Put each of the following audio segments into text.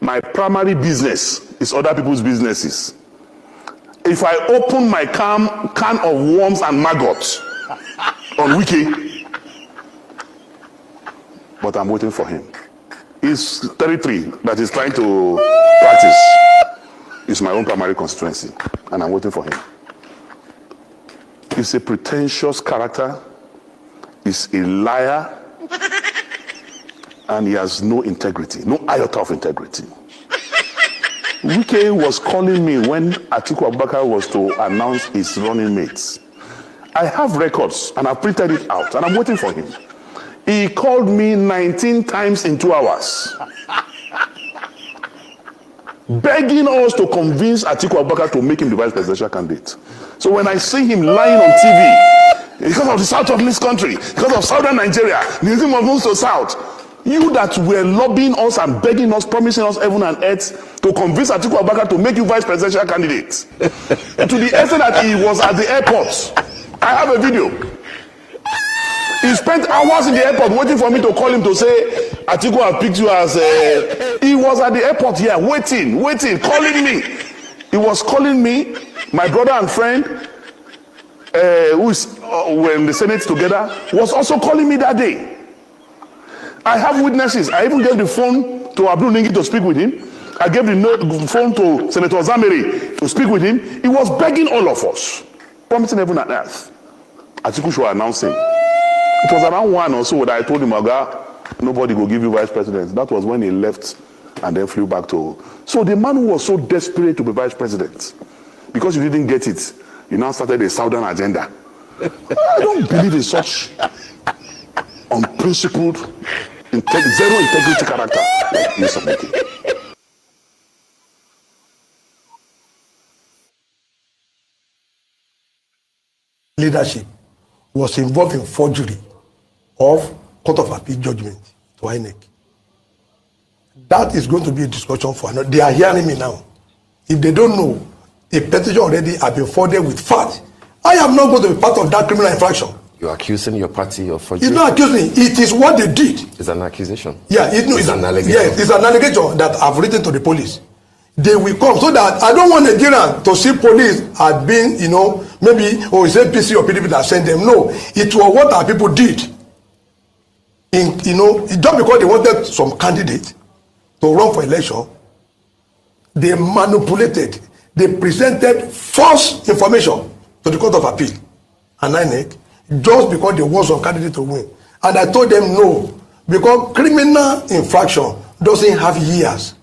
My primary business is other people's businesses. If I open my can of worms and maggots on Wiki, but I'm waiting for him. He's 33 that he's trying to practice. It's my own primary constituency, and I'm waiting for him. He's a pretentious character. He's a liar. And he has no integrity, no iota of integrity. Wike was calling me when Atiku Abubakar was to announce his running mates. I have records and I printed it out and I'm waiting for him. He called me 19 times in 2 hours. Begging us to convince Atiku Abubakar to make him the vice presidential candidate. So when I see him lying on TV, because of the south of this country, because of southern Nigeria, the name of moves to south, you that were lobbying us and begging us, promising us heaven and earth to convince Atiku Abubakar to make you vice presidential candidate. To the extent that he was at the airport. I have a video. He spent hours in the airport waiting for me to call him to say, Atiku, I've picked you as he was at the airport here, waiting, calling me. He was calling me, my brother and friend, who is were in the Senate together, was also calling me that day. I have witnesses. I even gave the phone to Abdul Ningi to speak with him. I gave the phone to Senator Zamfara to speak with him. He was begging all of us, promising heaven and earth. Atiku should announce him. It was around 1 or so that I told him, Oga, nobody will give you vice president. That was when he left and then flew back to. So the man who was so desperate to be vice president, because you didn't get it, you now started a southern agenda. I don't believe in such unprincipled, zero integrity character like Mr. Wike. Leadership was involved in forgery of Court of Appeal judgment to INEC. That is going to be a discussion for another. They are hearing me now. If they don't know, a petition already has been forwarded with fact. I am not going to be part of that criminal infraction. You're accusing your party of forgery? It's not accusing. It is what they did. It's an accusation. Yeah, it's an allegation. Yes, it's an allegation that I've written to the police. They will come so that I don't want Nigerian to see police as being, maybe, it's APC or PDP that sent them. No, it was what our people did. Just because they wanted some candidate to run for election, they manipulated, they presented false information to the Court of Appeal and INEC just because they want some candidate to win. And I told them no, because criminal infraction doesn't have years.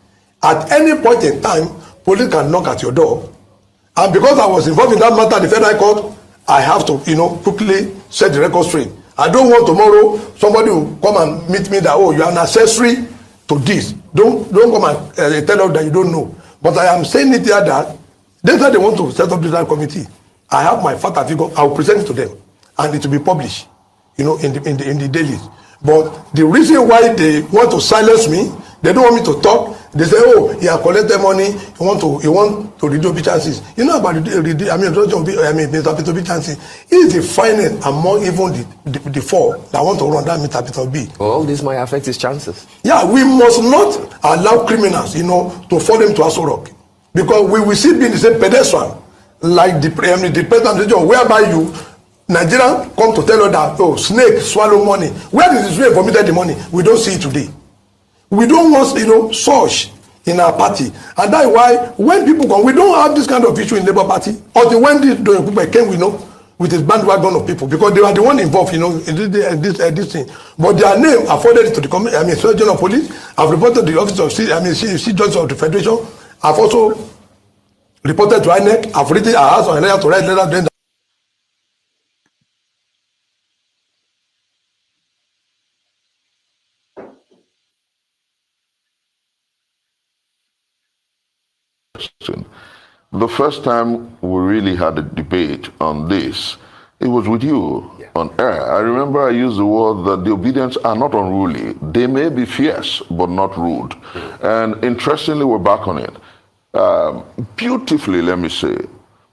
At any point in time, police can knock at your door. And because I was involved in that matter at the Federal Court, I have to, quickly set the record straight. I don't want tomorrow somebody will come and meet me that, you are an accessory to this. Don't come and tell us that you don't know. But I am saying it here that that's why they want to set up this committee. I have my fact figure. I will present it to them, and it will be published, in the dailies. But the reason why they want to silence me, they don't want me to talk. They say, he has collected money. He want to reduce Obi chances. You know about Mr. Peter Obi chances. He is the finest among even the four that want to run that Mr. Peter Obi. All this might affect his chances. Yeah, we must not allow criminals, to fall into Aso Rock, because we will still be in the same pedestrian like the president, whereby Nigeria come to tell us that snake swallow money. Where is the snake vomited the money? We don't see it today. We don't want, such in our party. And that's why when people come, we don't have this kind of issue in Labour Party. Until when these people came, with his bandwagon of people, because they were the one involved, in this thing. But their name afforded it to the Surgeon General of Police. I've reported to the office of Chief Judge of the Federation. I've also reported to INEC. I've written, I asked on to write letters during The first time we really had a debate on this, it was with you on air. I remember I used the word that the Obidients are not unruly. They may be fierce, but not rude. And interestingly, we're back on it. Beautifully, let me say,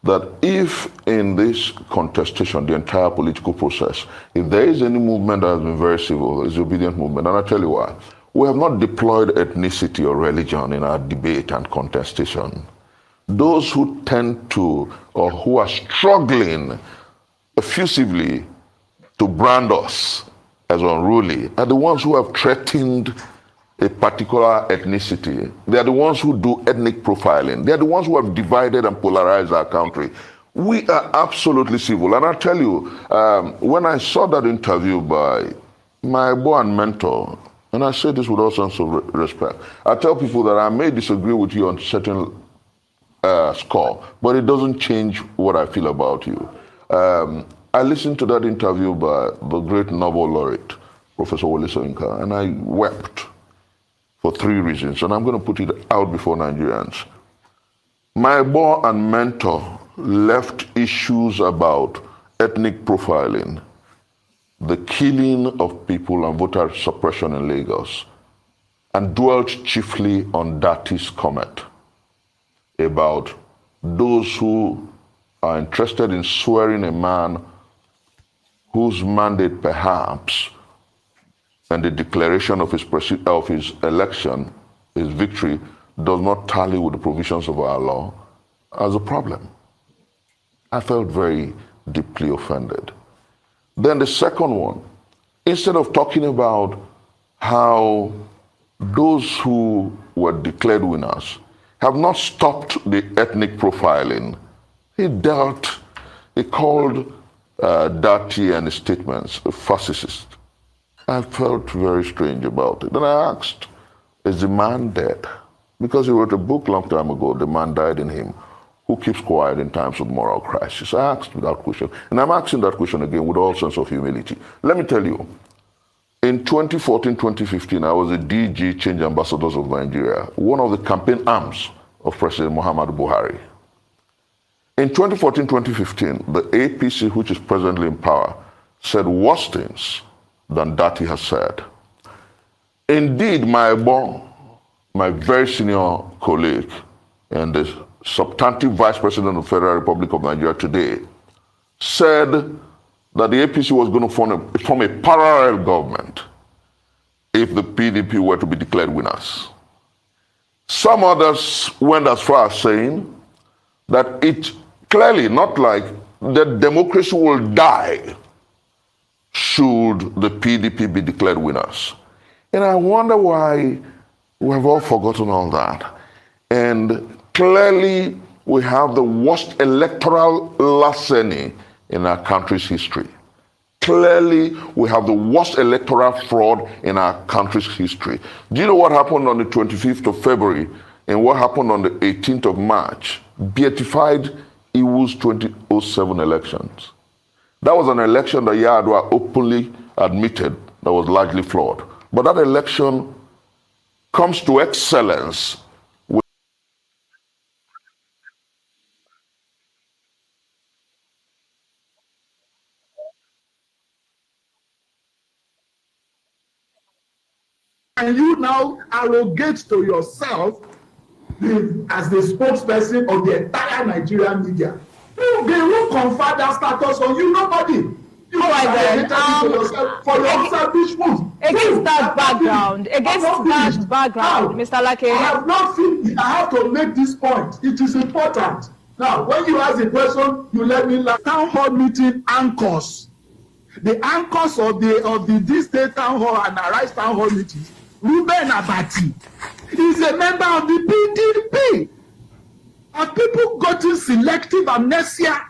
that if in this contestation, the entire political process, if there is any movement that has been very civil, it's the Obedient movement. And I'll tell you why. we have not deployed ethnicity or religion in our debate and contestation. Those who tend to, or who are struggling effusively to brand us as unruly are the ones who have threatened a particular ethnicity. They are the ones who do ethnic profiling. They are the ones who have divided and polarized our country. We are absolutely civil. And I tell you, when I saw that interview by my boy and mentor, and I say this with all sense of respect, I tell people that I may disagree with you on certain score, but it doesn't change what I feel about you. I listened to that interview by the great Nobel laureate, Professor Wole Soyinka, and I wept for 3 reasons, and I'm going to put it out before Nigerians. My boy and mentor left issues about ethnic profiling, the killing of people and voter suppression in Lagos, and dwelt chiefly on Dati's comment about those who are interested in swearing a man whose mandate perhaps and the declaration of his election, his victory, does not tally with the provisions of our law as a problem. I felt very deeply offended. Then the second one, instead of talking about how those who were declared winners have not stopped the ethnic profiling, he called Dati and his statements a fascist. I felt very strange about it. Then I asked, is the man dead? Because he wrote a book a long time ago, The Man Died in Him. Who keeps quiet in times of moral crisis? I asked that question, and I'm asking that question again with all sense of humility. Let me tell you, in 2014, 2015, I was a DG Change Ambassadors of Nigeria, one of the campaign arms of President Muhammadu Buhari. In 2014, 2015, the APC, which is presently in power, said worse things than Dati has said. Indeed, my very senior colleague and the substantive Vice President of the Federal Republic of Nigeria today said that the APC was going to form a parallel government if the PDP were to be declared winners. Some others went as far as saying that it clearly not like that democracy will die should the PDP be declared winners. And I wonder why we have all forgotten all that. And clearly, we have the worst electoral larceny in our country's history. Clearly, we have the worst electoral fraud in our country's history. Do you know what happened on the 25th of February and what happened on the 18th of March? Beatified Iwu's 2007 elections. That was an election that Yar'Adua openly admitted that was largely flawed. But that election comes to excellence. And you now arrogate to yourself as the spokesperson of the entire Nigerian media. They will confer that status on you, nobody. You arrogated to yourself for your selfish moves. Against that background, Mr. Lake. I have not finished. I have to make this point. It is important. Now, when you ask a question, you let me laugh. Town hall meeting anchors. The anchors of this state town hall and Arise town hall meetings, Ruben Abati is a member of the PDP. Have people gotten selective amnesia?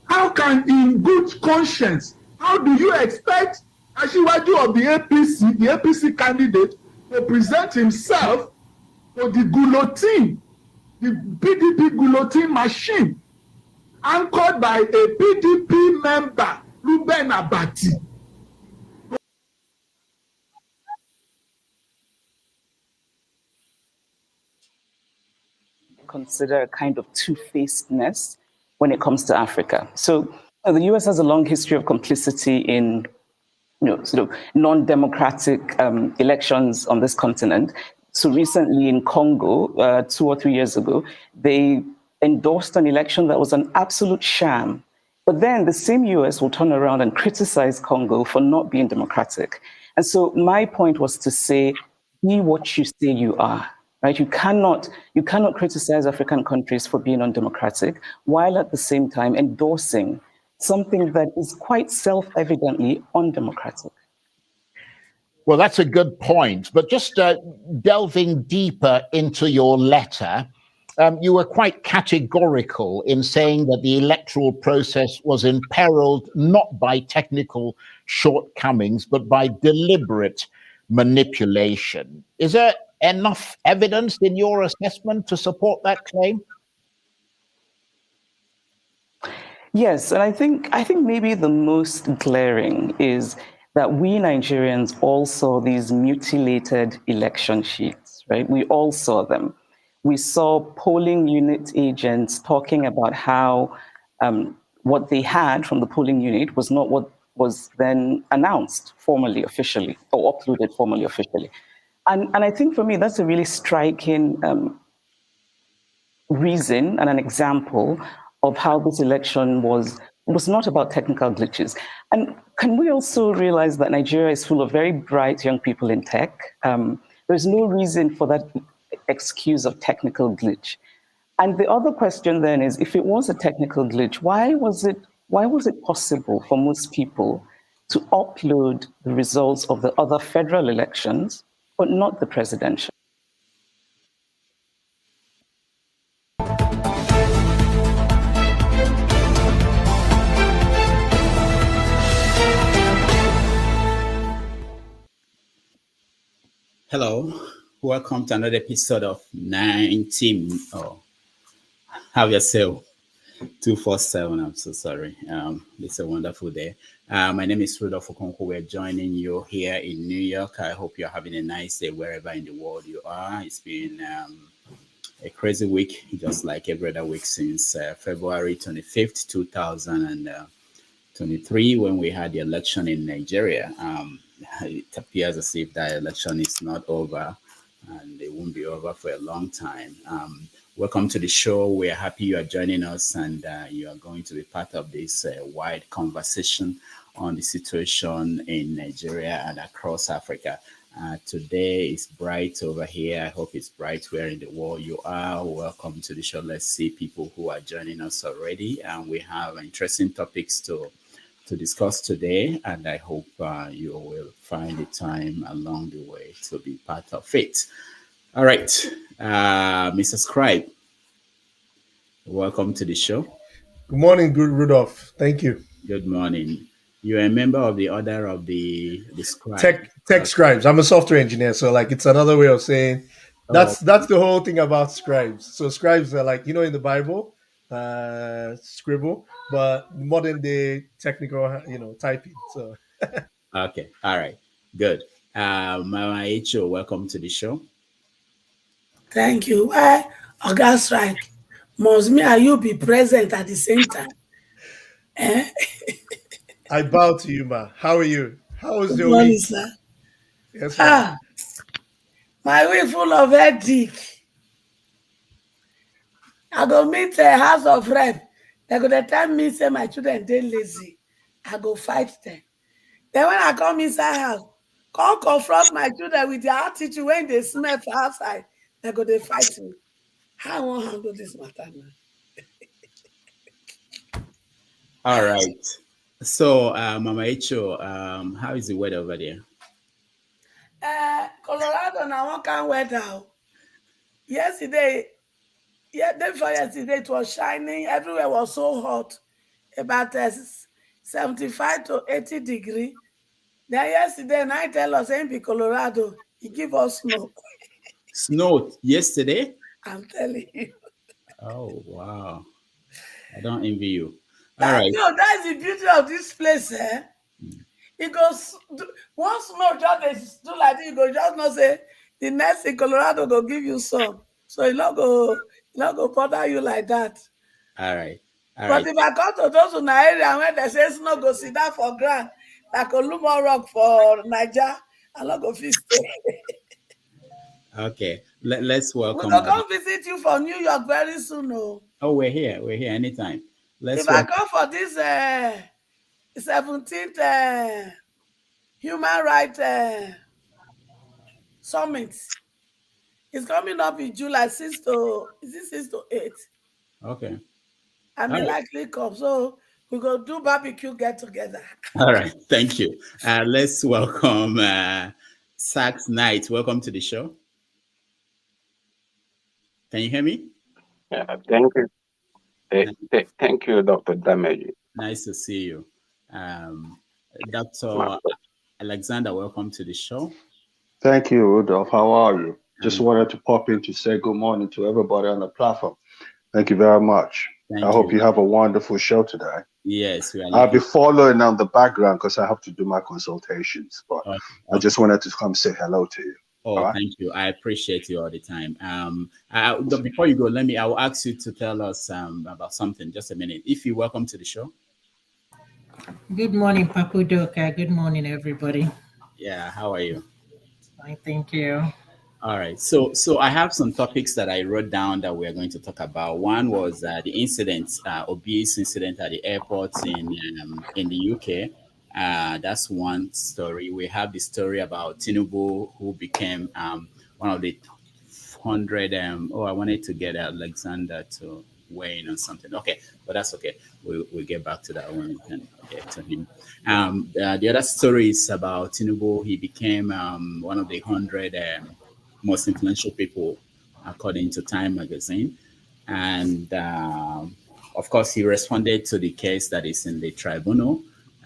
How can, in good conscience, how do you expect Asiwaju of the APC candidate, to present himself to the guillotine, the PDP guillotine machine, anchored by a PDP member, Ruben Abati? Consider a kind of two-facedness when it comes to Africa. So the US has a long history of complicity in sort of non-democratic elections on this continent. So recently in Congo, 2 or 3 years ago, they endorsed an election that was an absolute sham. But then the same US will turn around and criticize Congo for not being democratic. And so my point was to say, be what you say you are, right? You cannot criticize African countries for being undemocratic while at the same time endorsing something that is quite self-evidently undemocratic. Well, that's a good point. But just delving deeper into your letter, you were quite categorical in saying that the electoral process was imperiled not by technical shortcomings, but by deliberate manipulation. Is there enough evidence in your assessment to support that claim? Yes, and I think maybe the most glaring is that we Nigerians all saw these mutilated election sheets, right? We all saw them. We saw polling unit agents talking about how what they had from the polling unit was not what was then announced formally, officially, or uploaded formally, officially. And I think for me, that's a really striking reason and an example of how this election was not about technical glitches. And can we also realize that Nigeria is full of very bright young people in tech? There's no reason for that excuse of technical glitch. And the other question then is, if it was a technical glitch, why was it possible for most people to upload the results of the other federal elections, but not the presidential? Hello, welcome to another episode of 19. Oh, have yourself 247. I'm so sorry. It's a wonderful day. My name is Rudolph Okonkwo. We're joining you here in New York. I hope you're having a nice day wherever in the world you are. It's been a crazy week, just like every other week since February 25th, 2023, when we had the election in Nigeria. It appears as if that election is not over, and it won't be over for a long time. Welcome to the show. We're happy you are joining us, and you are going to be part of this wide conversation on the situation in Nigeria and across Africa. Today is bright over here. I hope it's bright where in the world you are. Welcome to the show. Let's see people who are joining us already. And we have interesting topics to discuss today, and I hope you will find the time along the way to be part of it. All right, Mr. Scribe, welcome to the show. Good morning, good Rudolph. Thank you. Good morning. You're a member of the Order of the Scribe. Tech scribes. I'm a software engineer, so like it's another way of saying that's the whole thing about scribes. So scribes are like, in the Bible, scribble, but modern day technical, typing. So okay, all right, good. Mama H.O., welcome to the show. Thank you. Why, August strike? Must me and you be present at the same time? I bow to you, ma. How are you? How was your morning, week? Sir. Yes, ma'am. My week full of headache. I go meet a House of Rep. They go tell me say my children they lazy. I go fight them. Then when I come inside house, come confront my children with their attitude when they smell for outside. They go they fight me. How I want to handle this matter now? All right. So, Mama H.O., how is the weather over there? Colorado now one kind weather. Yesterday, day before yesterday, it was shining. Everywhere was so hot, about 75 to 80 degrees. Then yesterday, night tell us in Colorado, he give us snow. Snow yesterday? I'm telling you. Oh, wow. I don't envy you. All right. That's the beauty of this place, eh? It goes, once snow just do like this, you go just not say, the next in Colorado go give you some. So it not go bother you like that. All right. But if I come to those in the area where they say snow go sit down for ground, like Olumo Rock for Niger, I not go fit stay. Okay. Let's welcome. We'll come visit you for New York very soon. Oh, we're here. We're here anytime. If I come for this 17th human rights summit. It's coming up in July 6 to 8. Okay. I may likely come. So we go do barbecue get together. All right. Thank you. Let's welcome Sax Knight. Welcome to the show. Can you hear me? Thank you. Thank you, Dr. Dameji. Nice to see you. Dr. Alexander, welcome to the show. Thank you, Rudolph. How are you? Just wanted to pop in to say good morning to everybody on the platform. Thank you very much. I hope you have a wonderful show today. Yes, we are. I'll be following on the background because I have to do my consultations, but I just wanted to come say hello to you. Oh, thank you. I appreciate you all the time. Before you go, I will ask you to tell us about something. Just a minute. If you welcome to the show. Good morning, Papu Doka. Good morning, everybody. Yeah, how are you? Fine, thank you. All right. So I have some topics that I wrote down that we are going to talk about. One was the incident, Obi's incident at the airport in the UK. That's one story. We have the story about Tinubu, who became one of the 100. I wanted to get Alexander to weigh in on something. Okay, but that's okay. We'll get back to that when we can get to him. The other story is about Tinubu. He became one of the 100 most influential people, according to Time magazine. And of course, he responded to the case that is in the tribunal,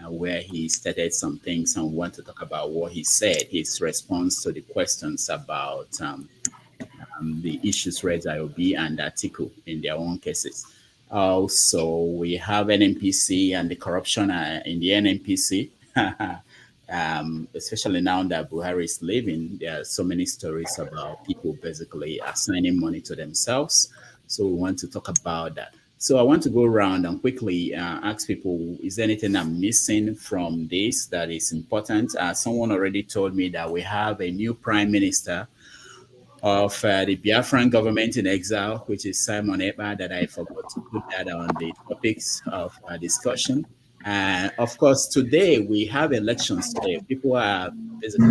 where he stated some things, and we want to talk about what he said, his response to the questions about the issues raised by Obi and Atiku in their own cases. Also, we have NNPC and the corruption in the NNPC. Especially now that Buhari is leaving, there are so many stories about people basically assigning money to themselves. So we want to talk about that. So I want to go around and quickly ask people, is there anything I'm missing from this that is important? Someone already told me that we have a new prime minister of the Biafran government in exile, which is Simon Ekpa, that I forgot to put that on the topics of discussion. Of course, today we have elections today. People are basically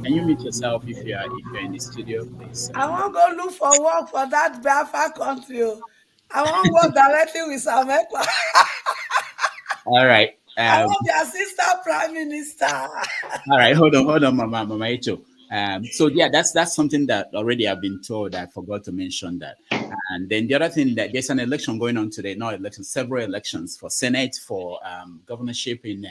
can you mute yourself if you're in the studio, please? I want to go look for work for that Biafra country. I want to work directly with Sam Ekpa. All right. I want the assistant prime minister. All right, hold on, Mama Echo. So yeah, that's something that already I've been told. I forgot to mention that. And then the other thing, that there's an election going on today. Not election, several elections for Senate, for governorship in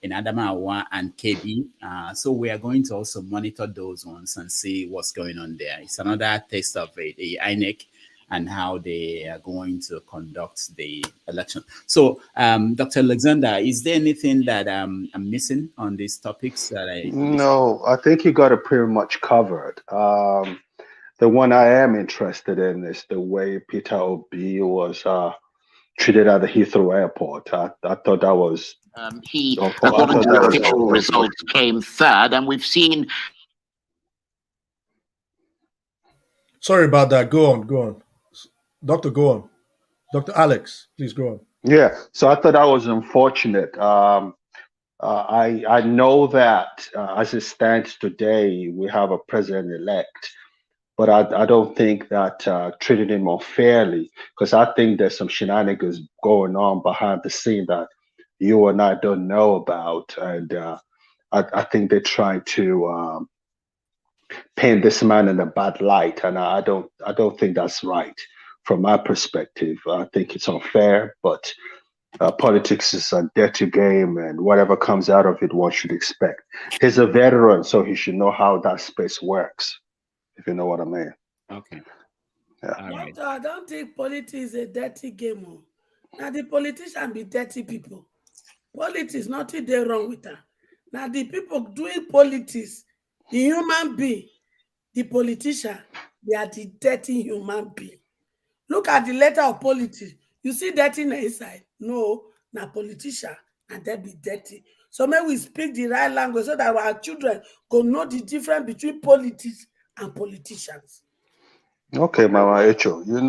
Adamawa and Kebbi. So we are going to also monitor those ones and see what's going on there. It's another taste of the INEC and how they are going to conduct the election. So, Dr. Alexander, is there anything that I'm missing on these topics that I? No, I think you got it pretty much covered. The one I am interested in is the way Peter Obi was treated at the Heathrow Airport. I thought that was... He, according to official results, came third, and we've seen... Sorry about that. Go on. Doctor, go on. Dr. Alex, please go on. Yeah, so I thought that was unfortunate. I know that as it stands today, we have a president-elect, but I don't think that treated him unfairly, because I think there's some shenanigans going on behind the scene that you and I don't know about, and I think they're trying to paint this man in a bad light, and I don't think that's right. From my perspective, I think it's unfair, but politics is a dirty game, and whatever comes out of it, one should expect. He's a veteran, so he should know how that space works, if you know what I mean. Okay. Yeah. I don't think politics is a dirty game. Now the politicians be dirty people. Politics, nothing they wrong with that. Now the people doing politics, the human being, the politician, they are the dirty human being. Look at the letter of politics. You see dirty inside? No, na politician, and they be dirty. So may we speak the right language so that our children go know the difference between politics and politicians. Okay, Mama Echo. You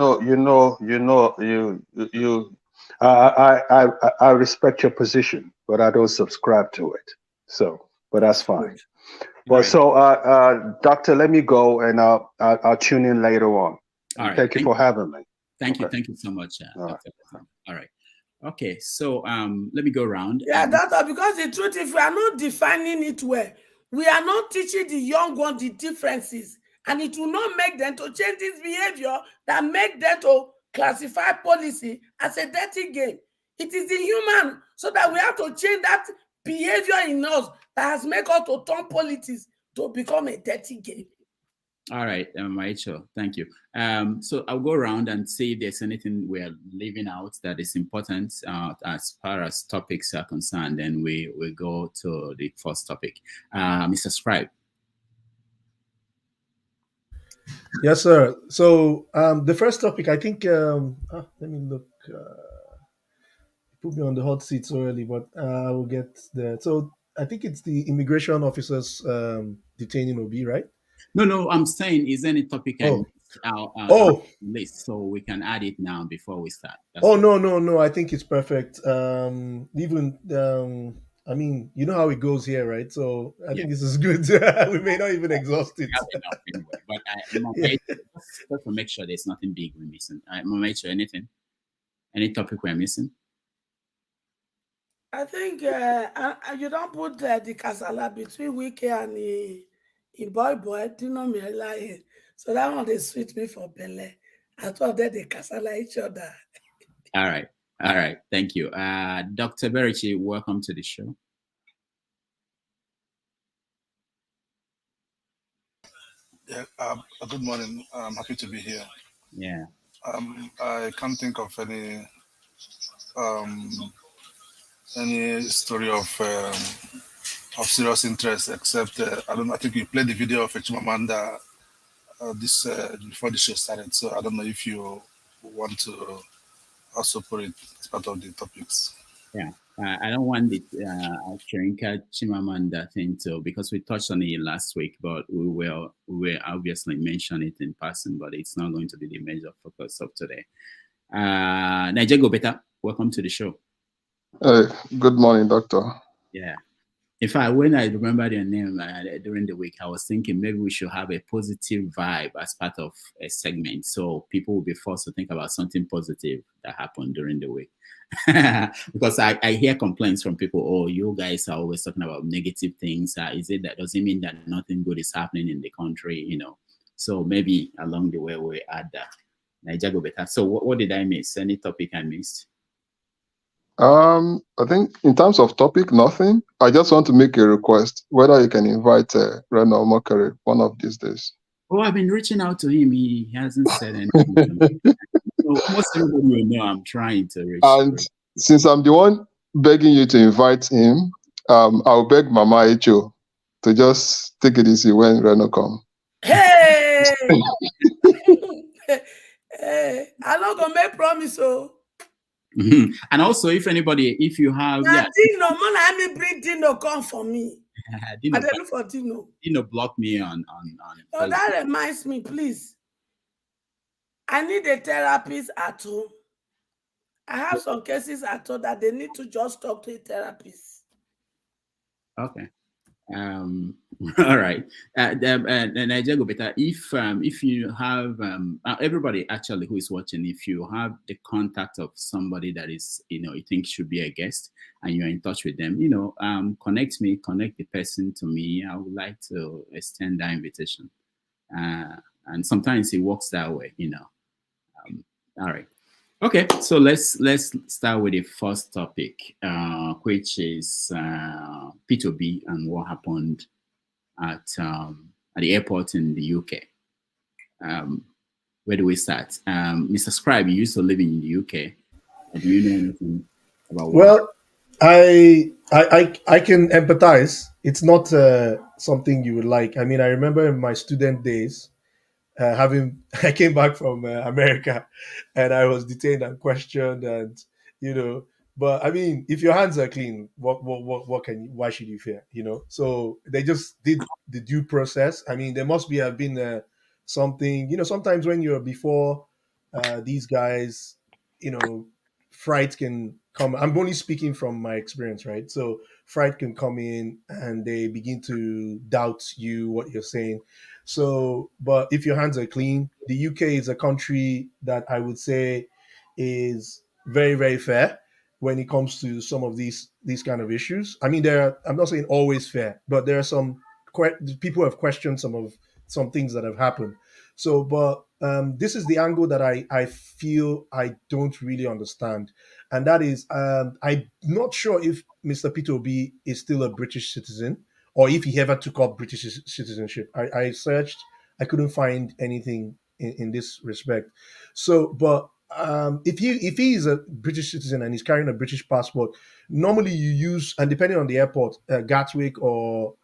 I respect your position, but I don't subscribe to it. So, but that's fine. Well, so Doctor, let me go, and I'll tune in later on. All right. Thank you for having me. Thank you so much, Dr. All right. Okay, so let me go around. Yeah, Doctor, because the truth, if we are not defining it well, we are not teaching the young ones the differences, and it will not make them to change this behavior that make them to classify policy as a dirty game. It is the human, so that we have to change that behavior in us that has made us to turn politics to become a dirty game. All right, Rachel, thank you. So I'll go around and see if there's anything we're leaving out that is important as far as topics are concerned. Then we will go to the first topic. Mr. Scribe. Yes, sir. So the first topic, I think, let me look. Put me on the hot seat so early, but I will get there. So I think it's the immigration officers detaining Obi, right? No, I'm saying, is any topic I missed out list, so we can add it now before we start. No. I think it's perfect. Even I mean, you know how it goes here, right? So I think this is good. We may not even exhaust it. Anyway, but just to make sure there's nothing big we're missing. I'm gonna make sure any topic we're missing. I think you don't put the casala between Wike and the boy, do not me lie. So that one they sweet me for Bele. I thought that they casala each other. All right. Thank you. Dr. Berichi, welcome to the show. Yeah, good morning. I'm happy to be here. Yeah. I can't think of any story of serious interest, except I think you played the video of Chimamanda this before the show started. So I don't know if you want to also put it as part of the topics. Yeah, I don't want the Chirinka Chimamanda thing too, because we touched on it last week, but we will obviously mention it in passing, but it's not going to be the major focus of today. Nigeria Beta, welcome to the show. Good morning, Doctor. Yeah. In fact, when I remember your name during the week, I was thinking maybe we should have a positive vibe as part of a segment, so people will be forced to think about something positive that happened during the week. Because I hear complaints from people, oh, you guys are always talking about negative things. Does it mean that nothing good is happening in the country? You know, so maybe along the way we add that. Nigeria Beta. So what did I miss? Any topic I missed? I think in terms of topic, nothing. I just want to make a request whether you can invite Reno Mokere one of these days. Oh, I've been reaching out to him. He hasn't said anything. So most everybody will know I'm trying to reach. And since I'm the one begging you to invite him, I'll beg Mama Echo to just take it easy when Reno come. Hey! Hey, I'm not gonna make promise, And also, if you have Dino, man, me bring Dino come for me. Dino, I don't look for Dino. Dino block me on. Oh, that reminds me, please. I need a therapist at home. I have some cases at home that they need to just talk to a therapist. Okay. All right. Nigeria Beta, if you have everybody actually who is watching, if you have the contact of somebody that is, you think should be a guest and you're in touch with them, connect the person to me. I would like to extend that invitation. And sometimes it works that way, all right. Okay, so let's start with the first topic, which is Peter Obi and what happened at the airport in the UK. Where do we start? Mr. Scribe, you used to live in the UK. Do you know anything about? Well, I can empathize. It's not something you would like. I mean, I remember in my student days. I came back from America and I was detained and questioned and, but I mean, if your hands are clean, why should you fear, So they just did the due process. I mean, there must have been something, sometimes when you're before these guys, fright can come. I'm only speaking from my experience, right? So fright can come in and they begin to doubt you, what you're saying. So, but if your hands are clean, the UK is a country that I would say is very, very fair when it comes to some of these kind of issues. I mean, I'm not saying always fair, but there are some people have questioned some things that have happened. So, but this is the angle that I feel I don't really understand, and that is I'm not sure if Mr. Peter Obi is still a British citizen or if he ever took up British citizenship. I searched, I couldn't find anything in this respect. So, but if he is a British citizen and he's carrying a British passport, normally you use, and depending on the airport, Gatwick or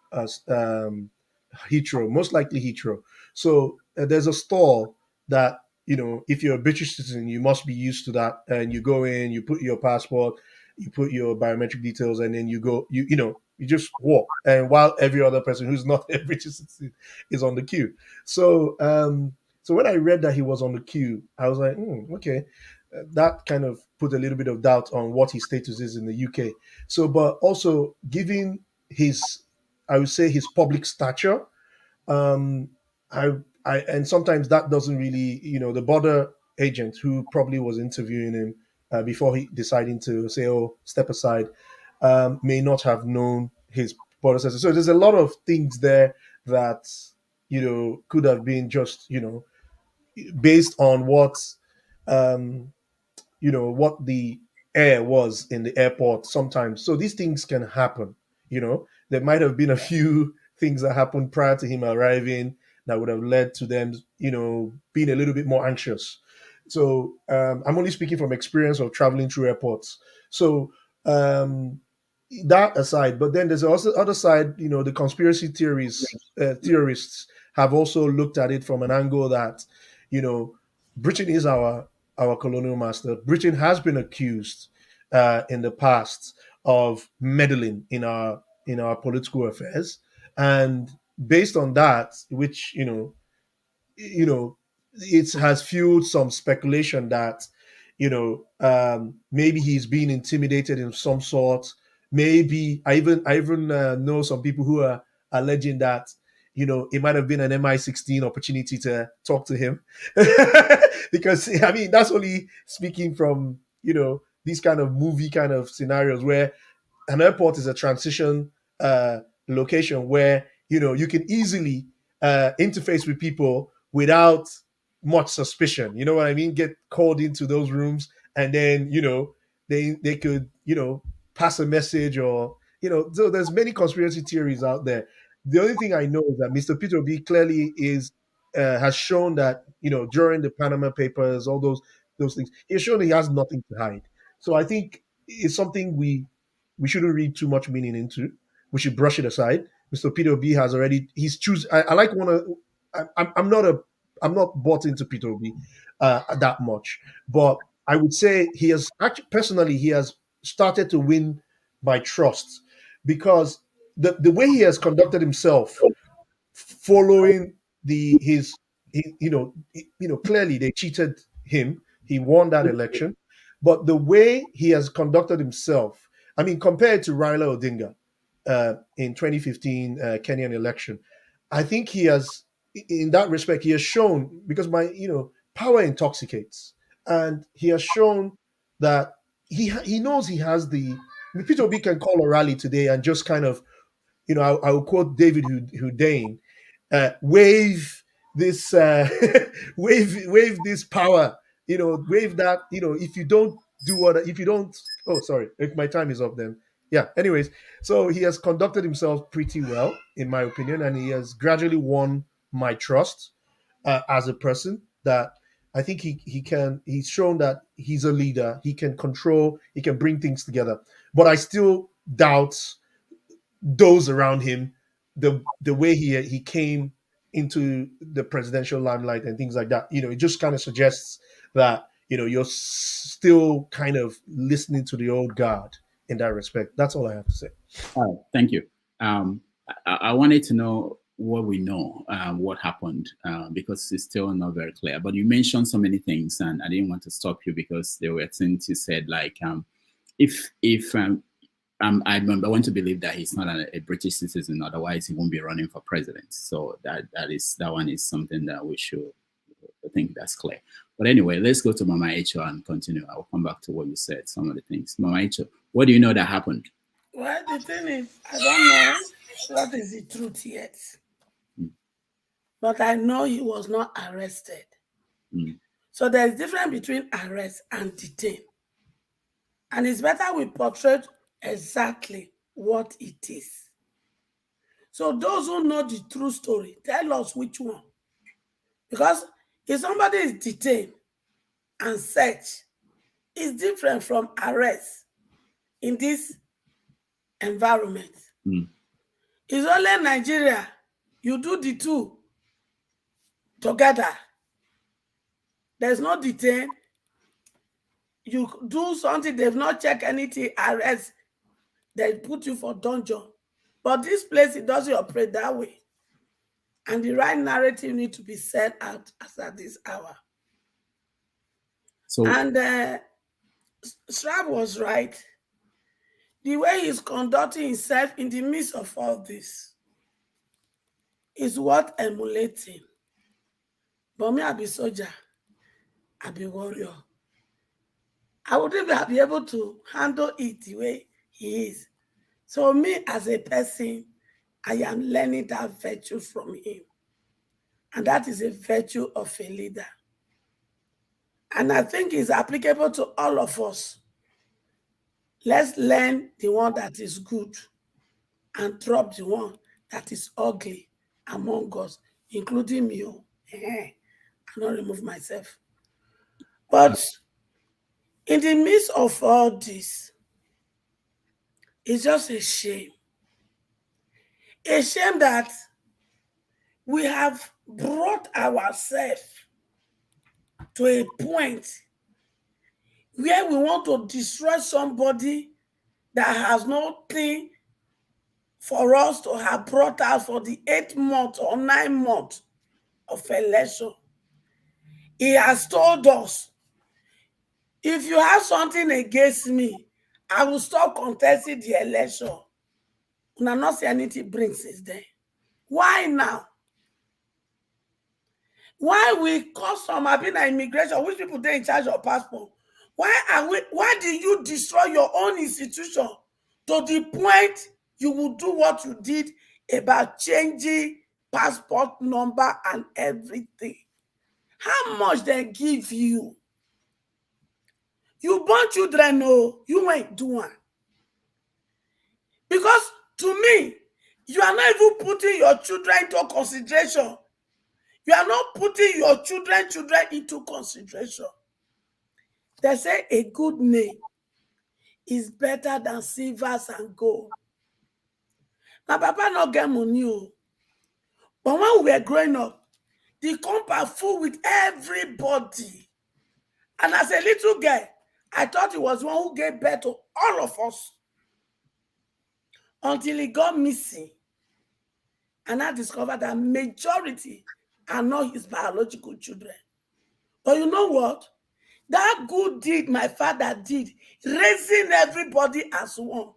Heathrow, most likely Heathrow. So there's a stall that, if you're a British citizen, you must be used to that. And you go in, you put your passport, you put your biometric details, and then you go, you just walk. And while every other person who's not a British citizen is on the queue. So, so when I read that he was on the queue, I was like, okay. That kind of put a little bit of doubt on what his status is in the UK. So, but also given I would say his public stature, um, and sometimes that doesn't really, the border agent who probably was interviewing him before he deciding to say, "Oh, step aside," may not have known his border status. So there's a lot of things there that could have been just based on um, what the air was in the airport sometimes. So these things can happen. There might have been a few things that happened prior to him arriving that would have led to them, being a little bit more anxious. So I'm only speaking from experience of traveling through airports. So that aside, but then there's also other side. The conspiracy theorists have also looked at it from an angle that, Britain is our colonial master. Britain has been accused in the past of meddling in our political affairs, and based on that, which it has fueled some speculation that maybe he's being intimidated in some sort. Maybe I even know some people who are alleging that it might have been an MI16 opportunity to talk to him, because I mean that's only speaking from these kind of movie kind of scenarios where an airport is a transition location where you can easily interface with people without much suspicion. You know what I mean? Get called into those rooms, and then they could pass a message, or so there's many conspiracy theories out there. The only thing I know is that Mr. Peter Obi clearly has shown that during the Panama Papers, all those things, he's shown that he has nothing to hide. So I think it's something we shouldn't read too much meaning into. We should brush it aside. Mr. Peter Obi has already I like one of I'm not bought into Peter Obi that much, but I would say he has actually personally he has started to win my trust, because the way he has conducted himself following clearly they cheated him. He won that election, but the way he has conducted himself, I mean, compared to Raila Odinga in 2015 Kenyan election, I think he has, in that respect, he has shown, because power intoxicates, and he has shown that he knows he has Peter Obi can call a rally today and just kind of, I will quote David Hudane, wave this wave this power, wave that, if you don't oh, sorry, if my time is up then. Yeah, anyways, so he has conducted himself pretty well, in my opinion, and he has gradually won my trust as a person. That I think he's shown that he's a leader, he can control, he can bring things together. But I still doubt those around him, the way he came into the presidential limelight and things like that. It just kind of suggests that you're still kind of listening to the old guard in that respect. That's all I have to say. Thank you. I wanted to know what we know, what happened, because it's still not very clear. But you mentioned so many things, and I didn't want to stop you because there were things you said, like I want to believe that he's not a British citizen, otherwise he won't be running for president. So that one is something that we should, I think that's clear. But anyway, let's go to Mama Echo and continue. I'll come back to what you said, some of the things. Mama Echo, what do you know that happened? Well, the thing is, I don't know what is the truth yet. But I know he was not arrested. So there's a difference between arrest and detain. And it's better we portray exactly what it is. So those who know the true story, tell us which one. Because if somebody is detained and searched, it's different from arrest in this environment. It's only Nigeria. You do the two together. There's no detain. You do something, they've not checked anything, arrest, they put you for dungeon. But this place, it doesn't operate that way. And the right narrative needs to be set out as at this hour. So, and Shrab was right. The way he's conducting himself in the midst of all this is worth emulating. But me, I be soldier, I be warrior. I wouldn't be able to handle it the way he is. So me as a person, I am learning that virtue from him. And that is a virtue of a leader. And I think it's applicable to all of us. Let's learn the one that is good and drop the one that is ugly among us, including me. I don't remove myself. But in the midst of all this, it's just a shame. A shame that we have brought ourselves to a point where we want to destroy somebody that has nothing for us to have brought out for the 8 months or 9 months of election. He has told us, if you have something against me, I will stop contesting the election. And I'm not saying anything brings it there. Why now? Why we cause some have been immigration, which people they in charge of passport? Why did you destroy your own institution to the point you will do what you did about changing passport number and everything? How much they give you? You born children, no, you ain't doing. Because to me, you are not even putting your children into consideration. You are not putting your children into consideration. They say a good name is better than silvers and gold. Now, Papa not get money. But when we were growing up, the compound full with everybody. And as a little girl, I thought he was one who gave birth to all of us. Until he got missing. And I discovered that majority are not his biological children. But you know what? That good deed my father did, raising everybody as one,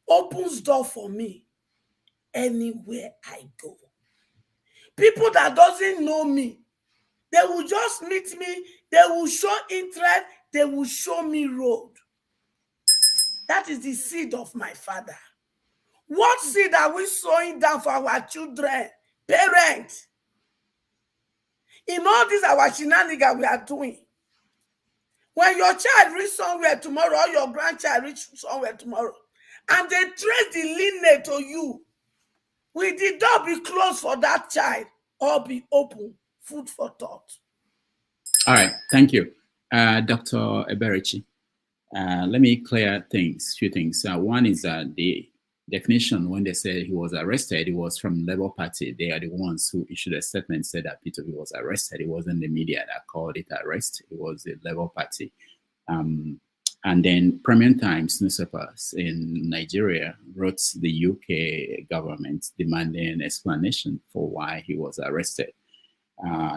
opens door for me anywhere I go. People that doesn't know me, they will just meet me, they will show interest, they will show me road. That is the seed of my father. What seed are we sowing down for our children, parents? In all this our shenanigans we are doing. When your child reach somewhere tomorrow, or your grandchild reach somewhere tomorrow, and they trace the lineage to you, will the door be closed for that child or be open? Food for thought. All right, thank you. Dr. Eberichi, let me clear things, few things. One is the definition when they said he was arrested, it was from Labour Party. They are the ones who issued a statement said that Peter Obi was arrested. It wasn't the media that called it arrest. It was the Labour Party. And then Premium Times newspapers in Nigeria wrote the UK government demanding explanation for why he was arrested.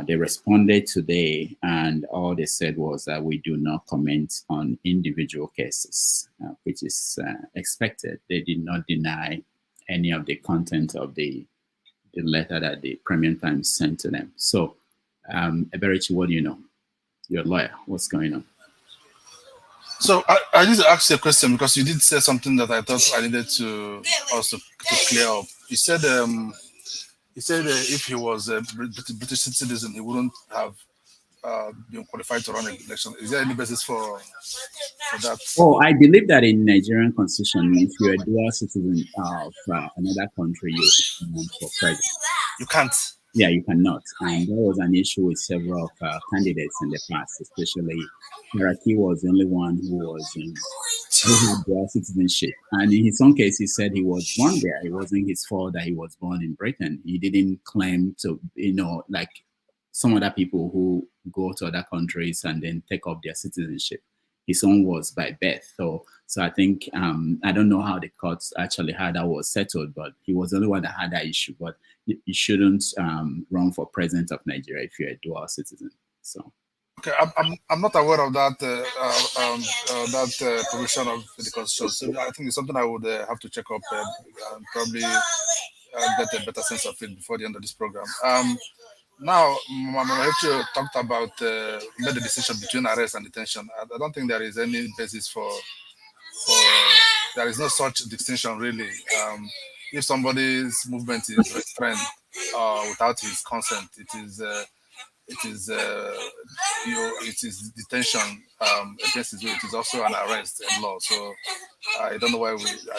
They responded today, and all they said was that we do not comment on individual cases, which is expected. They did not deny any of the content of the letter that the Premium Times sent to them. So, Eberichi, what do you know? You're a lawyer. What's going on? So I need to ask you a question because you did say something that I thought I needed to also to clear up. You said if he was a British citizen, he wouldn't have been qualified to run an election. Is there any basis for that? Oh, I believe that in Nigerian constitution, if you're a dual citizen of another country, you can run for president. You can't. Yeah, you cannot. And there was an issue with several candidates in the past, especially Iraqi was the only one who had dual citizenship. And in his own case, he said he was born there. It wasn't his fault that he was born in Britain. He didn't claim to, like some other people who go to other countries and then take up their citizenship. His own was by birth. So I think, I don't know how the courts actually had that was settled, but he was the only one that had that issue. But you shouldn't run for president of Nigeria if you're a dual citizen. So. Okay, I'm not aware of that provision of the constitution. So I think it's something I would have to check up and probably get a better sense of it before the end of this program. Now, Mama Echo talked about made the distinction between arrest and detention. I don't think there is any basis for there is no such distinction really. If somebody's movement is restrained without his consent, it is detention against his will. It is also an arrest in law. So I don't know why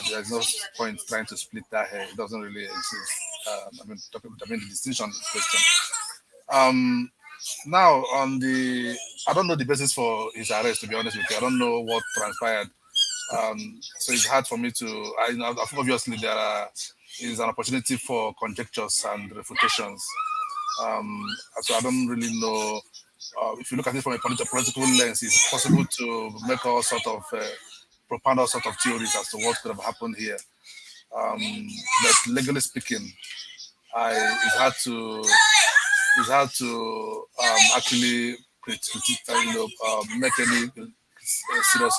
there's no point trying to split that hair. It doesn't really exist. The distinction question. Now on I don't know the basis for his arrest, to be honest with you. I don't know what transpired. So it's hard for me to. Obviously there is an opportunity for conjectures and refutations. So I don't really know. If you look at it from a political lens, it's possible to make all sort of propound all sort of theories as to what could have happened here. But legally speaking, it's hard to actually make any serious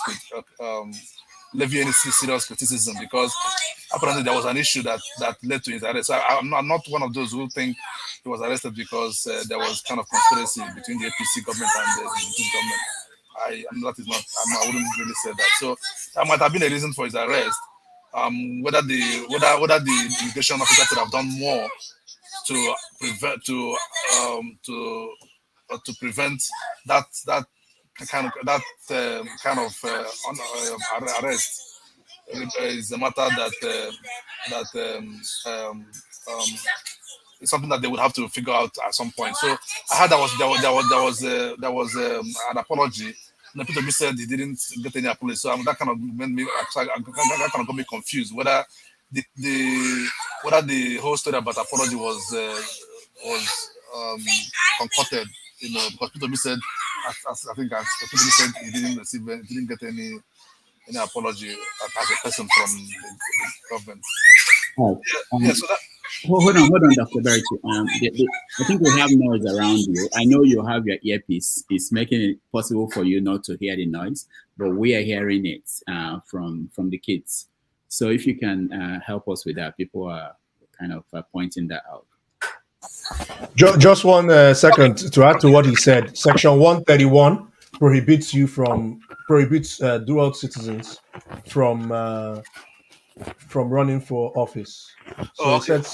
levy any serious criticism, because apparently there was an issue that led to his arrest. So I'm not one of those who think he was arrested because there was kind of conspiracy between the APC government and the British government. I wouldn't really say that. So that might have been a reason for his arrest. Whether the immigration officer could have done more to prevent that kind of arrest is a matter that is something that they would have to figure out at some point. So I heard there was an apology. And Peter Obi said he didn't get any apology. So that kind of made me got me confused whether the whole story about apology was concocted, because Peter Obi said, I think Peter Obi said he didn't get any apology as a person from the government. Oh, So that. Hold on, Dr. Berichi. I think we have noise around you. I know you have your earpiece. It's making it possible for you not to hear the noise, but we are hearing it from the kids. So if you can help us with that, people are kind of pointing that out. Just 1 second to add to what he said. Section 131 prohibits dual citizens from running for office. So it said,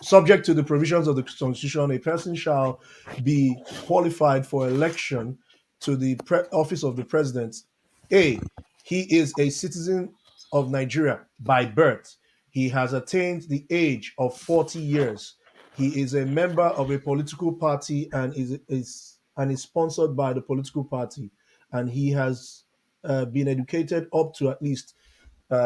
subject to the provisions of the Constitution, a person shall be qualified for election to the office of the president. A, he is a citizen of Nigeria by birth. He has attained the age of 40 years. He is a member of a political party and is sponsored by the political party. And he has been educated up to at least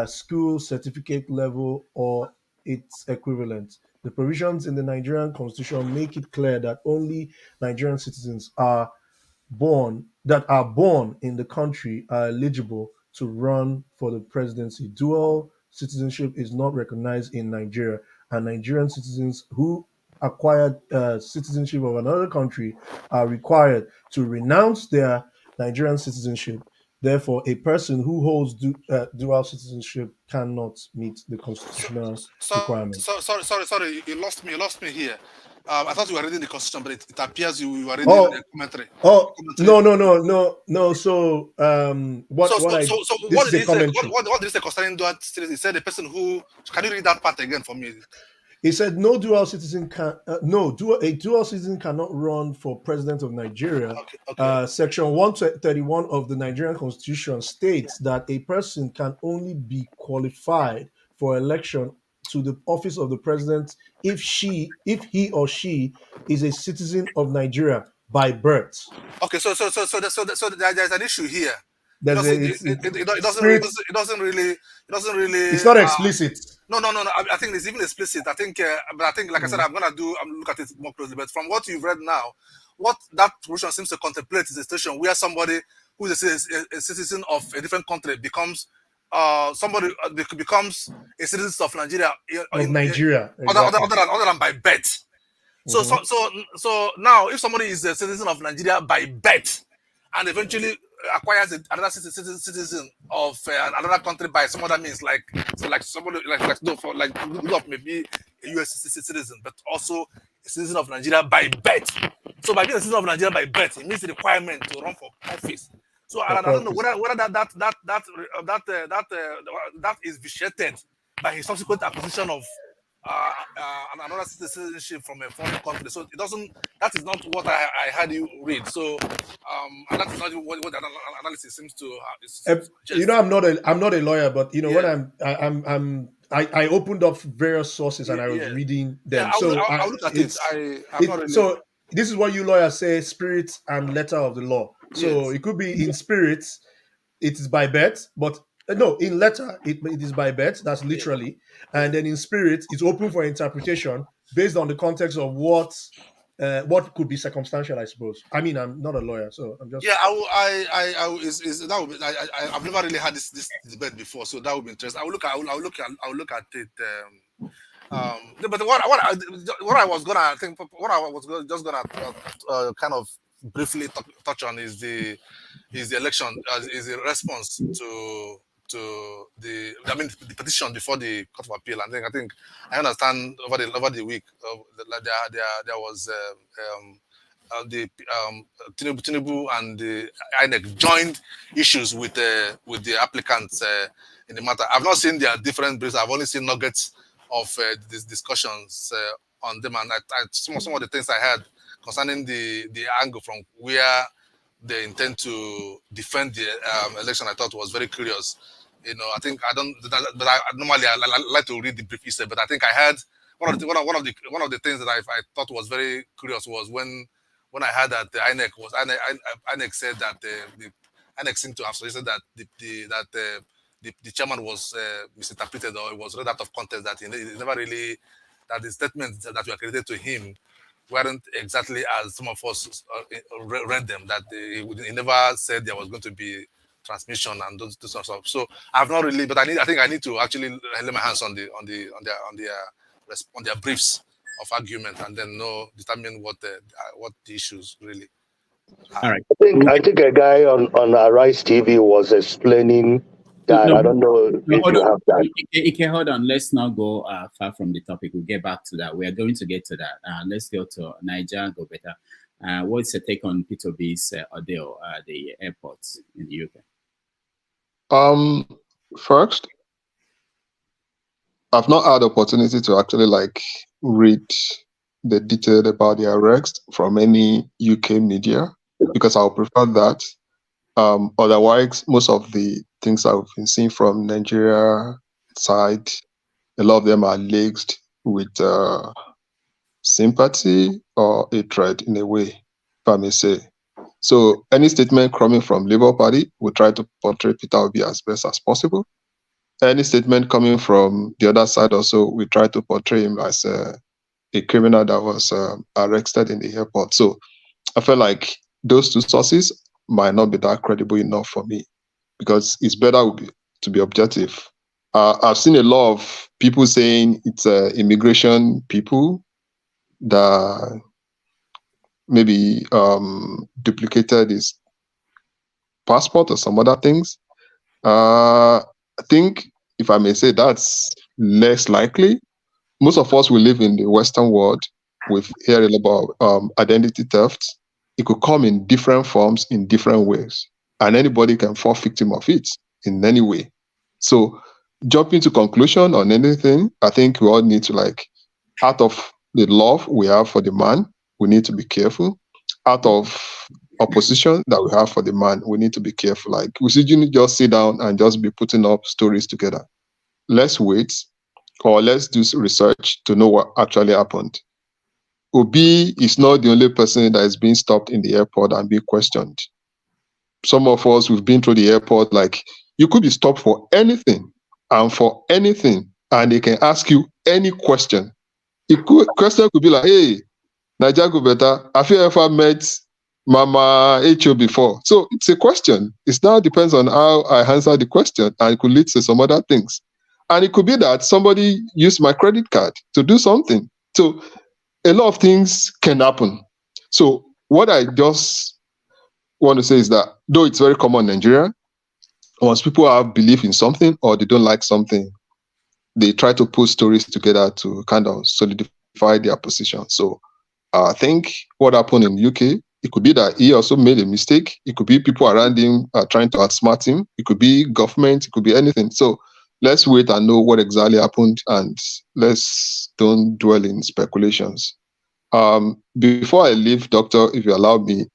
school certificate level or its equivalent. The provisions in the Nigerian Constitution make it clear that only Nigerian citizens that are born in the country are eligible to run for the presidency. Dual citizenship is not recognized in Nigeria, and Nigerian citizens who acquired citizenship of another country are required to renounce their Nigerian citizenship. Therefore, a person who holds dual citizenship cannot meet the constitutional requirements. Sorry, you lost me here. I thought you were reading the constitution, but it appears you were reading the commentary. No. So, what did he say concerning dual citizenship? He said the person who, can you read that part again for me? He said no dual citizen a dual citizen cannot run for president of Nigeria. Okay. Section 131 of the Nigerian Constitution states that a person can only be qualified for election to the office of the president if he or she is a citizen of Nigeria by birth. Okay, so there's an issue here. It doesn't really. It's not explicit. No. I think it's even explicit. I think, like I said, I'm look at it more closely. But from what you've read now, what that provision seems to contemplate is a situation where somebody who is a citizen of a different country becomes becomes a citizen of Nigeria. Other than by birth. So now, if somebody is a citizen of Nigeria by birth and eventually acquires another citizen of another country by some other means, like somebody like maybe a US citizen, but also a citizen of Nigeria by birth. So by being a citizen of Nigeria by birth, it means the requirement to run for office. So I don't know whether that is vitiated by his subsequent acquisition of another citizenship from a foreign country. So it doesn't. That is not what I had you read. So and that is not what the analysis seems to. I'm not a lawyer, but when I opened up various sources and I was reading them. I'll look at it. So this is what you lawyers say: spirit and letter of the law. So it could be in spirit, it is by birth, but no, in letter it is by birth. That's literally, and then in spirit, it's open for interpretation based on the context of what could be circumstantial, I suppose. I mean, I'm not a lawyer, so I'm just. Yeah, I've never really had this debate before, so that would be interesting. I'll look at it. But what I was gonna kind of briefly touch on is the election, is the response to the petition before the Court of Appeal. I think I understand over the week there was Tinubu and the INEC joined issues with the applicants in the matter. I've not seen their different briefs. I've only seen nuggets of these discussions on them, and some of the things I heard concerning the angle from where they intend to defend the election, I thought was very curious. But I normally like to read the brief essay, but I think I heard one of the things that I thought was very curious was when I heard that the INEC said that the INEC seemed to have suggested that the chairman was misinterpreted, or it was read out of context, that he never really, that the statements that were credited to him weren't exactly as some of us read them, that he never said there was going to be transmission and those sort of stuff. So I've not really, but I think I need to actually lay my hands on their briefs of argument and then determine what the issues really are. All right. I think a guy on Arise TV was explaining that. No, I don't know if you have that. Okay, hold on. Let's not go far from the topic. We'll get back to that. We are going to get to that. Let's go to Niger, go better. What's your take on Peter Obi's ordeal at the airports in the UK? First, I've not had the opportunity to actually read the detail about the arrest from any UK media, because I'll prefer that. Otherwise, most of the things I've been seeing from Nigeria side, a lot of them are laced with sympathy or hatred in a way, if I may say. So any statement coming from Labour Party, we try to portray Peter Obi as best as possible. Any statement coming from the other side also, we try to portray him as a criminal that was arrested in the airport. So I feel like those two sources might not be that credible enough for me, because it's better to be objective. I've seen a lot of people saying it's immigration people that maybe duplicated his passport or some other things. I think, if I may say, that's less likely. Most of us will live in the Western world. We've heard about identity theft. It could come in different forms, in different ways, and anybody can fall victim of it in any way. So, jumping to conclusion on anything, I think we all need to, out of the love we have for the man, we need to be careful. Out of opposition that we have for the man, we need to be careful. We shouldn't just sit down and just be putting up stories together. Let's wait, or let's do research to know what actually happened. Obi is not the only person that is being stopped in the airport and being questioned. Some of us, we've been through the airport, you could be stopped for anything and for anything, and they can ask you any question. The question could be like, hey, Nigeria go better. Have you ever met Mama H.O. before? So it's a question. It now depends on how I answer the question, and it could lead to some other things. And it could be that somebody used my credit card to do something. So a lot of things can happen. So what I just want to say is that, though it's very common in Nigeria, once people have belief in something or they don't like something, they try to put stories together to kind of solidify their position. So I think what happened in the UK, it could be that he also made a mistake. It could be people around him trying to outsmart him. It could be government. It could be anything. So let's wait and know what exactly happened, and let's don't dwell in speculations. Before I leave, Doctor, if you allow me,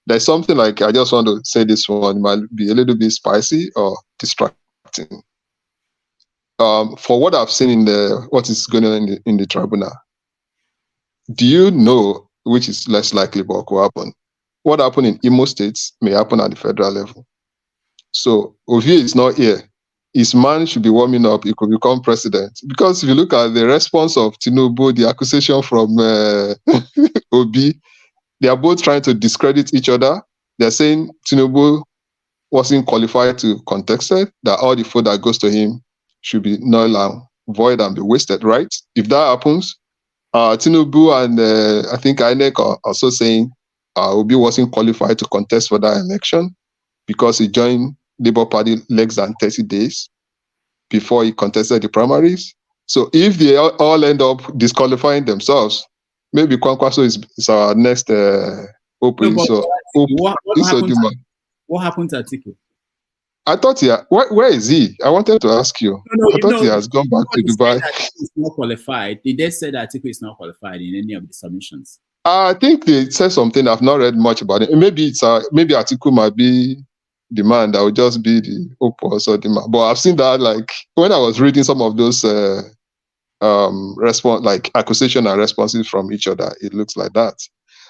there's something I just want to say this one. It might be a little bit spicy or distracting. For what I've seen in what is going on in the tribunal, do you know, which is less likely but will happen, what happened in Imo State may happen at the federal level? So Ovie is not here. His man should be warming up. He could become president. Because if you look at the response of Tinubu, the accusation from Obi, they are both trying to discredit each other. They're saying Tinubu wasn't qualified to contest it, that all the food that goes to him should be null and void and be wasted, right? If that happens, Tinubu and I think INEC are also saying Obi wasn't qualified to contest for that election because he joined Labour Party less than 30 days before he contested the primaries. So if they all end up disqualifying themselves, maybe Kwankwaso is our next opening. What happened to Atiku? I thought where is he? I wanted to ask you. I thought he has gone back to Dubai. He's not qualified. Did they say that Atiku is not qualified in any of the submissions? I think they said something. I've not read much about it. Maybe maybe Atiku might be the man that will just be the opposite or the man. But I've seen that when I was reading some of those accusation and responses from each other, it looks like that.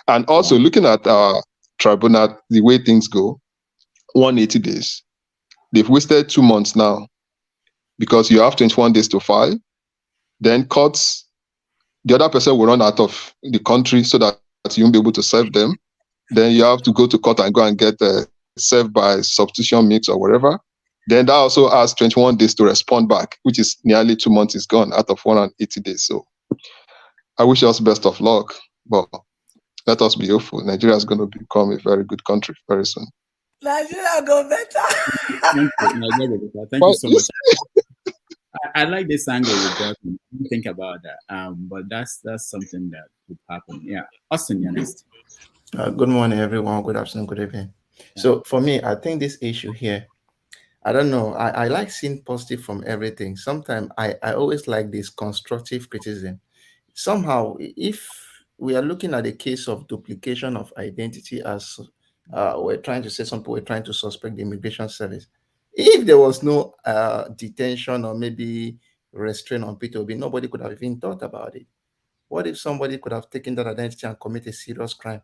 And also looking at our tribunal, the way things go, 180 days. They've wasted 2 months now because you have 21 days to file. Then courts, the other person will run out of the country so that you won't be able to serve them. Then you have to go to court and go and get served by substitution mix or whatever. Then that also has 21 days to respond back, which is nearly 2 months is gone out of 180 days. So I wish us best of luck, but let us be hopeful. Nigeria is going to become a very good country very soon. Nigeria go better. Thank you so much. I like this angle you got. I didn't think about that, but that's something that would happen. Yeah, Austin, you're next. Good morning, everyone. Good afternoon, good evening. Yeah. So for me, I think this issue here, I don't know. I like seeing positive from everything. Sometimes I always like this constructive criticism. Somehow, if we are looking at a case of duplication of identity as we're trying to say some people were trying to suspect the immigration service. If there was no detention or maybe restraint on Peter Obi, nobody could have even thought about it. What if somebody could have taken that identity and committed a serious crime?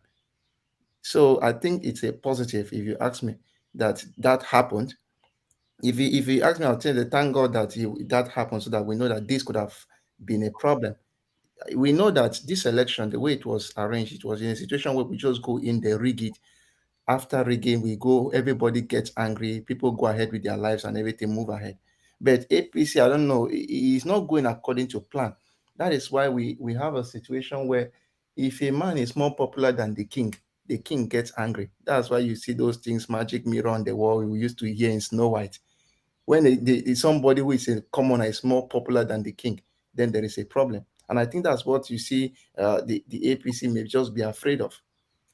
So I think it's a positive, if you ask me, that happened. If you ask me, I'll tell you, thank God that that happened so that we know that this could have been a problem. We know that this election, the way it was arranged, it was in a situation where we just go in there, rig it, after rigging, we go, everybody gets angry, people go ahead with their lives and everything move ahead. But APC, I don't know, it's not going according to plan. That is why we have a situation where if a man is more popular than the king gets angry. That's why you see those things, magic mirror on the wall we used to hear in Snow White. When somebody who is a commoner is more popular than the king, then there is a problem. And I think that's what you see the APC may just be afraid of.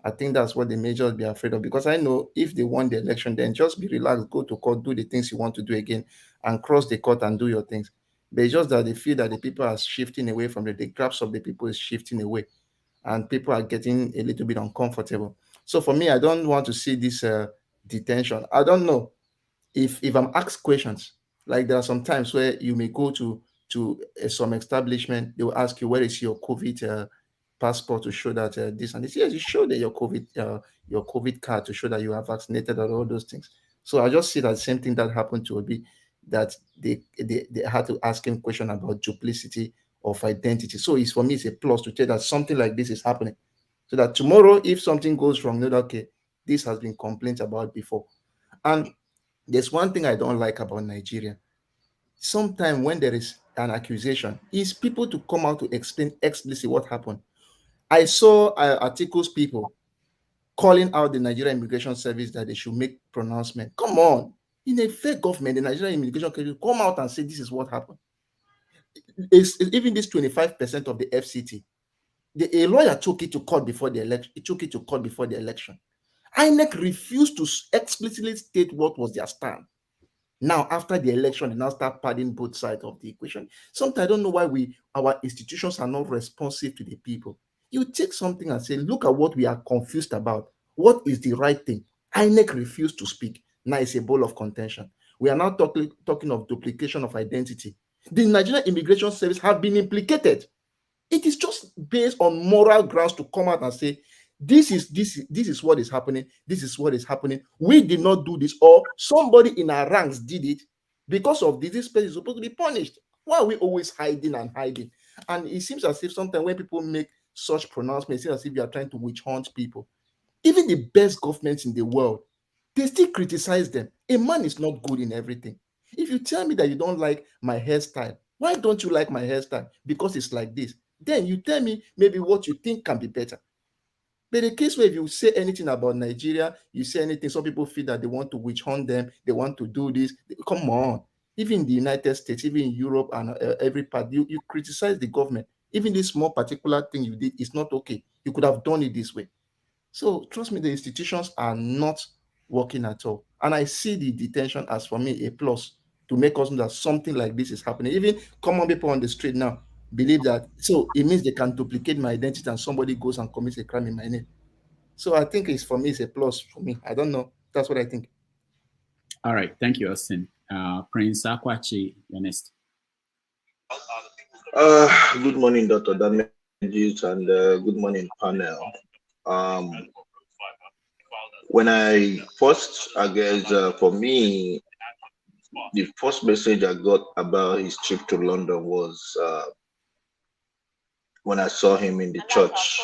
I think that's what they may just be afraid of, because I know if they won the election, then just be relaxed, go to court, do the things you want to do again, and cross the court and do your things. But it's just that they feel that the people are shifting away from the grasp of the people is shifting away, and people are getting a little bit uncomfortable. So for me, I don't want to see this detention. I don't know if I'm asked questions, like there are some times where you may go to some establishment, they will ask you, where is your COVID passport to show that this and this. Yes, you show that your COVID card to show that you are vaccinated and all those things. So I just see that same thing that happened to Obi, that they had to ask him question about duplicity of identity. So it's, for me, it's a plus to tell that something like this is happening, so that tomorrow if something goes wrong, know that, okay, this has been complained about before. And there's one thing I don't like about Nigeria. Sometimes when there is an accusation, is people to come out to explain explicitly what happened. I saw Atiku's people calling out the Nigerian Immigration Service that they should make pronouncement. Come on, in a fake government, the Nigerian Immigration Service come out and say this is what happened. It's even this 25% of the FCT, a lawyer took it to court before the election. It took it to court before the election. INEC refused to explicitly state what was their stand. Now, after the election, they now start padding both sides of the equation. Sometimes I don't know why our institutions are not responsive to the people. You take something and say, look at what we are confused about. What is the right thing? INEC refused to speak. Now it's a ball of contention. We are now talking of duplication of identity. The Nigerian Immigration Service have been implicated. It is just based on moral grounds to come out and say, this is what is happening. This is what is happening. We did not do this, or somebody in our ranks did it. Because of this person is supposed to be punished. Why are we always hiding and hiding? And it seems as if sometimes when people make such pronouncements, it seems as if you are trying to witch hunt people. Even the best governments in the world, they still criticize them. A man is not good in everything. If you tell me that you don't like my hairstyle, why don't you like my hairstyle? Because it's like this. Then you tell me maybe what you think can be better. But the case where if you say anything about Nigeria, you say anything, some people feel that they want to witch hunt them, they want to do this. Come on. Even in the United States, even in Europe and every part, you criticize the government. Even this small particular thing you did is not okay. You could have done it this way. So trust me, the institutions are not working at all. And I see the detention as, for me, a plus to make us know that something like this is happening. Even common people on the street now believe that, so it means they can duplicate my identity and somebody goes and commits a crime in my name. So I think for me, it's a plus for me. I don't know. That's what I think. All right. Thank you, Austin. Prince Akwachi, you're next. Good morning, Dr. Damages, and good morning, panel. When I first, I guess, for me, the first message I got about his trip to London was when I saw him in the church,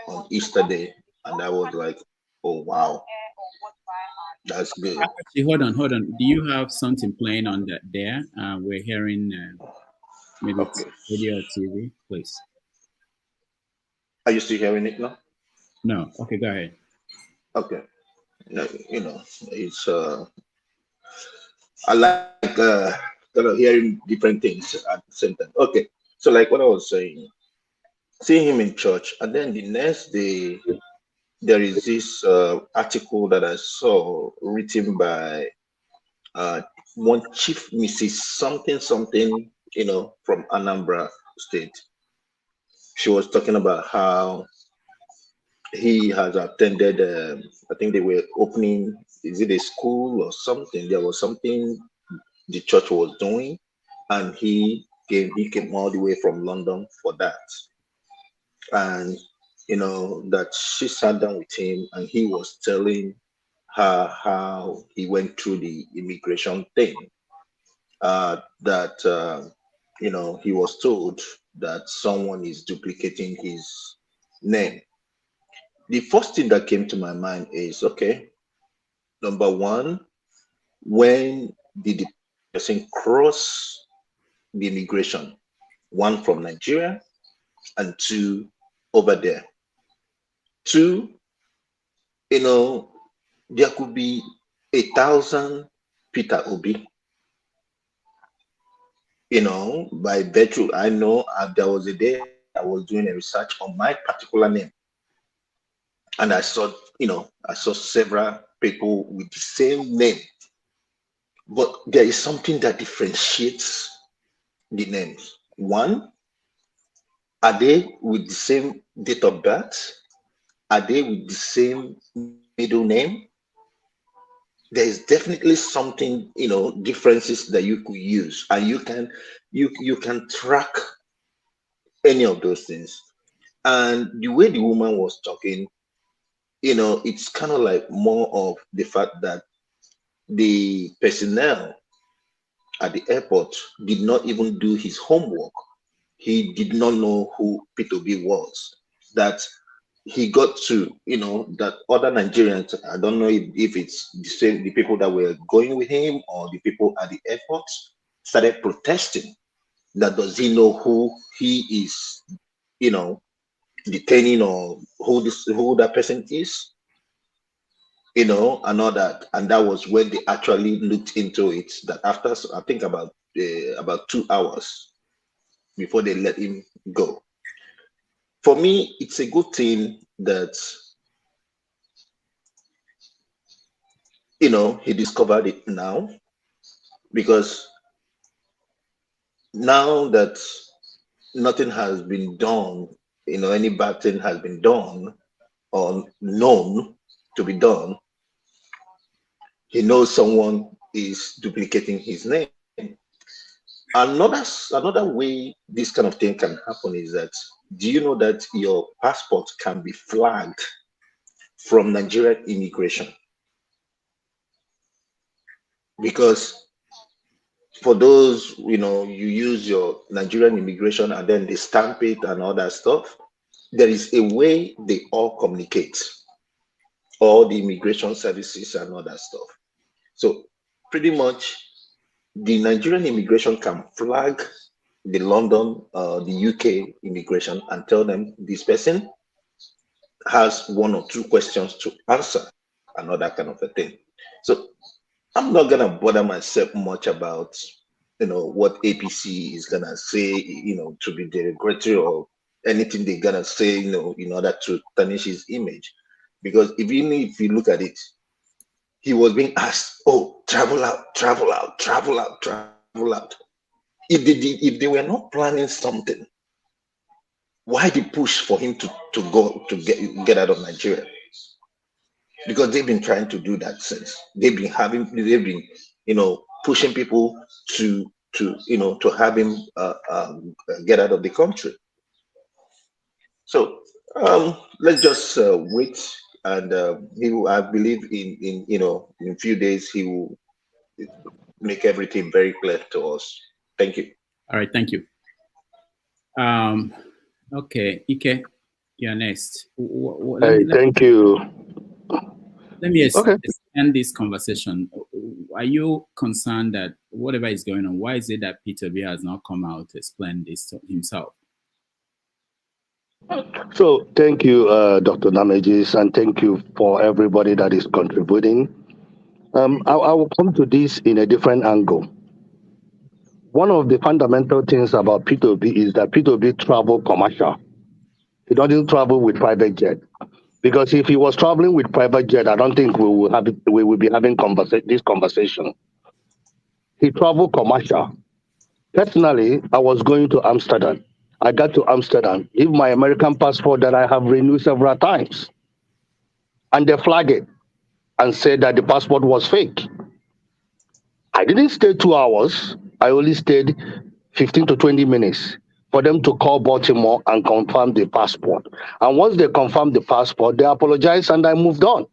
on Easter Day, and I was like, oh, wow, that's good. Actually, hold on. Do you have something playing on that there? We're hearing maybe video or TV, please. Are you still hearing it now? No. Okay, go ahead. Okay. No, it's I like kind of hearing different things at the same time. Okay, so like what I was saying, seeing him in church, and then the next day there is this article that I saw written by one Chief Mrs. something, from Anambra State. She was talking about how he has attended, I think they were opening, is it a school or something? There was something the church was doing, and he came all the way from London for that. And, that she sat down with him and he was telling her how he went through the immigration thing, that, he was told that someone is duplicating his name. the first thing that came to my mind is, okay, number one, when did the person cross the immigration? One, from Nigeria, and two, over there. Two, there could be 1,000 Peter Obi. By virtue, I know there was a day I was doing a research on my particular name, and I saw several people with the same name, but there is something that differentiates the names. One, are they with the same date of birth? Are they with the same middle name? There is definitely something, differences that you could use, and you can track any of those things. And the way the woman was talking, it's kind of like more of the fact that the personnel at the airport did not even do his homework. He did not know who Peter Obi was. That he got to, that other Nigerians, I don't know if it's the people that were going with him or the people at the airport, started protesting. That does he know who he is, detaining, or who that person is, and all that. And that was when they actually looked into it. That after, I think about 2 hours before they let him go. For me, it's a good thing that, he discovered it now, because now that nothing has been done, any bad thing has been done or known to be done, he knows someone is duplicating his name. Another way this kind of thing can happen is that, do you know that your passport can be flagged from Nigerian immigration? Because for those, you use your Nigerian immigration and then they stamp it and all that stuff, there is a way they all communicate, all the immigration services and all that stuff. So pretty much the Nigerian immigration can flag the London, the UK immigration and tell them this person has 1 or 2 questions to answer and all that kind of a thing. So I'm not gonna bother myself much about what APC is gonna say, to be derogatory or anything they're gonna say, in order to tarnish his image. Because even if you look at it, he was being asked, oh, travel out, travel out, travel out, travel out. If they were not planning something, why the push for him to go to get out of Nigeria? Because they've been trying to do that since. They've been pushing people to have him get out of the country. So let's just wait, and I believe in a few days he will make everything very clear to us. Thank you. All right, thank you. Okay, Ike, you're next. Thank you. Let me end this conversation. Are you concerned that whatever is going on, why is it that Peter Obi has not come out to explain this himself? So thank you, Dr. Namejis, and thank you for everybody that is contributing. I will come to this in a different angle. One of the fundamental things about Peter Obi is that Peter Obi travel commercial. He doesn't travel with private jet. Because if he was traveling with private jet, I don't think we will be having this conversation. He traveled commercial. Personally, I was going to Amsterdam. I got to Amsterdam, give my American passport that I have renewed several times. And they flagged it and said that the passport was fake. I didn't stay 2 hours. I only stayed 15 to 20 minutes for them to call Baltimore and confirm the passport. And once they confirmed the passport, they apologized and I moved on.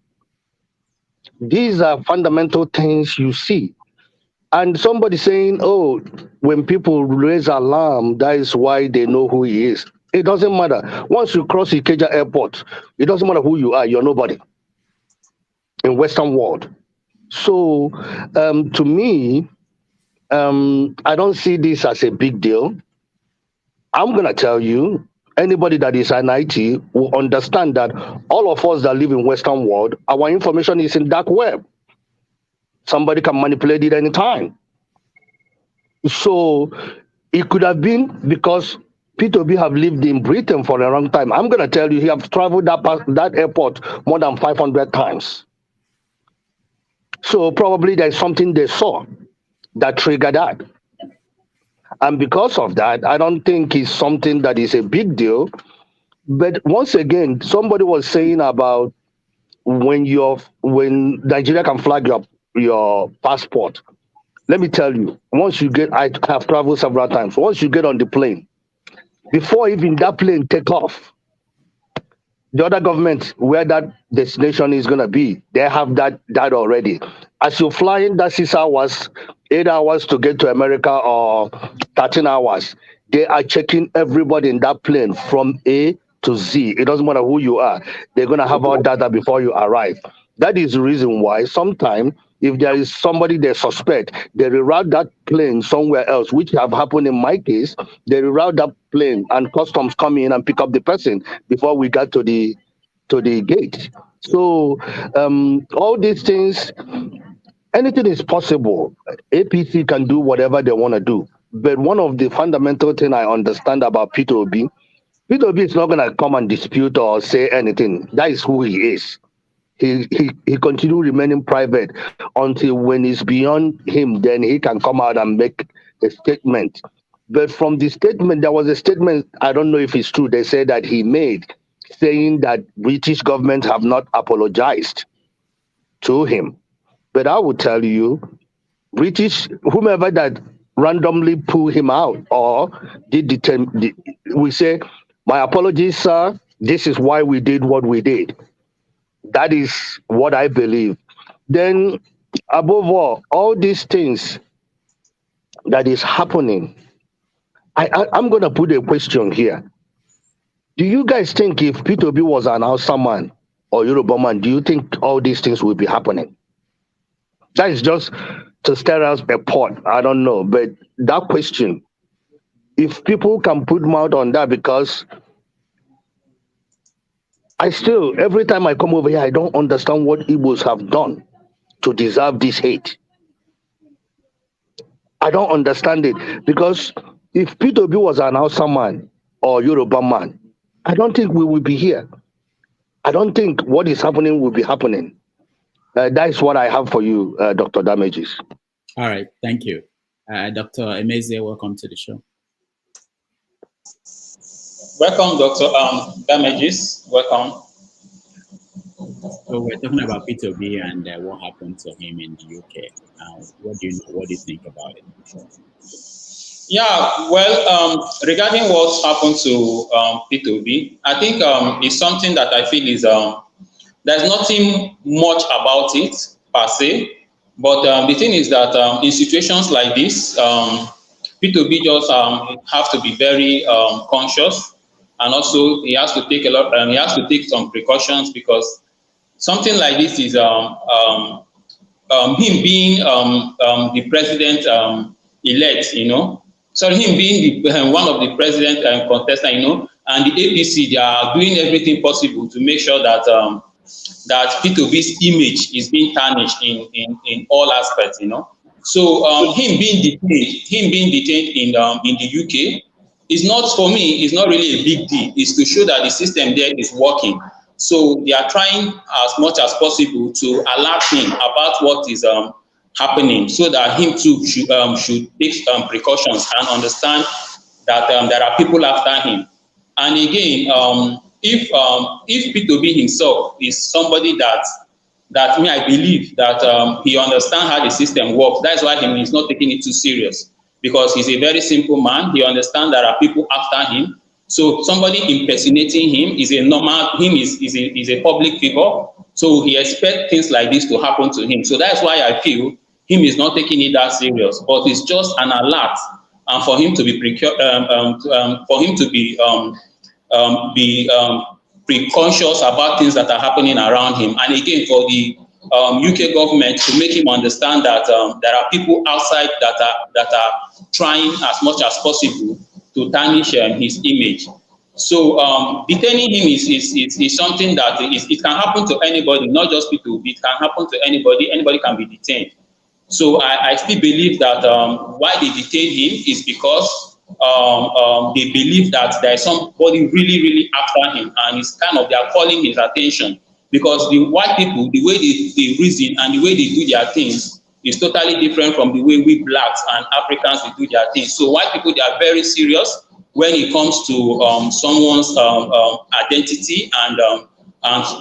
These are fundamental things you see. And somebody saying, oh, when people raise alarm, that is why they know who he is. It doesn't matter. Once you cross Ikeja Airport, it doesn't matter who you are, you're nobody in Western world. So to me, I don't see this as a big deal. I'm going to tell you, anybody that is an IT will understand that all of us that live in Western world, our information is in dark web. Somebody can manipulate it anytime. So it could have been because Peter Obi have lived in Britain for a long time. I'm going to tell you, he have traveled that airport more than 500 times. So probably there's something they saw that triggered that. And because of that, I don't think it's something that is a big deal. But once again, somebody was saying about when Nigeria can flag your passport. Let me tell you, once you get, I have traveled several times. Once you get on the plane, before even that plane take off, the other government where that destination is going to be, they have that already. As you're flying that 6 hours, 8 hours to get to America or 13 hours, they are checking everybody in that plane from A to Z. It doesn't matter who you are. They're going to have all data before you arrive. That is the reason why sometimes if there is somebody they suspect, they reroute that plane somewhere else, which have happened in my case. They reroute that plane and customs come in and pick up the person before we got to the gate. So all these things, anything is possible. APC can do whatever they want to do. But one of the fundamental things I understand about Peter Obi is not going to come and dispute or say anything. That is who he is. He continue remaining private until when it's beyond him, then he can come out and make a statement. But from the statement, there was a statement, I don't know if it's true, they said that he made, saying that British government have not apologized to him. But I will tell you, whomever that randomly pull him out or we say, my apologies, sir, this is why we did what we did. That is what I believe. Then, above all these things that is happening, I'm going to put a question here. Do you guys think if Peter Obi was an Hausa man or Yoruba man, do you think all these things will be happening? That is just to stir us a pot. I don't know. But that question, if people can put mouth on that, because every time I come over here, I don't understand what Igbos have done to deserve this hate. I don't understand it. Because if Peter Obi was an Hausa man or Yoruba man, I don't think we will be here. I don't think what is happening will be happening. That is what I have for you, Dr. Damages. All right, thank you. Dr. Emeze, welcome to the show. Welcome, Dr. Damages. Welcome. So we're talking about Peter Obi and what happened to him in the UK. What do you know? What do you think about it? Yeah, well, regarding what's happened to Peter Obi, I think it's something that I feel is there's nothing much about it per se. But the thing is that in situations like this, Peter Obi just have to be very conscious. And also, he has to take he has to take some precautions, because something like this is him being the president elect, so him being one of the president contestants, and the APC, they are doing everything possible to make sure that that Peter Obi's image is being tarnished in all aspects, So him being detained in the UK is not, for me, is not really a big deal. It's to show that the system there is working. So they are trying as much as possible to alert him about what is happening, so that him too should take precautions and understand that there are people after him. And again, if Peter Obi himself is somebody that I believe that he understands how the system works. That's why he is not taking it too serious, because he's a very simple man. He understands there are people after him. So somebody impersonating him is a normal. Is a public figure. So he expects things like this to happen to him. So that's why I feel him is not taking it that serious. But it's just an alert, and for him to be be preconscious about things that are happening around him. And again, for the UK government to make him understand that there are people outside that are trying as much as possible to tarnish his image. So detaining him is something that it can happen to anybody, not just people. It can happen to anybody. Anybody can be detained. So I still believe that why they detain him is because they believe that there is somebody really after him, and it's kind of they are calling his attention, because the white people, the way they reason and the way they do their things is totally different from the way we blacks and Africans they do their things. So white people, they are very serious when it comes to someone's identity and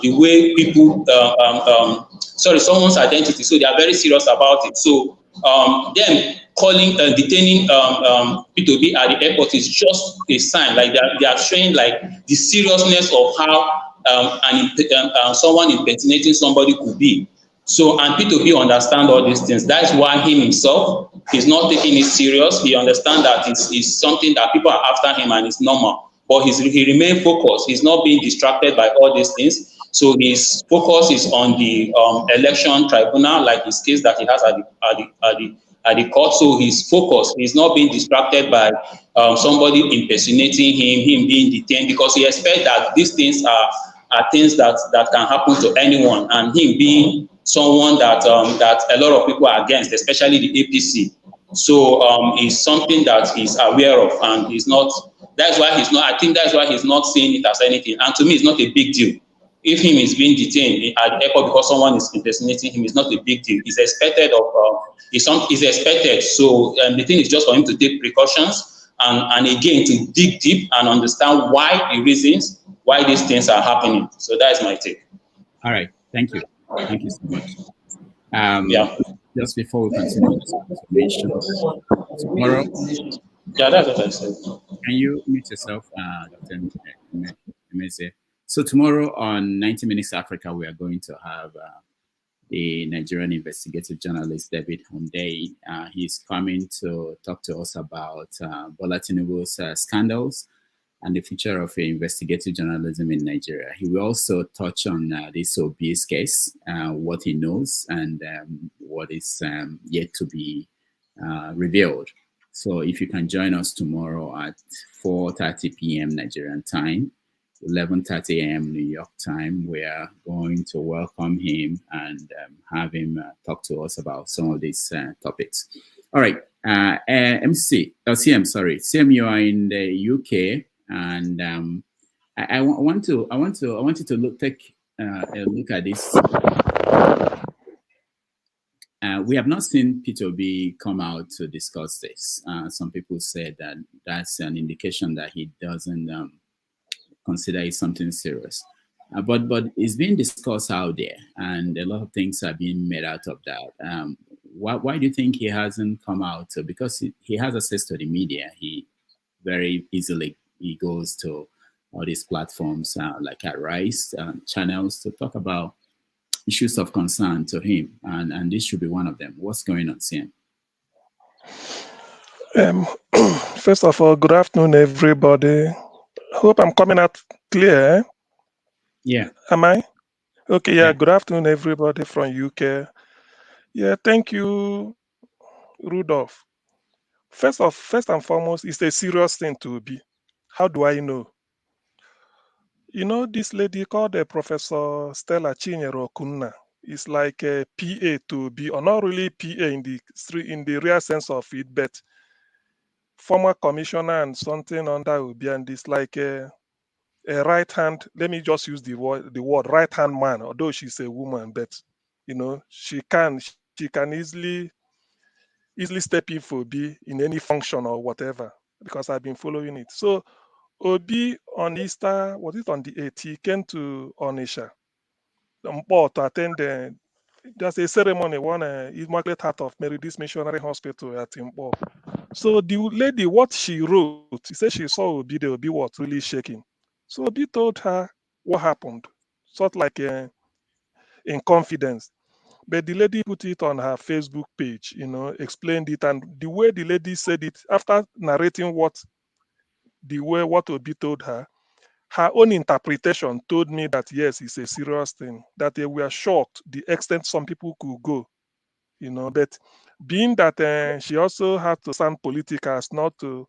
the way people someone's identity. So they are very serious about it. So them detaining Peter Obi at the airport is just a sign, like they are showing like the seriousness of how someone impersonating somebody could be. So, and Peter Obi understand all these things. That's why he himself is not taking it serious. He understands that it's something that people are after him and it's normal. But he remains focused. He's not being distracted by all these things. So his focus is on the election tribunal, like his case that he has at the court. So his focus is not being distracted by somebody impersonating him being detained, because he expects that these things are things that can happen to anyone, and him being someone that a lot of people are against, especially the APC. So it's something that he's aware of, and he's not. That's why he's not. I think that's why he's not seeing it as anything. And to me, it's not a big deal. If him is being detained at the airport because someone is impersonating him, it's not a big deal. It's expected it's expected. So the thing is just for him to take precautions and again to dig deep and understand why the reasons why these things are happening. So that's my take. All right. Thank you. Thank you so much. Just before we continue this information, tomorrow. Yeah, that's what I said. Can you mute yourself, Dr. Emeze? So tomorrow on 90 Minutes Africa, we are going to have the Nigerian investigative journalist David Hundeyi. He's coming to talk to us about Bola Tinubu's scandals and the future of investigative journalism in Nigeria. He will also touch on this Obi's case, what he knows and what is yet to be revealed. So if you can join us tomorrow at 4:30 p.m. Nigerian time, 11:30 a.m. New York time, we are going to welcome him and have him talk to us about some of these topics. All right, CM, you are in the UK, and I want you to take a look at this. We have not seen Peter Obi come out to discuss this. Some people said that that's an indication that he doesn't consider it something serious. But it's being discussed out there, and a lot of things are being made out of that. Why do you think he hasn't come out? Because he has access to the media. He very easily goes to all these platforms like Arise channels to talk about issues of concern to him, and this should be one of them. What's going on, Sam? First of all, good afternoon, everybody. Hope I'm coming out clear. Yeah. Am I? Okay, yeah. Good afternoon, everybody from UK. Yeah, thank you, Rudolph. First and foremost, it's a serious thing to be. How do I know? You know, this lady called Professor Stella Chinyere Okunna is like a PA to be, or not really PA in the real sense of it, but former commissioner and something under Obi, and it's like a right hand. Let me just use the word right hand man. Although she's a woman, but you know she can easily step in for Obi in any function or whatever, because I've been following it. So Obi on Easter, was it on the 8th? He came to Onitsha to attend there's a ceremony, one Immaculate Heart of Mary, this missionary hospital at Impo. So the lady, what she wrote, she said she saw Obi, the Obi was really shaking. So Obi told her what happened, sort of like in confidence. But the lady put it on her Facebook page, you know, explained it. And the way the lady said it, after narrating what Obi told her, her own interpretation told me that yes, it's a serious thing, that they were shocked the extent some people could go, but being that she also had to sound political as not to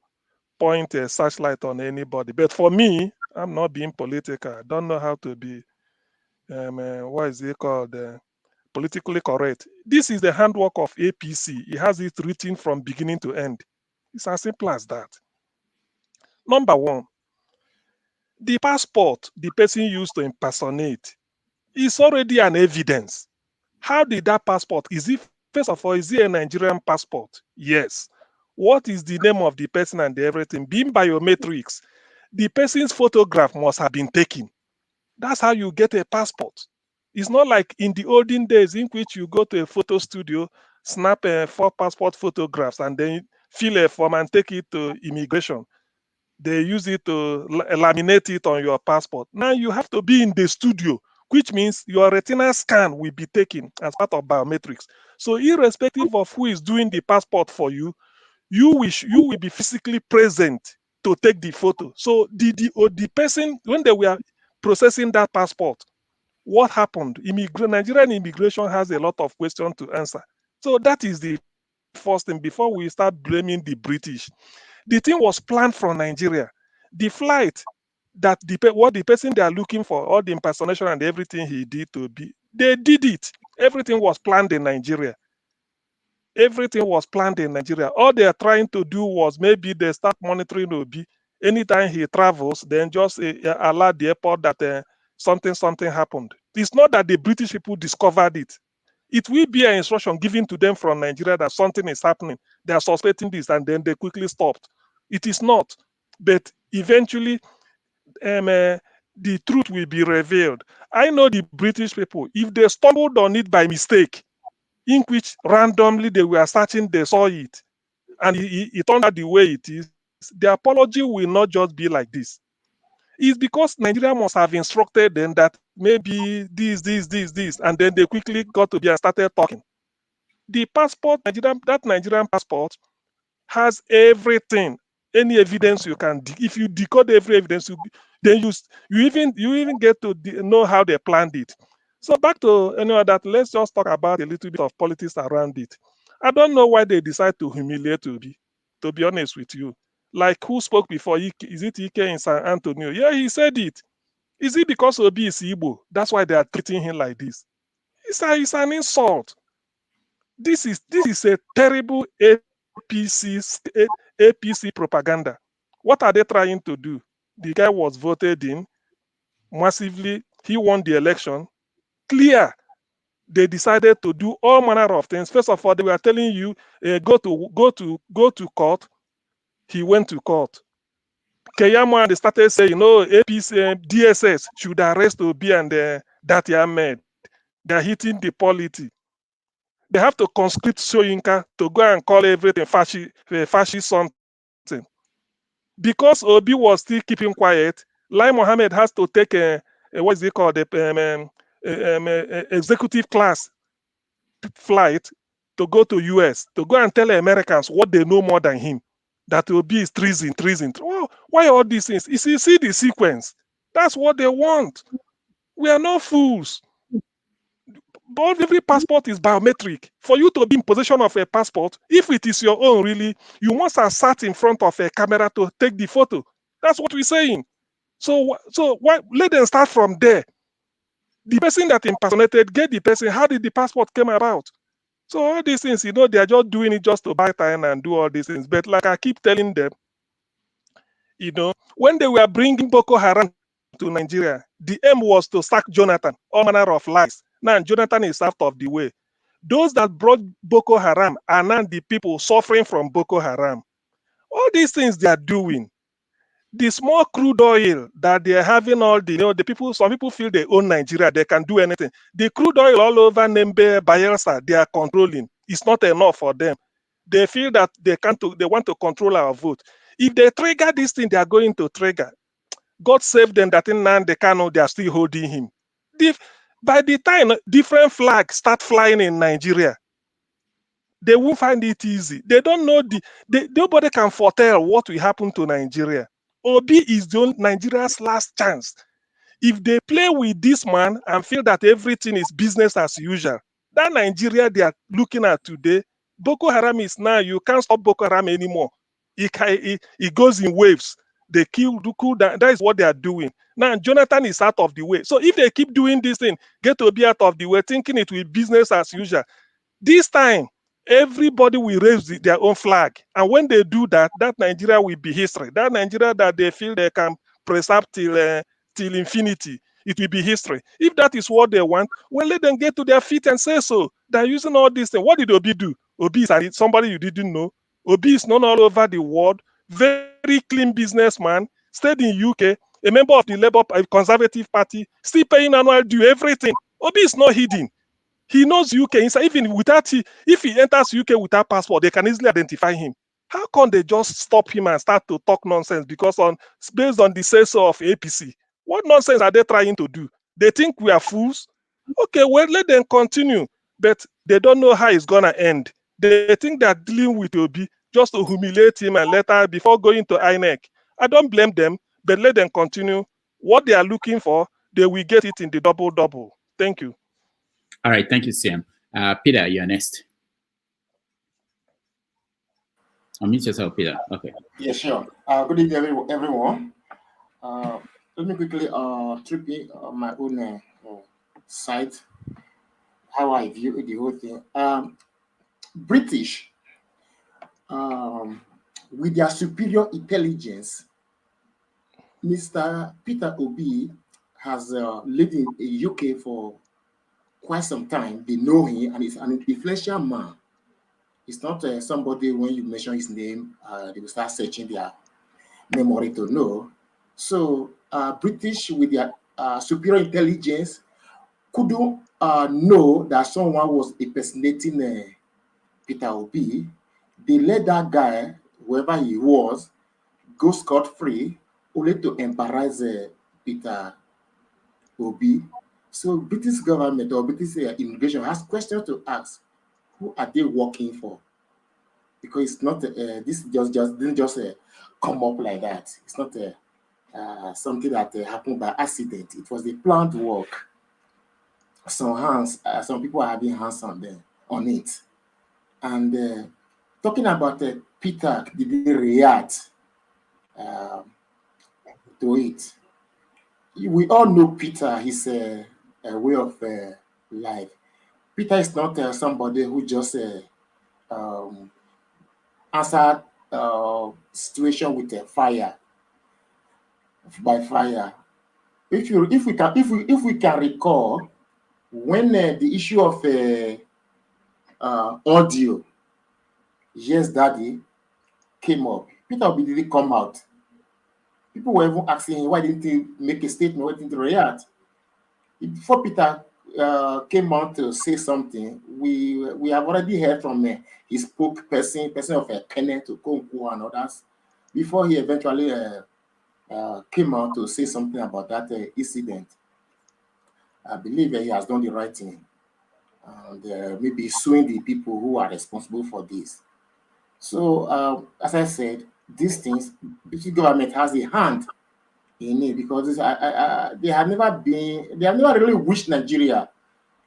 point a searchlight on anybody. But for me, I'm not being political. I don't know how to be, what is it called, politically correct. This is the handwork of APC. It has it written from beginning to end. It's as simple as that. Number one, the passport the person used to impersonate is already an evidence. How did that passport, first of all, is it a Nigerian passport? Yes. What is the name of the person and everything? Being biometrics, the person's photograph must have been taken. That's how you get a passport. It's not like in the olden days in which you go to a photo studio, snap 4 passport photographs, and then fill a form and take it to immigration. They use it to laminate it on your passport. Now you have to be in the studio, which means your retinal scan will be taken as part of biometrics. So irrespective of who is doing the passport for you, you will be physically present to take the photo. So the person, when they were processing that passport, what happened? Nigerian immigration has a lot of questions to answer. So that is the first thing before we start blaming the British. The thing was planned from Nigeria. The flight that what the person they are looking for, all the impersonation and everything he did to be, they did it. Everything was planned in Nigeria. Everything was planned in Nigeria. All they are trying to do was maybe they start monitoring Obi. Anytime he travels, then just alert the airport that something happened. It's not that the British people discovered it. It will be an instruction given to them from Nigeria that something is happening. They are suspecting this, and then they quickly stopped. It is not. But eventually, the truth will be revealed. I know the British people, if they stumbled on it by mistake, in which randomly they were searching, they saw it, and it turned out the way it is, the apology will not just be like this. It's because Nigeria must have instructed them that maybe this, and then they quickly got to be and started talking. The passport, that Nigerian passport has everything, any evidence you can. If you decode every evidence, then you even get to know how they planned it. So back to that, let's just talk about a little bit of politics around it. I don't know why they decide to humiliate Obi, to be honest with you. Like who spoke before? Is it Ike in San Antonio? Yeah, he said it. Is it because Obi is Igbo? That's why they are treating him like this. It's an insult. This is a terrible APC propaganda. What are they trying to do? The guy was voted in massively. He won the election. Clear. They decided to do all manner of things. First of all, they were telling you go to court. He went to court. Keyamo, and they started saying, APC DSS should arrest Obi and Dati Ahmed. They're hitting the polity. They have to conscript Soyinka to go and call everything fascist something. Because Obi was still keeping quiet, Lai Mohammed has to take what is it called, executive class flight to go to US, to go and tell Americans what they know more than him, that Obi is treason. Oh, why all these things? You see the sequence. That's what they want. We are not fools. But every passport is biometric. For you to be in possession of a passport, if it is your own, really, you must have sat in front of a camera to take the photo. That's what we're saying. So why, let them start from there. The person that impersonated, get the person. How did the passport come about? So all these things, they are just doing it just to buy time and do all these things. But like I keep telling them, when they were bringing Boko Haram to Nigeria, the aim was to sack Jonathan, all manner of lies. Now Jonathan is out of the way. Those that brought Boko Haram are now the people suffering from Boko Haram. All these things they are doing. The small crude oil that they are having all the people, some people feel they own Nigeria, they can do anything. The crude oil all over Nembe, Bayelsa, they are controlling. It's not enough for them. They feel that they want to control our vote. If they trigger this thing, they are going to trigger. God save them that in Nande Kano, they are still holding him. By the time different flags start flying in Nigeria, they won't find it easy. They don't know nobody can foretell what will happen to Nigeria. Obi is Nigeria's last chance. If they play with this man and feel that everything is business as usual, that Nigeria they are looking at today, Boko Haram is now, you can't stop Boko Haram anymore. It goes in waves. They kill, do cool down. That is what they are doing. Now, Jonathan is out of the way. So if they keep doing this thing, get Obi out of the way, thinking it will be business as usual, this time, everybody will raise their own flag. And when they do that, that Nigeria will be history. That Nigeria that they feel they can preserve till infinity, it will be history. If that is what they want, well, let them get to their feet and say so. They're using all these things. What did Obi do? Obi is somebody you didn't know. Obi is known all over the world. Very clean businessman. Stayed in UK. A member of the Labour Conservative Party. Still paying annual due. Everything. Obi is not hidden. He knows UK inside. Even without if he enters UK without passport, they can easily identify him. How come they just stop him and start to talk nonsense? Because based on the say-so of APC, what nonsense are they trying to do? They think we are fools? Okay, well, let them continue. But they don't know how it's gonna end. They think they're dealing with Obi just to humiliate him and later before going to INEC. I don't blame them, but let them continue. What they are looking for, they will get it in the double. Thank you. All right, thank you, Sam. Peter, you're next. Unmute yourself, Peter. Okay. Yeah, sure. Good evening, everyone. Let me quickly trip on my own site, how I view the whole thing. British, with their superior intelligence, Mr. Peter Obi has lived in the UK for quite some time. They know him, and he's an influential man. It's not somebody, when you mention his name, they will start searching their memory to know. So British, with their superior intelligence, couldn't know that someone was impersonating Peter Obi. They let that guy, whoever he was, go scot-free, only to embarrass Peter Obi. So British government or British immigration has questions to ask. Who are they working for? Because it's not this didn't just come up like that. It's not something that happened by accident. It was a planned work. Some people are having hands on it. And talking about Peter, did he react to it? We all know Peter. He's a way of life. Peter is not somebody who just answered situation with fire by fire. If we can recall, when the issue of audio, Yes Daddy, came up, Peter Obi didn't come out. People were even asking him, why didn't he make a statement? Why didn't he react? Before Peter came out to say something, we have already heard from his spokesperson, person of Kenneth to Konku and others, before he eventually came out to say something about that incident. I believe he has done the right thing, and maybe suing the people who are responsible for this. So, as I said, these things, the government has a hand in it, because they have never really wished Nigeria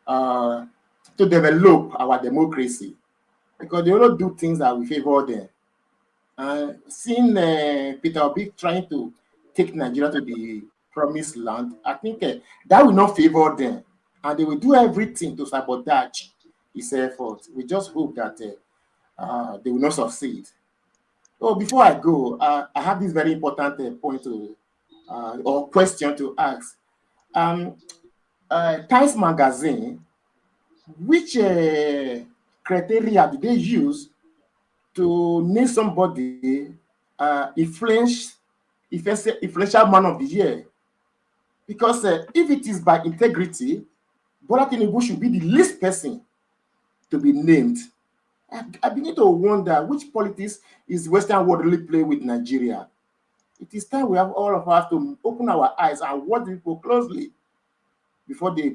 to develop our democracy, because they only do things that will favor them. Seeing Peter Obi trying to take Nigeria to the promised land, I think that will not favor them, and they will do everything to sabotage his efforts. We just hope that they will not succeed. Oh, before I go, I have this very important point or question to ask. Times Magazine, which criteria did they use to name somebody influential man of the year? Because if it is by integrity, Bola Tinubu should be the least person to be named. I begin to wonder which politics is Western world really play with Nigeria. It is time we have all of us to open our eyes and watch people closely before they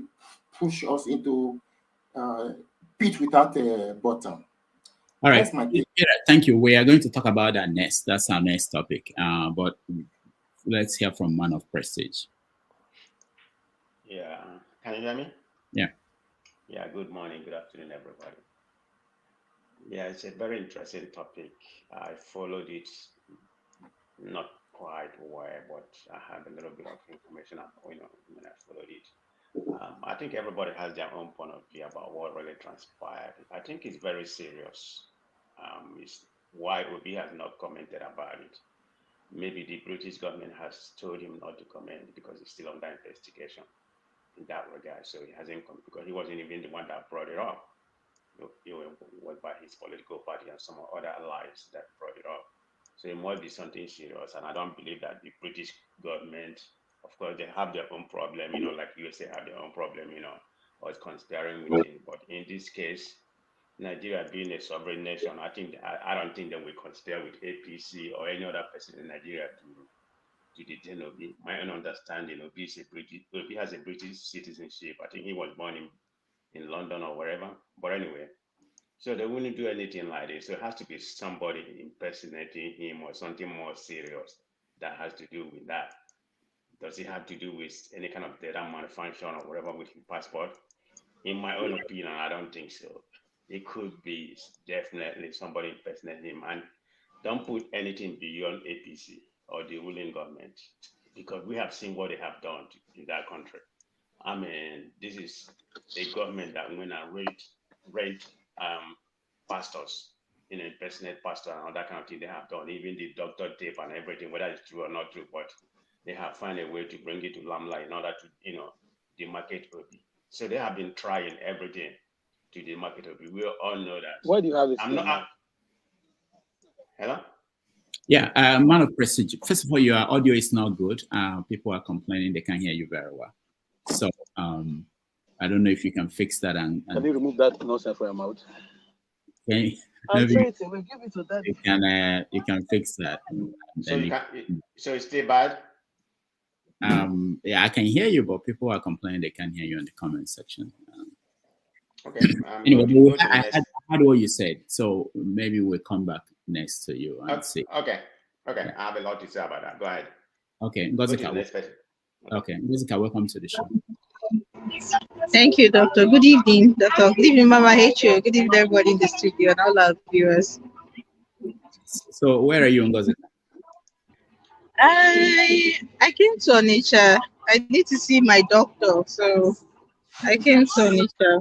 push us into pit without a bottom. All right. That's my take. Thank you. We are going to talk about that next. That's our next topic. But let's hear from Man of Prestige. Yeah, can you hear me? Yeah. Yeah, good morning, good afternoon, everybody. Yeah, it's a very interesting topic. I followed it not quite well, but I have a little bit of information, when I followed it. I think everybody has their own point of view about what really transpired. I think it's very serious. It's why Obi has not commented about it. Maybe the British government has told him not to comment because it's still under investigation in that regard. So he hasn't come because he wasn't even the one that brought it up. It was by his political party and some other allies that brought it up. So it must be something serious. And I don't believe that the British government, of course, they have their own problem, like USA have their own problem, or it's conspiring with it. But in this case, Nigeria being a sovereign nation, I don't think they will conspire with APC or any other person in Nigeria to detain Obi. My own understanding, Obi has a British citizenship. I think he was born in London or wherever. But anyway, so they wouldn't do anything like this. So it has to be somebody impersonating him or something more serious that has to do with that. Does it have to do with any kind of data manufacturing or whatever with his passport? In my own opinion, I don't think so. It could be definitely somebody impersonating him. And don't put anything beyond APC or the ruling government, because we have seen what they have done in that country. I mean, this is a government that went and raped pastors, impersonate pastor and all that kind of thing they have done, even the doctor tape and everything, whether it's true or not true, but they have found a way to bring it to limelight in order to, demarcate Obi. So they have been trying everything to demarcate Obi. We all know that. Why do you have it? Hello? Yeah, Man of Prestige. First of all, your audio is not good. People are complaining they can't hear you very well. So I don't know if you can fix that. And can you remove that nonsense from your mouth? Okay. I'm trying to. We'll give it to that. You can fix that. So it's still bad? Yeah, I can hear you, but people are complaining they can't hear you in the comment section. Okay. Anyway, I heard what you said, so maybe we'll come back next to you and see. Okay. I have a lot to say about that. Go ahead. Okay, Ngozika. Okay, Ngozika, welcome to the show. Thank you, Doctor. Good evening, Doctor. Good evening, Mama H.O. Good evening, everybody in the studio and all our viewers. So, where are you, Ngozika? I came to Onitsha. I need to see my doctor, so I came to Onitsha.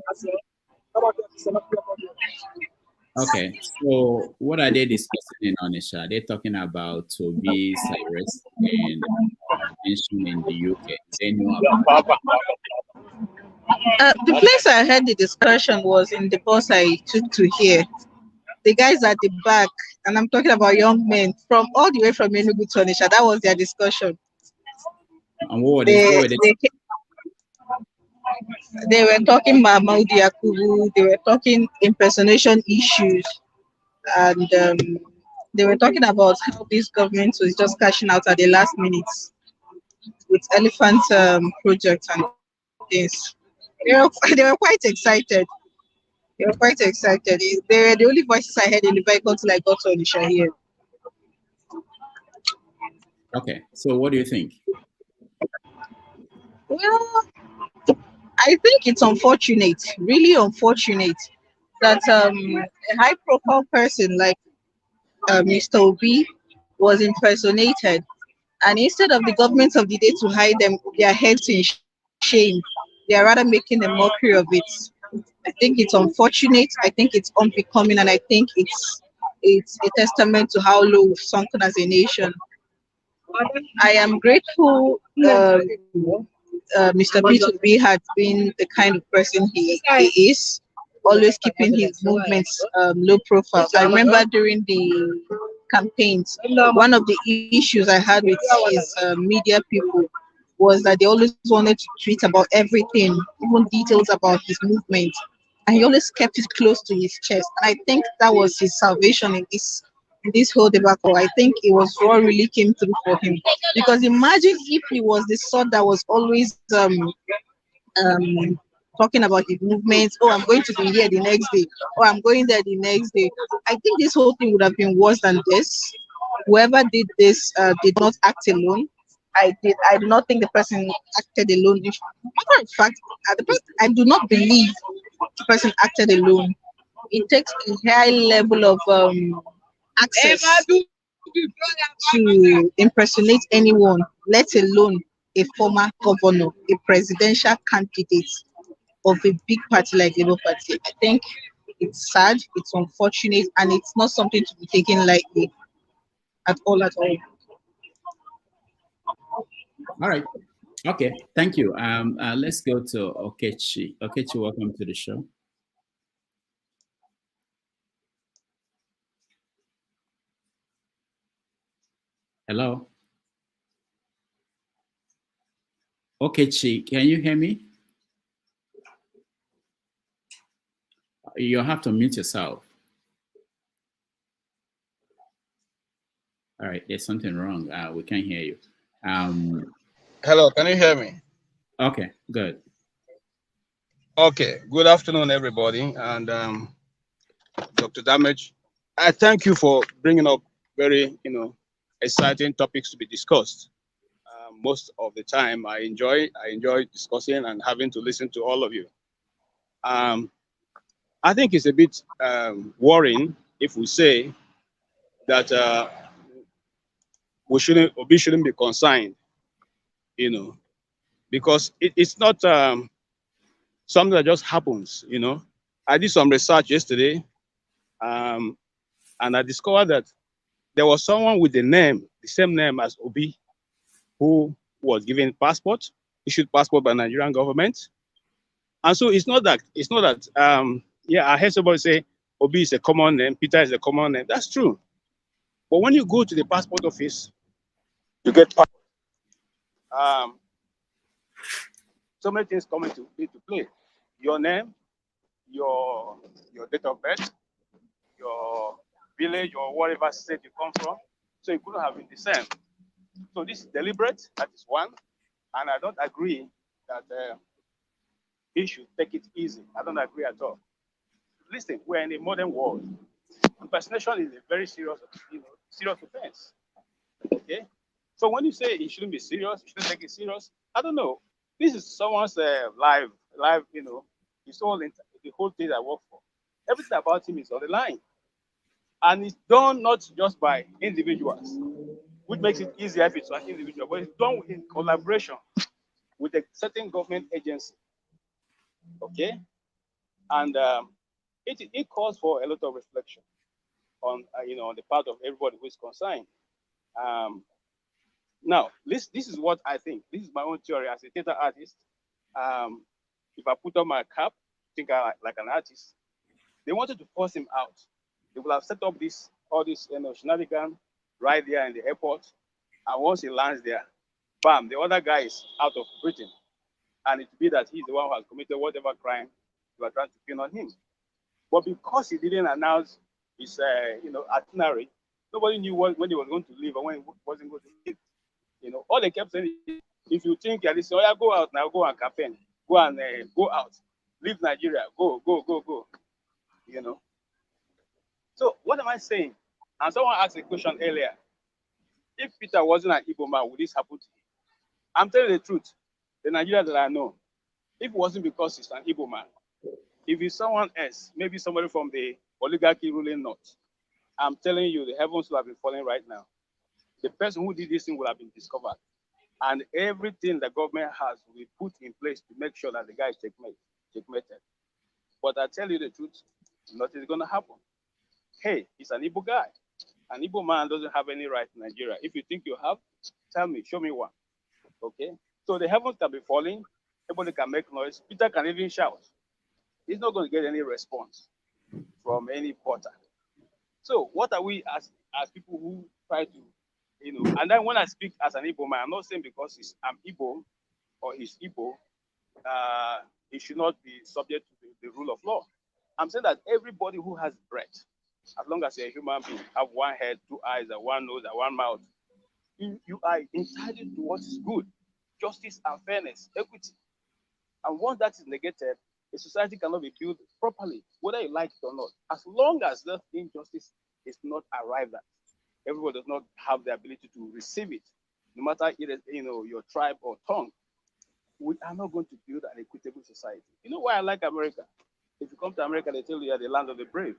Okay, so what are they discussing in Onitsha? Are they talking about Obi's arrest and detention in the UK? They know about the place I heard the discussion was in the bus I took to here. The guys at the back, and I'm talking about young men from all the way from Enugu to Onitsha. That was their discussion. And what were they? They were talking about Maudi Yakubu, they were talking impersonation issues, and they were talking about how this government was just cashing out at the last minute with elephant projects and things. They were quite excited. They were quite excited. They were the only voices I heard in the vehicle till I got to Onitsha here. Okay, so what do you think? Well, I think it's unfortunate, really unfortunate, that a high-profile person like Mr. Obi was impersonated, and instead of the government of the day to hide their heads in shame, they are rather making a mockery of it. I think it's unfortunate. I think it's unbecoming, and I think it's a testament to how low we've sunken as a nation. I am grateful Mr. Peter Obi has been the kind of person he is, always keeping his movements low profile. I remember during the campaigns, one of the issues I had with his media people was that they always wanted to tweet about everything, even details about his movement, and he always kept it close to his chest. And I think that was his salvation in this whole debacle. I think it was what really came through for him. Because imagine if he was the sort that was always talking about his movements. Oh, I'm going to be here the next day. Oh, I'm going there the next day. I think this whole thing would have been worse than this. Whoever did this did not act alone. I do not think the person acted alone. Matter of fact, I do not believe the person acted alone. It takes a high level of access to impersonate anyone, let alone a former governor, a presidential candidate of a big party like Labour Party. I think it's sad, it's unfortunate, and it's not something to be taken lightly at all. All right. Okay. Thank you. Let's go to Okechi. Okechi, welcome to the show. Hello. Okechi, can you hear me? You have to mute yourself. All right. There's something wrong. We can't hear you. Hello, can you hear me? Okay, good. Okay, good afternoon, everybody. And Dr. Damage, I thank you for bringing up very, exciting topics to be discussed. Most of the time, I enjoy discussing and having to listen to all of you. I think it's a bit worrying if we say that Obi shouldn't be consigned, because it's not something that just happens, I did some research yesterday, and I discovered that there was someone with the same name as Obi, who was given issued passport by Nigerian government. And so it's not that, I heard somebody say Obi is a common name, Peter is a common name. That's true. But when you go to the passport office, you get so many things come into play. Your name, your date of birth, your village or whatever state you come from. So it couldn't have been the same. So this is deliberate, that is one. And I don't agree that he should take it easy. I don't agree at all. Listen, we're in a modern world. Impersonation is a very serious offense. Okay? So when you say he shouldn't be serious, he shouldn't take it serious, I don't know. This is someone's life, it's all the whole thing I work for. Everything about him is on the line. And it's done not just by individuals, which makes it easier if it's an individual, but it's done in collaboration with a certain government agency. Okay? And it calls for a lot of reflection on on the part of everybody who is concerned. Now, this is what I think. This is my own theory as a theater artist. If I put on my cap, think I like an artist. They wanted to force him out. They will have set up all this shenanigan right there in the airport. And once he lands there, bam, the other guy is out of Britain. And it be that he's the one who has committed whatever crime you are trying to pin on him. But because he didn't announce his itinerary, nobody knew when he was going to leave or when he wasn't going to leave. All they kept saying is, if you think you're listening, oh yeah, go out now, go and campaign, go and go out, leave Nigeria, go. So what am I saying? And someone asked a question earlier. If Peter wasn't an Igbo man, would this happen to him? I'm telling you the truth. The Nigeria that I know, if it wasn't because he's an Igbo man, if it's someone else, maybe somebody from the oligarchy ruling north, I'm telling you, the heavens will have been falling right now. The person who did this thing will have been discovered. And everything the government has will be put in place to make sure that the guy is checkmated. But I tell you the truth, nothing is going to happen. Hey, he's an Igbo guy. An Igbo man doesn't have any right in Nigeria. If you think you have, tell me, show me one. Okay? So the heavens can be falling. Everybody can make noise. Peter can even shout. He's not going to get any response from any porter. So what are we as people who try to, and then when I speak as an Igbo man, I'm not saying because I'm Igbo or he's Igbo, he should not be subject to the rule of law. I'm saying that everybody who has breath, as long as you're a human being, have one head, two eyes, and one nose, and one mouth, you are entitled to what is good, justice and fairness, equity. And once that is negated, a society cannot be built properly, whether you like it or not. As long as that injustice is not arrived at, everyone does not have the ability to receive it. no matter your tribe or tongue. We are not going to build an equitable society. You know why I like America? If you come to America, they tell you are the land of the brave.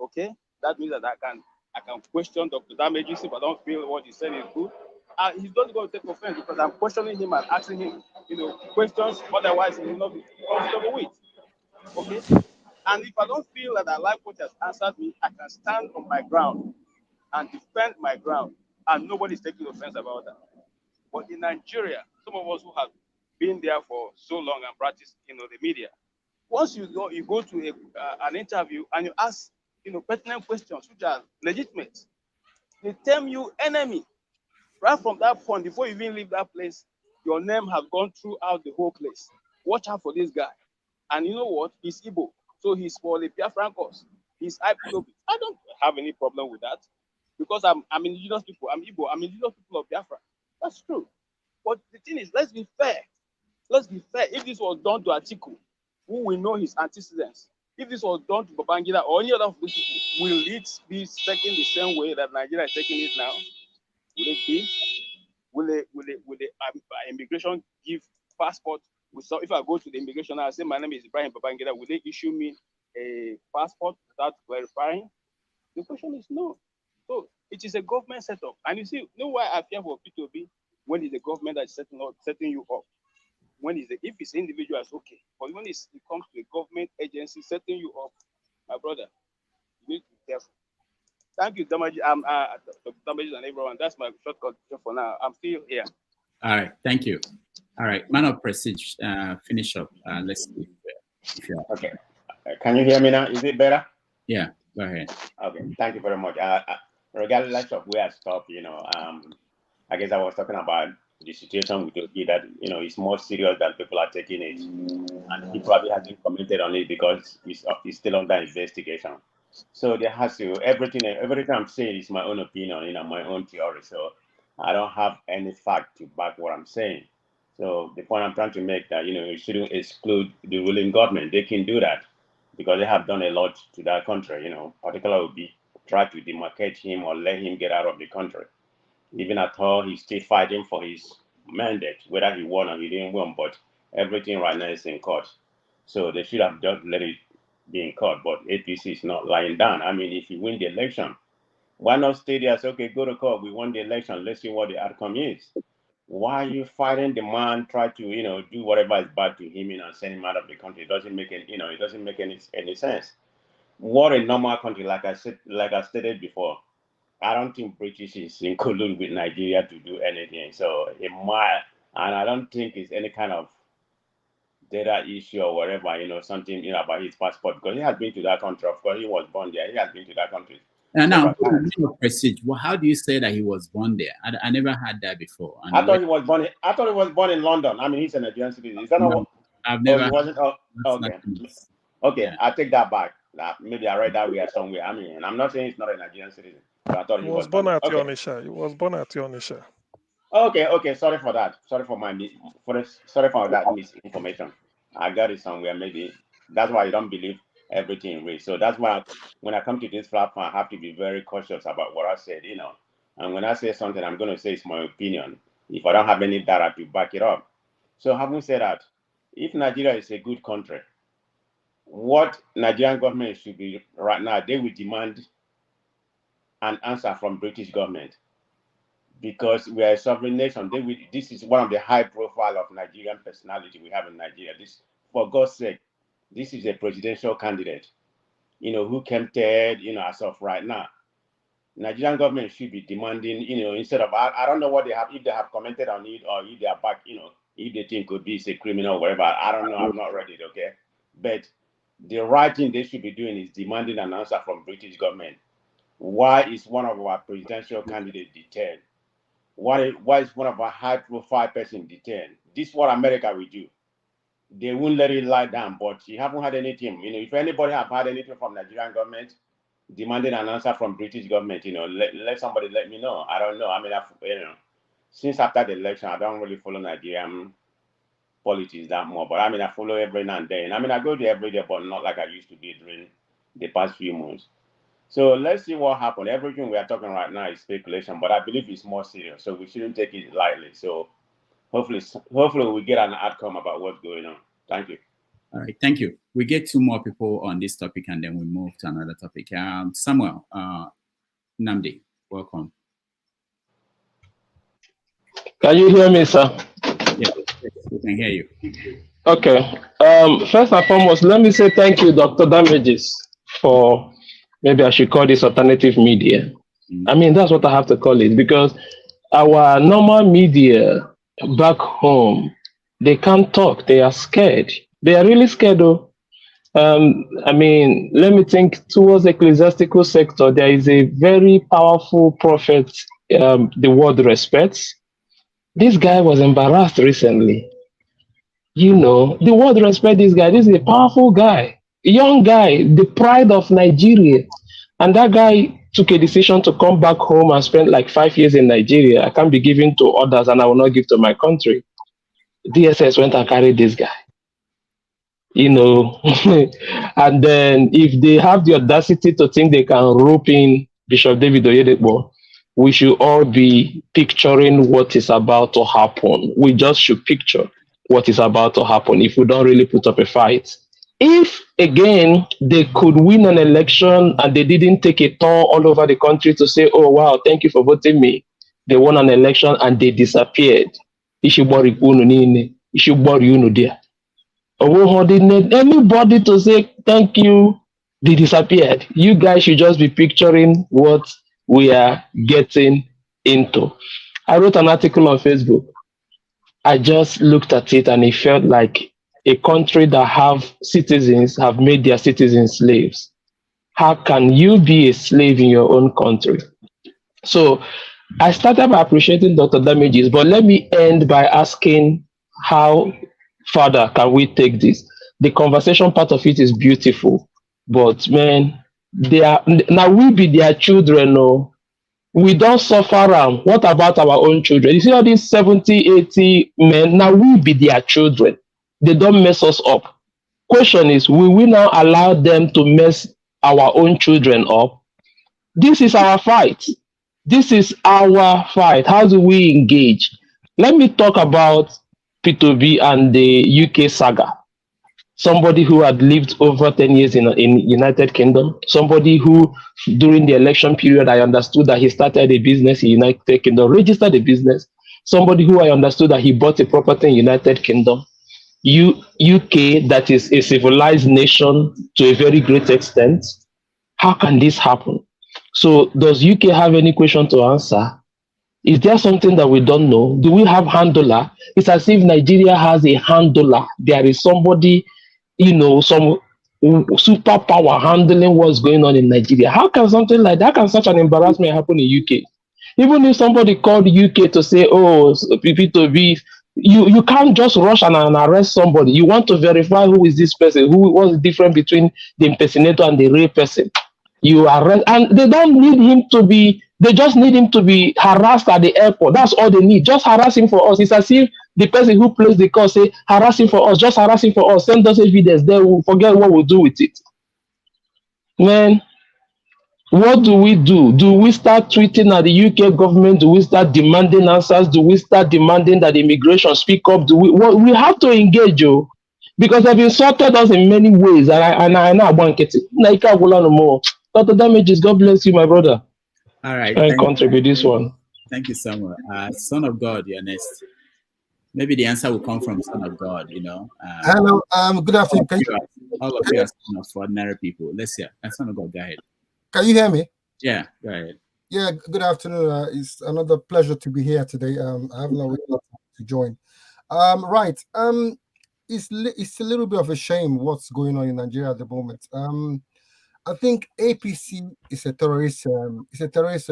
Okay, that means that I can question Dr. Damages if I don't feel what he said is good. He's not going to take offense because I'm questioning him and asking him, questions. Otherwise, he will not be comfortable with. Okay, and if I don't feel that I like what he has answered me, I can stand on my ground and defend my ground, and nobody's taking offense about that. But in Nigeria, some of us who have been there for so long and practiced, the media, once you go to an interview and you ask, pertinent questions which are legitimate, they term you enemy. Right from that point, before you even leave that place, your name has gone throughout the whole place. Watch out for this guy. And you know what? He's Igbo, so he's for the Biafran cause. He's IPOB. I don't have any problem with that because I'm indigenous people. I'm Igbo. I'm indigenous people of Biafra. That's true. But the thing is, let's be fair. Let's be fair. If this was done to Atiku, who we know his antecedents, if this was done to Babangida or any other of these people, will it be taken the same way that Nigeria is taking it now? Will it be? Will the immigration give passport? So if I go to the immigration and I say my name is Ibrahim Babangida, will they issue me a passport without verifying? The question is no. So it is a government setup. And you know why I fear for Peter Obi? When is the government that is setting you up? If it's individual, it's okay. But when it comes to a government agency setting you up, my brother, you need to be careful. Thank you, Damaji. Damaji and everyone. That's my shortcut for now. I'm still here. All right, thank you. All right, man of prestige, finish up. Let's see if you're okay. Can you hear me now? Is it better? Yeah, go ahead. Okay, thank you very much. Regardless of where I stop, I guess I was talking about the situation with Obi that it's more serious than people are taking it, and he probably hasn't commented on it because it's still under investigation. So there has to everything I'm saying is my own opinion, my own theory. So I don't have any fact to back what I'm saying. So the point I'm trying to make that you shouldn't exclude the ruling government. They can do that because they have done a lot to that country. Particularly would be try to demarcate him or let him get out of the country. Even at all, he's still fighting for his mandate, whether he won or he didn't win. But everything right now is in court. So they should have just let it be in court. But APC is not lying down. I mean, if you win the election, why not stay there? Say, okay, go to court. We won the election. Let's see what the outcome is. Why are you fighting the man? Try to do whatever is bad to him and send him out of the country. It doesn't make any sense. What a normal country, like I stated before. I don't think British is in collude with Nigeria to do anything. So and I don't think it's any kind of data issue or whatever, something about his passport because he has been to that country. Of course, he was born there. He has been to that country. Now, prestige. Well, how do you say that he was born there? I never had that before. I thought he was born. I thought he was born in London. I mean, he's a Nigerian citizen. Is that not what? I've never. He wasn't. Okay. Okay, yeah. I take that back. Maybe I read that somewhere. I mean, I'm not saying he's not a Nigerian citizen. But I thought he was born at Yonisha. He was born at Yonisha. Okay. Sorry for that. Sorry for that misinformation. I got it somewhere. Maybe that's why I don't believe everything in read. So that's why when I come to this platform, I have to be very cautious about what I said. And when I say something, I'm going to say it's my opinion. If I don't have any data to back it up. So having said that, if Nigeria is a good country, what Nigerian government should be right now, they will demand an answer from British government because we are a sovereign nation. This is one of the high profile of Nigerian personality we have in Nigeria. This, for God's sake, this is a presidential candidate, who came third, as of right now. Nigerian government should be demanding, instead of, I don't know what they have, if they have commented on it or if they are back, if they think Obi is a criminal or whatever. I don't know. I've not read it, okay? But the right thing they should be doing is demanding an answer from British government. Why is one of our presidential candidates detained? Why is one of our high-profile person detained? This is what America will do. They won't let it lie down, but you haven't had anything. If anybody have had anything from Nigerian government demanding an answer from British government, let somebody let me know. I don't know. I mean, since after the election, I don't really follow Nigerian politics that more. But I mean, I follow every now and then. I mean, I go there every day, but not like I used to be during the past few months. So let's see what happened. Everything we are talking right now is speculation, but I believe it's more serious. So we shouldn't take it lightly. So hopefully we get an outcome about what's going on. Thank you. All right, thank you. We get two more people on this topic and then we move to another topic. Samuel, Namdi, welcome. Can you hear me, sir? Yes, we can hear you. Okay. First and foremost, let me say thank you, Dr. Damages, for, maybe I should call this alternative media. I mean, that's what I have to call it, because our normal media back home, they can't talk. They are scared. They are really scared, though. I mean, let me think towards the ecclesiastical sector. There is a very powerful prophet the world respects. This guy was embarrassed recently. You know, the world respects this guy. This is a powerful guy, a young guy, the pride of Nigeria. And that guy took a decision to come back home and spend like 5 years in Nigeria. I can't be giving to others and I will not give to my country. DSS went and carried this guy. You know, and then if they have the audacity to think they can rope in Bishop David Oyedepo, we should all be picturing what is about to happen. We just should picture what is about to happen if we don't really put up a fight. If, again, they could win an election and they didn't take a tour all over the country to say, oh, wow, thank you for voting me. They won an election and they disappeared. Anybody to say thank you, they disappeared. You guys should just be picturing what we are getting into. I wrote an article on Facebook. I just looked at it and it felt like a country that have citizens have made their citizens slaves. How can you be a slave in your own country? So I started by appreciating Dr. Damages, but let me end by asking how further can we take this? The conversation part of it is beautiful, but man, they are now we be their children. No, we don't suffer them. What about our own children? You see all these 70, 80 men, now we be their children. They don't mess us up. Question is, will we now allow them to mess our own children up? This is our fight. This is our fight. How do we engage? Let me talk about Peter Obi and the UK saga. Somebody who had lived over 10 years in United Kingdom. Somebody who, during the election period, I understood that he started a business in United Kingdom, registered a business. Somebody who I understood that he bought a property in United Kingdom. UK, that is a civilized nation to a very great extent. How can this happen? So does UK have any question to answer? Is there something that we don't know? Do we have handler? It's as if Nigeria has a handler. There is somebody, you know, some superpower handling what's going on in Nigeria. How can something like that, how can such an embarrassment happen in UK? Even if somebody called UK to say, oh, Peter Obi, you can't just rush and arrest somebody. You want to verify who is this person, what's the difference between the impersonator and the real person. You arrest, and they don't need him to be, they just need him to be harassed at the airport. That's all they need. Just harass him for us. It's as if the person who plays the call say, harass him for us, just harass him for us, send us evidence, then we'll forget what we'll do with it. Man, what do we do? Do we start tweeting at the UK government? Do we start demanding answers? Do we start demanding that immigration speak up? We have to engage you, because they've insulted us in many ways. And I know about it. Dr. Damages, God bless you, my brother. All right. I contribute this one. Thank you, Samuel. Son of God, you're next. Maybe the answer will come from Son of God, you know. Hello, good afternoon. All of you are son of ordinary people. Let's hear. Son of God, go ahead. Can you hear me? Yeah, go ahead. Yeah, good afternoon. It's another pleasure to be here today. I have no way to join. Right. It's a little bit of a shame what's going on in Nigeria at the moment. I think APC is a terrorist. It's a terrorist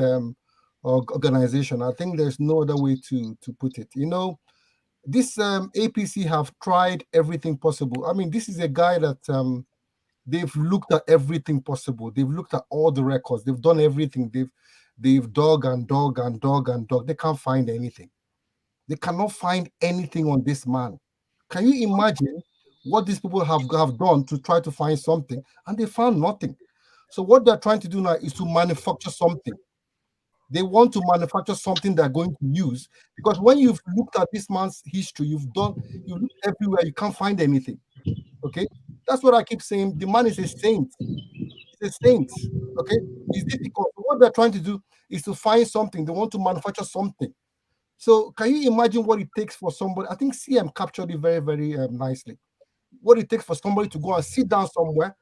organization. I think there's no other way to put it. You know, this APC have tried everything possible. I mean, this is a guy that they've looked at everything possible. They've looked at all the records. They've done everything. They've dug and dug and dug and dug. They can't find anything. They cannot find anything on this man. Can you imagine what these people have done to try to find something, and they found nothing? So what they're trying to do now is to manufacture something. They want to manufacture something they're going to use, because when you've looked at this man's history, you look everywhere, you can't find anything. Okay, that's what I keep saying. The man is a saint. He's a saint. Okay, it's difficult. What they're trying to do is to find something. They want to manufacture something. So can you imagine what it takes for somebody? I think CM captured it very, very nicely. What it takes for somebody to go and sit down somewhere,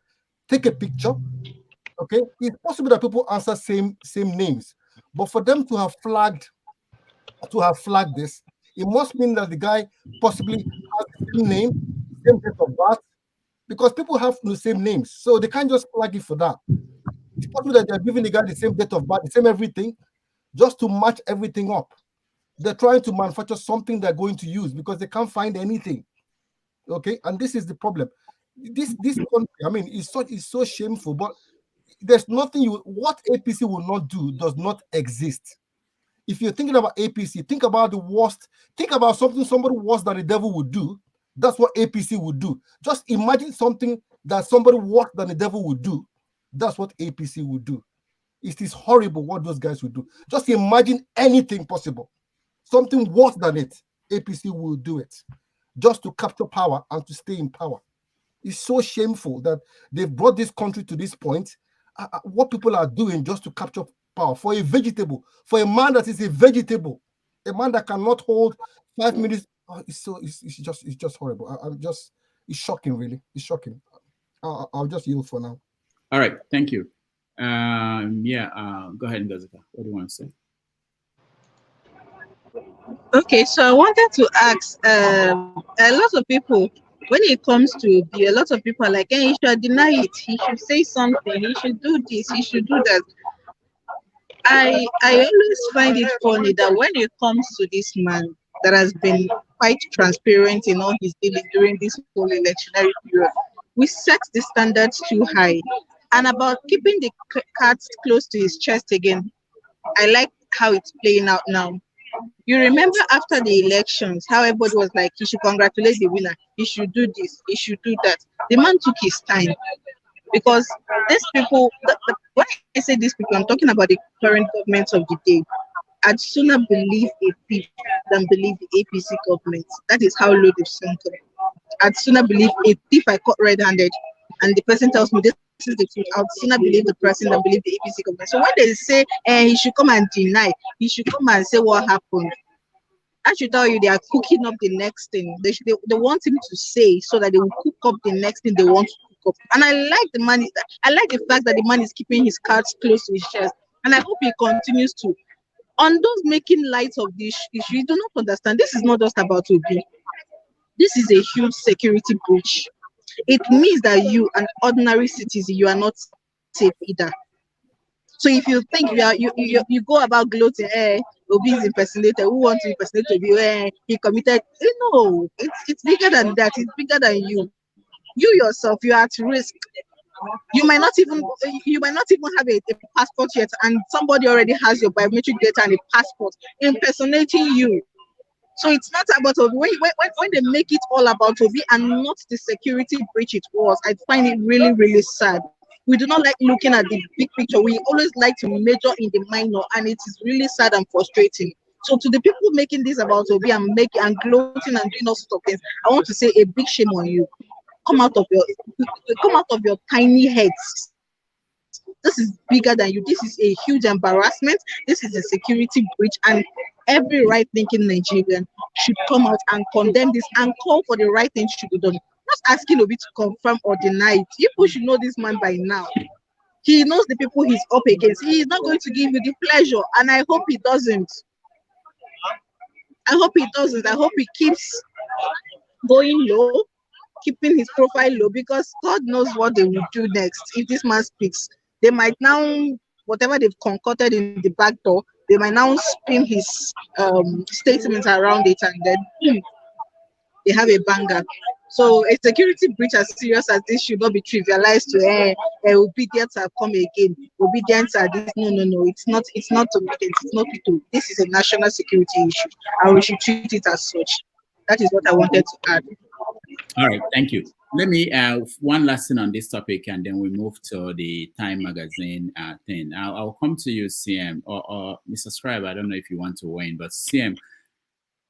take a picture. Okay, it's possible that people answer same names, but for them to have flagged this, it must mean that the guy possibly has the same name, same date of birth, because people have the same names, so they can't just flag it for that. It's possible that they're giving the guy the same date of birth, the same everything, just to match everything up. They're trying to manufacture something they're going to use because they can't find anything. Okay, and this is the problem. This country, I mean, it's so shameful, but there's nothing what APC will not do does not exist. If you're thinking about APC, think about the worst, think about somebody worse than the devil would do. That's what APC would do. Just imagine something that somebody worse than the devil would do. That's what APC would do. It is horrible what those guys would do. Just imagine anything possible. Something worse than it. APC will do it. Just to capture power and to stay in power. It's so shameful that they've brought this country to this point. What people are doing just to capture power for a vegetable, for a man that is a vegetable, a man that cannot hold 5 minutes. It's just horrible. It's shocking, really. It's shocking. I'll just yield for now. All right, thank you. Go ahead, Ngazika. What do you want to say? Okay, so I wanted to ask a lot of people, when it comes to Obi, a lot of people are like, hey, he should deny it, he should say something, he should do this, he should do that. I always find it funny that when it comes to this man that has been quite transparent in all his dealings during this whole electionary period, we set the standards too high. And about keeping the cards close to his chest again, I like how it's playing out now. You remember after the elections, how everybody was like, he should congratulate the winner, he should do this, he should do that. The man took his time, because these people, when I say these people, I'm talking about the current government of the day. I'd sooner believe a thief than believe the APC government. That is how low they've sunk. I'd sooner believe a thief I caught red-handed and the person tells me this is the truth. I'd sooner believe the person than believe the APC government. So when they say he should come and deny, he should come and say what happened, I should tell you they are cooking up the next thing. They want him to say so that they will cook up the next thing they want to cook up. And I like the man. I like the fact that the man is keeping his cards close to his chest. And I hope he continues to. On those making light of this issue, you do not understand. This is not just about Obi. This is a huge security breach. It means that you, an ordinary citizen, you are not safe either. So if you think you go about gloating, Obi is impersonated, who wants to impersonate Obi? He committed. No, it's bigger than that. It's bigger than you. You yourself, you are at risk. You might not even have a passport yet, and somebody already has your biometric data and a passport impersonating you. So it's not about Obi. When they make it all about Obi and not the security breach it was, I find it really, really sad. We do not like looking at the big picture. We always like to major in the minor, and it is really sad and frustrating. So to the people making this about Obi and gloating and doing all sorts of things, I want to say a big shame on you. Come out of your tiny heads. This is bigger than you. This is a huge embarrassment. This is a security breach, and every right-thinking Nigerian should come out and condemn this and call for the right thing to be done. Not asking Obi to confirm or deny it. People should know this man by now. He knows the people he's up against. He is not going to give you the pleasure, and I hope he doesn't. I hope he keeps going low, keeping his profile low, because God knows what they will do next if this man speaks. They might now, whatever they've concocted in the back door, they might now spin his statements around it, and then boom, they have a banger. So a security breach as serious as this should not be trivialized to Obidients have come again. Obidients are this. No. It's not Obidients, it's not people. This is a national security issue, and we should treat it as such. That is what I wanted to add. All right, thank you. Let me one last thing on this topic, and then we move to the Time Magazine thing. I'll come to you, CM, or Mr. Scribe. I don't know if you want to weigh in, but CM,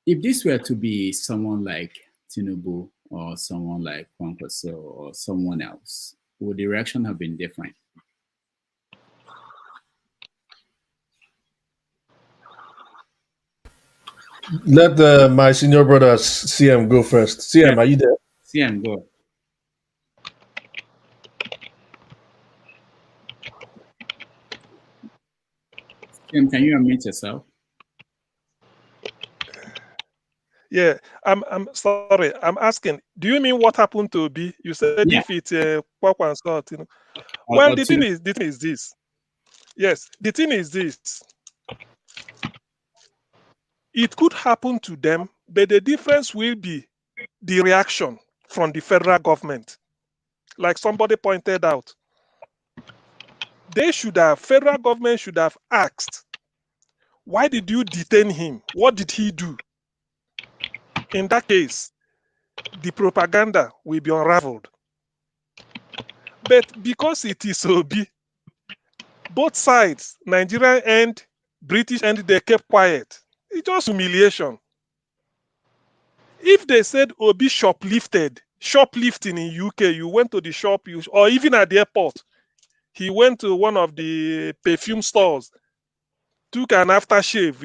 if this were to be someone like Tinubu or someone like Kwankwaso or someone else, would the reaction have been different? Let my senior brother CM go first. CM, are you there? CM, go. CM, can you unmute yourself? Yeah, I'm sorry. I'm asking, do you mean what happened to Obi? You said if it's Kwakwa and Scott, you know. Well, the thing is this. Yes, the thing is this. It could happen to them, but the difference will be the reaction from the federal government. Like somebody pointed out, federal government should have asked, why did you detain him? What did he do? In that case, the propaganda will be unraveled. But because it is Obi, both sides, Nigerian and British end, they kept quiet. It's just humiliation. If they said Obi shoplifting in UK, you went to the shop, or even at the airport, he went to one of the perfume stores, took an aftershave,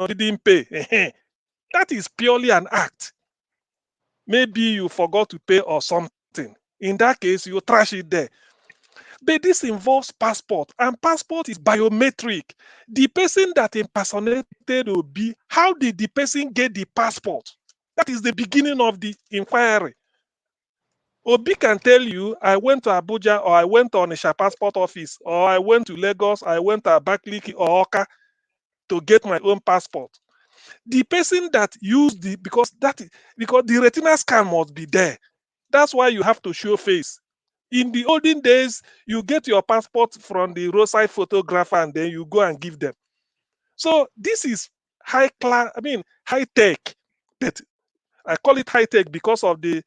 didn't pay. That is purely an act. Maybe you forgot to pay or something. In that case, you trash it there. But this involves passport, and passport is biometric. The person that impersonated Obi, how did the person get the passport? That is the beginning of the inquiry. Obi can tell you, I went to Abuja, or I went to Onisha passport office, or I went to Lagos, I went to Abakaliki or Oka to get my own passport. The person that used because the retina scan must be there. That's why you have to show face. In the olden days, you get your passport from the roadside photographer and then you go and give them. So this is high tech. But I call it high tech because of the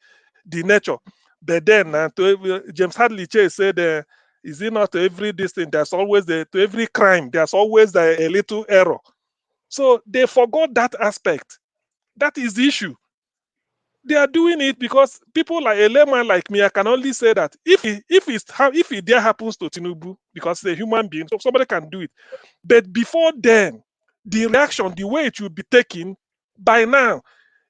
nature. But then James Hadley Chase said, is it not to every distance? There's always to every crime, there's always a little error. So they forgot that aspect. That is the issue. They are doing it because people like a layman like me, I can only say that if it there happens to Tinubu, because he's a human being, so somebody can do it. But before then, the reaction, the way it will be taken, by now,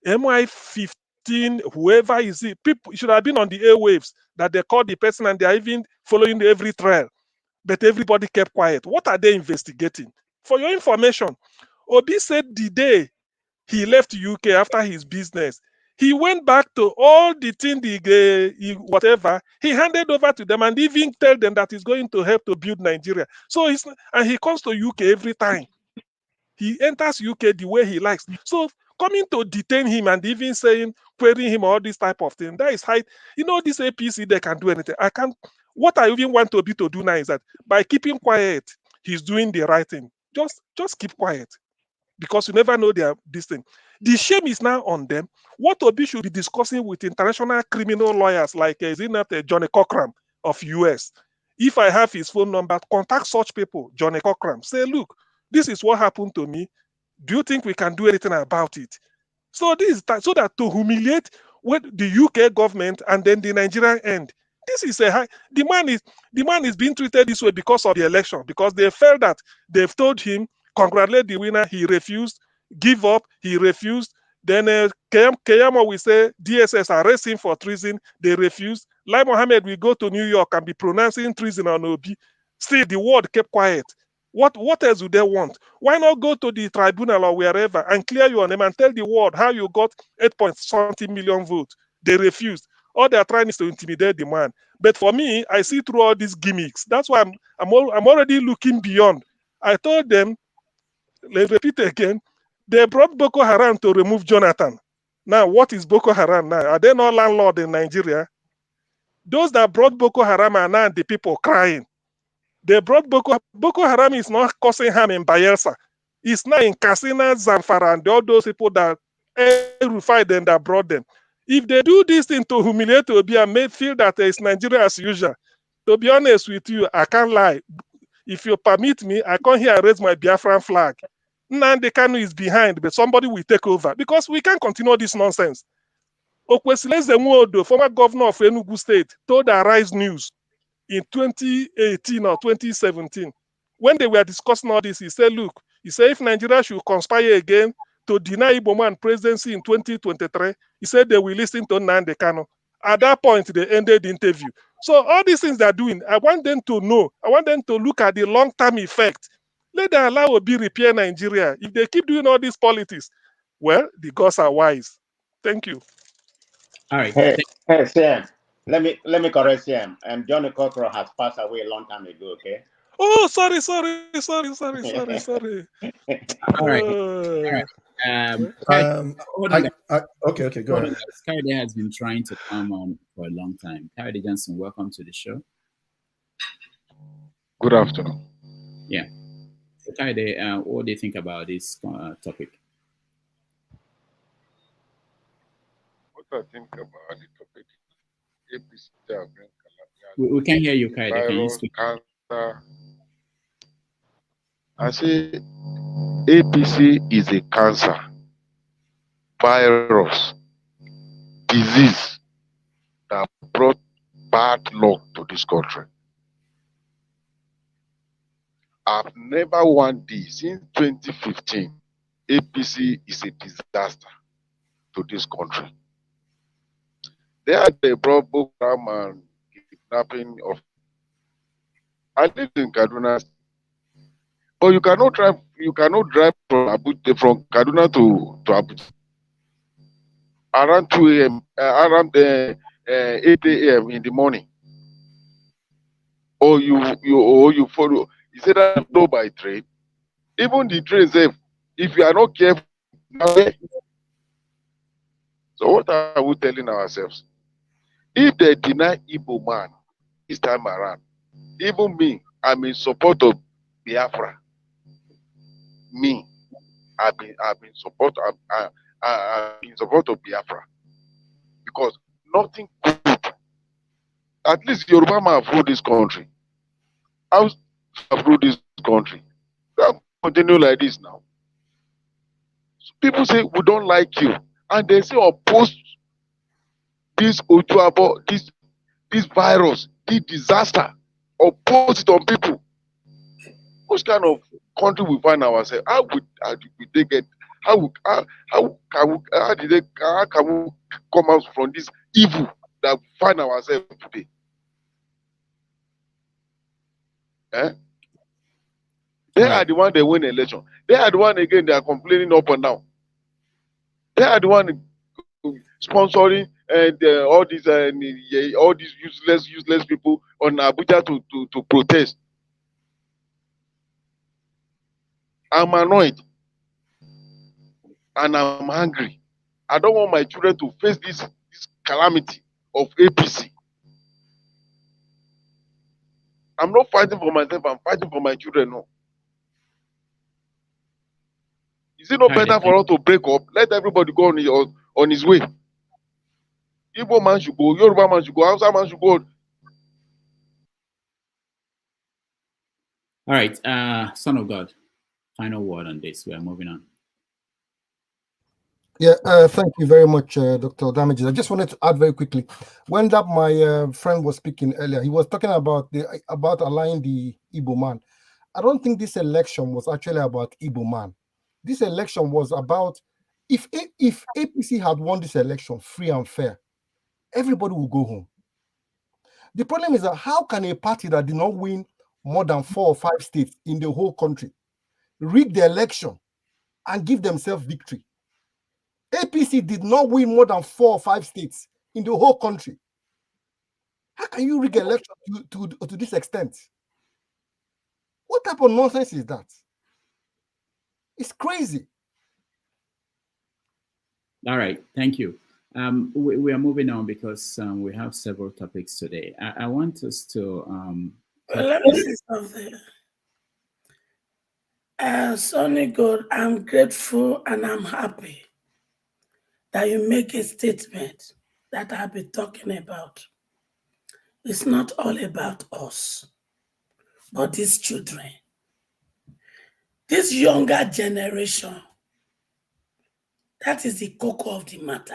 MI15, whoever is it, people should have been on the airwaves that they called the person and they are even following every trial. But everybody kept quiet. What are they investigating? For your information, Obi said the day he left UK after his business, he went back to all the things, whatever, he handed over to them and even tell them that he's going to help to build Nigeria. So he comes to UK every time. He enters UK the way he likes. So coming to detain him and even querying him, all this type of thing, that is high. This APC, they can do anything. What I even want Obi to do now is that by keeping quiet, he's doing the right thing. Just keep quiet. Because you never know this thing. The shame is now on them. What Obi should be discussing with international criminal lawyers like Johnny Cochran of US. If I have his phone number, contact such people, Johnny Cochran. Say, look, this is what happened to me. Do you think we can do anything about it? So this is so that to humiliate the UK government and then the Nigerian end. This is the man is being treated this way because of the election, because they felt that they've told him, congratulate the winner, he refused, give up, he refused. Then Keyamo will say DSS arrest him for treason, they refused. Lai Mohammed will go to New York and be pronouncing treason on Obi. Still, the world kept quiet. What else do they want? Why not go to the tribunal or wherever and clear your name and tell the world how you got 8.something million votes? They refused. All they are trying is to intimidate the man. But for me, I see through all these gimmicks. That's why I'm already looking beyond. I told them, let's repeat again, they brought Boko Haram to remove Jonathan. Now, what is Boko Haram now? Are they not landlord in Nigeria? Those that brought Boko Haram are now the people crying. They brought Boko Haram is not causing harm in Bayelsa. It's now in Katsina, Zamfara, and all those people that verified them that brought them. If they do this thing to humiliate Obi and make feel that it's Nigeria as usual, to be honest with you, I can't lie. If you permit me, I come here and raise my Biafran flag. Nnamdi Kanu is behind, but somebody will take over because we can't continue this nonsense. Okwesili Nwodo, former governor of Enugu State, told Arise News in 2018 or 2017, when they were discussing all this, he said, look, if Nigeria should conspire again to deny Igbo man presidency in 2023, he said they will listen to Nnamdi Kanu. At that point, they ended the interview. So all these things they're doing, I want them to know, I want them to look at the long-term effect. Let them allow Obi repair Nigeria. If they keep doing all these politics, well, the gods are wise. Thank you. All right. Hey, Sam. Let me correct Sam. John Okokoro has passed away a long time ago. Okay. Oh, sorry. All right. Okay, go ahead. Kayode has been trying to come on for a long time. Kayode Johnson, welcome to the show. Good afternoon. Yeah. So Kayode, what do you think about this topic? What I think about the topic, APC we can hear you, Kayode. Can you speak? Cancer. I say APC is a cancer, virus, disease that brought bad luck to this country. I've never won this since 2015. APC is a disaster to this country. They brought Boko Haram and kidnapping of. I live in Kaduna, but you cannot drive from Kaduna to Abuja around 2 a.m. Around 8 a.m. in the morning, or you follow. You say that you go by train. Even the train safe, if you are not careful. So what are we telling ourselves? If they deny Igbo man this time around, even me, I'm in support of Biafra. Me, I've been in support of Biafra because nothing good. At least Yoruba man have ruled this country. I have ruled this country. We can't continue like this now. So people say we don't like you, and they say oppose this Ojuabo, this virus, this disaster, oppose it on people. Which kind of country we find ourselves? How did they get? How can we come out from this evil that we find ourselves today? They are the one they win the election. They are the one again they are complaining up and down. They are the one sponsoring and all these useless people on Abuja to protest. I'm annoyed and I'm angry. I don't want my children to face this calamity of APC. I'm not fighting for myself, I'm fighting for my children. No. Is it not better for us to break up? Let everybody go on his way. Igbo man should go, Yoruba man should go, Hausa man should go. All right, Son of God, final word on this. We are moving on. Yeah, thank you very much, Dr. Damages. I just wanted to add very quickly. When that my friend was speaking earlier, he was talking about allowing the Igbo man. I don't think this election was actually about Igbo man. This election was about if APC had won this election free and fair, everybody will go home. The problem is that how can a party that did not win more than 4 or 5 states in the whole country rig the election and give themselves victory? APC did not win more than 4 or 5 states in the whole country. How can you rig election to this extent? What type of nonsense is that? It's crazy. All right, thank you. We are moving on because we have several topics today. I want us to... let me say something. Sonny God, I'm grateful and I'm happy. that you make a statement that I've been talking about. It's not all about us, but these children, this younger generation. That is the core of the matter.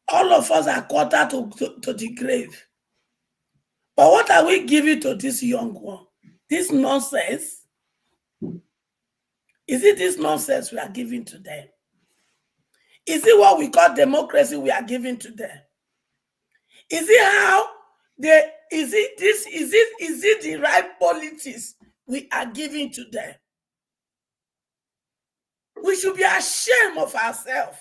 All of us are quarter to the grave. But what are we giving to this young one? This nonsense? Is it this nonsense we are giving to them? Is it what we call democracy we are giving to them? Is it how they is it the right politics we are giving to them? We should be ashamed of ourselves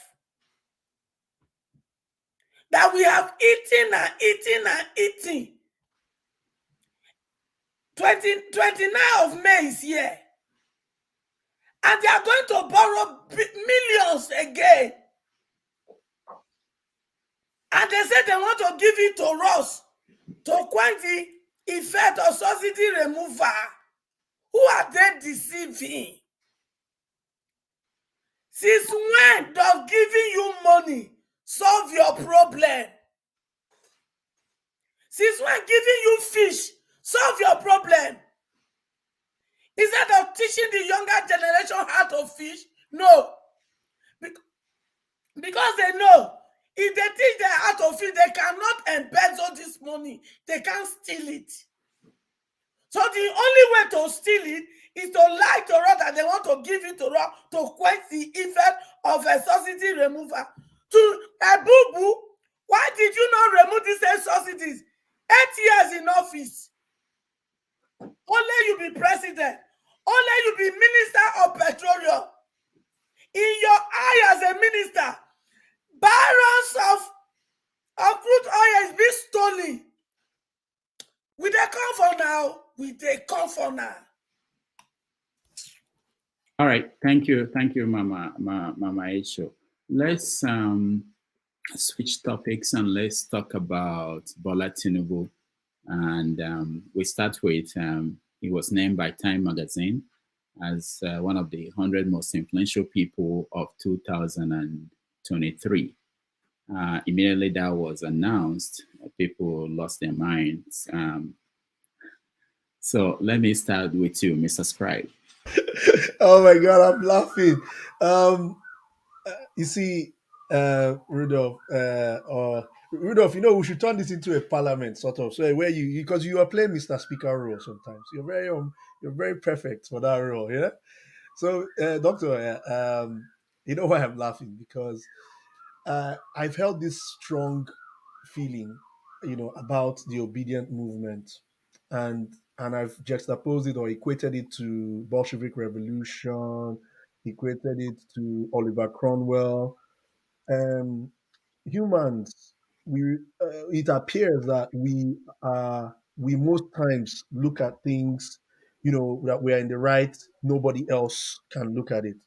that we have eaten and eaten and eaten. 29 of May is here. And they are going to borrow millions again. And they say they want to give it to us to quench the effect of subsidy removal. Who are they deceiving? Since when does giving you money solve your problem? Since when giving you fish solve your problem? Instead of teaching the younger generation how to fish, no. Because they know if they teach them how to fish, they cannot embezzle this money. They can't steal it. So the only way to steal it is to lie to us that they want to give it to us to quench the effect of a subsidy removal. To a boo-boo, why did you not remove these subsidies? 8 years in office. Only you be president. Only you be minister of petroleum. In your eye as a minister, barrels of crude oil is being stolen. Will they come for now? Will they come for now? All right, thank you, Mama Aisho. Let's switch topics and let's talk about Bola Tinubu. And we start with he was named by Time magazine as one of the 100 most influential people of 2023. Immediately that was announced, people lost their minds. So let me start with you, Mr. Scribe. Oh my God, I'm laughing. You see, Rudolph, Rudolph, you know, we should turn this into a parliament sort of. So where you because you are playing Mr. Speaker role sometimes. You're very perfect for that role, yeah. So, Doctor, you know why I'm laughing? Because I've held this strong feeling, you know, about the obedient movement, and I've juxtaposed it or equated it to Bolshevik Revolution, equated it to Oliver Cromwell. Humans, it appears that we most times look at things, you know, that we're in the right, nobody else can look at it.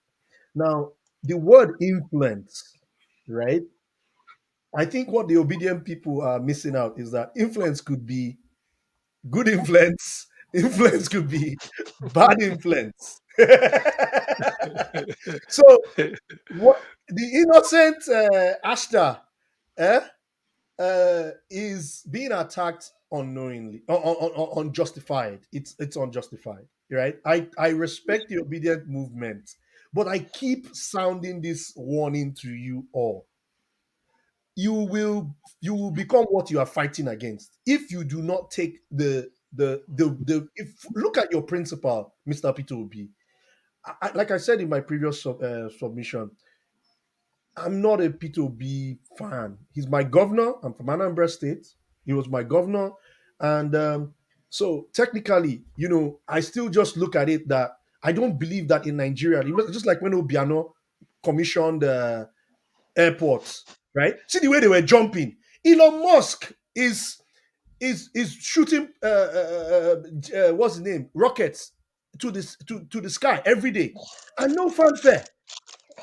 Now, the word influence, right? I think what the obedient people are missing out is that influence could be good influence, influence could be bad influence. So, what the innocent Astha is being attacked unknowingly, unjustified. It's unjustified, right? I respect the obedient movement, but I keep sounding this warning to you all. You will become what you are fighting against if you do not take the if look at your principal, Mr. Peter Obi. Like I said in my previous submission, I'm not a Peter Obi fan. He's my governor. I'm from Anambra State. He was my governor, and so technically, you know, I still just look at it that I don't believe that in Nigeria, it was just like when Obiano commissioned airports, right? See the way they were jumping. Elon Musk is shooting what's the name, rockets to the sky every day, and no fanfare.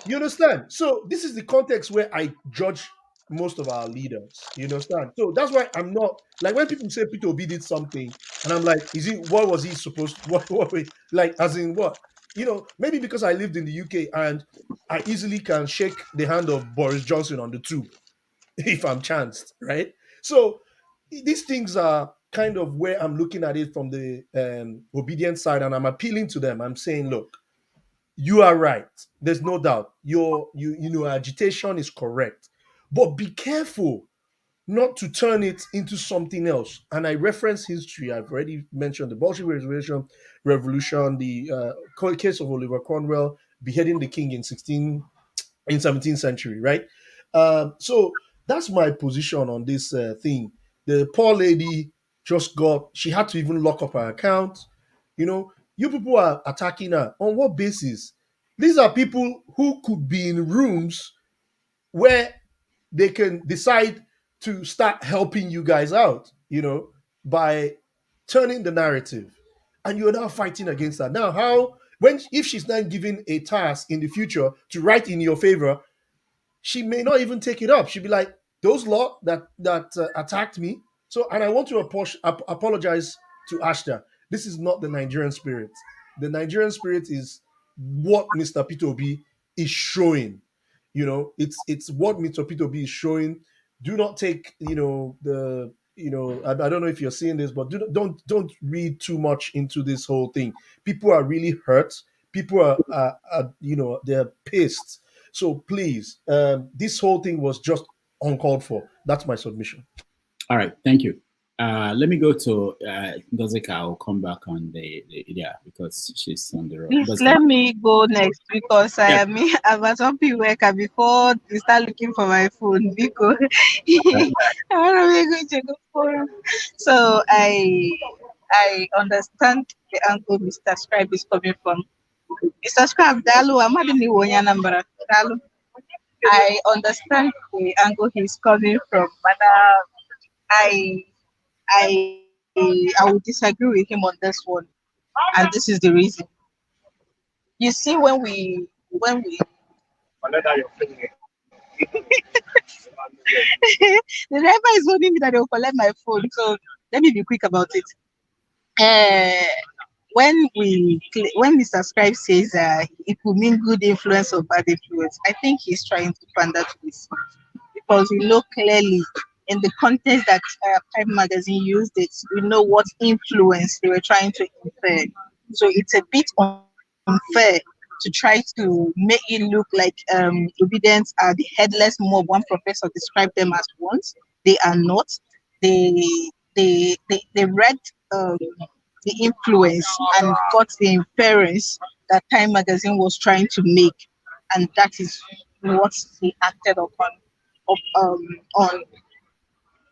You understand? So this is the context where I judge most of our leaders. You understand? So that's why I'm not like when people say Peter Obi did something, and I'm like, is he? What was he supposed? What? Like, as in what? maybe because I lived in the UK and I easily can shake the hand of Boris Johnson on the tube if I'm chanced, right? So these things are kind of where I'm looking at it from the obedient side, and I'm appealing to them. I'm saying, look, you are right. There's no doubt. Your agitation is correct, but be careful not to turn it into something else. And I reference history. I've already mentioned the Bolshevik Revolution, the case of Oliver Cromwell beheading the king in 17th century, right? So that's my position on this thing. The poor lady she had to even lock up her account. You people are attacking her. On what basis? These are people who could be in rooms where they can decide to start helping you guys out, by turning the narrative. And you're now fighting against that. Now, if she's not given a task in the future to write in your favor, she may not even take it up. She'll be like, those lot that attacked me. So, and I want to apologize to Astha. This is not the Nigerian spirit. The Nigerian spirit is what Mr. Peter Obi is showing. It's what Mr. Peter Obi is showing. Do not take, I don't know if you're seeing this, but don't read too much into this whole thing. People are really hurt. People are they're pissed. So please, this whole thing was just uncalled for. That's my submission. All right, thank you. Let me go to Ngozika. I'll come back on the because she's on the road. Please let me go next because I am at some worker before you start looking for my phone because I want to go for. So I understand the angle Mr. Scribe is coming from. Mr. Scribe, Dalu, I'm having you on Anambra. Dalu. I understand the angle he's coming from, but I will disagree with him on this one, and this is the reason. You see, when we the driver is warning me that they will collect my phone, so let me be quick about it. When Mr. Scribe says it will mean good influence or bad influence, I think he's trying to pander to this because we know clearly in the context that Time Magazine used it, we know what influence they were trying to infer. So it's a bit unfair to try to make it look like Obidients are the headless mob. One professor described them as ones. They are not. They read the influence and got the inference that Time Magazine was trying to make, and that is what they acted upon. On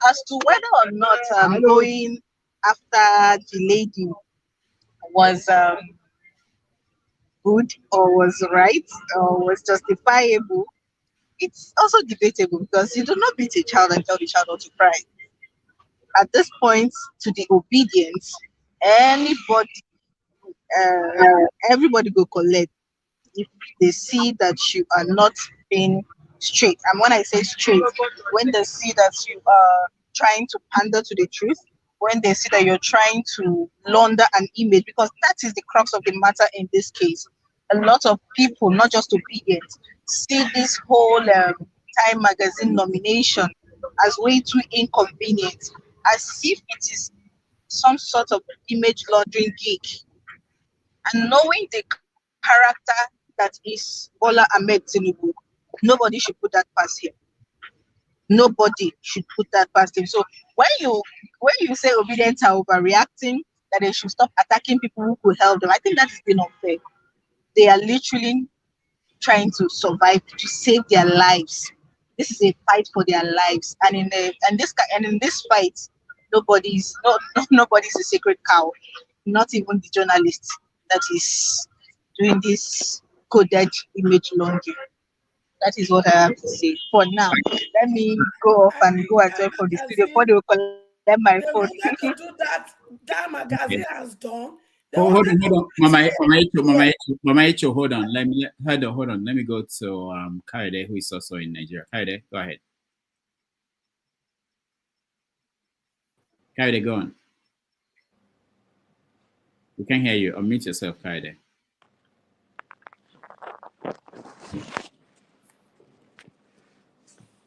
as to whether or not going after the lady was good or was right or was justifiable, it's also debatable because you do not beat a child and tell the child not to cry. At this point, to the obedience, anybody, everybody go collect if they see that you are not being straight. And when I say straight, when they see that you are trying to pander to the truth, when they see that you're trying to launder an image, because that is the crux of the matter in this case. A lot of people, not just obedient, see this whole Time Magazine nomination as way too inconvenient, as if it is some sort of image laundering gig. And knowing the character that is Bola Tinubu, nobody should put that past him. Nobody should put that past him. So when you say Obidients are overreacting, that they should stop attacking people who could help them, I think that is being unfair. They are literally trying to survive, to save their lives. This is a fight for their lives, and in this fight, nobody's a sacred cow, not even the journalist that is doing this coded image laundering. That is what I have to say for now. Let me go off and go and join from the studio before they will collect my phone. They wanted to do that magazine has done. Hold on. Mama Echo, hold on. Hold on. Let me go to Kaide, who is also in Nigeria. Kaide, go ahead. Kaide, go on. We can hear you. Unmute yourself, Kaide.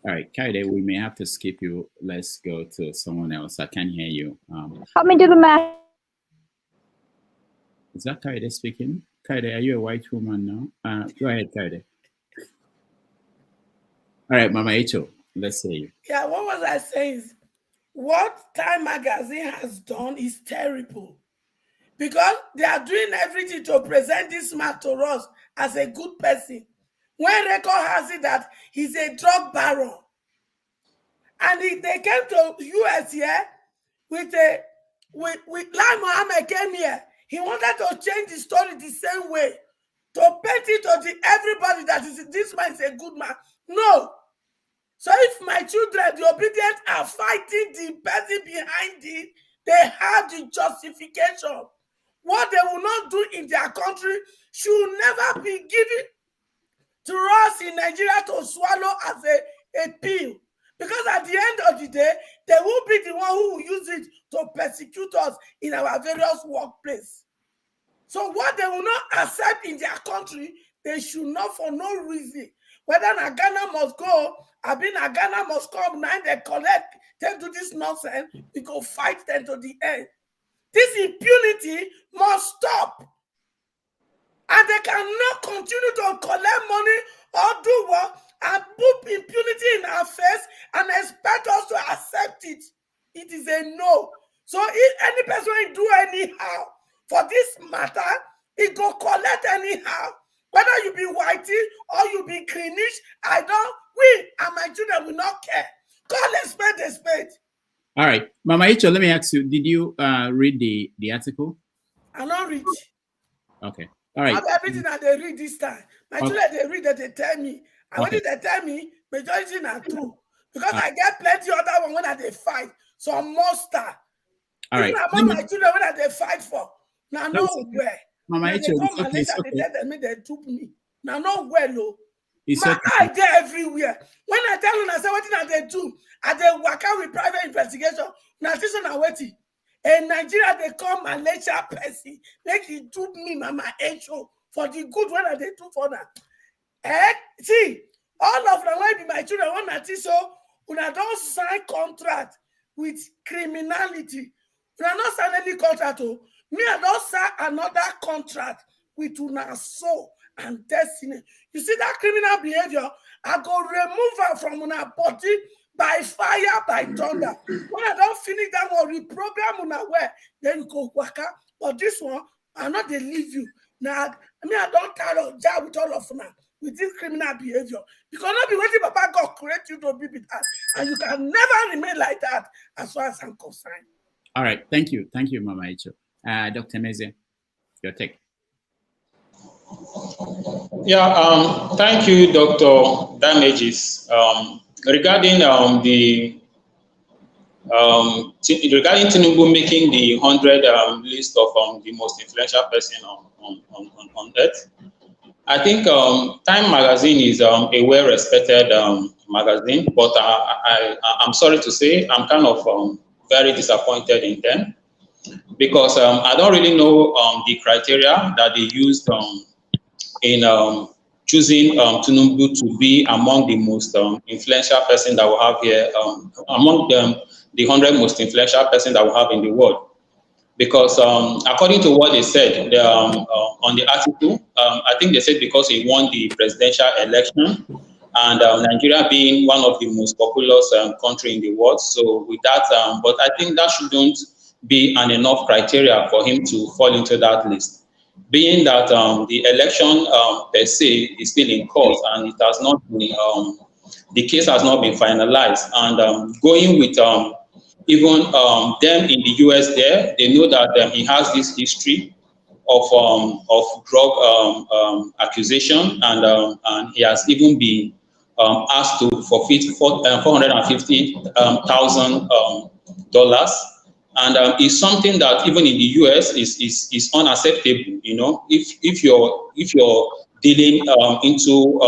All right, Kaide, we may have to skip you. Let's go to someone else. I can't hear you. Come into the match. Is that Kaide speaking? Kaide, are you a white woman now? Go ahead, Kaide. All right, Mama Echo, let's hear you. Yeah, what was I saying? What Time Magazine has done is terrible, because they are doing everything to present this man to us as a good person, when record has it that he's a drug baron. And they came to US here with Lai Mohammed came here. He wanted to change the story the same way, to paint it to everybody that this man is a good man. No. So if my children, the Obidients, are fighting the person behind it, they have the justification. What they will not do in their country should never be given to us in Nigeria to swallow as a pill. Because at the end of the day, they will be the one who will use it to persecute us in our various workplaces. So what they will not accept in their country, they should not, for no reason. Whether Ghana must go, Ghana must come, now they collect, they do this nonsense, we go fight them to the end. This impunity must stop. And they cannot continue to collect money or do what and put impunity in our face and expect us to accept it. It is a no. So if any person do anyhow for this matter, it go collect anyhow. Whether you be whitey or you be greenish, we and my children will not care. Call a spade a spade. All right. Mama Icho, let me ask you, did you read the article? I don't read. Okay. All right. I have everything that they read this time. My children, they read that they tell me. And when they tell me, majority are true. Because I get plenty other one when they fight. Some monster. All right. Even among my children when they fight for. Now nowhere. Mama Icho, they tell me they troop me. Now nowhere, no. My okay. eye there everywhere. When I tell you, I say, what did they do? And they work out with private investigation. Now this one I'm waiting. In Nigeria, they call Malaysia person. Make it troop me, Mama Echo, for the good one that they do for them. See, all of them will be my children. When I see so, when I don't sign contract with criminality, when I not sign any contract, me I don't sign another contract with una soul and destiny. You see that criminal behavior, I go remove her from una body by fire, by thunder. When I don't finish that one, reprogram una where, then you go waka. But this one, I not they leave you. Now, I don't tell of job with all of them with this criminal behavior. Because not be waiting Papa God create you to be with us. And you can never remain like that as far as I'm concerned. All right. Thank you. Thank you, Mama Icho. Dr. Meze, your take. Yeah, thank you, Dr. Damages. Regarding regarding Tinubu making the 100 list of the most influential person on earth, I think Time Magazine is a well-respected magazine, but I'm sorry to say I'm kind of very disappointed in them because I don't really know the criteria that they used in choosing Tinubu to be among the most influential person that we have here, among the 100 most influential person that we have in the world. Because according to what they said on the article, I think they said because he won the presidential election and Nigeria being one of the most populous country in the world. So with that, but I think that shouldn't be an enough criteria for him to fall into that list. Being that the election per se is still in court and it has not been, the case has not been finalized. And going with even them in the US there, they know that he has this history of drug accusation, and he has even been asked to forfeit $450,000, and it's something that even in the US is unacceptable. You know, if you're dealing into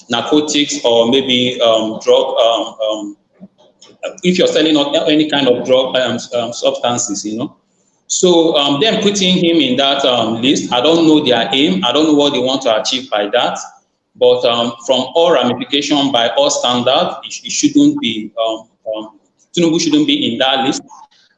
narcotics or maybe drug. If you're selling any kind of drug substances, you know, So them putting him in that list, I don't know their aim. I don't know what they want to achieve by that. But from all ramification, by all standards, it shouldn't be, Tinubu shouldn't be in that list.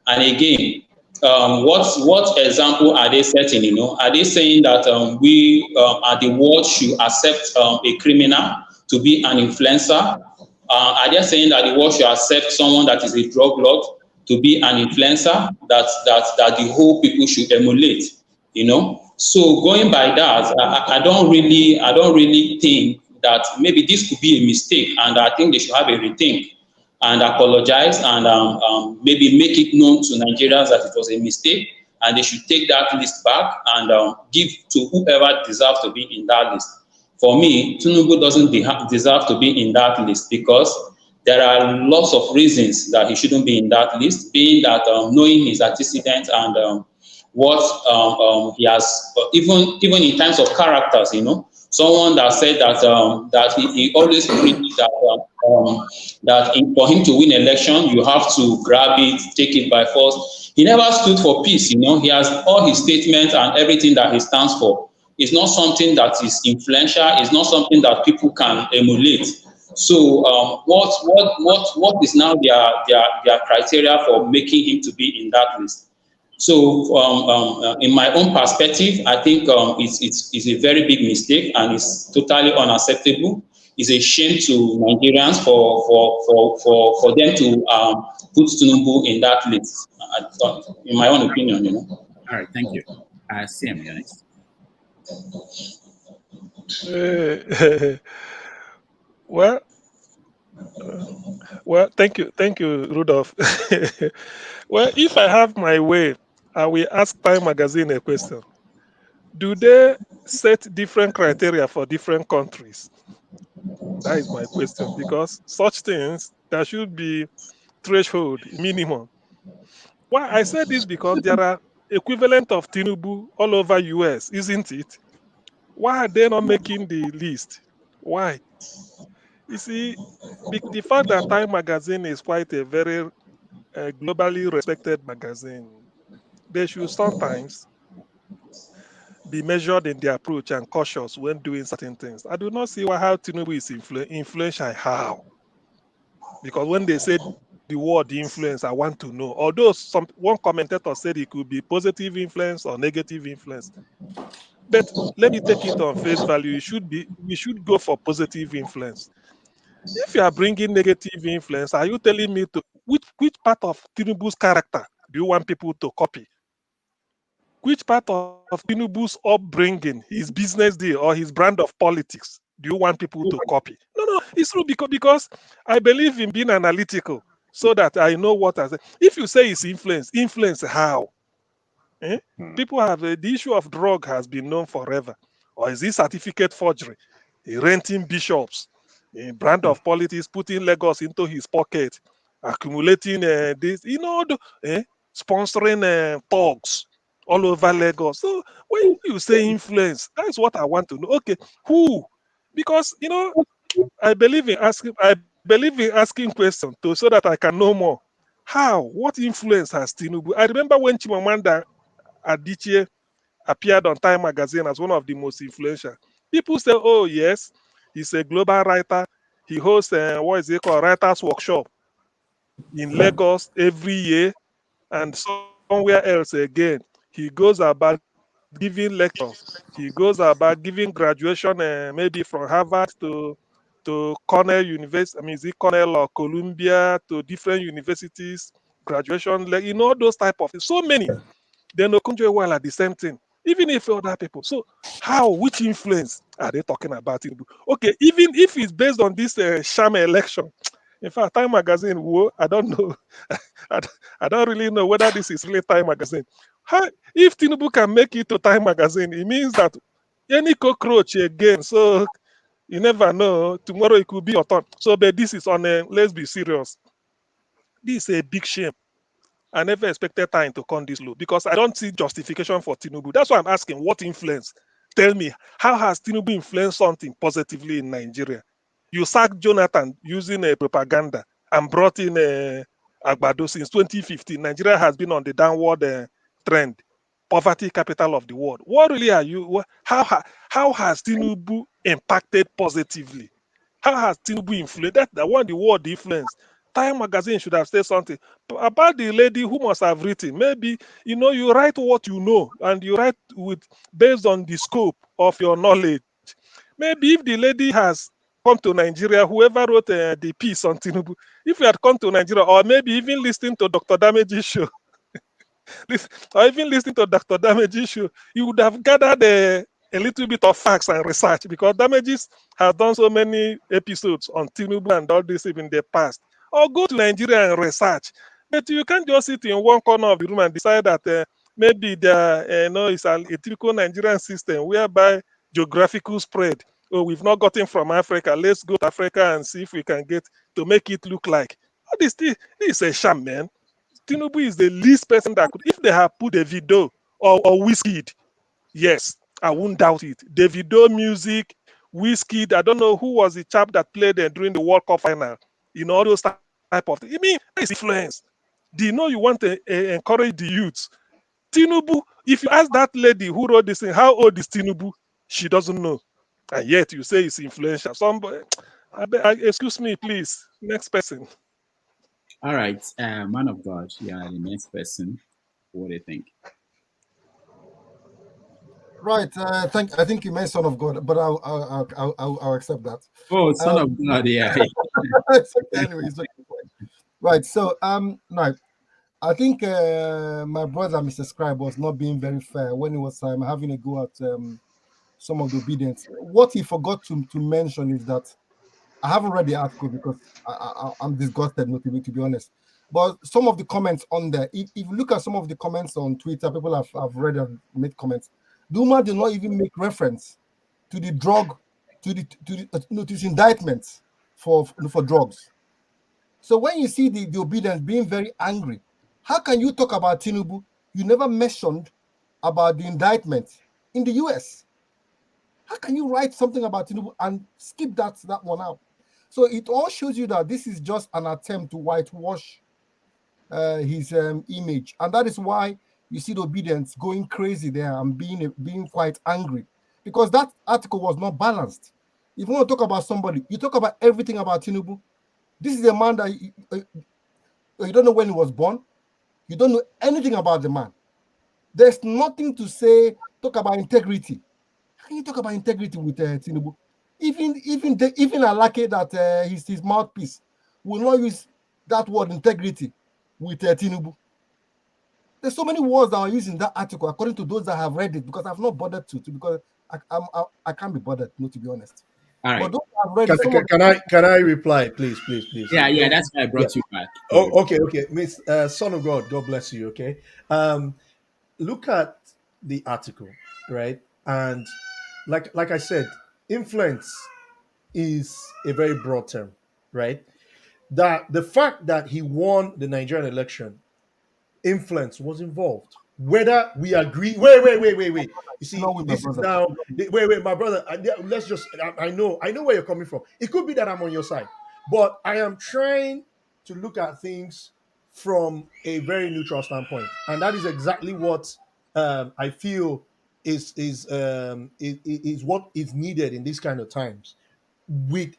And again, what example are they setting? You know, are they saying that we at the world should accept a criminal to be an influencer? Are they saying that the world should accept someone that is a drug lord to be an influencer that the whole people should emulate? You know, so going by that, I don't really think that maybe this could be a mistake, and I think they should have a rethink and apologize and maybe make it known to Nigerians that it was a mistake, and they should take that list back and give to whoever deserves to be in that list. For me, Tinubu doesn't deserve to be in that list because there are lots of reasons that he shouldn't be in that list, being that knowing his antecedents and what he has, even in terms of characters, you know, someone that said that that he always preached that for him to win election, you have to grab it, take it by force. He never stood for peace, you know. He has all his statements and everything that he stands for. It's not something that is influential. It's not something that people can emulate. So what is now their criteria for making him to be in that list? So in my own perspective, I think it's a very big mistake and it's totally unacceptable. It's a shame to Nigerians for them to put Tinubu in that list. In my own opinion, you know. All right, thank you. CM, you're next. Well, thank you, Rudolph. Well, if I have my way, I will ask Time Magazine a question. Do they set different criteria for different countries? That is my question, because such things, there should be threshold, minimum. Why I say this because there are equivalent of Tinubu all over US, isn't it? Why are they not making the list? Why? You see, the fact that Time Magazine is quite a very globally respected magazine, they should sometimes be measured in their approach and cautious when doing certain things. I do not see how Tinubu is influential. How? Because when they say the word influence, I want to know. Although one commentator said it could be positive influence or negative influence. But let me take it on face value. We should go for positive influence. If you are bringing negative influence, are you telling me to which part of Tinubu's character do you want people to copy? Which part of Tinubu's upbringing, his business deal, or his brand of politics do you want people to copy? No, it's true because I believe in being analytical so that I know what I say. If you say it's influence how? People have the issue of drug has been known forever. Or is it certificate forgery? Renting bishops, brand of politics, putting Lagos into his pocket, accumulating this, sponsoring thugs all over Lagos. So when you say influence, that's what I want to know. Okay, who? Because I believe in asking questions so that I can know more. How? What influence has Tinubu? I remember when Chimamanda Adichie appeared on Time Magazine as one of the most influential. People say, oh, yes, he's a global writer. He hosts, writers workshop in Lagos every year. And somewhere else again, he goes about giving lectures. He goes about giving graduation, maybe from Harvard to Cornell University. I mean, is it Cornell or Columbia, to different universities, graduation, those type of things. So many. They know Kunjo well at the same thing, even if other people. So which influence are they talking about? Okay, even if it's based on this sham election, in fact, Time Magazine, I don't know. I don't really know whether this is really Time Magazine. If Tinubu can make it to Time Magazine, it means that any cockroach again. So you never know. Tomorrow it could be your turn. So, but this is on let's be serious. This is a big shame. I never expected time to come this low because I don't see justification for Tinubu. That's why I'm asking, what influence? Tell me, how has Tinubu influenced something positively in Nigeria? You sacked Jonathan using a propaganda and brought in Agbado since 2015. Nigeria has been on the downward trend, poverty capital of the world. What really are you? How has Tinubu impacted positively? How has Tinubu influenced? That's the one the world influence. Time magazine should have said something about the lady who must have written. Maybe you write what you know, and you write with based on the scope of your knowledge. Maybe if the lady has come to Nigeria, whoever wrote the piece on Tinubu, if you had come to Nigeria, or maybe even listening to Dr. Damage's show, or even listening to Dr. Damage's show, you would have gathered a little bit of facts and research, because Damages has done so many episodes on Tinubu and all this in the past. Or go to Nigeria and research. But you can't just sit in one corner of the room and decide that maybe it's a typical Nigerian system whereby geographical spread. Oh, we've not gotten from Africa. Let's go to Africa and see if we can get to make it look like. Oh, this is a sham, man. Tinubu is the least person that could, if they have put a video or Wizkid, yes, I won't doubt it. The video music, Wizkid, I don't know who was the chap that played during the World Cup final, all those type of things. I mean, that is influence. Do you know you want to encourage the youth? Tinubu, if you ask that lady who wrote this thing, how old is Tinubu? She doesn't know. And yet you say it's influential. Somebody, excuse me, please. Next person. All right, man of God, yeah, the next person. What do you think? Right. I think you meant son of God, but I'll accept that. Oh, son of God, yeah. It's okay, anyway, it's okay. Right. So right. I think my brother, Mr. Scribe, was not being very fair when he was having a go at some of the Obidients. What he forgot to mention is that I haven't read the article because I'm disgusted, not to be honest. But some of the comments on there, if you look at some of the comments on Twitter, people have read and made comments. Duma did not even make reference to the drug, to this indictment for drugs. So when you see the Obidients being very angry, how can you talk about Tinubu? You never mentioned about the indictment in the US. How can you write something about Tinubu and skip that one out? So it all shows you that this is just an attempt to whitewash his image, and that is why you see the Obidients going crazy there and being quite angry, because that article was not balanced. If you want to talk about somebody, you talk about everything about Tinubu. This is a man that you don't know when he was born. You don't know anything about the man. There's nothing to say. Talk about integrity. How can you talk about integrity with Tinubu? Even Alake, that his mouthpiece, will not use that word integrity with Tinubu. There's so many words that are used in that article, according to those that have read it, because I've not bothered to because I can't be bothered, not to be honest. All right. But those that have read it, Can I reply, please? Yeah, that's why I brought you back. Oh, okay, Miss Son of God, God bless you. Okay, look at the article, right? And like I said, influence is a very broad term, right? That the fact that he won the Nigerian election, influence was involved. Whether we agree, wait. You see, this is now. Wait, my brother. Let's just. I know where you're coming from. It could be that I'm on your side, but I am trying to look at things from a very neutral standpoint, and that is exactly what I feel is what is needed in these kind of times.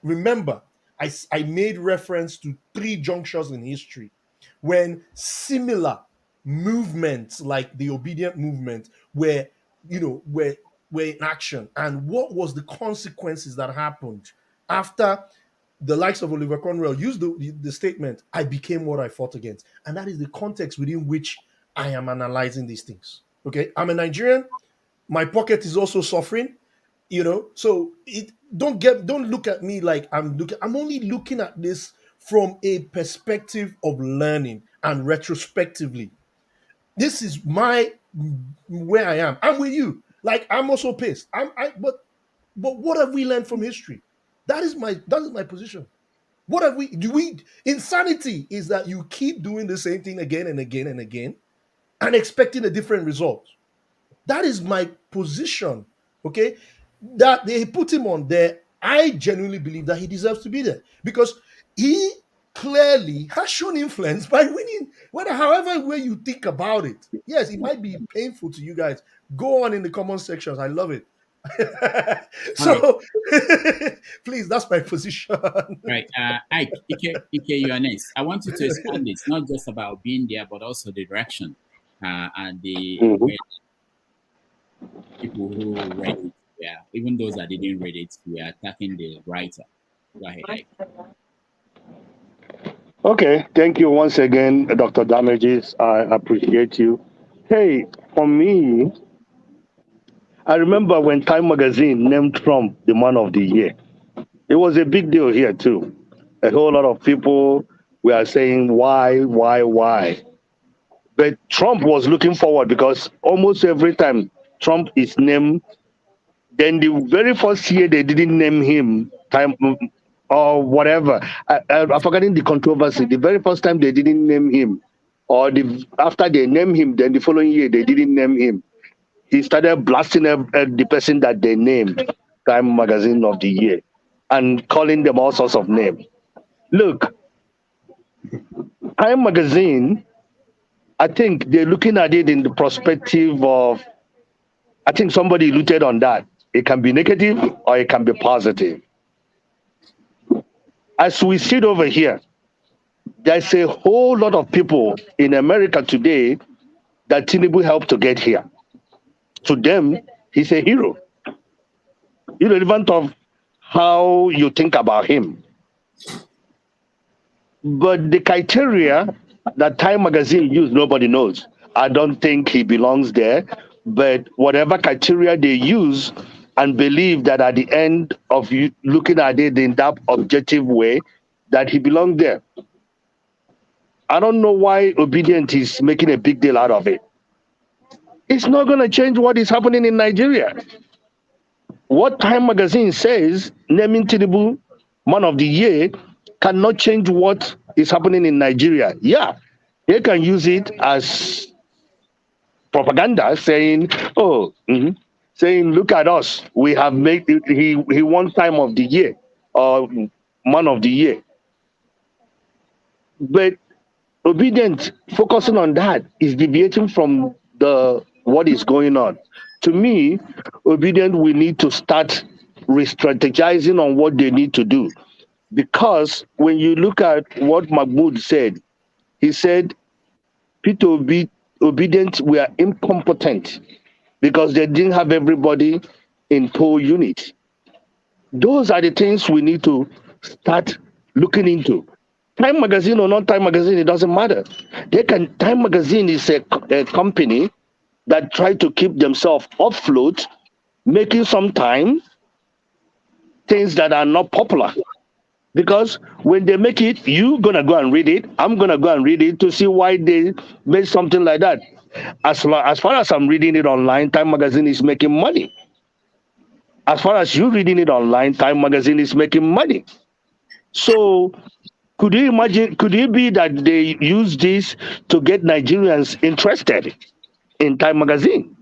Remember, I made reference to 3 junctures in history when similar movements like the Obedient movement were in action, and what was the consequences that happened after the likes of Oliver Cromwell used the statement, "I became what I fought against," and that is the context within which I am analyzing these things. Okay, I'm a Nigerian. My pocket is also suffering. So don't look at me like I'm only looking at this from a perspective of learning and retrospectively. This is where I am. I'm with you. Like, I'm also pissed. But what have we learned from history? That is my position. What have insanity is that you keep doing the same thing again and again and again and expecting a different result. That is my position. Okay, that they put him on there. I genuinely believe that he deserves to be there because he clearly has shown influence by winning, however way you think about it. Yes, it might be painful to you guys. Go on in the comment sections. I love it. So please, that's my position. Right. Ike, you are next. I want you to expand this, not just about being there, but also the direction and the way people who read it, even those that didn't read it, we are attacking the writer. Go ahead, Ike. Okay, thank you once again, Dr. Damages. I appreciate you. Hey, for me, I remember when Time Magazine named Trump the Man of the Year. It was a big deal here too. A whole lot of people were saying why. But Trump was looking forward because almost every time Trump is named, then the very first year they didn't name him time or whatever. I'm forgetting the controversy. The very first time they didn't name him, or after they named him, then the following year they didn't name him. He started blasting the person that they named Time Magazine of the Year and calling them all sorts of names. Look, Time Magazine, I think they're looking at it in the perspective of, I think somebody alluded on that. It can be negative or it can be positive. As we sit over here, there's a whole lot of people in America today that Tinubu helped to get here. To them, he's a hero, irrelevant of how you think about him. But the criteria that Time Magazine used, nobody knows. I don't think he belongs there. But whatever criteria they use and believe that at the end of you looking at it in that objective way, that he belongs there. I don't know why Obidients is making a big deal out of it. It's not going to change what is happening in Nigeria. What Time Magazine says, naming Tinubu Man of the Year, cannot change what is happening in Nigeria. Yeah, they can use it as propaganda, saying, saying, look at us, we have made he won Time of the Year or Man of the Year. But Obidients focusing on that is deviating from what is going on. To me, Obidients will need to start re-strategizing on what they need to do. Because when you look at what Mahmoud said, he said Peter Obi, Obidients were incompetent because they didn't have everybody in full unit. Those are the things we need to start looking into. Time Magazine or not Time Magazine, it doesn't matter. Time Magazine is a company that try to keep themselves afloat, making sometimes things that are not popular. Because when they make it, you're going to go and read it. I'm going to go and read it to see why they made something like that. As far as I'm reading it online, Time Magazine is making money. As far as you reading it online, Time Magazine is making money. So could you imagine, could it be that they use this to get Nigerians interested in Time Magazine?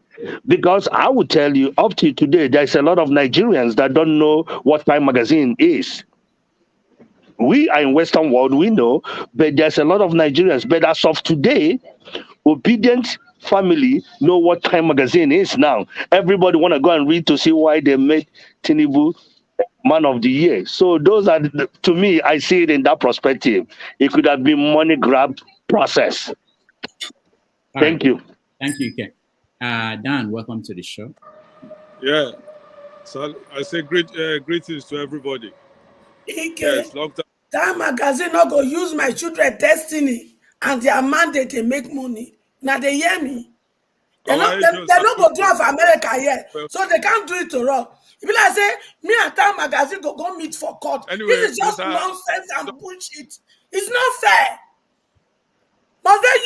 Because I would tell you, up to today, there's a lot of Nigerians that don't know what Time Magazine is. We are in Western world, we know, but there's a lot of Nigerians. But as of today, Obidients family know what Time Magazine is now. Everybody want to go and read to see why they made Tinubu Man of the Year. So those are, to me, I see it in that perspective. It could have been money grab process. Thank you. Thank you, Ken. Dan, welcome to the show. Yeah. So I say greetings to everybody. Yes, long time. Time Magazine not go use my children destiny and their mandate to make money. Now they hear me. They're not go do it for America yet, so they can't do it to us. If I say me and Time Magazine go meet for court, anyway, this is just nonsense and bullshit. It's not fair. Must they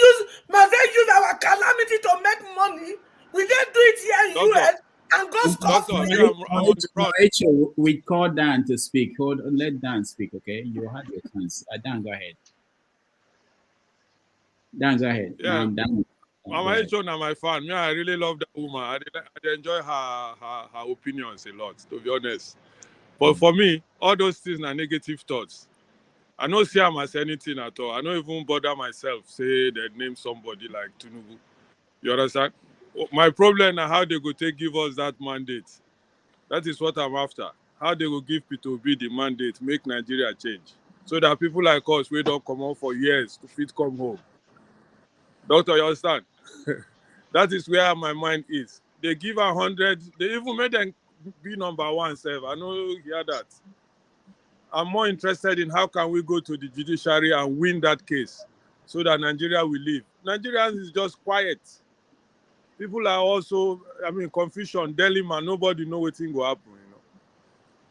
use our calamity to make money? We didn't do it here in US and go scot-free. We call Dan to speak. Let Dan speak, okay? You had your chance. Dan, go ahead. Dan, go ahead. Yeah. I'm HO now, my fan. Yeah, I really love that woman. I enjoy her opinions a lot, to be honest. But for me, all those things are negative thoughts. I don't see him as anything at all. I don't even bother myself say they name somebody like Tinubu. You understand? My problem is how they go give us that mandate. That is what I'm after. How they will give Peter Obi the mandate, make Nigeria change. So that people like us, we don't come home for years to fit come home. Doctor, you understand? That is where my mind is. They give 100, they even made them be number one, sir. I know you hear that. I'm more interested in how can we go to the judiciary and win that case so that Nigeria will live. Nigerians is just quiet. People are also, confusion, dilemma, nobody know what thing will happen,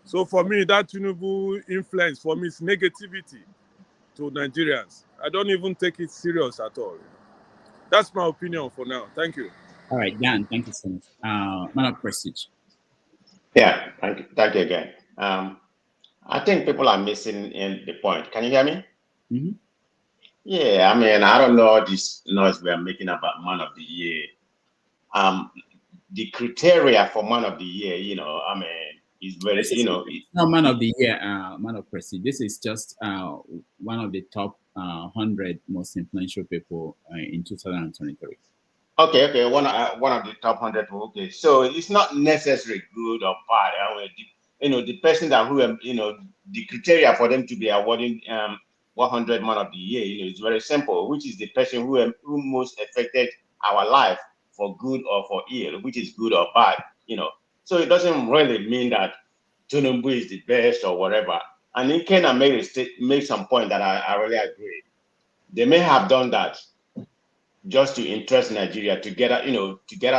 So for me, that Tinubu influence, for me, is negativity to Nigerians. I don't even take it serious at all. That's my opinion for now. Thank you. All right, Dan, thank you so much. Man of Prestige. Yeah, thank you again. I think people are missing in the point. Can you hear me? Mm-hmm. Yeah, I don't know this noise we are making about Man of the Year. The criteria for Man of the Year, is very, not Man of the Year, Man of Prestige. This is just one of the top 100 most influential people in 2023. Okay, one of the top 100. Okay, so it's not necessarily good or bad. The person that the criteria for them to be awarding 100 Man of the Year, is very simple. Which is the person who most affected our life for good or for ill, which is good or bad, So it doesn't really mean that Tinubu is the best or whatever. And in Kenya make some point that I really agree. They may have done that just to interest Nigeria to get at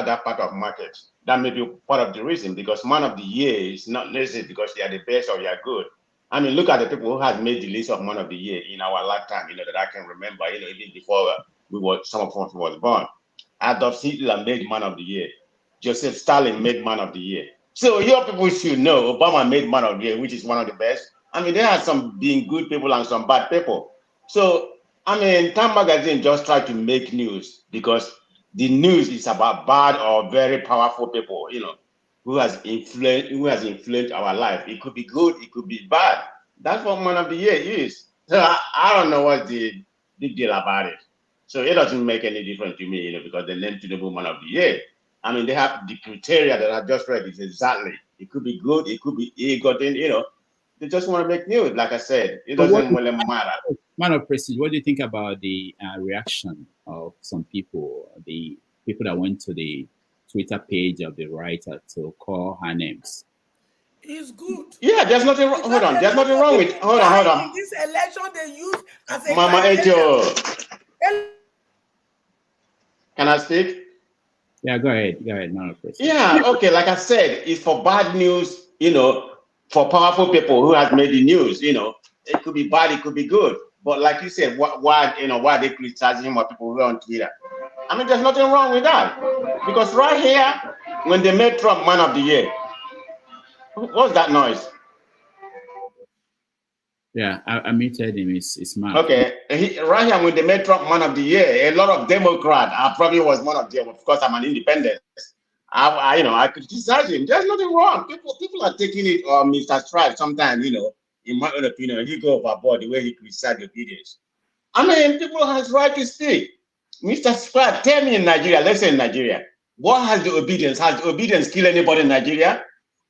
that part of market. That may be part of the reason, because Man of the Year is not necessarily because they are the best or they are good. Look at the people who have made the list of Man of the Year in our lifetime, that I can remember, even before some of us was born. Adolf Hitler made Man of the Year. Joseph Stalin made Man of the Year. So your people should know Obama made Man of the Year, which is one of the best. There are some being good people and some bad people. So Time Magazine just tried to make news because the news is about bad or very powerful people, who has influenced our life. It could be good, it could be bad. That's what Man of the Year is. So I don't know what's the big deal about it. So it doesn't make any difference to me, because they named Tinubu Man of the Year. They have the criteria that I just read. Is exactly. It could be good, it could be ill-gotten, They just want to make news, like I said. It doesn't really matter. Man of Prestige, what do you think about the reaction of some people, the people that went to the Twitter page of the writer to call her names? It's good. Yeah, there's nothing wrong. Hold on. There's nothing wrong with. Hold on. In this election, they use as a Mama Ejo. Can I speak? Yeah, go ahead. Man of Prestige. Yeah, okay. Like I said, it's for bad news, for powerful people who has made the news, It could be bad, it could be good. But like you said, why are they criticizing what people who are on Twitter? There's nothing wrong with that. Because right here, when they made Trump Man of the Year, what's that noise? Yeah, I muted him. It's man. Okay, right here when they made Trump Man of the Year, a lot of Democrats, I probably was one of them. Of course, I'm an independent. I criticize him. There's nothing wrong. People are taking it, Mr. Stripe. Sometimes, in my own opinion, he go overboard the way he criticized the Obedients. People has right to speak. Mr. Stripe, tell me in Nigeria, let's say in Nigeria, what has the Obedients? Has the Obedients killed anybody in Nigeria?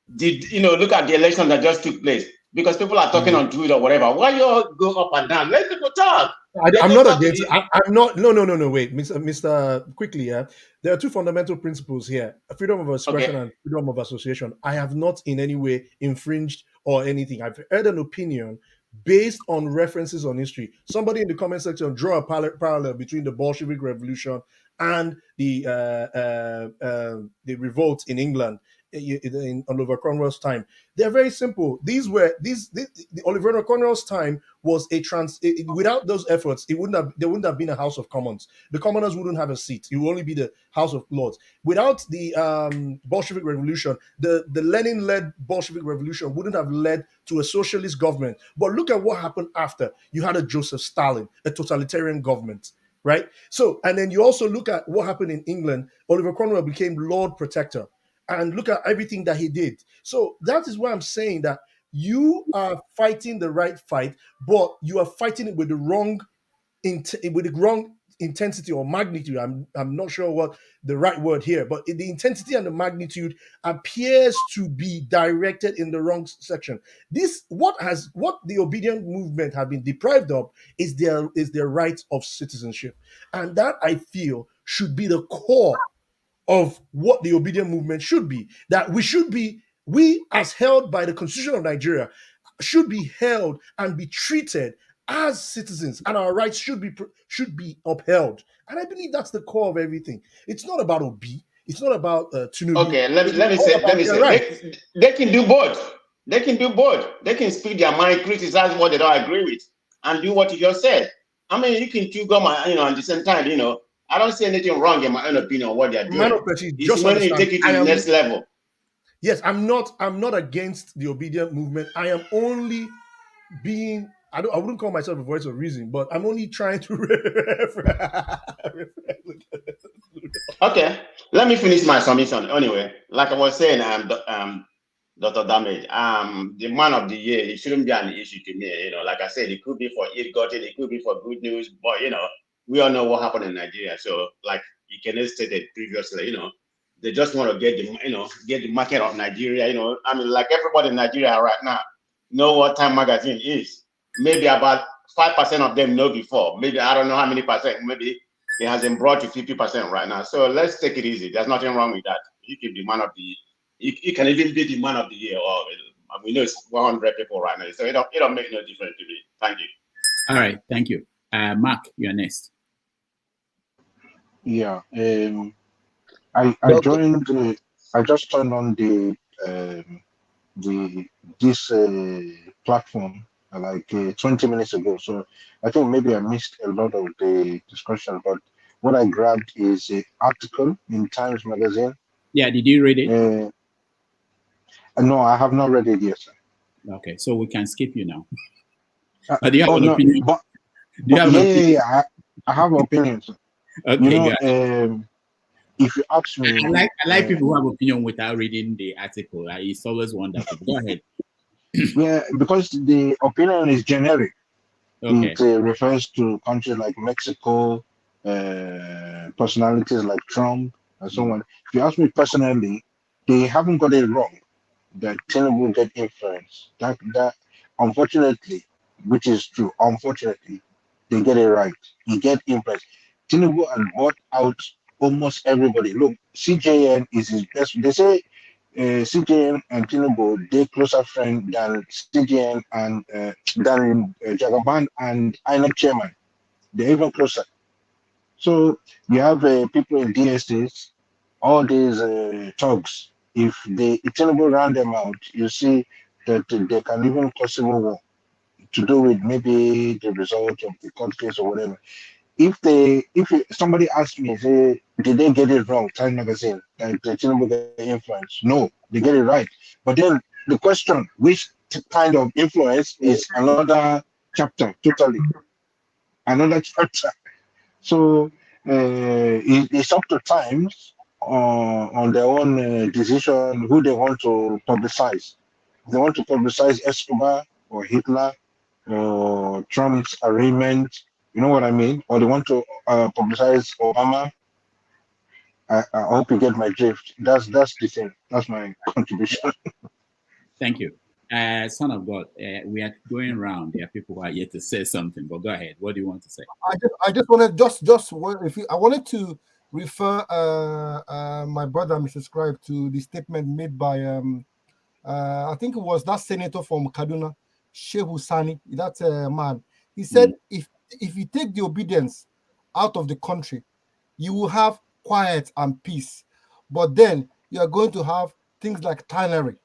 Look at the election that just took place. Because people are talking on Twitter or whatever. Why you all go up and down? Let people talk. I'm not against. I'm not. No. Wait, Mr. Quickly. Yeah, there are two fundamental principles here: freedom of expression and freedom of association. I have not in any way infringed or anything. I've heard an opinion based on references on history. Somebody in the comment section draw a parallel between the Bolshevik Revolution and the revolt in England in Oliver Cromwell's time. They're very simple. The Oliver Cromwell's time was without those efforts, there wouldn't have been a House of Commons. The commoners wouldn't have a seat. It would only be the House of Lords. Without the Bolshevik Revolution, the Lenin-led Bolshevik Revolution wouldn't have led to a socialist government. But look at what happened after. You had a Joseph Stalin, a totalitarian government. Right? So, and then you also look at what happened in England. Oliver Cromwell became Lord Protector. And look at everything that he did. So that is why I'm saying that you are fighting the right fight, but you are fighting it with the wrong intensity or magnitude. I'm not sure what the right word here, but the intensity and the magnitude appears to be directed in the wrong section. What the Obidient movement have been deprived of is their right of citizenship, and that I feel should be the core of what the Obidient movement should be. That we as held by the Constitution of Nigeria should be held and be treated as citizens, and our rights should be upheld. And I believe that's the core of everything. It's not about Obi. It's not about Tinubu. Okay, let me say, they can do both. They can do both. They can speak their mind, criticize what they don't agree with, and do what you just said. I mean, you can chew gum, at the same time, I don't see anything wrong in my own opinion on what they're doing. It's when you take it to the next level. Yes, I'm not against the Obidient movement. I am only being, I wouldn't call myself a voice of reason, but I'm only trying to Okay, let me finish my submission. Anyway, like I was saying, Dr. Damage, the man of the year, it shouldn't be an issue to me. Like I said, it could be for ill-gotten, it could be for good news, but we all know what happened in Nigeria. So, like Ikene stated previously, they just want to get the market of Nigeria. I mean, like everybody in Nigeria right now know what Time Magazine is. Maybe about 5% of them know before. Maybe I don't know how many percent. Maybe it has been brought to 50% right now. So let's take it easy. There's nothing wrong with that. He can be man of the. He can even be the man of the year. Or we know it's 100 people right now, so it don't make no difference to me. Thank you. All right, thank you. Mark, you're next. Yeah. I joined. I just turned on this platform like 20 minutes ago. So I think maybe I missed a lot of the discussion, but what I grabbed is an article in Times Magazine. Yeah, did you read it? No, I have not read it yet, sir. Okay, so we can skip you now. Do you have an opinion? I have opinions. Okay, if you ask me, I like people who have opinion without reading the article. It's always wonderful. Go ahead. Yeah, because the opinion is generic. Okay. It refers to countries like Mexico, personalities like Trump, and so on. If you ask me personally, they haven't got it wrong that Tinubu will get influence. That unfortunately, which is true, unfortunately, they get it right. He get influence. Tinubu had bought out almost everybody. Look, CJN is his best. They say CJN and Tinubu, they're closer friend than CJN and than Jagaban and INEC chairman. They're even closer. So you have people in DSS, all these thugs. If Tinubu round them out, you see that they can even cause civil war to do with maybe the result of the court case or whatever. If somebody asks me, say, did they get it wrong? Time Magazine, that the Tinubu get influence? No, they get it right. But then the question, which kind of influence, is another chapter, totally another chapter. So it's up to Times on their own decision who they want to publicize. They want to publicize Escobar or Hitler or Trump's arraignment. You know what I mean? Or they want to publicize Obama. I hope you get my drift. That's the thing. That's my contribution. Thank you. Son of God, we are going around. There are people who are yet to say something, but go ahead. What do you want to say? I just wanted I wanted to refer my brother, Mr. Scribe, to the statement made by I think it was that senator from Kaduna, Shehu Sani, that man. He said if you take the Obedients out of the country, you will have quiet and peace, but then you are going to have things like tyranny.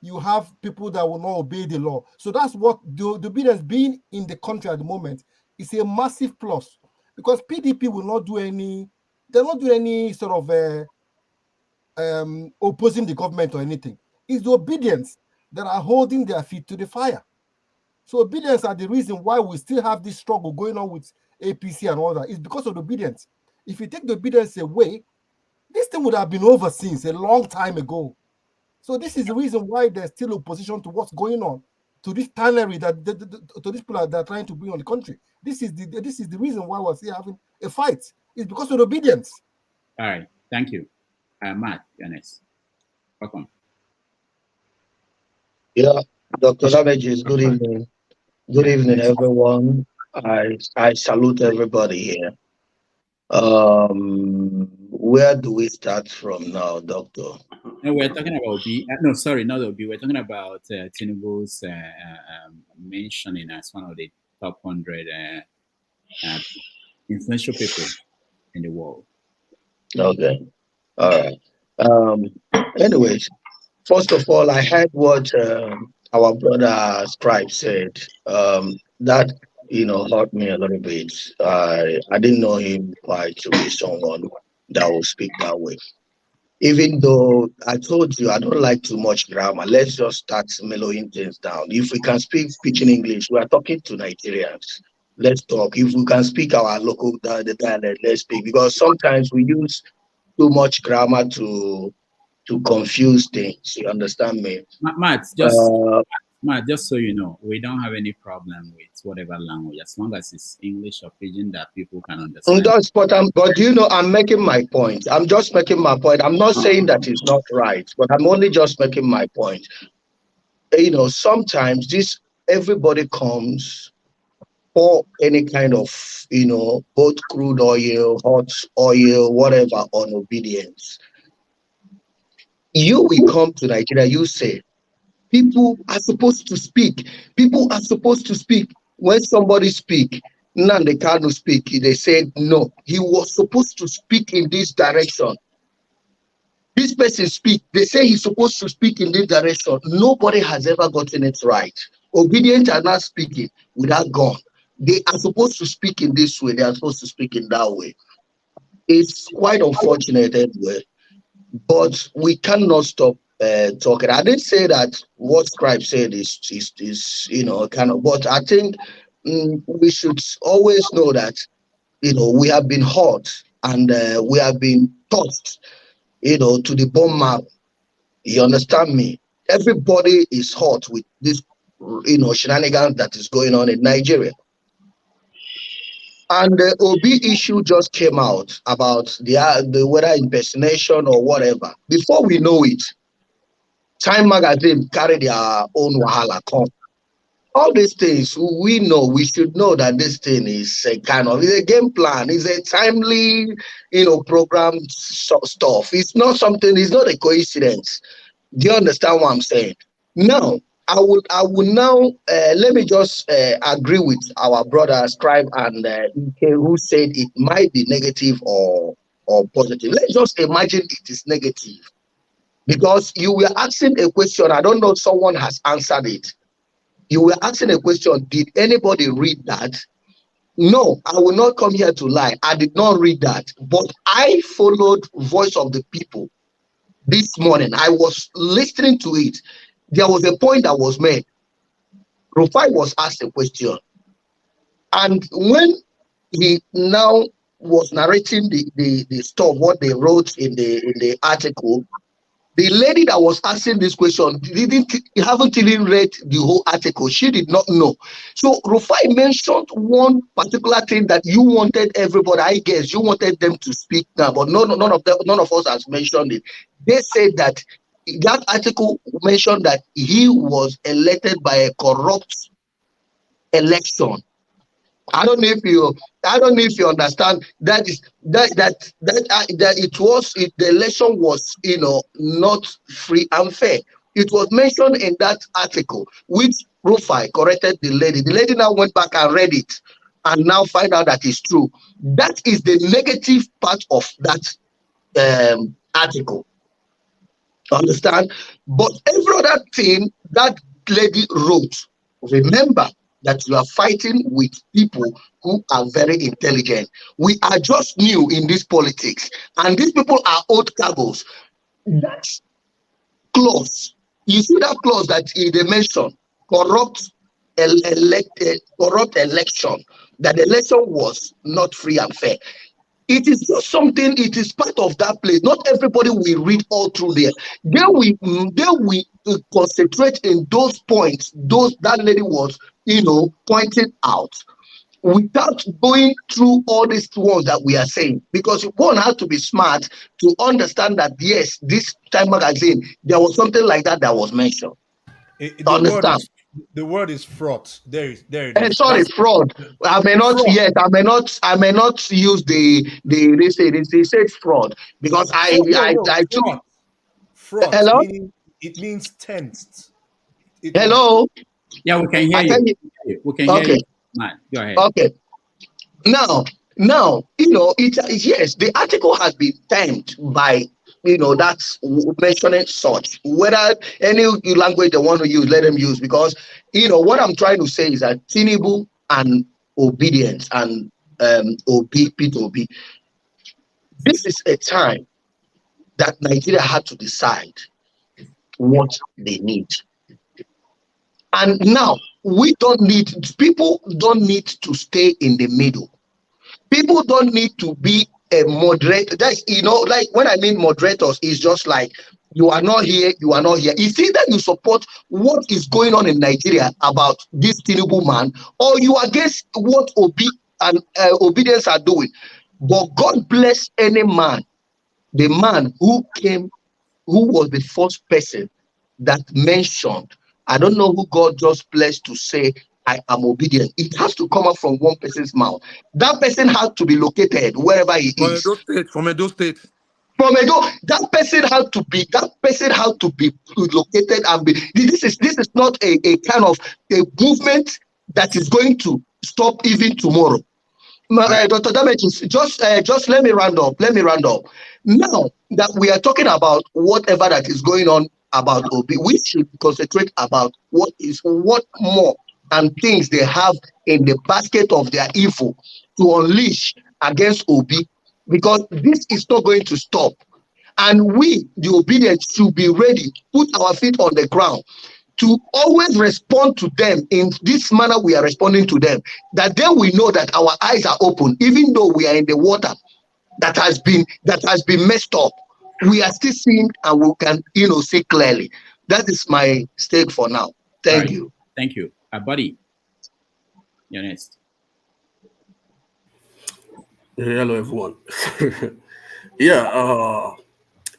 You have people that will not obey the law. So that's what the Obedience being in the country at the moment is a massive plus, because PDP will not do any, they're not doing any sort of opposing the government or anything. It's the Obedience that are holding their feet to the fire. So Obedience are the reason why we still have this struggle going on with APC and all that. It's because of the Obedience. If you take the Obedience away, this thing would have been over since a long time ago. So this is the reason why there's still opposition to what's going on, to this tannery that to these people that are trying to bring on the country. This is the reason why we're still having a fight. It's because of obedience. All right, thank you. Matt, you're next. Welcome. Yeah, Dr. Savages, good evening. Good evening, everyone. I salute everybody here. Where do we start from now, Doctor? No, we're talking about Obi. No, sorry, not Obi. We're talking about Tinubu's mentioning as one of the top 100 influential people in the world. Okay, all right. Anyways, first of all, I heard what our brother Scribe said. That hurt me a little bit. I didn't know him quite to be someone that will speak that way. Even though I told you I don't like too much grammar, let's just start mellowing things down. If we can speak pidgin English, we are talking to Nigerians. Let's talk. If we can speak our local the dialect, let's speak. Because sometimes we use too much grammar to confuse things. You understand me? Matt, just so you know, we don't have any problem with whatever language, as long as it's English or pidgin that people can understand. But I'm making my point. I'm just making my point. I'm not saying that it's not right, but I'm only just making my point. Sometimes everybody comes for any kind of, both crude oil, hot oil, whatever, on obedience. You will come to Nigeria, you say, people are supposed to speak. People are supposed to speak. When somebody speak, now they can't speak. They said, no, he was supposed to speak in this direction. This person speak. They say he's supposed to speak in this direction. Nobody has ever gotten it right. Obedients are not speaking without God. They are supposed to speak in this way. They are supposed to speak in that way. It's quite unfortunate anyway, but we cannot stop talking. I didn't say that what Scribe said is kind of, but I think we should always know that we have been hurt and we have been touched to the bone marrow. You understand me? Everybody is hurt with this shenanigans that is going on in Nigeria. And the Obi issue just came out about the whether impersonation or whatever. Before we know it, Time Magazine carry their own wahala come. All these things we know, we should know that this thing is a kind of, it's a game plan, it's a timely, program stuff. It's not something, it's not a coincidence. Do you understand what I'm saying? Now, I would now let me just agree with our brother Scribe and Ike, who said it might be negative or positive. Let's just imagine it is negative, because you were asking a question. I don't know if someone has answered it. You were asking a question. Did anybody read that? No, I will not come here to lie. I did not read that, but I followed Voice of the People this morning. I was listening to it. There was a point that was made. Rufai was asked a question, and when he now was narrating the stuff, what they wrote in the article, the lady that was asking this question haven't even read the whole article. She did not know. So Rufai mentioned one particular thing that you wanted everybody, I guess, you wanted them to speak now, but none of us has mentioned it. They said that article mentioned that he was elected by a corrupt election. I don't know if you understand that the election was not free and fair. It was mentioned in that article, which Rufai corrected the lady. The lady now went back and read it and now find out that it's true. That is the negative part of that article. Understand? But every other thing that lady wrote, remember that you are fighting with people who are very intelligent. We are just new in this politics, and these people are old cargos. That clause, you see that clause that they mentioned, corrupt election, that the election was not free and fair. It is just something, it is part of that place. Not everybody will read all through there. Then we concentrate in those points, those that lady was, pointing out, without going through all these ones that we are saying. Because one has to be smart to understand that, yes, this Time magazine, there was something like that was mentioned. The word is fraught. There it is. Sorry, fraud. I may not. Fraud. Yes, I may not use they say it's fraud because I took fraud. Hello. It means tensed. Hello. Yeah, we can hear you. We can hear you. Man, go ahead. Okay. Now, yes, the article has been timed by, that's mentioning such. Whether any language they want to use, let them use. Because, what I'm trying to say is that Tinubu and Obidients and Peter Obi, this is a time that Nigeria had to decide what they need. And now, people don't need to stay in the middle. People don't need to be a moderator. That's, like when I mean moderators, it's just like you are not here, you are not here. It's either you support what is going on in Nigeria about this Tinubu man, or you are against what Obi and Obidients are doing. But God bless any man, the man who was the first person that mentioned, I don't know who God just blessed to say, I am obedient. It has to come out from one person's mouth. That person has to be located wherever he is. From Edo State. From Edo, that person has to be located and be. This is not a kind of a movement that is going to stop even tomorrow. Dr. Damage, just let me round up. Now that we are talking about whatever that is going on about Obi, we should concentrate about what more and things they have in the basket of their evil to unleash against Obi, because this is not going to stop. And we, the Obidients, should be ready, put our feet on the ground to always respond to them in this manner we are responding to them, that then we know that our eyes are open, even though we are in the water that has been messed up. We are still seeing and we can, see clearly. That is my stake for now. Thank you. Thank you. Buddy, you're next. Hello, everyone.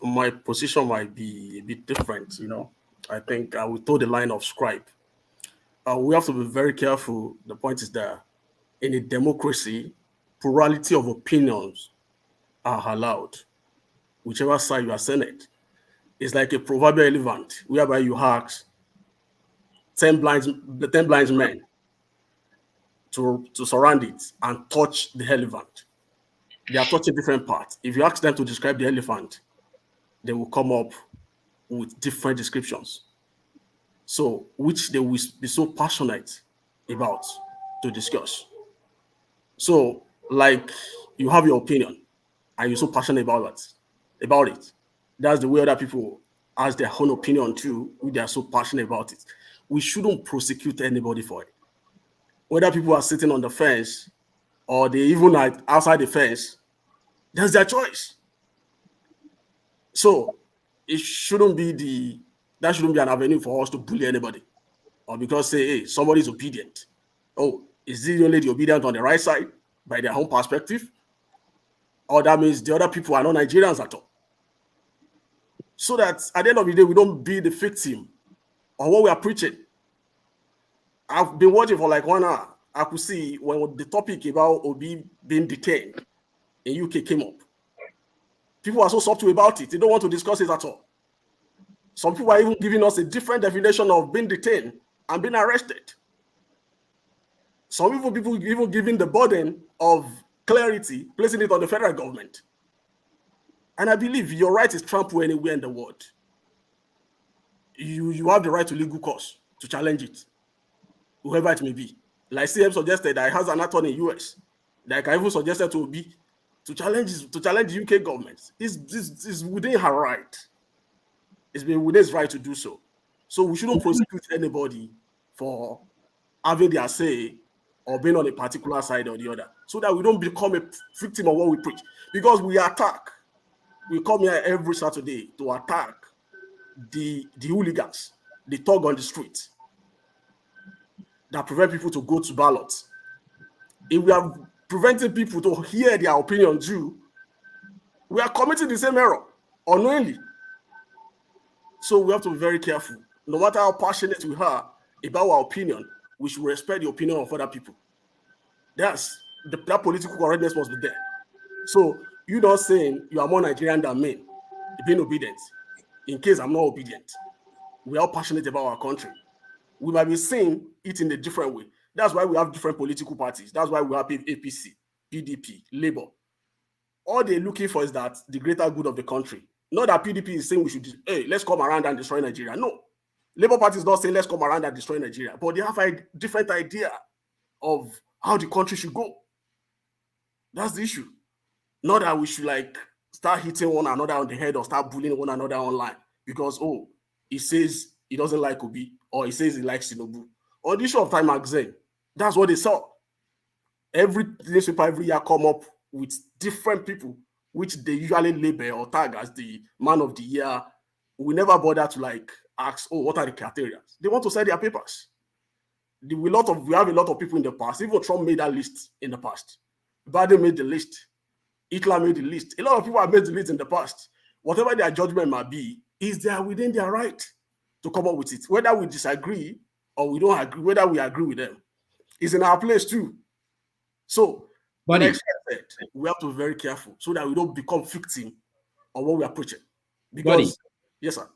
My position might be a bit different, I think I will toe the line of scribe. We have to be very careful. The point is that in a democracy, plurality of opinions are allowed, whichever side you are Senate. It's like a proverbial elephant, whereby you ask 10 blind men to surround it and touch the elephant. They are touching different parts. If you ask them to describe the elephant, they will come up with different descriptions. So, which they will be so passionate about to discuss. So, like, you have your opinion and you're so passionate about it. That's the way other people has their own opinion too, they are so passionate about it. We shouldn't prosecute anybody for it. Whether people are sitting on the fence or they even are outside the fence, that's their choice. So it shouldn't be an avenue for us to bully anybody. Or because say, hey, somebody's obedient. Oh, is this only the obedient on the right side by their own perspective? Or that means the other people are not Nigerians at all. So that at the end of the day, we don't be the victim of what we are preaching. I've been watching for like 1 hour. I could see when the topic about Obi being detained in UK came up. People are so subtle about it. They don't want to discuss it at all. Some people are even giving us a different definition of being detained and being arrested. Some people even giving the burden of clarity, placing it on the federal government. And I believe your right is trampled anywhere in the world. You have the right to legal cause to challenge it, whoever it may be. Like CM suggested, that he has an attorney in US. Like I even suggested to Obi to challenge the UK government. It's within her right. It's been within his right to do so. So we shouldn't prosecute anybody for having their say or being on a particular side or the other, so that we don't become a victim of what we preach. Because we attack. We come here every Saturday to attack the hooligans, the thug on the street that prevent people to go to ballots. If we are preventing people to hear their opinion due, we are committing the same error unknowingly. So we have to be very careful. No matter how passionate we are about our opinion, we should respect the opinion of other people. That political correctness must be there. So you're not saying you are more Nigerian than me, being obedient. In case I'm not obedient, we are passionate about our country. We might be seeing it in a different way. That's why we have different political parties. That's why we have APC, PDP, Labour. All they're looking for is that the greater good of the country. Not that PDP is saying we should, hey, let's come around and destroy Nigeria. No. Labour Party is not saying let's come around and destroy Nigeria. But they have a different idea of how the country should go. That's the issue. Not that we should like start hitting one another on the head or start bullying one another online because, oh, he says he doesn't like Obi or he says he likes Tinubu. On the issue of Time magazine, that's what they saw. Every newspaper every year come up with different people, which they usually label or tag as the man of the year. We never bother to like ask, oh, what are the criteria? They want to sell their papers. We have a lot of people in the past. Even Trump made that list in the past. Biden made the list. Hitler made the list. A lot of people have made the list in the past. Whatever their judgment might be, is they are within their right to come up with it. Whether we disagree or we don't agree, whether we agree with them, is in our place too. So, like I said, we have to be very careful so that we don't become victim of what we are preaching. Because, yes, sir.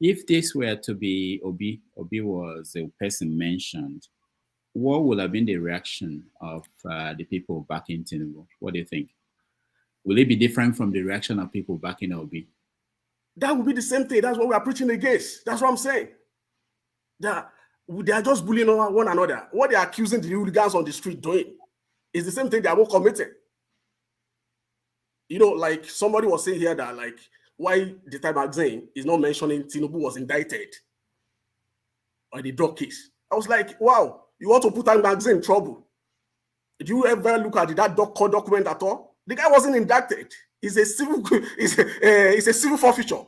If this were to be Obi was a person mentioned, what would have been the reaction of the people backing Tinubu? What do you think? Will it be different from the reaction of people backing Obi? That would be the same thing. That's what we are preaching against. That's what I'm saying. They are just bullying one another. What they are accusing the hooligans on the street doing is the same thing they are all committing. You know, like somebody was saying here that like why the Time magazine is not mentioning Tinubu was indicted on the drug case. I was like, wow, you want to put Time magazine in trouble? Did you ever look at that document at all? The guy wasn't indicted. It's a civil forfeiture.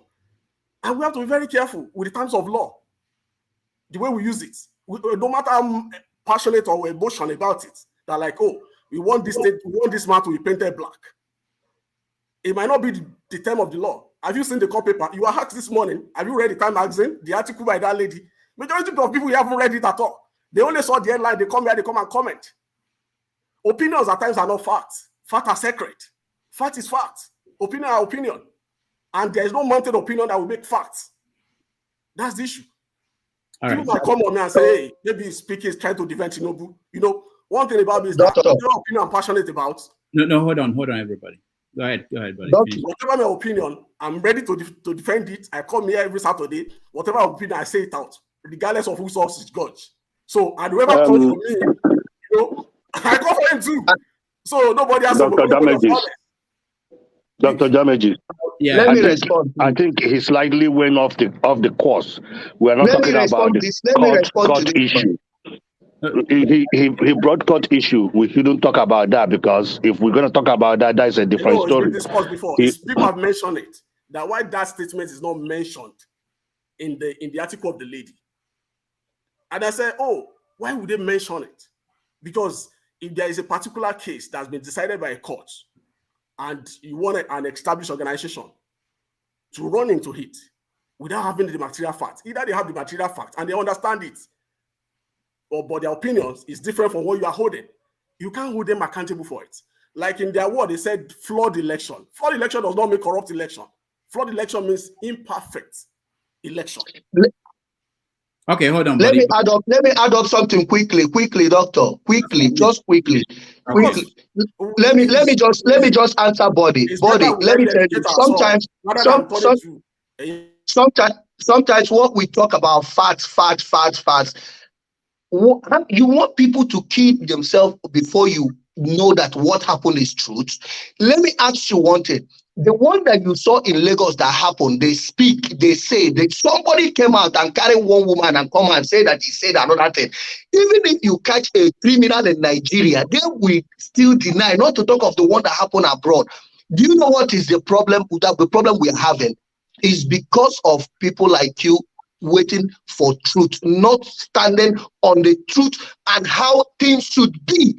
And we have to be very careful with the terms of law. The way we use it. No matter how passionate or emotional about it, that like, oh, we want this man to be painted black. It might not be the term of the law. Have you seen the court paper? You were asked this morning, have you read the Time magazine, the article by that lady? Majority of people haven't read it at all. They only saw the headline, they come here, they come and comment. Opinions at times are not facts. Facts are secret. Fact is fact. Opinion are opinion. And there is no mounted opinion that will make facts. That's the issue. People might come on me and say, hey, maybe he's speaking, he's trying to defend Tinubu. You know, one thing about me is that whatever opinion I'm passionate about. No, hold on, everybody. Go ahead, buddy. Whatever my opinion, I'm ready to defend it. I come here every Saturday. Whatever opinion, I say it out, regardless of who source is judge. So, and whoever comes for me, you know, I come for him too. So nobody has Dr. Damages. Yeah. Let me respond. I think he's slightly went off the course. We're not talking about the court issue. He brought court issue. We shouldn't talk about that because if we're going to talk about that, that's a different story. It's been discussed before. People have mentioned it. That why that statement is not mentioned in the article of the lady. And I said, oh, why would they mention it? Because if there is a particular case that's been decided by a court and you want an established organization to run into it without having the material facts, either they have the material facts and they understand it, but their opinions is different from what you are holding, you can't hold them accountable for it. Like in their word, they said flawed election. Flawed election does not mean corrupt election. Flawed election means imperfect election. Okay, hold on. Let me add up something quickly, doctor. Quickly. Let me just answer body. Let me tell you. Sometimes what we talk about facts. You want people to kill themselves before you know that what happened is truth. Let me ask you one thing. The one that you saw in Lagos that happened, they speak, they say that somebody came out and carried one woman and come and say that he said another thing. Even if you catch a criminal in Nigeria, they will still deny, not to talk of the one that happened abroad. Do you know what is the problem? The problem we're having is because of people like you waiting for truth, not standing on the truth and how things should be.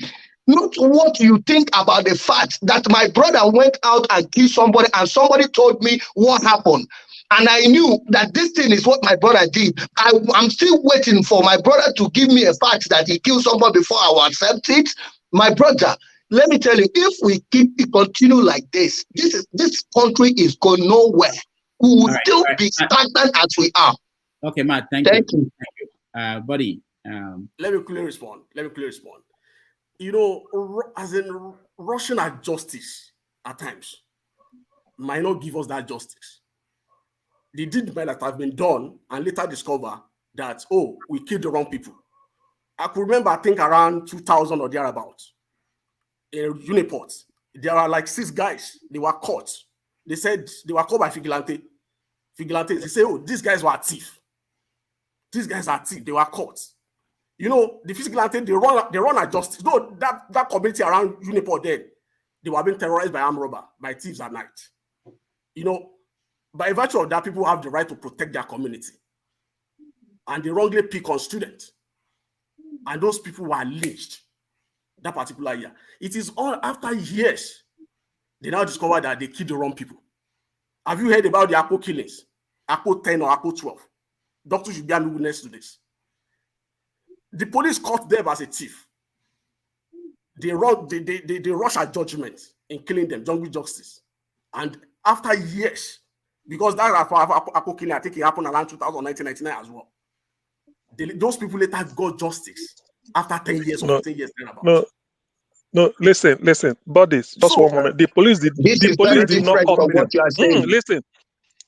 Not what you think about the fact that my brother went out and killed somebody and somebody told me what happened. And I knew that this thing is what my brother did. I'm still waiting for my brother to give me a fact that he killed somebody before I will accept it. My brother, let me tell you, if we continue like this country is going nowhere. We will still be stagnant as we are. Okay, Matt, thank you. Buddy. Let me clearly respond. You know, as in rushing at justice at times might not give us that justice. The deed might have been done and later discover that, oh, we killed the wrong people. I could remember, I think around 2000 or thereabouts, in Uniport, there are like 6 guys, they were caught. They said they were caught by Vigilantes. They say, oh, these guys were thieves. These guys are thieves, they were caught. You know, the Vigilante, they run at justice. No, that community around Uniport then, they were being terrorized by armed robbers, by thieves at night. You know, by virtue of that, people have the right to protect their community. And they wrongly pick on students. And those people were lynched that particular year. It is all after years, they now discover that they killed the wrong people. Have you heard about the Akpo killings? Akpo 10 or Akpo 12? Doctors should be a witness to this. The police caught them as a thief. They rush at judgment in killing them, jungle justice. And after years, because that Akpo killing, I think it happened around 1999 as well. Those people later got justice after 10 years or 15 years. No, listen, buddies, just one moment. The police did not cut them. Listen,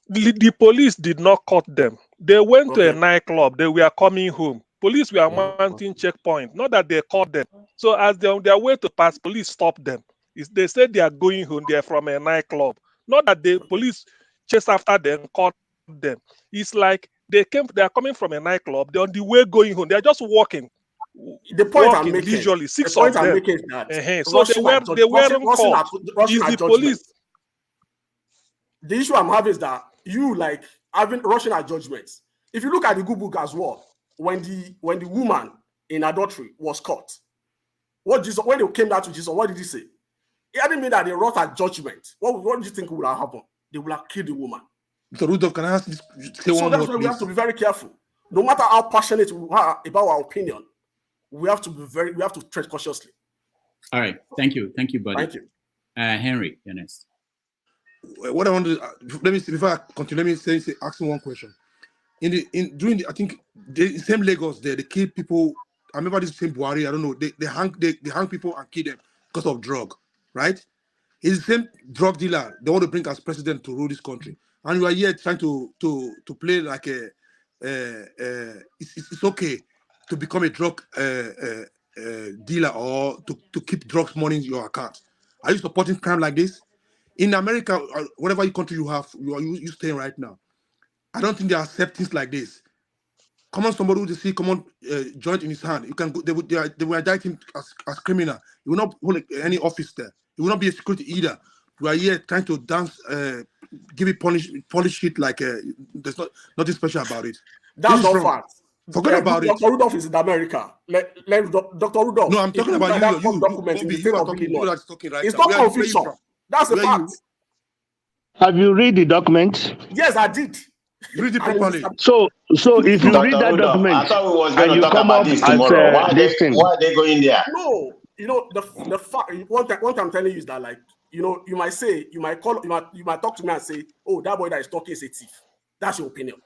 the police did not cut them. They went to a nightclub. They were coming home. Police were mounting checkpoint. Not that they caught them. So as they're on their way to pass, police stopped them. They said they are going home. They are from a nightclub. Not that the police chased after them, caught them. It's like they are coming from a nightclub. They're on the way going home. They're just walking. The point I'm making, visually, 6 the point of them. I'm making is that So they weren't caught. It's the police. The issue I'm having is that you like having rushing at judgments. If you look at the good book as well, when the woman in adultery was caught, when they came down to Jesus, what did he say? He hadn't mean that they wrought at judgment. What do you think would have happened? They would have killed the woman. So Rudolph, can I ask this? So that's why we have to be very careful. No matter how passionate we are about our opinion, we have to tread cautiously. All right, thank you, buddy. Thank you, Henry. You're next. What I want to let me see before I continue. Let me say asking one question. I think the same Lagos there, they kill people. I remember this same Buhari. I don't know. They hang people and kill them because of drug, right? It's the same drug dealer they want to bring as president to rule this country, and you are here trying to play like it's okay to become a drug dealer or to keep drugs money in your account. Are you supporting crime like this? In America, or whatever country you stay in right now, I don't think they accept things like this. Come on, somebody who see joint in his hand, you can go, they will indict him as criminal. He will not hold any office there. He will not be a security either. We are here trying to dance, give it polish it like there's nothing special about it. That's not fact. Forget about it. Dr. Rudolph is in America. Let Dr. Rudolph. No, I'm talking about you. You are talking right it's now. It's not confusion. That's a fact. Have you read the document? Yes, I did. Read it properly. So if you read that document, I thought we was and you come up this tomorrow. Why are they going there? No, you know the fact. What I'm telling you is that, like, you know, you might talk to me and say, oh, that boy that is talking is a thief. That's your opinion.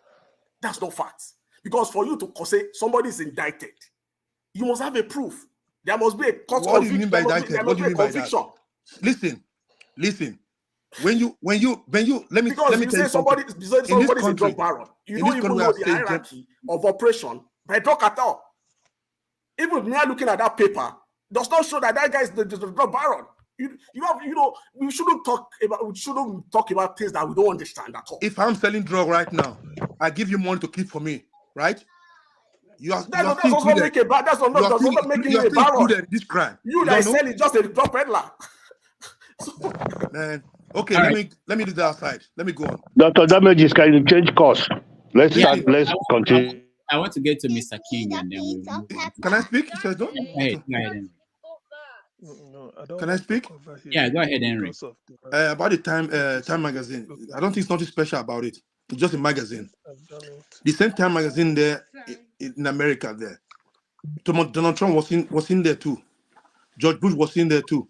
That's not fact. Because for you to say somebody is indicted, you must have a proof. There must be a court conviction. What do you mean by indicted? What do you mean by that? Listen. When you let me tell you somebody is a drug baron. You don't even know the hierarchy of operation by drug cartel. Even me looking at that paper does not show that guy is the drug baron. we shouldn't talk about things that we don't understand at all. If I'm selling drug right now, I give you money to keep for me, right? That's also not making bad. That's not making you are it a still barrel. included in this crime. You that sell it just a drug peddler. Man, okay, let me do the outside. Let me go on. Dr. Damages, can you change course? Let's continue. I want to get to Mr. King and then we'll move on. Can I speak? He says no. Go ahead, Henry. No, I don't. Can I speak? Yeah, go ahead, Henry. About the Time magazine, I don't think it's nothing special about it. It's just a magazine. The same Time magazine there in America there. Donald Trump was in there too. George Bush was in there too.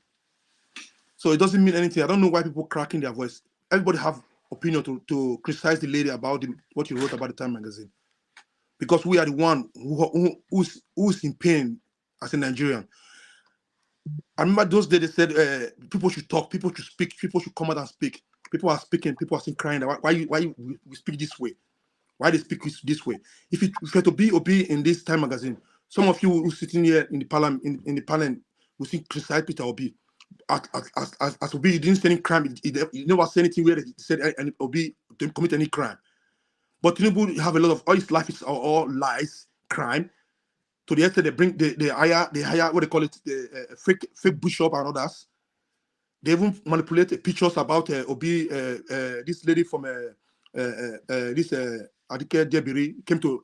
So it doesn't mean anything. I don't know why people cracking their voice. Everybody have opinion to criticize the lady about what you wrote about the Time magazine. Because we are the one who's in pain as a Nigerian. I remember those days they said people should talk, people should speak, people should come out and speak. People are speaking, people are still crying. Why we speak this way? Why they speak this way? If you were to be Obi in this Time magazine, some of you who sitting here in the parliament in the panel will see criticize Peter Obi. As Obi, he didn't say any crime. He never said anything where he said Obi didn't commit any crime. But Tinubu have a lot of all his life is all lies, crime. To the extent they bring they hire what they call it the fake bishop and others. They even manipulate pictures about Obi. This lady from this Adike Debiri came to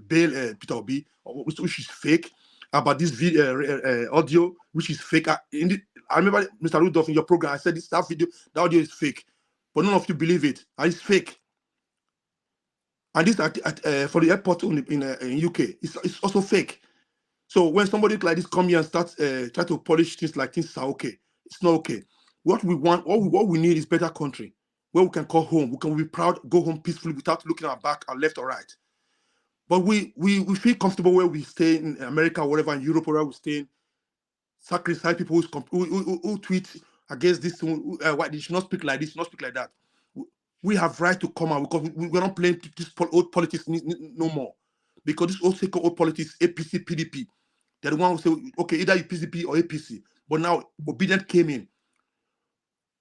bail Peter Obi, which is fake. About this video audio, which is fake. I remember Mr. Rudolph in your program. I said that video, the audio is fake, but none of you believe it. It's fake. And this for the airport in UK, it's also fake. So when somebody like this come here and starts try to polish things like things are okay, it's not okay. What we want, what we need is better country where we can call home. We can be proud, go home peacefully without looking at our back, our left or right. But we feel comfortable where we stay in America, or wherever in Europe, wherever we stay. Sacrifice people who tweet against this. Why they should not speak like this, not speak like that. We have right to come out because we're not playing this old politics no more. Because this old politics, APC, PDP, they're the one who say, okay, either you PDP or APC. But now Obidient came in.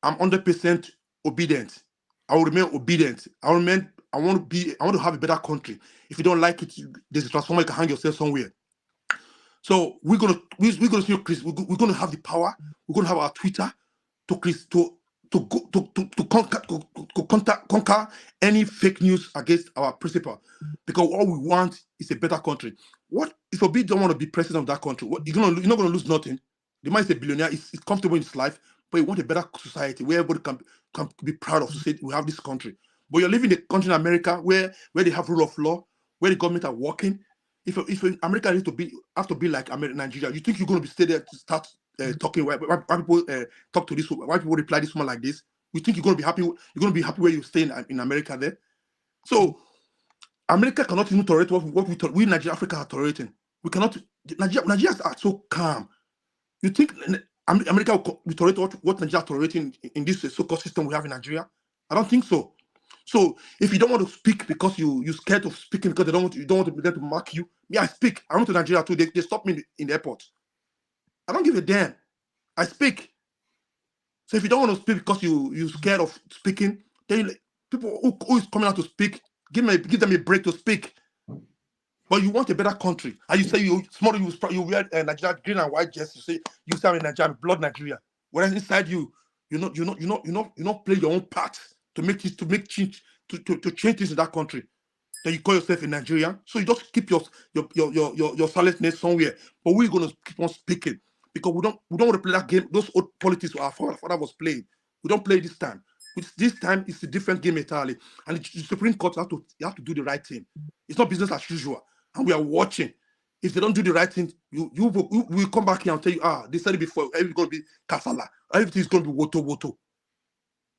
I'm 100% obedient. I will remain obedient. I want to have a better country. If you don't like it, there's a transformer, you can hang yourself somewhere. So we're gonna see Chris. We're gonna have the power. We're gonna have our Twitter to conquer any fake news against our principle, because all we want is a better country. What if Obi don't want to be president of that country? You're not gonna lose nothing. The man is a billionaire. He's comfortable in his life, but you want a better society where everybody can be proud of to say we have this country. But you're living in a country in America where they have rule of law, where the government are working. If America needs to have to be like Nigeria, you think you're going to be stay there to start talking? Why people talk to this? Why people reply this one like this? You think you're going to be happy? You're going to be happy where you stay in America there? So America cannot even tolerate what we Nigeria, Africa are tolerating. We cannot. Nigerians are so calm. You think America will tolerate what Nigeria are tolerating in this so-called system we have in Nigeria? I don't think so. So if you don't want to speak because you're scared of speaking because you don't want them to mark you, me, I speak. I went to Nigeria too. They stopped me in the airport. I don't give a damn. I speak. So if you don't want to speak because you're scared of speaking, then people who is coming out to speak, give them a break to speak. But you want a better country, and you say you wear Nigeria green and white jersey. You say I'm in Nigeria, I'm blood Nigeria. Whereas inside you're not playing your own part to change things in that country. Then you call yourself a Nigerian, so you just keep your silentness somewhere. But we're gonna keep on speaking because we don't want to play that game. Those old politics our father was playing. We don't play this time. This time it's a different game entirely, and the Supreme Court have to do the right thing. It's not business as usual, and we are watching. If they don't do the right thing, you will come back here and tell you, they said it before. Everything's gonna be kafala. Everything's gonna be woto.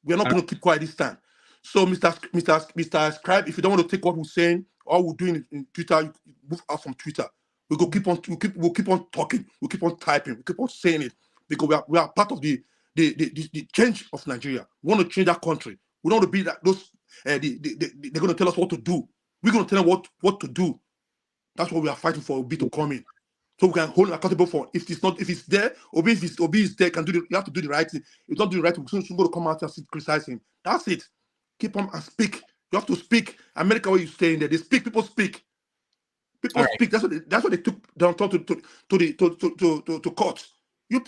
We are not going to keep quiet this time. So, Mr. Scribe, if you don't want to take what we're saying, all we're doing in Twitter, you move out from Twitter. We'll keep on talking. We'll keep on typing. We'll keep on saying it because we are part of the change of Nigeria. We want to change that country. We don't want to be like those. They're going to tell us what to do. We're going to tell them what to do. That's what we are fighting for. Be to come in. so we can hold him accountable for. If it's there, Obi is there, you have to do the right thing. If you don't do the right thing, soon going to come out and criticize him. That's it. Keep on and speak. You have to speak. America, where you stay in there, they speak. People speak. People speak. That's what they took down to court. You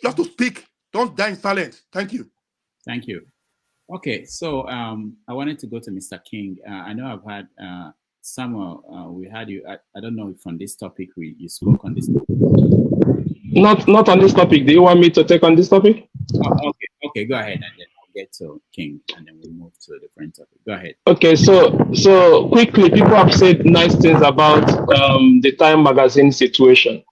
have to speak. Don't die in silence. Thank you. Thank you. Okay, so I wanted to go to Mr. King. I know I've had Samuel. We had you. I don't know if on this topic you spoke on this topic. Not on this topic. Do you want me to take on this topic? Oh, okay. Go ahead, and then I'll get to King, and then we'll move to a different topic. Go ahead. Okay, so quickly, people have said nice things about the Time magazine situation.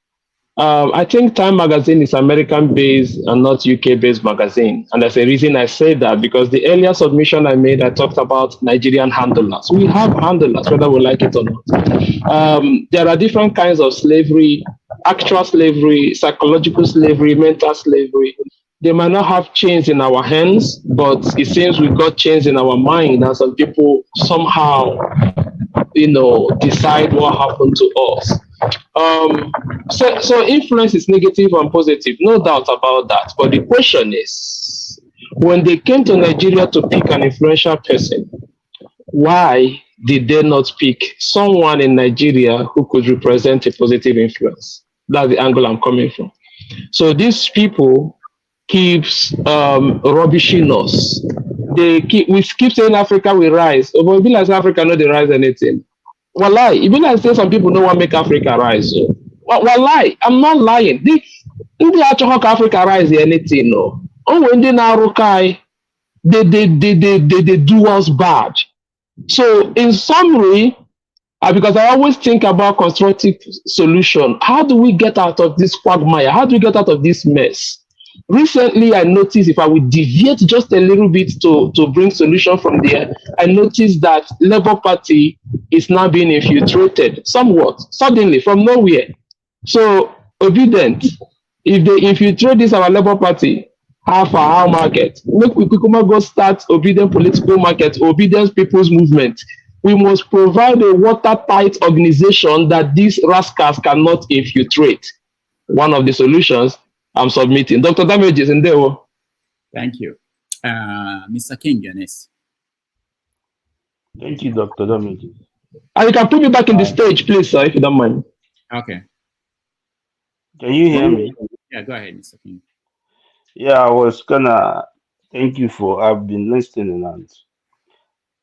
I think Time magazine is American-based and not UK-based magazine. And there's a reason I say that, because the earlier submission I made, I talked about Nigerian handlers. We have handlers, whether we like it or not. There are different kinds of slavery, actual slavery, psychological slavery, mental slavery. They might not have chains in our hands, but it seems we've got chains in our mind, and some people somehow, decide what happened to us. So influence is negative and positive, no doubt about that. But the question is, when they came to Nigeria to pick an influential person, why did they not pick someone in Nigeria who could represent a positive influence? That's the angle I'm coming from. So these people keeps rubbishing us. We keep saying Africa will rise. But it be like Africa no dey rise anything. Wallahi, it be like say some people no want make Africa rise. So. Wallahi, I'm not lying. Ndị achọghọ ka Africa rise anything, no. When they na-arụkai, they do us bad. So in summary, because I always think about constructive solution. How do we get out of this quagmire? How do we get out of this mess? Recently, I noticed, if I would deviate just a little bit to bring solution from there, I noticed that Labour Party is now being infiltrated somewhat, suddenly, from nowhere. So, Obidients, if they infiltrate this our Labour Party, how market? Make we go start Obidient political market, Obidients People's Movement. We must provide a watertight organization that these rascals cannot infiltrate. One of the solutions I'm submitting. Dr. Damage is in there. Thank you. Mr. King, you're next. Thank you, Dr. Damage. And you can put me back in the stage, please, sir, if you don't mind. Okay. Can you hear me? Yeah, go ahead, Mr. King. Yeah, I was gonna thank you I've been listening, and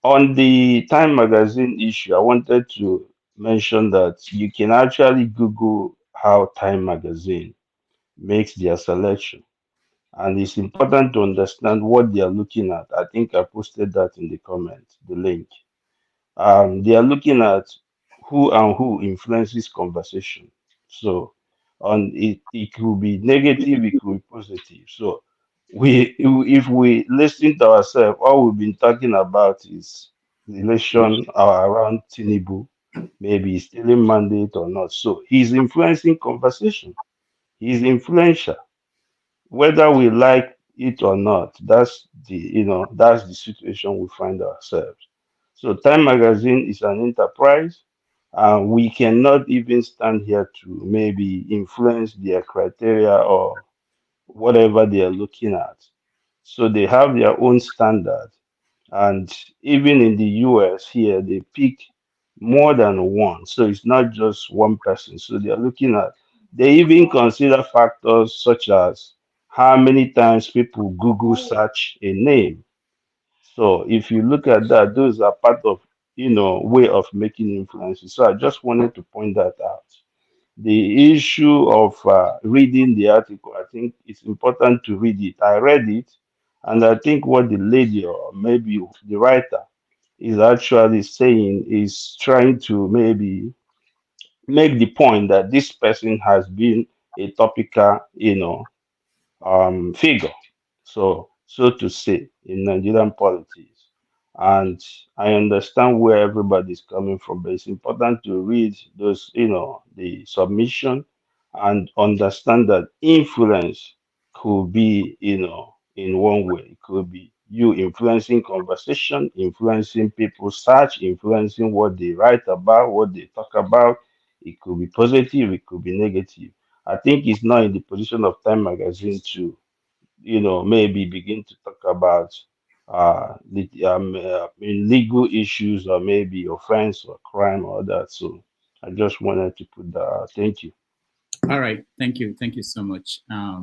on the Time magazine issue, I wanted to mention that you can actually Google how Time magazine makes their selection. And it's important to understand what they are looking at. I think I posted that in the comments, the link. They are looking at who influences conversation. So it could be negative, it could be positive. So if we listen to ourselves, all we've been talking about is the election around Tinubu, maybe he's stealing mandate or not. So he's influencing conversation. He's influential, whether we like it or not. That's the situation we find ourselves. So Time magazine is an enterprise, and we cannot even stand here to maybe influence their criteria or whatever they are looking at. So they have their own standard, and even in the US here, they pick more than one. So it's not just one person. So they are looking at, they even consider factors such as how many times people Google search a name. So if you look at that, those are part of way of making influences. So I just wanted to point that out. The issue of reading the article, I think it's important to read it. I read it, and I think what the lady or maybe the writer is actually saying is trying to maybe make the point that this person has been a topical, figure, so to say, in Nigerian politics. And I understand where everybody's coming from, but it's important to read those, the submission, and understand that influence could be, in one way. It could be you influencing conversation, influeing people's search, influencing what they write about, what they talk about. It could be positive, it could be negative. I think it's not in the position of Time Magazine to, maybe begin to talk about legal issues or maybe offense or crime or that. So I just wanted to put that out. Thank you. All right. Thank you. Thank you so much. I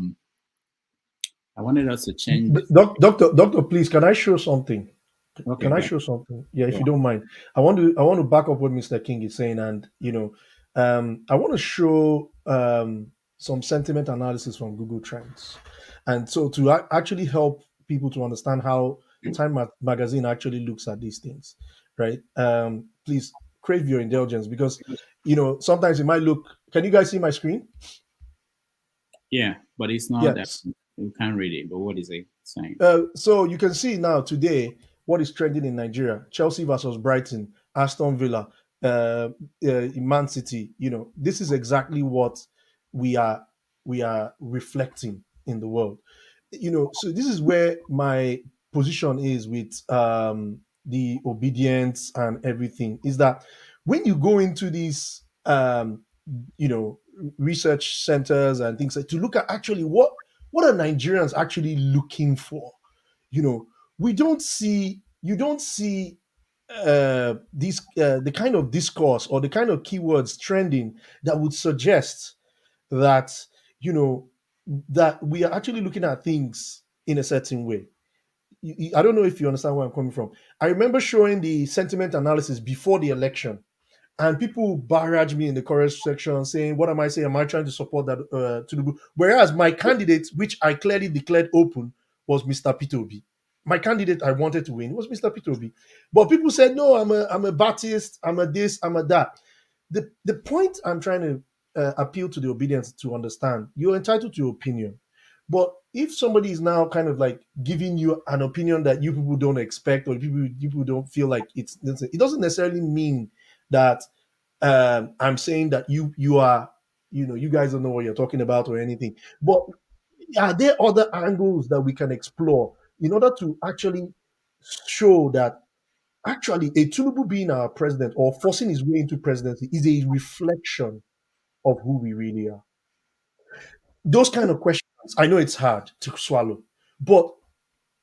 wanted us to change. Doctor, please, can I show something? Okay, Can I great. show something? Yeah, if Go you on. don't mind. I want to back up what Mr. King is saying, and I want to show some sentiment analysis from Google Trends, and so to actually help people to understand how Magazine actually looks at these things, right? Please crave your indulgence because sometimes it might look. Can you guys see my screen? Yeah, but it's not that Yes. we can't read it. But what is it saying? So you can see now today what is trending in Nigeria: Chelsea versus Brighton, Aston Villa, Man City. This is exactly what we are reflecting in the world. So this is where my position is with the Obedience and everything. Is that when you go into these research centers and things like to look at actually what are Nigerians actually looking for? We don't see you don't see these the kind of discourse or the kind of keywords trending that would suggest that that we are actually looking at things in a certain way. I don't know if you understand where I'm coming from. I remember showing the sentiment analysis before the election, and people barrage me in the comment section saying, "What am I saying? Am I trying to support that Tinubu?" Whereas my candidate, which I clearly declared open, was Mr. Peter Obi. My candidate I wanted to win was Mr. Peter Obi. But people said, "No, I'm a BATist, I'm a this, I'm a that." The point I'm trying to appeal to the Obedients to understand: you're entitled to your opinion, but if somebody is now kind of like giving you an opinion that you people don't expect or people don't feel like it doesn't necessarily mean that I'm saying that you are, you guys don't know what you're talking about or anything. But are there other angles that we can explore in order to actually show that actually a Tinubu being our president or forcing his way into presidency is a reflection of who we really are? Those kind of questions, I know it's hard to swallow, but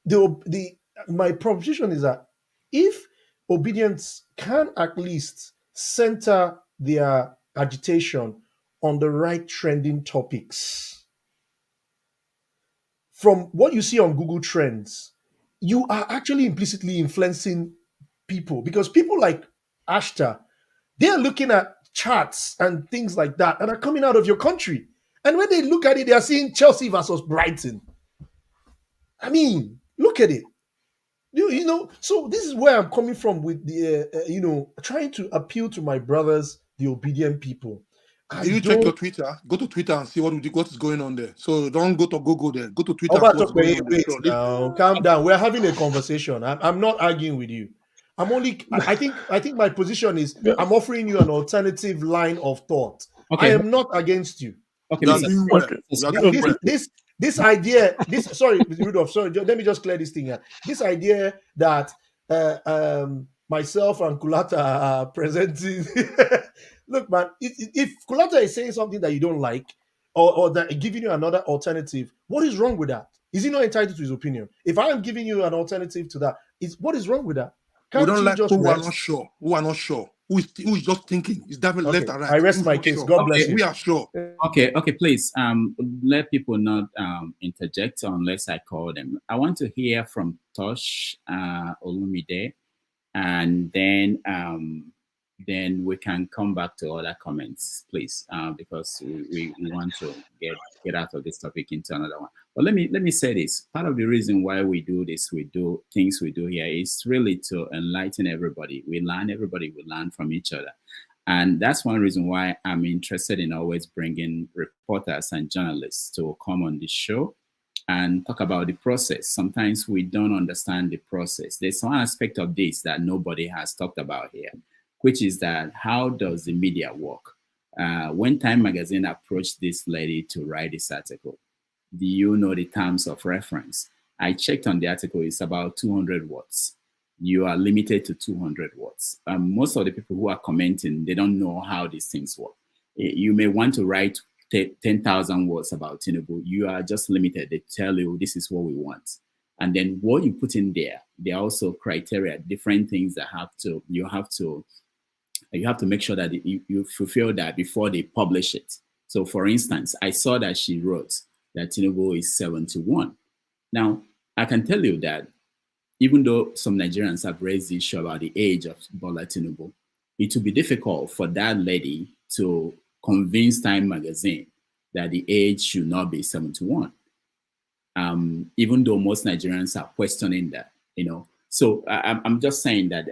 the my proposition is that if Obedience can at least center their agitation on the right trending topics, from what you see on Google Trends, you are actually implicitly influencing people, because people like Ashta, they're looking at charts and things like that and are coming out of your country. And when they look at it, they are seeing Chelsea versus Brighton. I mean, look at it. So this is where I'm coming from with the trying to appeal to my brothers, the obedient people. Do you check your Twitter? Go to Twitter and see what is going on there. So don't go to Google there. Go to Twitter and see what's going on there. Wait now, calm down. We're having a conversation. I'm not arguing with you. I'm only. I think my position is I'm offering you an alternative line of thought. Okay. I am not against you. Okay, You are doing well. You are doing well. This idea, sorry, Rudolph, sorry, let me just clear this thing here. This idea that myself and Kulata are presenting. Look, man, if Kulata is saying something that you don't like, or that giving you another alternative, what is wrong with that? Is he not entitled to his opinion? If I am giving you an alternative to that, what is wrong with that? We don't like people who are not sure. Who are not sure. Who is just thinking? It's definitely left and right. I rest my case. God bless you. We are sure. Okay, please let people not interject unless I call them. I want to hear from Tosh Olumide, and then we can come back to other comments, please, because we want to get out of this topic into another one. But let me say this. Part of the reason why we do this, we do things we do here, is really to enlighten everybody. Everybody will learn from each other. And that's one reason why I'm interested in always bringing reporters and journalists to come on this show and talk about the process. Sometimes we don't understand the process. There's one aspect of this that nobody has talked about here, which is that how does the media work? When Time Magazine approached this lady to write this article, do you know the terms of reference? I checked on the article, it's about 200 words. You are limited to 200 words. Most of the people who are commenting, they don't know how these things work. You may want to write 10,000 words about Tinubu. You are just limited. They tell you this is what we want. And then what you put in there, there are also criteria, different things that you have to make sure that you fulfill that before they publish it. So for instance, I saw that she wrote that Tinubu is 71. Now, I can tell you that even though some Nigerians have raised the issue about the age of Bola Tinubu, it will be difficult for that lady to convince Time magazine that the age should not be 71. Even though most Nigerians are questioning that, So I'm just saying that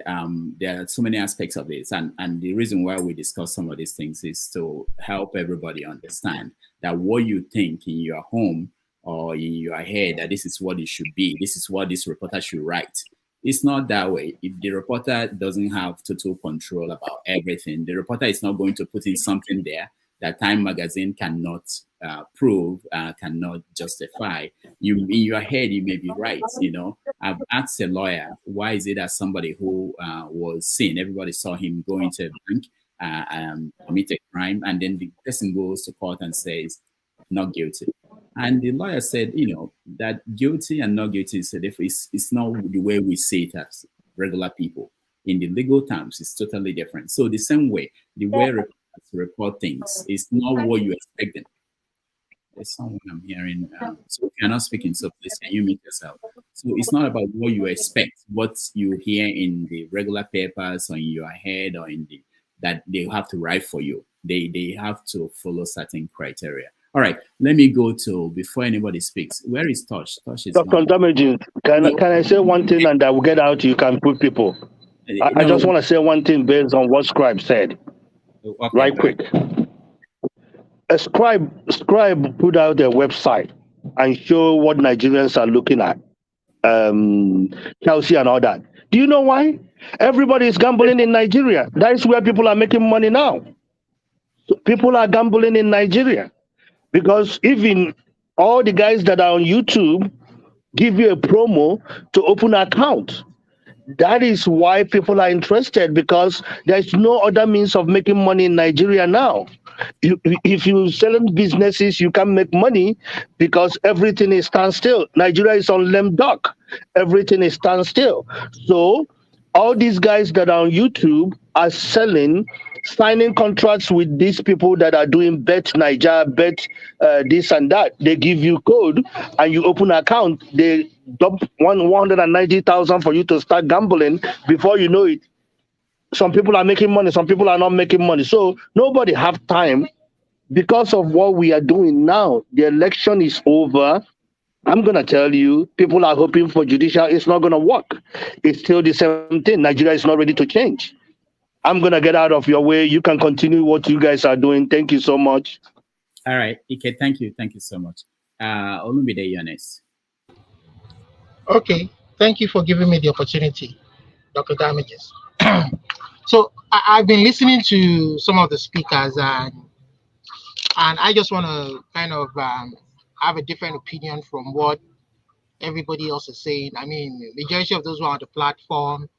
there are so many aspects of this. And the reason why we discuss some of these things is to help everybody understand that what you think in your home or in your head, that this is what it should be, this is what this reporter should write. It's not that way. If the reporter doesn't have total control about everything, the reporter is not going to put in something there that Time magazine cannot prove, cannot justify. In your head, you may be right. I've asked a lawyer, why is it that somebody who was seen, everybody saw him go into a bank, commit a crime, and then the person goes to court and says, not guilty. And the lawyer said, that guilty and not guilty is it's not the way we see it as regular people. In the legal terms, it's totally different. So the same way, the way reporters report things is not what you expect them. There's someone I'm hearing. So if you're not speaking, so please can you mute yourself? So it's not about what you expect, what you hear in the regular papers or in your head or that they have to write for you. They have to follow certain criteria. All right, let me go to, before anybody speaks, where is Tosh? Tosh is Dr. Damages, can I say one thing and I will get out, you can put people. I just want to say one thing based on what Scribe said, okay, right quick. A Scribe put out their website and show what Nigerians are looking at, Chelsea and all that. Do you know why? Everybody is gambling in Nigeria. That is where people are making money now. So people are gambling in Nigeria. Because even all the guys that are on YouTube give you a promo to open an account. That is why people are interested, because there's no other means of making money in Nigeria now. If you're selling businesses, you can make money because everything is standstill. Nigeria is on lame duck. Everything is standstill. So all these guys that are on YouTube are signing contracts with these people that are doing bet Niger, bet this and that. They give you code and you open an account. They dump 190,000 for you to start gambling. Before you know it, some people are making money, some people are not making money. So nobody have time because of what we are doing now. The election is over. I'm going to tell you, people are hoping for judicial. It's not going to work. It's still the same thing. Nigeria is not ready to change. I'm going to get out of your way. You can continue what you guys are doing. Thank you so much. All right. Ike, thank you. Thank you so much. Olumide, you're next. Okay. Thank you for giving me the opportunity, Dr. Damages. So I've been listening to some of the speakers and I just want to kind of have a different opinion from what everybody else is saying. I mean, majority of those who are on the platform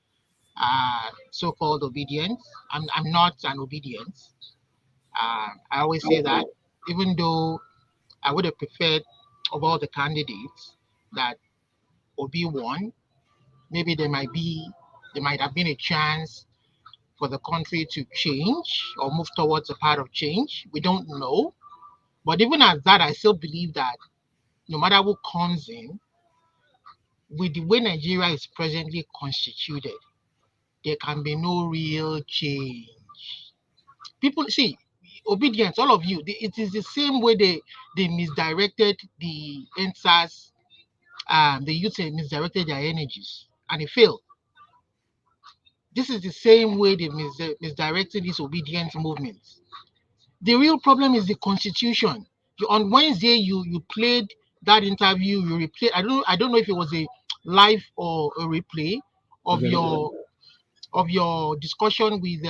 so-called Obidients. I'm not an Obedient. I always say that, even though I would have preferred of all the candidates that Obi won, maybe there might have been a chance for the country to change or move towards a path of change. We don't know. But even at that, I still believe that no matter who comes in, with the way Nigeria is presently constituted, there can be no real change. People see, Obedience, all of you, it is the same way they misdirected the NSAS, the youth misdirected their energies, and it failed. This is the same way they misdirected this obedience movement. The real problem is the constitution. On Wednesday, you played that interview, you replayed. I don't know if it was a live or a replay of your discussion with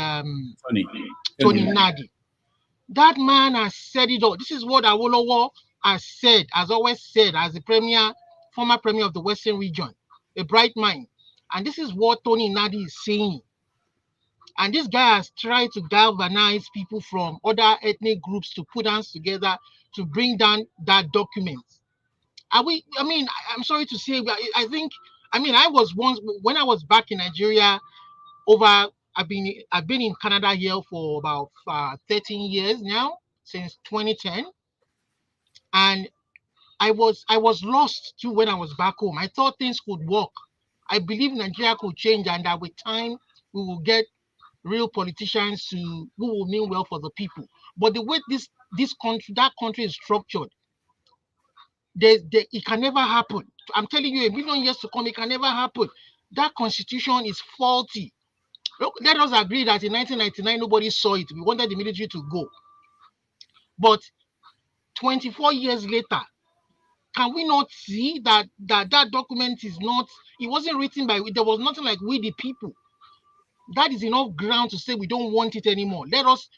Tony Nadi. That man has said it all. This is what Awolowo has always said as the former premier of the Western region, a bright mind. And this is what Tony Nadi is saying. And this guy has tried to galvanize people from other ethnic groups to put hands together to bring down that document. I'm sorry to say, I think, I was once, when I was back in Nigeria, I've been in Canada here for about 13 years now, since 2010. And I was lost too when I was back home. I thought things could work. I believe Nigeria could change, and that with time we will get real politicians who will mean well for the people. But the way that country is structured, it can never happen. I'm telling you, a million years to come, it can never happen. That constitution is faulty. Look, let us agree that in 1999 nobody saw it. We wanted the military to go, but 24 years later, can we not see that document is not? It wasn't written by. There was nothing like we the people. That is enough ground to say we don't want it anymore. Let us,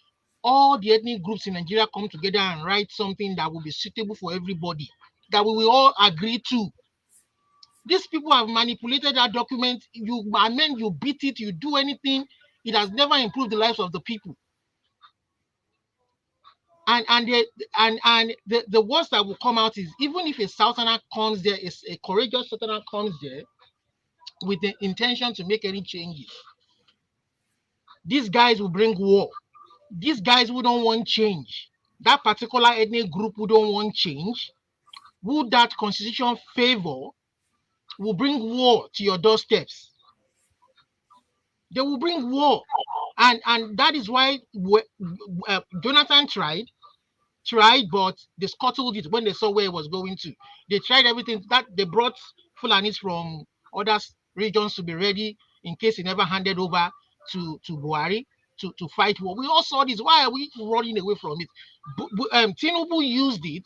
all the ethnic groups in Nigeria, come together and write something that will be suitable for everybody, that we will all agree to. These people have manipulated that document. You beat it, you do anything. It has never improved the lives of the people. And the worst that will come out is, even if a southerner comes there, a courageous southerner comes there with the intention to make any changes, these guys will bring war. These guys who don't want change, that particular ethnic group who don't want change, who that constitution favor, will bring war to your doorsteps. They will bring war. And that is why Jonathan tried, but they scuttled it when they saw where it was going to. They tried everything. That they brought Fulanis from other regions to be ready in case he never handed over to Buhari to fight war. We all saw this. Why are we running away from it? Tinubu used it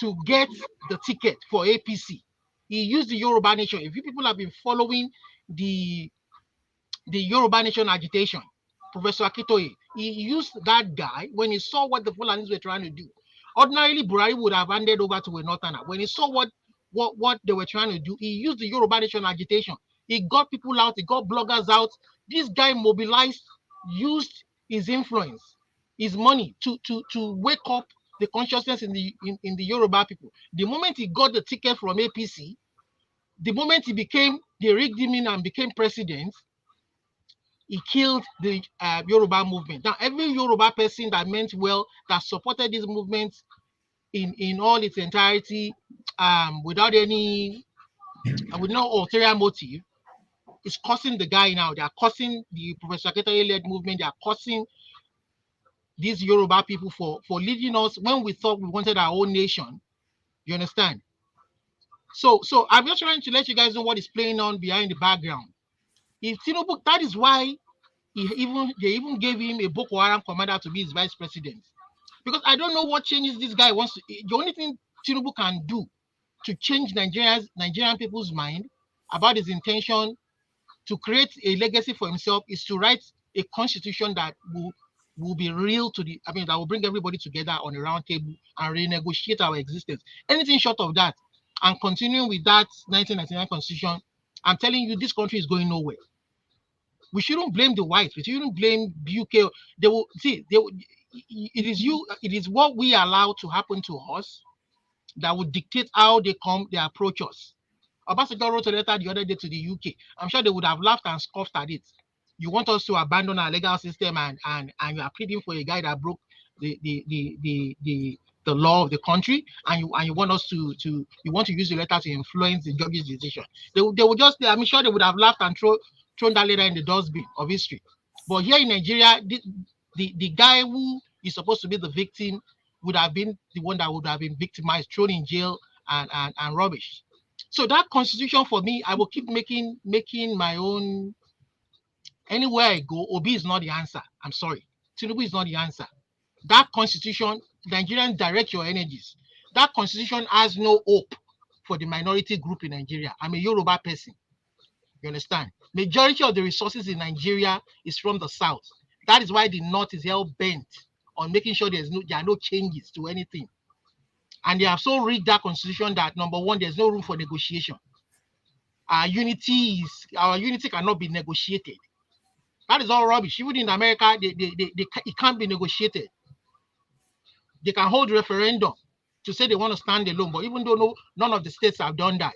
to get the ticket for APC. He used the Yoruba Nation. If you people have been following the Yoruba Nation agitation, Professor Akitoye, he used that guy when he saw what the Fulanis were trying to do. Ordinarily, Buhari would have handed over to a Northerner. When he saw what they were trying to do, he used the Yoruba Nation agitation. He got people out, he got bloggers out. This guy mobilized, used his influence, his money to wake up the consciousness in the Yoruba people. The moment he got the ticket from APC, the moment they rigged him in and became president, he killed the Yoruba movement. Now, every Yoruba person that meant well, that supported this movement in all its entirety, with no ulterior motive, is cursing the guy now. They are cursing the Professor Akitoye-led movement. They are cursing these Yoruba people for leading us when we thought we wanted our own nation. You understand? So I'm just trying to let you guys know what is playing on behind the background. If Tinubu, that is why they even gave him a Boko Haram commander to be his vice president. Because I don't know what changes this guy wants to. The only thing Tinubu can do to change Nigerian people's mind about his intention to create a legacy for himself is to write a constitution that will be real that will bring everybody together on a round table and renegotiate our existence. Anything short of that, and continuing with that 1999 constitution, I'm telling you, this country is going nowhere. We shouldn't blame the whites. We shouldn't blame UK. It is what we allow to happen to us that would dictate how they approach us. Obasanjo wrote a letter the other day to the UK. I'm sure they would have laughed and scoffed at it. You want us to abandon our legal system and you are pleading for a guy that broke the law of the country, and you want us to use the letter to influence the judge's decision. They would just, I'm sure they would have laughed and thrown that letter in the dustbin of history. But here in Nigeria, the guy who is supposed to be the victim would have been the one that would have been victimized, thrown in jail and rubbish. So that constitution, for me, I will keep making my own. Anywhere I go, Obi is not the answer. I'm sorry. Tinubu is not the answer. That constitution, Nigerians, direct your energies. That constitution has no hope for the minority group in Nigeria. I'm a Yoruba person. You understand? Majority of the resources in Nigeria is from the south. That is why the north is hell bent on making sure there are no changes to anything. And they have so rigged that constitution that, number one, there's no room for negotiation. Our unity cannot be negotiated. That is all rubbish. Even in America, it can't be negotiated. They can hold referendum to say they want to stand alone, but even though none of the states have done that,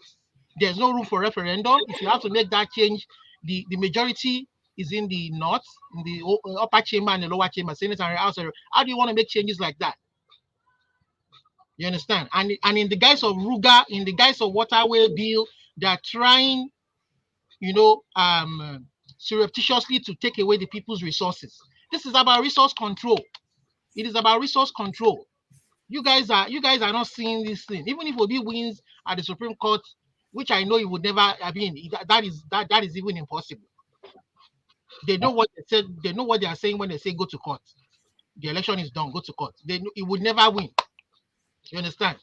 there's no room for referendum. If you have to make that change, the majority is in the north, in the upper chamber and the lower chamber, Senate and House. How do you want to make changes like that? You understand? And in the guise of Ruga, in the guise of waterway bill, they're trying, surreptitiously to take away the people's resources. This is about resource control. It is about resource control. You guys are not seeing this thing. Even if Obi wins at the Supreme Court, which I know he would never. I mean, that is even impossible. They know what they said. They know what they are saying when they say go to court. The election is done. Go to court. He would never win. You understand?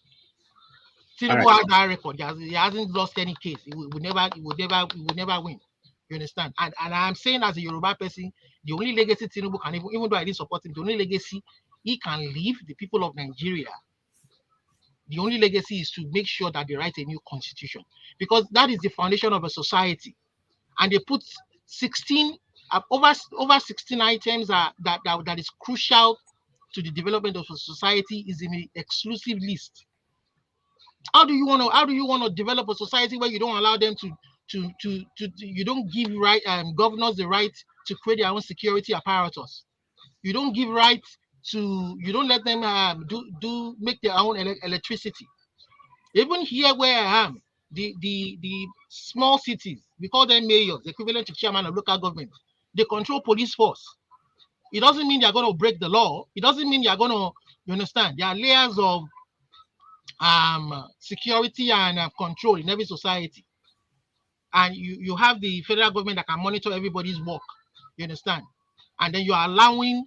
Tinubu has that record. He hasn't lost any case. He would never win. You understand? And I'm saying as a Yoruba person, the only legacy Tinubu can, even though I didn't support him, the only legacy he can leave the people of Nigeria, the only legacy is to make sure that they write a new constitution, because that is the foundation of a society. And they put 16 over 16 items that is crucial to the development of a society is in an exclusive list. How do you want to develop a society where you don't allow them to you don't give governors the right to create their own security apparatus? You don't give you don't let them make their own electricity. Even here where I am, the small cities, we call them mayors, equivalent to chairman of local government. They control police force. It doesn't mean they're going to break the law. It doesn't mean you're going to, you understand? There are layers of security and control in every society. And you have the federal government that can monitor everybody's work. You understand? And then you are allowing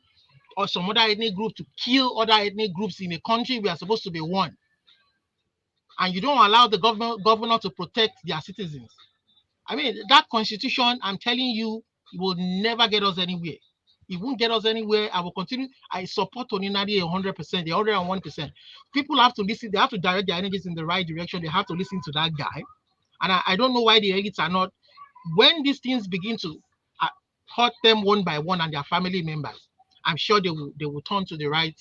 or some other ethnic group to kill other ethnic groups in a country we are supposed to be one. And you don't allow the governor to protect their citizens. I mean, that constitution, I'm telling you, it will never get us anywhere. It won't get us anywhere. I will continue. I support Oninadi 100%, 101%. People have to listen. They have to direct their energies in the right direction. They have to listen to that guy. And I don't know why the elites are not. When these things begin to hurt them one by one and their family members, I'm sure they will turn to the right,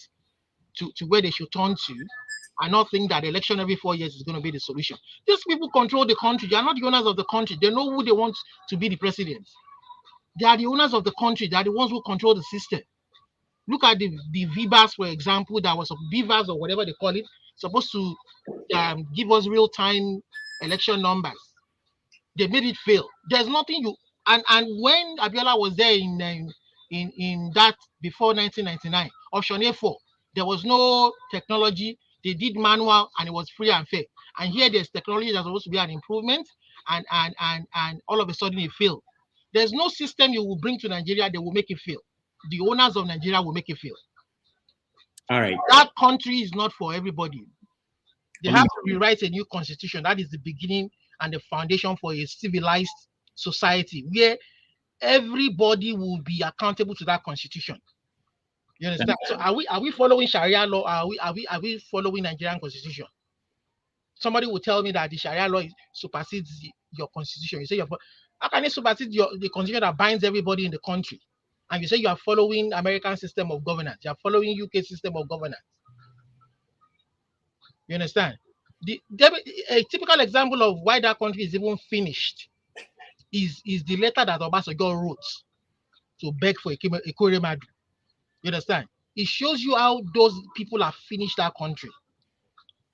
to where they should turn to, and not think that election every 4 years is going to be the solution. These people control the country. They are not the owners of the country. They know who they want to be the president. They are the owners of the country. They are the ones who control the system. Look at the VBAS, for example, that was BVAS or whatever they call it, supposed to give us real-time election numbers. They made it fail. There's nothing and when Abiola was there in that before 1999, option A4, there was no technology. They did manual and it was free and fair. And here there's technology that's supposed to be an improvement, and all of a sudden it failed. There's no system you will bring to Nigeria that will make it fail. The owners of Nigeria will make it fail. All right. That country is not for everybody. They have to rewrite a new constitution. That is the beginning and the foundation for a civilized society where everybody will be accountable to that constitution. You understand? So are we following Sharia law? Are we following Nigerian constitution? Somebody will tell me that the Sharia law supersedes your constitution. You say how can it supersede the constitution that binds everybody in the country? And you say you are following American system of governance. You are following UK system of governance. You understand? A typical example of why that country is even finished is the letter that Obasanjo wrote to beg for Ekuremadu. You understand? It shows you how those people have finished that country.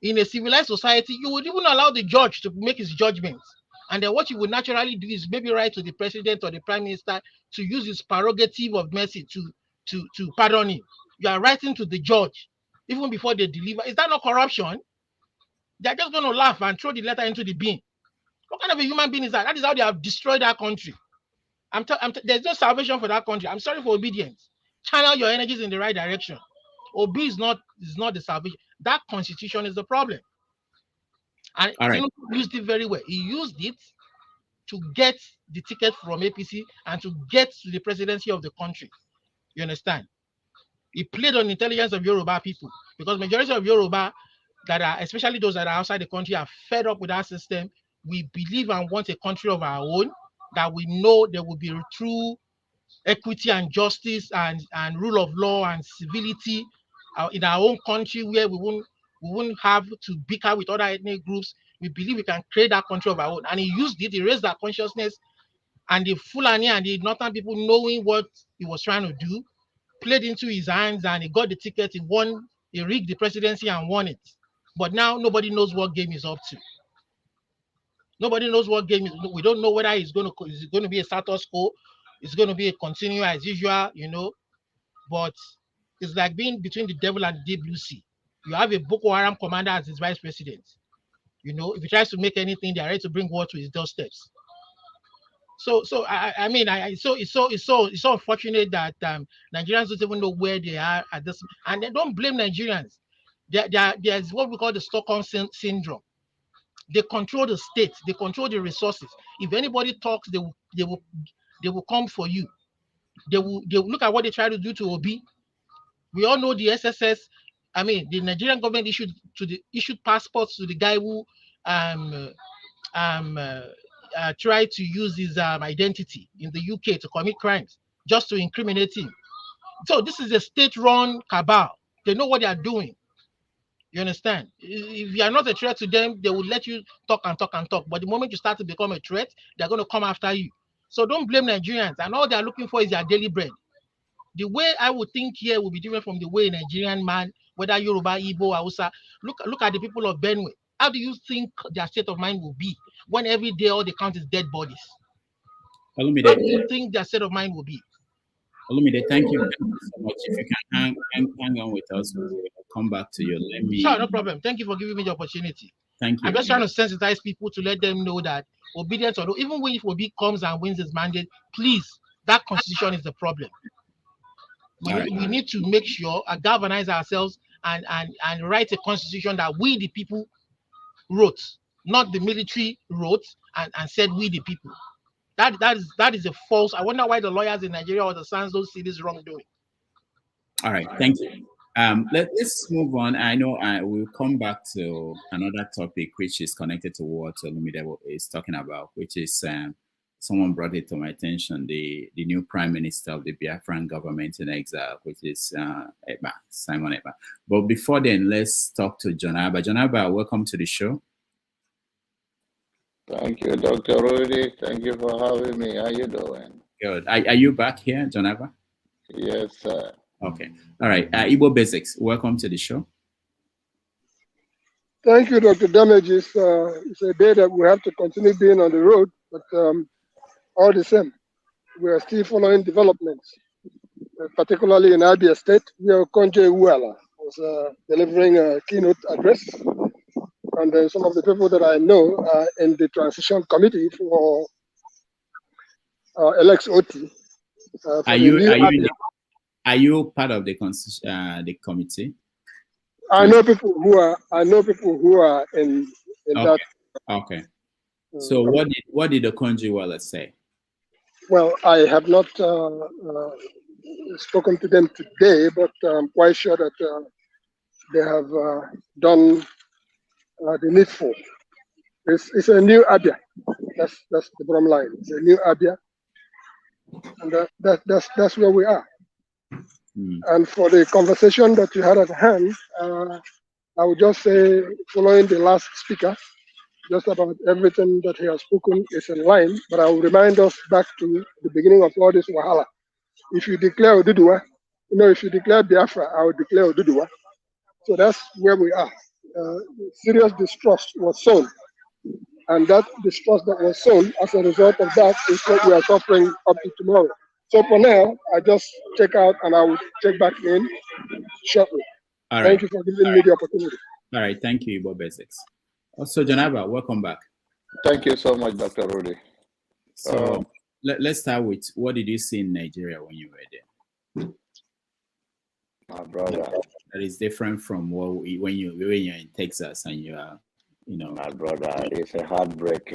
In a civilized society, you would even allow the judge to make his judgments. And then what you would naturally do is maybe write to the president or the prime minister to use his prerogative of mercy to pardon him. You are writing to the judge even before they deliver. Is that not corruption? They're just going to laugh and throw the letter into the bin. What kind of a human being is that? That is how they have destroyed our country. There's no salvation for that country. I'm sorry for Obedience. Channel your energies in the right direction. Obi is not the salvation. That constitution is the problem. And he used it very well. He used it to get the ticket from APC and to get to the presidency of the country. You understand? He played on intelligence of Yoruba people, because majority of Yoruba that are, especially those that are outside the country, are fed up with our system. We believe and want a country of our own, that we know there will be true equity and justice and rule of law and civility in our own country, where we won't have to bicker with other ethnic groups. We believe we can create that country of our own. And he used it, he raised that consciousness, and the Fulani and the northern people, knowing what he was trying to do, played into his hands, and he got the ticket. He won, he rigged the presidency and won it. But now nobody knows what game he's up to. Nobody knows what game is. We don't know whether it's going to be a status quo, it's going to be a continue as usual, you know. But it's like being between the devil and the deep blue sea. You have a Boko Haram commander as his vice president. You know, if he tries to make anything, they're ready to bring war to his doorsteps. So it's so unfortunate that Nigerians don't even know where they are at this, and they don't blame Nigerians. There's what we call the Stockholm syndrome. They control the state, they control the resources. If anybody talks, they will come for you. They will look at what they try to do to Obi. We all know the SSS. I mean, the Nigerian government issued passports to the guy who tried to use his identity in the UK to commit crimes, just to incriminate him. So this is a state-run cabal. They know what they are doing. You understand? If you are not a threat to them, they will let you talk and talk and talk. But the moment you start to become a threat, they're going to come after you. So don't blame Nigerians. And all they're looking for is their daily bread. The way I would think here will be different from the way a Nigerian man, whether Yoruba, Igbo, Hausa, look at the people of Benue. How do you think their state of mind will be when every day all they count is dead bodies? How do you think their state of mind will be? Olumide, thank you so much. If you can hang on with us, we'll come back to you. Sure, no problem. Thank you for giving me the opportunity. Thank you. I'm just trying to sensitize people to let them know that Obedience, or even if Obi comes and wins his mandate, please, that constitution is the problem. We need to make sure and galvanize ourselves and write a constitution that we the people wrote, not the military wrote and said we the people. That is a false. I wonder why the lawyers in Nigeria or the Sons don't see this wrongdoing. All right, thank you. Let's move on. I know we'll come back to another topic which is connected to what Olumide is talking about, which is someone brought it to my attention, the new Prime Minister of the Biafran government in exile, which is Simon Eba. But before then, let's talk to Jonaba. Jonaba, welcome to the show. Thank you, Dr. Rudy. Thank you for having me. How you doing? Good. Are you back here, Jonaba? Yes, sir. Okay. All right. Igbo Basics, welcome to the show. Thank you, Dr. Damages. It's a day that we have to continue being on the road, but all the same, we are still following developments, particularly in Abia State, where Konje Uwala was delivering a keynote address. And some of the people that I know are in the transition committee for LXOT. Are you part of the committee? I know people who are in that. Okay. So what did the Konji Uwala say? Well, I have not spoken to them today, but I'm quite sure that they have done the needful. It's a new Abia. That's the bottom line. It's a new Abia, and that's where we are. And for the conversation that you had at hand, I would just say, following the last speaker, just about everything that he has spoken is in line. But I will remind us back to the beginning of all this wahala. If you declare Oduduwa, if you declare Biafra, I will declare Oduduwa. So that's where we are. Serious distrust was sown, and that distrust that was sown as a result of that is what we are suffering up to tomorrow. So for now, I just check out and I will check back in shortly. All right. Thank you for giving me the opportunity. All right, thank you, Igbo Basics. Also, Jonaba, welcome back. Thank you so much, Dr. Rudy. So let's start with, what did you see in Nigeria when you were there? My brother. That is different from when you're in Texas and you are, My brother, it's a heartbreak,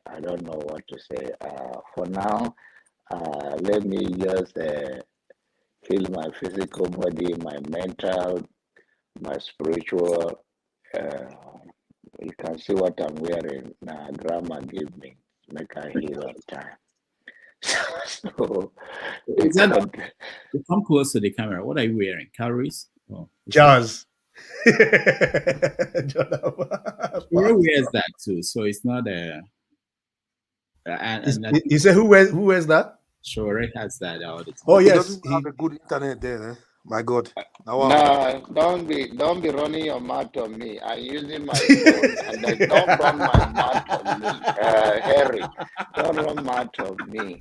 I don't know what to say. For now, let me just feel my physical body, my mental, my spiritual. You can see what I'm wearing. Now, grandma gave me, make I heal on time. So Is that you come close to the camera? What are you wearing? Calories? Oh, Jazz. Who wears that too? So it's not a. And He said, who wears that? Sure, has that all the time. Oh He yes, doesn't have a good internet there. Eh? My God. No, don't be running your mouth on me. I'm using my phone, and then don't run my mouth on me, Harry. Don't run mouth on me.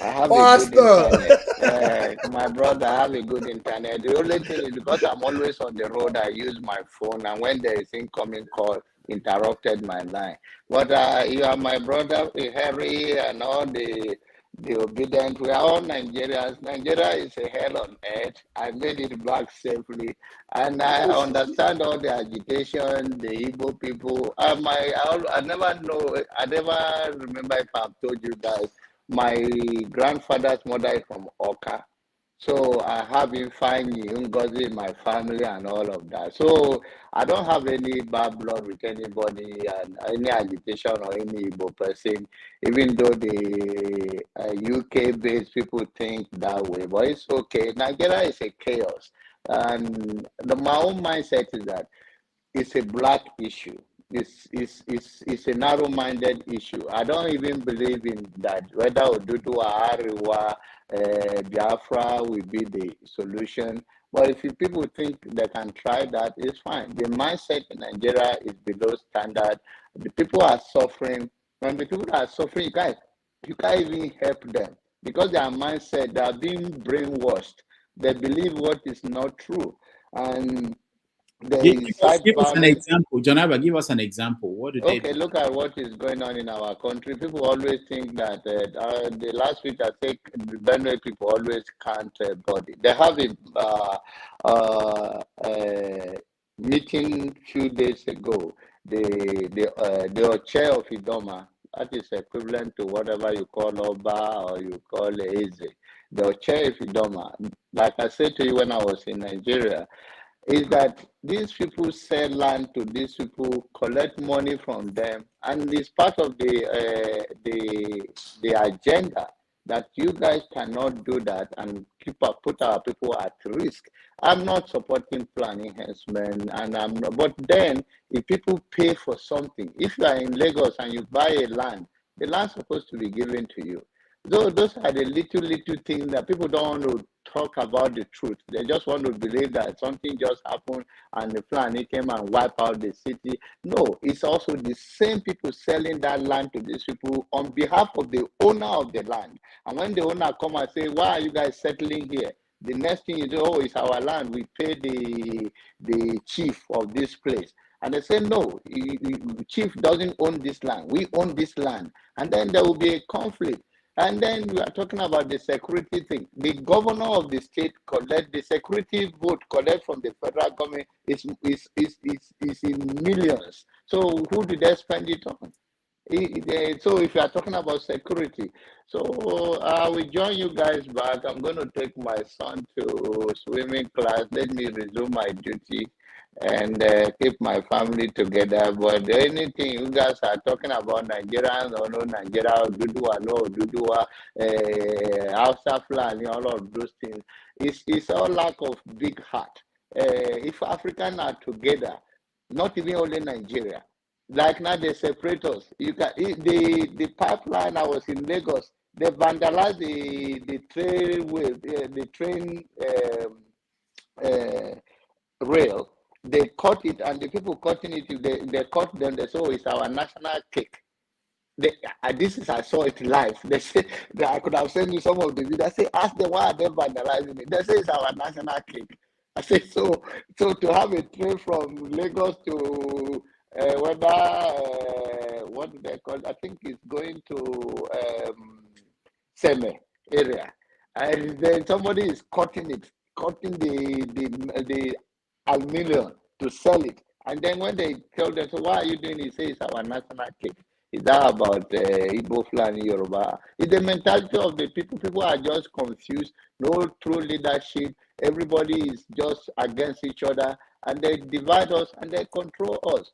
I have a good internet. My brother, I have a good internet. The only thing is because I'm always on the road, I use my phone, and when there is incoming call, interrupted my line. But you are my brother, Harry, and all the Obidients. We are all Nigerians. Nigeria is a hell on earth. I made it back safely, and I understand all the agitation, the Igbo people. I never know. I never remember if I've told you guys. My grandfather's mother is from Oka. So I have Ifeanyi, Ngozi in my family and all of that. So I don't have any bad blood with anybody and any agitation or any Igbo person, even though the UK-based people think that way. But it's okay. Nigeria is a chaos. And my own mindset is that it's a black issue. It's a narrow-minded issue. I don't even believe in that whether Oduduwa, Ariwa, Biafra will be the solution. But if people think they can try that, it's fine. The mindset in Nigeria is below standard. The people are suffering. When the people are suffering, you can't even help them because their mindset, they are being brainwashed. They believe what is not true. And give us an example. Jonaba, give us an example. What do they do? Okay, look at what is going on in our country. People always think that the last week I think the Benue people always can't body. They have a meeting 2 days ago. The chair of Idoma, that is equivalent to whatever you call Oba or you call Eze. The chair of Idoma, like I said to you when I was in Nigeria, is that these people sell land to these people, collect money from them, and it's part of the agenda that you guys cannot do that and put our people at risk. I'm not supporting plan enhancement, and I'm not, but then if people pay for something, if you are in Lagos and you buy a land, the land's supposed to be given to you. Those are the little things that people don't want to talk about the truth. They just want to believe that something just happened and the Fulani came and wiped out the city. No, it's also the same people selling that land to these people on behalf of the owner of the land. And when the owner come and say, why are you guys settling here? The next thing you do, oh, it's our land. We pay the chief of this place. And they say, no, chief doesn't own this land. We own this land. And then there will be a conflict. And then we are talking about the security thing. The governor of the state collect the security vote collect from the federal government is in millions. So who did they spend it on? So if you are talking about security, so I will join you guys back. I'm going to take my son to swimming class. Let me resume my duty and keep my family together. But anything you guys are talking about Nigerians or no Nigeria, Dudua, no Dudua, Hausa Fulani, all of those things, it's all lack of big heart. If Africans are together, not even only Nigeria, like now they separate us. You can the pipeline. I was in Lagos. They vandalized the train rail. They cut it, and the people cutting it, they cut them. They say, oh, it's our national cake. I saw it live. They say that I could have sent you some of the videos. I say, ask them why are they vandalizing it. They say it's our national cake. I say, so to have a train from Lagos to what do they call it? I think it's going to Seme area, and then somebody is cutting the aluminium to sell it. And then when they tell them, so why are you doing it? He says it's our national cake. Is that about Igbo, Fulani, Yoruba? It's the mentality of the people. People are just confused. No true leadership. Everybody is just against each other, and they divide us and they control us.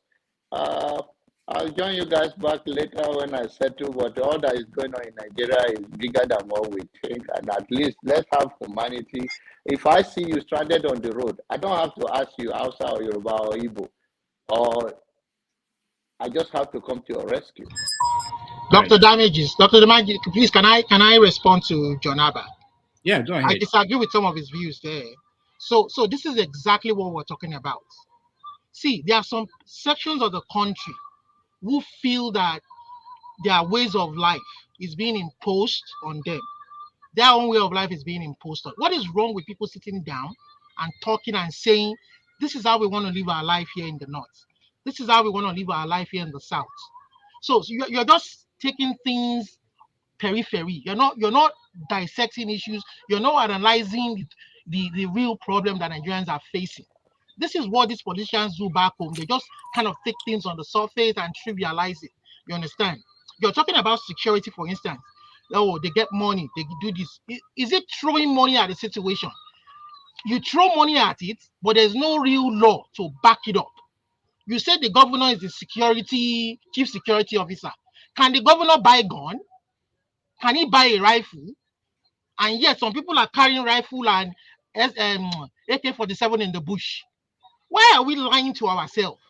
I'll join you guys back later when I settle. But all that is going on in Nigeria is bigger than what we think. And at least let's have humanity. If I see you stranded on the road, I don't have to ask you Hausa or Yoruba or Igbo, or I just have to come to your rescue. Dr. Damages, Dr. Damages, please, can I respond to John Abba? Yeah, go ahead. I disagree with some of his views there. So this is exactly what we're talking about. See, there are some sections of the country who feel that their ways of life is being imposed on them. Their own way of life is being imposed on. What is wrong with people sitting down and talking and saying, this is how we want to live our life here in the north. This is how we want to live our life here in the south. So you're just taking things periphery. You're not dissecting issues. You're not analyzing the real problem that Nigerians are facing. This is what these politicians do back home. They just kind of take things on the surface and trivialize it. You understand? You're talking about security, for instance. Oh, they get money, they do this. Is it throwing money at the situation? You throw money at it, but there's no real law to back it up. You said the governor is the chief security officer. Can the governor buy a gun? Can he buy a rifle? And yet some people are carrying rifle and AK-47 in the bush. Why are we lying to ourselves?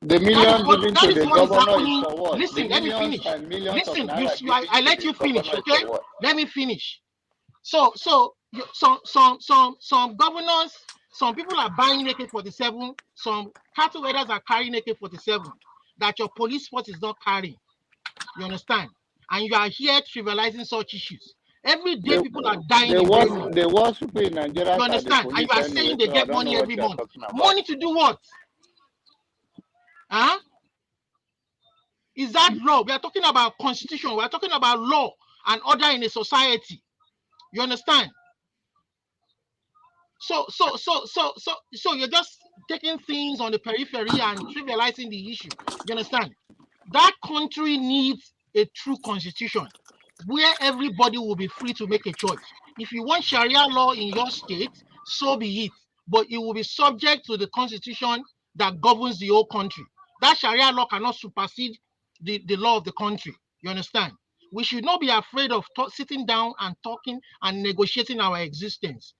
The millions given to the governor is for what? Listen, let me finish. Listen, I let you finish, okay? Let me finish. So some governors, some people are buying AK-47, some cattle herders are carrying AK-47 that your police force is not carrying. You understand? And you are here trivializing such issues. Every day people are dying. The worst people in Nigeria. You understand? And you are saying they get money every month. Money to do what? Huh? Is that law? We are talking about constitution. We are talking about law and order in a society. You understand? So you're just taking things on the periphery and trivializing the issue. You understand? That country needs a true constitution where everybody will be free to make a choice. If you want Sharia law in your state, so be it. But it will be subject to the constitution that governs the whole country. That Sharia law cannot supersede the law of the country. You understand? We should not be afraid of sitting down and talking and negotiating our existence.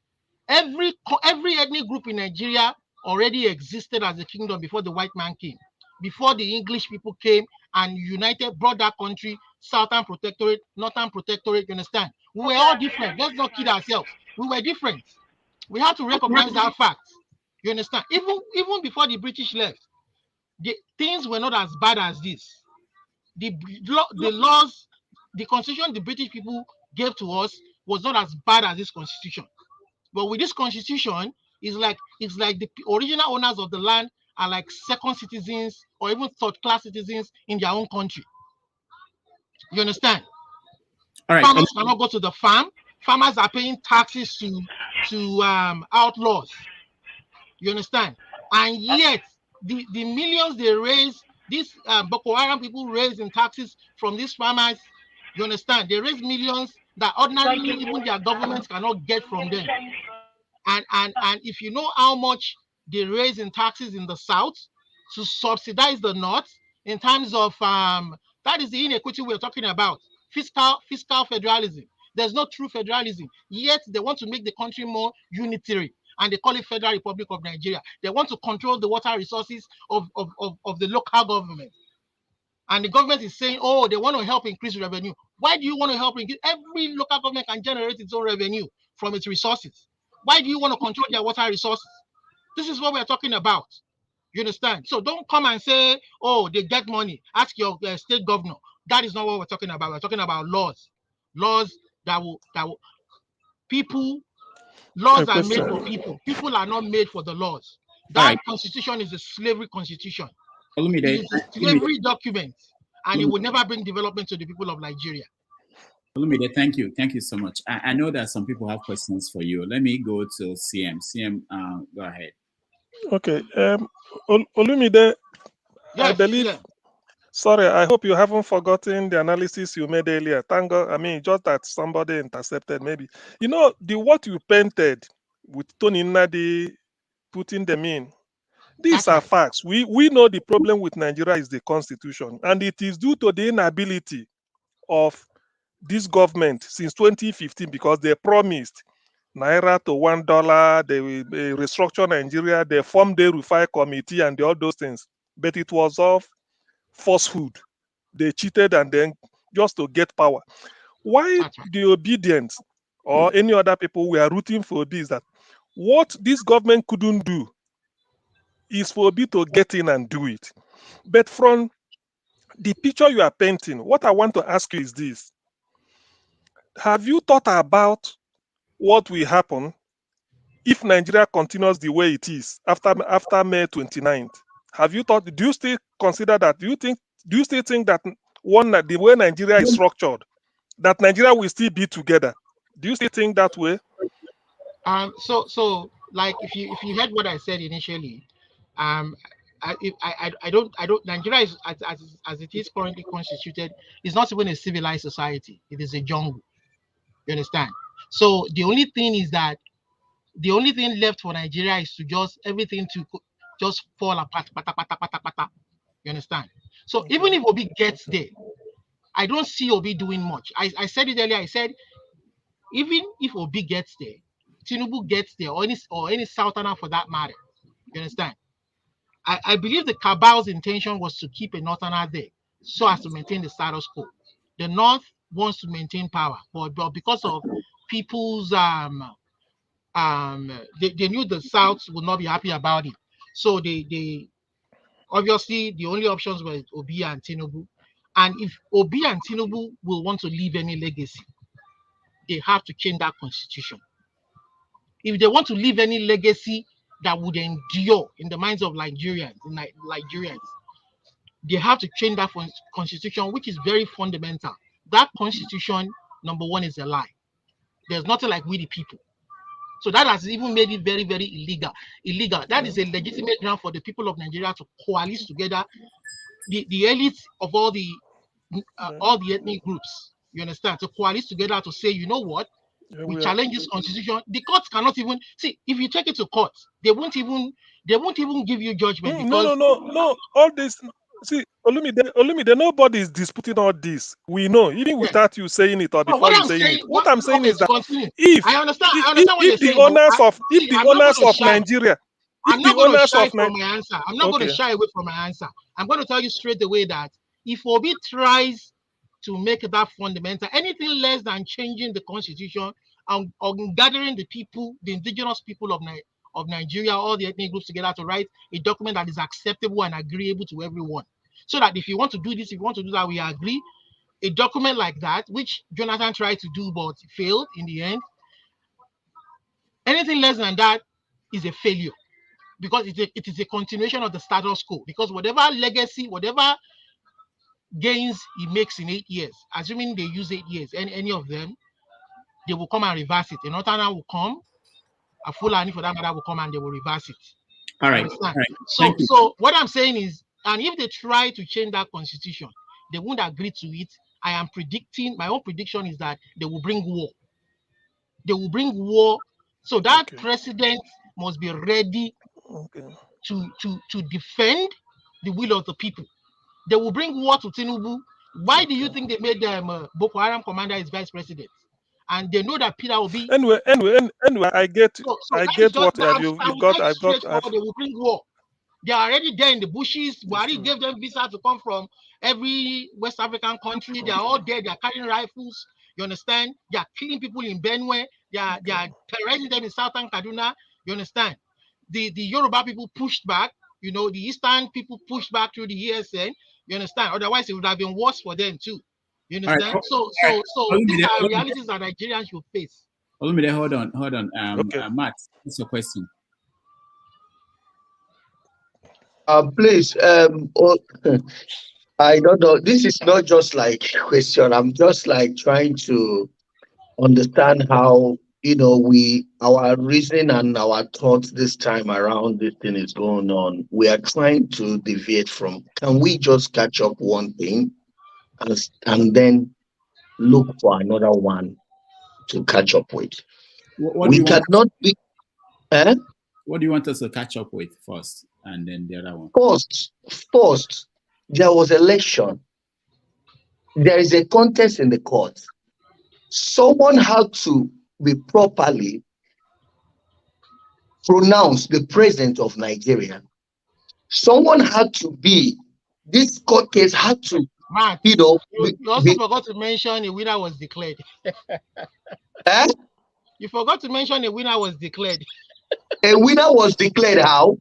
Every ethnic group in Nigeria already existed as a kingdom before the white man came. Before the English people came and united, brought that country, Southern Protectorate, Northern Protectorate, you understand? We were all different. Let's not kid ourselves. We were different. We have to recognize that fact. You understand? Even before the British left, things were not as bad as this. The laws, the constitution the British people gave to us was not as bad as this constitution. But with this constitution, it's like the original owners of the land are like second citizens or even third-class citizens in their own country. You understand? All right. Farmers cannot go to the farm. Farmers are paying taxes to outlaws. You understand? And yet, the millions they raise, these Boko Haram people raise in taxes from these farmers. You understand? They raise millions that ordinarily even their governments cannot get from them. And if you know how much they raise in taxes in the south to subsidize the north in terms of that is the inequity we're talking about. Fiscal federalism. There's no true federalism. Yet they want to make the country more unitary, and they call it Federal Republic of Nigeria. They want to control the water resources of the local government. And the government is saying, oh, they want to help increase revenue. Why do you want to help increase? Every local government can generate its own revenue from its resources. Why do you want to control their water resources? This is what we're talking about. You understand? So don't come and say, oh, they get money. Ask your state governor. That is not what we're talking about. We're talking about laws. Laws that will laws are made for people. People are not made for the laws. That constitution is a slavery constitution. It is a slavery document, and it will never bring development to the people of Nigeria. Olumide, thank you. Thank you so much. I know that some people have questions for you. Let me go to CM. CM, go ahead. Okay. Olumide, yes, I believe... yeah. Sorry, I hope you haven't forgotten the analysis you made earlier. Thank God. I mean, just that somebody intercepted maybe. You know, what you painted with Tony Nadi putting them in, These are facts. We know the problem with Nigeria is the constitution, and it is due to the inability of this government since 2015 because they promised Naira to $1, they will restructure Nigeria, they formed the Rufai committee and all those things. But it was all falsehood. They cheated and then just to get power. Why the Obidients or any other people we are rooting for this, that what this government couldn't do is for Obi to get in and do it. But from the picture you are painting, what I want to ask you is this. Have you thought about what will happen if Nigeria continues the way it is after May 29th? Have you thought, do you still consider that? Do you still think that the way Nigeria is structured, that Nigeria will still be together? Do you still think that way? So like if you heard what I said initially, I don't Nigeria is as it is currently constituted is not even a civilized society. It is a jungle. You understand? So the only thing left for Nigeria is to everything to just fall apart. You understand? So even if Obi gets there, I don't see Obi doing much. I said it earlier. I said even if Obi gets there, Tinubu gets there, or any Southerner for that matter. You understand? I believe the cabal's intention was to keep a Northerner there so as to maintain the status quo. The North wants to maintain power, but because of people's they knew the South would not be happy about it. So they obviously the only options were Obi and Tinubu. And if Obi and Tinubu will want to leave any legacy, they have to change that constitution. If they want to leave any legacy that would endure in the minds of Nigerians, they have to change that constitution, which is very fundamental. That constitution, number one, is a lie. There's nothing like we the people. So that has even made it very, very illegal. That is a legitimate ground for the people of Nigeria to coalesce together, the elites of all the ethnic groups, you understand, to coalesce together to say, you know what, we challenge this constitution. The courts cannot even see. If you take it to court, they won't even give you judgment. Because No. All this, see, Olumide, nobody is disputing all this. We know, even without you saying it or before you saying it. What I'm saying is that if I understand the owners of Nigeria, I'm not going to shy from my answer. I'm not going to shy away from my answer. I'm going to tell you straight away that if Obi tries to make that fundamental, anything less than changing the constitution and gathering the people, the indigenous people of Nigeria, all the ethnic groups together to write a document that is acceptable and agreeable to everyone. So that if you want to do this, if you want to do that, we agree. A document like that, which Jonathan tried to do but failed in the end, anything less than that is a failure. Because it is a continuation of the status quo. Because whatever legacy, whatever gains he makes in 8 years, assuming they use 8 years, any of them, they will come and reverse it. A Northerner will come, a Fulani for that matter will come and they will reverse it. All right. So what I'm saying is, and if they try to change that constitution, they won't agree to it. I am predicting, my own prediction is that they will bring war. They will bring war. So that president must be ready to defend the will of the people. They will bring war to Tinubu. Why do you think they made them Boko Haram commander as vice president? And they know that Peter Obi. Anyway, I get what you've got. They will bring war. They are already there in the bushes. Buhari gave them visa to come from every West African country. They are all there. They are carrying rifles. You understand? They are killing people in Benue. They are terrorizing them in Southern Kaduna. You understand? The Yoruba people pushed back. You know, the Eastern people pushed back through the ESN. You understand? Otherwise, it would have been worse for them too. You understand? Right. So these are realities that Nigerians should face. Olumide, hold on. Matt, what's your question? Please, I don't know. This is not just like a question. I'm just like trying to understand how, our reason and our thoughts this time around this thing is going on. We are trying to deviate from, can we just catch up one thing and then look for another one to catch up with? What do you want us to catch up with first? and then the other one? First, there was election. There is a contest in the court. Someone had to be properly pronounced the president of Nigeria. Someone had to be, this court case had to, Matt, you also forgot to mention a winner was declared. You forgot to mention a winner was declared. A winner was declared how?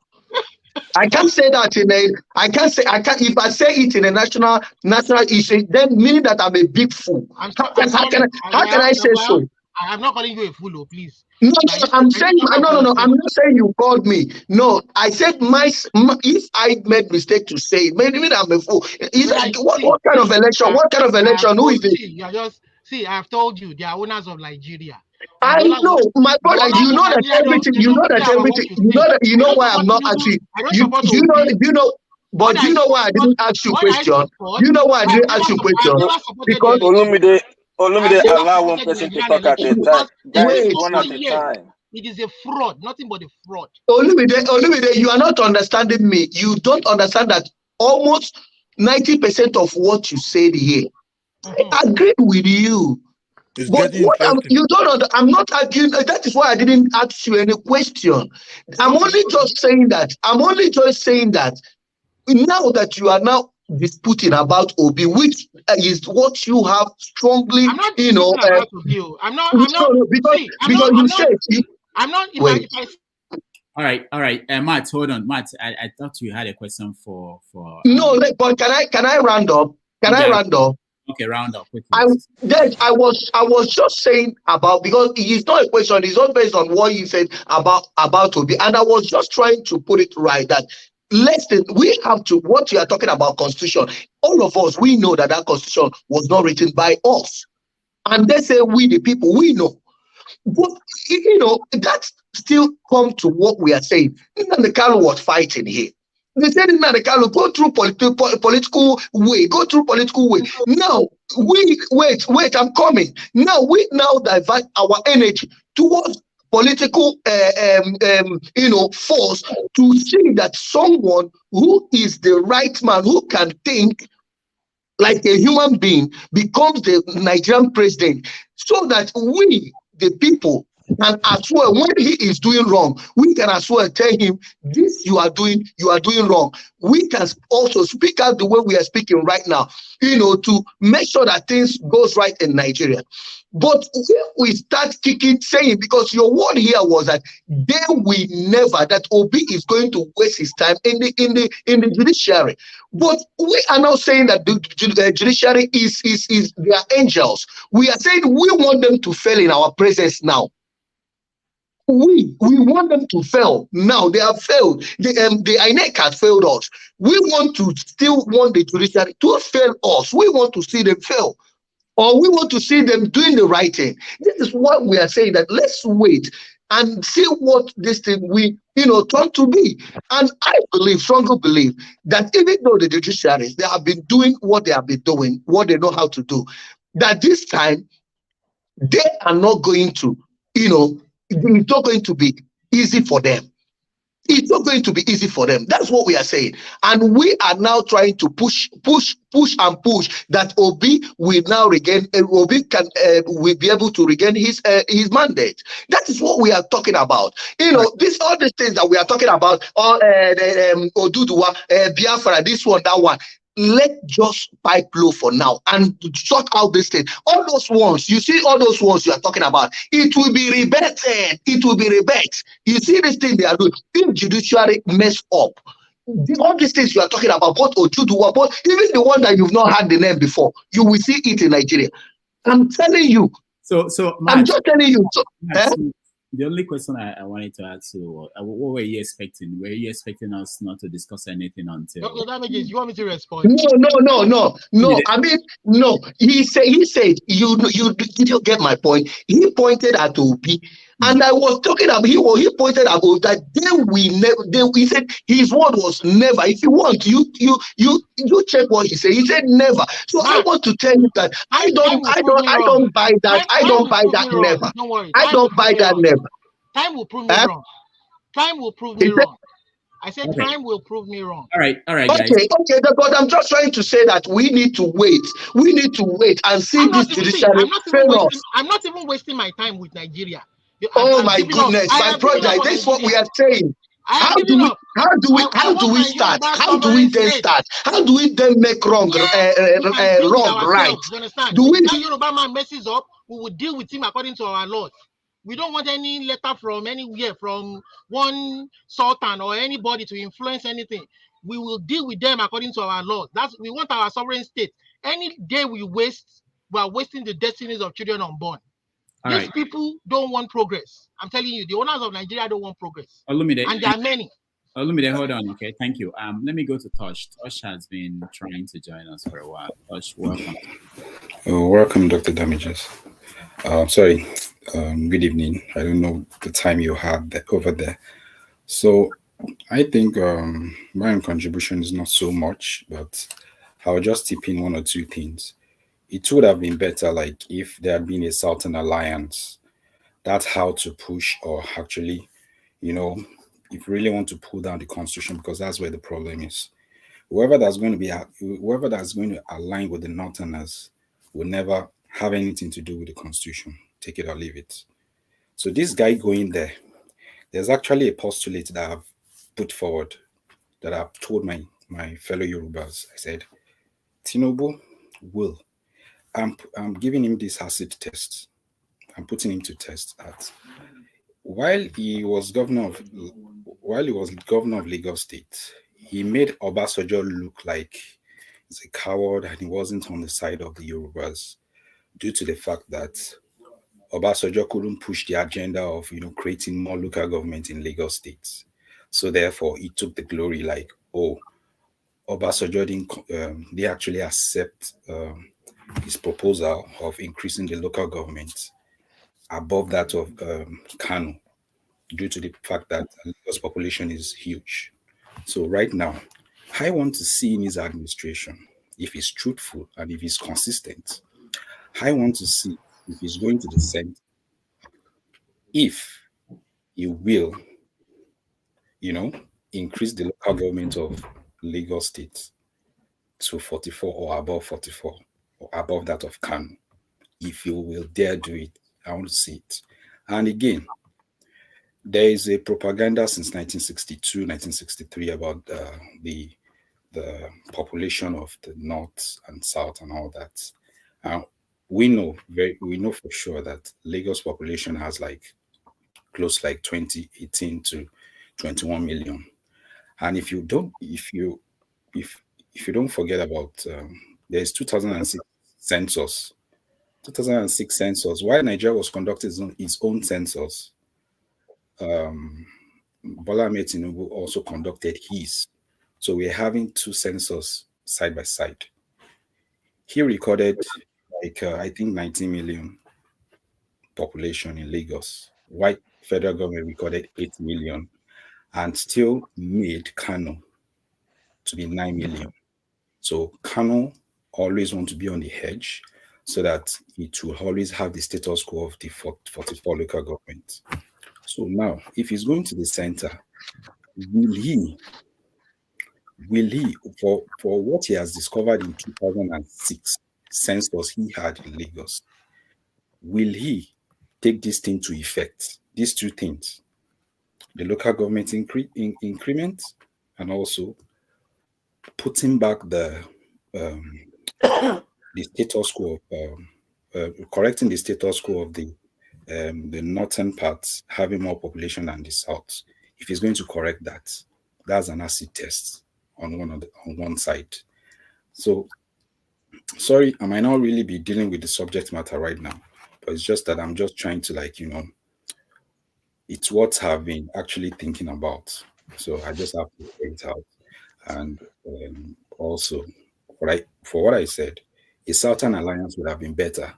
I can't say that if I say it in a national issue, then meaning that I'm a big fool. How can I say so? I'm not calling you a fool, please. No, I'm saying I'm not saying you called me. No, I said if I made mistake to say it, maybe I'm a fool. What kind of election? What kind of election? Who is it? I've told you they are owners of Nigeria. I know, my brother. You know that everything. You know why I'm not asking. You know. But you know why I didn't ask you question. You know why I didn't ask you question because Olumide allow one person to talk at a time. Guys, one at a time. It is a fraud, nothing but a fraud. Olumide, you are not understanding me. You don't understand that almost 90% of what you said here, I agree with you. But I'm not arguing. That is why I didn't ask you any question. I'm only just saying that now that you are now disputing about Obi, which is what you have strongly, because you said. All right. Matt, hold on. Matt, I thought you had a question for. No, but can I round up? I round up? Okay, round up. I was just saying about, because it's not a question, it's not based on what you said about Obi, and I was just trying to put it right that we have to, what you are talking about constitution, all of us, we know that constitution was not written by us, and they say we the people, we know, but that still come to what we are saying. Nnamdi Kanu was fighting here. They said Nnamdi Kanu go through political way. Now wait, I'm coming. Now we divert our energy towards political force to see that someone who is the right man, who can think like a human being, becomes the Nigerian president, so that we, the people, can as well, when he is doing wrong, we can as well tell him, this you are doing wrong. We can also speak out the way we are speaking right now, to make sure that things goes right in Nigeria. But if we start saying, because your word here was that that Obi is going to waste his time in the judiciary. But we are now saying that the judiciary is their angels. We are saying we want them to fail in our presence now. We want them to fail now. They have failed. The INEC has failed us. We want the judiciary to fail us. We want to see them fail, or we want to see them doing the right thing. This is what we are saying, that let's wait and see what this thing turn to be. And I strongly believe that even though the judiciaries, they have been doing what they have been doing, what they know how to do, that this time they are not going to, it's not going to be easy for them. It's not going to be easy for them. That's what we are saying. And we are now trying to push that Obi will now regain, will be able to regain his mandate. That is what we are talking about. All these things that we are talking about, Oduduwa, Biafra, this one, that one. Let just pipe low for now and sort out this thing. All those ones, you see, all those ones you are talking about, it will be rebutted. It will be rebutted. You see this thing they are doing. If judiciary mess up, all these things you are talking about, both Ojuduwa, but even the one that you've not had the name before, you will see it in Nigeria. I'm telling you. So Matt, I'm just telling you. The only question I wanted to ask you, what were you expecting? Were you expecting us not to discuss anything until? Dr. Damages, you want me to respond? No. I mean, no. He said, you didn't get my point. He pointed at Obi, and I was talking about, he pointed out that he said his word was never. If you want, you check what he said. He said never. So I want to tell you that I don't buy that. I don't buy that never. I don't buy that never. Time will prove me wrong. Time will prove me wrong. I said time will prove me wrong. All right, guys. Okay, but I'm just trying to say that we need to wait. We need to wait and see this judiciary fail us. I'm not even wasting my time with Nigeria. Oh my goodness, my brother, this is what we are saying. How do we start? How do we then start? How do we then make wrong right? Do we? If that Yoruba man messes up, we will deal with him according to our laws. We don't want any letter from anywhere, from one sultan or anybody to influence anything. We will deal with them according to our laws. We want our sovereign state. Any day we are wasting the destinies of children unborn. These people don't want progress. I'm telling you, the owners of Nigeria don't want progress. Olumide, and there are many. Olumide, hold on, okay? Thank you. Let me go to Tosh. Tosh has been trying to join us for a while. Tosh, welcome. Welcome, Dr. Damages. Sorry. Good evening. I don't know the time you had over there. So I think my own contribution is not so much, but I'll just tip in one or two things. It would have been better, like, if there had been a Southern alliance. That's how to push, or actually, if you really want to pull down the constitution, because that's where the problem is. Whoever that's going to align with the Northerners will never have anything to do with the constitution. Take it or leave it. So this guy going there's actually a postulate that I've put forward, that I've told my fellow Yorubas. I said, Tinubu will. I'm giving him this acid test. I'm putting him to test that while he was governor of Lagos State, he made Obasanjo look like he's a coward and he wasn't on the side of the Yorubas, due to the fact that Obasanjo couldn't push the agenda of creating more local government in Lagos State. So therefore, he took the glory, like, Obasanjo they actually accept his proposal of increasing the local government above that of Kano, due to the fact that Lagos population is huge. So right now, I want to see in his administration, if he's truthful and if he's consistent, I want to see if he's going to the Senate, if he will, increase the local government of Lagos State to 44 or above 44 or above that of Kano. If you will dare do it, I want to see it. And again, there is a propaganda since 1962, 1963 about the population of the North and South and all that. We know for sure that Lagos population has close to 2018 to 21 million. And if you don't forget about there's 2006 census. 2006 census. While Nigeria was conducting its own census, Bola Tinubu also conducted his. So we're having two census side by side. He recorded I think 19 million population in Lagos. While federal government recorded 8 million and still made Kano to be 9 million. So Kano always want to be on the edge so that it will always have the status quo of the 44 local government. So now, if he's going to the center, will he, for what he has discovered in 2006 census he had in Lagos, will he take this thing to effect? These two things, the local government increment and also putting back the status quo, correcting the status quo of the northern parts having more population than the south. If he's going to correct that, that's an acid test on one side. So, sorry, I might not really be dealing with the subject matter right now, but it's just that I'm just trying to it's what I've been actually thinking about. So I just have to figure it out. And also, for what I said, a Southern alliance would have been better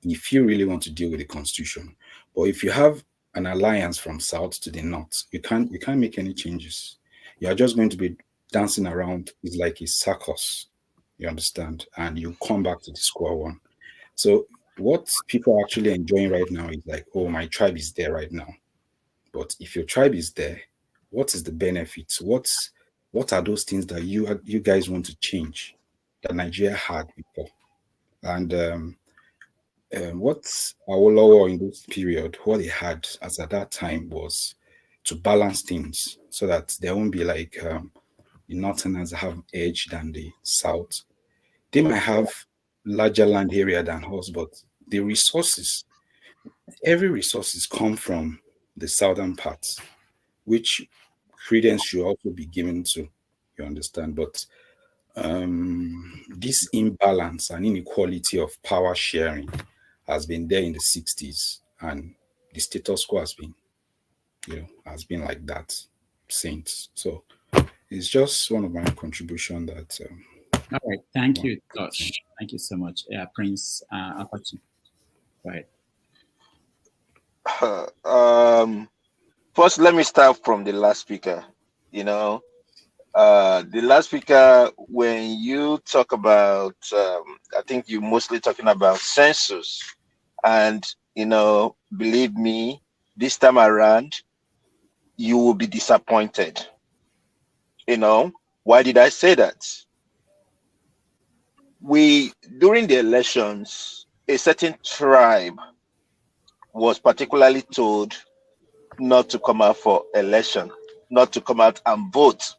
if you really want to deal with the constitution. But if you have an alliance from south to the north, you can't make any changes. You are just going to be dancing around. It's like a circus, you understand? And you come back to the square one. So what people are actually enjoying right now is like, oh, my tribe is there right now. But if your tribe is there, what is the benefits? What are those things that you guys want to change that Nigeria had before? And what Awolowo in this period, what he had as at that time was to balance things so that there won't be like the Northerners have edge than the South. They might have larger land area than us, but the resources, every resources come from the southern parts, which credence should also be given to, you understand? But this imbalance and inequality of power sharing has been there in the 60s, and the status quo has been like that since. So it's just one of my contribution that. All right, thank you, Tosh. Thank you so much, Prince Apache. Right. First, let me start from the last speaker. The last speaker, when you talk about, I think you're mostly talking about census, and believe me, this time around, you will be disappointed. Why did I say that? During the elections, a certain tribe was particularly told not to come out for election, not to come out and vote.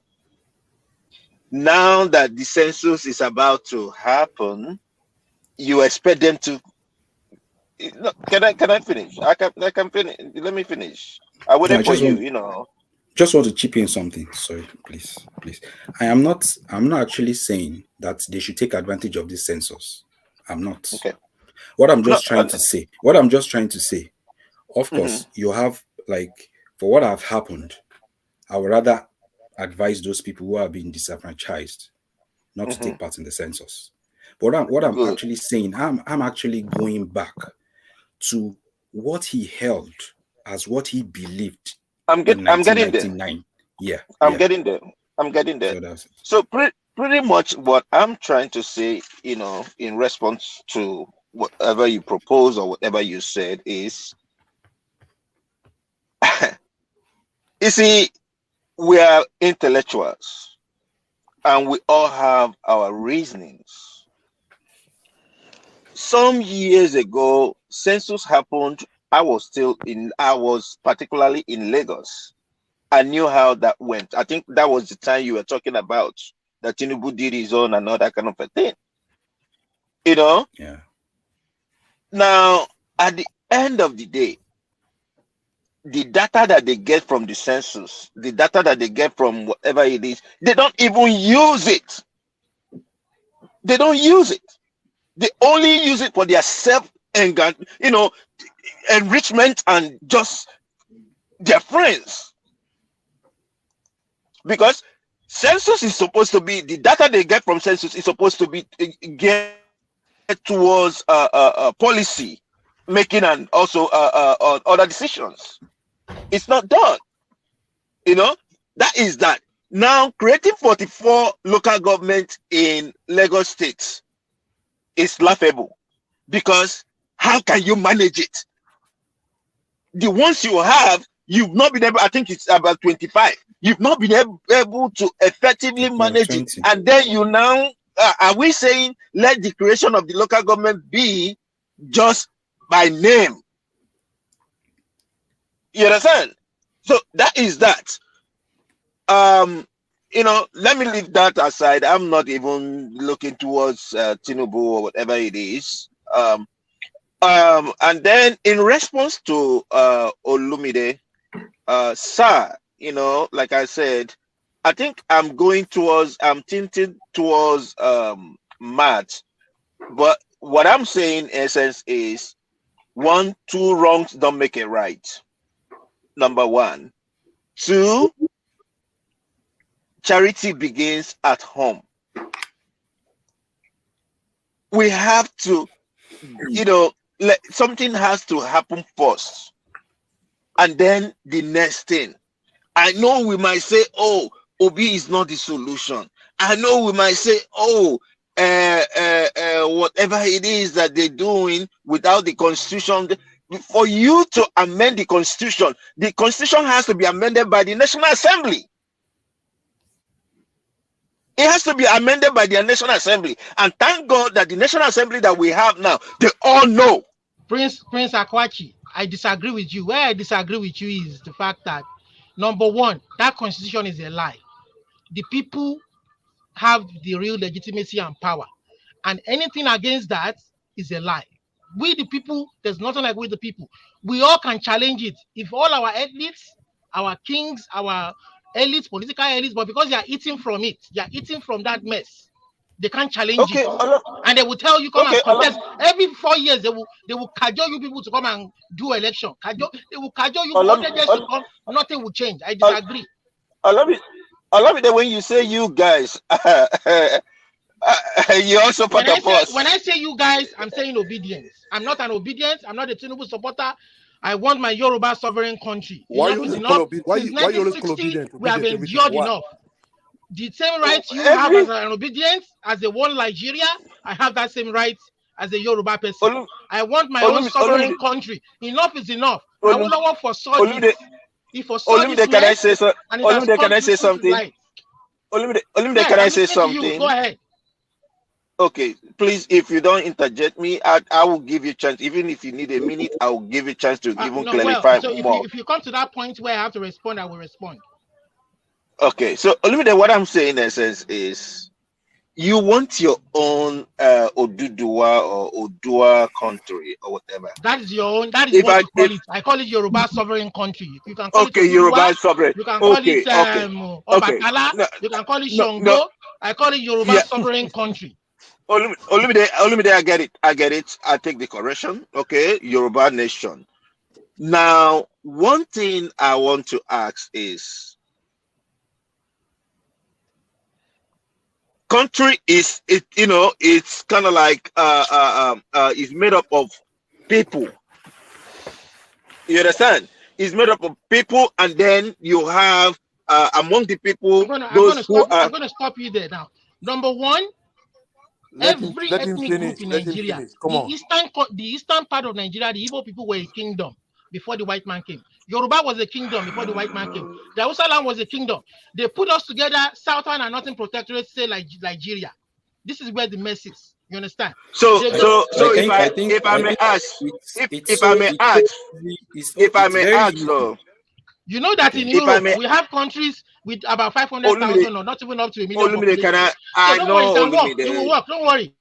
Now that the census is about to happen, you expect them to. Can I finish? I can finish. Let me finish. I waited for you. Just want to chip in something. Sorry, please. I'm not actually saying that they should take advantage of this census. I'm not. Okay. What I'm just trying to say, of course, you have, like, for what have happened, I would rather advise those people who are being disenfranchised not to take part in the census. But what I'm actually saying, I'm actually going back to what he held as what he believed. I'm getting there. Yeah. I'm getting there. So pretty much what I'm trying to say, in response to whatever you propose or whatever you said is, you see, we are intellectuals and we all have our reasonings. Some years ago, census happened. I was particularly in Lagos. I knew how that went. I think that was the time you were talking about that Tinubu did his own and all that kind of a thing. Yeah. Now, at the end of the day, the data that they get from the census, the data that they get from whatever it is, they don't even use it. They don't use it. They only use it for their enrichment and just their friends. Because census is supposed to be, the data they get from census is supposed to be get towards policy making and also other decisions. It's not done. That is that. Now, creating 44 local governments in Lagos State is laughable, because how can you manage it? The ones you have, you've not been able, I think it's about 25. You've not been able to effectively manage it. And then you now, are we saying let the creation of the local government be just by name? You understand? So that is that. Let me leave that aside. I'm not even looking towards Tinubu or whatever it is. And then in response to Olumide, sir, like I said, I think I'm tinted towards Matt. But what I'm saying in essence is 1, 2 wrongs don't make it right. Number 1. 2, charity begins at home. We have to, something has to happen first, and then the next thing. I know we might say, oh, Obi is not the solution. I know we might say, oh, whatever it is that they're doing without the constitution, for you to amend the constitution has to be amended by the National Assembly. It has to be amended by the National Assembly. And thank God that the National Assembly that we have now, they all know. Prince Akwachi, I disagree with you. Where I disagree with you is the fact that, number one, that constitution is a lie. The people have the real legitimacy and power. And anything against that is a lie. We the people, there's nothing like we the people. We all can challenge it. If all our elites, our kings, our elites, political elites, but because they are eating from it, they are eating from that mess, they can't challenge it. And they will tell you, come and contest. Every 4 years, they will cajole you people to come and do election. They will cajole you to come, nothing will change. I disagree. I love it that when you say you guys, you also part of us. When I say you guys, I'm saying Obidients. I'm not an Obidient. I'm not a Tinubu supporter. I want my Yoruba sovereign country. Enough is enough. Since 1960, we have endured enough. The same rights you have as an Obidient, as a one Nigeria, I have that same right as a Yoruba person. I want my own sovereign country. Enough is enough. I will not foresaw this. If foresaw this, can I say something? Can I say something? Can I say something? Go ahead. Okay, please, if you don't interject me, I will give you a chance. Even if you need a minute, I will give you a chance to even clarify more. If you come to that point where I have to respond, I will respond. Okay, so what I'm saying in essence is, you want your own Oduduwa or Odua country or whatever. That is your own. That is what you call it. I call it Yoruba sovereign country. You can call it Oduduwa, Yoruba sovereign. You can call it Obatala. No, you can call it Shango. No. I call it Yoruba sovereign country. Olumide, I get it. I take the correction. Okay, Yoruba nation. Now, one thing I want to ask is, country is it's kind of like it's made up of people. You understand? It's made up of people, and then you have among the people I'm gonna stop you there now. Number one. Every ethnic group in Nigeria, the eastern part of Nigeria, the Igbo people were a kingdom before the white man came. Yoruba was a kingdom before the white man came. The Hausa land was a kingdom. They put us together, Southern and Northern Protectorate, say like Nigeria. This is where the mess is. You understand? So if I may ask, you know that in Europe we have countries with about 500,000 or not even up to a million. It will work. Don't worry.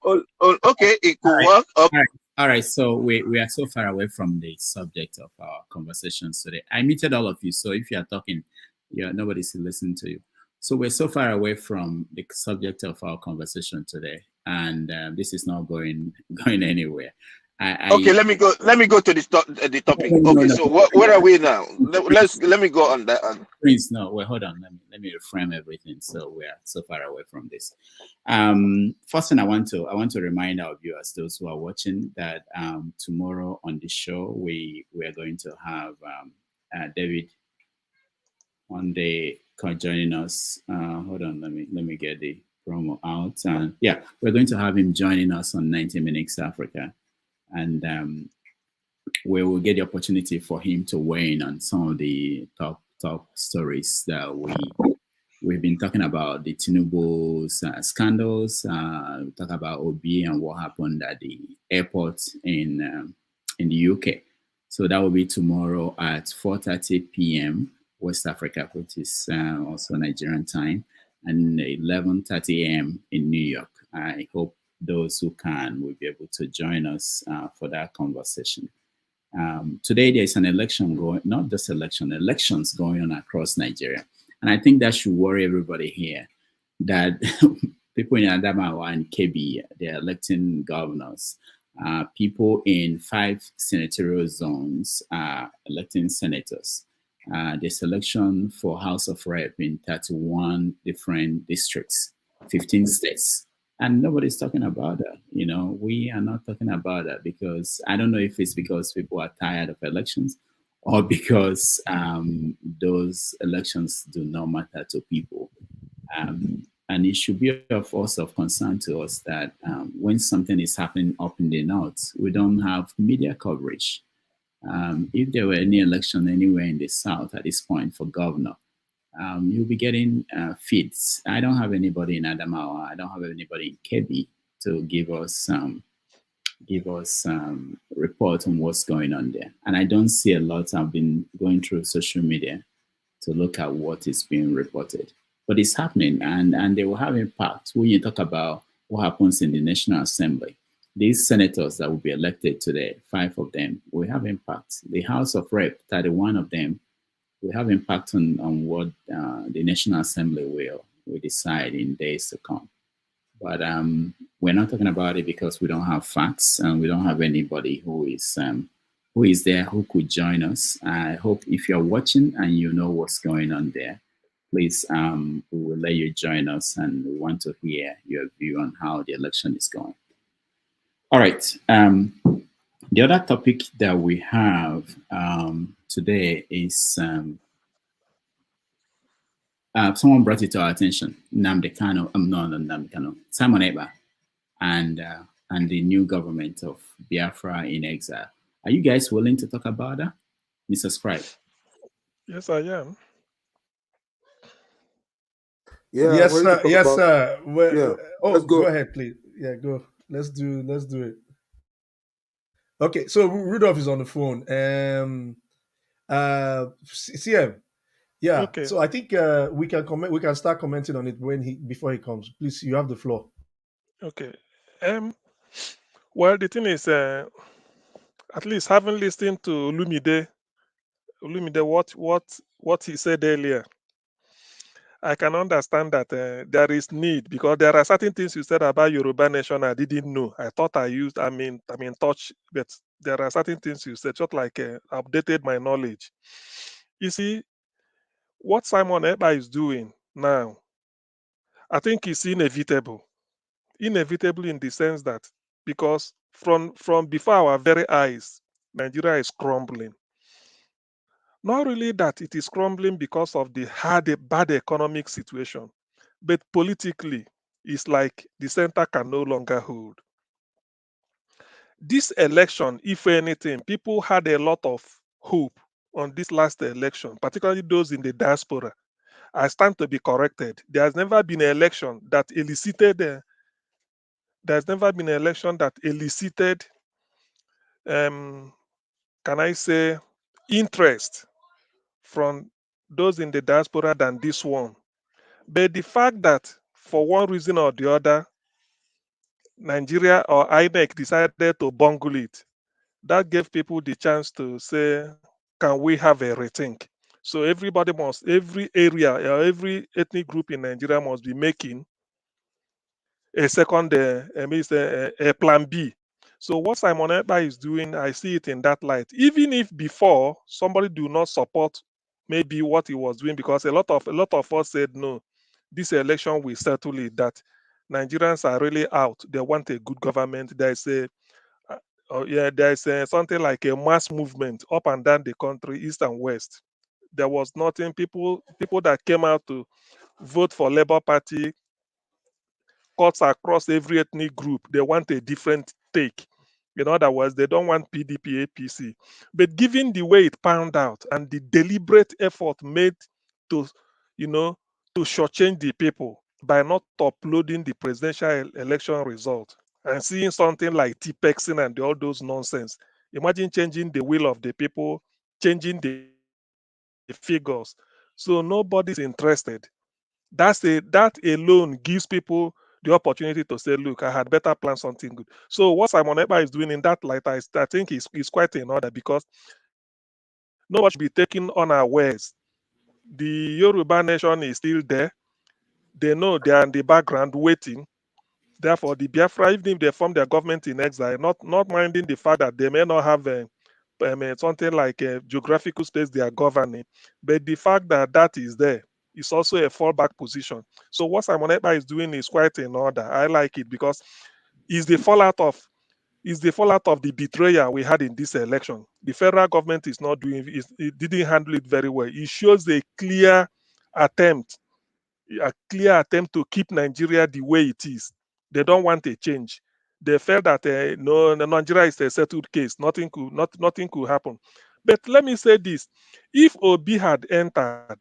Okay, it could work. Okay. All right. So we are so far away from the subject of our conversations today. I muted all of you, so if you are talking, nobody's listening to you. So we're so far away from the subject of our conversation today, and this is not going anywhere. Okay, let me go to the topic. Okay, so where are we now? Let me go on that. Please, no, wait, hold on. Let me reframe everything. So we are so far away from this. First thing I want to remind our viewers, those who are watching, that tomorrow on the show we are going to have David one day joining us. Hold on, let me get the promo out. Yeah, we're going to have him joining us on 90 Minutes Africa. And we will get the opportunity for him to weigh in on some of the top stories that we've been talking about, the Tinubu's scandals. We talk about Obi and what happened at the airport in the UK. So that will be tomorrow at 4:30 p.m. West Africa, which is also Nigerian time, and 11:30 a.m. in New York. I hope those who can will be able to join us for that conversation. Today there's an election going, not just elections going on across Nigeria. And I think that should worry everybody here, that people in Adamawa and Kebbi, they're electing governors. People in 5 senatorial zones are electing senators. There's election for House of Rep in 31 different districts, 15 states. And nobody's talking about that. We are not talking about that because I don't know if it's because people are tired of elections or because those elections do not matter to people. And it should be of concern to us that when something is happening up in the north, we don't have media coverage. If there were any election anywhere in the South at this point for governor, you'll be getting feeds. I don't have anybody in Adamawa. I don't have anybody in Kebbi to give us report on what's going on there. And I don't see a lot. I've been going through social media to look at what is being reported. But it's happening, and they will have impact. When you talk about what happens in the National Assembly, these senators that will be elected today, 5 of them, will have impact. The House of Rep, 31 of them, will have impact on what the National Assembly will decide in days to come. But we're not talking about it because we don't have facts and we don't have anybody who is there who could join us. I hope if you're watching and you know what's going on there, please, we will let you join us, and we want to hear your view on how the election is going. All right. The other topic that we have today is someone brought it to our attention. Simon Eba and the new government of Biafra in exile. Are you guys willing to talk about that? Mr. Scribe. Yes, I am. Yeah, yes, sir. Yes, about, sir. Well, yeah, oh, go ahead, please. Yeah, go. Let's do it. Okay, so Rudolph is on the phone. CM. Yeah. Okay. So I think we can comment. We can start commenting on it before he comes. Please, you have the floor. Okay. Well, the thing is, at least having listened to Lumide, what he said earlier, I can understand that there is need, because there are certain things you said about Yoruba nation I didn't know. I thought I mean touch, but there are certain things you said, just like updated my knowledge. You see, what Simon Eba is doing now, I think it's inevitable. Inevitable in the sense that, because from before our very eyes, Nigeria is crumbling. Not really that it is crumbling because of the bad economic situation, but politically, it's like the center can no longer hold. This election, if anything, people had a lot of hope on this last election, particularly those in the diaspora. I stand to be corrected. There has never been an election that elicited can I say, interest from those in the diaspora than this one. But the fact that for one reason or the other, Nigeria or INEC decided to bungle it, that gave people the chance to say, can we have a rethink? So every area or every ethnic group in Nigeria must be making a second, a plan B. So what Simon Ekpa is doing, I see it in that light. Even if before somebody do not support maybe what he was doing, because a lot of us said no, this election will settle it, that Nigerians are really out. They want a good government. There's something like a mass movement up and down the country, east and west. There was nothing. People that came out to vote for Labour Party, cuts across every ethnic group. They want a different take. In other words, they don't want PDP, APC. But given the way it panned out and the deliberate effort made to, to shortchange the people by not uploading the presidential election result and seeing something like T-Pexing and all those nonsense, imagine changing the will of the people, changing the figures. So nobody's interested. That alone gives people the opportunity to say, look, I had better plan something good. So what Simon Ekpa is doing in that light, I think is quite in order, because nobody should be taken unawares. The Yoruba nation is still there. They know they are in the background waiting. Therefore, the Biafra, even if they form their government in exile, not minding the fact that they may not have something like a geographical space they are governing, but the fact that that is there is also a fallback position. So what Simon Ekpa is doing is quite in order. I like it because it's the fallout of the betrayal we had in this election. The federal government is not doing it didn't handle it very well. It shows a clear attempt to keep Nigeria the way it is. They don't want a change. They felt that no, Nigeria is a settled case. Nothing could happen. But let me say this: if Obi had entered,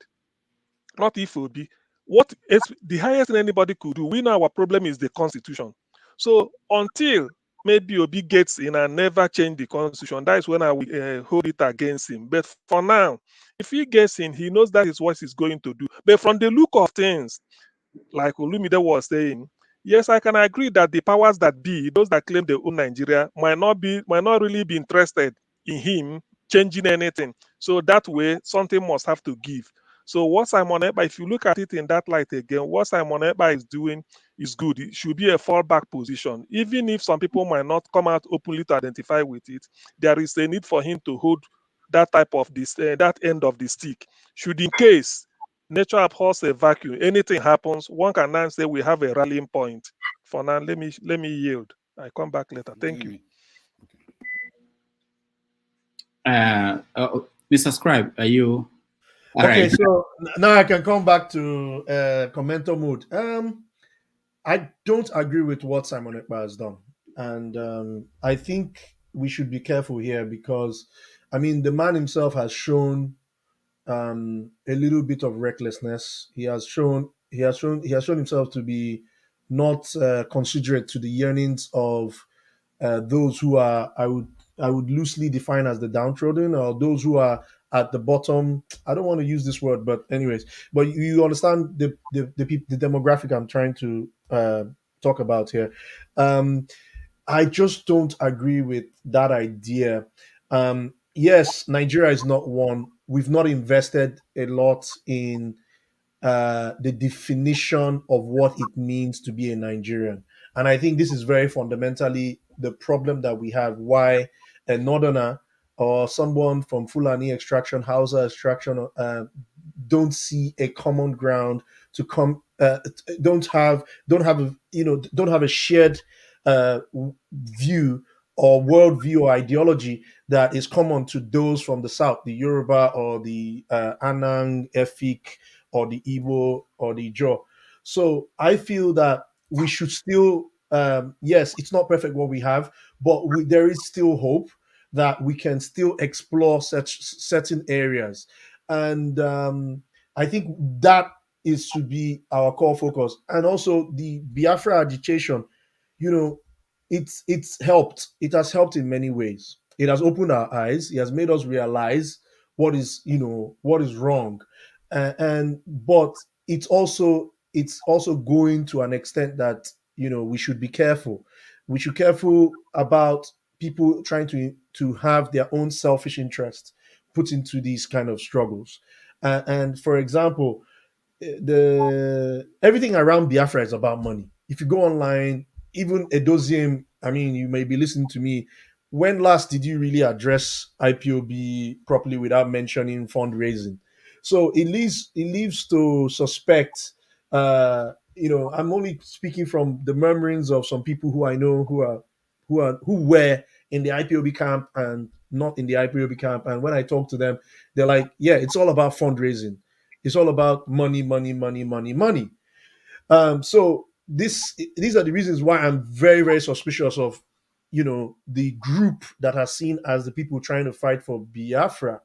not if Obi, the highest thing anybody could do. We know our problem is the constitution. So until maybe Obi gets in and never change the constitution, that is when I will hold it against him. But for now, if he gets in, he knows that is what he's going to do. But from the look of things, like Olumide was saying, yes, I can agree that the powers that be, those that claim they own Nigeria, might not really be interested in him changing anything. So that way, something must have to give. So what Simon Ekpa, if you look at it in that light again, what Simon Ekpa is doing is good. It should be a fallback position. Even if some people might not come out openly to identify with it, there is a need for him to hold that type of that end of the stick. Should in case nature abhors a vacuum, anything happens, one can now say we have a rallying point. For now, let me yield. I come back later. Thank you. Mr. Scribe, are you all okay? right? So now I can come back to commenter mode. I don't agree with what Simon Ekpa has done, and I think we should be careful here because, I mean, the man himself has shown a little bit of recklessness. He has shown himself to be not considerate to the yearnings of those who are, I would loosely define as the downtrodden, or those who are at the bottom. I don't want to use this word, but anyways, but you understand the demographic I'm trying to talk about here. I just don't agree with that idea. Yes, Nigeria is not one. We've not invested a lot in the definition of what it means to be a Nigerian. And I think this is very fundamentally the problem that we have. Why a northerner or someone from Fulani extraction, Hausa extraction, don't see a common ground to come, don't have a shared view or worldview or ideology that is common to those from the south, the Yoruba or the Anang, Efik, or the Igbo or the Ijaw. So I feel that we should still, yes, it's not perfect what we have, but there is still hope that we can still explore such certain areas. And I think that should be our core focus. And also the Biafra agitation, you know, it's helped. It has helped in many ways. It has opened our eyes. It has made us realize what is wrong, and but it's also going to an extent that we should be careful. We should be careful about people trying to have their own selfish interests put into these kind of struggles. And for example, the everything around Biafra is about money. If you go online, even Edoziem, I mean, you may be listening to me. When last did you really address IPOB properly without mentioning fundraising? So it leaves to suspect. I'm only speaking from the murmurings of some people who I know who were in the IPOB camp and not in the IPOB camp. And when I talk to them, they're like, "Yeah, it's all about fundraising. It's all about money, money, money, money, money." So these are the reasons why I'm very, very suspicious of, the group that are seen as the people trying to fight for Biafra.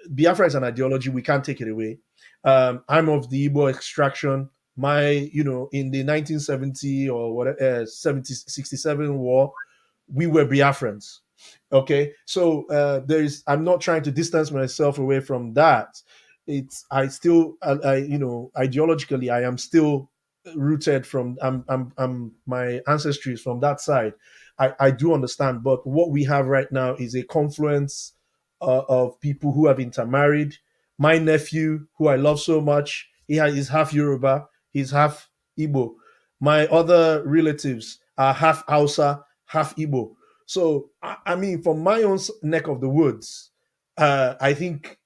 Biafra is an ideology. We can't take it away. I'm of the Igbo extraction. In the 1970 or whatever, 67 war, we were Biafrans. Okay. So I'm not trying to distance myself away from that. Ideologically, I am still rooted from, my ancestry is from that side. I do understand, but what we have right now is a confluence of people who have intermarried. My nephew, who I love so much, is half Yoruba, he's half Igbo. My other relatives are half Hausa, half Igbo. So, I mean, from my own neck of the woods, I think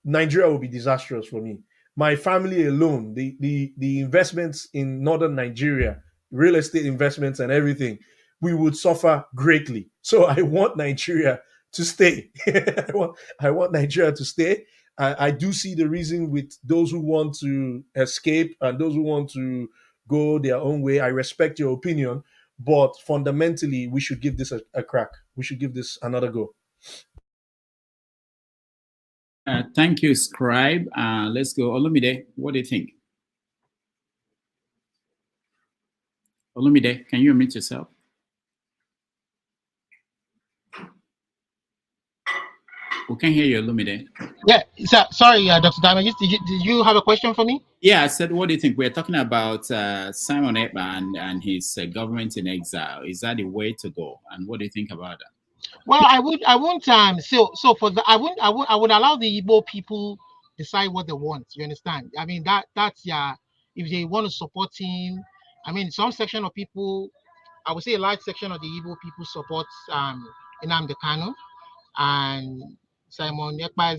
Nigeria will be disastrous for me. My family alone, the investments in northern Nigeria, real estate investments and everything, we would suffer greatly. So I want Nigeria to stay. I want Nigeria to stay. I do see the reason with those who want to escape and those who want to go their own way. I respect your opinion, but fundamentally, we should give this a crack. We should give this another go. Thank you, Scribe. Let's go. Olumide, what do you think? Olumide, can you unmute yourself? We can't hear you, Olumide. Yeah, sorry, Dr. Damages, did you have a question for me? Yeah, I said, what do you think? We're talking about Simon Ekpa and his government in exile. Is that the way to go? And what do you think about that? Well, I won't. So for the, I would allow the Igbo people decide what they want. You understand? I mean, that's if they want to support him. I mean, some section of people, I would say a large section of the Igbo people supports Nnamdi Kanu, and Simon Ekpa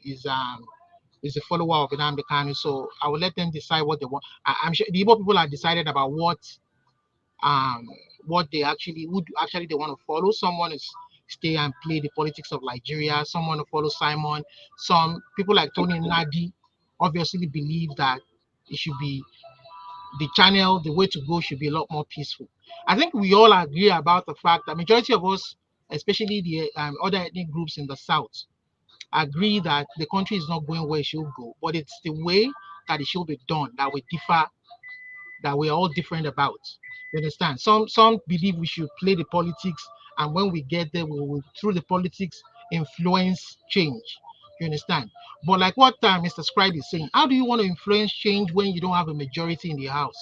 is a follower of Nnamdi Kanu. So I will let them decide what they want. I'm sure the Igbo people have decided about what they actually they want to follow. Someone is stay and play the politics of Nigeria. Someone to follow Simon. Some people like Tony Nadi obviously believe that it should be the channel, the way to go should be a lot more peaceful. I think we all agree about the fact that majority of us, especially the other ethnic groups in the South, agree that the country is not going where it should go, but it's the way that it should be done that we differ, that we're all different about. You understand? Some believe we should play the politics, and when we get there, we will, through the politics, influence change. You understand? But like what Mr. Scribe is saying, how do you want to influence change when you don't have a majority in the House?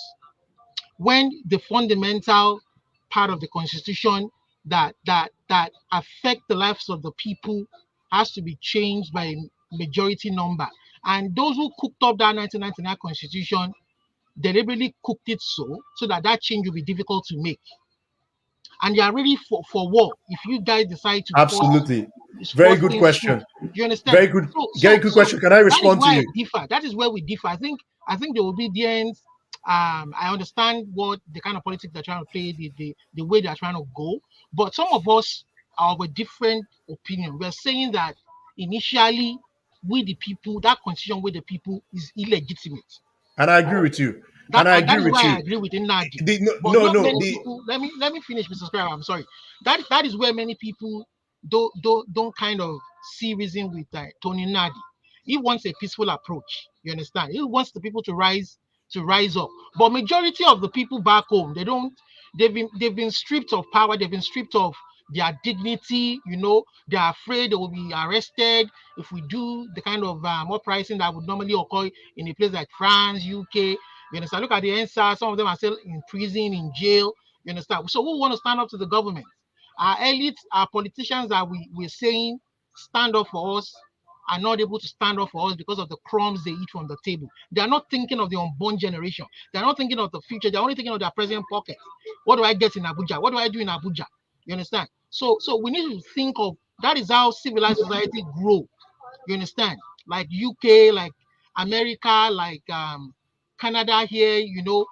When the fundamental part of the Constitution that affect the lives of the people has to be changed by a majority number. And those who cooked up that 1999 Constitution deliberately cooked it so that change will be difficult to make. And they are ready for war if you guys decide to absolutely very good question. Do you understand? Very good, very good question. Can I respond to you? That is where we differ. I think the Obidients, I understand what the kind of politics they're trying to play, the way they're trying to go, but some of us are of a different opinion. We're saying that initially, we the people, that constitution with the people is illegitimate. And I agree with you. I agree with Nnadi. Let me finish, Mr. Scribe. I'm sorry. That is where many people don't kind of see reason with Tony Nnadi. He wants a peaceful approach. You understand? He wants the people to rise up. But majority of the people back home, they've been stripped of power. They've been stripped of their dignity. You know, they're afraid they will be arrested if we do the kind of uprising that would normally occur in a place like France, UK. You understand? Look at the NSA. Some of them are still in prison, in jail. You understand? So we want to stand up to the government. Our elites, our politicians that we're saying stand up for us are not able to stand up for us because of the crumbs they eat from the table. They are not thinking of the unborn generation. They are not thinking of the future. They're only thinking of their present pocket. What do I get in Abuja? What do I do in Abuja? You understand? So we need to think of that is how civilized society grow. You understand? Like UK, like America, like Canada here, you know,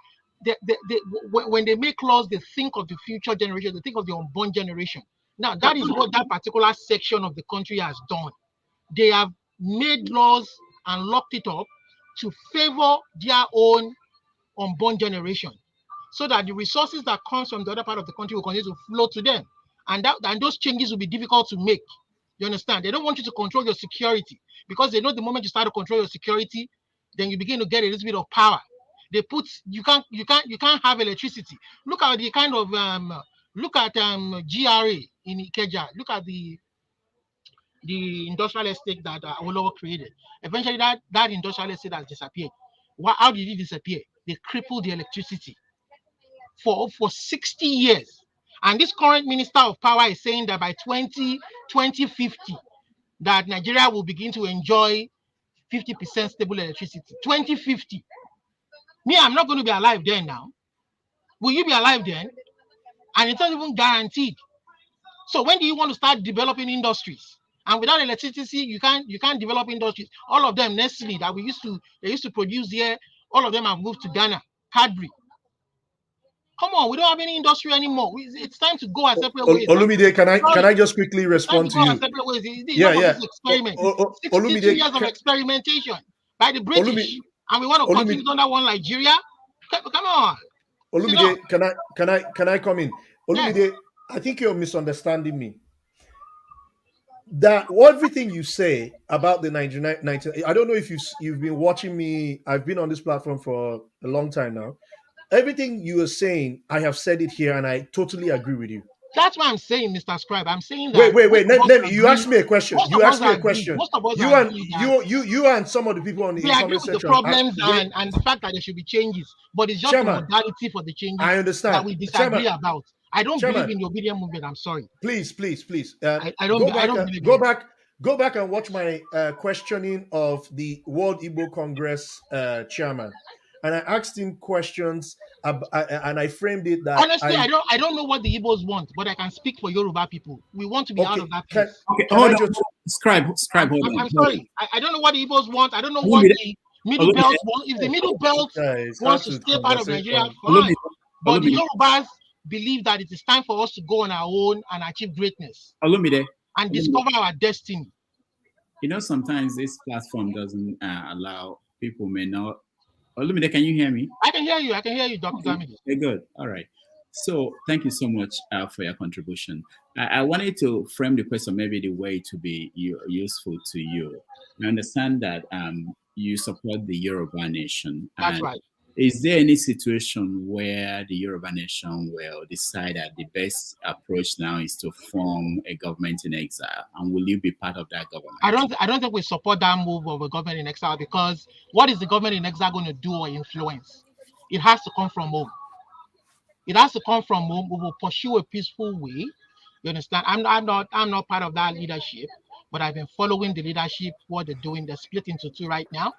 when they make laws, they think of the future generation, they think of the unborn generation. Now, that is what that particular section of the country has done. They have made laws and locked it up to favor their own unborn generation, so that the resources that comes from the other part of the country will continue to flow to them. And those changes will be difficult to make. You understand? They don't want you to control your security, because they know the moment you start to control your security, then you begin to get a little bit of power. They put you can't have electricity. Look at the kind of GRA in Ikeja. Look at the industrial estate that Awolowo created. Eventually, that industrial estate has disappeared. How did it disappear? They crippled the electricity for 60 years. And this current minister of power is saying that by 2050, that Nigeria will begin to enjoy 50% stable electricity. 2050. Me, I'm not going to be alive then now. Will you be alive then? And it's not even guaranteed. So when do you want to start developing industries? And without electricity, you can't develop industries. All of them, Nestle, that they used to produce here, all of them have moved to Ghana, Cadbury. Come on, we don't have any industry anymore. It's time to go our separate ways. Olumide, can I just quickly respond to you? Yeah. Experiment. 62 years of experimentation by the British, and we want to continue under one Nigeria. Come on. Olumide, can I come in? Olumide, I think you're misunderstanding me. That everything you say about the 19, I don't know if you've been watching me. I've been on this platform for a long time now. Everything you are saying, I have said it here, and I totally agree with you. That's why I'm saying, Mr. Scribe. I'm saying that. Wait. You asked me a question. Most of us agree. Most of us agree that You and some of the people on the comment section. The problems and the fact that there should be changes, but it's just the modality for the changes I understand. that we disagree about. I don't believe in the obedient movement. I'm sorry. Please. I don't believe Go back and watch my questioning of the World Igbo Congress chairman, and I asked him questions, and I framed it that honestly, I don't know what the Igbos want, but I can speak for Yoruba people. We want to be out of that place. Scribe, hold on. I'm sorry. I don't know what the Igbos want. I don't know what the Middle Belt want. If the Middle Belt wants to step out of Nigeria, fine. But the Yorubas believe that it is time for us to go on our own and achieve greatness. And discover our destiny. You know, sometimes this platform doesn't allow people may not. Olumide, can you hear me? I can hear you, Dr. Damages. Okay, good. All right. So thank you so much for your contribution. I wanted to frame the question maybe the way to be useful to you. I understand that you support the Yoruba nation. That's right. Is there any situation where the Yoruba nation will decide that the best approach now is to form a government in exile? And will you be part of that government? I don't think we support that move of a government in exile, because what is the government in exile going to do or influence? It has to come from home. It has to come from home. We will pursue a peaceful way. You understand? I'm not part of that leadership, but I've been following the leadership, what they're doing. They're split into two right now.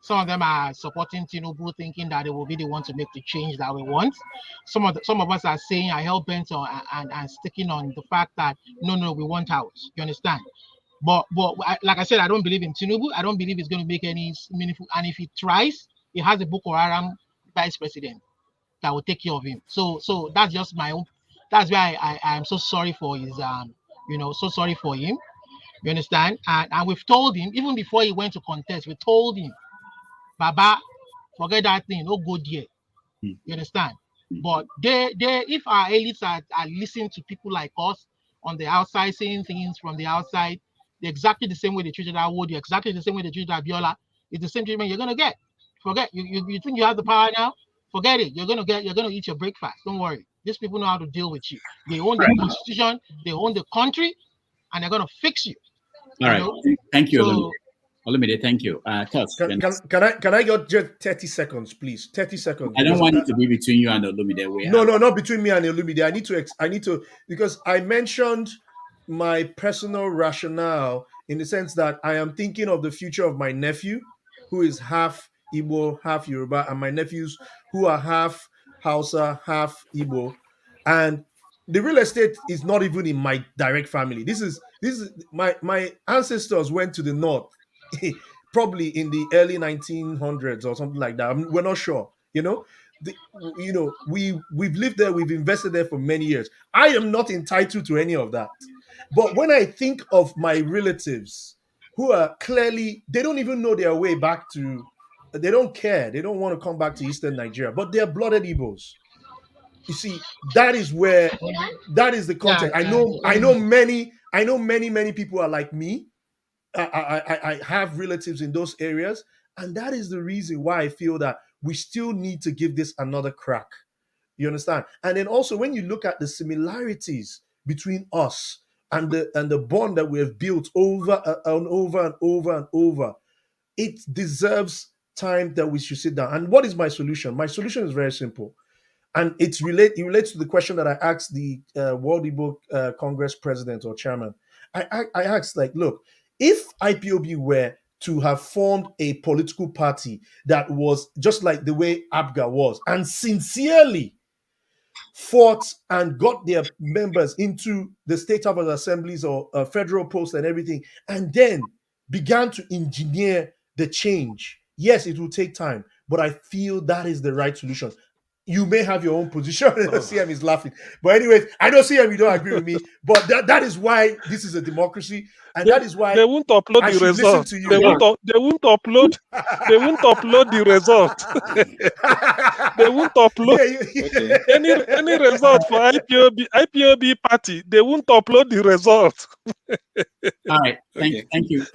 Some of them are supporting Tinubu, thinking that they will be the one to make the change that we want. Some of us are saying are hell bent on and sticking on the fact that no, we want ours. You understand? But like I said, I don't believe in Tinubu. I don't believe it's going to make any meaningful. And if he tries, he has a Boko Haram vice president that will take care of him. So that's just my own. That's why I am so sorry for his so sorry for him. You understand? And we've told him even before he went to contest. We told him, Baba, forget that thing. No go there. You understand? But if our elites are listening to people like us on the outside, saying things from the outside, they're exactly the same way they treated Awodi, exactly the same way they treated Abiola. It's the same treatment you're gonna get. Forget you think you have the power now? Forget it. You're gonna eat your breakfast. Don't worry. These people know how to deal with you. They own the constitution, they own the country, and they're gonna fix you. All right. Thank you. Olumide, thank you. Can I get just 30 seconds, please? 30 seconds. I don't want it to be between you and Olumide. No, not between me and Olumide. I need to because I mentioned my personal rationale in the sense that I am thinking of the future of my nephew, who is half Igbo, half Yoruba, and my nephews who are half Hausa, half Igbo, and the real estate is not even in my direct family. This is my ancestors went to the north. Probably in the early 1900s or something like that. We're not sure. We've lived there, we've invested there for many years. I am not entitled to any of that. But when I think of my relatives who are clearly, they don't even know their way back to, they don't care. They don't want to come back to Eastern Nigeria, but they're blooded Igbos. You see, that is the context. I know many people are like me. I have relatives in those areas, and that is the reason why I feel that we still need to give this another crack. You understand? And then also when you look at the similarities between us and the bond that we have built over and over, it deserves time that we should sit down. And what is my solution? My solution is very simple. And it relates to the question that I asked the World Igbo Congress president or chairman. I asked, like, look, if IPOB were to have formed a political party that was just like the way ABGA was, and sincerely fought and got their members into the state house assemblies or federal posts and everything, and then began to engineer the change, yes, it will take time, but I feel that is the right solution. you may have your own position. CM is laughing. But anyways, I know CM, you don't agree with me. But that is why this is a democracy. And that is why they won't upload I the should listen result. to you. They won't upload the result. They won't upload any result for IPOB party. They won't upload the result. All right. Thank you.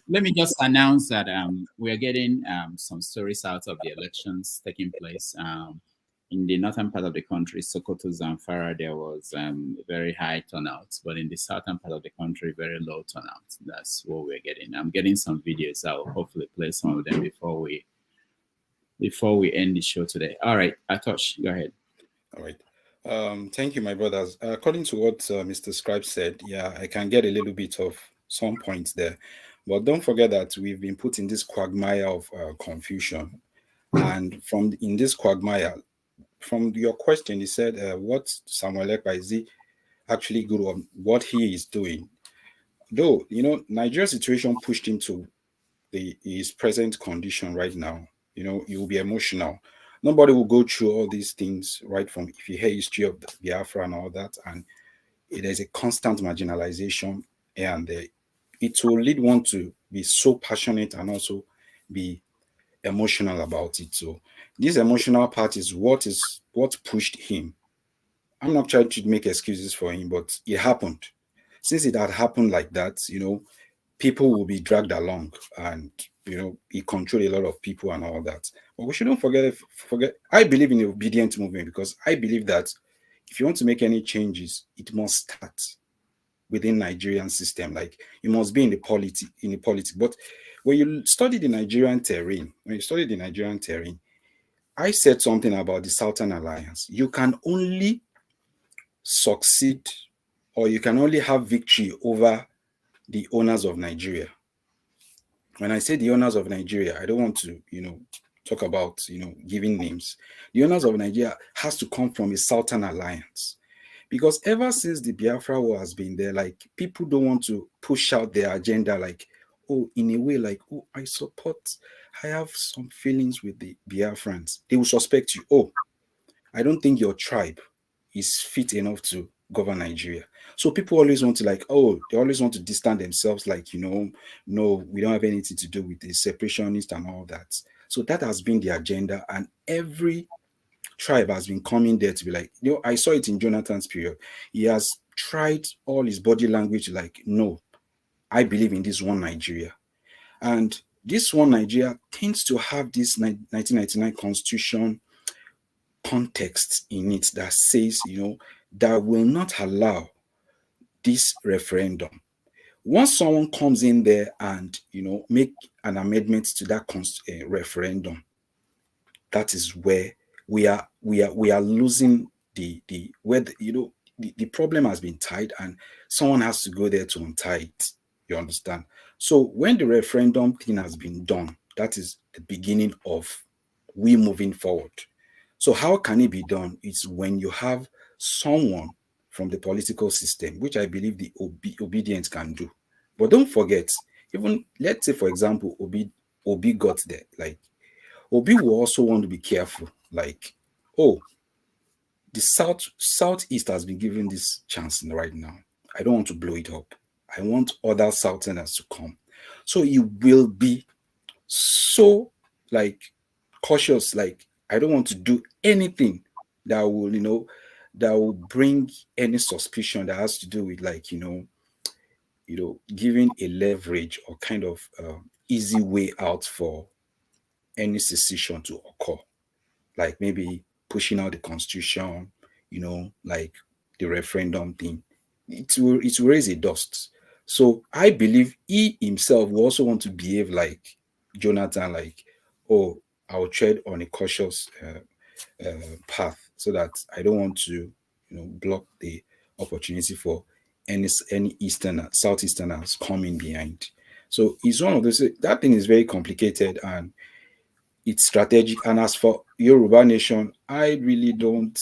Let me just announce that we're getting some stories out of the elections taking place. In the northern part of the country, Sokoto, Zamfara, there was a very high turnout, but in the southern part of the country, very low turnout. That's what we're getting. I'm getting some videos. I'll hopefully play some of them before we end the show today. All right, Atosh, go ahead. All right. Thank you, my brothers. According to what Mr. Scribe said, yeah, I can get a little bit of some points there. But don't forget that we've been put in this quagmire of confusion. And in this quagmire, from your question, he said, what Samuel Ekpa, is he actually good on what he is doing? Though, Nigeria's situation pushed him to his present condition right now. He will be emotional. Nobody will go through all these things right from, if you hear history of Biafra and all that, and there's a constant marginalization, and it will lead one to be so passionate and also be emotional about it. So this emotional part is what pushed him. I'm not trying to make excuses for him, but it happened. Since it had happened like that, people will be dragged along, and he controlled a lot of people and all that. But we shouldn't forget. I believe in the obedient movement, because I believe that if you want to make any changes, it must start within Nigerian system. Like, you must be in the politics. But when you study the Nigerian terrain, I said something about the Southern Alliance. You can only succeed, or you can only have victory over the owners of Nigeria. When I say the owners of Nigeria, I don't want to, talk about, giving names. The owners of Nigeria has to come from a Southern Alliance. Because ever since the Biafra war has been there, like, people don't want to push out their agenda, like, in a way, like, I have some feelings with the Biafrans. They will suspect you. I don't think your tribe is fit enough to govern Nigeria. So people always want to, like, they always want to distance themselves, like, no, we don't have anything to do with the separationist and all that. So that has been the agenda, and every tribe has been coming there to be like, I saw it in Jonathan's period. He has tried all his body language, like, no, I believe in this one Nigeria. And this one Nigeria tends to have this 1999 constitution context in it that says, that will not allow this referendum. Once someone comes in there and, make an amendment to that referendum, that is where we are losing the problem has been tied, and someone has to go there to untie it. You understand? So when the referendum thing has been done, that is the beginning of we moving forward. So how can it be done? It's when you have someone from the political system, which I believe the Obidients can do. But don't forget, even let's say, for example, Obi got there, like, Obi will also want to be careful, like, the Southeast has been given this chance right now. I don't want to blow it up. I want other Southerners to come. So you will be so, like, cautious, like, I don't want to do anything that will, that will bring any suspicion that has to do with, like, giving a leverage or kind of easy way out for any secession to occur. Like, maybe pushing out the constitution, like the referendum thing. It will raise a dust. So I believe he himself will also want to behave like Jonathan, like, I'll tread on a cautious path, so that I don't want to, block the opportunity for any Southeasterners coming behind. So it's one of those, that thing is very complicated and it's strategic. And as for Yoruba Nation, I really don't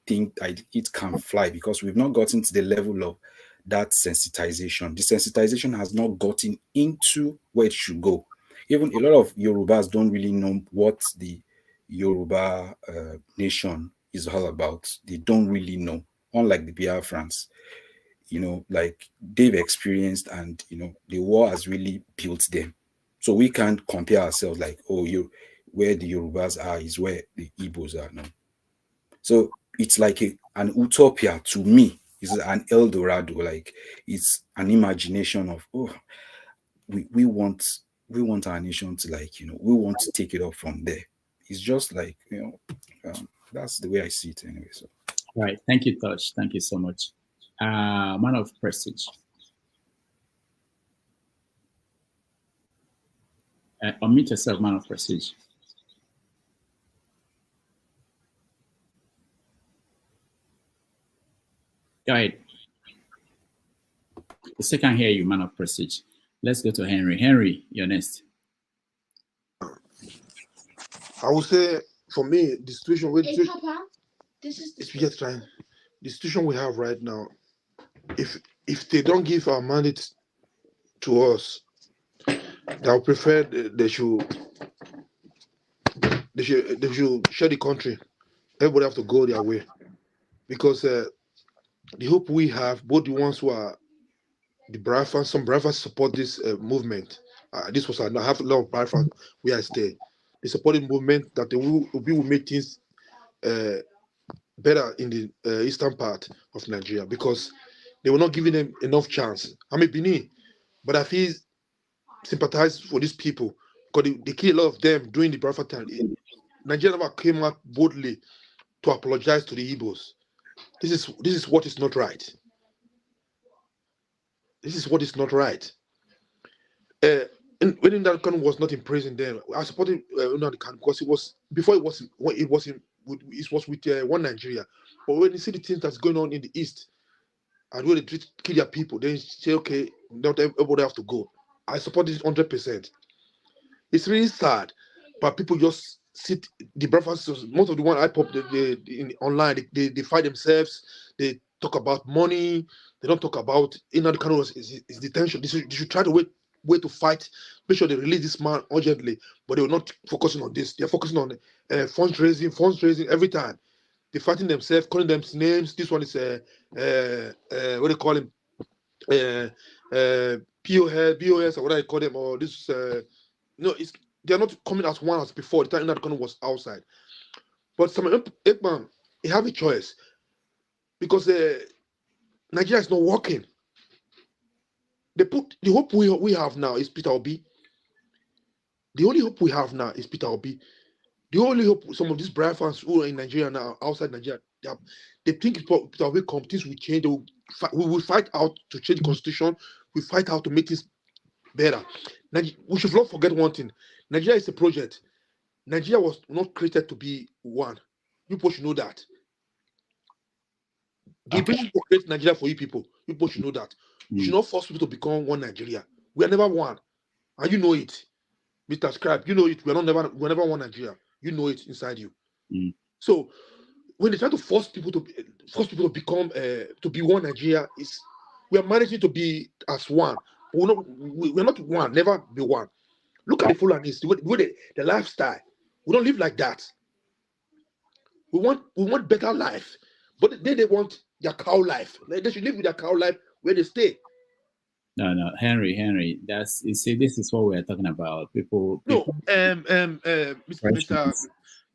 think it can fly, because we've not gotten to the level of that sensitization. The sensitization has not gotten into where it should go. Even a lot of Yorubas don't really know what the Yoruba nation is all about. They don't really know. Unlike the Biafrans, like they've experienced, and the war has really built them. So we can't compare ourselves like, oh, where the Yorubas are is where the Igbos are. No. So it's like an utopia to me. It's an El Dorado. Like it's an imagination of, oh, we want our nation to, like, we want to take it up from there. It's just like, that's the way I see it anyway. So right. Thank you, Touch. Thank you so much. Man of prestige. Unmute yourself, man of prestige. Go ahead. The second hear you, man of prestige. Let's go to Henry. Henry, you're next. I would say, for me, the situation with the situation we have right now, if they don't give our mandate to us, I would prefer they should share the country. Everybody have to go their way, because the hope we have, both the ones who are the Biafrans, some Biafrans support this movement. This was I have a lot of Biafrans where I stay. They supported movement that we will make things better in the eastern part of Nigeria, because they were not giving them enough chance. I'm a Benin, but I feel sympathize for these people, because they kill a lot of them during the Biafra time. Nigeria never came out boldly to apologize to the Igbos. This is what is not right. This is what is not right. When Nnamdi was not in prison, then I supported Nnamdi because it was with one Nigeria. But when you see the things that's going on in the east, and when they kill their people, then you say, okay, not everybody have to go. I support this 100%. It's really sad, but people just sit. The breakfast, most of the one I pop online, they fight themselves. They talk about money. They don't talk about Nnamdi is detention. They should try to way to fight, make sure they release this man urgently, but they were not focusing on this. They're focusing on fundraising every time. They're fighting themselves, calling them names. This one is what do you call him? BOS or what I call them, or this they're not coming as one as before. The time that was outside. But some Ekman, he have a choice, because Nigeria is not working. They put the hope we have now is Peter Obi. The only hope we have now is Peter Obi. The only hope some of these Biafrans who are in Nigeria now, outside Nigeria, they think if Peter Obi comes, things will change. We will fight out to change the constitution. We fight out to make things better. We should not forget one thing. Nigeria is a project. Nigeria was not created to be one. People should know that. The people create Nigeria for you people. People should know that. We should not force people to become one Nigeria. We are never one. And you know it. Mr. Scribe, you know it. We're never one Nigeria. You know it inside you. So when they try to force people to become to be one Nigeria, we are managing to be as one. We're not one, never be one. Look at the Fulanis, the lifestyle. We don't live like that. We want better life. But they want their cow life. They should live with their cow life where they stay. No, Henry. This is what we're talking about. People.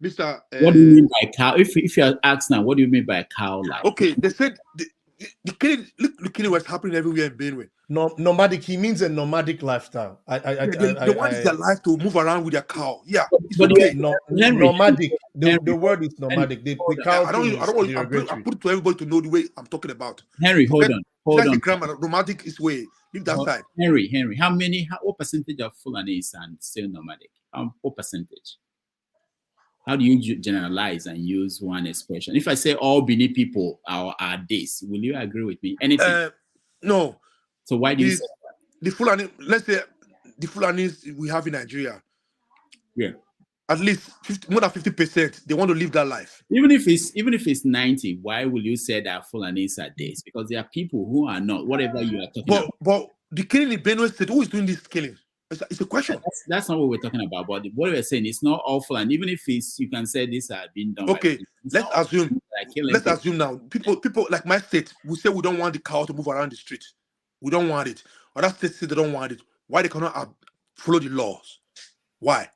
Mr. What do you mean by cow? If you're asked now, what do you mean by cow life? Okay, they said the killing was happening everywhere in Benue. Nomadic. He means a nomadic lifestyle. They want their life to move around with their cow. Yeah, it's but okay. Nomadic. The word is nomadic. The cow. I put it to everybody to know the way I'm talking about. Henry, hold on. Grammar, nomadic is way. Leave that side. Henry, what percentage of Fulanis are still nomadic? What percentage? How do you generalize and use one expression? If I say all Bini people are this, will you agree with me? Anything? No. So why do you say that? The Fulani, let's say the Fulanis we have in Nigeria, yeah, at least more than 50%, they want to live that life. Even if it's 90, why will you say that Fulanis are this? Because there are people who are not, whatever you are talking about. But the killing in Benue State, who is doing this killing? It's a question. That's not what we're talking about. But what we're saying is not awful, and even if it's, you can say this has been done. Okay, let's assume. Let's people. assume now. People like my state, we say we don't want the cow to move around the street. We don't want it. Other states say they don't want it. Why they cannot follow the laws? Why?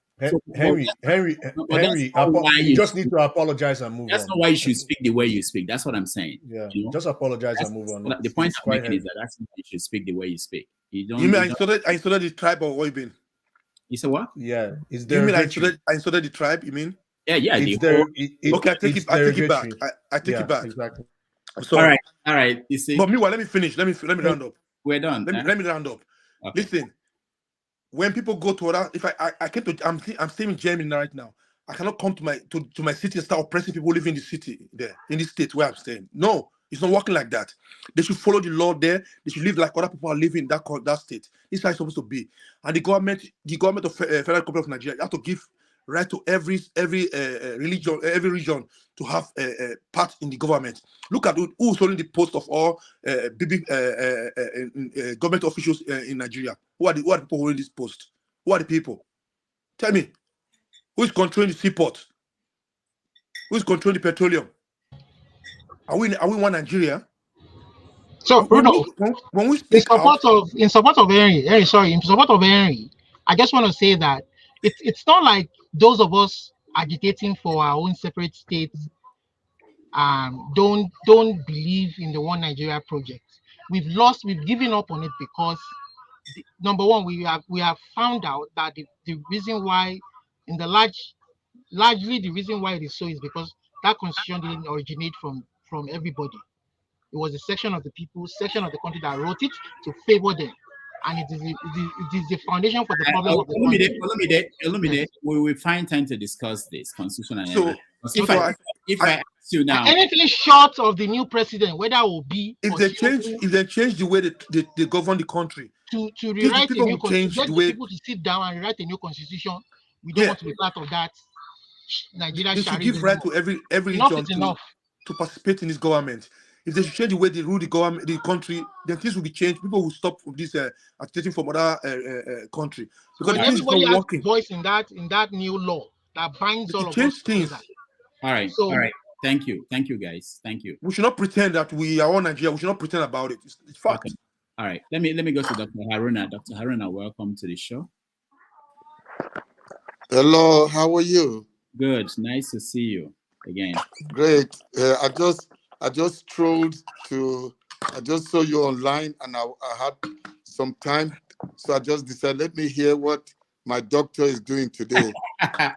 Henry, you just need to apologize and move on. That's not why you should speak the way you speak. That's what I'm saying. Yeah, just apologize and move on. The point I'm making is that that's why you should speak the way you speak. You mean I insulted the tribe, or what you mean? You said what? Yeah, is there? You mean I insulted the tribe? You mean? Yeah. Okay, I take it back. I take it back. Exactly. So, all right. You see. But meanwhile, let me finish. Let me round up. We're done. Let me round up. Okay. Listen, when people go to other, if I came to, I'm staying in Germany right now. I cannot come to my city and start oppressing people living in the city there, in this state where I'm staying. No, it's not working like that. They should follow the law there. They should live like other people are living in that state. This is how it's supposed to be. And the government of Federal Republic of Nigeria, you have to give right to every religion, every region to have a part in the government. Look at who's holding the post of all big government officials in Nigeria. Who are the people holding this post? Who are the people? Tell me. Who is controlling the seaport? Who is controlling the petroleum? Are we one Nigeria? So, when we speak in support of Henry, I just want to say that it's not like those of us agitating for our own separate states don't believe in the One Nigeria project. We've given up on it because number one, we have found out that the reason why, largely the reason why it is so is because that constitution didn't originate from everybody. It was a section of the country that wrote it to favor them. And it is the foundation for the problem of the country. Illuminate. We will find time to discuss this constitution and everything. If I ask you now, anything short of the new president, whether it will be if they change the way they govern the country, to rewrite a new constitution, people to sit down and rewrite a new constitution, we don't want to be part of that. Nigeria they should give right to every region to participate in this government. If they should change the way they rule the country, then things will be changed. People will stop this agitating from other country because everybody has a voice in that new law that binds all of us together. All right. Thank you, guys. Thank you. We should not pretend that we are all Nigeria. We should not pretend about it. It's fact. Okay. All right. Let me go to Dr. Haruna. Dr. Haruna, welcome to the show. Hello. How are you? Good. Nice to see you again. Great. I just saw you online and I had some time, so I just decided, let me hear what my doctor is doing today.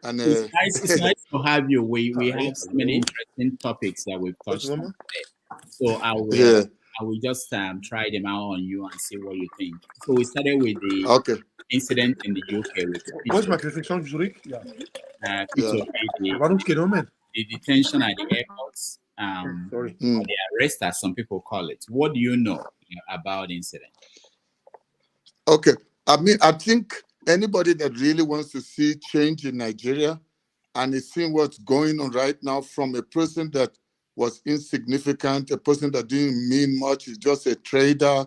And it's nice to have you. We have so many interesting topics that we've touched on today. So I will just try them out on you and see what you think. So we started with the incident in the UK with what's my classification, Zurich? The detention at the airports. The arrest, as some people call it. What do you know about the incident? Okay, I think anybody that really wants to see change in Nigeria and is seeing what's going on right now from a person that was insignificant, a person that didn't mean much, is just a trader,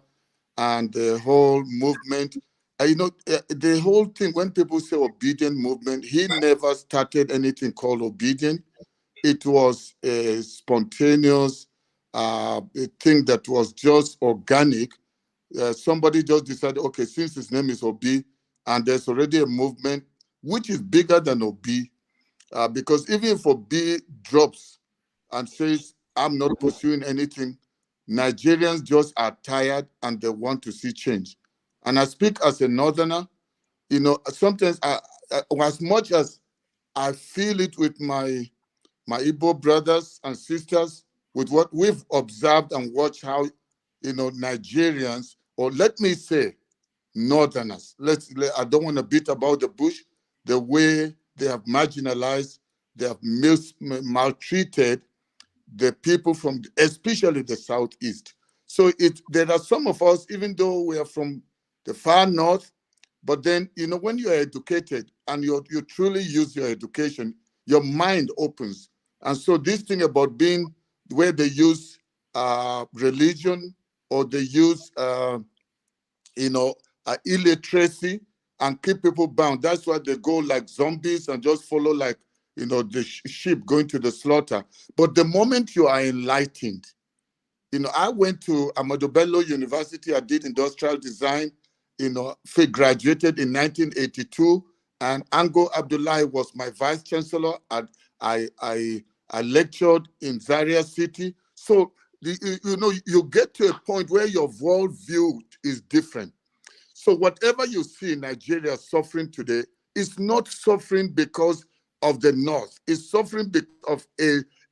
and the whole movement. The whole thing, when people say Obidient movement, he never started anything called Obidient. It was a spontaneous thing that was just organic. Somebody just decided, okay, since his name is Obi, and there's already a movement which is bigger than Obi, because even if Obi drops and says, I'm not pursuing anything, Nigerians just are tired and they want to see change. And I speak as a northerner, sometimes as much as I feel it with my Igbo brothers and sisters, with what we've observed and watched how, Nigerians, or let me say, northerners, I don't want to beat about the bush, the way they have marginalized, they have maltreated the people from, especially the Southeast. So there are some of us, even though we are from the far north, but then, when you are educated and you truly use your education, your mind opens. And so this thing about being where they use religion or they use, illiteracy and keep people bound. That's why they go like zombies and just follow like, the sheep going to the slaughter. But the moment you are enlightened, I went to Ahmadu Bello University. I did industrial design, graduated in 1982. And Ango Abdullahi was my vice chancellor. I lectured in Zaria City. So, you get to a point where your worldview is different. So whatever you see in Nigeria suffering today is not suffering because of the North. It's suffering because of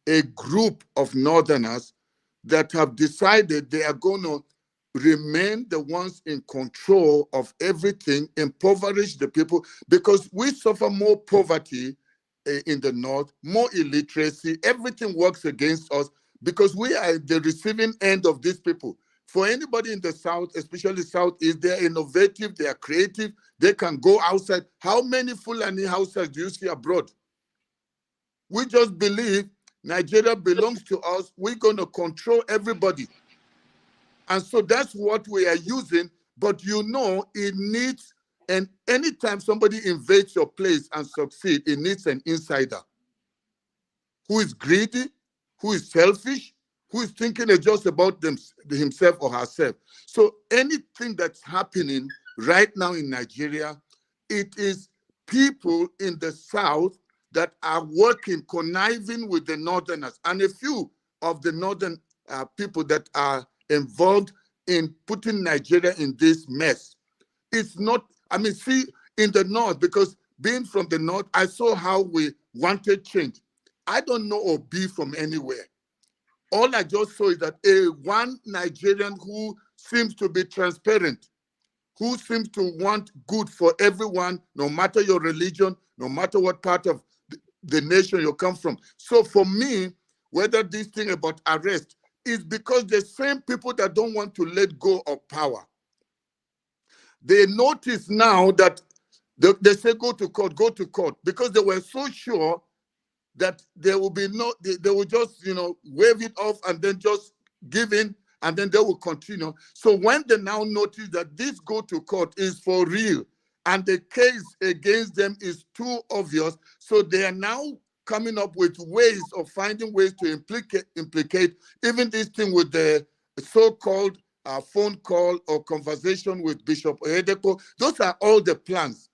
a group of Northerners that have decided they are going to remain the ones in control of everything, impoverish the people, because we suffer more poverty in the North, more illiteracy. Everything works against us because we are the receiving end of these people. For anybody in the South, especially Southeast, they're innovative, they are creative, they can go outside. How many Fulani houses do you see abroad? We just believe Nigeria belongs to us. We're going to control everybody. And so that's what we are using. But it needs, and anytime somebody invades your place and succeed, it needs an insider who is greedy, who is selfish, who is thinking just about himself or herself. So anything that's happening right now in Nigeria, it is people in the South that are working, conniving with the Northerners, and a few of the Northern people that are involved in putting Nigeria in this mess. It's not, see, in the North, because being from the North, I saw how we wanted change. I don't know Obi from anywhere. All I just saw is that one Nigerian who seems to be transparent, who seems to want good for everyone, no matter your religion, no matter what part of the nation you come from. So for me, whether this thing about arrest is because the same people that don't want to let go of power, they notice now that they say go to court, because they were so sure that there will be they will just, wave it off and then just give in, and then they will continue. So when they now notice that this go to court is for real, and the case against them is too obvious, so they are now coming up with ways of finding ways to implicate even this thing with the so-called phone call or conversation with Bishop Oyedepo. Those are all the plans.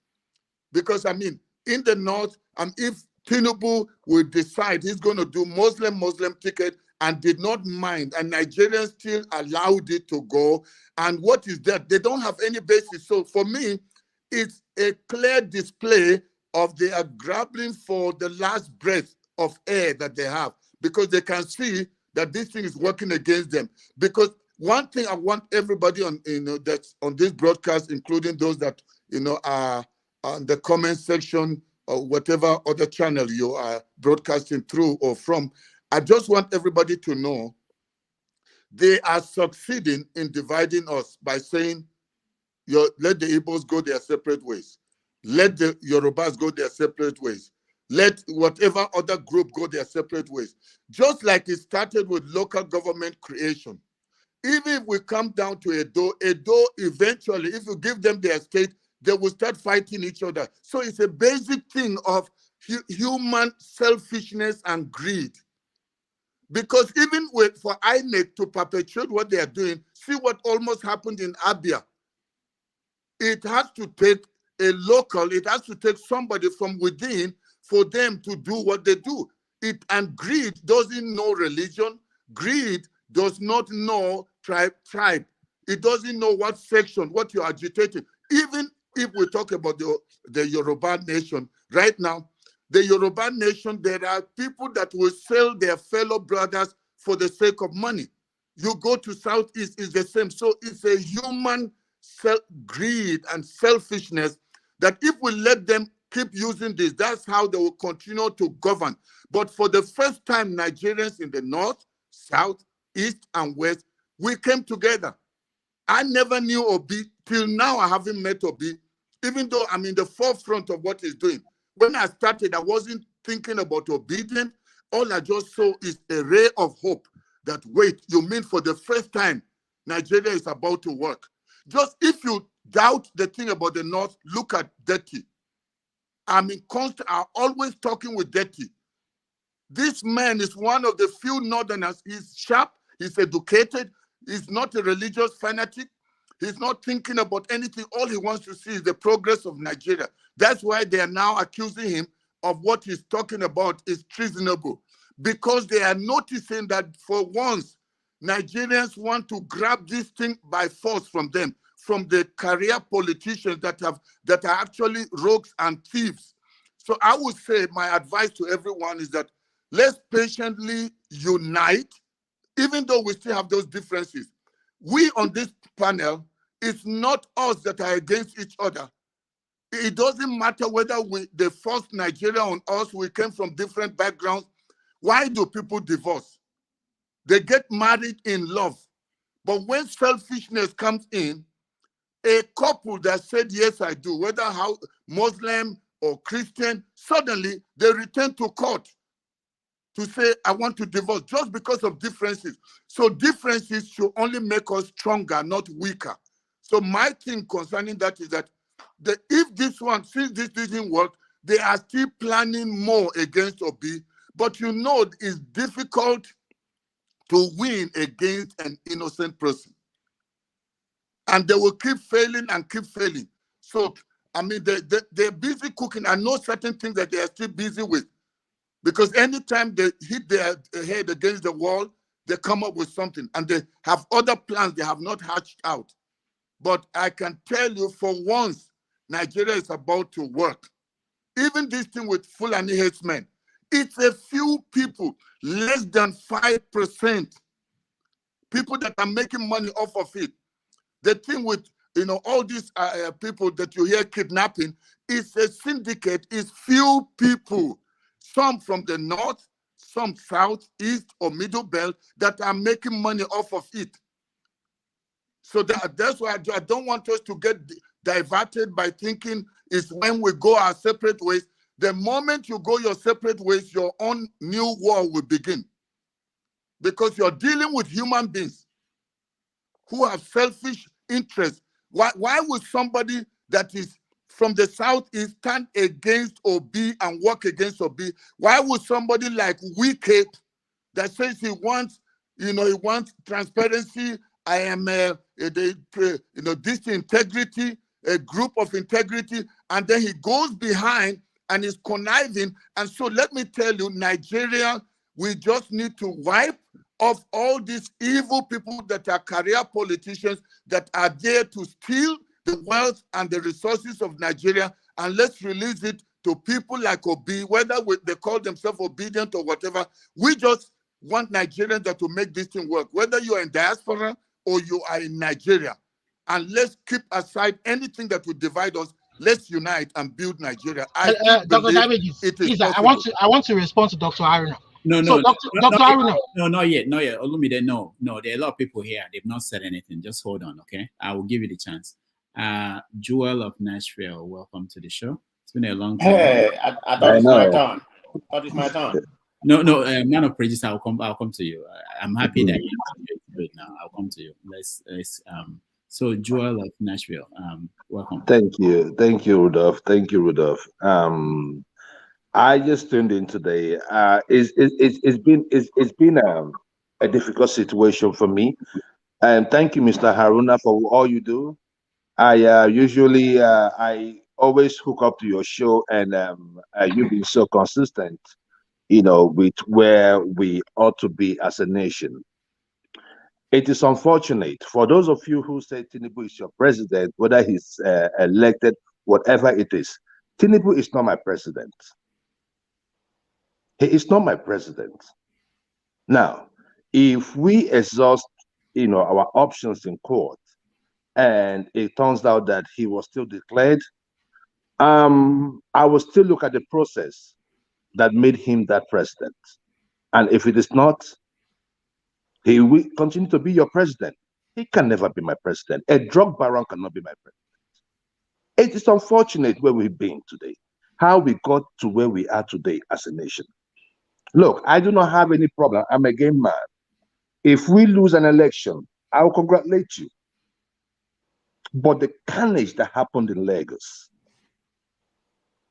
Because, in the North, if Tinubu will decide he's going to do Muslim ticket and did not mind, and Nigerians still allowed it to go, and what is that? They don't have any basis. So for me, it's a clear display of they are grappling for the last breath of air that they have, because they can see that this thing is working against them. Because one thing I want everybody on, that's on this broadcast, including those that are on the comment section or whatever other channel you are broadcasting through or from, I just want everybody to know they are succeeding in dividing us by saying, let the Igbos go their separate ways. Let the Yorubas go their separate ways. Let whatever other group go their separate ways. Just like it started with local government creation. Even if we come down to Edo eventually, if you give them their state, they will start fighting each other. So it's a basic thing of human selfishness and greed. Because even for INEC to perpetuate what they are doing, see what almost happened in Abia. It has to take it has to take somebody from within for them to do what they do. And greed doesn't know religion. Greed does not know tribe. It doesn't know what section, what you're agitating. Even if we talk about the Yoruba nation, right now, the Yoruba nation, there are people that will sell their fellow brothers for the sake of money. You go to Southeast, it's the same. So it's a human greed and selfishness that if we let them keep using this, that's how they will continue to govern. But for the first time, Nigerians in the North, South, East, and West, we came together. I never knew Obi. Till now, I haven't met Obi, even though I'm in the forefront of what he's doing. When I started, I wasn't thinking about Obidients. All I just saw is a ray of hope that, wait, you mean for the first time, Nigeria is about to work. Just if you doubt the thing about the North, look at Dirty. I'm always talking with Dirty. This man is one of the few Northerners. He's sharp, he's educated, he's not a religious fanatic. He's not thinking about anything. All he wants to see is the progress of Nigeria. That's why they are now accusing him of what he's talking about is treasonable. Because they are noticing that for once, Nigerians want to grab this thing by force from them, from the career politicians that are actually rogues and thieves. So I would say my advice to everyone is that let's patiently unite, even though we still have those differences. We on this panel, it's not us that are against each other. It doesn't matter whether they forced Nigeria on us, we came from different backgrounds. Why do people divorce? They get married in love. But when selfishness comes in, a couple that said, yes, I do, whether Muslim or Christian, suddenly they return to court to say, I want to divorce, just because of differences. So differences should only make us stronger, not weaker. So my thing concerning that is that if this one, since this didn't work, they are still planning more against Obi. But you know it's difficult to win against an innocent person. And they will keep failing and keep failing. So, I mean, they're busy cooking. I know certain things that they are still busy with. Because anytime they hit their head against the wall, they come up with something. And they have other plans they have not hatched out. But I can tell you for once, Nigeria is about to work. Even this thing with Fulani herdsmen, it's a few people, less than 5%, people that are making money off of it. The thing with all these people that you hear kidnapping, it's a syndicate, it's few people, some from the north, some south, east, or middle belt that are making money off of it. So that's why I don't want us to get diverted by thinking it's when we go our separate ways. The moment you go your separate ways, your own new war will begin. Because you're dealing with human beings who have selfish interests. Why would somebody that is from the southeast stand against Obi and work against Obi? Why would somebody like Wike that says he wants transparency, I am this integrity, a group of integrity, and then he goes behind and is conniving. And so let me tell you, Nigeria, we just need to wipe off all these evil people that are career politicians that are there to steal the wealth and the resources of Nigeria, and let's release it to people like Obi, whether they call themselves obedient or whatever. We just want Nigerians that to make this thing work, whether you are in diaspora or you are in Nigeria. And let's keep aside anything that will divide us. Let's unite and build Nigeria. I Dr. Damages, it is please, possible. I want to respond to Dr. Haruna. No, So, Dr. Haruna. No, not yet. Olumide, no. There are a lot of people here. They've not said anything. Just hold on, okay? I will give you the chance. Joel of Nashville, welcome to the show. It's been a long time. Hey, I thought it's my turn. No, man of prejudice, I'll come to you. I'm happy that you're good now. I'll come to you. Let's so Joel of Nashville, welcome. Thank you, Rudolph. I just tuned in today. It's been a difficult situation for me, and thank you, Mr. Haruna, for all you do. I usually I always hook up to your show, and you've been so consistent, with where we ought to be as a nation. It is unfortunate for those of you who say Tinubu is your president, whether he's elected, whatever it is. Tinubu is not my president. He is not my president. Now, if we exhaust, our options in court, and it turns out that he was still declared, I will still look at the process that made him that president. And if it is not, he will continue to be your president. He can never be my president. A drug baron cannot be my president. It is unfortunate where we've been today, how we got to where we are today as a nation. Look, I do not have any problem. I'm a game man. If we lose an election, I will congratulate you. But the carnage that happened in Lagos,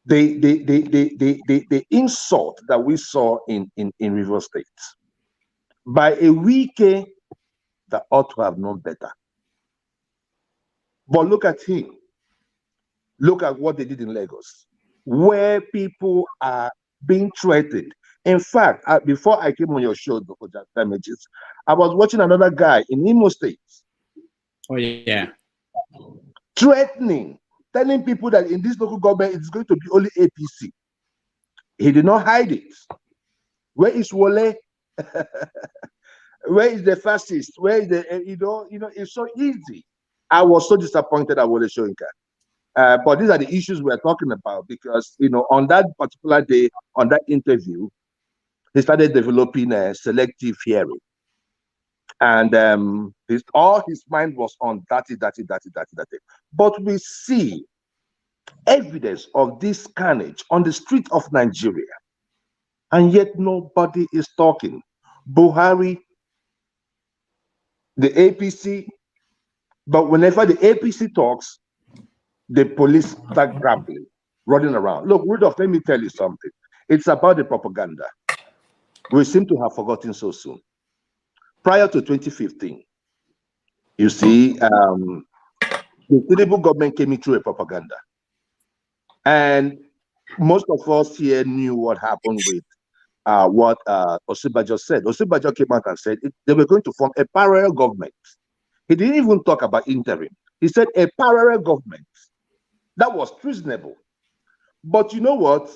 the insult that we saw in River State, by a weekend that ought to have known better. But look at him. Look at what they did in Lagos, where people are being threatened. In fact, before I came on your show, Dr. Damages, I was watching another guy in Imo State. Oh, yeah. Threatening, telling people that in this local government it's going to be only APC. He did not hide it. Where is Wole? Where is the fascist? Where is the, it's so easy. I was so disappointed at Wole Soyinka. But these are the issues we're talking about because, on that particular day, on that interview, he started developing a selective hearing. And all his mind was on that. But we see evidence of this carnage on the street of Nigeria, and yet nobody is talking. Buhari, the APC, but whenever the APC talks, the police start grappling, running around. Look, Rudolph, let me tell you something. It's about the propaganda. We seem to have forgotten so soon. Prior to 2015, you see, the Tinubu government came in through a propaganda. And most of us here knew what happened with what Osibajo said. Osibajo came out and said they were going to form a parallel government. He didn't even talk about interim. He said a parallel government. That was treasonable. But you know what?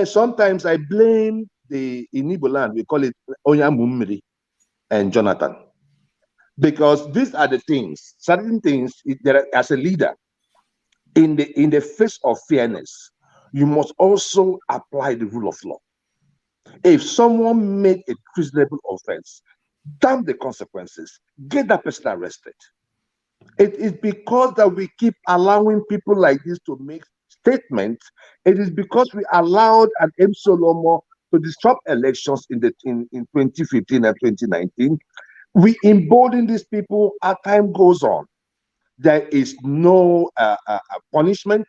Sometimes I blame in Igbo land, we call it Onyamummiri and Jonathan. Because these are the things, certain things, as a leader, in the face of fairness, you must also apply the rule of law. If someone made a treasonable offense, damn the consequences, get that person arrested. It is because that we keep allowing people like this to make statements. It is because we allowed an M. Solomo to disrupt elections in 2015 and 2019. We embolden these people as time goes on. There is no punishment.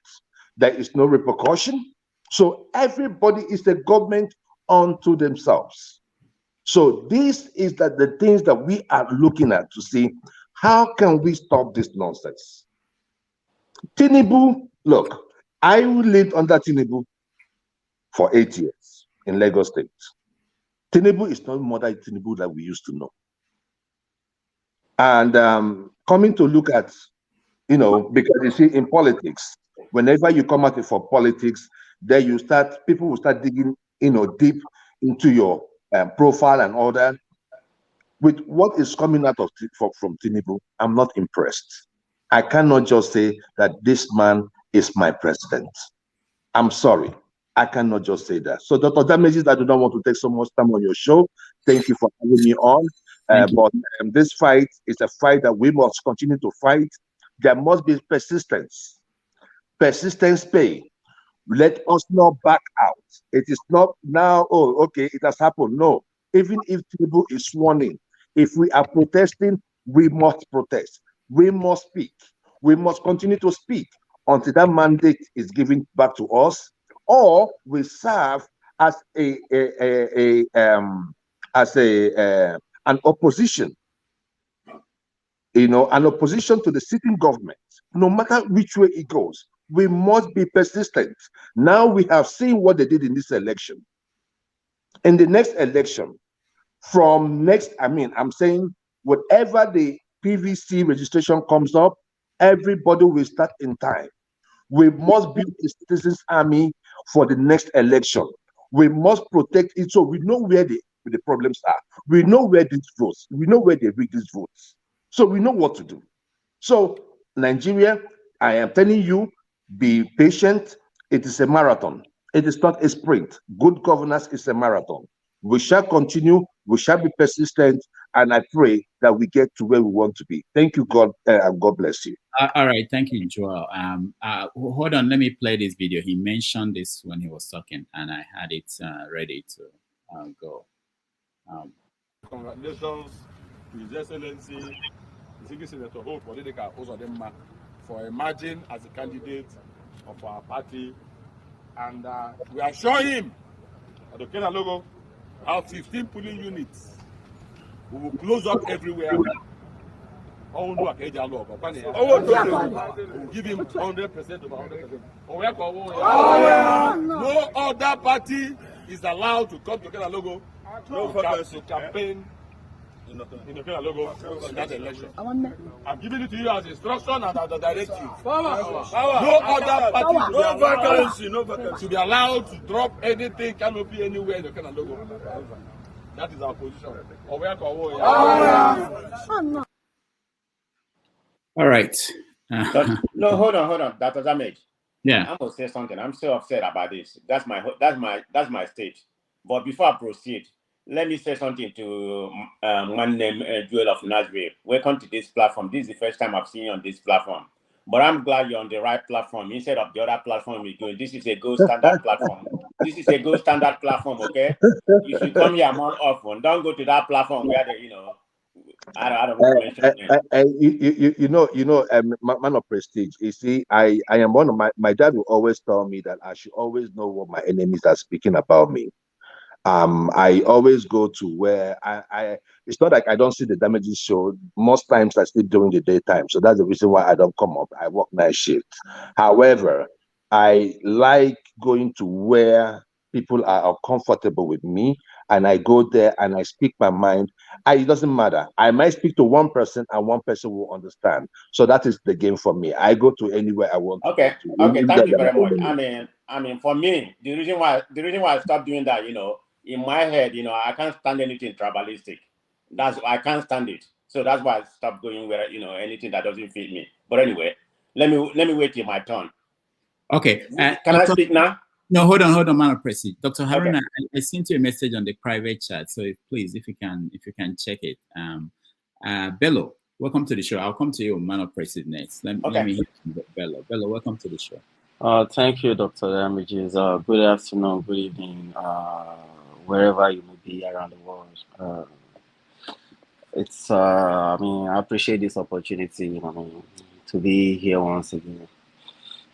There is no repercussion. So everybody is the government unto themselves. So this is the things that we are looking at to see how can we stop this nonsense. Tinubu, look, I lived under Tinubu for 8 years in Lagos State. Tinubu is not more than Tinubu that we used to know. And coming to look at, because you see in politics, whenever you come out for politics, then people will start digging, deep into your profile and all that. With what is coming out from Tinubu, I'm not impressed. I cannot just say that this man is my president. I'm sorry. I cannot just say that. So, Dr. Damages, I do not want to take so much time on your show. Thank you for having me on. But this fight is a fight that we must continue to fight. There must be persistence. Persistence pay. Let us not back out. It is not now, oh, okay, it has happened. No. Even if Tinubu is sworn in, if we are protesting, we must protest. We must speak. We must continue to speak until that mandate is given back to us, or we serve as an opposition, an opposition to the sitting government. No matter which way it goes, we must be persistent. Now we have seen what they did in this election. In the next election, I'm saying whatever the PVC registration comes up, everybody will start in time. We must build a citizens' army for the next election. We must protect it so we know where the problems are. We know where these votes, we know where they read these votes. So we know what to do. So Nigeria, I am telling you, be patient. It is a marathon. It is not a sprint. Good governance is a marathon. We shall continue. We shall be persistent, and I pray that we get to where we want to be. Thank you, God. God bless you. All right, thank you, Joel. Hold on, let me play this video. He mentioned this when he was talking, and I had it ready to go. Congratulations to His Excellency, Senator Hope Odedeka Uzodimma, for emerging as a candidate of our party. And we assure him that the Kenya logo have 15 polling units. We will close up everywhere. We will give him 100% of 100%. No other party is allowed to come to Kenya logo to campaign in the Kenya logo in that election. I'm giving it to you as instruction and as a directive. No other party to be allowed to drop anything, canopy anywhere in the Kenya logo. That is our position. All right. No, hold on, Dr. Damage. Yeah. I'm gonna say something. I'm so upset about this. That's my state. But before I proceed, let me say something to one name Joel of Nazareth. Welcome to this platform. This is the first time I've seen you on this platform. But I'm glad you're on the right platform instead of the other platform we're going. This is a gold standard platform. This is a gold standard platform, okay? You should come here more often. Don't go to that platform where they, I don't want to mention man of prestige. You see, I am one of my dad will always tell me that I should always know what my enemies are speaking about me. I always go to where I it's not like I don't see the Damages show. Most times I sleep during the daytime. So that's the reason why I don't come up. I work night shift. However, I like going to where people are comfortable with me, and I go there and I speak my mind. It doesn't matter. I might speak to one person and one person will understand. So that is the game for me. I go to anywhere I want to go to. Okay, thank you very much. I mean, for me, the reason why I stopped doing that, in my head, I can't stand anything tribalistic. I can't stand it. So that's why I stopped going where, anything that doesn't fit me. But anyway, let me wait till my turn. Okay. Can I speak now? No, hold on, man of President. Dr. Haruna, okay. I sent you a message on the private chat. So please, if you can check it. Bello, welcome to the show. I'll come to you, man of President, next. Let me hear from Bello. Bello, welcome to the show. Thank you, Dr. Damages. Good afternoon, good evening, wherever you may be around the world. I appreciate this opportunity, to be here once again.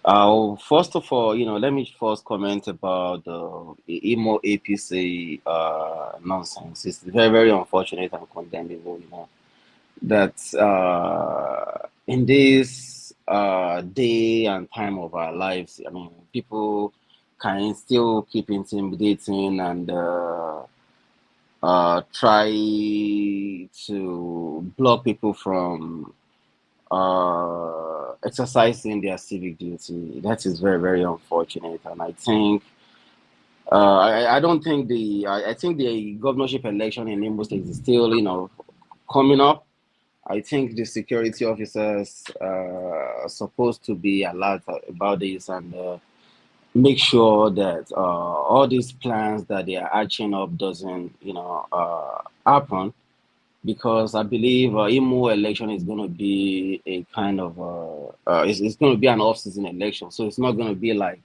First of all, let me first comment about the Imo APC nonsense. It's very, very unfortunate and condemnable, that in this day and time of our lives, people can still keep intimidating and try to block people from exercising their civic duty. That is very, very unfortunate. And I think I think the governorship election in Imo State is still, coming up. I think the security officers are supposed to be alert about this and make sure that all these plans that they are hatching up doesn't, happen. Because I believe Imo election is going to be a kind of it's going to be an off-season election, so it's not going to be like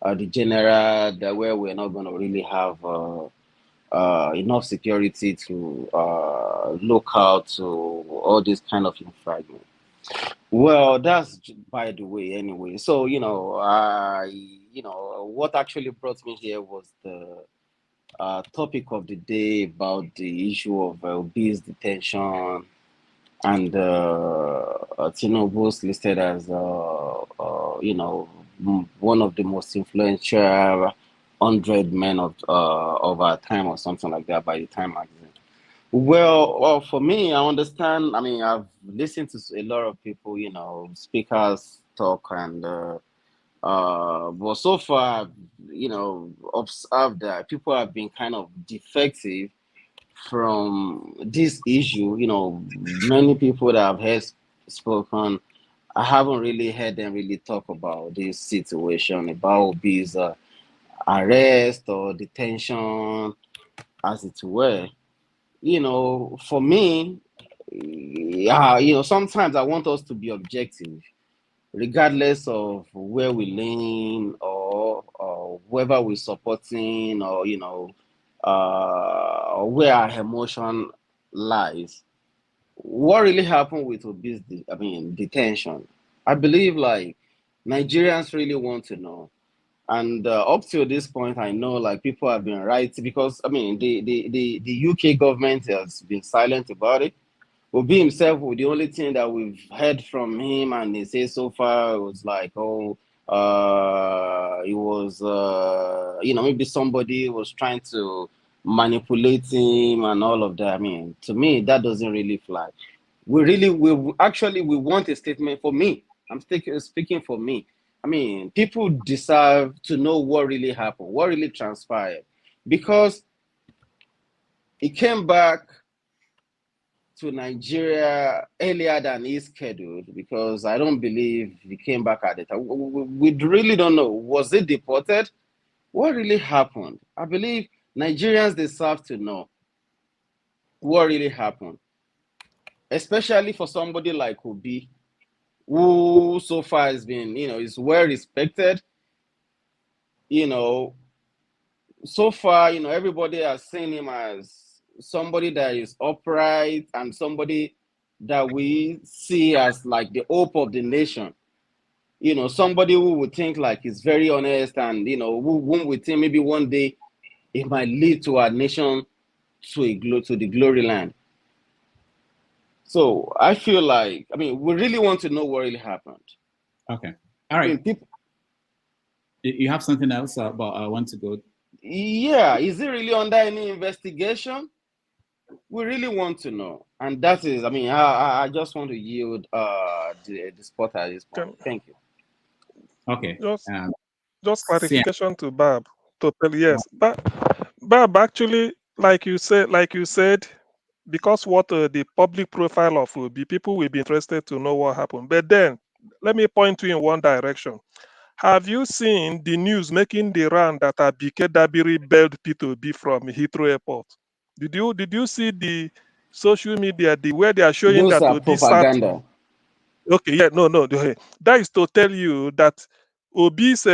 the general where we're not going to really have enough security to look out to all this kind of infringement. Well, that's by the way. Anyway, so what actually brought me here was the topic of the day about the issue of Obi's detention and Tinubu's listed as one of the most influential 100 men of our time or something like that by the Time magazine. Well, for me, I understand. I've listened to a lot of people, speakers talk and. But so far, observed that people have been kind of defective from this issue. Many people that I've heard spoken, I haven't really heard them really talk about this situation, about Obi's arrest or detention, as it were. For me, sometimes I want us to be objective, regardless of where we lean or whether we're supporting or where our emotion lies. What really happened with Obi's detention? I believe like Nigerians really want to know. And up to this point, I know like people have been right because I mean the UK government has been silent about it. Obi himself, the only thing that we've heard from him and they say so far was like, oh, it was, maybe somebody was trying to manipulate him and all of that. I mean, to me, that doesn't really fly. We want a statement for me. I'm speaking for me. I mean, people deserve to know what really happened, what really transpired, because he came back to Nigeria earlier than he scheduled, because I don't believe he came back at the time. We really don't know. Was he deported? What really happened? I believe Nigerians deserve to know what really happened, especially for somebody like Obi, who so far has been, is well respected. So far, everybody has seen him as somebody that is upright and somebody that we see as like the hope of the nation. Somebody who would think like he's very honest and, who we think maybe one day it might lead to our nation to the glory land. So I feel like, we really want to know what really happened. Okay. All right. You have something else about I want to go? Yeah. Is it really under any investigation? We really want to know. And that is, I just want to yield the spot at this point. Thank you. Okay. Just clarification to Bab. Totally, yes. Bab, actually, like you said, because what the public profile of Obi, people will be interested to know what happened. But then, let me point you in one direction. Have you seen the news making the round that Abike Dabiri bailed Peter Obi from Heathrow Airport? Did you see the social media where they are showing Those that are Obi propaganda. Okay, yeah, no. That is to tell you that Obi's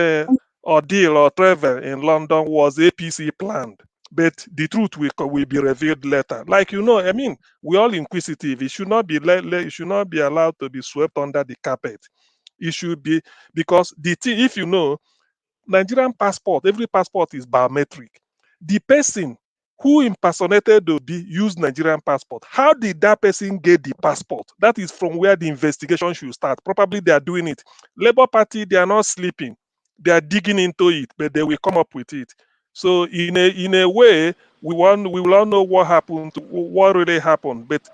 ordeal or travel in London was APC planned, but the truth will be revealed later. Like we're all inquisitive. It should not be it should not be allowed to be swept under the carpet. It should be, because the thing, if Nigerian passport, every passport is biometric. The person who impersonated Obi used Nigerian passport. How did that person get the passport? That is from where the investigation should start. Probably they are doing it. Labour Party, they are not sleeping. They are digging into it, but they will come up with it. So in a way, we will all know what happened, what really happened. But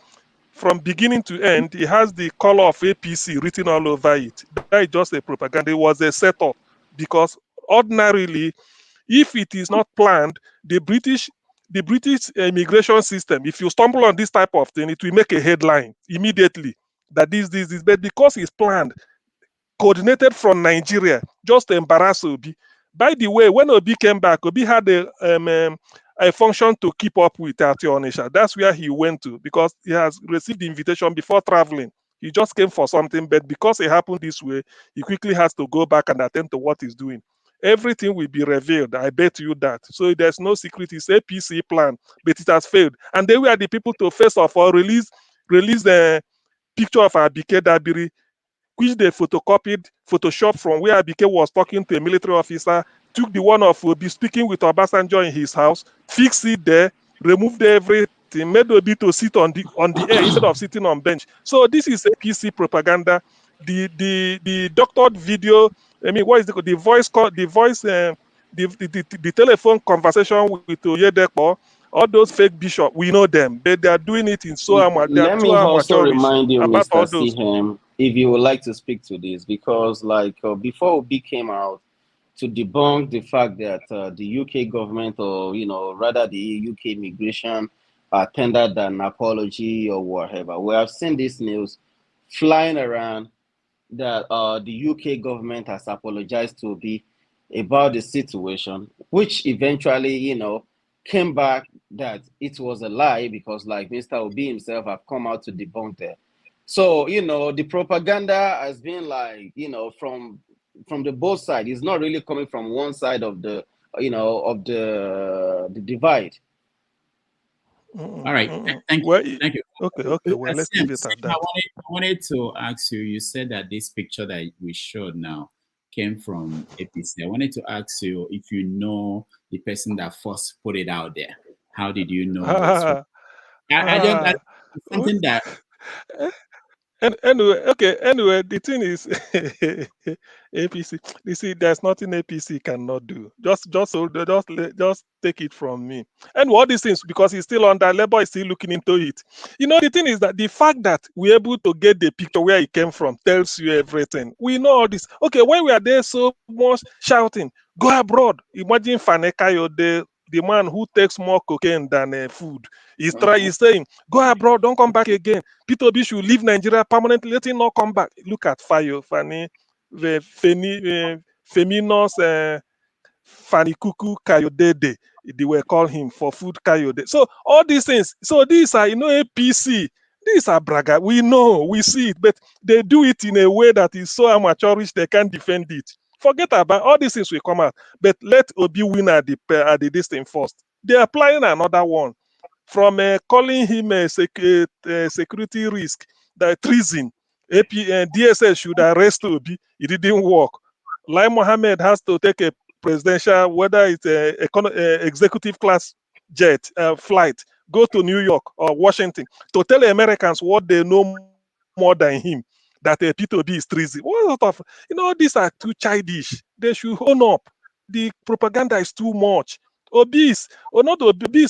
from beginning to end, it has the color of APC written all over it. That is just a propaganda. It was a setup, because ordinarily, if it is not planned, the British immigration system, if you stumble on this type of thing, it will make a headline immediately that this. But because it's planned, coordinated from Nigeria, just to embarrass Obi. By the way, when Obi came back, Obi had a function to keep up with at Onisha. That's where he went to, because he has received the invitation before traveling. He just came for something, but because it happened this way, he quickly has to go back and attend to what he's doing. Everything will be revealed. I bet you that. So there's no secret. It's APC plan, but it has failed. And they were the people to first of all release the picture of Abike Dabiri, which they photoshopped from where Abike was talking to a military officer, took the one of Obi speaking with Obasanjo in his house, fixed it there, removed everything, made Obi to sit on the air instead of sitting on bench. So this is APC propaganda. The doctored video, what is the voice call, the telephone conversation with Oyedepo, all those fake bishops, we know them. They are doing it in they are Let too me also amateurish remind you, about all Mr. those. Sehem, if you would like to speak to this, because before Obi came out to debunk the fact that the UK government, or rather the UK immigration, tendered an apology or whatever, we have seen this news flying around that the UK government has apologized to Obi about the situation, which eventually, came back that it was a lie, because like Mr. Obi himself have come out to debunk it. So, the propaganda has been like, from the both sides. It's not really coming from one side of the, of the divide. All right. Thank Well, you. Thank you. okay. Well, let's Sam, leave it at that. I wanted to ask you, you said that this picture that we showed now came from APC. I wanted to ask you if you know the person that first put it out there. How did you know it was? It's something that. And anyway, the thing is, APC. You see, there's nothing APC cannot do. Just take it from me. And all these things, because he's still under labor, is still looking into it. You know, the thing is that the fact that we're able to get the picture where he came from tells you everything. We know all this. Okay, when we are there so much shouting, go abroad. Imagine Fanekayo, the man who takes more cocaine than food. He's saying, go abroad, don't come back again. Peter Obi should leave Nigeria permanently, let him not come back. Look at Fayo, Feminos, Fani Kuku Kayodede. They were call him for food Kayode. So all these things, so these are, APC. These are braga. We know, we see it, but they do it in a way that is so amateurish they can't defend it. Forget about all these things will come out, but let Obi win at the this thing first. They're applying another one from calling him a security risk, the treason. DSS should arrest Obi. It didn't work. Lai Mohammed has to take a presidential, whether it's executive class jet flight, go to New York or Washington to tell Americans what they know more than him, that Peter Obi is treason. What sort of, these are too childish. They should own up. The propaganda is too much. Obi is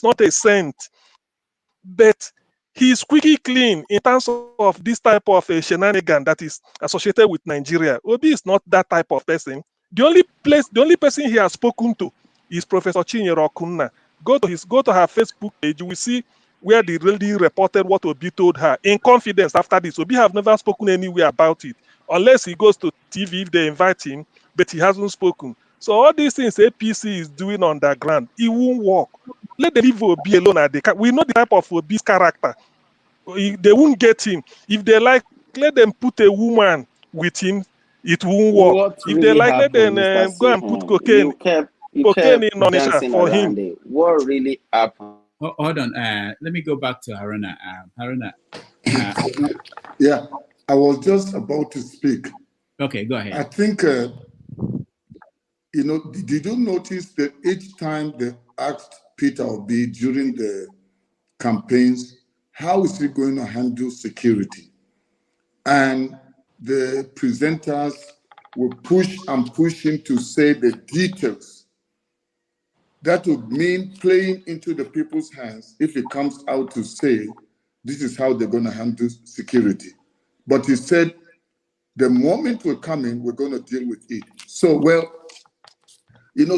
not a saint, but he's squeaky clean in terms of this type of a shenanigan that is associated with Nigeria. Obi is not that type of person. The only person he has spoken to is Professor Chinyere Okunna. Go to her Facebook page, you will see where they really reported what Obi told her in confidence after this. Obi have never spoken anywhere about it, unless he goes to TV if they invite him, but he hasn't spoken. So all these things APC is doing underground, it won't work. Let the leave Obi alone. We know the type of Obi's character. They won't get him. If they like, let them put a woman with him. It won't work. What If really they like, let happened, them Mr. go and put cocaine You in kept Onisha dancing for around him. it. What really happened? Hold on. Let me go back to Haruna. Haruna. Yeah, I was just about to speak. Okay, go ahead. I think, did you notice that each time they asked Peter Obi during the campaigns, how is he going to handle security? And the presenters will push and push him to say the details. That would mean playing into the people's hands if he comes out to say, this is how they're going to handle security. But he said, the moment we come in, we're going to deal with it. So,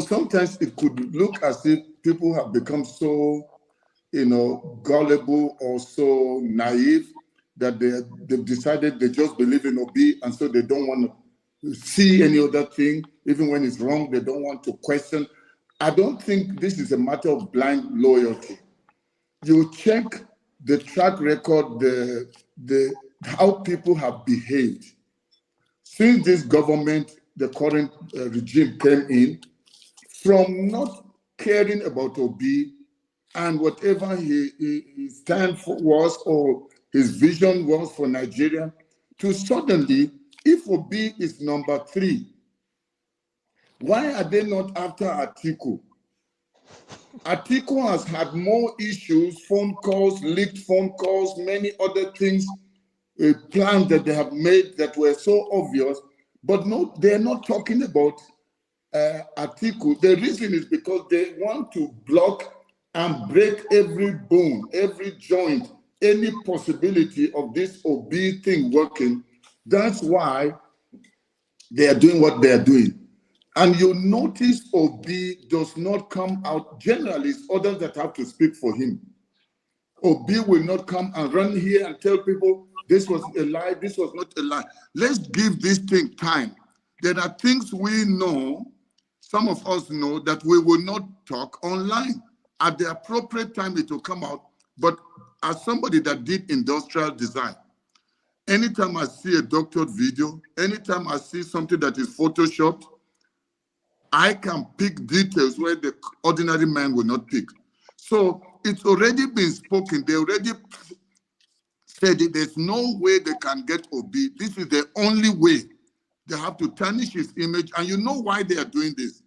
sometimes it could look as if people have become so, gullible or so naive that they've decided they just believe in Obi, and so they don't want to see any other thing. Even when it's wrong, they don't want to question. I don't think this is a matter of blind loyalty. You check the track record, the how people have behaved. Since this government, the current regime came in, from not caring about Obi and whatever his stand for was or his vision was for Nigeria, to suddenly, if Obi is number 3, why are they not after Atiku? Atiku has had more issues, phone calls, leaked phone calls, many other things, plans that they have made that were so obvious, but no, they're not talking about Atiku. The reason is because they want to block and break every bone, every joint, any possibility of this Obi thing working. That's why they are doing what they are doing. And you notice Obi does not come out. Generally, it's others that have to speak for him. Obi will not come and run here and tell people this was a lie, this was not a lie. Let's give this thing time. There are things we know, some of us know, that we will not talk online. At the appropriate time, it will come out. But as somebody that did industrial design, anytime I see a doctored video, anytime I see something that is photoshopped, I can pick details where the ordinary man will not pick. So it's already been spoken. They already said it. There's no way they can get Obi. This is the only way. They have to tarnish his image. And you know why they are doing this?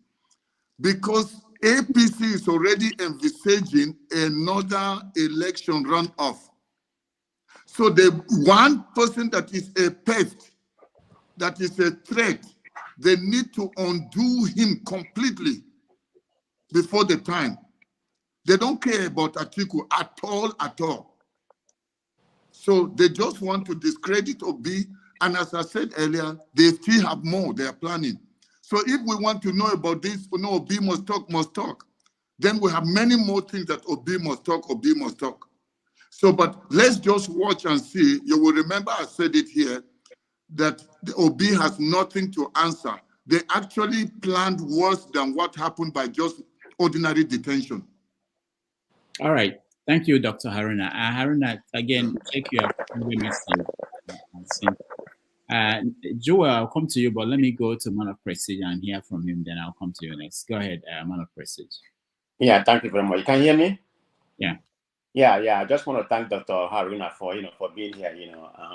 Because APC is already envisaging another election runoff. So the one person that is a pest, that is a threat, they need to undo him completely before the time. They don't care about Atiku at all. So they just want to discredit Obi. And as I said earlier, they still have more they are planning. So if we want to know about this, Obi must talk. Then we have many more things that Obi must talk. So, but let's just watch and see. You will remember I said it here, that the Obi has nothing to answer. They actually planned worse than what happened by just ordinary detention. All right. Thank you, Dr. Haruna. Haruna, again, check your message. Joel, I'll come to you, but let me go to Man of Prestige and hear from him, then I'll come to you next. Go ahead, Man of Prestige. Yeah, thank you very much. You can hear me? Yeah. Yeah. I just want to thank Dr. Haruna for being here.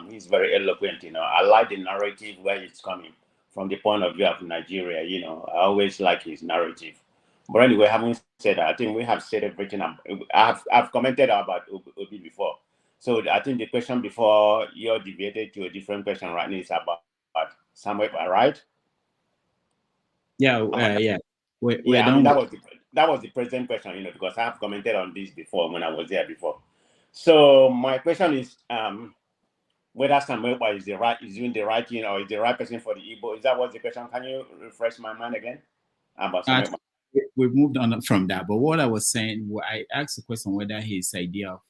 He's very eloquent. I like the narrative where it's coming from the point of view of Nigeria. I always like his narrative. But anyway, having said that, I think we have said everything. I've commented about Obi before. So I think the question before you're deviated to a different question right now is about Samuel, right? Yeah. That was the present question, because I have commented on this before when I was there before. So my question is, whether Samuel is doing the right thing or is the right person for the Igbo. Is that what's the question? Can you refresh my mind again about Samuel? We've moved on from that, but what I was saying, I asked the question whether his idea of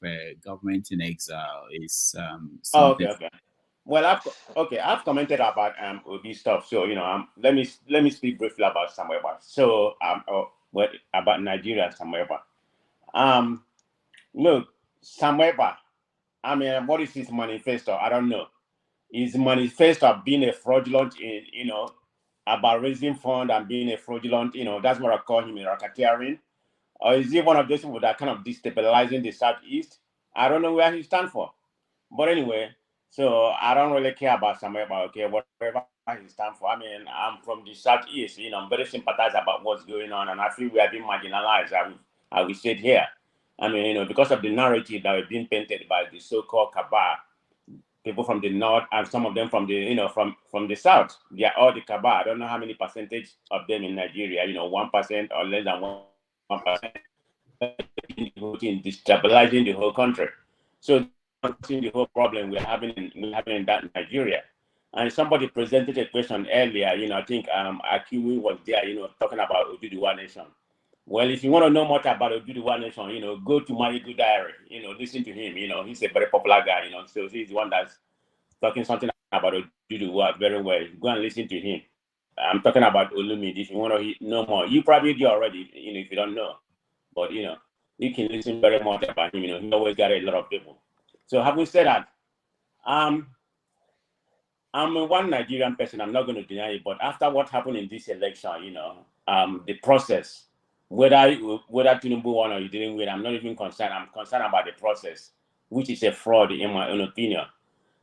government in exile is something. Okay. Well, I've commented about Obi stuff. So let me speak briefly about Samuel. So about Nigeria, Samuel. Look, Samuel. I mean, what is his manifesto? I don't know. His manifesto of being a fraudulent, about raising fund and being a fraudulent, that's what I call him, a racketeering. Or is he one of those people that kind of destabilizing the Southeast? I don't know where he stands for. But anyway, so I don't really care about Samuel, whatever he stands for. I mean, I'm from the Southeast, I'm very sympathized about what's going on, and I feel we are being marginalized, I will say it here. I mean, because of the narrative that is being painted by the so-called cabal, people from the north and some of them from the, from the south. They are all the cabal. I don't know how many percentage of them in Nigeria, 1% or less than 1%, destabilizing the whole country. So the whole problem we're having in that Nigeria. And somebody presented a question earlier, I think Atiku was there, talking about Oduduwa Nation. Well, if you want to know much about Oduduwa Nation, go to Marigo Diary, listen to him, he's a very popular guy, so he's the one that's talking something about Oduduwa very well. Go and listen to him. I'm talking about Olumide. If you want to know more, you probably do already, if you don't know. But, you can listen very much about him, he always got a lot of people. So having said that, I'm a one Nigerian person, I'm not going to deny it, but after what happened in this election, the process, whether Tinubu won or he didn't win, I'm not even concerned. I'm concerned about the process, which is a fraud in my own opinion.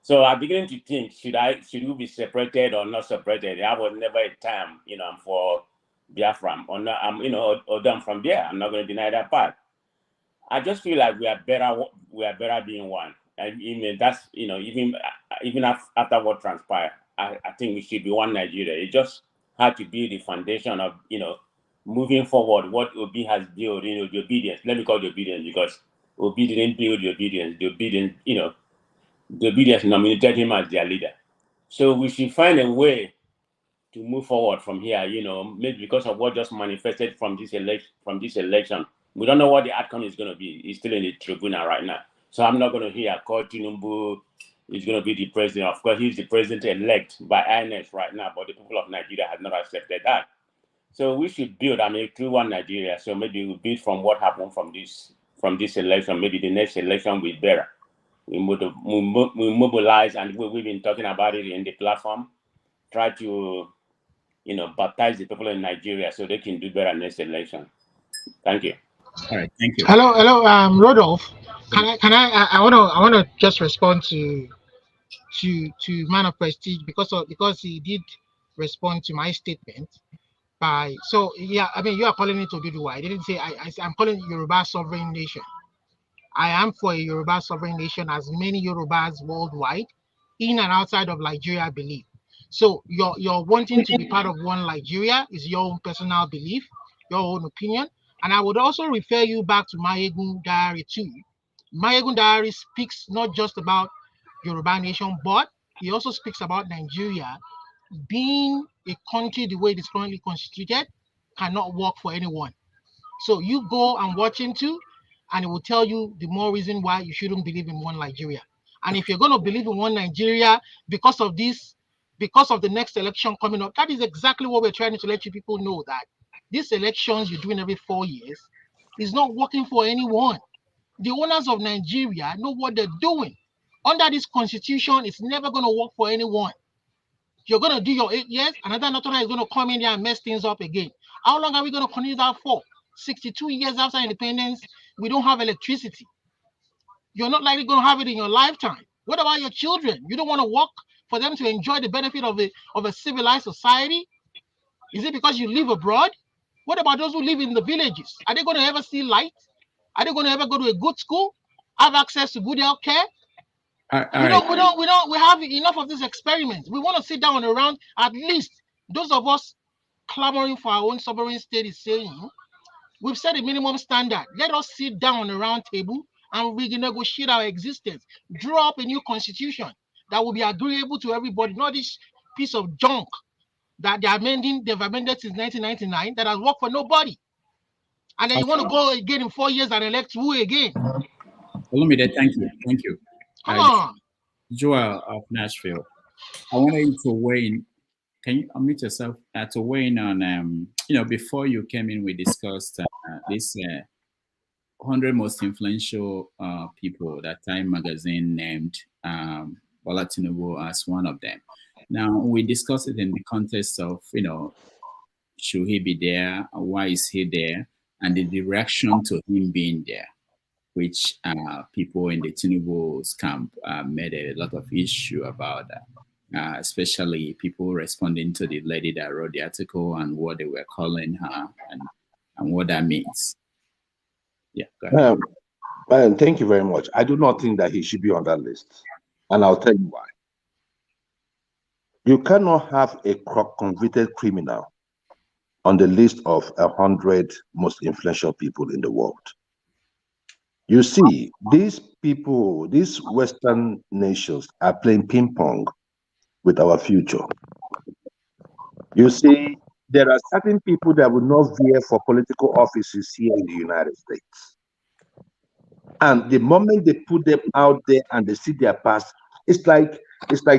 So I'm beginning to think, should we be separated or not separated? There was never a time, for Biafra or not, or done from there. I'm not going to deny that part. I just feel like we are better being one. I mean, that's, even after what transpired, I think we should be one Nigeria. It just had to be the foundation of, moving forward, what Obi has built, the obedience. Let me call it the obedience because Obi didn't build the obedience. The obedience nominated him as their leader. So we should find a way to move forward from here, maybe because of what just manifested from this election. We don't know what the outcome is going to be. It's still in the tribunal right now. So I'm not going to call Tinubu is going to be the president. Of course, he's the president-elect by INEC right now, but the people of Nigeria have not accepted that. So we should build, through one Nigeria. So maybe we build from what happened from this election. Maybe the next election will be better. We mobilize, and we've been talking about it in the platform. Try to, baptize the people in Nigeria so they can do better next election. Thank you. All right, thank you. Hello, Rodolph. I wanna just respond to Man of Prestige because he did respond to my statement by so yeah. I mean, you are calling it Oduduwa. I didn't say I'm calling it Yoruba sovereign nation. I am for a Yoruba sovereign nation, as many Yorubas worldwide, in and outside of Nigeria, believe. So you're wanting to be part of one Nigeria is your own personal belief, your own opinion. And I would also refer you back to Mayegun Diary too. Mayegun Diary speaks not just about Yoruba nation, but he also speaks about Nigeria being a country the way it is currently constituted cannot work for anyone. So you go and watch into, and it will tell you the more reason why you shouldn't believe in one Nigeria. And if you're going to believe in one Nigeria because of this, because of the next election coming up, that is exactly what we're trying to let you people know, that these elections you're doing every 4 years is not working for anyone. The owners of Nigeria know what they're doing. Under this constitution, it's never going to work for anyone. You're going to do your 8 years, another natural is going to come in there and mess things up again. How long are we going to continue that for? 62 years after independence, we don't have electricity. You're not likely going to have it in your lifetime. What about your children? You don't want to work for them to enjoy the benefit of a civilized society? Is it because you live abroad? What about those who live in the villages? Are they going to ever see light? Are they going to ever go to a good school? Have access to good health care? We have enough of these experiments. We want to sit down around, at least those of us clamoring for our own sovereign state is saying, we've set a minimum standard. Let us sit down on a round table and renegotiate our existence. Draw up a new constitution that will be agreeable to everybody, not this piece of junk that they've amended since 1999 that has worked for nobody. And then you want to go again in 4 years and elect who again? Olumide, thank you. Thank you. Come on. Joel of Nashville. I wanted you to weigh in. Can you unmute yourself to weigh in on, before you came in, we discussed this 100 most influential people that Time magazine named Bola Tinubu as one of them. Now, we discussed it in the context of, should he be there? Why is he there? And the reaction to him being there, which people in the Tinubu's camp made a lot of issue about that. Especially people responding to the lady that wrote the article and what they were calling her and what that means. Yeah, go ahead. Thank you very much. I do not think that he should be on that list. And I'll tell you why. You cannot have a convicted criminal on the list of 100 most influential people in the world. You see, these people, these Western nations are playing ping pong with our future. You see, there are certain people that will not vie for political offices here in the United States. And the moment they put them out there and they see their past, it's like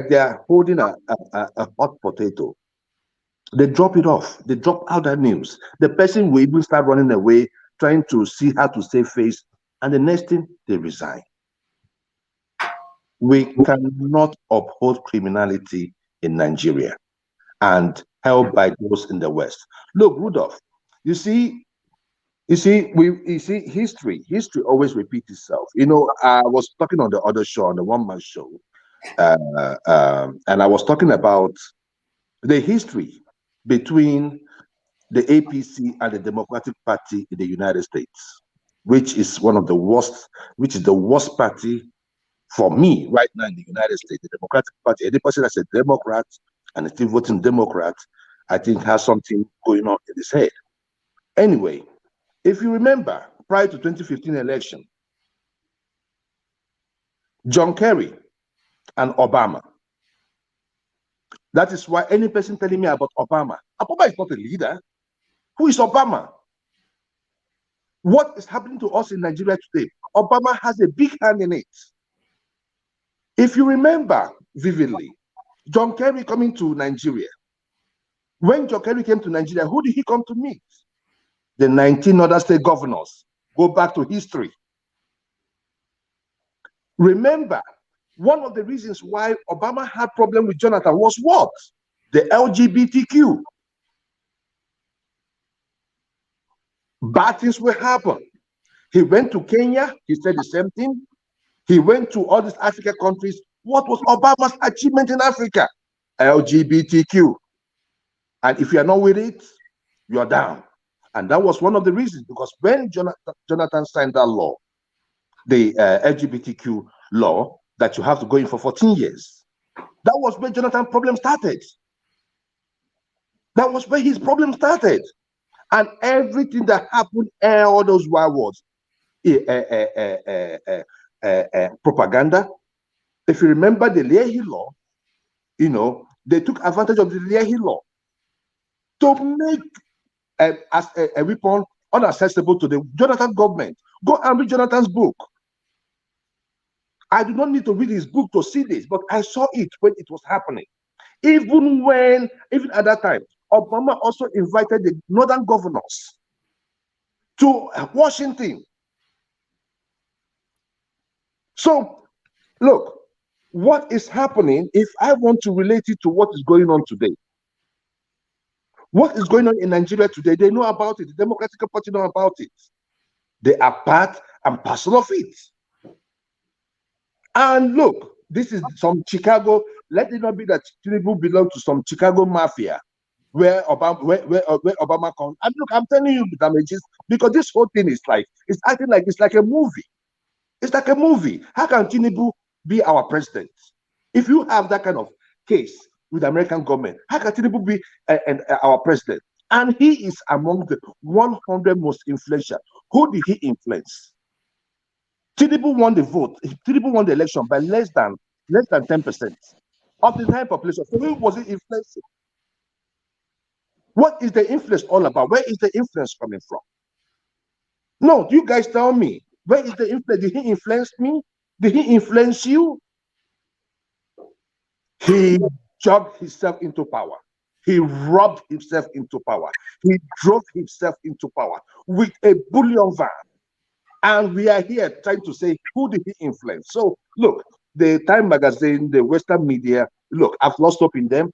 they're holding a hot potato. They drop it off. They drop out that news. The person will even start running away, trying to see how to save face. And the next thing, they resign. We cannot uphold criminality in Nigeria and held by those in the West. Look, Rudolph, you see, history always repeats itself. I was talking on the other show, on the one-man show, and I was talking about the history between the APC and the Democratic Party in the United States, which is the worst party for me right now in the United States. The Democratic Party, any person that's a Democrat and is still voting Democrat, I think has something going on in his head. Anyway, if you remember, prior to 2015 election, John Kerry and Obama. That is why any person telling me about Obama is not a leader. Who is Obama? What is happening to us in Nigeria today? Obama has a big hand in it. If you remember vividly, John Kerry coming to Nigeria. When John Kerry came to Nigeria, who did he come to meet? The 19 other state governors. Go back to history. Remember, one of the reasons why Obama had problem with Jonathan was what? The LGBTQ. Bad things will happen. He went to Kenya, he said the same thing. He went to all these African countries. What was Obama's achievement in Africa? LGBTQ. And if you are not with it, you're down. And that was one of the reasons, because when Jonathan signed that law, the LGBTQ law, that you have to go in for 14 years, that was where Jonathan's problem started. That was where his problem started. And everything that happened, all those wild words, propaganda. If you remember the Leahy law, you know, they took advantage of the Leahy law to make as a weapon unaccessible to the Jonathan government. Go and read Jonathan's book. I do not need to read his book to see this, but I saw it when it was happening. Even at that time, Obama also invited the northern governors to Washington. So, look, what is happening, if I want to relate it to what is going on today, what is going on in Nigeria today, they know about it. The Democratic Party know about it. They are part and parcel of it. And look, this is some Chicago. Let it not be that Tinubu belongs to some Chicago mafia where Obama comes. And look, I'm telling you, damages, because this whole thing is like, it's acting like it's like a movie. It's like a movie. How can Tinubu be our president? If you have that kind of case with the American government, how can Tinubu be our president? And he is among the 100 most influential. Who did he influence? Tinubu won the vote. Tinubu won the election by less than 10% of the entire population. So who was he influencing? What is the influence all about? Where is the influence coming from? No, you guys tell me. Where is the influence? Did he influence me? Did he influence you? He jobbed himself into power. He robbed himself into power. He drove himself into power with a bullion van. And we are here trying to say, who did he influence? So, look, the Time magazine, the Western media, look, I've lost hope in them.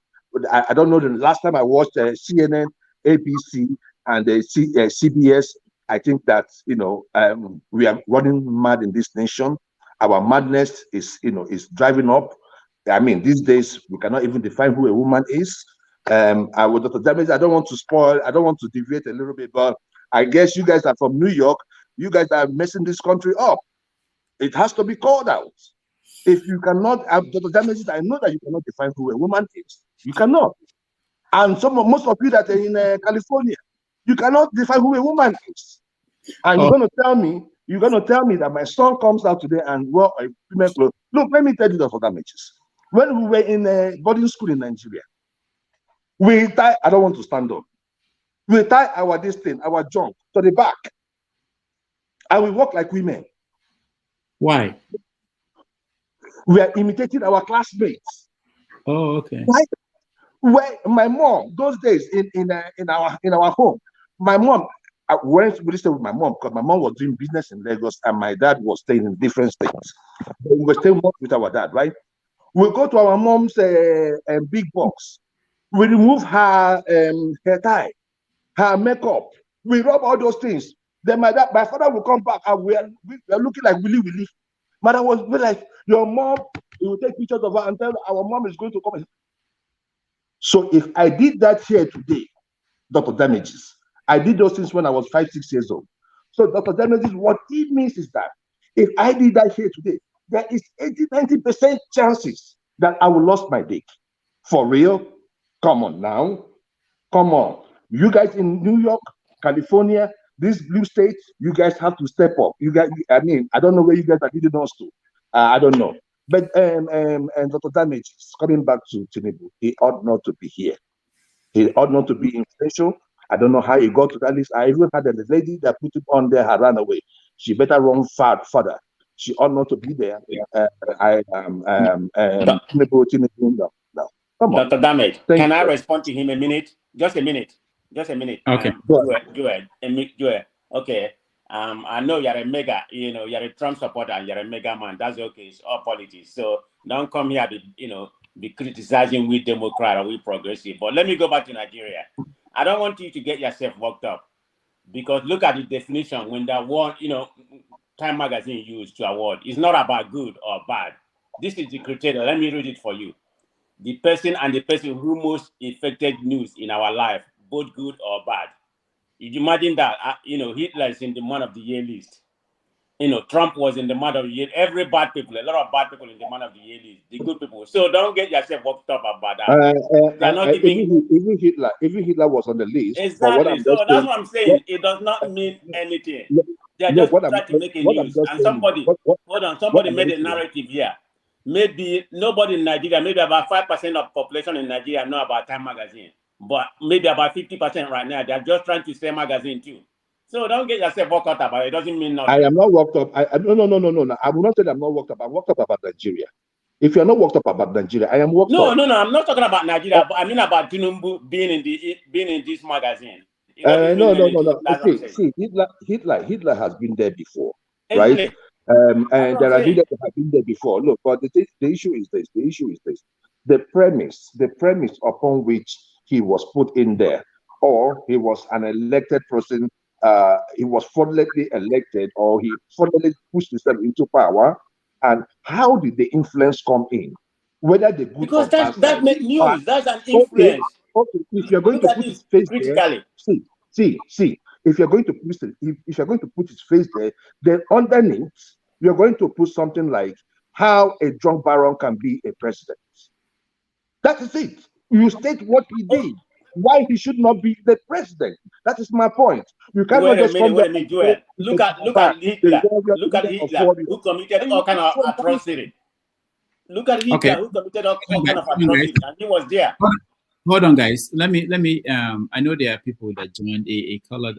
I don't know the last time I watched CNN, ABC, and CBS. I think that, you know, we are running mad in this nation. Our madness is driving up. I mean, these days, we cannot even define who a woman is. With Dr. Damage, I don't want to spoil, I don't want to deviate a little bit, but I guess you guys are from New York. You guys are messing this country up. It has to be called out. If you cannot have Dr. Damages, I know that you cannot define who a woman is. You cannot. And most of you that are in California, you cannot define who a woman is. And you're going to tell me that my son comes out today and wear a female clothes. Look, let me tell you Dr. Damages. When we were in a boarding school in Nigeria, we tie, I don't want to stand up. We tie our junk to the back. And we walk like women. Why? We are imitating our classmates. Oh, okay. Right? Where my mom, those days in our home, my mom, I went to stay with my mom because my mom was doing business in Lagos and my dad was staying in different states. But we were staying with our dad, right? We go to our mom's big box. We remove her hair tie, her makeup. We rub all those things. Then my father will come back and we are looking like Willy Willy. Mother was like, your mom, he will take pictures of her and tell her our mom is going to come. So if I did that here today, Dr. Damages, I did those things when I was 5, 6 years old. So Dr. Damages, what it means is that if I did that here today, there is 80-90% chances that I will lose my dick. For real? Come on now. Come on. You guys in New York, California, these blue states, you guys have to step up. You guys, I mean, I don't know where you guys are leading us to. I don't know. But and Dr. Damages, coming back to Tinubu, he ought not to be here. He ought not to be influential. I don't know how he got to that list. I even had a lady that put him on there, had run away. She better run further. She ought not to be there. Tinubu, no. Come on. Dr. Damage, Thank can I you. respond to him a minute? Just a minute. Okay. Joel. Okay. I know you're a mega, you're a Trump supporter and you're a mega man. That's okay. It's all politics. So don't come here to, be criticizing we Democrat or we progressive. But let me go back to Nigeria. I don't want you to get yourself worked up. Because look at the definition when the award, Time Magazine used to award. It's not about good or bad. This is the criteria. Let me read it for you. The person and the person who most affected news in our life, both good or bad. If you imagine that, Hitler is in the man of the year list. Trump was in the man of the year. Every bad people, a lot of bad people in the man of the year list. The good people. So don't get yourself worked up about that. They are not giving. Even Hitler was on the list. Exactly. So that's what I'm saying. It does not mean anything. They are just trying to make a news. And somebody, hold on, somebody made a narrative here. Maybe nobody in Nigeria, maybe about 5% of population in Nigeria know about Time Magazine. But maybe about 50% right now, they're just trying to sell magazine too. So don't get yourself worked up about it. It doesn't mean nothing. I am not worked up. No. I will not say that I'm not worked up. I'm worked up about Nigeria. If you're not worked up about Nigeria, I am worked up. No. I'm not talking about Nigeria. But I mean about Tinubu being in this magazine. No. See, Hitler has been there before, right? And there are leaders that have been there before. Look, but the issue is this. The premise upon which he was put in there, or he was an elected person, he was fraudulently elected, or he fraudulently pushed himself into power, and how did the influence come in? Whether the good because or bad that makes news. That's an influence. Okay. If you're going to put his face there, see. If you're going to put his face there, then underneath you're going to put something like how a drunk baron can be a president. That is it. You state what he did, why he should not be the president. That is my point. You cannot just come there. Joel. Look at Hitler. Look at Hitler, who committed all kind of atrocity. Look at Hitler, who committed all kind of atrocity, and he was there. Hold on, guys. Let me. I know there are people that joined a color.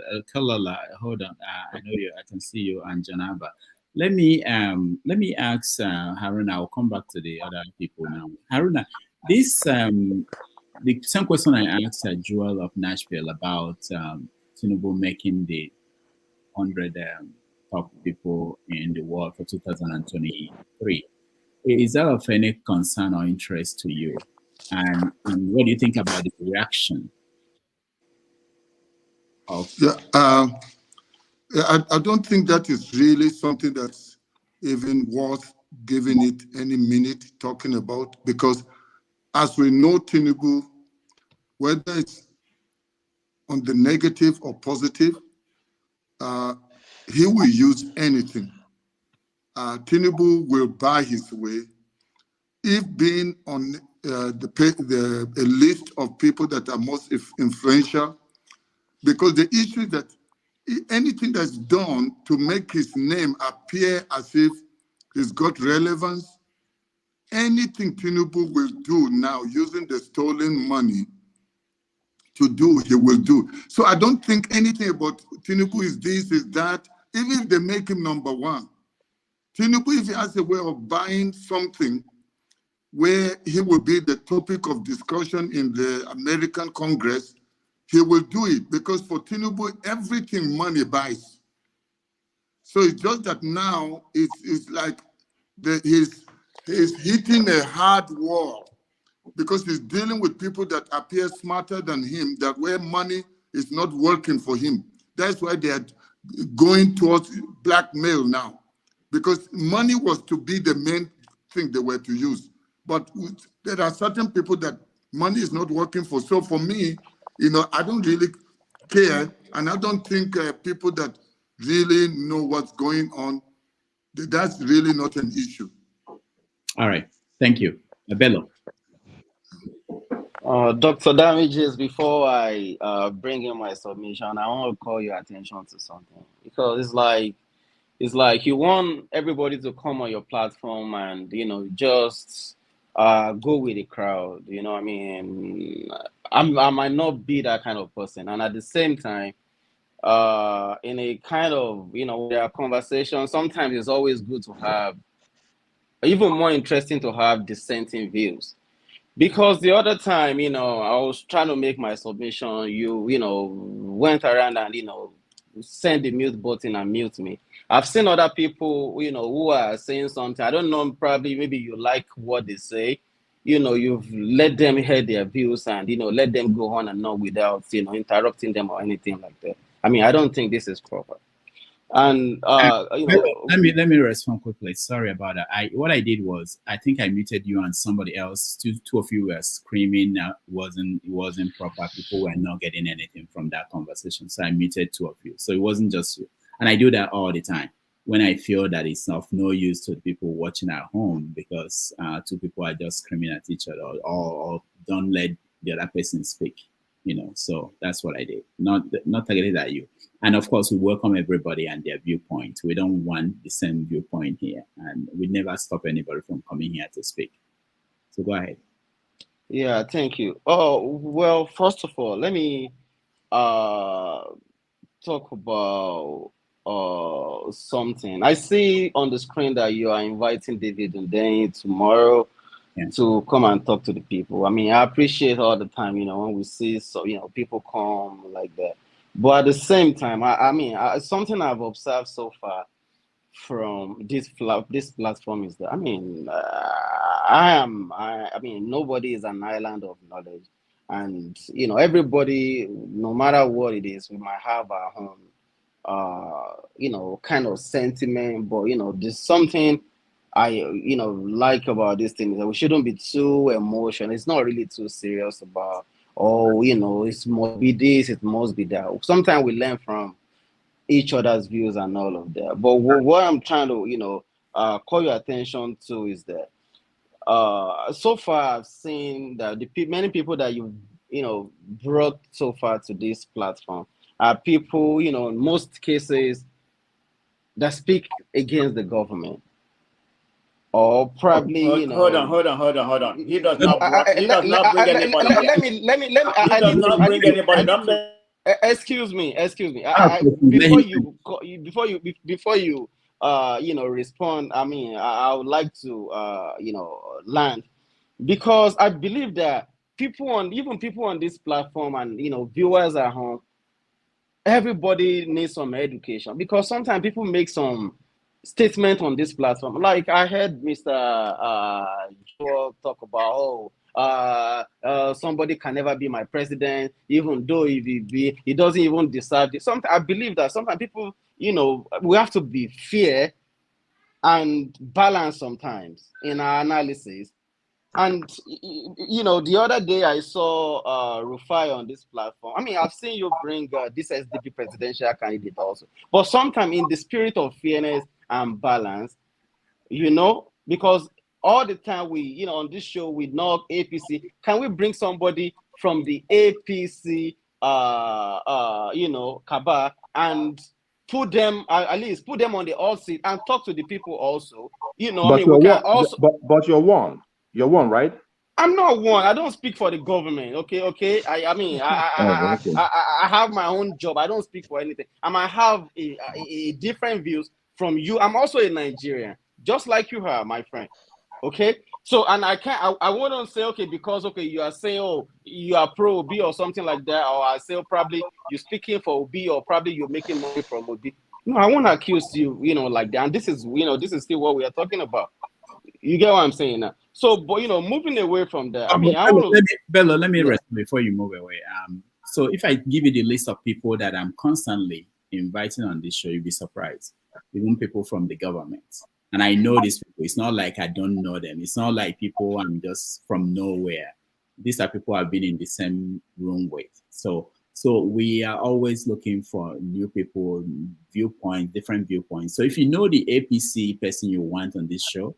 Hold on. I know you. I can see you and Janaba. Let me ask Haruna. I'll come back to the other people now. Haruna, this the same question I asked Joel of Nashville about Tinubu making the 100 top people in the world for 2023. Is that of any concern or interest to you? And what do you think about the reaction of? I don't think that is really something that's even worth giving it any minute talking about, because as we know, Tinubu, whether it's on the negative or positive, he will use anything. Tinubu will buy his way. If being on the list of people that are most influential, because the issue is that anything that's done to make his name appear as if he's got relevance, anything Tinubu will do now using the stolen money to do, he will do. So I don't think anything about Tinubu is this, is that, even if they make him number one. Tinubu, if he has a way of buying something where he will be the topic of discussion in the American Congress, he will do it, because for Tinubu, everything money buys. So it's just that now it's like he's hitting a hard wall, because he's dealing with people that appear smarter than him, that where money is not working for him. That's why they are going towards blackmail now, because money was to be the main thing they were to use. But there are certain people that money is not working for. So for me, I don't really care, and I don't think people that really know what's going on, that's really not an issue. All right, thank you. Bello. Dr. Damages, before I bring in my submission, I want to call your attention to something, because it's like you want everybody to come on your platform and just go with the crowd. I mean, I might not be that kind of person, and at the same time, in a kind of there are conversations. Sometimes it's always good to have, even more interesting to have dissenting views. Because the other time, I was trying to make my submission, you went around and, send the mute button and mute me. I've seen other people, who are saying something. I don't know, probably maybe you like what they say. You've let them hear their views and, let them go on and on without, interrupting them or anything like that. I mean, I don't think this is proper. And let me respond quickly. Sorry about that. What I did was I think I muted you and somebody else. Two of you were screaming that it wasn't proper. People were not getting anything from that conversation. So I muted two of you. So it wasn't just you. And I do that all the time when I feel that it's of no use to the people watching at home because two people are just screaming at each other or don't let the other person speak. So that's what I did. Not targeted at you. And of course, we welcome everybody and their viewpoint. We don't want the same viewpoint here, and we never stop anybody from coming here to speak. So go ahead. Yeah, thank you. Oh, well, first of all, let me talk about something. I see on the screen that you are inviting David and Danny tomorrow to come and talk to the people. I mean, I appreciate all the time, when we see people come like that. But at the same time, I mean, something I've observed so far from this platform is that I mean, nobody is an island of knowledge, and everybody, no matter what it is, we might have our own, kind of sentiment. But there's something I like about this thing is that we shouldn't be too emotional. It's not really too serious about it must be this, it must be that. Sometimes we learn from each other's views and all of that. But what I'm trying to call your attention to is that so far I've seen that many people that you've brought so far to this platform are people in most cases that speak against the government. Or probably, Hold on. He does not bring anybody here. Let me. He does not bring anybody. Excuse me. Before you respond. I mean, I would like to land, because I believe that people on this platform and viewers at home, everybody needs some education, because sometimes people make some statement on this platform. Like I heard Mr. Joel talk about, somebody can never be my president, even though if he doesn't even deserve it. I believe that sometimes people, we have to be fair and balanced sometimes in our analysis. And the other day I saw Rufai on this platform. I mean, I've seen you bring this SDP presidential candidate also, but sometimes in the spirit of fairness and balance, because all the time we, on this show we knock APC. Can we bring somebody from the APC, cabal, and put them at least put them on the hot seat and talk to the people also? But you're one. You're one, right? I'm not one. I don't speak for the government. Okay. I have my own job. I don't speak for anything. I might have a different views from you. I'm also a Nigerian, just like you are, my friend. Okay. So, and I wouldn't say, okay, because, you are saying, oh, you are pro Obi or something like that. Or I say, probably you're speaking for Obi, or probably you're making money from Obi. No, I won't accuse you, like that. And this is still what we are talking about. You get what I'm saying now? So, but moving away from that, I mean, let me rest before you move away. So if I give you the list of people that I'm constantly inviting on this show, you'll be surprised. Even people from the government. And I know these people. It's not like I don't know them. It's not like people I'm just from nowhere. These are people I've been in the same room with. So we are always looking for new people, different viewpoints. So if you know the APC person you want on this show,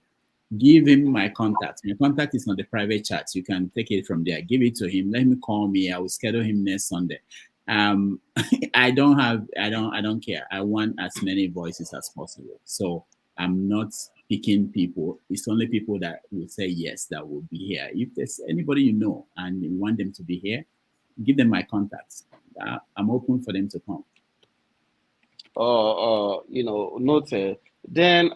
give him my contact. My contact is on the private chat. You can take it from there. Give it to him. Let him call me. I will schedule him next Sunday. I don't care. I want as many voices as possible. So I'm not picking people. It's only people that will say yes that will be here. If there's anybody and you want them to be here, give them my contacts. I'm open for them to come. Noted. Then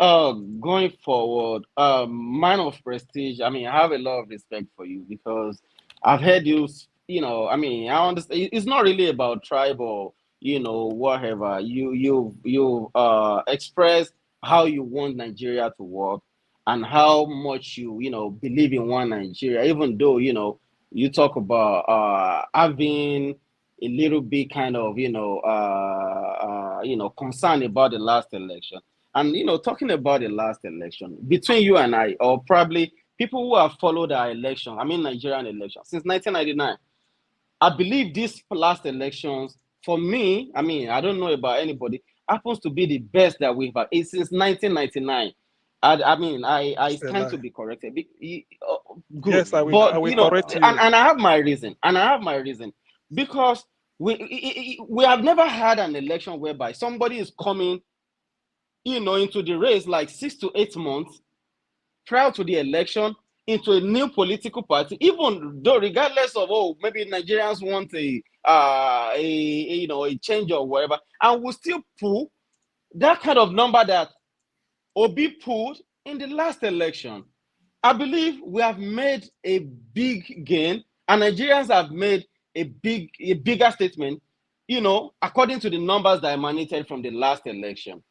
going forward, man of prestige, I mean, I have a lot of respect for you, because I've heard you, I mean, I understand it's not really about tribe or whatever. You expressed how you want Nigeria to work and how much you believe in one Nigeria, even though you talk about having a little bit kind of, concerned about the last election. And, talking about the last election, between you and I, or probably people who have followed our election, Nigerian election, since 1999, I believe these last elections, for me, I don't know about anybody, happens to be the best that we've had since 1999. I stand to be corrected. Good, Yes, I but will correct you. and I have my reason. Because we have never had an election whereby somebody is coming, into the race like 6 to 8 months prior to the election into a new political party, even though regardless of maybe Nigerians want a change or whatever, and we'll still pull that kind of number that Obi pulled in the last election. I believe we have made a big gain, and Nigerians have made a bigger statement, according to the numbers that emanated from the last election.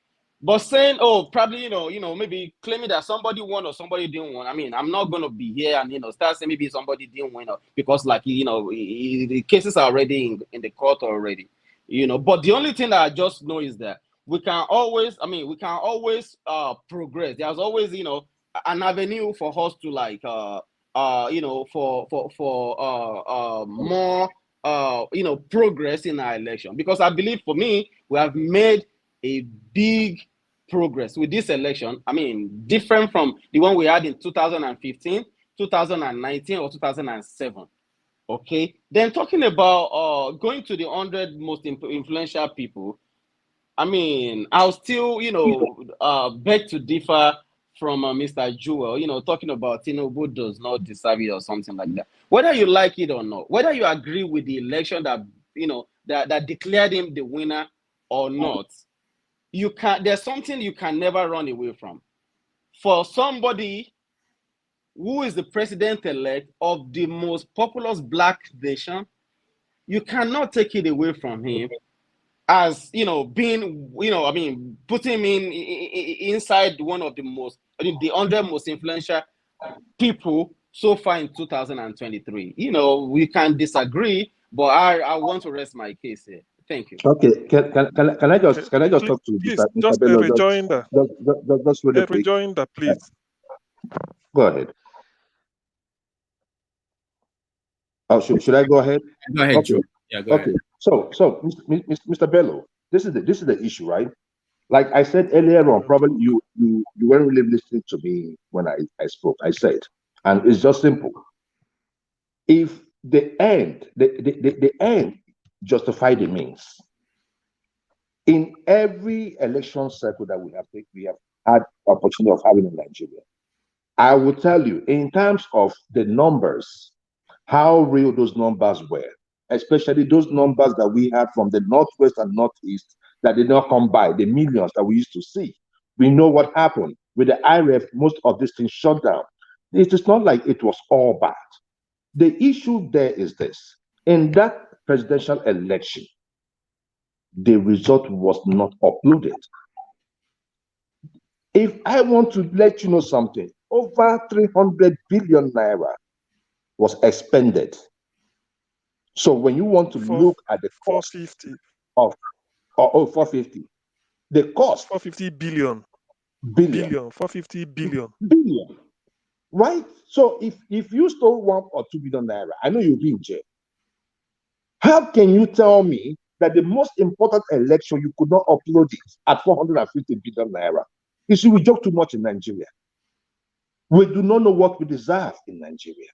But saying, probably, maybe claiming that somebody won or somebody didn't win. I'm not going to be here and, start saying maybe somebody didn't win because, the cases are already in the court already, But the only thing that I just know is that we can always progress. There's always, an avenue for us to more, progress in our election. Because I believe for me, we have made a big progress with this election. Different from the one we had in 2015, 2019, or 2007. Okay. Then talking about going to the 100 most influential people, I'll still, beg to differ from Mr. Jewel, talking about Tinubu does not deserve it or something like that. Whether you like it or not, whether you agree with the election that, that declared him the winner or not, there's something you can never run away from. For somebody who is the president-elect of the most populous black nation, you cannot take it away from him as, being, putting him inside one of the 100 most influential people so far in 2023. We can disagree, but I want to rest my case here. Thank you. Okay, can I just talk to please, Mr. just Bello? a rejoinder. Just really A quick. rejoinder, please. Go ahead. Oh, should I go ahead? Go ahead, okay. Joe. Yeah, go Okay. ahead. So, Mr. Bello, this is the issue, right? Like I said earlier on, probably you weren't really listening to me when I spoke. I said, and it's just simple. If the end justify the means, in every election cycle that we have had opportunity of having in Nigeria, I will tell you, in terms of the numbers, how real those numbers were, especially those numbers that we had from the Northwest and Northeast that did not come by, the millions that we used to see. We know what happened with the IRF, most of these things shut down. It is not like it was all bad. The issue there is this: in that presidential election, the result was not uploaded. If I want to let you know something, over 300 billion naira was expended. So when you want to look at the cost 450 of 450, the cost 450 billion, 450 billion, right? So if you stole 1 or 2 billion naira, I know you'll be in jail. How can you tell me that the most important election you could not upload it at 450 billion naira? You see, we joke too much in Nigeria. We do not know what we deserve in Nigeria.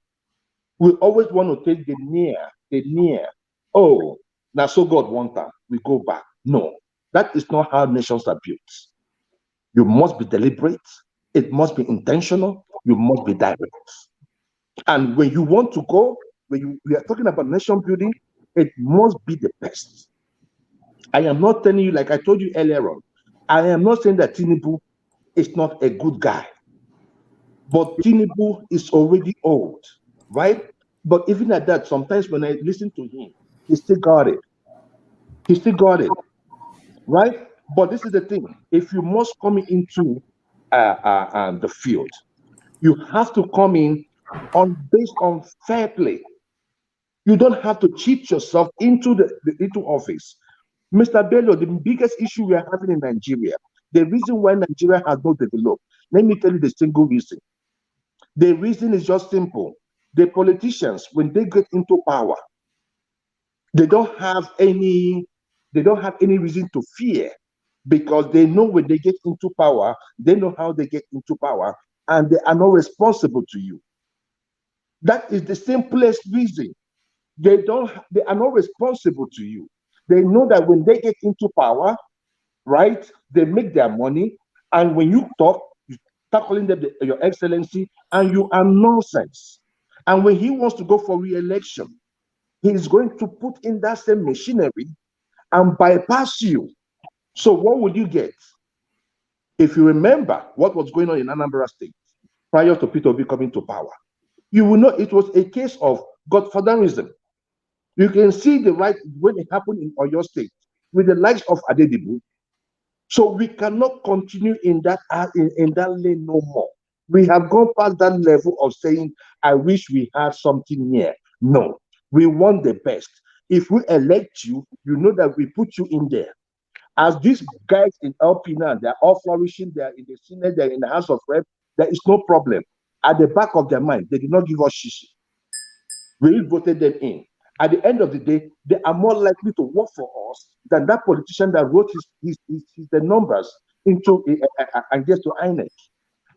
We always want to take the near. Oh, now so God want that, we go back. No, that is not how nations are built. You must be deliberate. It must be intentional. You must be direct. And when you want to go, we are talking about nation building, it must be the best. I am not telling you, like I told you earlier on, I am not saying that Tinubu is not a good guy. But Tinubu is already old, right? But even at that, sometimes when I listen to him, he still got it. Right? But this is the thing. If you must come into the field, you have to come in based on fair play. You don't have to cheat yourself into into office. Mr. Bello, the biggest issue we are having in Nigeria, the reason why Nigeria has not developed, let me tell you the single reason. The reason is just simple. The politicians, when they get into power, they don't have any reason to fear, because they know when they get into power, they know how they get into power, and they are not responsible to you. That is the simplest reason. They are not responsible to you. They know that when they get into power, right, they make their money, and when you talk, you start calling them your excellency, and you are nonsense. And when he wants to go for re-election, he is going to put in that same machinery and bypass you. So what will you get? If you remember what was going on in Anambra State prior to Peter Obi coming to power, you will know it was a case of godfatherism. You can see the right when it happened in Oyo State with the likes of Adedibu. So we cannot continue in that lane no more. We have gone past that level of saying, I wish we had something here. No, we want the best. If we elect you, you know that we put you in there. As these guys in LP now, they're all flourishing, they're in the Senate, they're in the House of Reps, there is no problem. At the back of their mind, they did not give us shishi. We voted them in. At the end of the day, they are more likely to work for us than that politician that wrote the numbers into and gets to INEC.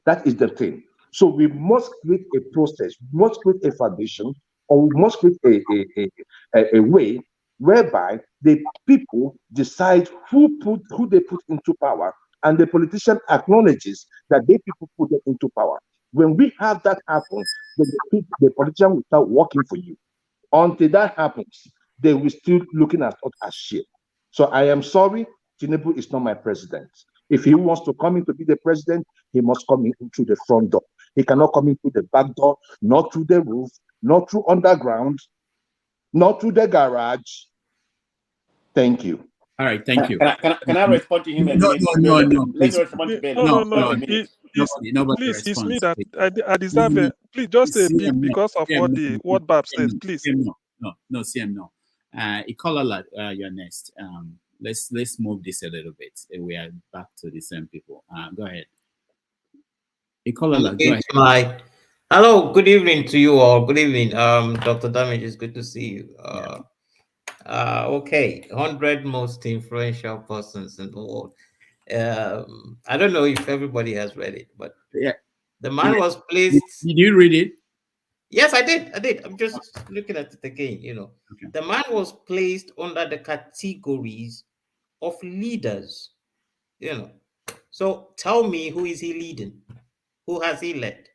That is the thing. So we must create a process, we must create a foundation, or we must create a way whereby the people decide who they put into power, and the politician acknowledges that they people put them into power. When we have that happen, then the politician will start working for you. Until that happens, they will still looking at us as shit. So I am sorry, Tinubu is not my president. If he wants to come in to be the president, he must come in through the front door. He cannot come in through the back door, not through the roof, not through underground, not through the garage. Thank you. All right, thank you. Can I respond to him a minute? No, Let me please. respond to Bello. No. A minute. Nobody Please, it's me responds. that I deserve it. Please, just a bit because of what Bab said, please. No, CM, no. Ikola, you're next. Let's move this a little bit. We are back to the same people. Go ahead. Ikola, go ahead. Hello, good evening to you all. Good evening, Dr. Damage. It's good to see you. Okay, 100 most influential persons in the world. I don't know if everybody has read it, but the man was placed. Did you read it? Yes, I did. I'm just looking at it again. Okay. The man was placed under the categories of leaders. So tell me, who is he leading? Who has he led?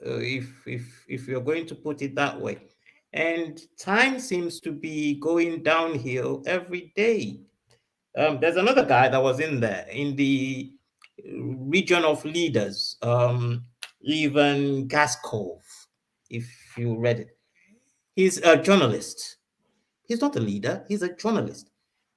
If you're going to put it that way. And time seems to be going downhill every day. There's another guy that was in there in the region of leaders, even Gaskov, if you read it. He's a journalist. He's not a leader, he's a journalist.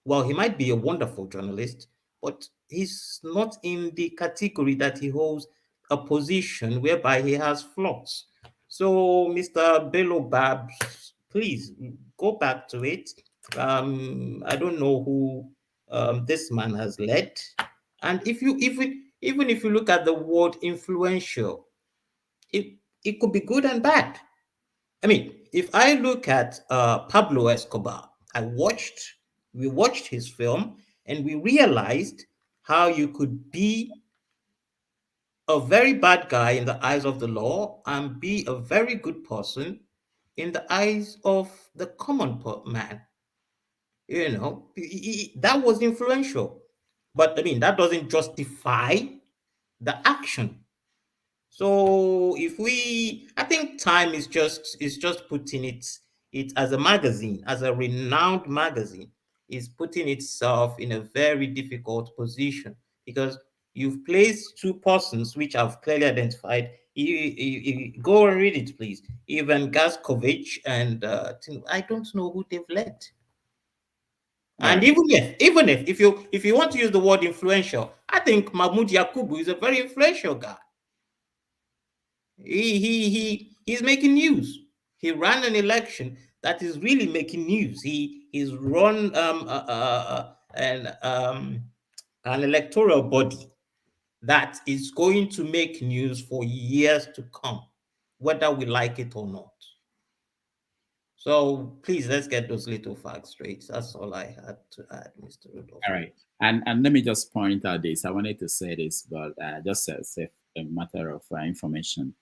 Well, he might be a wonderful journalist, but he's not in the category that he holds a position whereby he has flaws. So, Mr. Bello Babs, please go back to it. I don't know who this man has led. And even if you look at the word influential, it could be good and bad. I mean, if I look at Pablo Escobar, we watched his film and we realized how you could be a very bad guy in the eyes of the law and be a very good person in the eyes of the common man. That was influential. But I mean, that doesn't justify the action. So I think Time is just putting it as a magazine, as a renowned magazine, is putting itself in a very difficult position because you've placed two persons which I've clearly identified. You go and read it, please. Even Gaskovich and I don't know who they've led. And even if you want to use the word influential, I think Mahmoud Yakubu is a very influential guy. He's making news. He ran an election that is really making news. He's run an electoral body that is going to make news for years to come, whether we like it or not. So please, let's get those little facts straight. That's all I had to add, Mr. Rudolph. All right. And let me just point out this. I wanted to say this, but just as a matter of information.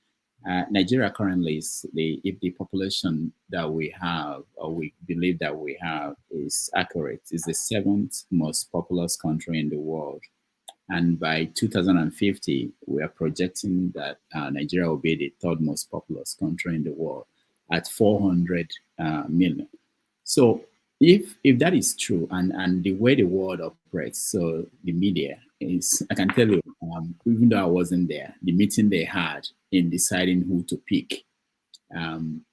Nigeria currently is if the population that we have, or we believe that we have, is accurate, is the 7th most populous country in the world. And by 2050, we are projecting that Nigeria will be the 3rd most populous country in the world at 400 million. So if that is true, and the way the world operates, so the media is, I can tell you, even though I wasn't there, the meeting they had in deciding who to pick,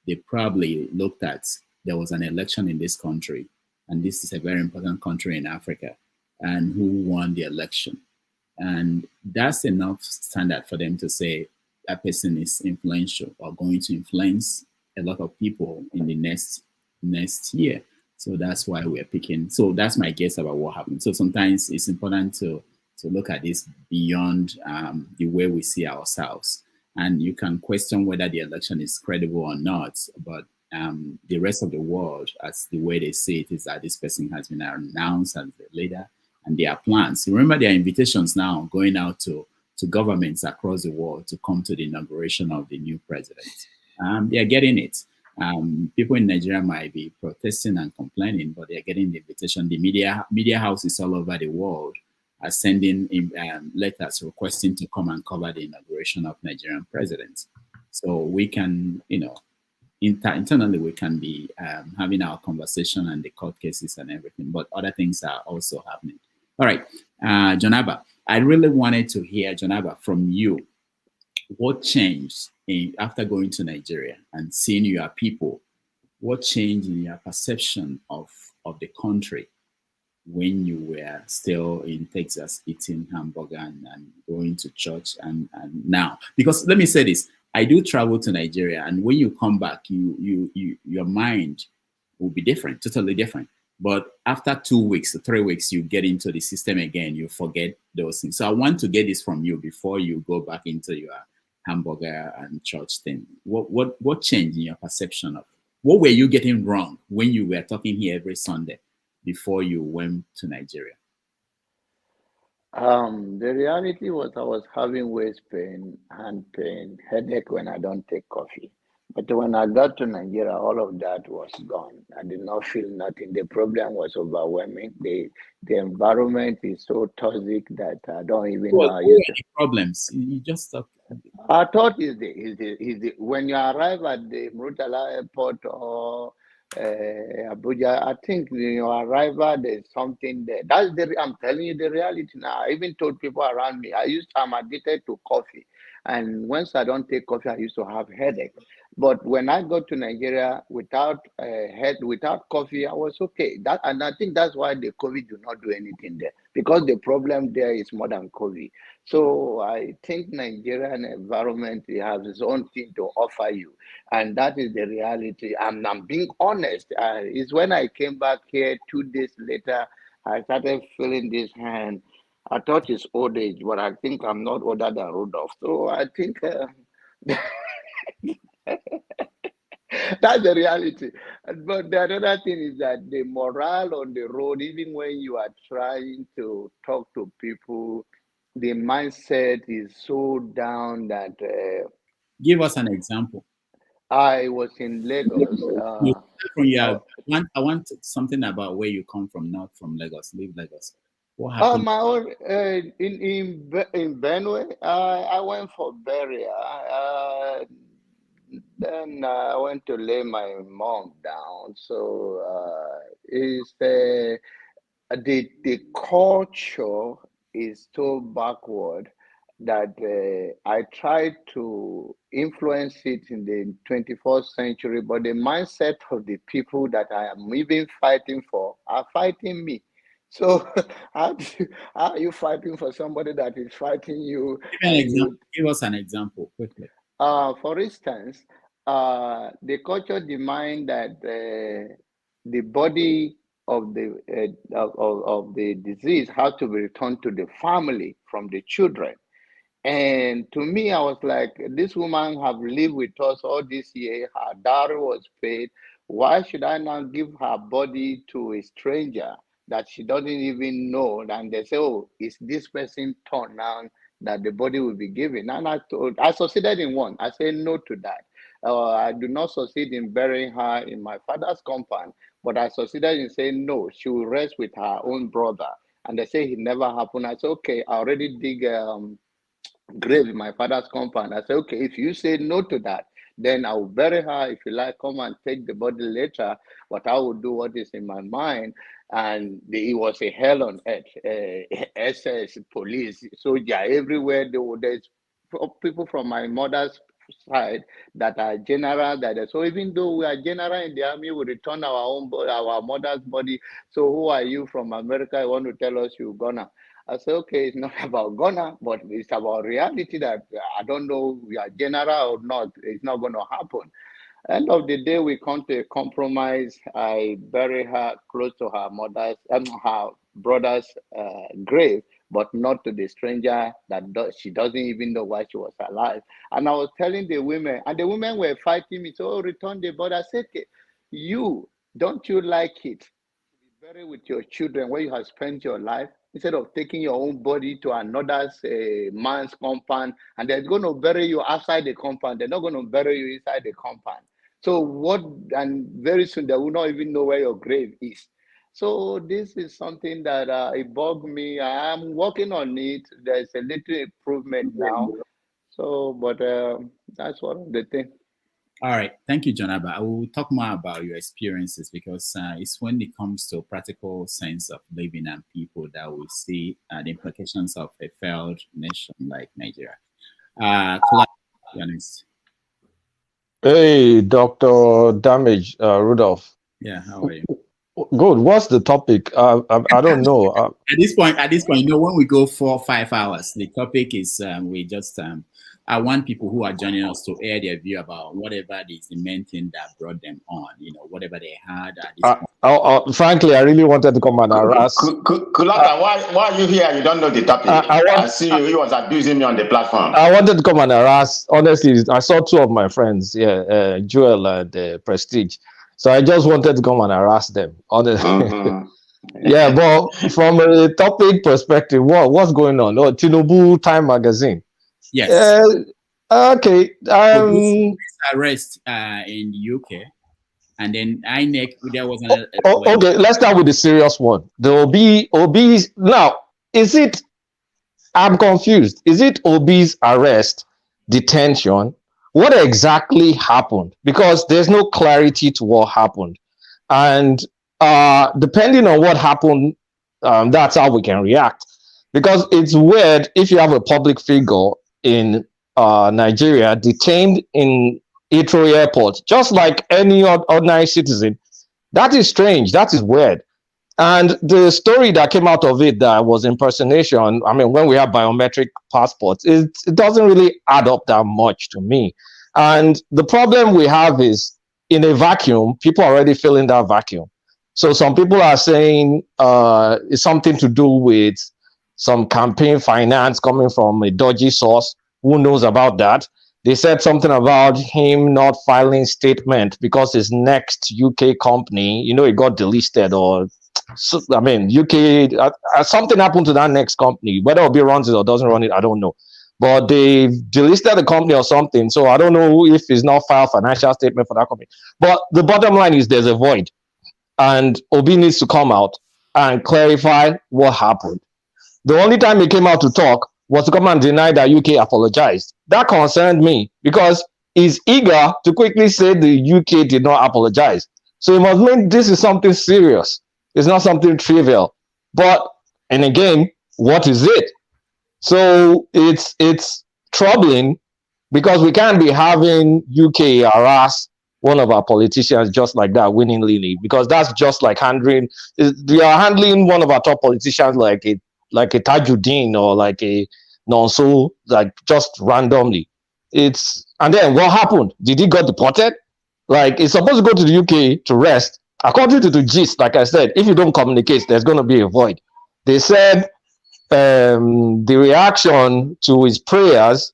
they probably looked at, there was an election in this country, and this is a very important country in Africa, and who won the election. And that's enough standard for them to say that person is influential or going to influence a lot of people in the next year. So that's why we're picking. So that's my guess about what happened. So sometimes it's important to look at this beyond the way we see ourselves. And you can question whether the election is credible or not, but the rest of the world, as the way they see it, is that this person has been announced as the leader, and there are plans. Remember, there are invitations now going out to governments across the world to come to the inauguration of the new president. They are getting it. People in Nigeria might be protesting and complaining, but they are getting the invitation. The media houses all over the world are sending letters requesting to come and cover the inauguration of Nigerian presidents. So we can, internally we can be having our conversation and the court cases and everything, but other things are also happening. All right, Jonaba, I really wanted to hear, Jonaba, from you. What changed after going to Nigeria and seeing your people? What changed in your perception of the country when you were still in Texas eating hamburger and going to church and now? Because let me say this, I do travel to Nigeria, and when you come back, your mind will be different, totally different. But after 2 weeks or 3 weeks, you get into the system again, you forget those things. So I want to get this from you before you go back into your hamburger and church thing. What changed in your perception of, what were you getting wrong when you were talking here every Sunday before you went to Nigeria? The reality was I was having waist pain, hand pain, headache when I don't take coffee. But when I got to Nigeria, all of that was gone. I did not feel nothing. The problem was overwhelming. The environment is so toxic that I don't even know how you problems. You just stop. I thought when you arrive at the Murtala Airport or Abuja, I think when you arrive, there's something there. I'm telling you the reality now. I even told people around me, I'm addicted to coffee. And once I don't take coffee, I used to have headache. But when I got to Nigeria without coffee, I was okay. And I think that's why the COVID do not do anything there, because the problem there is more than COVID. So I think Nigerian environment has its own thing to offer you, and that is the reality. I'm being honest. It's when I came back here 2 days later, I started feeling this hand. I thought it's old age, but I think I'm not older than Rudolph. So I think that's the reality. But the other thing is that the morale on the road, even when you are trying to talk to people, the mindset is so down that. Give us an example. I was in Lagos. I want something about where you come from, not from Lagos. Leave Lagos. What happened? My own in Benue. I went for burial. Then I went to lay my mom down. So it's the culture is so backward that I tried to influence it in the 21st century, but the mindset of the people that I am even fighting for are fighting me. So how are you fighting for somebody that is fighting you? Give us an example quickly. For instance, the culture demand that the body of the of the disease has to be returned to the family from the children. And to me, I was like, this woman have lived with us all this year. Her dowry was paid. Why should I now give her body to a stranger that she doesn't even know? And they say, oh, it's this person turn now that the body will be given. And I succeeded in one. I said no to that. I do not succeed in burying her in my father's compound, but I succeeded in saying no, she will rest with her own brother. And they say it never happened. I said, okay, I already dig grave in my father's compound. I said, okay, if you say no to that, then I will bury her. If you like, come and take the body later, but I will do what is in my mind. And it was a hell on earth. SS, police, soldier, everywhere. There's people from my mother's side that are general. So even though we are general in the army, we return our mother's body. So who are you from America? You want to tell us you're gonna? I say, okay, it's not about Ghana, but it's about reality that I don't know we are general or not. It's not going to happen. End of the day, we come to a compromise. I bury her close to her mother's, her brother's grave, but not to the stranger that she doesn't even know why she was alive. And I was telling the women, and the women were fighting me. So, oh, return the body. I said, okay, don't you like it? Bury with your children where you have spent your life instead of taking your own body to another man's compound, and they're going to bury you outside the compound. They're not going to bury you inside the compound. So what? And very soon they will not even know where your grave is. So this is something that it bugged me. I am working on it. There's a little improvement now. So, but that's one of the things. All right. Thank you, Jonaba. I will talk more about your experiences because it's when it comes to practical sense of living and people that we see the implications of a failed nation like Nigeria. Hey, Dr. Damage, Rudolph. Yeah, how are you? Good. What's the topic? I don't know. At this point, when we go 4 or 5 hours, the topic is we just I want people who are joining us to air their view about whatever is the main thing that brought them on, whatever they had. Frankly, I really wanted to come and harass. Kulaka, why are you here? You don't know the topic. I see you. He was abusing me on the platform. I wanted to come and harass. Honestly, I saw 2 of my friends, Joel and Prestige. So I just wanted to come and harass them. Honestly. Yeah, but from a topic perspective, what's going on? Oh, Tinubu Time Magazine. Yes. Okay. Arrest in the UK, and then INEC. There was another. Okay, let's start with the serious one. The Obi's now. Is it? I'm confused. Is it Obi's arrest, detention? What exactly happened? Because there's no clarity to what happened, and depending on what happened, that's how we can react. Because it's weird if you have a public figure in Nigeria detained in Heathrow Airport, just like any ordinary citizen. That is strange. That is weird. And the story that came out of it that was impersonation, I mean, when we have biometric passports, it doesn't really add up that much to me. And the problem we have is in a vacuum, people are already filling that vacuum. So some people are saying it's something to do with some campaign finance coming from a dodgy source. Who knows about that? They said something about him not filing statement because his next UK company, it got delisted or, I mean, UK, something happened to that next company. Whether Obi runs it or doesn't run it, I don't know. But they delisted the company or something. So I don't know if he's not filed financial statement for that company. But the bottom line is there's a void. And Obi needs to come out and clarify what happened. The only time he came out to talk was to come and deny that UK apologized. That concerned me because he's eager to quickly say the UK did not apologize. So it must mean this is something serious. It's not something trivial. But, and again, what is it? So it's troubling because we can't be having UK harass one of our politicians just like that willingly, because that's just like they are handling one of our top politicians like a Tajuddin or like a Nonso, like just randomly. And then what happened? Did he got deported? Like, it's supposed to go to the UK to rest. According to the gist, like I said, if you don't communicate, there's going to be a void. They said the reaction to his prayers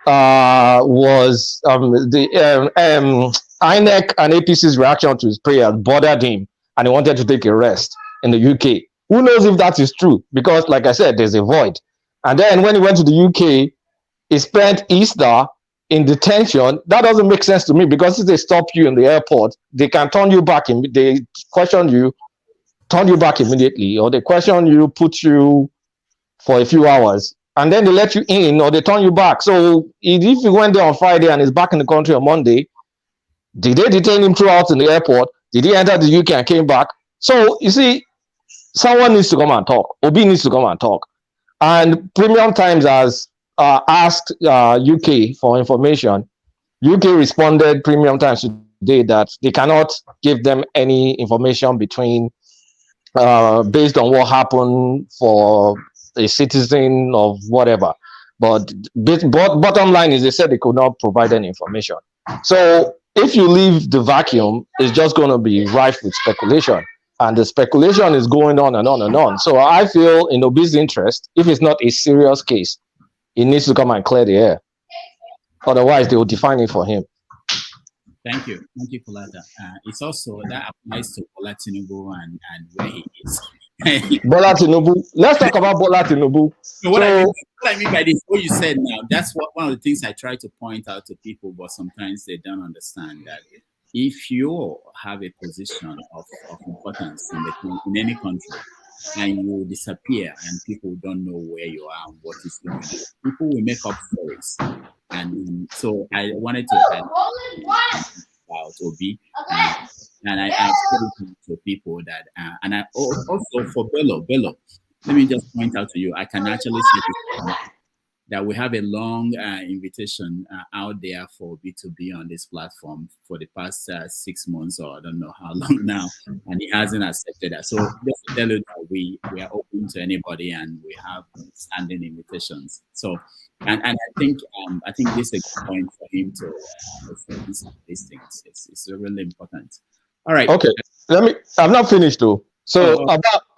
was the INEC and APC's reaction to his prayers bothered him, and he wanted to take a rest in the UK. Who knows if that is true? Because, like I said, there's a void. And then when he went to the UK, he spent Easter in detention. That doesn't make sense to me, because if they stop you in the airport, they can turn you back. They question you, turn you back immediately, or they question you, put you for a few hours, and then they let you in, or they turn you back. So if you went there on Friday and is back in the country on Monday, did they detain him throughout in the airport? Did he enter the UK and came back? So you see, someone needs to come and talk. Obi needs to come and talk. And Premium Times has asked UK for information. UK responded, Premium Times today, that they cannot give them any information between based on what happened for a citizen of whatever. But bottom line is, they said they could not provide any information. So if you leave the vacuum, it's just going to be rife with speculation. And the speculation is going on and on and on. So I feel, in Obi's interest, if it's not a serious case, he needs to come and clear the air. Otherwise, they will define it for him. Thank you for that. It's also, that applies to Bola Tinubu and where he is. Bola Tinubu. Let's talk about Bola Tinubu. So what I mean by this, what you said now, that's one of the things I try to point out to people, but sometimes they don't understand that if you have a position of importance in any country, and you disappear and people don't know where you are and what is going on, people will make up stories. And so I wanted to add about Obi, and I said to people that, and I also for Bello, let me just point out to you, I can actually say that we have a long invitation out there for Obi to be on this platform for the past 6 months, or I don't know how long now, and he hasn't accepted that. So just to tell you that we are open to anybody, and we have standing invitations. So, and I think this is a good point for him to these things. It's really important. All right. Okay. I'm not finished though. So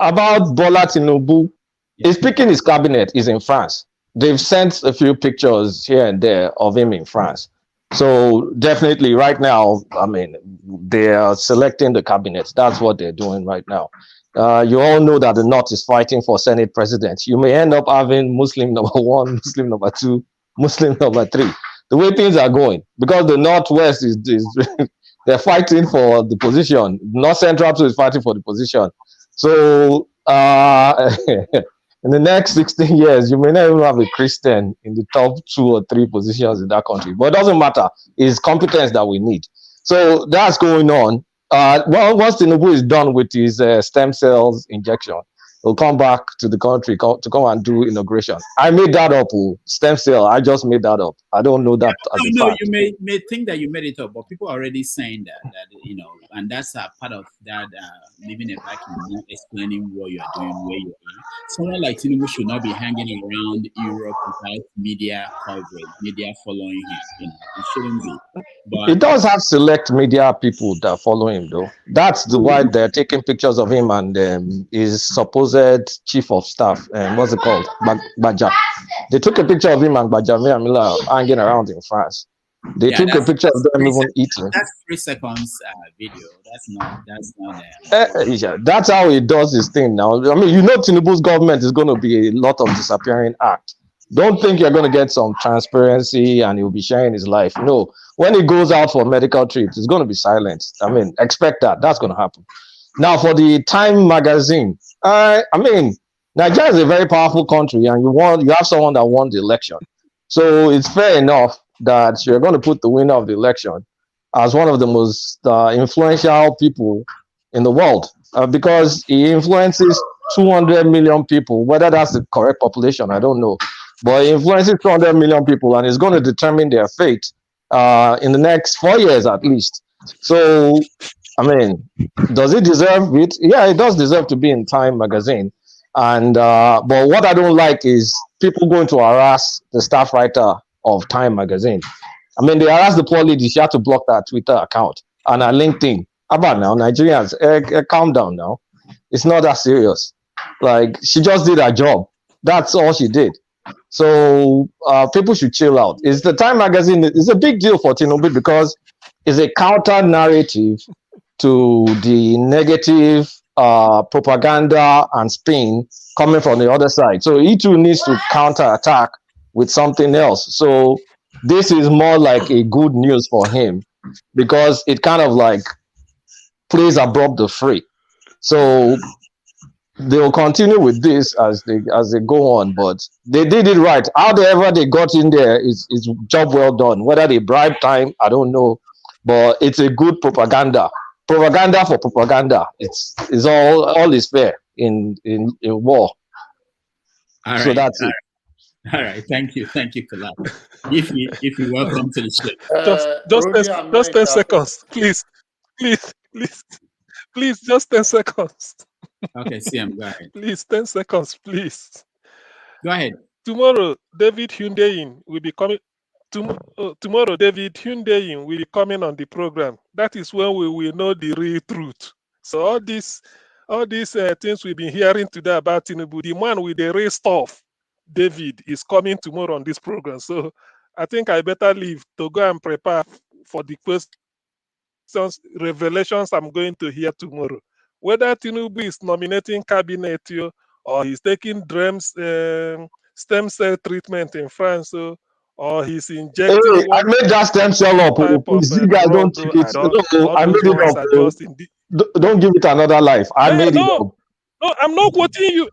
about Bola Tinubu, he's picking his cabinet is in France. They've sent a few pictures here and there of him in France. So definitely right now, I mean, they are selecting the cabinet. That's what they're doing right now. You all know that the North is fighting for Senate president. You may end up having Muslim number 1, Muslim number 2, Muslim number 3. The way things are going, because the Northwest is they're fighting for the position. North Central is fighting for the position. So in the next 16 years, you may not even have a Christian in the top 2 or 3 positions in that country. But it doesn't matter. It's competence that we need. So that's going on. Well, once Tinubu is done with his stem cells injection, he'll come back to the country to come and do inauguration. I made that up. Stem cell. I just made that up. I don't know that as a fact. You may think that you made it up, but people are already saying that and that's a part of that living a vacuum, not explaining what you are doing, where you are. Someone like Tinubu should not be hanging around Europe without media coverage, media following him. It shouldn't be. But he does have select media people that follow him, though. That's why they're taking pictures of him and his supposed chief of staff. What's it called? Baja. They took a picture of him and Bajavia Miller hanging around in France. They took a picture of them even eating. That's 3 seconds video. That's not yeah, that's how he does his thing now. I mean, Tinubu's government is going to be a lot of disappearing act. Don't think you're going to get some transparency and he'll be sharing his life. No, when he goes out for medical trips, it's going to be silent. I mean, expect that. That's going to happen. Now, for the Time magazine, I mean, Nigeria is a very powerful country, and you have someone that won the election. So it's fair enough that you're going to put the winner of the election as one of the most influential people in the world, because he influences 200 million people. Whether that's the correct population, I don't know. But he influences 200 million people, and it's going to determine their fate in the next 4 years at least. So, I mean, does it deserve it? Yeah, it does deserve to be in Time magazine. And but what I don't like is people going to harass the staff writer of Time magazine. I mean, they harassed the poor lady. She had to block that Twitter account and her LinkedIn. How about now, Nigerians? Calm down now. It's not that serious. Like, she just did her job. That's all she did. So people should chill out. It's the Time magazine. It's a big deal for Tinubu because it's a counter narrative to the negative propaganda and spin coming from the other side. So he too needs to counter attack with something else. So this is more like a good news for him because it kind of like plays above the fray. So they'll continue with this as they go on, but they did it right. However they got in there is job well done. Whether they bribe Time, I don't know, but it's a good propaganda. Propaganda for propaganda. It's all is fair in war. All so right. that's it. All right. Thank you, Kalab. If you welcome to the show. Just 10 seconds, please, just 10 seconds. Okay, CM, go ahead. Please, 10 seconds, please. Go ahead. Tomorrow, David Hyundeyin will be coming. Tomorrow, David Hyundeyin will be coming on the program. That is when we will know the real truth. So all these things we've been hearing today about Tinubu, the man with the real stuff, David, is coming tomorrow on this program. So I think I better leave to go and prepare for the questions, revelations I'm going to hear tomorrow. Whether Tinubu is nominating cabinet or he's taking stem cell treatment in France, or he's injecting Hey, I made that stem cell up. Please, you guys don't take it. I made it up. Don't give it another life. I made it up. No, I'm not quoting you.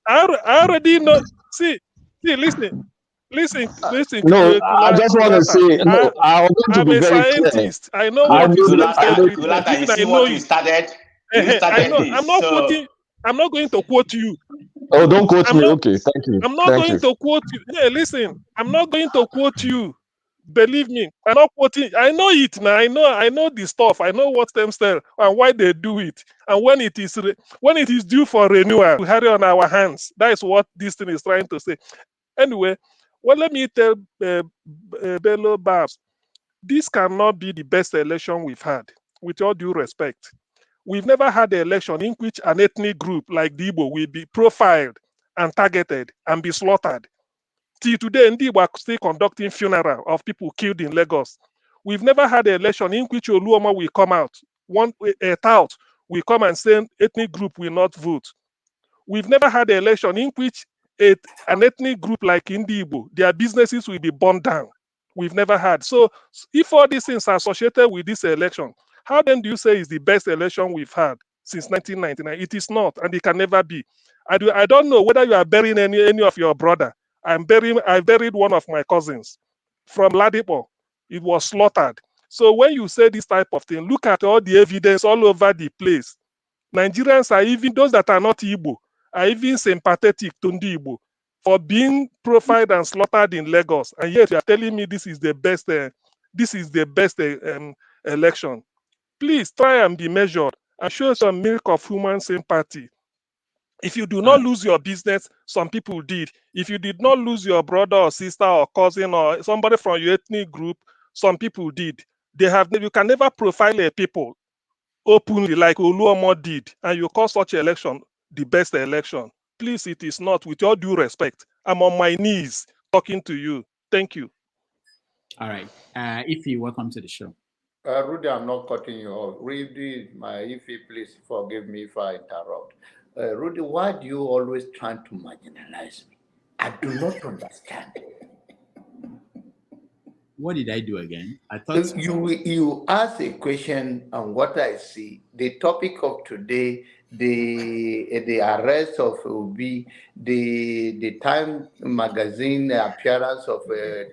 I already know. See, listen. No, I just want to say, no, I want to be very clear. I'm a scientist. I know what is stem cell treatment. You see what you started? I know. I'm not quoting. I'm not going to quote you. Oh, don't quote me. Okay, thank you. I'm not going to quote you. Yeah, listen. I'm not going to quote you. Believe me, I'm not quoting. I know it now. I know the stuff. I know what stem cell and why they do it, and when it is due for renewal, we have it on our hands. That is what this thing is trying to say. Anyway, well, let me tell Bello Babs, this cannot be the best election we've had. With all due respect, we've never had an election in which an ethnic group like the Igbo will be profiled and targeted and be slaughtered. Till today, Ndi are still conducting funeral of people killed in Lagos. We've never had an election in which Oluoma will come out, a tout will come and say ethnic group will not vote. We've never had an election in which an ethnic group like Indibo, their businesses will be burned down. We've never had. So if all these things are associated with this election, how then do you say it's the best election we've had since 1999? It is not, and it can never be. I don't know whether you are burying any of your brother. I buried one of my cousins from Ladipo. It was slaughtered. So when you say this type of thing, look at all the evidence all over the place. Nigerians are even, those that are not Igbo, are even sympathetic to Ndi Igbo for being profiled and slaughtered in Lagos. And yet you are telling me this is the best election. Please try and be measured and show some milk of human sympathy. If you do not lose your business, some people did. If you did not lose your brother or sister or cousin or somebody from your ethnic group, some people did. You can never profile a people openly like Oluomo did, and you call such election the best election. Please, it is not. With all due respect, I'm on my knees talking to you. Thank you. All right. Ify, welcome to the show. Rudy, I'm not cutting you off. Rudy, my Ify, please forgive me if I interrupt. Rudy, why do you always try to marginalize me? I do not understand. What did I do again? I thought you asked a question on what I see. The topic of today, the arrest of Obi, the Time magazine appearance of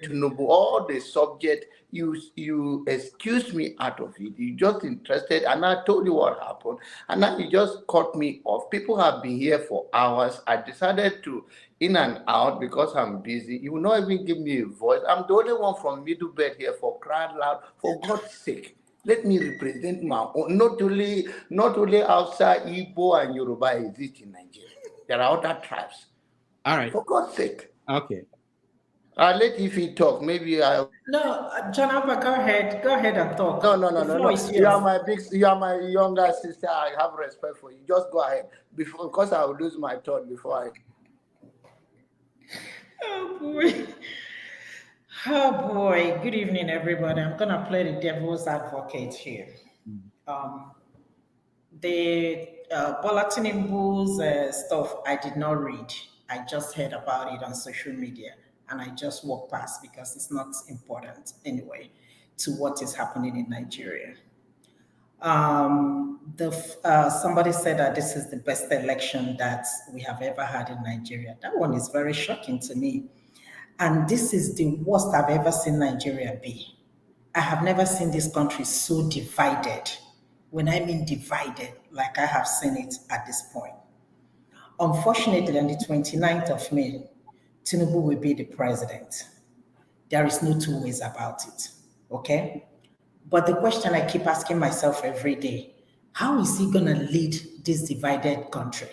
Tinubu, all the subject. You excuse me out of it. You just interested, and I told you what happened, and now you just cut me off. People have been here for hours. I decided to in and out because I'm busy. You will not even give me a voice. I'm the only one from Middle Belt here, for crying loud. For God's sake, let me represent my own. Not only outside Igbo and Yoruba exist in Nigeria. There are other tribes. All right. For God's sake. Okay. I'll let Ify talk. Maybe I. No, John Abba, go ahead and talk. No. The floor is You are yours. you are my younger sister. I have respect for you. Just go ahead because I will lose my thought before I. Oh boy. Oh boy. Good evening, everybody. I'm gonna play the devil's advocate here. The Bola Tinubu's stuff I did not read. I just heard about it on social media and I just walked past because it's not important anyway to what is happening in Nigeria. Somebody said that this is the best election that we have ever had in Nigeria. That one is very shocking to me. And this is the worst I've ever seen Nigeria be. I have never seen this country so divided. When I mean divided, like I have seen it at this point. Unfortunately, on the 29th of May, Tinubu will be the president. There is no two ways about it, okay? But the question I keep asking myself every day, how is he gonna lead this divided country?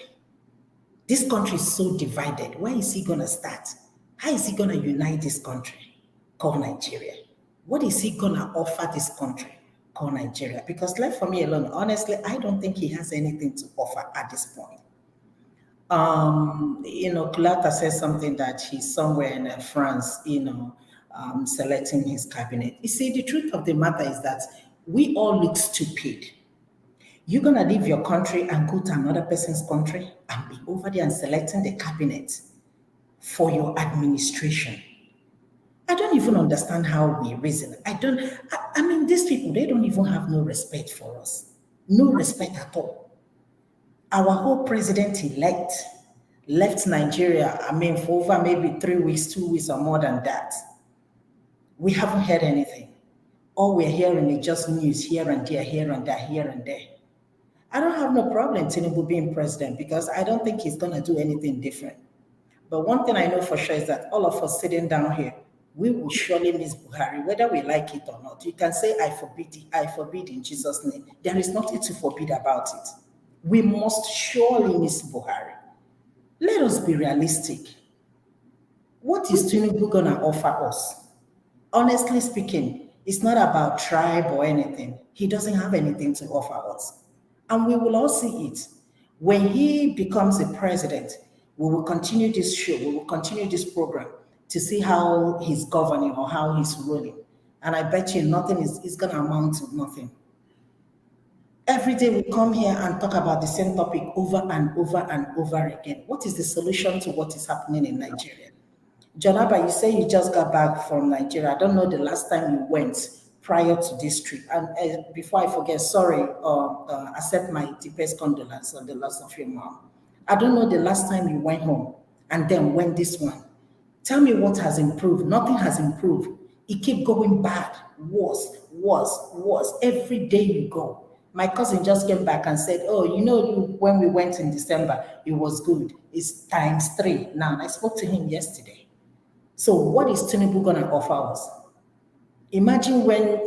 This country is so divided. Where is he gonna start? How is he gonna unite this country called Nigeria? What is he gonna offer this country called Nigeria? Because left for me alone, honestly, I don't think he has anything to offer at this point. Kulata says something that he's somewhere in France, selecting his cabinet. You see, the truth of the matter is that we all look stupid. You're gonna leave your country and go to another person's country and be over there and selecting the cabinet for your administration. I don't even understand how we reason. I mean, these people, they don't even have no respect for us. No respect at all. Our whole president-elect left Nigeria, for over maybe 3 weeks, 2 weeks or more than that. We haven't heard anything. All we're hearing is just news here and there, here and there, here and there. I don't have no problem Tinubu being president because I don't think he's gonna do anything different. But one thing I know for sure is that all of us sitting down here, we will surely miss Buhari, whether we like it or not. You can say, I forbid in Jesus' name. There is nothing to forbid about it. We must surely miss Buhari. Let us be realistic. What is Tinubu gonna offer us? Honestly speaking, it's not about tribe or anything. He doesn't have anything to offer us. And we will all see it. When he becomes a president, we will continue this show, we will continue this program to see how he's governing or how he's ruling. And I bet you nothing is gonna amount to nothing. Every day we come here and talk about the same topic over and over and over again. What is the solution to what is happening in Nigeria? Jonaba, you say you just got back from Nigeria. I don't know the last time you went prior to this trip. And before I forget, sorry, accept my deepest condolence on the loss of your mom. I don't know the last time you went home and then went this one. Tell me what has improved. Nothing has improved. It keeps going bad, worse. Every day you go. My cousin just came back and said, when we went in December, it was good. It's ×3 now. And I spoke to him yesterday. So what is Tinubu going to offer us? Imagine when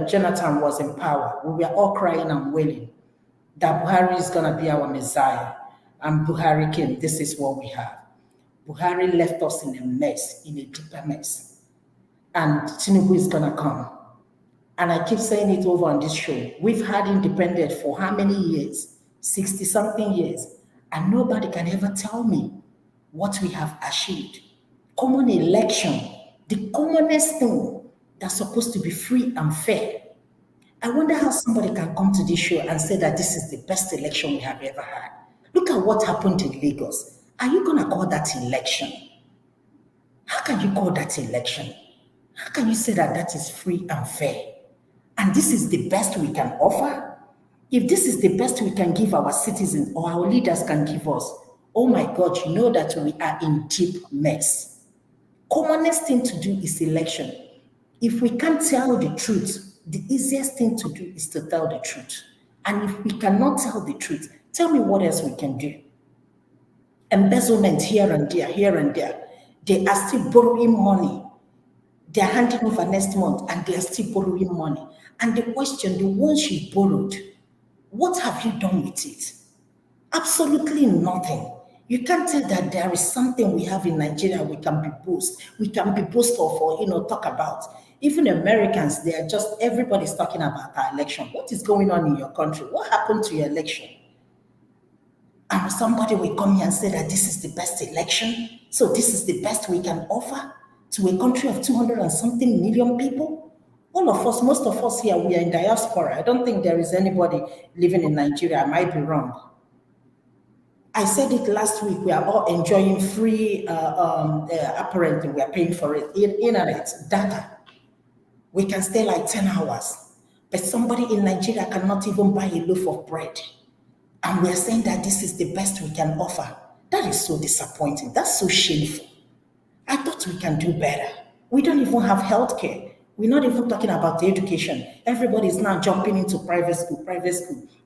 Jonathan was in power, we were all crying and wailing that Buhari is going to be our Messiah. And Buhari came, this is what we have. Buhari left us in a mess, in a deeper mess. And Tinubu is going to come. And I keep saying it over on this show. We've had independence for how many years? 60-something years. And nobody can ever tell me what we have achieved. Common election, the commonest thing that's supposed to be free and fair. I wonder how somebody can come to this show and say that this is the best election we have ever had. Look at what happened in Lagos. Are you going to call that election? How can you call that election? How can you say that that is free and fair? And this is the best we can offer? If this is the best we can give our citizens or our leaders can give us, oh my God, you know that we are in deep mess. Commonest thing to do is election. If we can't tell the truth, the easiest thing to do is to tell the truth. And if we cannot tell the truth, tell me what else we can do. Embezzlement here and there, here and there. They are still borrowing money. They are handing over next month and they are still borrowing money. And the question, the ones you borrowed, what have you done with it? Absolutely nothing. You can't tell that there is something we have in Nigeria we can be boast of or talk about. Even Americans, they are just everybody's talking about our election. What is going on in your country? What happened to your election? And somebody will come here and say that this is the best election, so this is the best we can offer to a country of 200 and something million people. All of us, most of us here, we are in diaspora. I don't think there is anybody living in Nigeria. I might be wrong. I said it last week, we are all enjoying free, apparently we are paying for it, internet, data. We can stay like 10 hours, but somebody in Nigeria cannot even buy a loaf of bread. And we are saying that this is the best we can offer. That is so disappointing. That's so shameful. I thought we can do better. We don't even have healthcare. We're not even talking about the education. Everybody is now jumping into private school.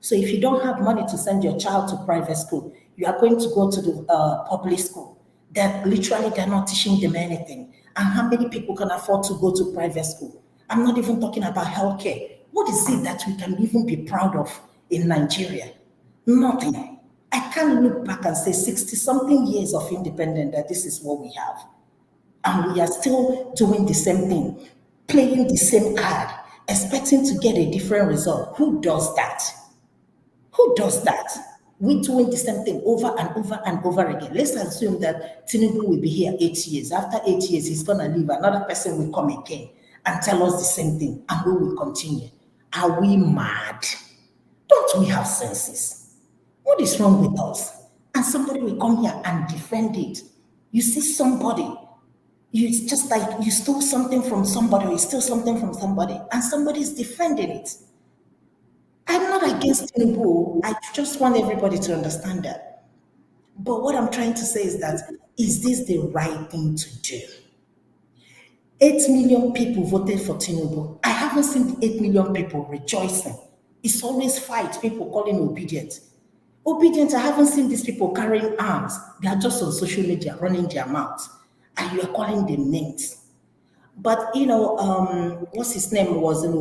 So if you don't have money to send your child to private school, you are going to go to the public school. That literally they're not teaching them anything. And how many people can afford to go to private school? I'm not even talking about healthcare. What is it that we can even be proud of in Nigeria? Nothing. I can't look back and say 60-something years of independence that this is what we have. And we are still doing the same thing, playing the same card, expecting to get a different result. Who does that? Who does that? We're doing the same thing over and over and over again. Let's assume that Tinubu will be here 8 years. After 8 years, he's going to leave. Another person will come again and tell us the same thing, and we will continue. Are we mad? Don't we have senses? What is wrong with us? And somebody will come here and defend it. You see somebody, it's just like you stole something from somebody or you stole something from somebody and somebody is defending it. I'm not against Tinubu. I just want everybody to understand that. But what I'm trying to say is that, is this the right thing to do? 8 million people voted for Tinubu. I haven't seen 8 million people rejoicing. It's always fight, people calling Obidients. Obidients, I haven't seen these people carrying arms. They are just on social media running their mouths. And you are calling them names. But, what's his name was an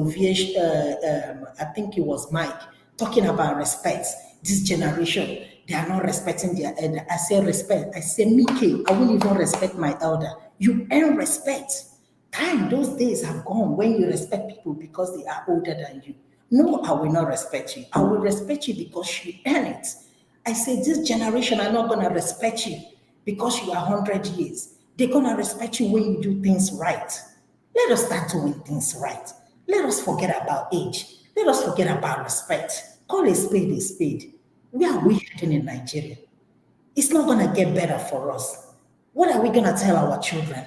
I think it was Mike, talking about respect. This generation, they are not respecting their elder. I say respect. I say, Mike, I won't even respect my elder. You earn respect. Those days have gone when you respect people because they are older than you. No, I will not respect you. I will respect you because you earn it. I say, this generation are not going to respect you because you are 100 years. They're going to respect you when you do things right. Let us start doing things right. Let us forget about age. Let us forget about respect. Call a spade a spade. Where are we heading in Nigeria? It's not going to get better for us. What are we going to tell our children?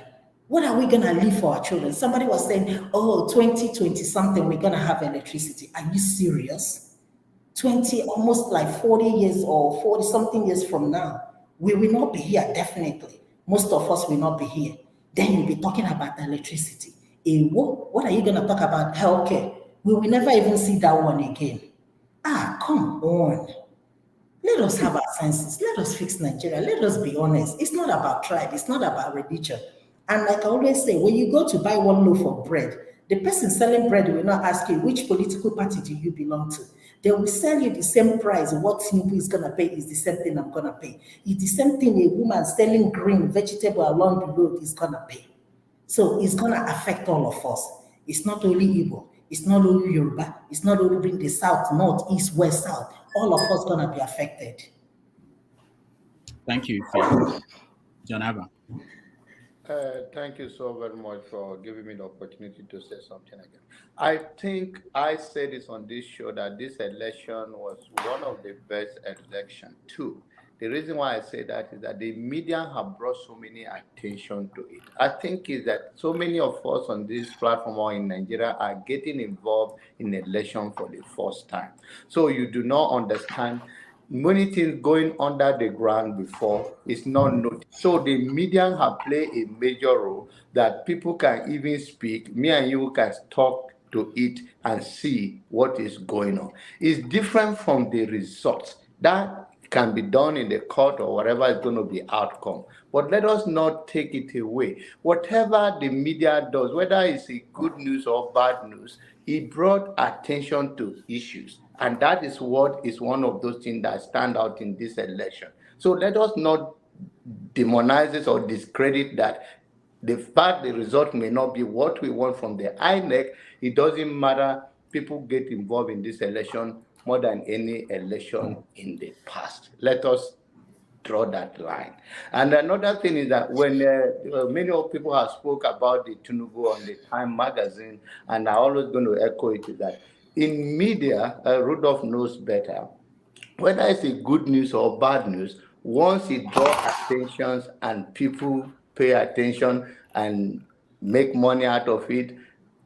What are we going to leave for our children? Somebody was saying, 2020 something, we're going to have electricity. Are you serious? 20, almost like 40 years or 40 something years from now, we will not be here, definitely. Most of us will not be here. Then you'll be talking about electricity. What are you going to talk about? Healthcare. We will never even see that one again. Come on. Let us have our senses. Let us fix Nigeria. Let us be honest. It's not about tribe. It's not about religion. And like I always say, when you go to buy one loaf of bread, the person selling bread will not ask you, which political party do you belong to? They will sell you the same price. What Tinubu is going to pay is the same thing I'm going to pay. It's the same thing a woman selling green vegetable along the road is going to pay. So it's going to affect all of us. It's not only Igbo. It's not only Yoruba. It's not only the South, North, East, West, South. All of us going to be affected. Thank you, Phil. John Abba. Thank you so very much for giving me the opportunity to say something again. I think I said this on this show that this election was one of the best elections too. The reason why I say that is that the media have brought so many attention to it. I think is that so many of us on this platform or in Nigeria are getting involved in election for the first time. So you do not understand many things going under the ground before is not noticed. So the media have played a major role that people can even speak. Me and you can talk to it and see what is going on. It's different from the results. That can be done in the court or whatever is going to be outcome. But let us not take it away. Whatever the media does, whether it's a good news or bad news, it brought attention to issues. And that is what is one of those things that stand out in this election. So let us not demonize this or discredit that. The fact the result may not be what we want from the INEC, it doesn't matter. People get involved in this election more than any election in the past. Let us draw that line. And another thing is that when many of people have spoke about the Tinubu on the Time magazine, and I'm always going to echo it, is that in media, Rudolph knows better, whether it's a good news or bad news, once it draws attention and people pay attention and make money out of it,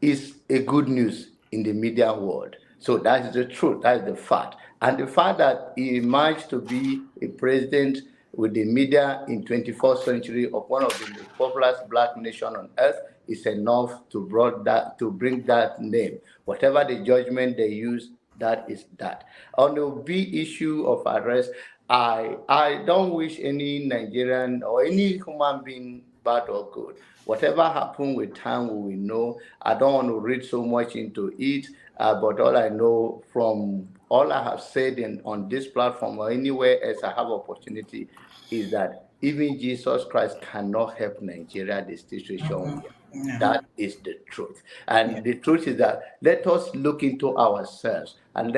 is a good news in the media world. So that is the truth, that is the fact. And the fact that he managed to be a president with the media in 21st century of one of the most popular black nation on earth is enough to bring that name. Whatever the judgment they use, that is that. On the big issue of arrest, I don't wish any Nigerian or any human being bad or good. Whatever happened with time, we will know. I don't want to read so much into it, but all I know from all I have said on this platform or anywhere else I have opportunity is that even Jesus Christ cannot help Nigeria, the situation we are. That is the truth. And the truth is that let us look into ourselves and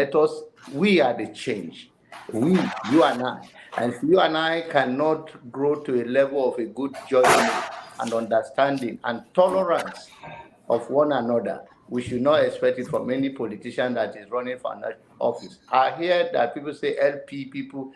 we are the change. We, you and I. And if you and I cannot grow to a level of a good judgment and understanding and tolerance of one another, we should not expect it from any politician that is running for an office. I hear that people say LP people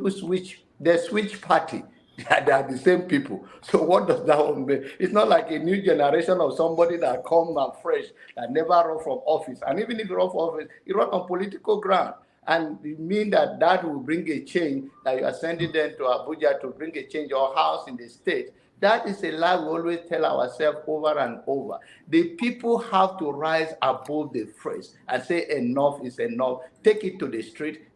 switch party. They are the same people. So what does that one mean? It's not like a new generation of somebody that come and fresh, that never run from office. And even if you run for office, you run on political ground. And it means that will bring a change, that you are sending them to Abuja to bring a change or house in the state. That is a lie we always tell ourselves over and over. The people have to rise above the phrase and say enough is enough. Take it to the street.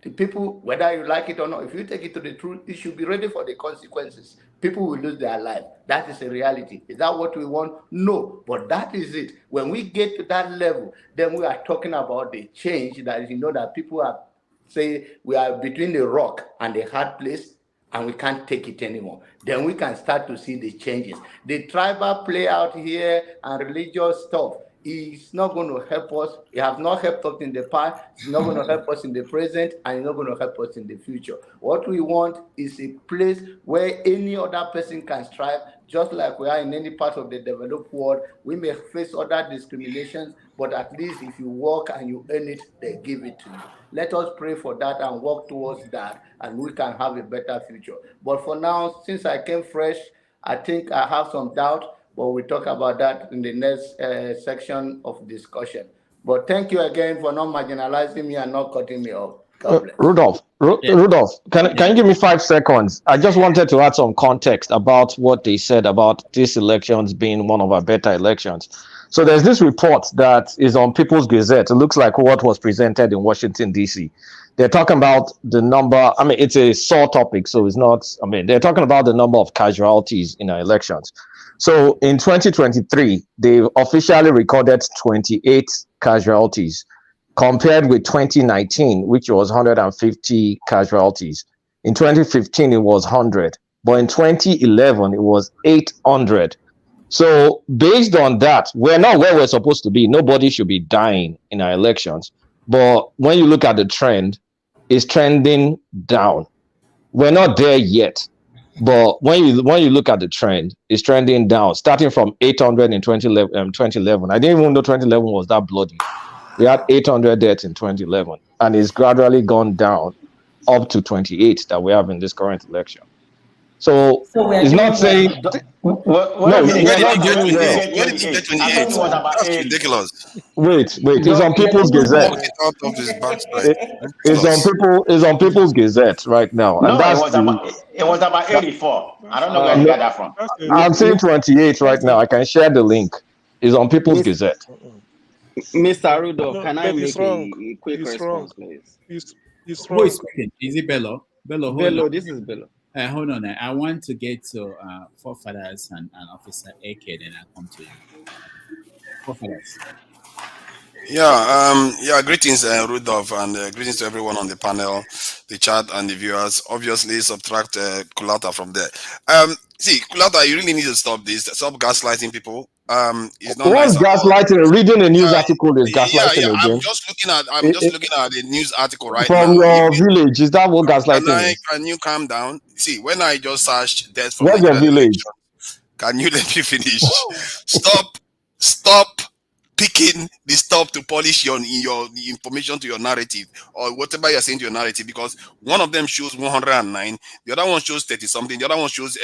The people, whether you like it or not, if you take it to the truth, you should be ready for the consequences. People will lose their life. That is a reality. Is that what we want? No, but that is it. When we get to that level, then we are talking about the change that that people are say we are between the rock and the hard place, and we can't take it anymore. Then we can start to see the changes. The tribal play out here and religious stuff is not going to help us. It has not helped us in the past. It's not going to help us in the present, and it's not going to help us in the future. What we want is a place where any other person can strive, just like we are in any part of the developed world. We may face other discriminations, but at least if you work and you earn it, they give it to you. Let us pray for that and work towards that, and we can have a better future. But for now, since I came fresh, I think I have some doubt, but we'll talk about that in the next section of discussion. But thank you again for not marginalizing me and not cutting me off. God bless. Rudolph, can you give me 5 seconds? I just wanted to add some context about what they said about these elections being one of our better elections. So there's this report that is on People's Gazette. It looks like what was presented in Washington, D.C. They're talking about the number. I mean, it's a sore topic, so it's not. I mean, they're talking about the number of casualties in our elections. So in 2023, they've officially recorded 28 casualties, compared with 2019, which was 150 casualties. In 2015, it was 100. But in 2011, it was 800. So based on that, we're not where we're supposed to be. Nobody should be dying in our elections. But when you look at the trend, it's trending down. We're not there yet. But when you look at the trend, it's trending down, starting from 800 in 2011. I didn't even know 2011 was that bloody. We had 800 deaths in 2011, and it's gradually gone down up to 28 that we have in this current election. So it's not saying Where did you get 28? That's ridiculous. Wait, it's on People's Gazette. It's on People's Gazette right now, and it was about 84. I don't know where you got that from. I'm saying 28 right now. I can share the link. It's on People's Gazette. Mr. Rudolph, can I make a quick response, please? He's wrong. Who is speaking? Is it Bello? Bello, this is Bello. Hold on. I want to get to Forefathers and Officer AK, then I'll come to you. Forefathers. Yeah, greetings, Rudolph, and greetings to everyone on the panel, the chat, and the viewers. Obviously, subtract Kulata from there. See, Kulata, you really need to stop this. Stop gaslighting people. It's not nice What's at all. gaslighting? Reading a news Uh, article is yeah. gaslighting I'm again. just looking at. I'm It- just it- looking at the news article right from now. your village, is that what gaslighting is? Can you calm down? See, when I just searched death from Where's your Nigerian village? election, can you let me finish? Stop picking the stuff to polish your information to your narrative or whatever you're saying to your narrative, because one of them shows 109, the other one shows 30 something, the other one shows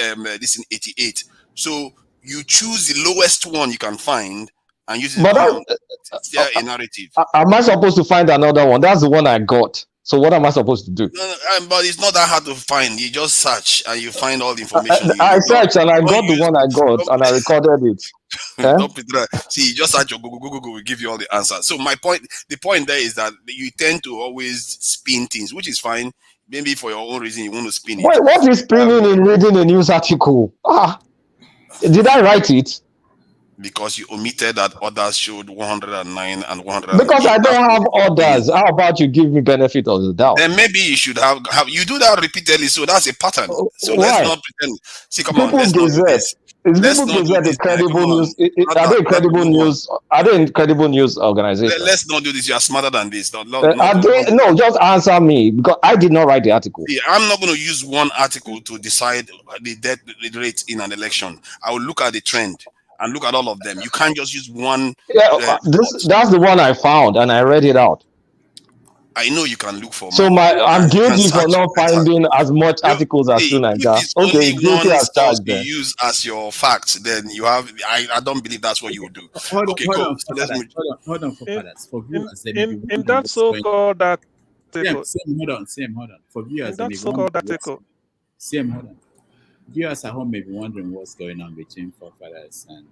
this in 88. So you choose the lowest one you can find and use it to But come and uh, steer a narrative. am I supposed to find another one? That's the one I got. So what am I supposed to do? No, but it's not that hard to find. You just search and you find all the information. I searched and I got the one I got and I recorded it. Don't be there. See, you just search your Google will give you all the answers. So the point there is that you tend to always spin things, which is fine. Maybe for your own reason you want to spin it. Wait, what is spinning in reading a news article? Did I write it? Because you omitted that others showed 109 and 100. Because I don't have orders. How about you give me benefit of the doubt? Then maybe you should have you do that repeatedly, so that's a pattern. So let's not pretend. See, come on, let's not do this. Is People Gazette a credible news? Are they credible news? Are they in credible news organization? Let's not do this. You are smarter than this. No, just answer me because I did not write the article. See, I'm not going to use one article to decide the death rate in an election. I will look at the trend and look at all of them. You can't just use one. That's the one I found and I read it out. I know you can look for. So I'm guilty for not finding as much articles as soon as that. Okay, guilty as charged. You use as your facts, then you have. I don't believe that's what you would do. Hold okay, on, so let's move. Hold on, for fathers, for viewers. In that so-called article. Hold on. For viewers, that so-called article. Hold on. Viewers at home may be wondering what's going on between forefathers and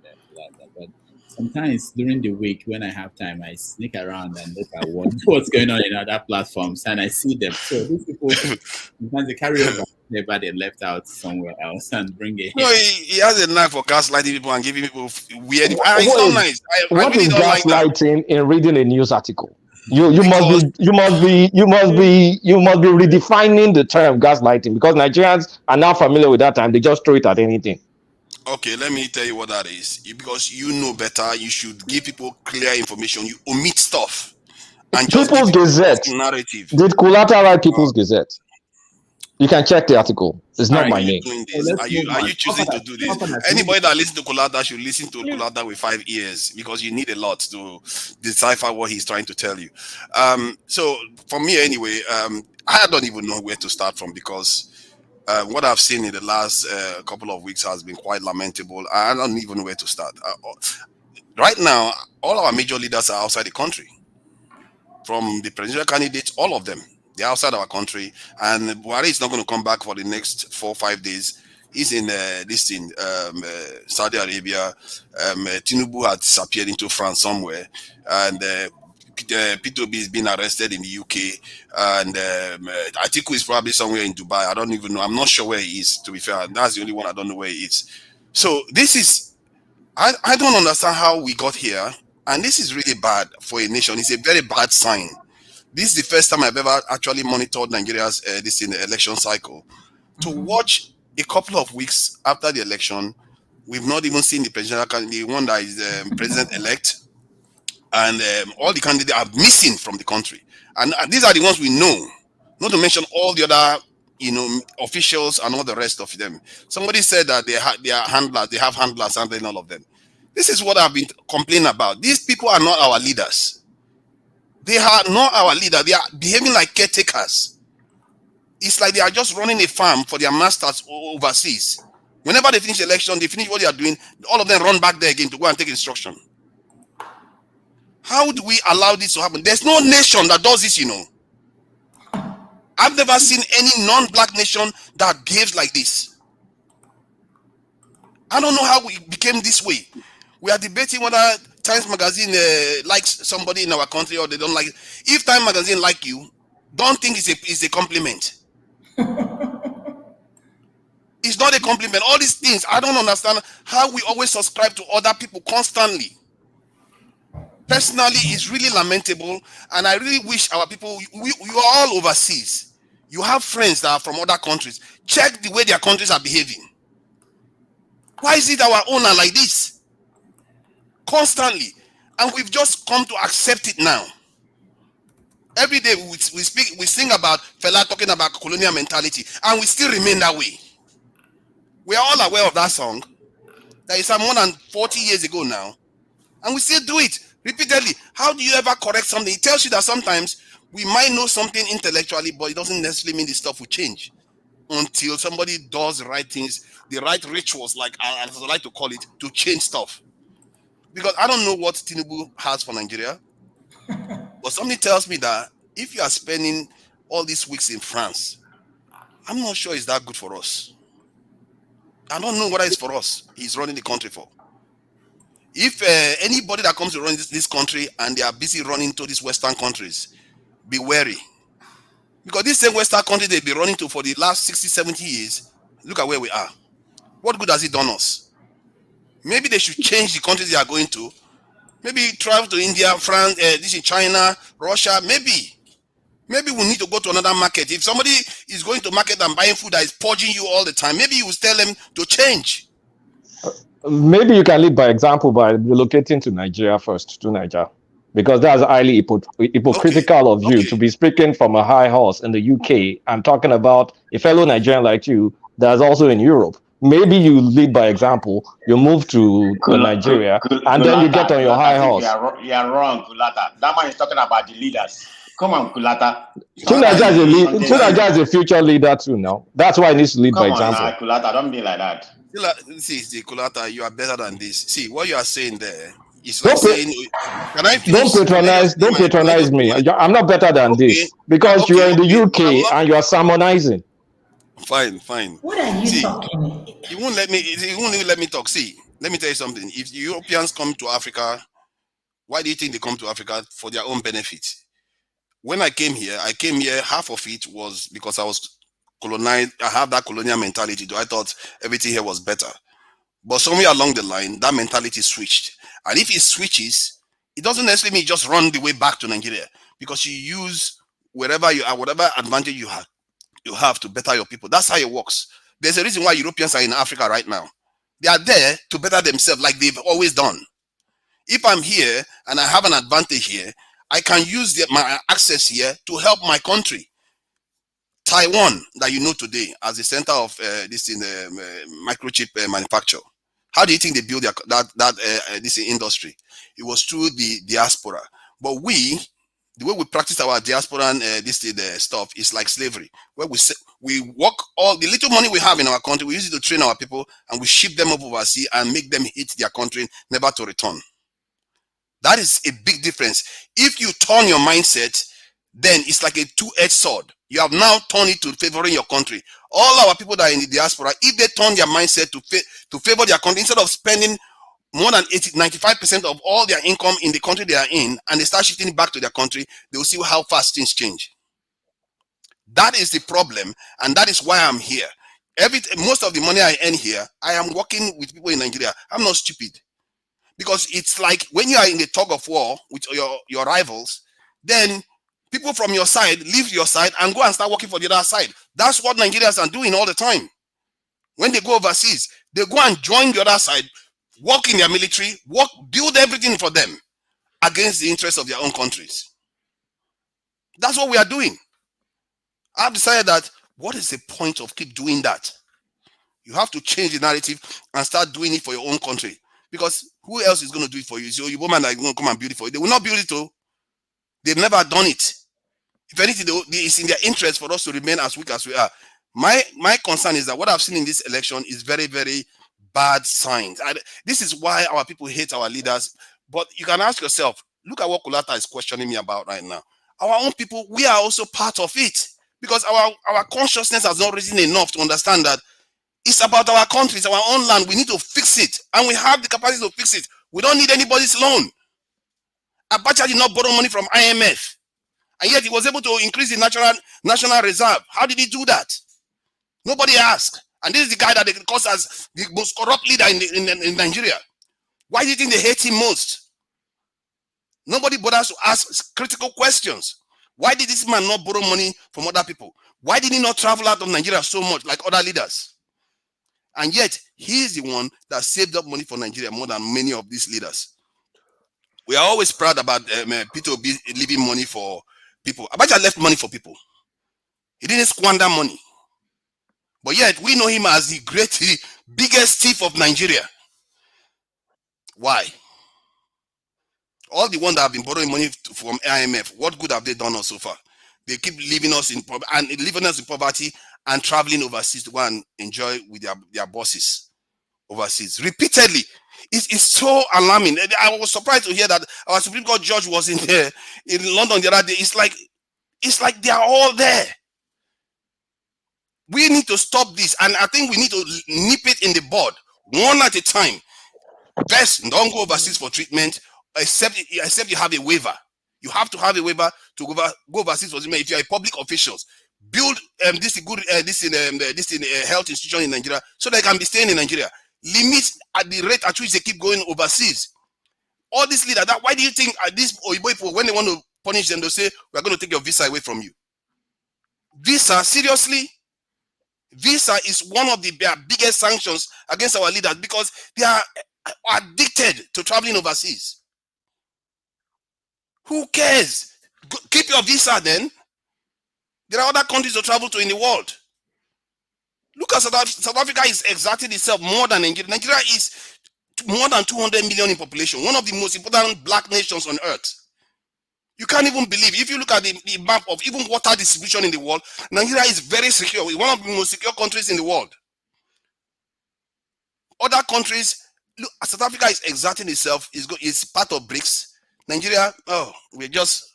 but sometimes during the week when I have time, I sneak around and look at what's going on in other platforms and I see them. So these people sometimes they carry over whatever they left out somewhere else and bring it. No, he has a knife for gaslighting people and giving people weird. It's not nice. What is gaslighting in reading a news article? You must be redefining the term gaslighting because Nigerians are now familiar with that term. They just throw it at anything. Okay, let me tell you what that is. Because you know better, you should give people clear information. You omit stuff and just People's Gazette narrative. Did Kulata write People's Gazette? You can check the article. It's not my name. Are you choosing to do this? Anybody that listens to Kulata should listen to Kulata with 5 ears because you need a lot to decipher what he's trying to tell you. So for me anyway, I don't even know where to start from because what I've seen in the last couple of weeks has been quite lamentable. I don't even know where to start. Right now, all our major leaders are outside the country. From the presidential candidates, all of them. They're outside our country, and Buhari is not going to come back for the next 4 or 5 days. He's in Saudi Arabia. Tinubu had disappeared into France somewhere, and Peter Obi is being arrested in the UK, and Atiku is probably somewhere in Dubai. I don't even know. I'm not sure where he is, to be fair. That's the only one I don't know where he is. So this is, I don't understand how we got here, and this is really bad for a nation. It's a very bad sign. This is the first time I've ever actually monitored Nigeria's this in the election cycle. To watch a couple of weeks after the election, we've not even seen the presidential candidate, the one that is president-elect, and all the candidates are missing from the country. And these are the ones we know, not to mention all the other, officials and all the rest of them. Somebody said that they have handlers handling all of them. This is what I've been complaining about. These people are not our leaders. They are not our leader. They are behaving like caretakers. It's like they are just running a farm for their masters overseas. Whenever they finish the election, they finish what they are doing, all of them run back there again to go and take instruction. How do we allow this to happen? There's no nation that does this, I've never seen any non-black nation that behaves like this. I don't know how we became this way. We are debating whether Times Magazine likes somebody in our country or they don't like it. If Time Magazine like you, don't think it's a compliment. It's not a compliment. All these things, I don't understand how we always subscribe to other people constantly. Personally, it's really lamentable, and I really wish our people, you are all overseas. You have friends that are from other countries. Check the way their countries are behaving. Why is it our own are like this? Constantly. And we've just come to accept it now. Every day we sing about fella talking about colonial mentality, and we still remain that way. We are all aware of that song. That is more than 40 years ago now. And we still do it repeatedly. How do you ever correct something? It tells you that sometimes we might know something intellectually, but it doesn't necessarily mean the stuff will change until somebody does the right things, the right rituals, like I like to call it, to change stuff. Because I don't know what Tinubu has for Nigeria, but something tells me that if you are spending all these weeks in France, I'm not sure it's that good for us. I don't know what it's for us. He's running the country for. If anybody that comes to run this country and they are busy running to these Western countries, be wary. Because these same Western countries they've been running to for the last 60, 70 years, look at where we are. What good has it done us? Maybe they should change the countries they are going to. Maybe travel to India, France, this is China, Russia, maybe. Maybe we need to go to another market. If somebody is going to market and buying food that is purging you all the time, maybe you will tell them to change. Maybe you can lead by example by relocating to Nigeria first, to Nigeria, because that's highly hypocritical of you to be speaking from a high horse in the UK and talking about a fellow Nigerian like you that's also in Europe. Maybe you lead by example, you move to Nigeria, and then you get on your high horse. You are wrong, Kulata. That man is talking about the leaders. Come on, Kulata. Tunaja is a future leader too now. That's why he needs to lead by example. Come on, Kulata, don't be like that. See, Kulata, you are better than this. See, what you are saying there is like saying, can I finish? Don't patronize me. I'm not better than this because you are in the UK and you are sermonizing. Fine. What are you talking? You won't let me. You won't even let me talk. See, let me tell you something. If the Europeans come to Africa, why do you think they come to Africa? For their own benefit. When I came here, half of it was because I was colonized. I have that colonial mentality. I thought everything here was better. But somewhere along the line, that mentality switched. And if it switches, it doesn't necessarily mean just run the way back to Nigeria, because you use wherever you are, whatever advantage you have to better your people. That's how it works. There's a reason why Europeans are in Africa right now. They are there to better themselves like they've always done. If I'm here and I have an advantage here, I can use my access here to help my country. Taiwan, that you know today as the center of this in the microchip manufacture. How do you think they build this industry? It was through the diaspora. But the way we practice our diaspora and stuff is like slavery, where we work all the little money we have in our country, we use it to train our people, and we ship them up overseas and make them hate their country, never to return. That is a big difference. If you turn your mindset, then it's like a two-edged sword. You have now turned it to favoring your country. All our people that are in the diaspora, if they turn their mindset to favor their country, instead of spending more than 95% of all their income in the country they are in, and they start shifting it back to their country, they will see how fast things change. That is the problem, and that is why I'm here. Most of the money I earn here, I am working with people in Nigeria. I'm not stupid. Because it's like when you are in the tug of war with your rivals, then people from your side leave your side and go and start working for the other side. That's what Nigerians are doing all the time. When they go overseas, they go and join the other side, work in their military, build everything for them against the interests of their own countries. That's what we are doing. I've decided that what is the point of keep doing that? You have to change the narrative and start doing it for your own country. Because who else is going to do it for you? So your woman that is going to come and build it for you. They will not build it too. They've never done it. If anything, it's in their interest for us to remain as weak as we are. My concern is that what I've seen in this election is very, very bad signs. This is why our people hate our leaders. But you can ask yourself, look at what Kulata is questioning me about right now. Our own people, we are also part of it. Because our consciousness has not risen enough to understand that it's about our country, it's our own land. We need to fix it. And we have the capacity to fix it. We don't need anybody's loan. Abacha did not borrow money from IMF. And yet he was able to increase the national reserve. How did he do that? Nobody asked. And this is the guy that they cause as the most corrupt leader in Nigeria. Why do you think they hate him most? Nobody bothers to ask critical questions. Why did this man not borrow money from other people? Why did he not travel out of Nigeria so much like other leaders? And yet, he's the one that saved up money for Nigeria more than many of these leaders. We are always proud about Peter Obi leaving money for people. Abacha left money for people. He didn't squander money. But yet, we know him as the biggest thief of Nigeria. Why? All the ones that have been borrowing money from IMF, what good have they done us so far? They keep leaving us in poverty and traveling overseas to go and enjoy with their bosses overseas repeatedly. It's so alarming. I was surprised to hear that our Supreme Court judge was in London the other day. It's like they are all there. We need to stop this, and I think we need to nip it in the bud, one at a time. Best, don't go overseas for treatment, except you have a waiver. You have to have a waiver to go overseas for treatment if you are a public official. Build this health institution in Nigeria so they can be staying in Nigeria. Limit at the rate at which they keep going overseas. All these leaders, why do you think these Oyibo people, when they want to punish them, they'll say, we're going to take your visa away from you? Visa, seriously? Visa is one of the biggest sanctions against our leaders because they are addicted to traveling overseas. Who cares? Keep your visa then. There are other countries to travel to in the world. Look at South Africa is exerting itself more than Nigeria. Nigeria is more than 200 million in population, one of the most important black nations on earth. You can't even believe, if you look at the map of even water distribution in the world, Nigeria is very secure. It's one of the most secure countries in the world. Other countries, look, South Africa is exerting itself, is part of BRICS. Nigeria, we're just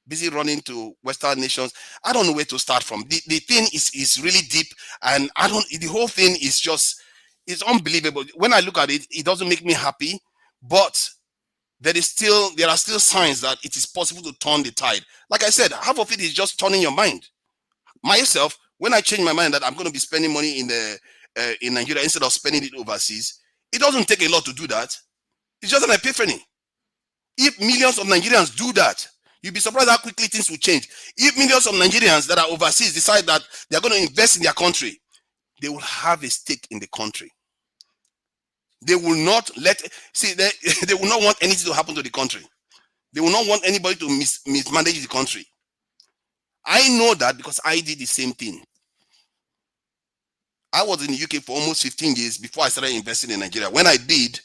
busy running to Western nations. I don't know where to start from. The thing is really deep, and the whole thing is it's unbelievable. When I look at it, it doesn't make me happy, but there are still signs that it is possible to turn the tide. Like I said, half of it is just turning your mind. Myself, when I change my mind that I'm going to be spending money in Nigeria instead of spending it overseas, it doesn't take a lot to do that. It's just an epiphany. If millions of Nigerians do that, you'll be surprised how quickly things will change. If millions of Nigerians that are overseas decide that they're going to invest in their country, they will have a stake in the country. They will not they will not want anything to happen to the country. They will not want anybody to mismanage the country. I know that because I did the same thing. I was in the UK for almost 15 years before I started investing in Nigeria. When I did,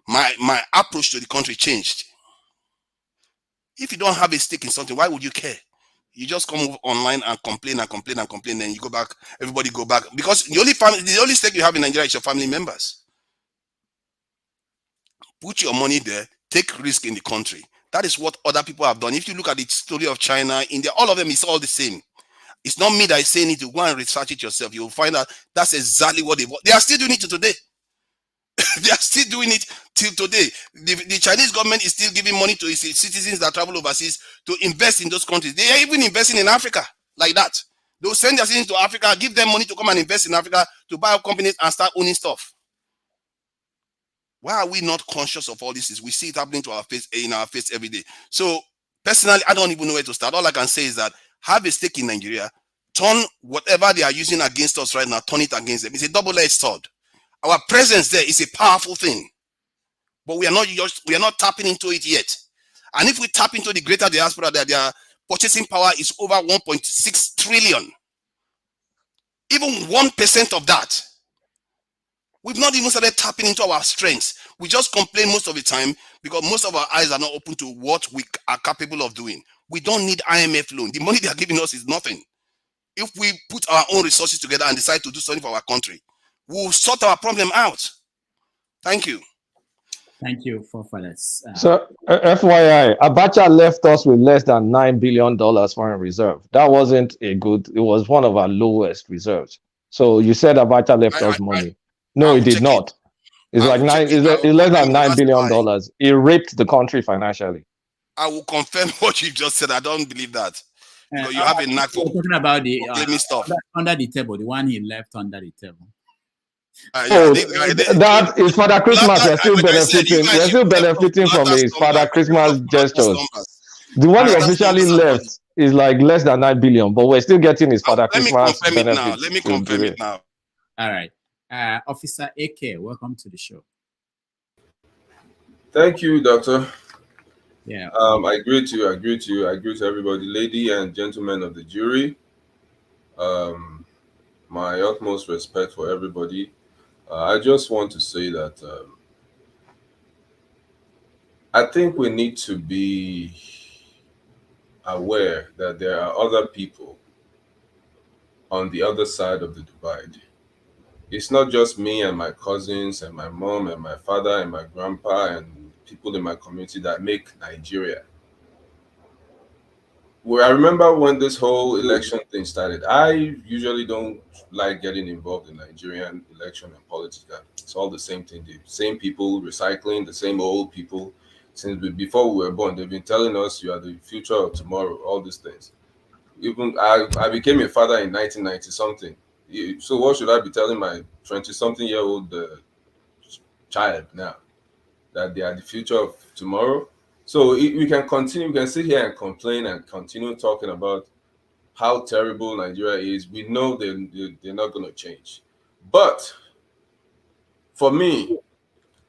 my approach to the country changed. If you don't have a stake in something, why would you care? You just come online and complain, then you go back, everybody go back. Because the only stake you have in Nigeria is your family members. Put your money there, take risk in the country. That is what other people have done. If you look at the story of China, India, all of them is all the same. It's not me that is saying it. You go and research it yourself. You will find out that's exactly what they are still doing it to today. They are still doing it till today. The Chinese government is still giving money to its citizens that travel overseas to invest in those countries. They are even investing in Africa like that. They'll send their citizens to Africa, give them money to come and invest in Africa to buy up companies and start owning stuff. Why are we not conscious of all this? We see it happening in our face every day. So personally, I don't even know where to start. All I can say is that have a stake in Nigeria, turn whatever they are using against us right now, turn it against them. It's a double-edged sword. Our presence there is a powerful thing, but we are not tapping into it yet. And if we tap into the greater diaspora, that their purchasing power is over 1.6 trillion. Even 1% of that. We've not even started tapping into our strengths. We just complain most of the time because most of our eyes are not open to what we are capable of doing. We don't need IMF loan. The money they are giving us is nothing. If we put our own resources together and decide to do something for our country, we'll sort our problem out. Thank you. Thank you, forefathers. So, FYI, Abacha left us with less than $9 billion foreign reserve. That wasn't it was one of our lowest reserves. So you said Abacha left us money. No, it did not. It's like it's less than $9 billion. It raped the country financially. I will confirm what you just said. I don't believe that. Because you have a knack for talking about the stuff under the table, the one he left under the table. That is Father Christmas. We're still benefiting. We're still benefiting from his Father Christmas gestures. The one he officially left is like less than 9 billion, but we're still getting his Father Christmas benefits. Let me confirm it now. All right. Officer AK, welcome to the show. Thank you, Doctor. Yeah. I agree to you. I agree to you. I agree to everybody, lady and gentlemen of the jury. My utmost respect for everybody. I just want to say that I think we need to be aware that there are other people on the other side of the divide. It's not just me and my cousins and my mom and my father and my grandpa and people in my community that make Nigeria. Well, I remember when this whole election thing started. I usually don't like getting involved in Nigerian election and politics. It's all the same thing. The same people recycling, the same old people. Since before we were born, they've been telling us you are the future of tomorrow, all these things. Even I became a father in 1990 something. So what should I be telling my 20-something-year-old child now? That they are the future of tomorrow? So we can continue, we can sit here and complain and continue talking about how terrible Nigeria is. We know they're not going to change. But for me,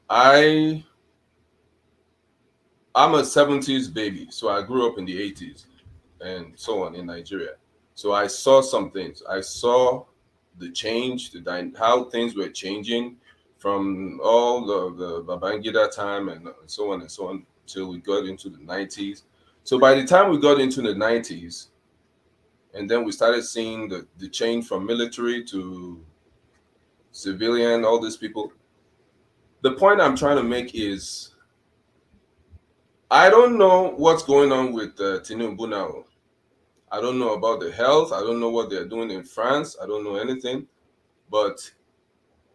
I'm a 70s baby, so I grew up in the 80s and so on in Nigeria. So I saw some things. I saw the change, how things were changing from all the Babangida time and so on till we got into the 90s. So by the time we got into the 90s, and then we started seeing the change from military to civilian, all these people. The point I'm trying to make is, I don't know what's going on with Tinubu now. I don't know about the health. I don't know what they're doing in France. I don't know anything. But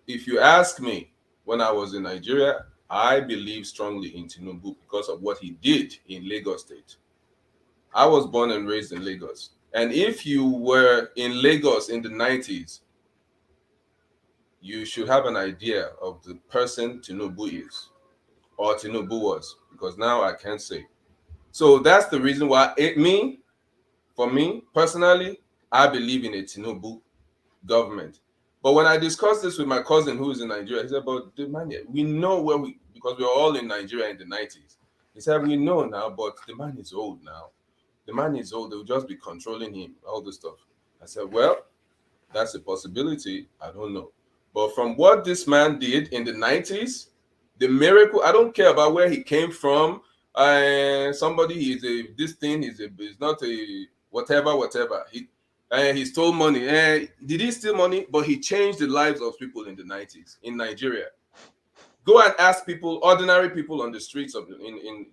if you ask me, when I was in Nigeria, I believe strongly in Tinubu because of what he did in Lagos State. I was born and raised in Lagos. And if you were in Lagos in the 90s, you should have an idea of the person Tinubu is, or Tinubu was, because now I can't say. So that's the reason why for me personally, I believe in a Tinubu government. But when I discussed this with my cousin who is in Nigeria, he said, but the man, we know because we were all in Nigeria in the 90s. He said, we know now, but the man is old now. The man is old, they'll just be controlling him, all this stuff. I said, well, that's a possibility. I don't know. But from what this man did in the 90s, the miracle, I don't care about where he came from. Somebody is is not a whatever. He stole money. Did he steal money? But he changed the lives of people in the 90s in Nigeria. Go and ask people, ordinary people on the streets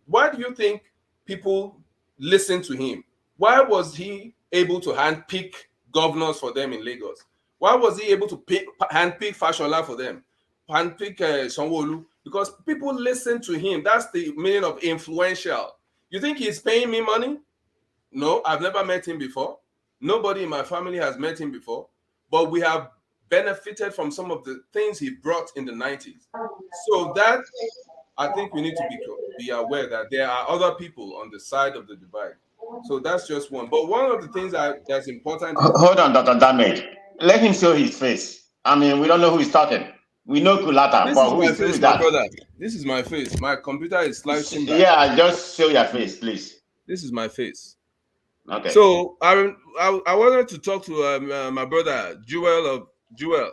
why do you think people listen to him? Why was he able to handpick governors for them in Lagos? Why was he able to handpick Fashola for them? Handpick Sanwo-Olu? Because people listen to him. That's the meaning of influential. You think he's paying me money? No, I've never met him before. Nobody in my family has met him before. But we have benefited from some of the things he brought in the 90s. So that, I think we need to be aware that there are other people on the side of the divide. So that's just one. But one of the things that's important. Hold on, Dr. Damage. Let him show his face. I mean, we don't know who is talking. We know Kulata, but who is that? Brother. This is my face. My computer is slicing back. Yeah, just show your face, please. This is my face. Okay. So I wanted to talk to my brother Joel.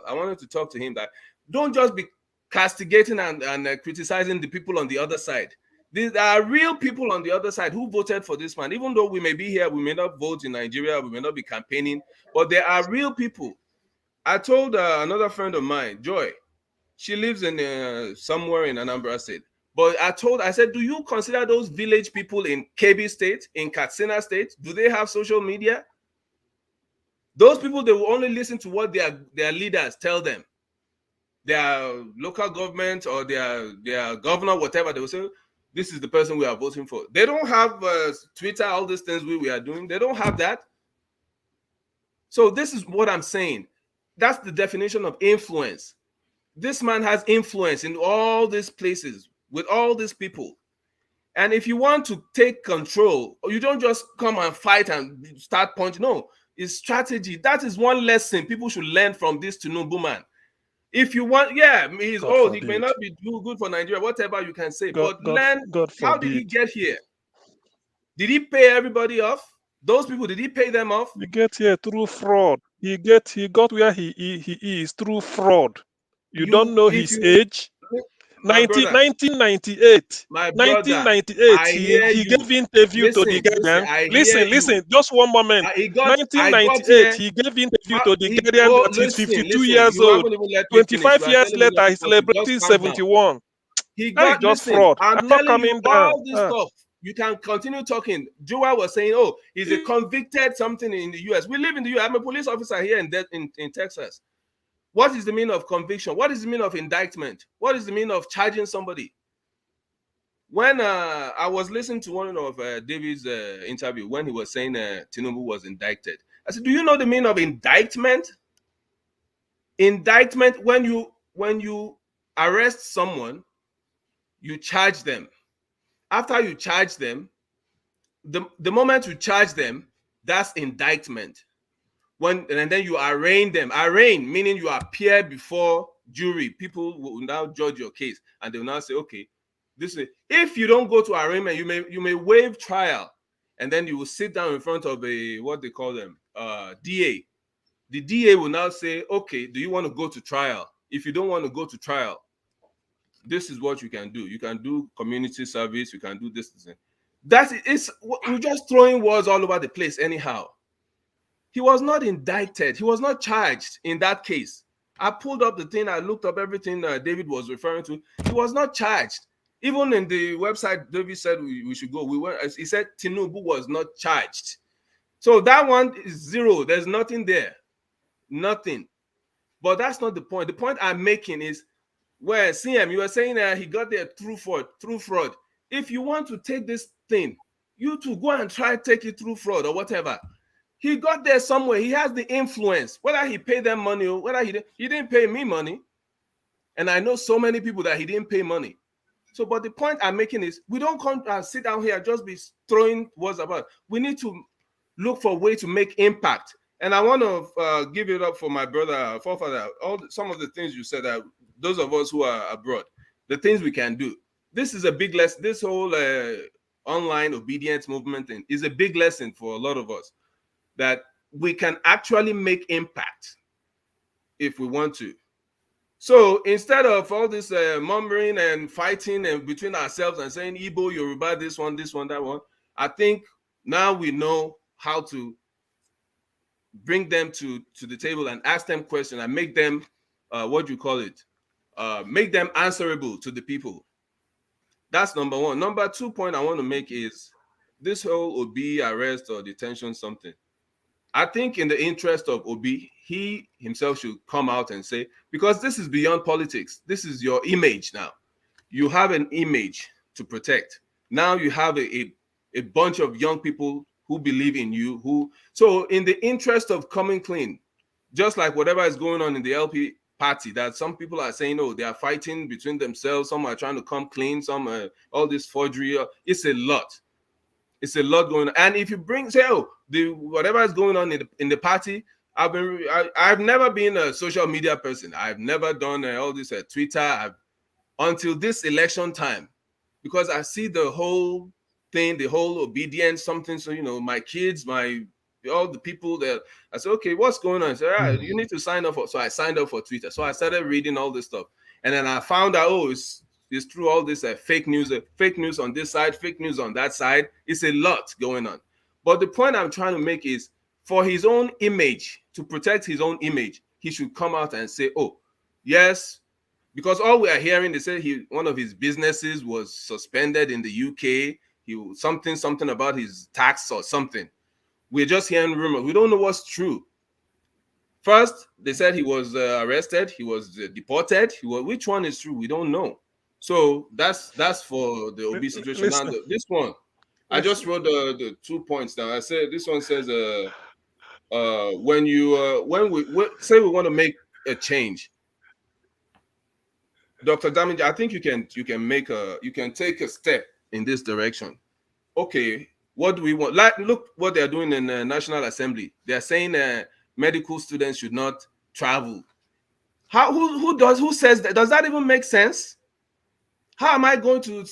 I wanted to talk to him that don't just be castigating and criticizing the people on the other side. There are real people on the other side who voted for this man. Even though we may be here, we may not vote in Nigeria, we may not be campaigning, but there are real people. I told another friend of mine, Joy, she lives in somewhere in Anambra State. But I said, do you consider those village people in Kebbi State, in Katsina State, do they have social media? Those people, they will only listen to what their leaders tell them. Their local government or their governor, whatever, they will say, this is the person we are voting for. They don't have Twitter, all these things we are doing. They don't have that. So this is what I'm saying. That's the definition of influence. This man has influence in all these places with all these people. And if you want to take control, you don't just come and fight and start punching. No, it's strategy. That is one lesson people should learn from this Tinubu man. If you want, yeah, he's God old. He forbid. may not be good for Nigeria, whatever you can say. God But learn, how did he forbid. get here? Did he pay everybody off? Those people, did he pay them off? He get here through fraud. He got where he is through fraud. You don't know his age. My brother, 1998. my brother, 1998. I hear He you. gave interview to the Guardian. Listen. Just one moment. I got 1998. here. He gave interview to the Guardian that he's 52 years You old. haven't even let me finish. 25 years later, he's celebrating 71. That is just fraud. I'm not telling you coming down. all this stuff. You can continue talking. Joa was saying, oh, he's a convicted something in the US. We live in the US. I'm a police officer here in Texas. What is the meaning of conviction? What is the meaning of indictment? What is the meaning of charging somebody? When I was listening to one of David's interview when he was saying Tinubu was indicted, I said, do you know the meaning of indictment? Indictment, when you arrest someone, you charge them. After you charge them, the moment you charge them, that's indictment. And then you arraign them. Arraign meaning you appear before jury. People will now judge your case, and they will now say, okay, this is. If you don't go to arraignment, you may waive trial, and then you will sit down in front of a what they call them DA. The DA will now say, okay, do you want to go to trial? If you don't want to go to trial, this is what you can do. You can do community service. You can do this. We're just throwing words all over the place anyhow. He was not indicted. He was not charged in that case. I pulled up the thing. I looked up everything David was referring to. He was not charged. Even in the website, David said we should go. He said Tinubu was not charged. So that one is zero. There's nothing there. Nothing. But that's not the point. The point I'm making is where CM, you were saying he got there through fraud. If you want to take this thing, you to go and try to take it through fraud or whatever. He got there somewhere. He has the influence. Whether he paid them money or whether he didn't pay me money. And I know so many people that he didn't pay money. So, but the point I'm making is we don't come and sit down here and just be throwing words about. We need to look for a way to make impact. And I want to give it up for my brother, forefather, some of the things you said, that those of us who are abroad, the things we can do. This is a big lesson. This whole online obedience movement thing is a big lesson for a lot of us, that we can actually make impact if we want to. So instead of all this murmuring and fighting and between ourselves and saying Igbo, Yoruba, this one, that one, I think now we know how to bring them to the table and ask them questions and make them, make them answerable to the people. That's number one. Number 2 point I want to make is this whole Obi arrest or detention something. I think in the interest of Obi, he himself should come out and say, because this is beyond politics. This is your image now. You have an image to protect. Now you have a bunch of young people who believe in you. So in the interest of coming clean, just like whatever is going on in the LP party, that some people are saying, oh, they are fighting between themselves. Some are trying to come clean. Some all this forgery. It's a lot. It's a lot going on. And if you whatever is going on in the party, I've never been a social media person. I've never done all this Twitter until this election time, because I see the whole thing, the whole obedience, something. So, my kids, all the people that I said, okay, what's going on? I said, you need to sign up for. So I signed up for Twitter. So I started reading all this stuff. And then I found out, it's through all this fake news on this side, fake news on that side. It's a lot going on. But the point I'm trying to make is, for his own image, to protect his own image, he should come out and say, oh, yes, because all we are hearing, they say one of his businesses was suspended in the UK. Something about his tax or something. We're just hearing rumors. We don't know what's true. First, they said he was arrested. He was deported. Which one is true? We don't know. So that's for the Obi situation. Now, this one, I just wrote the 2 points down. I said this one says, when we say we want to make a change, Dr. Damage, I think you can take a step in this direction. Okay, what do we want? Like, look what they're doing in the National Assembly. They're saying medical students should not travel. Who says that? Does that even make sense? How am I going to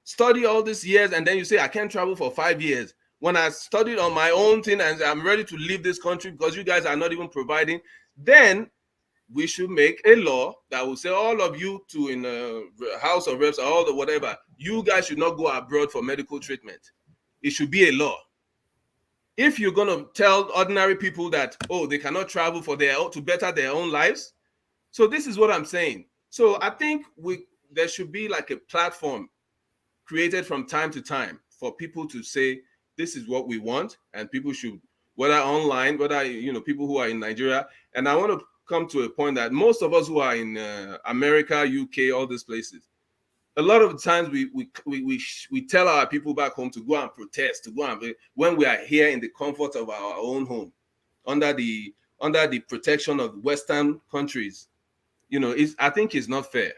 study all these years and then you say I can't travel for 5 years when I studied on my own thing and I'm ready to leave this country because you guys are not even providing? Then we should make a law that will say all of you to in the House of Reps or all the whatever, you guys should not go abroad for medical treatment. It should be a law. If you're going to tell ordinary people that, oh, they cannot travel to better their own lives. So this is what I'm saying. So I think there should be like a platform created from time to time for people to say, this is what we want. And people should, whether online, whether, people who are in Nigeria. And I want to come to a point that most of us who are in America, UK, all these places, a lot of the times we tell our people back home to go and protest, when we are here in the comfort of our own home, under the protection of Western countries. I think it's not fair.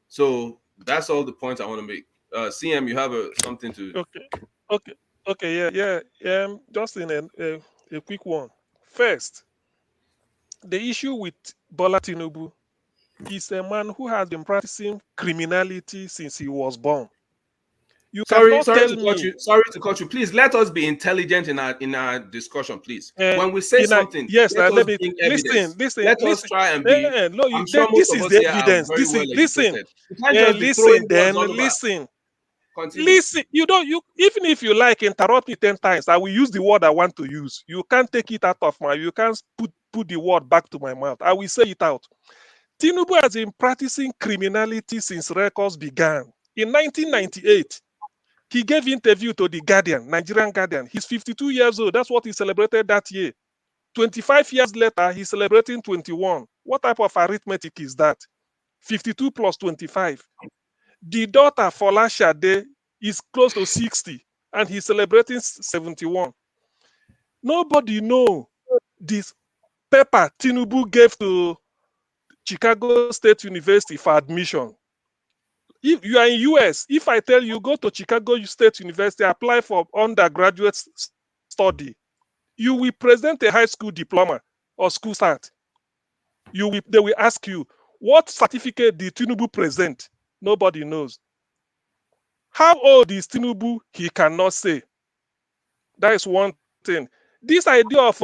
So that's all the points I want to make. CM, you have something to. Okay. Yeah. Just in a quick one. First, the issue with Bola Tinubu is a man who has been practicing criminality since he was born. You Sorry cannot tell to me. cut you. Sorry to cut you. Please let us be intelligent in our discussion, please. When we say something, yes, let us me bring evidence. listen. Let us try and be. No, I'm sure most this of is us the here are evidence. very well Listen. educated. You can't just be throwing words all over. Continue. Listen. You even if you like interrupt me 10 times, I will use the word I want to use. You can't take it out of my. You can't put the word back to my mouth. I will say it out. Tinubu has been practicing criminality since records began. In 1998, he gave interview to the Guardian, Nigerian Guardian. He's 52 years old. That's what he celebrated that year. 25 years later, he's celebrating 21. What type of arithmetic is that? 52 plus 25. The daughter, Fola Shade, is close to 60, and he's celebrating 71. Nobody know this paper Tinubu gave to Chicago State University for admission. If you are in US, if I tell you go to Chicago State University, apply for undergraduate study, you will present a high school diploma or school cert. They will ask you, what certificate did Tinubu present? Nobody knows. How old is Tinubu? He cannot say. That is one thing. This idea of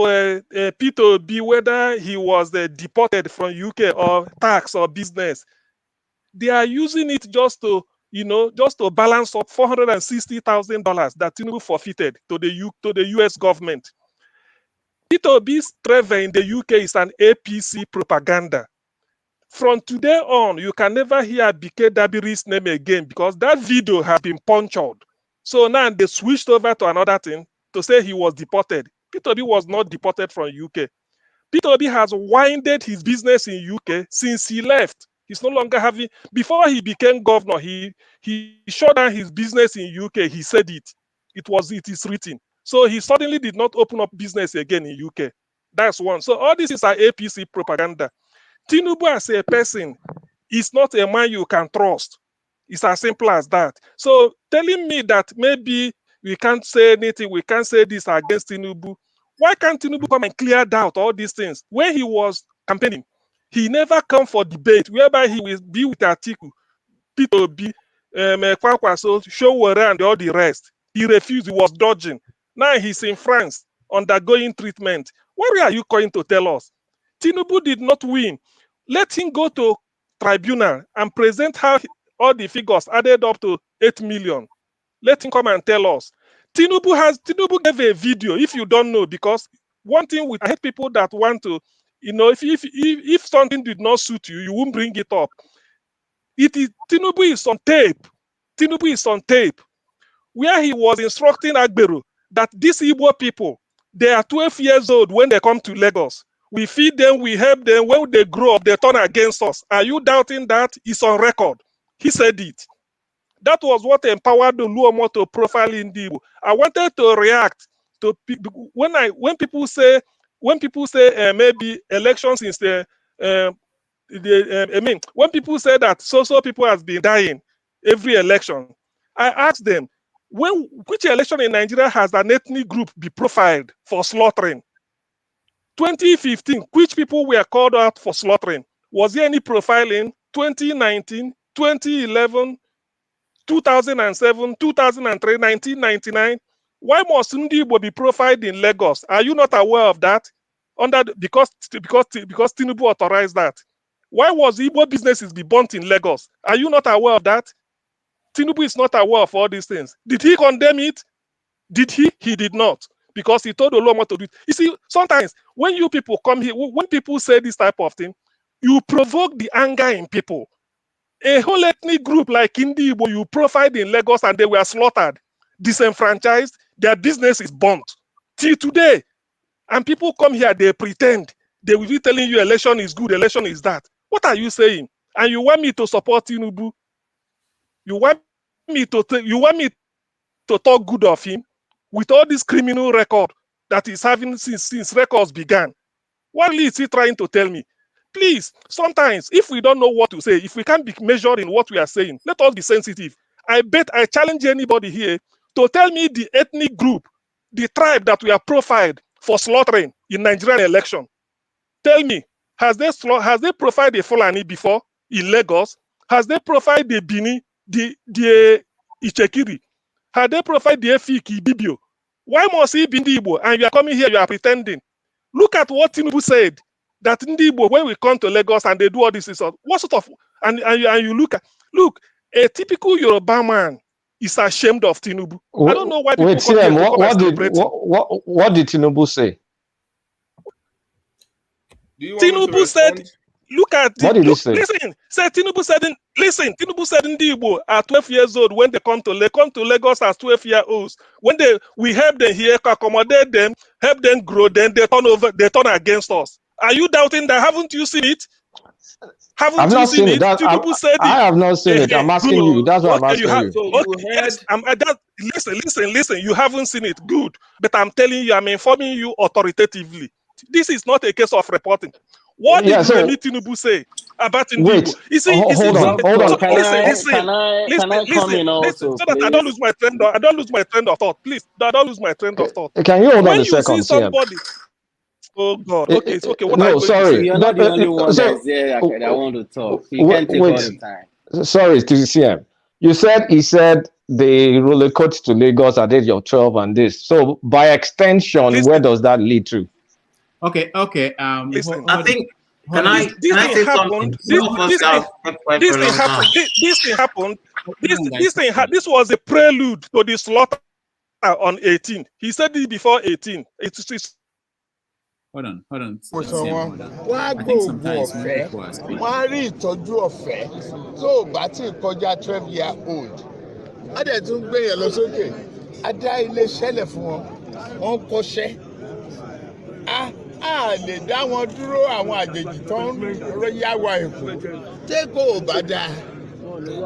Peter Obi, whether he was deported from UK or tax or business, they are using it just to balance up $460,000 that Tinubu forfeited to the US government. Peter Obi's travel in the UK is an APC propaganda. From today on, you can never hear BK Dabiri's name again because that video has been punctured. So now they switched over to another thing to say he was deported. Peter Obi was not deported from UK. Peter Obi has winded his business in UK since he left. He's no longer having. Before he became governor, he shut down his business in UK. He said it. It is written. So he suddenly did not open up business again in UK. That's one. So all this is our APC propaganda. Tinubu as a person is not a man you can trust. It's as simple as that. So telling me that maybe we can't say anything, we can't say this against Tinubu. Why can't Tinubu come and clear out all these things? When he was campaigning, he never come for debate, whereby he will be with Atiku, Peter Obi, Kwakwaso, Showore, and all the rest. He refused, he was dodging. Now he's in France, undergoing treatment. What are you going to tell us? Tinubu did not win. Let him go to tribunal and present how all the figures added up to 8 million. Let him come and tell us. Tinubu gave a video, if you don't know, because one thing I hate people that want to, if something did not suit you, you won't bring it up. Tinubu is on tape. Tinubu is on tape, where he was instructing Agberu that these Igbo people, they are 12 years old when they come to Lagos. We feed them, we help them. When they grow up, they turn against us. Are you doubting that? It's on record. He said it. That was what empowered the Luomo to profile Indigo. I wanted to react to when people say maybe elections is I mean, when people say that so people has been dying every election, I ask them, which election in Nigeria has an ethnic group be profiled for slaughtering? 2015, which people were called out for slaughtering? Was there any profiling? 2019, 2011, 2007, 2003, 1999? Why must Ndi Igbo be profiled in Lagos? Are you not aware of that? Because Tinubu authorized that. Why was Igbo businesses be burnt in Lagos? Are you not aware of that? Tinubu is not aware of all these things. Did he condemn it? Did he? He did not, because he told Oloma to do it. You see, sometimes when you people come here, when people say this type of thing, you provoke the anger in people. A whole ethnic group like Ndi Igbo, you profiled in Lagos and they were slaughtered, disenfranchised, their business is burnt till today. And people come here, they pretend they will be telling you election is good, election is that. What are you saying? And you want me to support Tinubu? You want me to talk good of him with all this criminal record that he's having since records began? What is he trying to tell me? Please, sometimes if we don't know what to say, if we can't be measured in what we are saying, let us be sensitive. I challenge anybody here to tell me the ethnic group, the tribe that we are profiled for slaughtering in Nigerian election. Tell me, has they profiled a Fulani before in Lagos? Has they profiled the Bini, the Ichekiri? Have they profiled the Efiki Bibio? Why must he be Ndi Igbo? And you are coming here, you are pretending. Look at what Tinubu said, that Ndi Igbo, when we come to Lagos and they do all this, what sort of, and you look, a typical Yoruba man is ashamed of Tinubu. I don't know why people Wait, come here to come and what celebrate him. what did Tinubu say? Do you want me to Tinubu said, respond? look at What did he say? Tinubu said Ndi Igbo at 12 years old when they come to Lagos as 12-year-olds. When we help them here, accommodate them, help them grow, then they turn against us. Are you doubting that? Haven't you seen it? I've not seen it. Tinubu said it. I have not seen it. I'm asking you. That's what I'm asking you. Yes, listen. You haven't seen it. Good. But I'm telling you, I'm informing you authoritatively. This is not a case of reporting. What did Remi Tinubu say about Ndi Igbo? You see, hold on. Listen, so that I don't lose my trend. I don't lose my trend of thought. Please, I don't lose my trend of thought. Can you hold on a second? When you see somebody. Oh God. Okay, it's okay. What no, are you going sorry. to say? You're not the only one that's there that want to talk. You can't take all the time. Sorry, to CM. He said they roller coach to Lagos at age of 12 and this. So by extension, where does that lead to? Okay. Listen, I think this thing happened. This was a prelude to the slaughter on 18. He said it before 18. It's Hold on. Wọ́n á gbóògùn ọ̀fẹ́, wọ́n á rí ìtọ́jú ọ̀fẹ́ tó o bá tí ì kọjá 12-year-old. Wọ́n dẹ̀ tún gbé yẹn lọ sókè. A dá ilé ṣẹlẹ̀ fún wọn, wọ́n ń kọ́ṣẹ́. A lè dá wọn dúró àwọn àjèjì tó ń yá wa Èkó. Tẹ́kọ̀ ò bá dáa.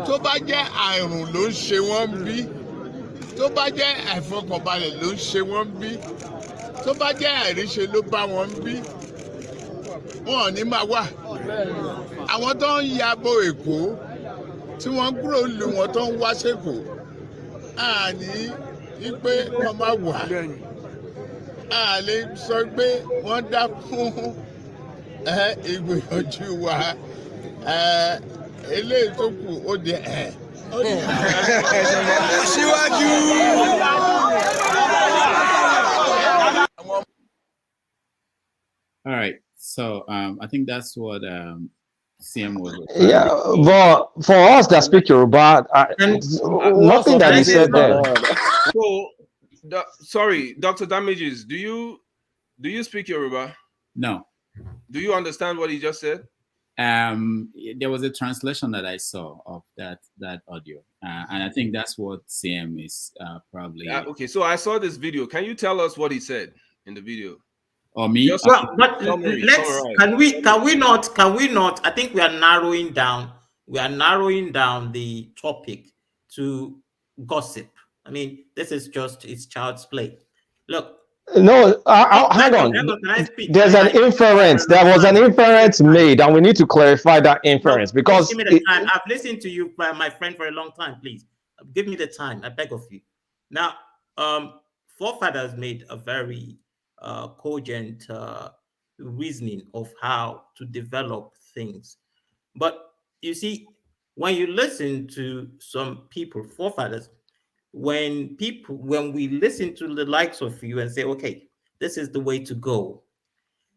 Tó bá jẹ́ àrùn ló ń ṣe wọ́n bí. Tó bá jẹ́ àìfọkànbalẹ̀ ló ń ṣe wọ́n bí. Tó bá jẹ́ àìríṣe ló bá wọn bí, wọn ò ní máa wà. Àwọn tó ń ya bo Èkó tí wọ́n kúrò lù wọ́n tó ń wá sẹ́kọ̀ọ́, àní wípé wọ́n máa wà. A lè sọ pé wọ́n dá fún ìgbìyànjú wa. Eléyìí tó kù ó di Síwájú. All right. So I think that's what CM was. Yeah, but for us that speak Yoruba, nothing that he said there. So, sorry, Dr. Damages, do you speak Yoruba? No. Do you understand what he just said? There was a translation that I saw of that audio, and I think that's what CM is probably. Okay, so I saw this video. Can you tell us what he said in the video? Or me? Well, but can we not? I think we are narrowing down. We are narrowing down the topic to gossip. I mean, this is just it's child's play. Look, No, hang Hang on. on, can I speak? There's an inference. There was an inference made, and we need to clarify that inference No, please because give me the time. I've listened to you, my friend, for a long time. Please give me the time. I beg of you. Now, forefathers made a very cogent reasoning of how to develop things. But you see, when you listen to some people, forefathers, when we listen to the likes of you and say, okay, this is the way to go,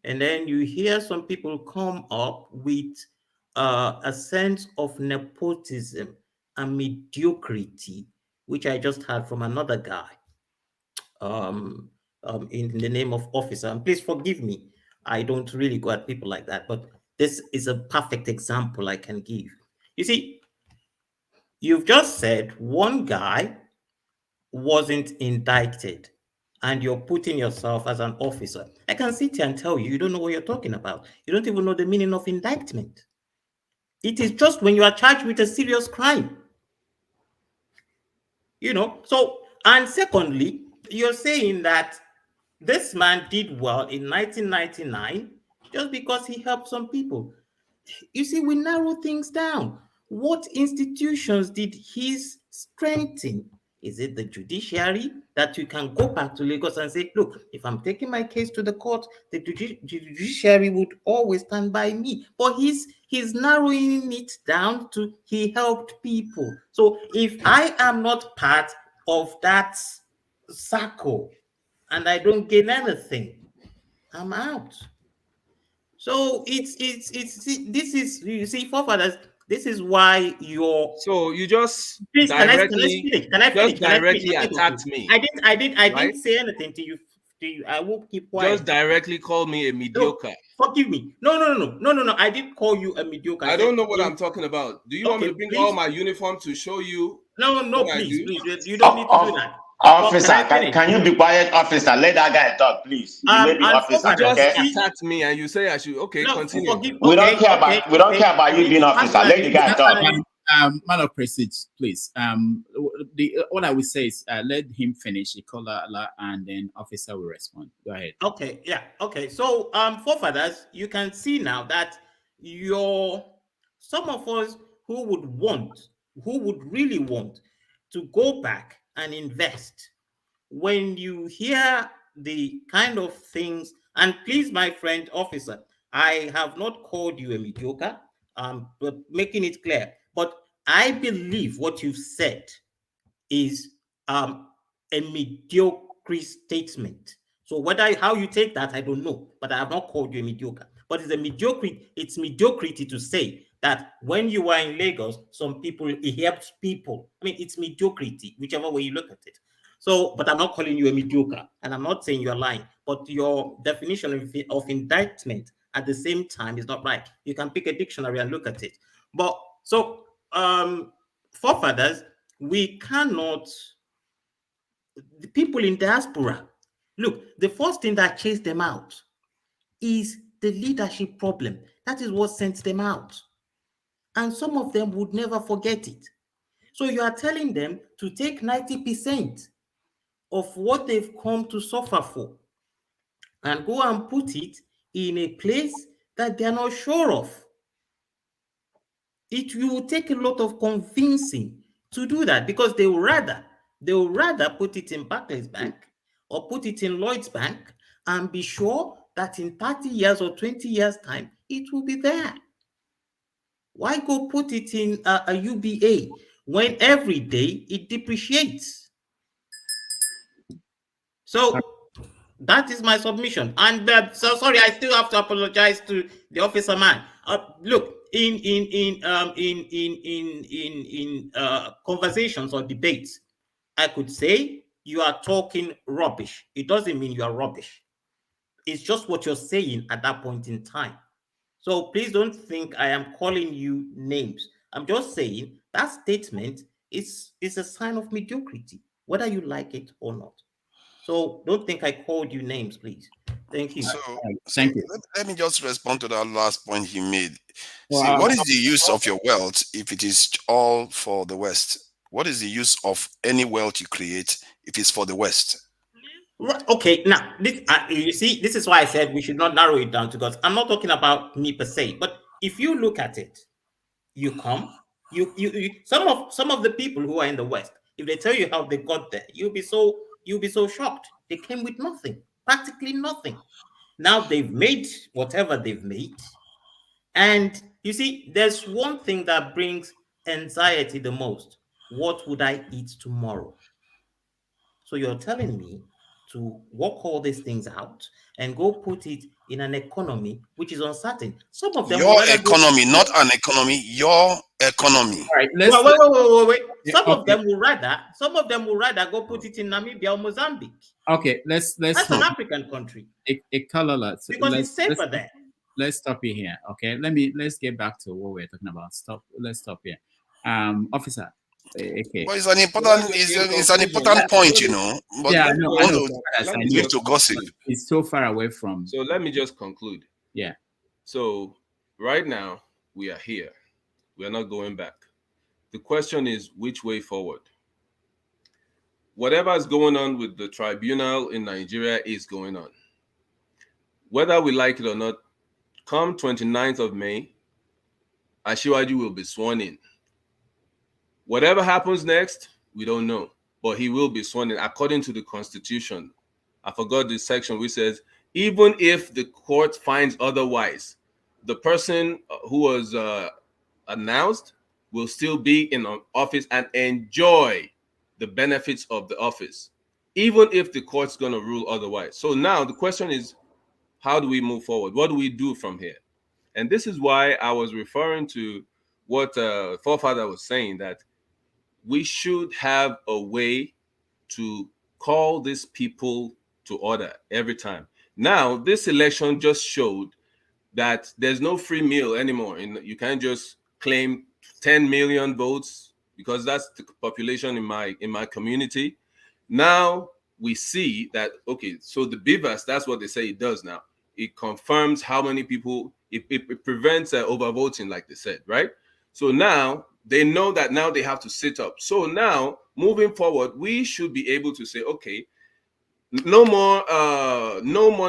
and then you hear some people come up with a sense of nepotism and mediocrity, which I just heard from another guy, in the name of officer. And please forgive me, I don't really go at people like that, but this is a perfect example I can give. You see, you've just said one guy wasn't indicted, and you're putting yourself as an officer. I can sit here and tell you, you don't know what you're talking about. You don't even know the meaning of indictment. It is just when you are charged with a serious crime. So, and secondly, you're saying that this man did well in 1999 just because he helped some people. You see, we narrow things down. What institutions did he strengthen? Is it the judiciary that you can go back to Lagos and say, look, if I'm taking my case to the court, the judiciary would always stand by me. But he's narrowing it down to he helped people. So if I am not part of that circle and I don't gain anything, I'm out. So this is, you see, forefathers, this is why you're. So you just please directly, can I finish? directly attacked me. I didn't say anything to you. I will keep quiet. Just directly call me a mediocre. No, forgive me. No. I didn't call you a mediocre. I don't know what I'm talking about. Do you want me to bring all my uniform to show you? No, please. You don't need to do that. Officer, can you be quiet, officer? Let that guy talk, please. You may be officer, you just okay? attacked me and you say I should. Okay, continue. We don't care about you being officer. Let the guy talk. Man of prestige, please. What I will say is let him finish. And then officer will respond. Go ahead. Okay, yeah. Okay. So, forefathers, you can see now that some of us who would really want to go back and invest. When you hear the kind of things, and please, my friend officer, I have not called you a mediocre, but making it clear. But I believe what you've said is a mediocre statement. So how you take that, I don't know, but I have not called you a mediocre. But it's mediocrity to say that when you were in Lagos, he helped people. I mean, it's mediocrity, whichever way you look at it. So, but I'm not calling you a mediocre, and I'm not saying you're lying, but your definition of indictment at the same time is not right. You can pick a dictionary and look at it. But so, forefathers, we cannot, the people in diaspora, look, the first thing that chased them out is the leadership problem. That is what sent them out. And some of them would never forget it. So you are telling them to take 90% of what they've come to suffer for and go and put it in a place that they're not sure of. It will take a lot of convincing to do that, because they will rather put it in Barclays Bank or put it in Lloyd's Bank and be sure that in 30 years or 20 years time, it will be there. Why go put it in a UBA when every day it depreciates? So that is my submission. And so sorry, I still have to apologize to the officer man. Look, in conversations or debates, I could say you are talking rubbish. It doesn't mean you are rubbish. It's just what you're saying at that point in time. So please don't think I am calling you names. I'm just saying that statement is a sign of mediocrity, whether you like it or not. So don't think I called you names, please. Thank you. Thank you. Let me just respond to that last point he made. See, what is the use of your wealth if it is all for the West? What is the use of any wealth you create if it's for the West? Okay, now this you see, this is why I said we should not narrow it down to God. I'm not talking about me per se, but if you look at it, you come, some of the people who are in the West, if they tell you how they got there, you'll be so shocked. They came with nothing, practically nothing. Now they've made whatever they've made, and you see, there's one thing that brings anxiety the most. What would I eat tomorrow? So you're telling me to work all these things out and go put it in an economy which is uncertain. Some of them Your will rather economy, not an economy, your economy. All right, wait. Some of them will rather go put it in Namibia or Mozambique. Okay, let's That's an African country. A color, because it's safer there. Let's stop you here. Okay, let's get back to what we're talking about. Let's stop here. Officer. Okay. But it's an important point, you know. But yeah, no, I know. Need to gossip. It's so far away from. So let me just conclude. Yeah. So right now we are here. We are not going back. The question is which way forward. Whatever is going on with the tribunal in Nigeria is going on. Whether we like it or not, come 29th of May, Asiwaju will be sworn in. Whatever happens next, we don't know, but he will be sworn in according to the Constitution. I forgot the section which says, even if the court finds otherwise, the person who was announced will still be in office and enjoy the benefits of the office, even if the court's going to rule otherwise. So now the question is, how do we move forward? What do we do from here? And this is why I was referring to what Forefather was saying, that we should have a way to call these people to order every time. Now, this election just showed that there's no free meal anymore. You can't just claim 10 million votes because that's the population in my community. Now we see that, okay, so the BVAS, that's what they say it does now. It confirms how many people, it prevents overvoting, like they said, right? So now they know that now they have to sit up. So now, moving forward, we should be able to say, okay, no more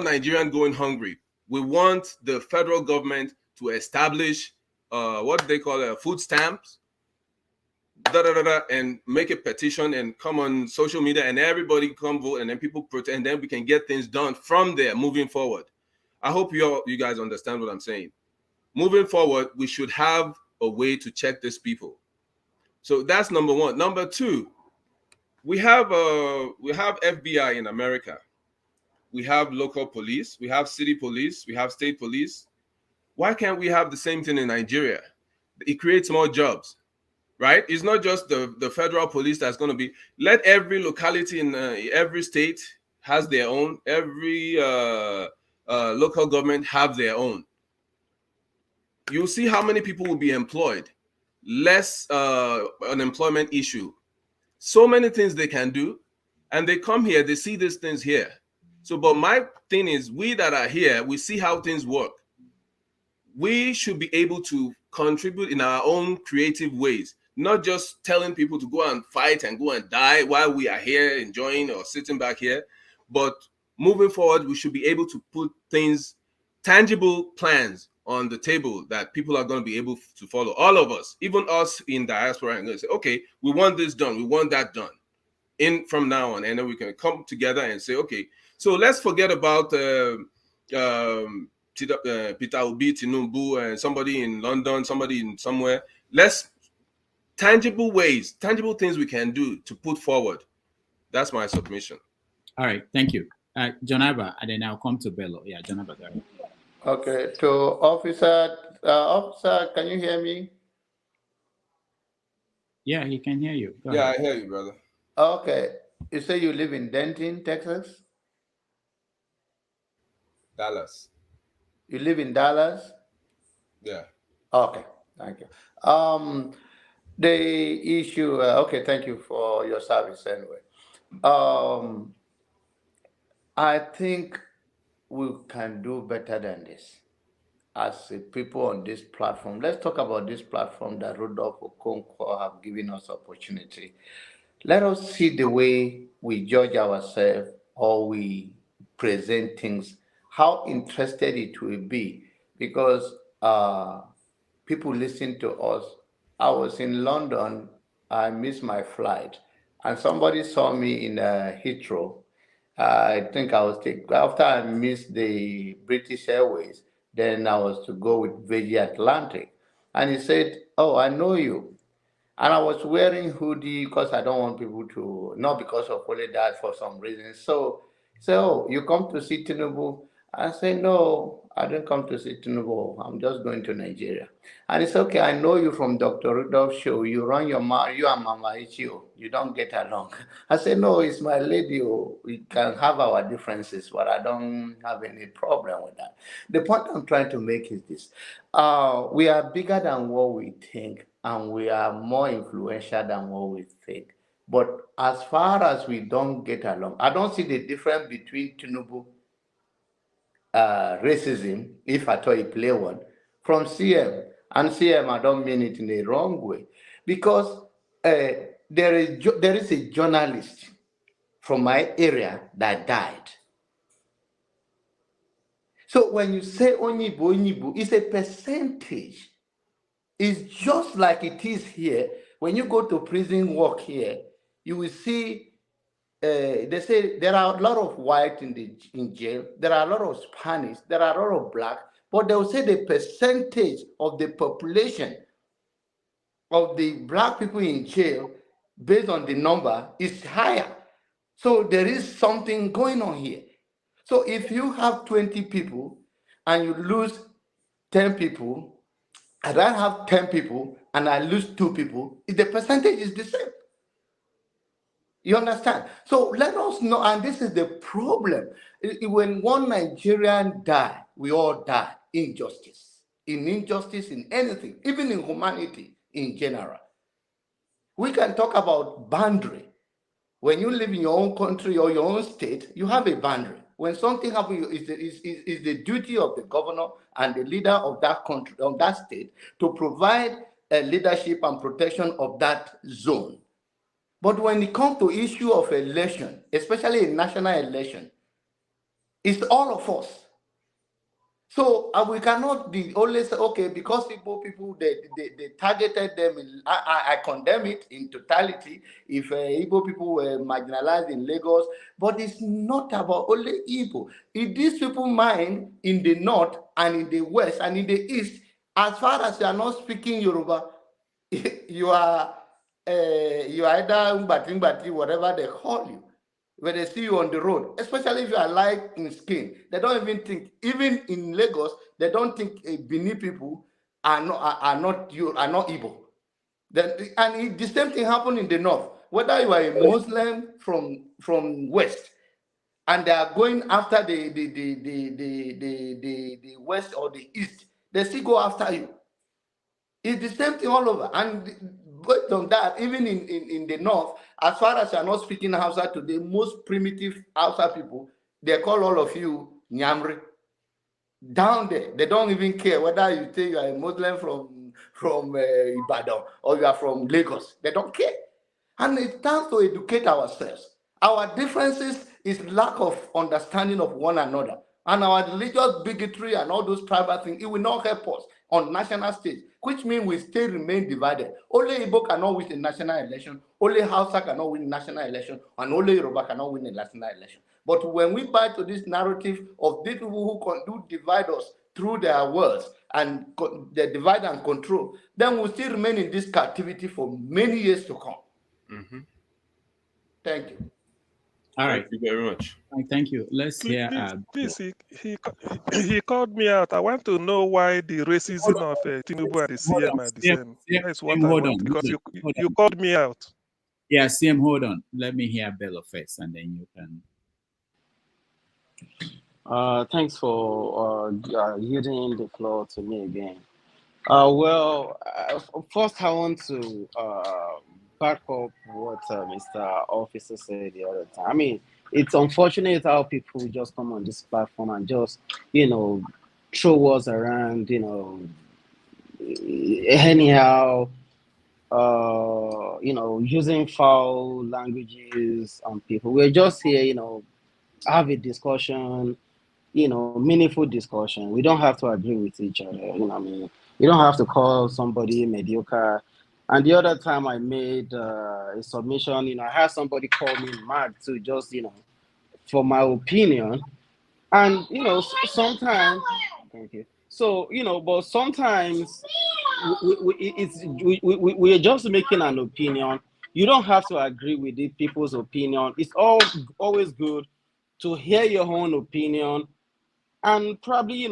Nigerian going hungry. We want the federal government to establish what they call food stamps, and make a petition and come on social media and everybody come vote, and then people protest, and then we can get things done from there moving forward. I hope you guys understand what I'm saying. Moving forward, we should have a way to check these people. So that's number one. Number two, we have FBI in America. We have local police, we have city police, we have state police. Why can't we have the same thing in Nigeria? It creates more jobs, right? It's not just the federal police that's going to be. Let every locality in every state has their own. Every local government have their own. You'll see how many people will be employed. Less unemployment issue. So many things they can do, and they come here, they see these things here. So, but my thing is, we that are here, we see how things work. We should be able to contribute in our own creative ways, not just telling people to go and fight and go and die while we are here enjoying or sitting back here. But moving forward, we should be able to put things, tangible plans on the table that people are going to be able to follow. All of us, even us in diaspora, and going to say, okay, we want this done, we want that done from now on. And then we can come together and say, okay, so let's forget about Peter Obi, Tinubu, and somebody in London, somebody in somewhere. Let's tangible ways, tangible things we can do to put forward. That's my submission. All right, thank you. Jonaba, and then I'll come to Bello. Yeah, Jonaba, go ahead. Okay, to officer, can you hear me? Yeah, he can hear you. Go ahead. I hear you, brother. Okay, you say you live in Denton, Texas? Dallas. You live in Dallas? Yeah. Okay, thank you. The issue, okay, thank you for your service anyway. I think we can do better than this as people on this platform. Let's talk about this platform that Rudolph Okonkwo have given us opportunity. Let us see the way we judge ourselves or we present things, how interested it will be, because people listen to us. I was in London, I missed my flight, and somebody saw me in Heathrow. I think I was after I missed the British Airways, then I was to go with Virgin Atlantic, and he said, "Oh, I know you." And I was wearing hoodie because I don't want people to, not because of only that, for some reason. So you come to see Tinubu? I say, no, I didn't come to see Tinubu. I'm just going to Nigeria. And it's okay. I know you from Dr. Rudolph's show. You run your mouth, you and Mama Ichio. You don't get along. I say, no, it's my lady. Oh. We can have our differences, but I don't have any problem with that. The point I'm trying to make is this. We are bigger than what we think, and we are more influential than what we think. But as far as we don't get along, I don't see the difference between Tinubu racism, if at all he play one, from CM. And CM, I don't mean it in the wrong way, because there is a journalist from my area that died. So when you say Onyibo, it's a percentage. It's just like it is here. When you go to prison work here, you will see they say there are a lot of white in jail, there are a lot of Spanish, there are a lot of black, but they will say the percentage of the population of the black people in jail based on the number is higher. So there is something going on here. So if you have 20 people and you lose 10 people, and I have 10 people and I lose 2 people, the percentage is the same. You understand? So let us know, and this is the problem. When one Nigerian die, we all die. Injustice. In injustice, in anything, even in humanity in general. We can talk about boundary. When you live in your own country or your own state, you have a boundary. When something happens, it's the duty of the governor and the leader of that country, of that state, to provide a leadership and protection of that zone. But when it comes to issue of election, especially a national election, it's all of us. So we cannot be only say, okay, because Igbo people, they targeted them. I condemn it in totality if Igbo people were marginalized in Lagos. But it's not about only Igbo. If these people mind in the north and in the west and in the east, as far as you are not speaking Yoruba, you are either Mbati, whatever they call you. When they see you on the road, especially if you are light in skin, they don't even think, even in Lagos, they don't think Benin people are not Igbo. And the same thing happened in the north. Whether you are a Muslim from west, and they are going after the west or the east, they still go after you. It's the same thing all over. And based on that, even in the north, as far as you're not speaking Hausa to the most primitive Hausa people, they call all of you Nyamri. Down there, they don't even care whether you say you are a Muslim from Ibadan or you are from Lagos. They don't care. And it's time to educate ourselves. Our differences is lack of understanding of one another. And our religious bigotry and all those tribal things, it will not help us on national stage, which means we still remain divided. Only Igbo cannot win the national election, only Hausa cannot win national election, and only Yoruba cannot win the national election. But when we buy to this narrative of these people who do divide us through their words and they divide and control, then we'll still remain in this captivity for many years to come. Mm-hmm. Thank you. All right. Thank you very much. Thank you. Let's hear. Please, he called me out. I want to know why the racism of Tinubu and the CM are the same. That's what I want, because you called me out. Yeah, CM, hold on. Let me hear Bello first, and then you can. Thanks for yielding the floor to me again. First I want to back up what Mr. Officer said the other time. I mean, it's unfortunate how people just come on this platform and just, throw words around, anyhow, using foul languages on people. We're just here, have a discussion, meaningful discussion. We don't have to agree with each other. I mean, you don't have to call somebody mediocre. And the other time I made a submission, I had somebody call me mad too, just for my opinion. And sometimes, thank you. So but sometimes we're just making an opinion. You don't have to agree with the people's opinion. It's always good to hear your own opinion and probably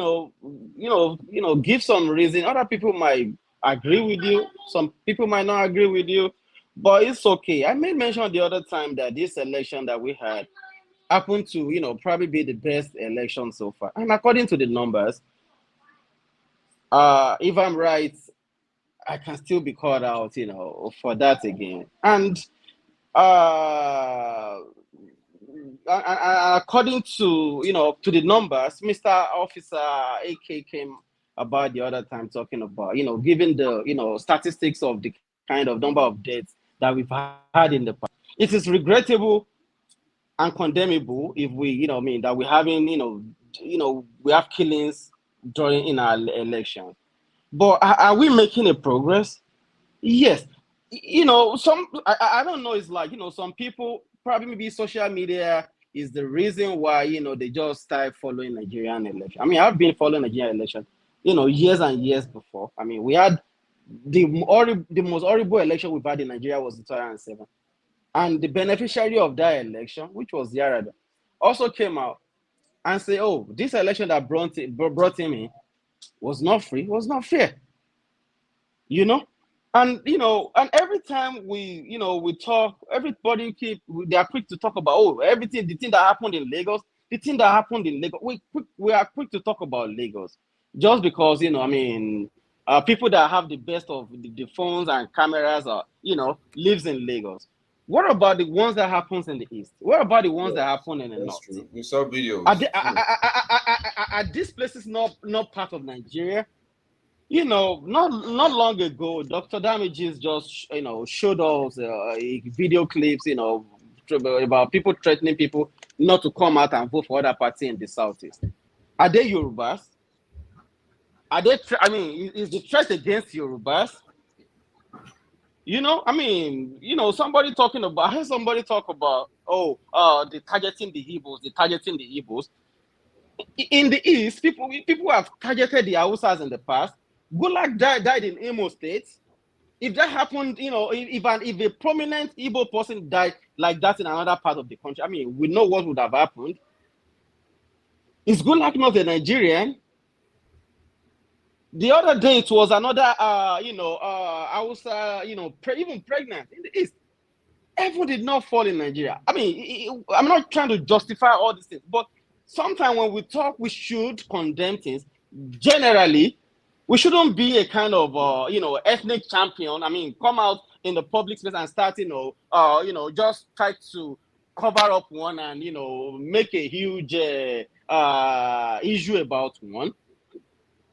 give some reason. Other people might agree with you, some people might not agree with you, but it's okay. I made mention the other time that this election that we had happened to probably be the best election so far, and according to the numbers, if I'm right, I can still be called out for that again. And according to to the numbers, Mr. Officer AK came about the other time talking about given the statistics of the kind of number of deaths that we've had in the past. It is regrettable and condemnable if we that we're having we have killings during in our elections. But are we making a progress? Yes. I don't know. It's like some people probably maybe social media is the reason why they just start following Nigerian election. I mean, I've been following Nigerian election years and years before. I mean, we had the most horrible election we've had in Nigeria was 2007, and the beneficiary of that election, which was Yarada, also came out and say, "Oh, this election that brought him in was not free, was not fair." And and every time we talk, everybody they are quick to talk about everything, the thing that happened in Lagos, we are quick to talk about Lagos just because I mean people that have the best of the phones and cameras are lives in Lagos. What about the ones that happens in the east? What about the ones that happen in the That's north? true. We saw videos. Are these places not part of Nigeria? Not long ago, Dr. Damages just showed us video clips about people threatening people not to come out and vote for other party in the southeast. Are they Yorubas? Are they? I mean, is the threat against Yorubas? I mean, somebody talking about. I heard somebody talk about the targeting the Igbos. In the east, people have targeted the Hausas in the past. Gulag died in Imo State. If that happened, if a prominent Igbo person died like that in another part of the country, I mean, we know what would have happened. Is Gulag not a Nigerian? The other day, it was another, Hausa, even pregnant in the east. Everyone did not fall in Nigeria. I mean, I'm not trying to justify all these things, but sometimes when we talk, we should condemn things. Generally, we shouldn't be a kind of ethnic champion. I mean, come out in the public space and start just try to cover up one and make a huge issue about one.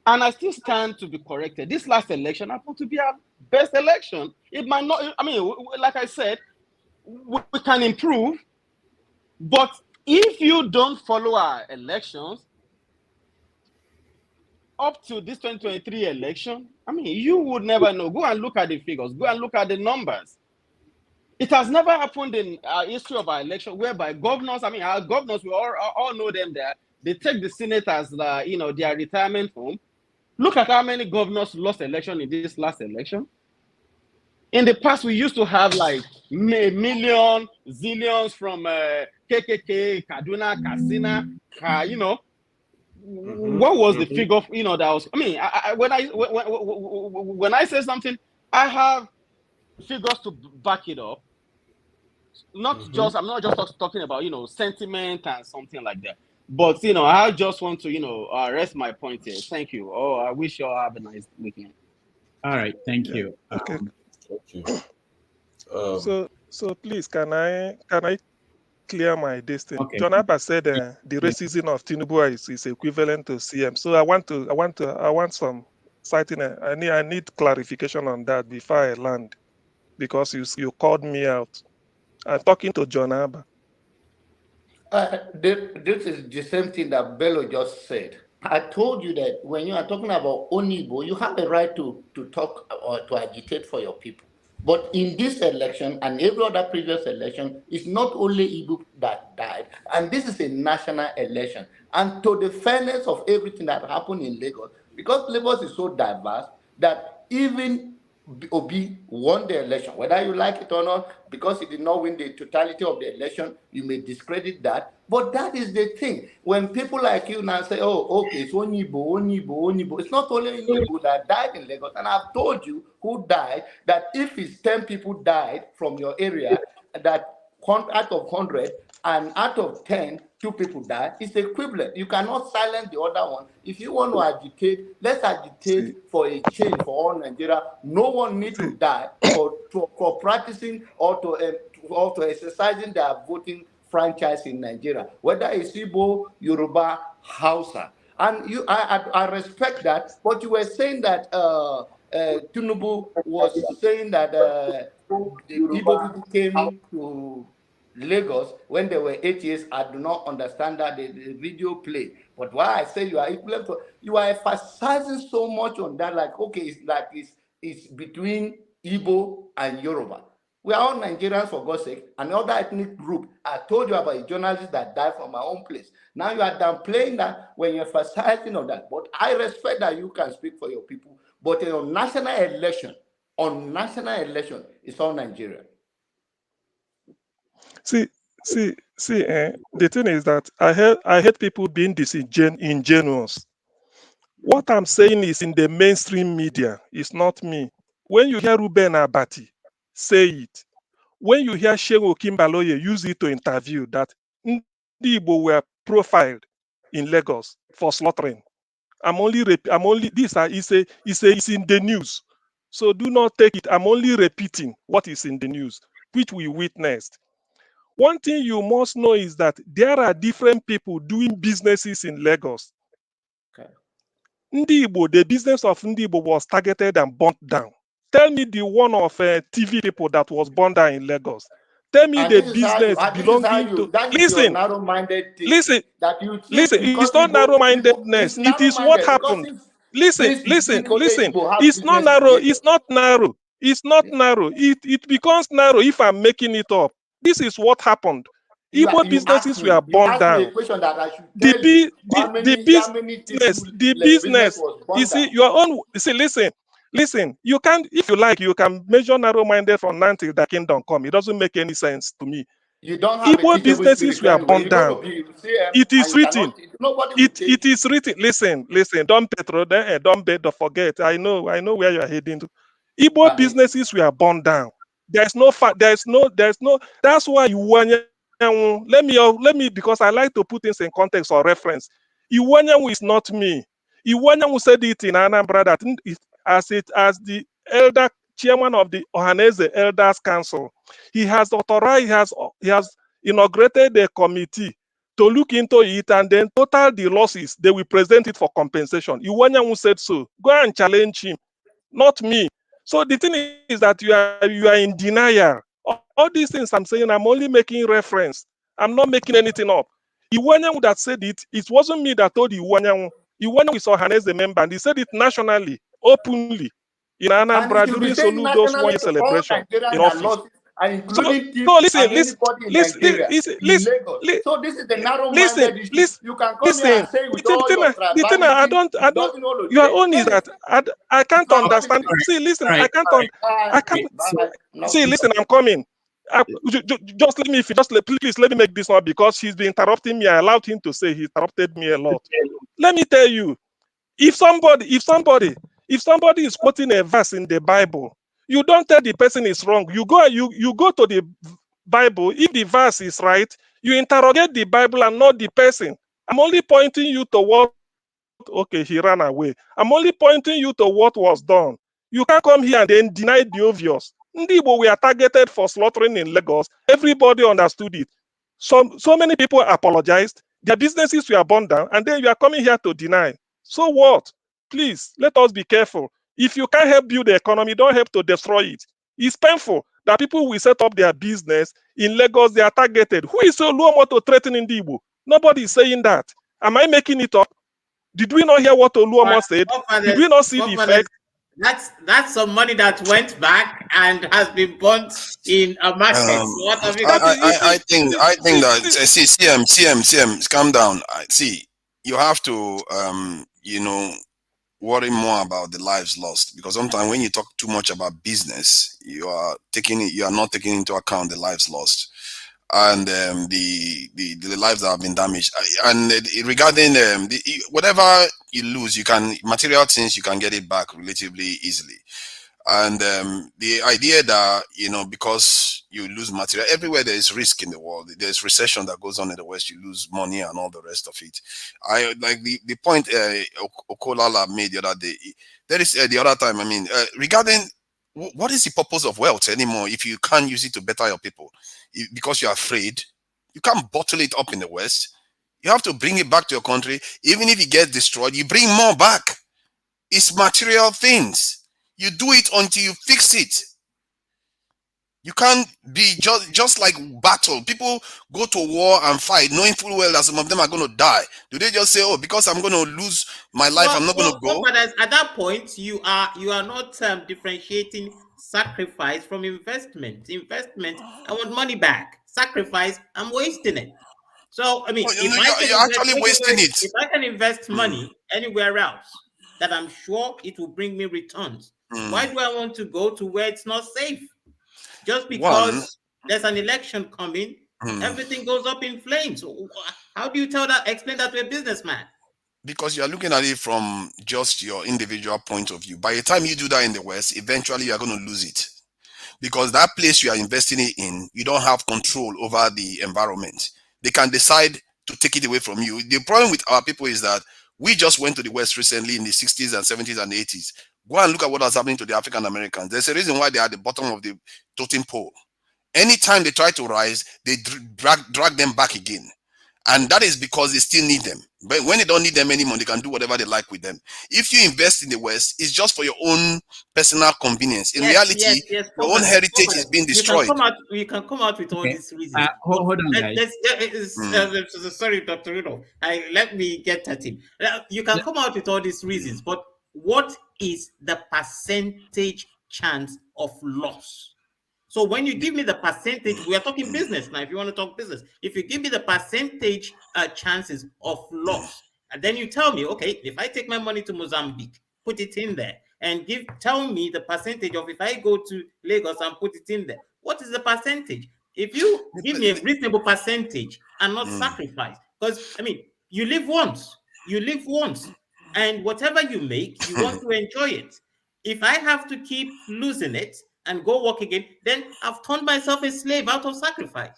And I still stand to be corrected. This last election happened to be our best election. It might not. I mean, like I said, we can improve, but if you don't follow our elections up to this 2023 election, I mean, you would never know. Go and look at the figures. Go and look at the numbers. It has never happened in our history of our election whereby governors, I mean, our governors, we all know them there. They take the Senate as their retirement home. Look at how many governors lost election in this last election. In the past, we used to have like million, zillions from KKK, Kaduna, Katsina, What was the figure? That was. I mean, when I say something, I have figures to back it up. I'm not just talking about sentiment and something like that. But I just want to rest my point here. Thank you. I wish you all have a nice weekend. All right, thank you. Okay. Okay. So please, can I clear my destiny? Okay. John Abba said the racism of Tinubu is equivalent to CM. So I want some citing. I need clarification on that before I land, because you called me out. I'm talking to John Abba. This is the same thing that Bello just said. I told you that when you are talking about Onibo, you have a right to talk or to agitate for your people. But in this election and every other previous election, it's not only Igbo that died, and this is a national election. And to the fairness of everything that happened in Lagos, because Lagos is so diverse that even Obi won the election, whether you like it or not, because he did not win the totality of the election, you may discredit that. But that is the thing. When people like you now say, oh, okay, it's Onibo, Onibo, Onibo, it's not only Onibo that died in Lagos. And I've told you who died, that if it's 10 people died from your area, that out of 100, and out of 10, 2 people die, it's equivalent. You cannot silence the other one. If you want to agitate, let's agitate for a change for all Nigeria. No one needs to die for practicing or to exercising their voting franchise in Nigeria, whether it's Igbo, Yoruba, Hausa. And I respect that, but you were saying that Tinubu was saying that the Igbo people came to Lagos when they were 8 years. I do not understand that the video play. But why I say you are equivalent to, you are emphasizing so much on that, like, okay, it's like it's between Igbo and Yoruba. We are all Nigerians, for God's sake. Another ethnic group. I told you about a journalist that died from my own place. Now you are downplaying that when you're emphasizing on that. But I respect that you can speak for your people. But on national election, it's all Nigeria. See, the thing is that I hate people being disingenuous. What I'm saying is in the mainstream media, it's not me. When you hear Ruben Abati say it, when you hear Shehu Kimbaloye use it to interview that Ndi Igbo were profiled in Lagos for slaughtering, it's in the news. So do not take it. I'm only repeating what is in the news, which we witnessed. One thing you must know is that there are different people doing businesses in Lagos. Okay. Ndi Igbo, the business of Ndi Igbo was targeted and burnt down. Tell me the one of TV people that was burned down in Lagos. Tell me And the business belonging to. That is your narrow-minded thing. Listen. That you think Listen. It's not narrow-mindedness. It is what happened. Listen. It's not narrow. It's not narrow. It's not narrow. It becomes narrow if I'm making it up. This is what happened. Igbo businesses were burned down. You asked me a question that I should tell you how many business. was burned You see, down. your own. You see, listen. You can, if you like, you can measure narrow-minded from now till the kingdom come. It doesn't make any sense to me. You don't have Igbo businesses were burned down. It is written. It is written. Listen. Don't forget. I know where you are heading to. Igbo businesses were burned down. There's no. That's why you want. Let me, because I like to put things in context or reference. Iwanyanwu is not me. Iwanyanwu said it in Anambra that as the elder chairman of the Ohaneze Elders Council, he has authorized, he has inaugurated a committee to look into it, and then total the losses, they will present it for compensation. Iwanyanwu said so. Go and challenge him, not me. So the thing is that you are in denial. All these things I'm saying, I'm only making reference. I'm not making anything up. Iwanyanwu that said it, it wasn't me that told Iwanyanwu. Iwanyanwu is Ohaneze member, and he said it nationally, openly, in Anambra during Soludo's one celebration in office. So listen. So this is the narrow-minded issue. You can come here and say with all your tribalism, your own is that I can't understand. See, listen, I can't. See, listen, I'm coming. Just please let me make this one, because he's been interrupting me. I allowed him to say he interrupted me a lot. Let me tell you, if somebody is quoting a verse in the Bible, you don't tell the person is wrong. You go to the Bible. If the verse is right, you interrogate the Bible and not the person. I'm only pointing you to what. Okay, he ran away. I'm only pointing you to what was done. You can't come here and then deny the obvious. Ndi Igbo were targeted for slaughtering in Lagos. Everybody understood it. So many people apologized. Their businesses were burned down, and then you are coming here to deny. So what? Please, let us be careful. If you can't help build the economy, don't help to destroy it. It's painful. that people will set up their business in Lagos, they are targeted. Who is Oluomoto threatening the Igbo? Nobody is saying that. Am I making it up? Did we not hear what Oluomo said? Did we not see the effect? That's some money that went back and has been burnt in a market. What have you got? I think that see CM, calm down. See, you have to worry more about the lives lost, because sometimes when you talk too much about business, you are not taking into account the lives lost and the lives that have been damaged. And regarding whatever you lose, material things you can get it back relatively easily. And the idea that because you lose material, everywhere there is risk in the world, there's recession that goes on in the West, you lose money and all the rest of it. I like the point Okolala made the other day. There is the other time, regarding what is the purpose of wealth anymore if you can't use it to better your people? Because you're afraid, you can't bottle it up in the West. You have to bring it back to your country. Even if it gets destroyed, you bring more back. It's material things. You do it until you fix it. You can't be just like battle. People go to war and fight, knowing full well that some of them are going to die. Do they just say, "Oh, because I'm going to lose my life, I'm not going to go"? But at that point, you are not differentiating sacrifice from investment. Investment, I want money back. Sacrifice, I'm wasting it. So you're actually wasting it. If I can invest money anywhere else, that I'm sure it will bring me returns. Why do I want to go to where it's not safe? Just because there's an election coming, everything goes up in flames. How do you explain that to a businessman? Because you're looking at it from just your individual point of view. By the time you do that in the West, eventually you're going to lose it. Because that place you are investing it in, you don't have control over the environment. They can decide to take it away from you. The problem with our people is that we just went to the West recently in the 60s and 70s and 80s. Go and look at what was happening to the African Americans. There's a reason why they are at the bottom of the totem pole. Anytime they try to rise, they drag them back again. And that is because they still need them. But when they don't need them anymore, they can do whatever they like with them. If you invest in the West, it's just for your own personal convience. In reality, your own heritage is being destroyed. You can come out with all these reasons. Hold on, guys. Sorry, Dr. Rudolph. Let me get at him. You can come out with all these reasons, but what is the percentage chance of loss? So when you give me the percentage, we are talking business now. If you want to talk business, if you give me the percentage chances of loss, and then you tell me, okay, if I take my money to Mozambique, put it in there, and tell me the percentage of if I go to Lagos and put it in there, what is the percentage? If you give me a reasonable percentage and not sacrifice, because you live once, and whatever you make, you want to enjoy it. If I have to keep losing it and go work again, then I've turned myself a slave out of sacrifice.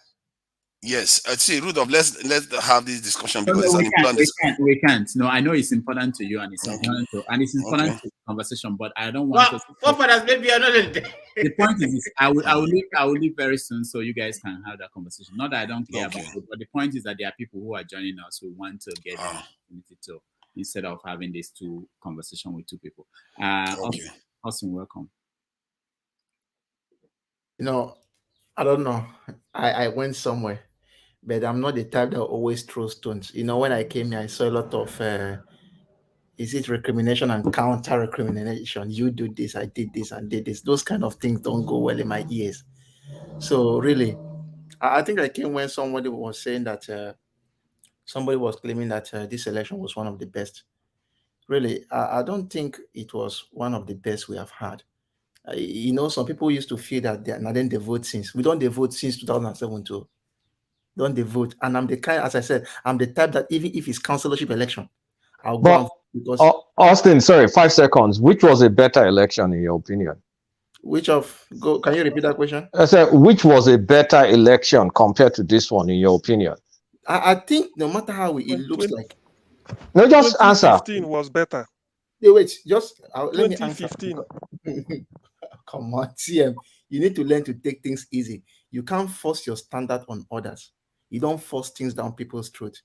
Yes, I'd say, Rudolph, let's have this discussion because it's an important discussion. We can't. No, I know it's important to you and it's important to the conversation, but I don't want to. Maybe another day. The point is, I will leave very soon, so you guys can have that conversation. Not that I don't care about it, but the point is that there are people who are joining us who want to get the opportunity to, instead of having these two conversations with two people. Austin, welcome. I don't know. I went somewhere, but I'm not the type that always throws stones. When I came here, I saw a lot of, is it recrimination and counter-recrimination? You do this, I did this and did this. Those kind of things don't go well in my ears. So really, I think I came when somebody was saying that, somebody was claiming that this election was one of the best. Really, I don't think it was one of the best we have had. Some people used to feel that they vote since. We don't vote since 2007 too. Don't they vote? And I'm the kind, as I said, I'm the type that even if it's councillorship election, I'll go because Austin, sorry, 5 seconds. Which was a better election in your opinion? Can you repeat that question? I said, which was a better election compared to this one in your opinion? I think no matter how it looks like. No, just answer. 2015 was better. Wait, just let me 2015. answer. Come on, TM. You need to learn to take things easy. You can't force your standard on others. You don't force things down people's throat.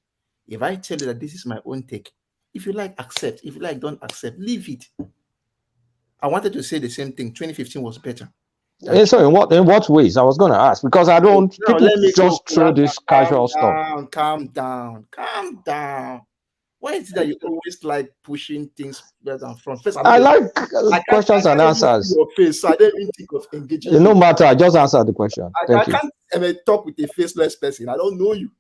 If I tell you that this is my own take, if you like, accept. If you like, don't accept. Leave it. I wanted to say the same thing. 2015 was better. So in what ways? I was going to ask, because I don't, people just throw this casual stuff. Calm down. Why is it that you always like pushing things back and front? First, I like questions and answers. Your face, so I don't even think of engaging. No matter, just answer the question. I can't talk with a faceless person. I don't know you.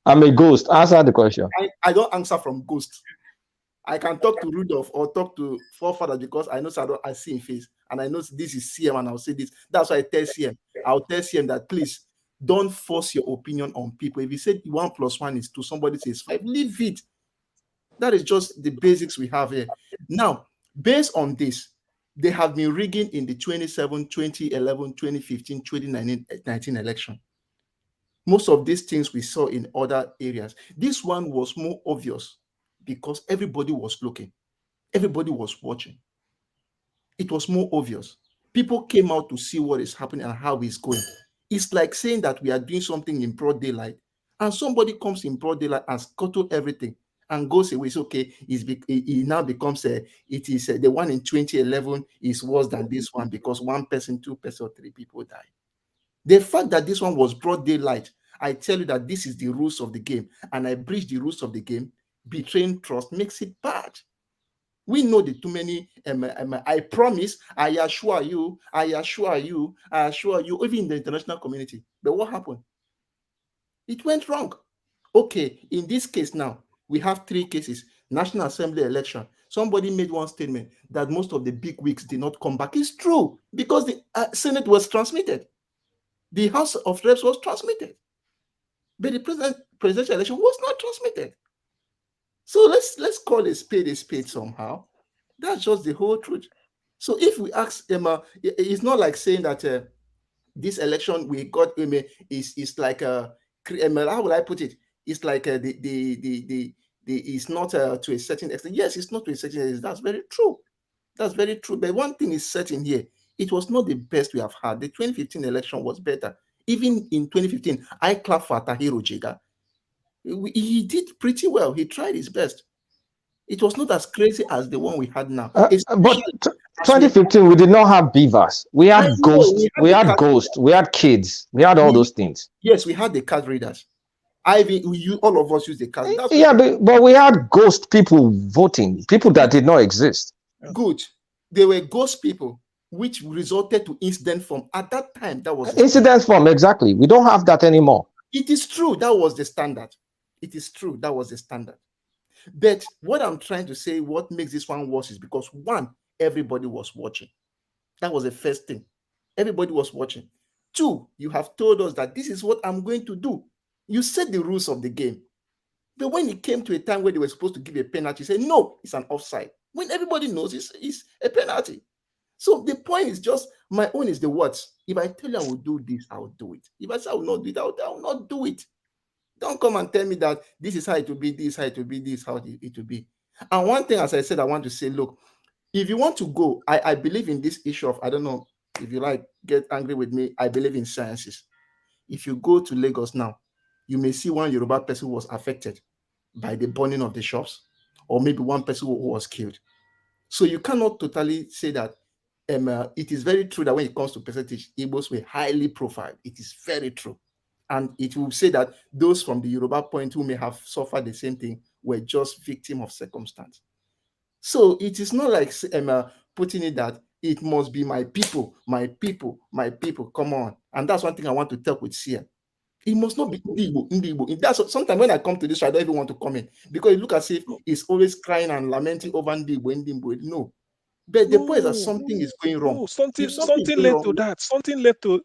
I'm a ghost. Answer the question. I don't answer from ghosts. I can talk to Rudolph or talk to forefather because I know I see him face and I know this is CM and I'll say this. That's why I tell CM. I'll tell CM that please don't force your opinion on people. If you said 1 + 1 is 2, somebody says 5, leave it. That is just the basics we have here. Now, based on this, they have been rigging in the 2007, 2011, 2015, 2019 election. Most of these things we saw in other areas. This one was more obvious because everybody was looking. Everybody was watching. It was more obvious. People came out to see what is happening and how it's going. It's like saying that we are doing something in broad daylight and somebody comes in broad daylight and scuttle everything and goes away. It's okay. It now becomes the one in 2011 is worse than this one because 1 person, 2 person, or 3 people died. The fact that this one was broad daylight, I tell you that this is the rules of the game, and I breach the rules of the game. Betraying trust makes it bad. We know the too many. I promise. I assure you. Even in the international community. But what happened? It went wrong. Okay, in this case now, we have 3 cases. National Assembly election. Somebody made one statement that most of the big wigs did not come back. It's true because the Senate was transmitted. The House of Reps was transmitted. But the presidential election was not transmitted. So let's call a spade somehow. That's just the whole truth. So if we ask Emma, it's not like saying that this election we got is like how would I put it? It's like it's not to a certain extent. Yes, it's not to a certain extent. That's very true. That's very true. But one thing is certain here. It was not the best we have had. The 2015 election was better. Even in 2015, I clap for Tahiro Jega. He did pretty well. He tried his best. It was not as crazy as the one we had now. But 2015, we did not have beavers. We had ghosts. We had ghosts. We had kids. We had all those things. Yes, we had the card readers. All of us use the card. But we had ghost people voting, people that did not exist. Good. They were ghost people, which resulted to incident form. At that time, that was incident form, exactly. We don't have that anymore. It is true. That was the standard. It is true. That was the standard. But what I'm trying to say, what makes this one worse is because 1, everybody was watching. That was the first thing. Everybody was watching. 2, you have told us that this is what I'm going to do. You set the rules of the game. But when it came to a time where they were supposed to give a penalty, you say, no, it's an offside. When everybody knows it's a penalty. So the point is just, my own is the words. If I tell you I will do this, I will do it. If I say I will not do it, I will not do it. Don't come and tell me that this is how it will be, this how it will be, this how it will be. And one thing, as I said, I want to say, look, if you want to go, I believe in this issue of, I don't know if you get angry with me, I believe in sciences. If you go to Lagos now, you may see one Yoruba person who was affected by the burning of the shops, or maybe one person who was killed. So you cannot totally say that it is very true that when it comes to percentage, Igbos were highly profiled. It is very true. And it will say that those from the Yoruba point who may have suffered the same thing were just victim of circumstance. So it is not like putting it that it must be my people. Come on. And that's one thing I want to talk with Sia. It must not be Ndibo. That's sometimes when I come to this, I don't even want to comment because it looks as if it's always crying and lamenting over Ndibo. No. But the point is that something is going wrong. No, something led to that. Something led to.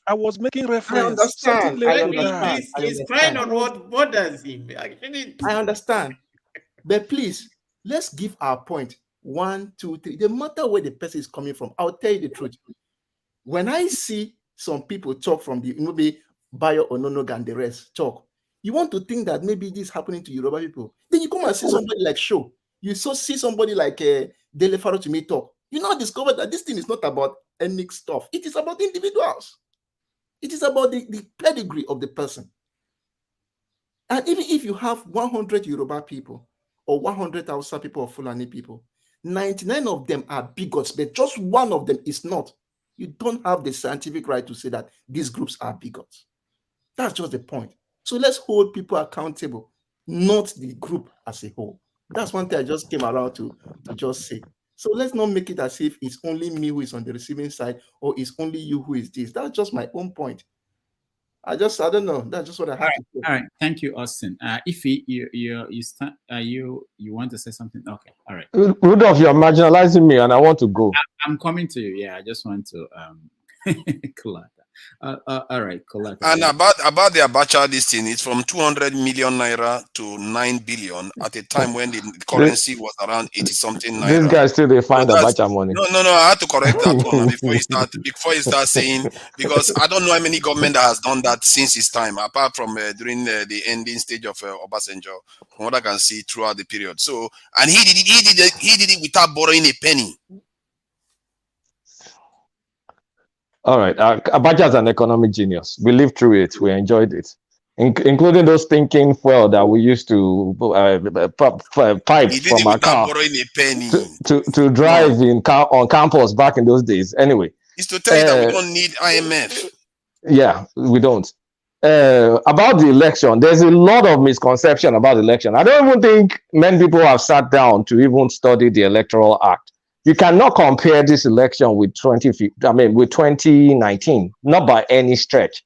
I was making reference. I understand. He's crying on what bothers him. I understand. But please, let's give our point. 1, 2, 3. No matter where the person is coming from, I'll tell you the truth. When I see some people talk from the maybe Bayo Ononoga and the rest talk, you want to think that maybe this is happening to Yoruba people. Then you come and see somebody like Show. You see somebody like Dele Faro to me talk. You now discover that this thing is not about ethnic stuff. It is about individuals. It is about the pedigree of the person. And even if you have 100 Yoruba people or 100 Hausa people or Fulani people, 99 of them are bigots, but just one of them is not. You don't have the scientific right to say that these groups are bigots. That's just the point. So let's hold people accountable, not the group as a whole. That's one thing I just came around to just say. So let's not make it as if it's only me who is on the receiving side or it's only you who is this. That's just my own point. I don't know. That's just what I have to say. All right. Thank you, Austin. Ify, you want to say something? Okay. All right. Rudolph, you're marginalizing me, and I want to go. I'm coming to you. Yeah, I just want to collect. All right, collect. And about the Abacha, this thing, it's from 200 million naira to 9 billion at a time when the currency was around 80 something naira. These guys still they find Abacha money. No. I had to correct that one before you start saying, because I don't know how many government that has done that since his time, apart from during the ending stage of Obasanjo, from what I can see throughout the period. So, and he did it without borrowing a penny. All right, Abacha is an economic genius. We lived through it. We enjoyed it, including those thinking fuel that we used to pipe from our car to drive on campus back in those days. Anyway, it's to tell you that we don't need IMF. Yeah, we don't. About the election, there's a lot of misconception about the election. I don't even think many people have sat down to even study the Electoral Act. You cannot compare this election with 2019, not by any stretch.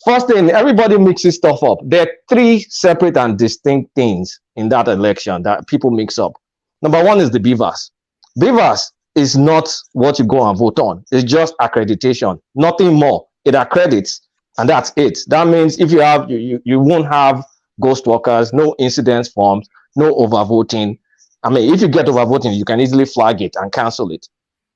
First thing, everybody mixes stuff up. There are three separate and distinct things in that election that people mix up. Number one is the beavers. Beavers is not what you go and vote on. It's just accreditation, nothing more. It accredits, and that's it. That means if you have, you won't have ghost workers, no incidence forms, no overvoting. I mean, if you get overvoting, you can easily flag it and cancel it.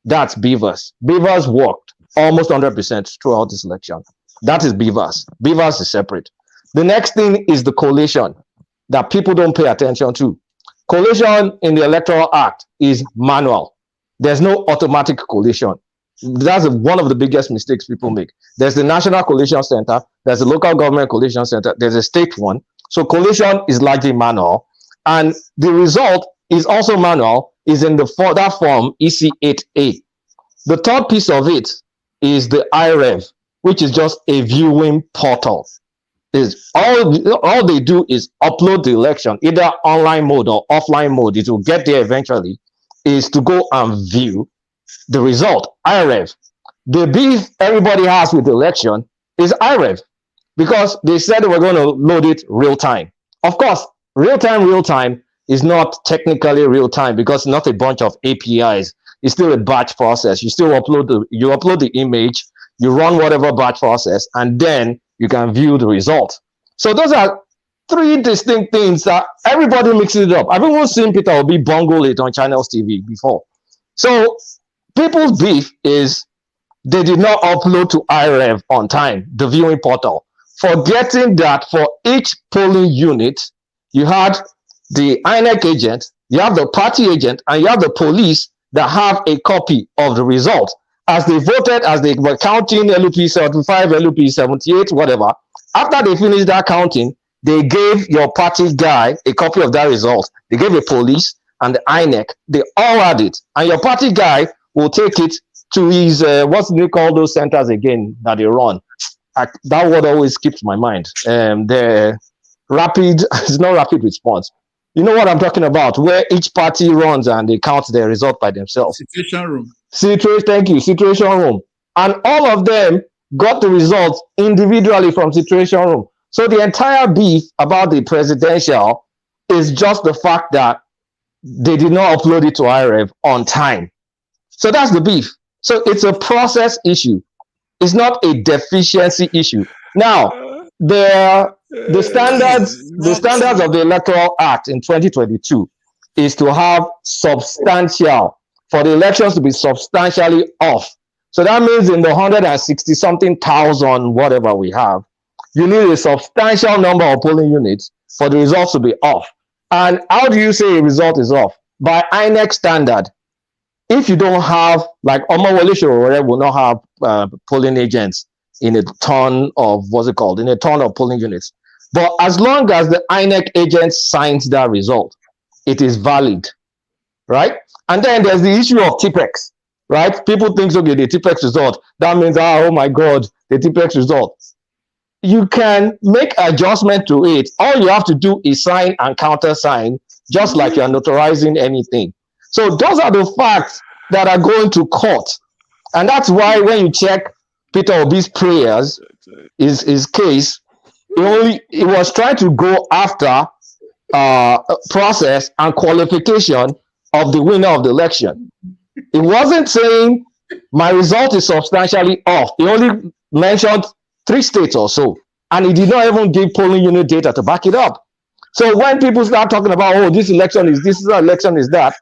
That's beavers. Beavers worked almost 100% throughout this election. That is beavers. Beavers is separate. The next thing is the collation that people don't pay attention to. Collation in the Electoral Act is manual. There's no automatic collation. That's one of the biggest mistakes people make. There's the National Collation Center. There's the Local Government Collation Center. There's a state one. So collation is largely manual. And the result is also manual, is in that form EC8A. The third piece of it is the IREV, which is just a viewing portal. Is all they do is upload the election, either online mode or offline mode. It will get there eventually, is to go and view the result. IREV. The beef everybody has with the election is IREV, because they said they were going to load it real time. Of course, real time is not technically real time because it's not a bunch of APIs. It's still a batch process. You still upload the image, you run whatever batch process, and then you can view the result. So those are three distinct things that everybody mixes it up. I've even seen Peter Obi bungle it on Channels TV before. So people's beef is they did not upload to IREV on time, the viewing portal, forgetting that for each polling unit, you had the INEC agent, you have the party agent, and you have the police that have a copy of the result. As they voted, as they were counting LUP 75, LUP 78, whatever, after they finished that counting, they gave your party guy a copy of that result. They gave the police and the INEC, they all had it. And your party guy will take it to his, what do they call those centers again that they run? That word always skips my mind. The rapid, it's not rapid response. You know what I'm talking about, where each party runs and they count their result by themselves. Situation room. Thank you, situation room. And all of them got the results individually from situation room. So the entire beef about the presidential is just the fact that they did not upload it to IREV on time. So that's the beef. So it's a process issue. It's not a deficiency issue. Now, the standards of the Electoral Act in 2022 is to have substantial, for the elections to be substantially off. So that means in the 160 something thousand, whatever we have, you need a substantial number of polling units for the results to be off. And how do you say a result is off? By INEC standard, if you don't have, like Omawole Shorore will not have polling agents in a ton of, in a ton of polling units. But as long as the INEC agent signs that result, it is valid, right? And then there's the issue of TPEX. right? People think, okay, the TPEX result, that means, oh my God, the TPEX result. You can make adjustment to it. All you have to do is sign and countersign, just like you're notarizing anything. So those are the facts that are going to court. And that's why when you check Peter Obi's prayers, his case, he was trying to go after process and qualification of the winner of the election. He wasn't saying my result is substantially off. He only mentioned 3 states or so, and he did not even give polling unit data to back it up. So when people start talking about, oh, this election is this election is that,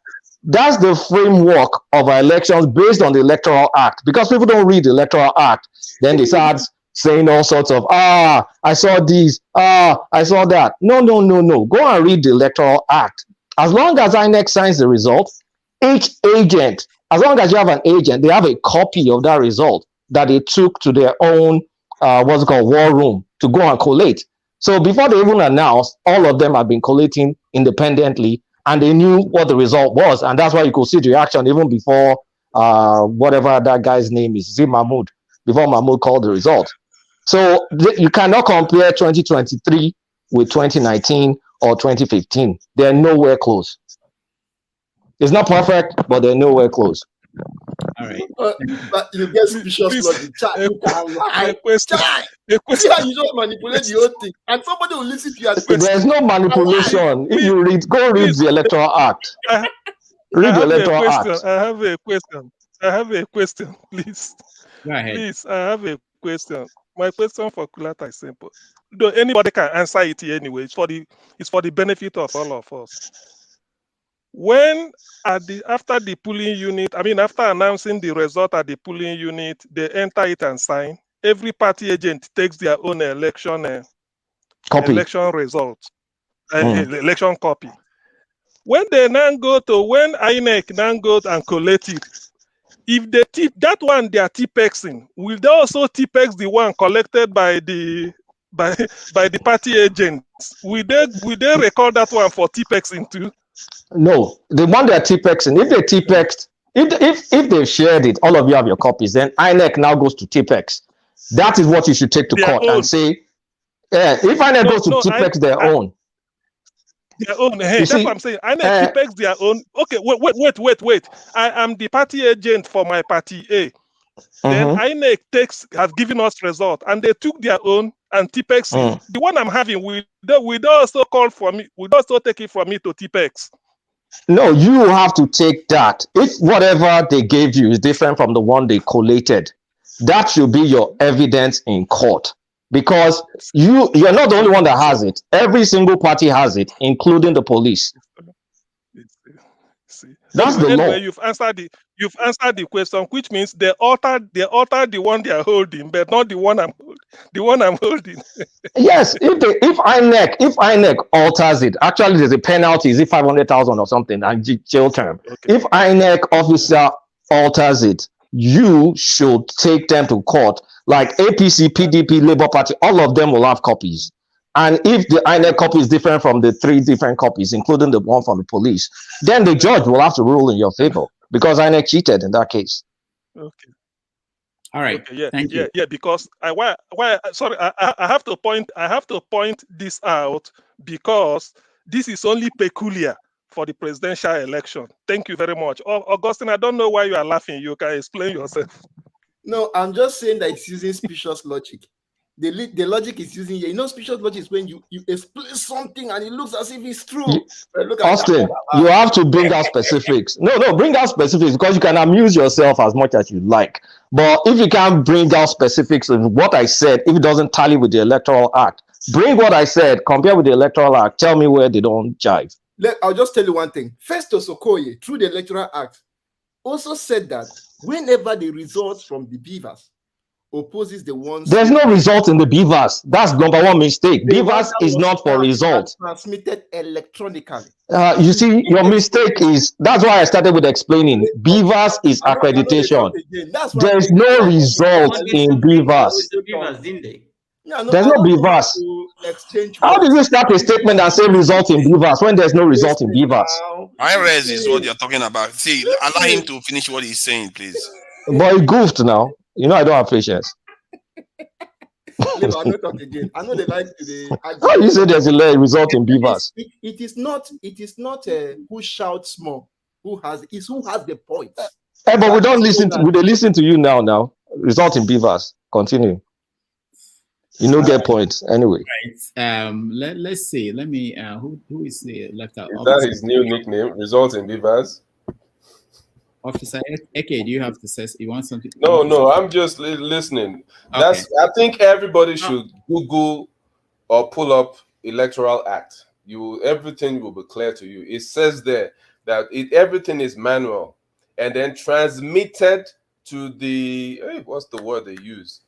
that's the framework of our elections based on the Electoral Act. Because people don't read the Electoral Act, then they start saying all sorts of, I saw this, I saw that. No. Go and read the Electoral Act. As long as INEC signs the result, each agent, as long as you have an agent, they have a copy of that result that they took to their own, war room to go and collate. So before they even announced, all of them have been collating independently, and they knew what the result was. And that's why you could see the reaction even before whatever that guy's name is, Mahmoud, before Mahmoud called the result. So you cannot compare 2023 with 2019 or 2015. They're nowhere close. It's not perfect, but they're nowhere close. All right. But you get suspicious logic. You can lie. See how you just manipulate the whole thing, and somebody will listen to you. There's no manipulation. If you read, go read the Electoral Act. Read the Electoral Act. I have a question, please. Go ahead. Please, I have a question. My question for Kulata is simple. Though anybody can answer it anyway. It's for the benefit of all of us. When after the polling unit, after announcing the result at the polling unit, they enter it and sign. Every party agent takes their own election result, election copy. When they now when INEC now goes and collect it, if they tip that one they are TPEXing, will they also TPEX the one collected by the party agents? Will they record that one for TPEXing too? No, the one they're TPEXing, if they TPEXed, if they've shared it, all of you have your copies, then INEC now goes to TPEX. That is what you should take to court and say, if INEC goes to TPEX their own. Their own. Hey, that's what I'm saying. INEC TPEX their own. Okay, wait. I am the party agent for my party A. Then INEC has given us result, and they took their own and TPEX it. The one I'm having, will also call for me, will also take it from me to TPEX. No, you have to take that. If whatever they gave you is different from the one they collated, that should be your evidence in court. Because you're not the only one that has it. Every single party has it, including the police. That's the law. You've answered the question, which means they altered the one they are holding, but not the one I'm holding. Yes, if INEC alters it, actually there's a penalty, is it 500,000 or something, and jail term. Okay. If INEC officer alters it, you should take them to court. Like APC, PDP, Labour Party, all of them will have copies. And if the INEC copy is different from the 3 different copies, including the one from the police, then the judge will have to rule in your favor because INEC cheated in that case. Okay. All right. Okay, Thank you. Yeah, because I have to point this out because this is only peculiar for the presidential election. Thank you very much. Augustine, I don't know why you are laughing. You can explain yourself. No, I'm just saying that it's using specious logic. The logic is using here. You know, specious logic is when you explain something and it looks as if it's true. Austin, you have to bring out specifics. No, bring out specifics because you can amuse yourself as much as you like. But if you can't bring out specifics of what I said, if it doesn't tally with the Electoral Act, bring what I said, compare with the Electoral Act, tell me where they don't jive. I'll just tell you one thing. Festus Okoye, through the Electoral Act, also said that whenever the results from the beavers opposes the ones... There's no result in the beavers. That's number one mistake. Beavers is not for result. Transmitted electronically. You see, your mistake is... That's why I started with explaining. Beavers is accreditation. There's no result in beavers. Beavers, didn't they? Yeah, no, There's I no don't know how beavers. to exchange How do words. you start a statement and say result in beavers when there's no result in beavers? IRS is what you're talking about. See, allow him to finish what he's saying, please. Boy, he goofed now. You know I don't have patience. Leave, I don't talk again. I know they like to How you say there's a result in beavers? It is not who shouts more, who has the point. Hey, but we don't listen to they listen to you now. Result in beavers. Continue. You know, get points anyway. Right. Let's see. Let me. Who is left out? Is that his new nickname? Result in beavers. Officer Eke, do you have to say? You want something? No. I'm just listening. Okay. I think everybody should Google or pull up Electoral Act. Everything will be clear to you. It says there that everything is manual and then transmitted to the what's the word they use?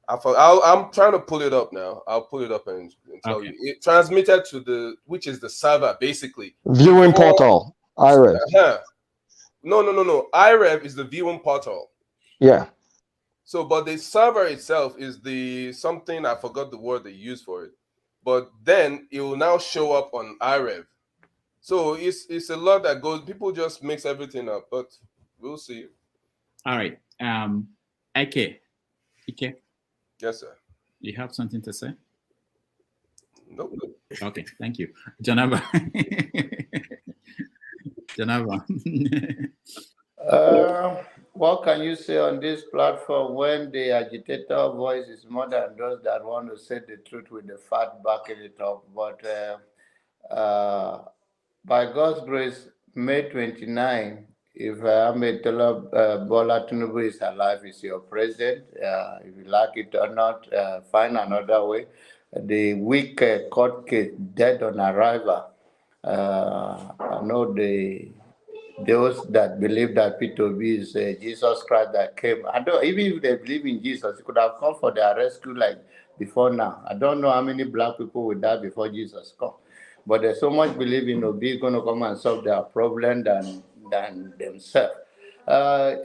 I'm trying to pull it up now. I'll pull it up and tell you. It transmitted to which is the server basically. Viewing portal. IREV. No. IREV is the viewing portal. Yeah. So, but the server itself is something, I forgot the word they use for it. But then it will now show up on IREV. So it's a lot that goes. People just mix everything up, but we'll see. All right. Ike. Yes, sir. You have something to say? Nope. Okay, thank you. Janaba. What can you say on this platform when the agitator voice is more than those that want to say the truth with the fact backing it up? But by God's grace, May 29, if Bola Tinubu is alive, is your president. If you like it or not, find another way. The weak court case, dead on arrival. I know those that believe that Peter Obi is Jesus Christ that came. Even if they believe in Jesus, he could have come for their rescue like before now. I don't know how many black people would die before Jesus come. But there's so much belief in Obi going to come and solve their problem than themselves.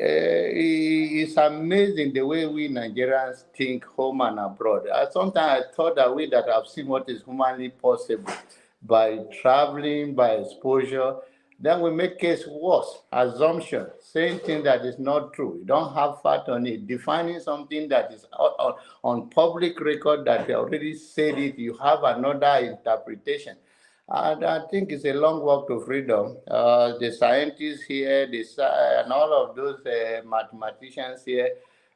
It's amazing the way we Nigerians think home and abroad. Sometimes I thought that we that have seen what is humanly possible by traveling, by exposure, then we make case worse. Assumption, saying things that is not true. You don't have fact on it. Defining something that is on public record that they already said it, you have another interpretation. And I think it's a long walk to freedom. The scientists here, and all of those mathematicians here,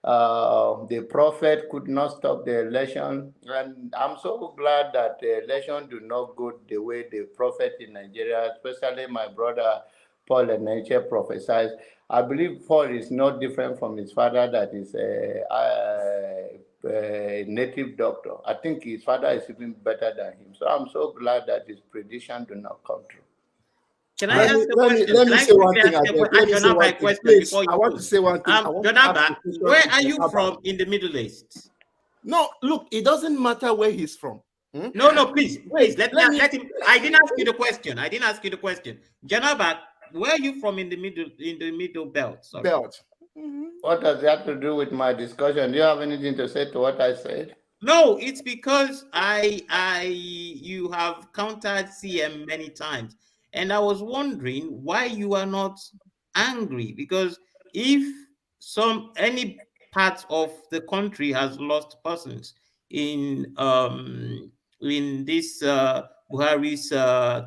the prophet could not stop the election. And I'm so glad that the election do not go the way the prophet in Nigeria, especially my brother Paul Enenche prophesied. I believe Paul is not different from his father that is a native doctor. I think his father is even better than him. So I'm so glad that his prediction do not come true. Can I ask a question? Let me say one thing. I want to say one thing. Jonaba, where are you from in the Middle East? No, look, it doesn't matter where he's from. No, please. Let him. I didn't ask you the question. Jonaba, where are you from in the middle belt? Sorry. Belt. What does that have to do with my discussion? Do you have anything to say to what I said? No, it's because you have countered CM many times, and I was wondering why you are not angry, because if any part of the country has lost persons in this Buhari's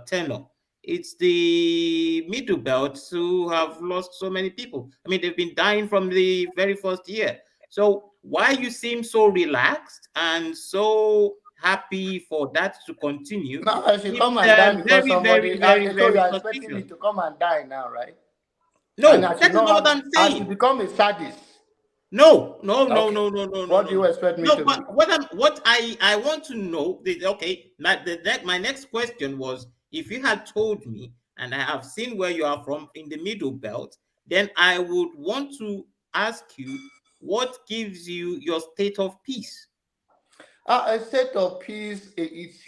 tenure, it's the middle belt who have lost so many people. I mean, they've been dying from the very first year. So why you seem so relaxed and so happy for that to continue? No, I should come and die because somebody. So you are expecting me to come and die now, right? No, that is not what I'm saying. I should become a sadist. No. What do you expect me to do? What I want to know, my next question was, if you had told me, and I have seen where you are from in the middle belt, then I would want to ask you, what gives you your state of peace? A state of peace is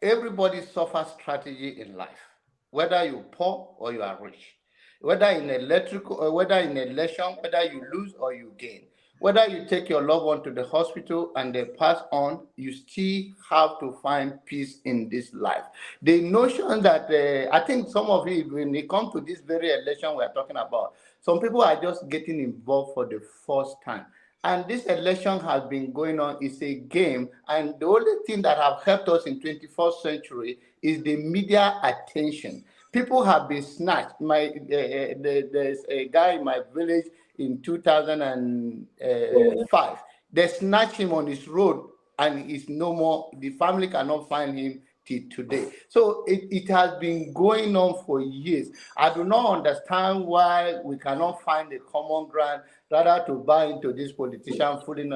everybody suffers strategy in life, whether you poor or you are rich, whether in election, whether you lose or you gain. Whether you take your loved one to the hospital and they pass on, you still have to find peace in this life. The notion that I think some of you, when it comes to this very election we are talking about, some people are just getting involved for the first time. And this election has been going on. It's a game. And the only thing that have helped us in 21st century is the media attention. People have been snatched. There's a guy in my village in 2005. They snatched him on his road and he's no more. The family cannot find him till today. So it has been going on for years. I do not understand why we cannot find a common ground rather to buy into this politician fooling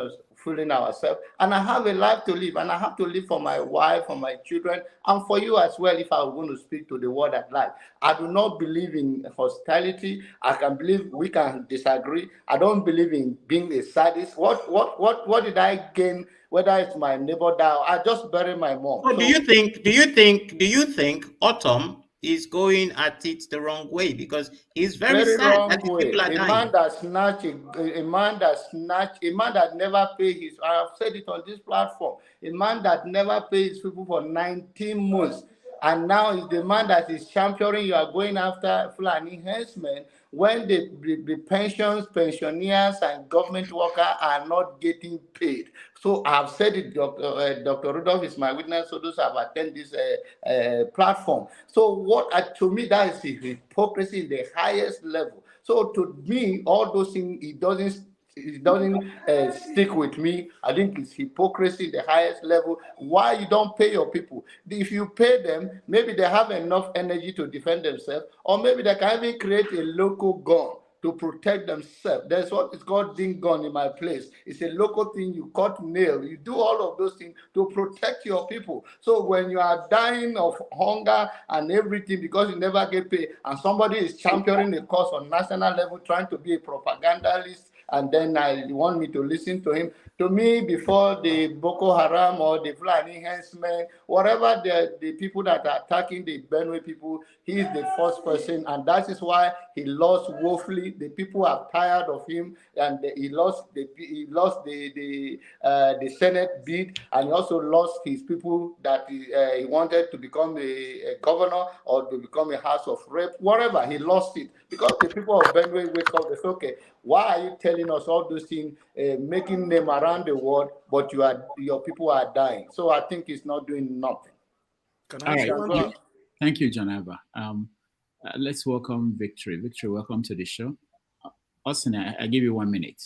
ourselves. And I have a life to live, and I have to live for my wife, for my children, and for you as well if I were going to speak to the world at large. I do not believe in hostility. I can believe we can disagree. I don't believe in being a sadist. What did I gain? Whether it's my neighbor down, I just bury my mom. So do you think Autumn is going at it the wrong way? Because he's very sad that people are dying. A man that never paid his, I have said it on this platform, a man that never paid his people for 19 months. And now is the man that is championing you are going after Fulani enhancement when the pensions, pensioners, and government workers are not getting paid. So I've said it, Dr. Rudolph is my witness, so those have attended this platform. So to me, that is hypocrisy in the highest level. So to me, all those things, it doesn't stick with me. I think it's hypocrisy, the highest level. Why you don't pay your people? If you pay them, maybe they have enough energy to defend themselves, or maybe they can even create a local gun to protect themselves. That's what is called ding gun in my place. It's a local thing. You cut nail. You do all of those things to protect your people. So when you are dying of hunger and everything because you never get paid, and somebody is championing a cause on national level, trying to be a propagandist, and then you want me to listen to him. To me, before the Boko Haram or the Fulani enhancement, whatever the people that are attacking the Benue people, he is the first person, and that is why he lost woefully. The people are tired of him, and he lost the Senate bid, and he also lost his people that he wanted to become a governor or to become a House of Rep, whatever. He lost it because the people of Benue wake up. They say, okay, why are you telling us all those things, making them around the world, but your people are dying? So I think it's not doing nothing. All right. Thank you, John Abba. Let's welcome Victory. Victory, welcome to the show. Austin, I give you 1 minute.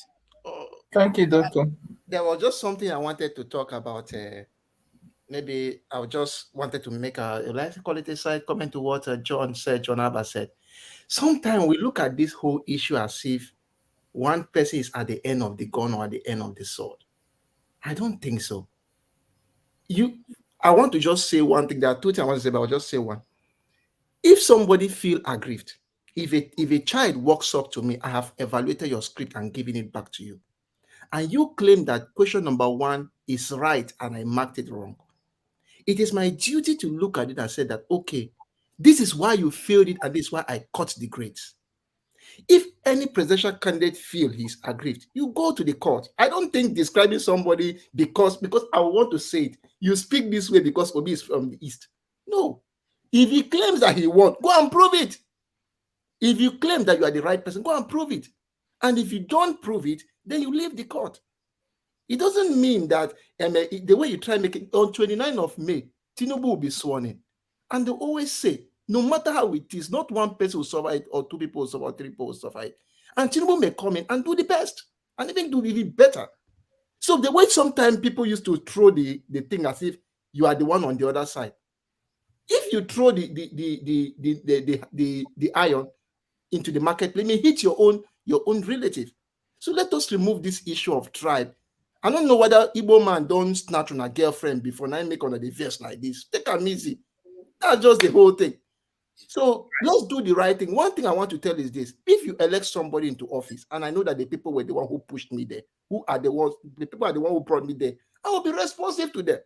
Thank you, Doctor. There was just something I wanted to talk about. Maybe I just wanted to make let's call it a side comment to what John Abba said. Sometimes we look at this whole issue as if one person is at the end of the gun or at the end of the sword. I don't think so. I want to just say one thing. There are two things I want to say, but I'll just say one. If somebody feel aggrieved, if a child walks up to me, I have evaluated your script and given it back to you, and you claim that question number 1 is right and I marked it wrong, it is my duty to look at it and say that, okay, this is why you failed it and this is why I cut the grades. If any presidential candidate feel he's aggrieved, you go to the court. I don't think describing somebody because I want to say it, you speak this way because Obi is from the East. No. If he claims that he won, go and prove it. If you claim that you are the right person, go and prove it. And if you don't prove it, then you leave the court. It doesn't mean that the way you try and make it, on 29th of May, Tinubu will be sworn in. And they always say, no matter how it is, not one person will survive, or 2 people will survive, or 3 people will survive. And Tinubu may come in and do the best, and even do even better. So the way sometimes people used to throw the thing as if you are the one on the other side. If you throw the iron into the marketplace, it may hit your own relative. So let us remove this issue of tribe. I don't know whether Igbo man don't snatch on a girlfriend before now make on the verse like this. Take them easy. That's just the whole thing. So let's do the right thing. One thing I want to tell is this: if you elect somebody into office, and I know that the people were the one who pushed me there, the people are the one who brought me there, I will be responsive to them.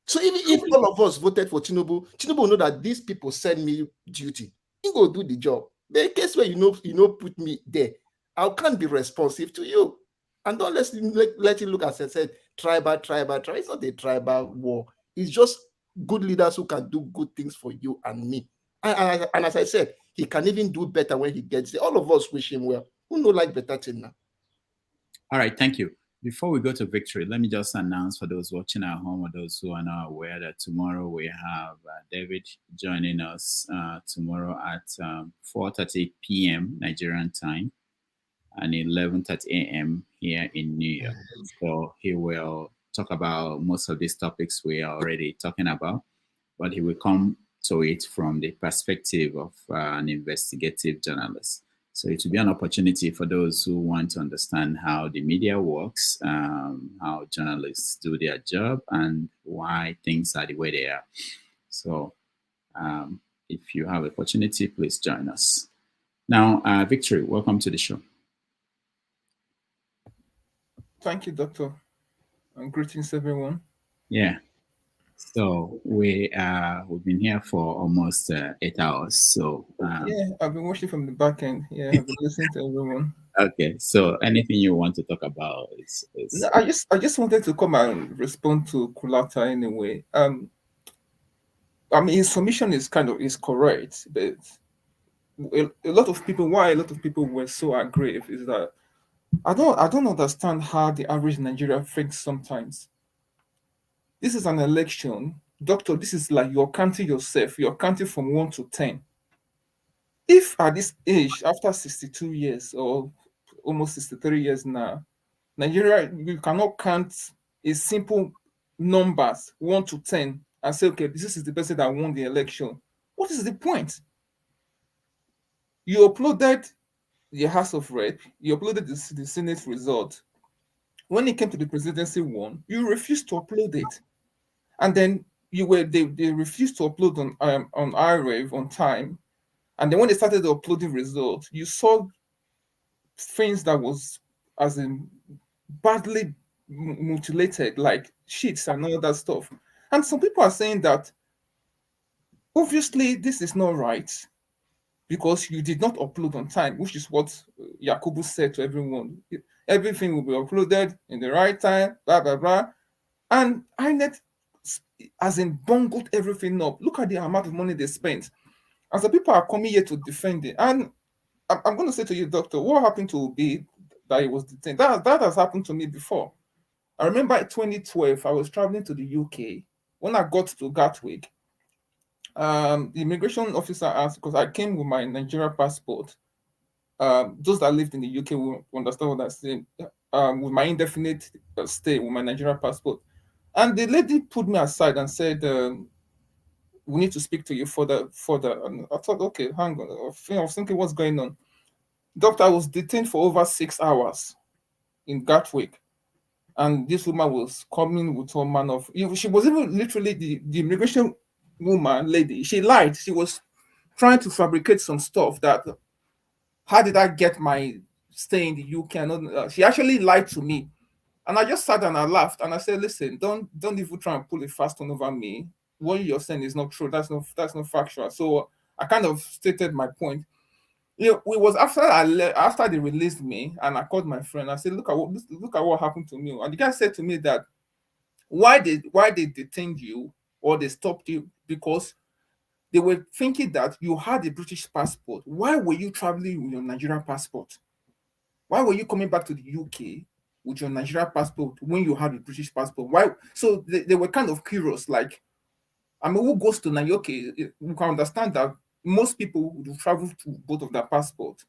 So even if all of us voted for Tinubu will know that these people send me duty. He go do the job. But in case where you know put me there, I can't be responsive to you. And don't let it look as I said, tribal. It's not a tribal war. It's just good leaders who can do good things for you and me. And as I said, he can even do better when he gets there. All of us wish him well. Who know like better thing now? All right, thank you. Before we go to victory, let me just announce for those watching at home or those who are not aware that tomorrow we have David joining us tomorrow at 4:30 p.m. Nigerian time and 11:30 a.m. here in New York. So he will talk about most of these topics we are already talking about, but he will come to it from the perspective of an investigative journalist. So it will be an opportunity for those who want to understand how the media works, how journalists do their job, and why things are the way they are. So if you have opportunity, please join us. Now, Victory, welcome to the show. Thank you, Doctor. And greetings, everyone. Yeah. So we've been here for almost 8 hours. So yeah, I've been watching from the back end. Yeah, I've been listening to everyone. Okay. So anything you want to talk about is... No, I just wanted to come and respond to Kulata anyway. I mean, his submission is correct, but a lot of people were so aggrieved is that I don't understand how the average Nigerian thinks sometimes. This is an election, Doctor. This is like you're counting yourself. You're counting from 1 to 10. If at this age, after 62 years or almost 63 years now, Nigeria, you cannot count a simple numbers 1 to 10 and say, okay, this is the person that won the election. What is the point? You uploaded the House of Rep, you uploaded the Senate result. When it came to the presidency one, you refused to upload it. And then they refused to upload on iRave on time. And then when they started uploading results, you saw things that was as in badly mutilated, like sheets and all that stuff. And some people are saying that obviously this is not right because you did not upload on time, which is what Yakubu said to everyone. Everything will be uploaded in the right time, blah, blah, blah. And INEC as in bungled everything up. Look at the amount of money they spent. And so people are coming here to defend it. And I'm going to say to you, Doctor, what happened to Obi that he was detained? That has happened to me before. I remember in 2012, I was traveling to the UK. When I got to Gatwick, the immigration officer asked, because I came with my Nigeria passport. Those that lived in the UK will understand what I'm saying. With my indefinite stay, with my Nigeria passport. And the lady put me aside and said, we need to speak to you further. And I thought, okay, hang on. I was thinking, what's going on? Doctor, I was detained for over 6 hours in Gatwick. And this woman was coming with all manner of... She was even literally the immigration woman, lady. She lied. She was trying to fabricate some stuff that... How did I get my stay in the UK? And she actually lied to me. And I just sat and I laughed. And I said, listen, don't even try and pull a fast one over me. What you're saying is not true. That's not factual. So I kind of stated my point. It was after they released me, and I called my friend. I said, look at what happened to me. And the guy said to me that why they detained you or they stopped you, because they were thinking that you had a British passport. Why were you traveling with your Nigerian passport? Why were you coming back to the UK with your Nigerian passport when you had a British passport? Why? So they were kind of curious, like, I mean, who goes to Nigeria? Okay, you can understand that most people would travel to both of their passports.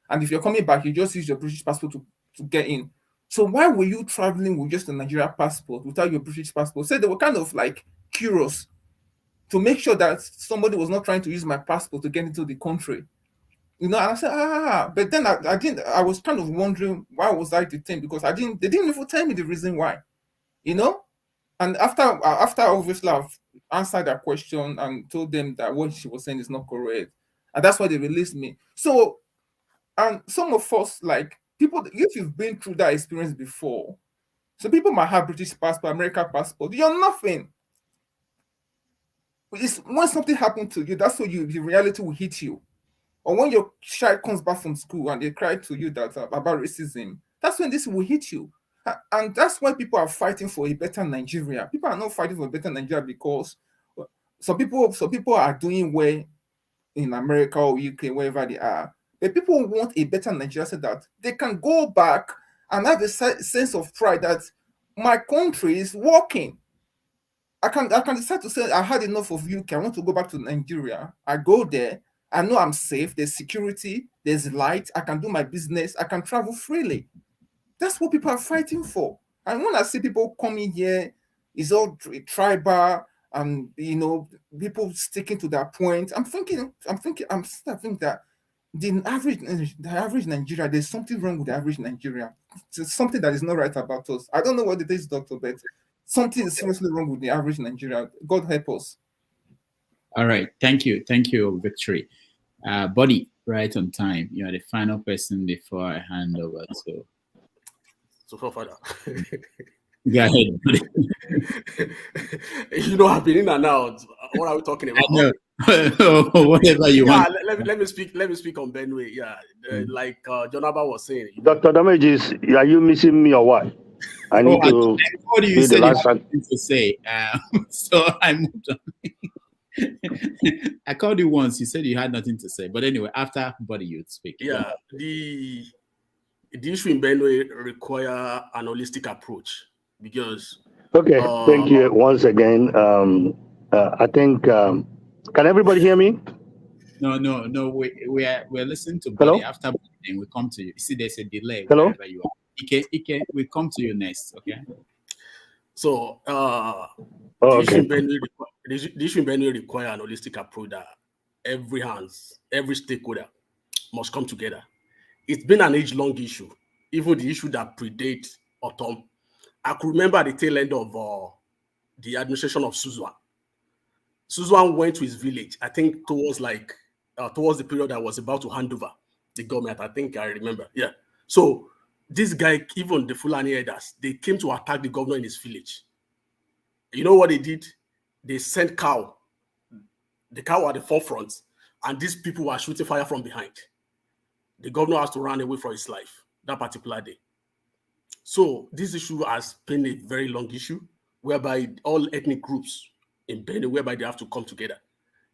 And if you're coming back, you just use your British passport to get in. So why were you traveling with just a Nigerian passport without your British passport? So they were kind of like curious to make sure that somebody was not trying to use my passport to get into the country. And I said, but then I was kind of wondering why was I detained, because they didn't even tell me the reason why, And after obviously I've answered that question and told them that what she was saying is not correct, and that's why they released me. So, and some of us, like people, if you've been through that experience before, so people might have British passport, American passport, you're nothing. When something happened to you, that's when the reality will hit you. Or when your child comes back from school and they cry to you about racism, that's when this will hit you. And that's why people are fighting for a better Nigeria. People are not fighting for a better Nigeria because some people are doing well in America or UK, wherever they are. But people want a better Nigeria so that they can go back and have a sense of pride that my country is working. I can decide to say I had enough of UK. I want to go back to Nigeria. I go there. I know I'm safe. There's security. There's light. I can do my business. I can travel freely. That's what people are fighting for. And when I see people coming here, it's all tribal and people sticking to their point. I'm thinking that the average Nigeria, there's something wrong with the average Nigeria. It's something that is not right about us. I don't know what it is, Dr. But something is seriously wrong with the average Nigeria. God help us. All right. Thank you, Victory. Buddy, right on time. You are the final person before I hand over to. So far. Go ahead, buddy. I've been in and out. What are we talking about? I know. Whatever you want. Let me speak on Benue. Yeah, like Jonaba was saying. Dr. Damages, are you missing me or what? I need to. What do you say? To say, so I moved on. I called you once. You said you had nothing to say, but anyway, after Buddy, you'd speak. Yeah, the issue in Benue require an holistic approach because. Okay, thank you once again. I think. Can everybody hear me? No. We're listening to Buddy. After Buddy, then we come to you. See, there's a delay. Hello. Wherever you are. Ike, we come to you next. Okay. So, the issue in Benue require an holistic approach that every stakeholder must come together. It's been an age-long issue, even the issue that predates Autumn. I could remember the tail end of the administration of Suzwan. Suzwan went to his village, I think towards the period I was about to hand over the government. I think I remember. Yeah. So this guy, even the Fulani elders, they came to attack the governor in his village. You know what they did? They sent cow. The cow at the forefront, and these people were shooting fire from behind. The governor has to run away for his life that particular day. So this issue has been a very long issue, whereby all ethnic groups in Benue, whereby they have to come together.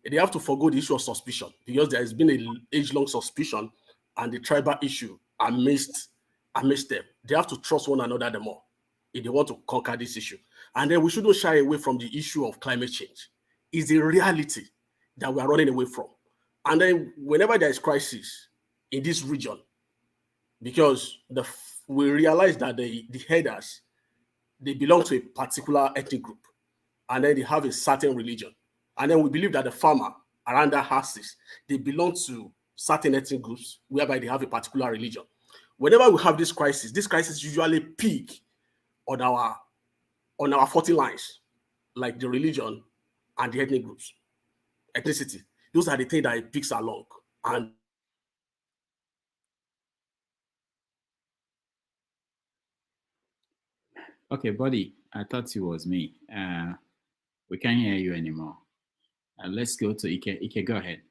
They have to forgo the issue of suspicion because there has been an age-long suspicion and the tribal issue amidst them. They have to trust one another the more if they want to conquer this issue. And then we shouldn't shy away from the issue of climate change. It's a reality that we are running away from. And then whenever there is crisis in this region, because we realize that the headers, they belong to a particular ethnic group, and then they have a certain religion. And then we believe that the farmer around their houses, they belong to certain ethnic groups whereby they have a particular religion. Whenever we have this crisis usually peak on our 40 lines, like the religion and the ethnic groups, ethnicity. Those are the things that it peaks along. And okay, Buddy, I thought it was me. We can't hear you anymore. Let's go to Ike. Ike, go ahead.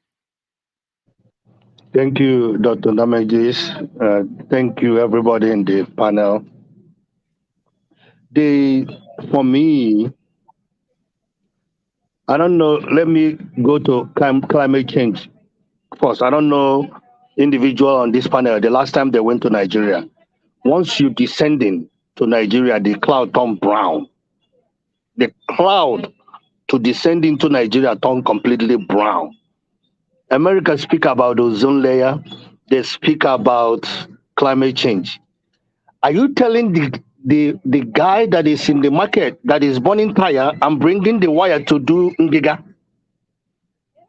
Thank you, Dr. Damages. Thank you, everybody in the panel. For me, I don't know. Let me go to climate change first. I don't know individual on this panel. The last time they went to Nigeria, once you descending to Nigeria, the cloud turned brown. The cloud to descending to Nigeria turned completely brown. America speak about ozone layer. They speak about climate change. Are you telling the guy that is in the market that is burning tire and bringing the wire to do Ngiga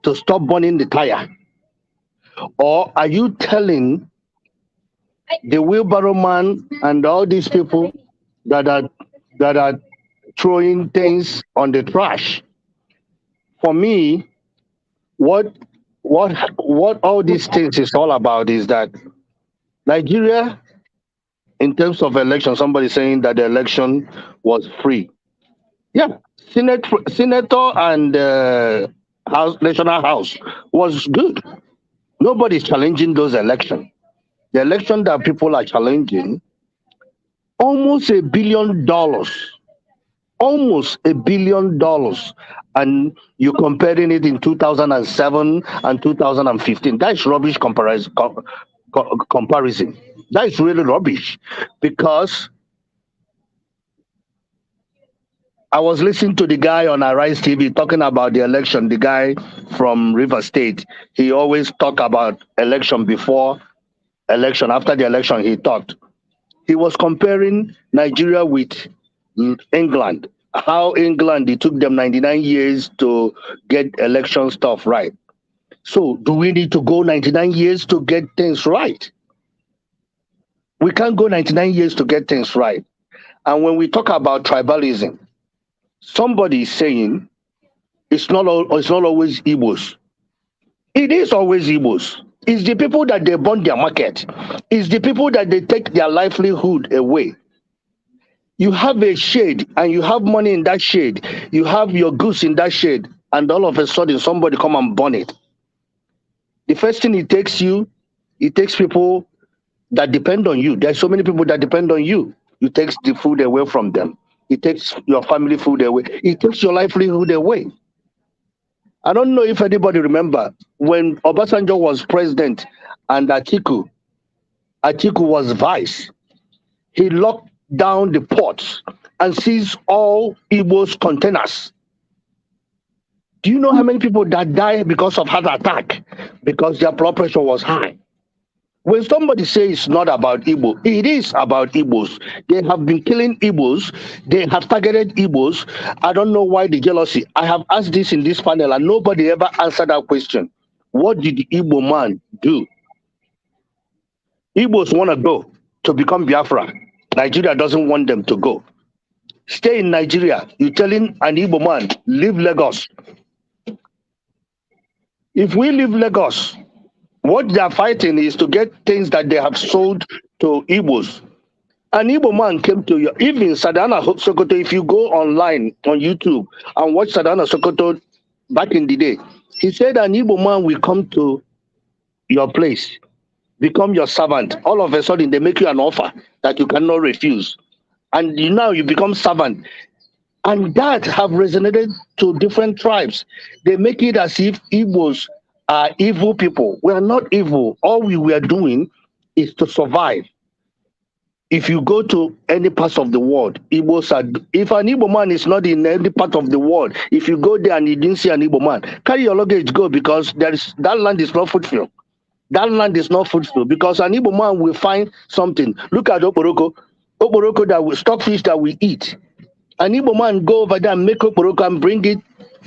to stop burning the tire? Or are you telling the wheelbarrow man and all these people that are throwing things on the trash? For me, what all these things is all about is that Nigeria, in terms of election, somebody saying that the election was free. Yeah, senator and national house was good. Nobody's challenging those elections. The election that people are challenging almost $1 billion. Almost $1 billion. And you're comparing it in 2007 and 2015. That's rubbish comparison. Comparison. That is really rubbish, because I was listening to the guy on Arise TV talking about the election, the guy from River State. He always talk about election before election. After the election, he talked. He was comparing Nigeria with England. How England, it took them 99 years to get election stuff right. So do we need to go 99 years to get things right? We can't go 99 years to get things right. And when we talk about tribalism, somebody is saying it's not always Igbos. It is always Igbos. It's the people that they burn their market. It's the people that they take their livelihood away. You have a shade and you have money in that shade. You have your goods in that shade, and all of a sudden somebody come and burn it. The first thing it takes people that depend on you. There's so many people that depend on you. You take the food away from them. It takes your family food away. It takes your livelihood away. I don't know if anybody remember when Obasanjo was president and Atiku was vice. He locked down the ports and seized all Igbo's containers. Do you know how many people that died because of heart attack? Because their blood pressure was high. When somebody says it's not about Igbo, it is about Igbos. They have been killing Igbos. They have targeted Igbos. I don't know why the jealousy. I have asked this in this panel and nobody ever answered that question. What did the Igbo man do? Igbos want to go to become Biafra. Nigeria doesn't want them to go. Stay in Nigeria. You're telling an Igbo man, leave Lagos. If we leave Lagos, what they are fighting is to get things that they have sold to Igbos. An Igbo man came to you, even Sadhana Sokoto, if you go online on YouTube and watch Sadhana Sokoto back in the day, he said an Igbo man will come to your place, become your servant. All of a sudden, they make you an offer that you cannot refuse. And now you become servant. And that have resonated to different tribes. They make it as if Igbos are evil people. We are not evil. All we were doing is to survive. If you go to any part of the world, Igbos are. If an Igbo man is not in any part of the world, if you go there and you didn't see an Igbo man, carry your luggage, go, because that land is not fruitful. That land is not fruitful because an Igbo man will find something. Look at Oporoko that we stockfish that we eat. An Igbo man go over there and make Oporoko and bring it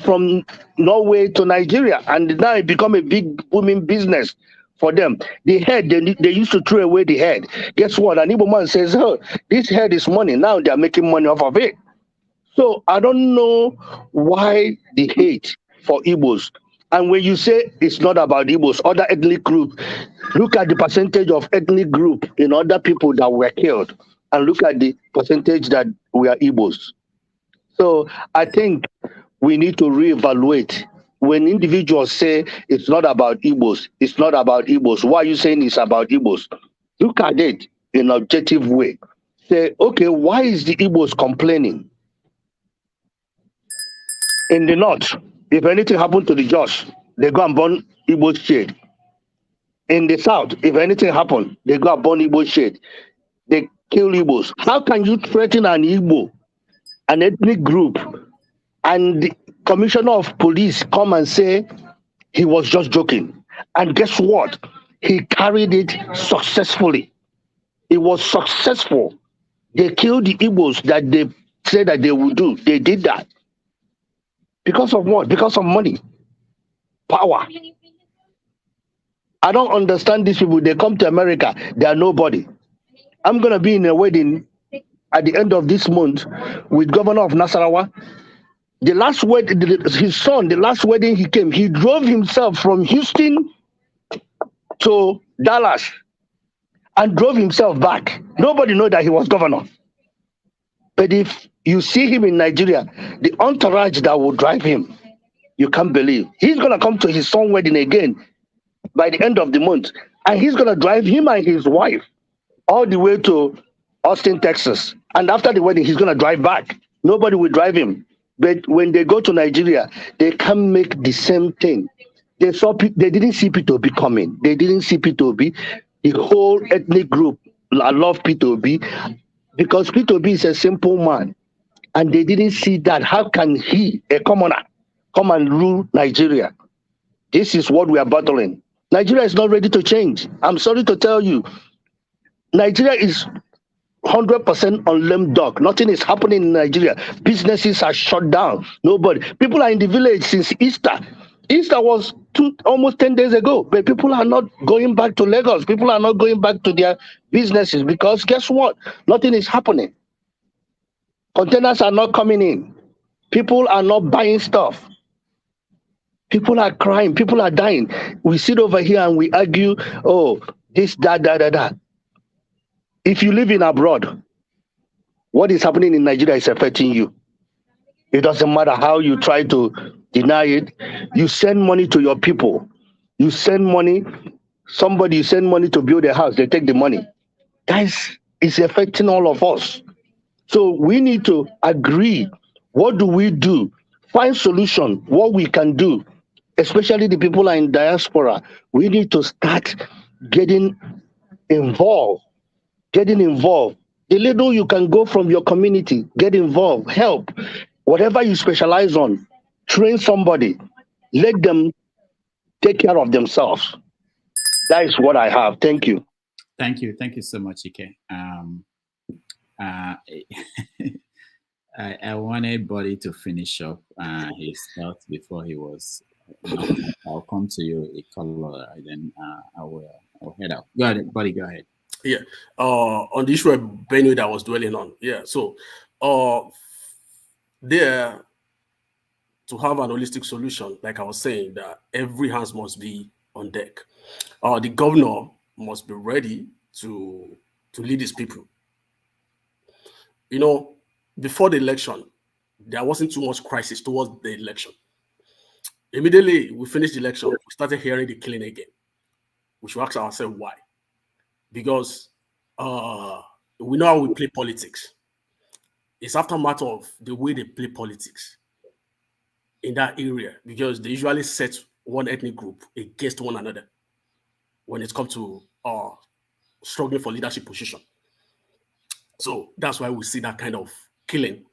from Norway to Nigeria, and now it become a big booming business for them. The head, they used to throw away the head. Guess what? An Igbo man says, oh, this head is money. Now they are making money off of it. So I don't know why the hate for Igbos. And when you say it's not about Igbos, other ethnic group, look at the percentage of ethnic group in other people that were killed, and look at the percentage that we are Igbos. So I think we need to reevaluate. When individuals say it's not about Igbos, it's not about Igbos, why are you saying it's about Igbos? Look at it in an objective way. Say, okay, why is the Igbos complaining? In the north, if anything happened to the Josh, they go and burn Igbo's shade. In the south, if anything happened, they go and burn Igbo's shade. They kill Igbos. How can you threaten an Igbo, an ethnic group, and the commissioner of police come and say he was just joking? And guess what? He carried it successfully. It was successful. They killed the Igbos that they said that they would do. They did that. Because of what? Because of money. Power. I don't understand these people. They come to America. They are nobody. I'm going to be in a wedding at the end of this month with Governor of Nasarawa. The last wedding, his son, the last wedding he came, he drove himself from Houston to Dallas and drove himself back. Nobody knew that he was governor. But if you see him in Nigeria, the entourage that will drive him, you can't believe. He's going to come to his son's wedding again by the end of the month. And he's going to drive him and his wife all the way to Austin, Texas. And after the wedding, he's going to drive back. Nobody will drive him. But when they go to Nigeria, they can make the same thing. They didn't see Peter Obi coming. They didn't see Peter Obi. The whole ethnic group love Peter Obi because Peter Obi is a simple man. And they didn't see that. How can he, a commoner, come and rule Nigeria? This is what we are battling. Nigeria is not ready to change. I'm sorry to tell you. Nigeria is 100% on lame dog. Nothing is happening in Nigeria. Businesses are shut down. Nobody. People are in the village since Easter. Easter was almost 10 days ago, but people are not going back to Lagos. People are not going back to their businesses because guess what? Nothing is happening. Containers are not coming in. People are not buying stuff. People are crying. People are dying. We sit over here and we argue, oh, this, that. If you live in abroad, what is happening in Nigeria is affecting you. It doesn't matter how you try to deny it. You send money to your people. You send money, you send money to build a house, they take the money. Guys, it's affecting all of us. So we need to agree. What do we do? Find solution, what we can do, especially the people are in diaspora. We need to start getting involved. The little you can go from your community, get involved, help. Whatever you specialize on, train somebody. Let them take care of themselves. That is what I have. Thank you. Thank you so much, Ike. I wanted Buddy to finish up his thoughts before he was. I'll come to you, Electoral, then I'll head out. Go ahead, Buddy. Go ahead. Yeah. On the issue of Benue that I was dwelling on. Yeah. So, there to have an holistic solution, like I was saying, that every hands must be on deck. The governor must be ready to lead his people. You know, before the election, there wasn't too much crisis towards the election. Immediately we finished the election, we started hearing the killing again. We should ask ourselves why. Because we know how we play politics. It's after a matter of the way they play politics in that area, because they usually set one ethnic group against one another when it comes to struggling for leadership position. So that's why we see that kind of killing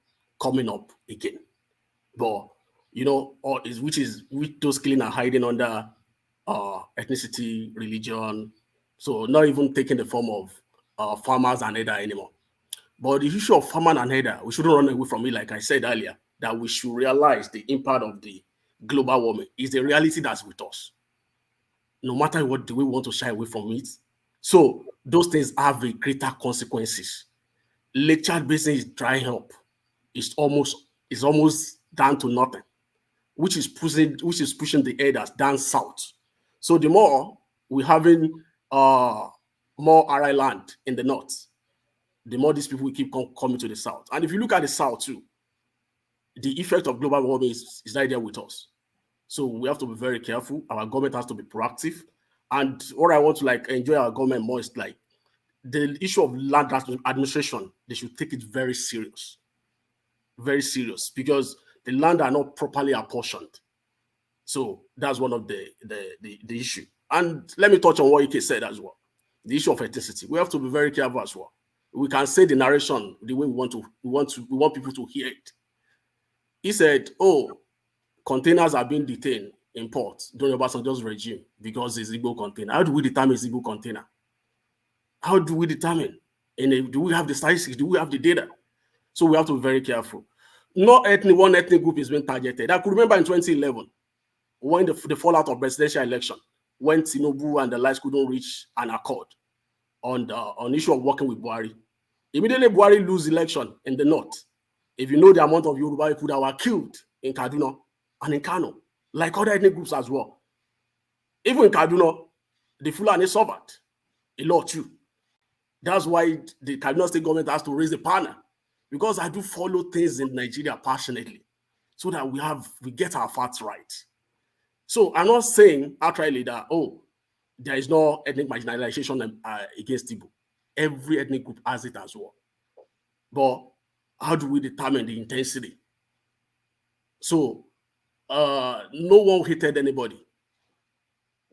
coming up again. But you know, which those killing are hiding under ethnicity, religion, so not even taking the form of farmers and header anymore. But the issue of farmer and header, we shouldn't run away from it. Like I said earlier, that we should realize the impact of the global warming is the reality that's with us. No matter what, do we want to shy away from it? So those things have a greater consequences. Lake Chad Basin is drying up. It's almost down to nothing, which is pushing the headers down south. So the more we're having more arid land in the north, the more these people will keep coming to the south. And if you look at the south too, the effect of global warming is right there with us. So we have to be very careful. Our government has to be proactive. And what I want to enjoy our government more is the issue of land administration. They should take it very serious, because the land are not properly apportioned. So that's one of the issue. And let me touch on what Ike said as well. The issue of ethnicity. We have to be very careful as well. We can say the narration the way we want people to hear it. He said, "Oh, containers are being detained in ports during Obasanjo's regime because it's Igbo container." How do we determine it's Igbo container? How do we determine? And do we have the statistics? Do we have the data? So we have to be very careful. Not one ethnic group is being targeted. I could remember in 2011 when the fallout of presidential election, when Tinubu and the likes couldn't reach an accord on the issue of working with Buhari. Immediately Buhari lose election in the north. If you know the amount of Yoruba people that were killed in Kaduna and in Kano, like other ethnic groups as well. Even in Kaduna, the Fulani suffered a lot too. That's why the Kaduna state government has to raise the banner, because I do follow things in Nigeria passionately, so that we get our facts right. So I'm not saying outrightly that there is no ethnic marginalization against Igbo. every ethnic group has it as well. But how do we determine the intensity? So no one hated anybody.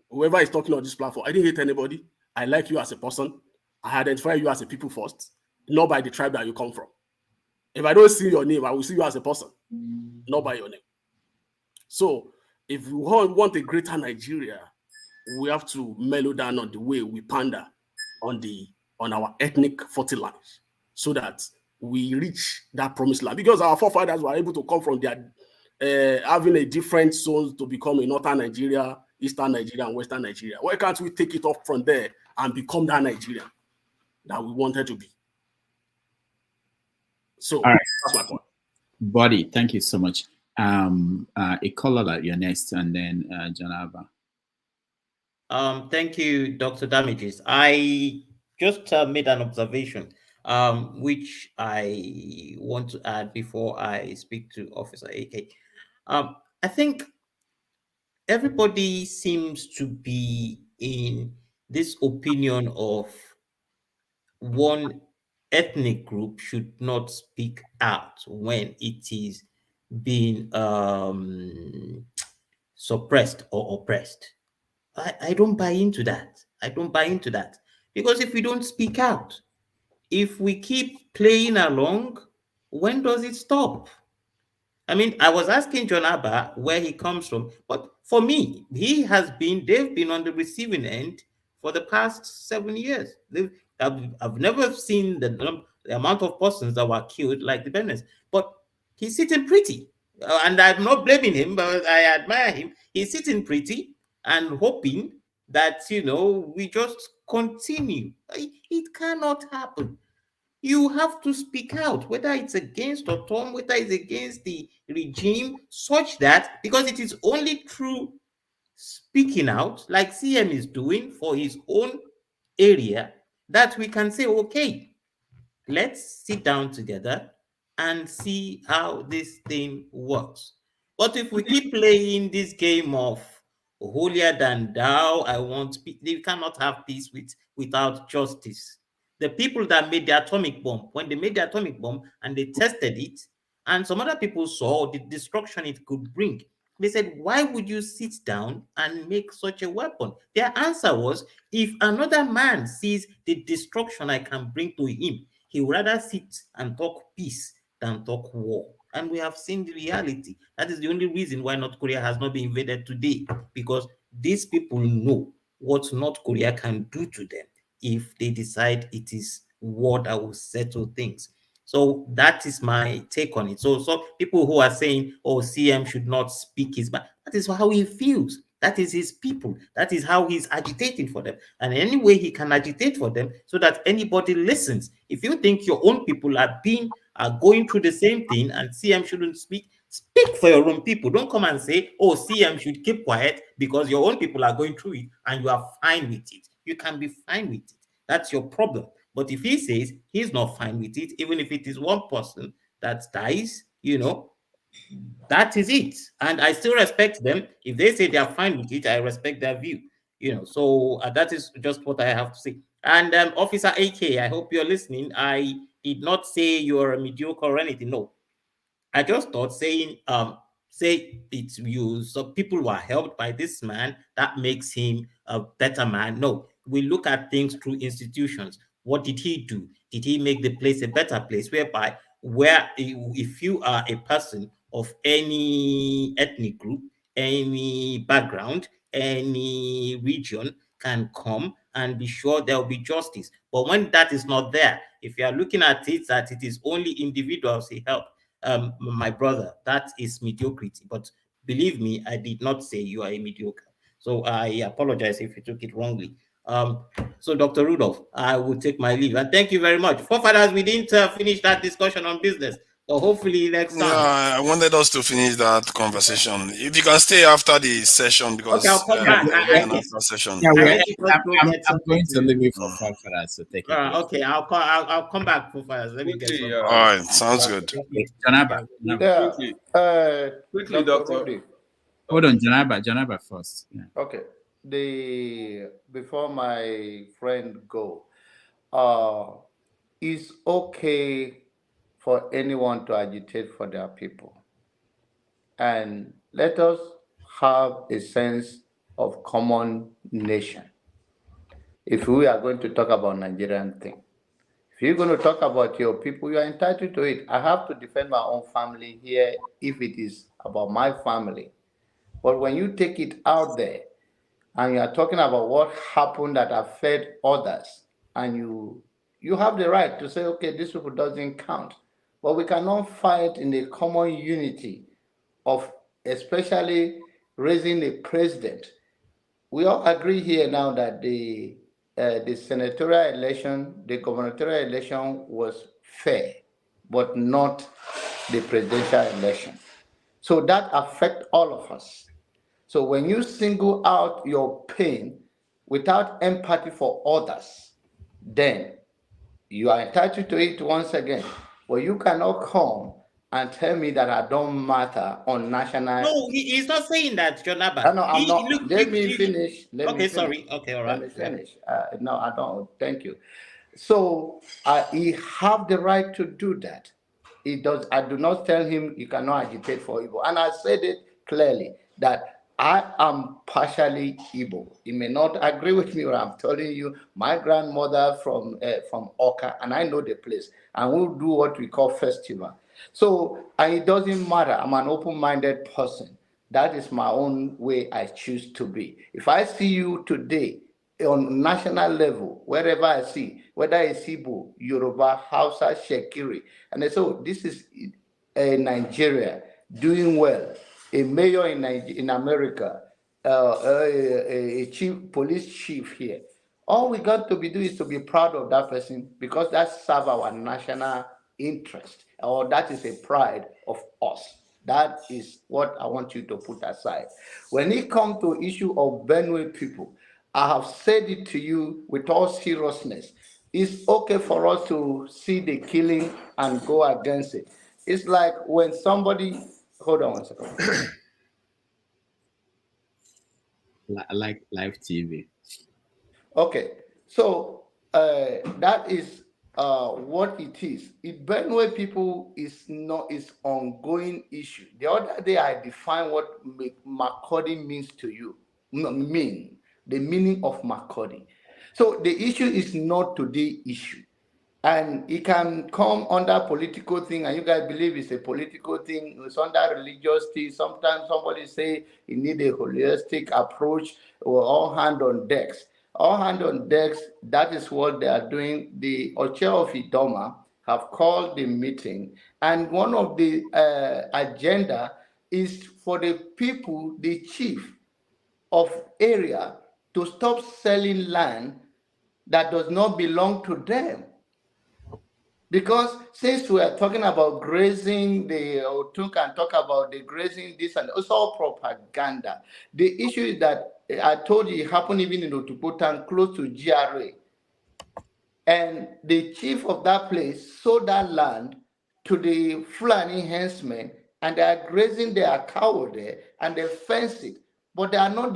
Whoever is talking on this platform, I didn't hate anybody. I like you as a person. I identify you as a people first, not by the tribe that you come from. If I don't see your name, I will see you as a person, not by your name. So if we want a greater Nigeria, we have to mellow down on the way we pander on our ethnic 40 lines so that we reach that promised land. Because our forefathers were able to come from their having a different zones to become a northern Nigeria, eastern Nigeria, and western Nigeria. Why can't we take it up from there and become that Nigeria that we wanted to be? So all right, that's my point. Buddy, thank you so much. A caller that you're next, and then Janaba. Thank you, Dr. Damages. I just made an observation, which I want to add before I speak to Officer AK. I think everybody seems to be in this opinion of one ethnic group should not speak out when it is being suppressed or oppressed. I don't buy into that. I don't buy into that. Because if we don't speak out, if we keep playing along, when does it stop? I mean, I was asking John Abba where he comes from, but for me, they've been on the receiving end for the past 7 years. I've never seen the amount of persons that were killed like the Bennets, but he's sitting pretty. And I'm not blaming him, but I admire him. He's sitting pretty and hoping that, we just continue. It cannot happen. You have to speak out, whether it's against Otom, whether it's against the regime, such that, because it is only through speaking out, like CM is doing for his own area, that we can say, okay, let's sit down together and see how this thing works. But if we keep playing this game of holier than thou, they cannot have peace without justice. The people that made the atomic bomb, when they made the atomic bomb and they tested it, and some other people saw the destruction it could bring, they said, why would you sit down and make such a weapon? Their answer was, if another man sees the destruction I can bring to him, he would rather sit and talk peace than talk war. And we have seen the reality. That is the only reason why North Korea has not been invaded today, because these people know what North Korea can do to them if they decide it is war that will settle things. So that is my take on it. So people who are saying, oh, CM should not speak his mind, that is how he feels. That is his people. That is how he's agitating for them. And any way he can agitate for them so that anybody listens. If you think your own people are going through the same thing and CM shouldn't speak, speak for your own people. Don't come and say, oh, CM should keep quiet because your own people are going through it and you are fine with it. You can be fine with it. That's your problem. But if he says he's not fine with it, even if it is one person that dies, that is it. And I still respect them. If they say they are fine with it, I respect their view. So that is just what I have to say. And Officer AK, I hope you're listening. I did not say you're a mediocre or anything. No, I just thought saying say it's you. So people were helped by this man. That makes him a better man. No, we look at things through institutions. What did he do? Did he make the place a better place? Whereby, if you are a person of any ethnic group, any background, any region, can come and be sure there will be justice. But when that is not there, if you are looking at it that it is only individuals he helped, my brother, that is mediocrity. But believe me, I did not say you are a mediocre. So I apologize if you took it wrongly. So Dr. Rudolph, I will take my leave. And thank you very much. Forefathers, we didn't finish that discussion on business. So hopefully next time. Yeah, I wanted us to finish that conversation. If you can stay after the session, because okay, I'll come back. Session. Yeah, I'm going to leave it for Forefathers, so take it. Okay, I'll come back, Forefathers. Let me get some. All right, sounds good. Janaba. Quickly, Dr. Hold on, Janaba first. Yeah. Okay. Before my friend go, it's okay for anyone to agitate for their people. And let us have a sense of common nation. If we are going to talk about Nigerian thing, if you're going to talk about your people, you are entitled to it. I have to defend my own family here if it is about my family. But when you take it out there and you are talking about what happened that affect others, and you have the right to say, okay, this people doesn't count. But we cannot fight in the common unity of especially raising a president. We all agree here now that the senatorial election, the gubernatorial election was fair, but not the presidential election. So that affects all of us. So when you single out your pain without empathy for others, then you are entitled to it once again. But you cannot come and tell me that I don't matter on national. No, he's not saying that, Jonaba. No, I'm not. Let me finish. Okay, sorry. Okay, all right. Let me finish. No, I don't. Thank you. So he have the right to do that. He does. I do not tell him you cannot agitate for Igbo. And I said it clearly that I am partially Igbo. You may not agree with me, but I'm telling you, my grandmother from Oka, and I know the place, and we'll do what we call festival. So, and it doesn't matter. I'm an open-minded person. That is my own way I choose to be. If I see you today on national level, wherever I see, whether it's Igbo, Yoruba, Hausa, Shekiri, and they say, oh, this is Nigeria doing well, a mayor in America, a police chief here. All we got to be doing is to be proud of that person because that serves our national interest, or that is a pride of us. That is what I want you to put aside. When it comes to issue of Benue people, I have said it to you with all seriousness. It's okay for us to see the killing and go against it. It's like when somebody, hold on one second. Like live TV. Okay, so that is what it is. Benue people is ongoing issue. The other day I defined what Makurdi means to you. The meaning of Makurdi. So the issue is not today issue. And it can come under political thing, and you guys believe it's a political thing. It's under religious thing. Sometimes somebody say you need a holistic approach or all hand on decks. All hand on decks, that is what they are doing. The Oche of Idoma have called the meeting, and one of the agenda is for the people, the chief of area, to stop selling land that does not belong to them. Because since we are talking about grazing, the Otu can talk about the grazing, this, and it's all propaganda. The issue is that I told you it happened even in Otupotan, close to GRA. And the chief of that place sold that land to the Fulani henchmen, and they are grazing their cow there, and they fence it. But they are not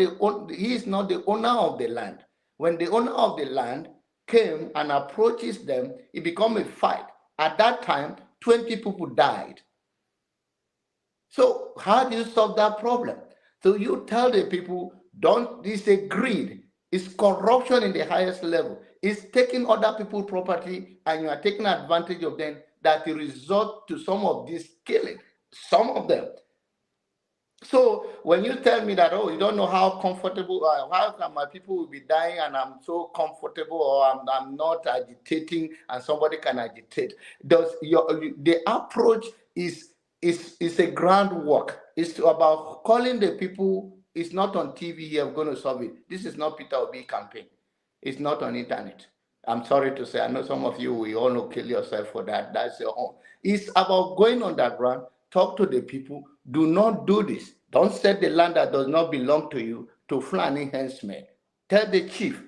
he is not the owner of the land. When the owner of the land came and approaches them, it became a fight. At that time, 20 people died. So how do you solve that problem? So you tell the people, this is greed. It's corruption in the highest level. It's taking other people's property and you are taking advantage of them that will result to some of this killing. Some of them. So when you tell me that, oh, you don't know how comfortable, how can my people will be dying and I'm so comfortable, or I'm not agitating and somebody can agitate. The approach is a groundwork. It's about calling the people. It's not on TV here, we're going to solve it. This is not Peter Obi campaign. It's not on internet. I'm sorry to say, I know some of you will all know, kill yourself for that. That's your own. It's about going on the ground, talk to the people. Do not do this. Don't sell the land that does not belong to you to Fulani henchmen. Tell the chief.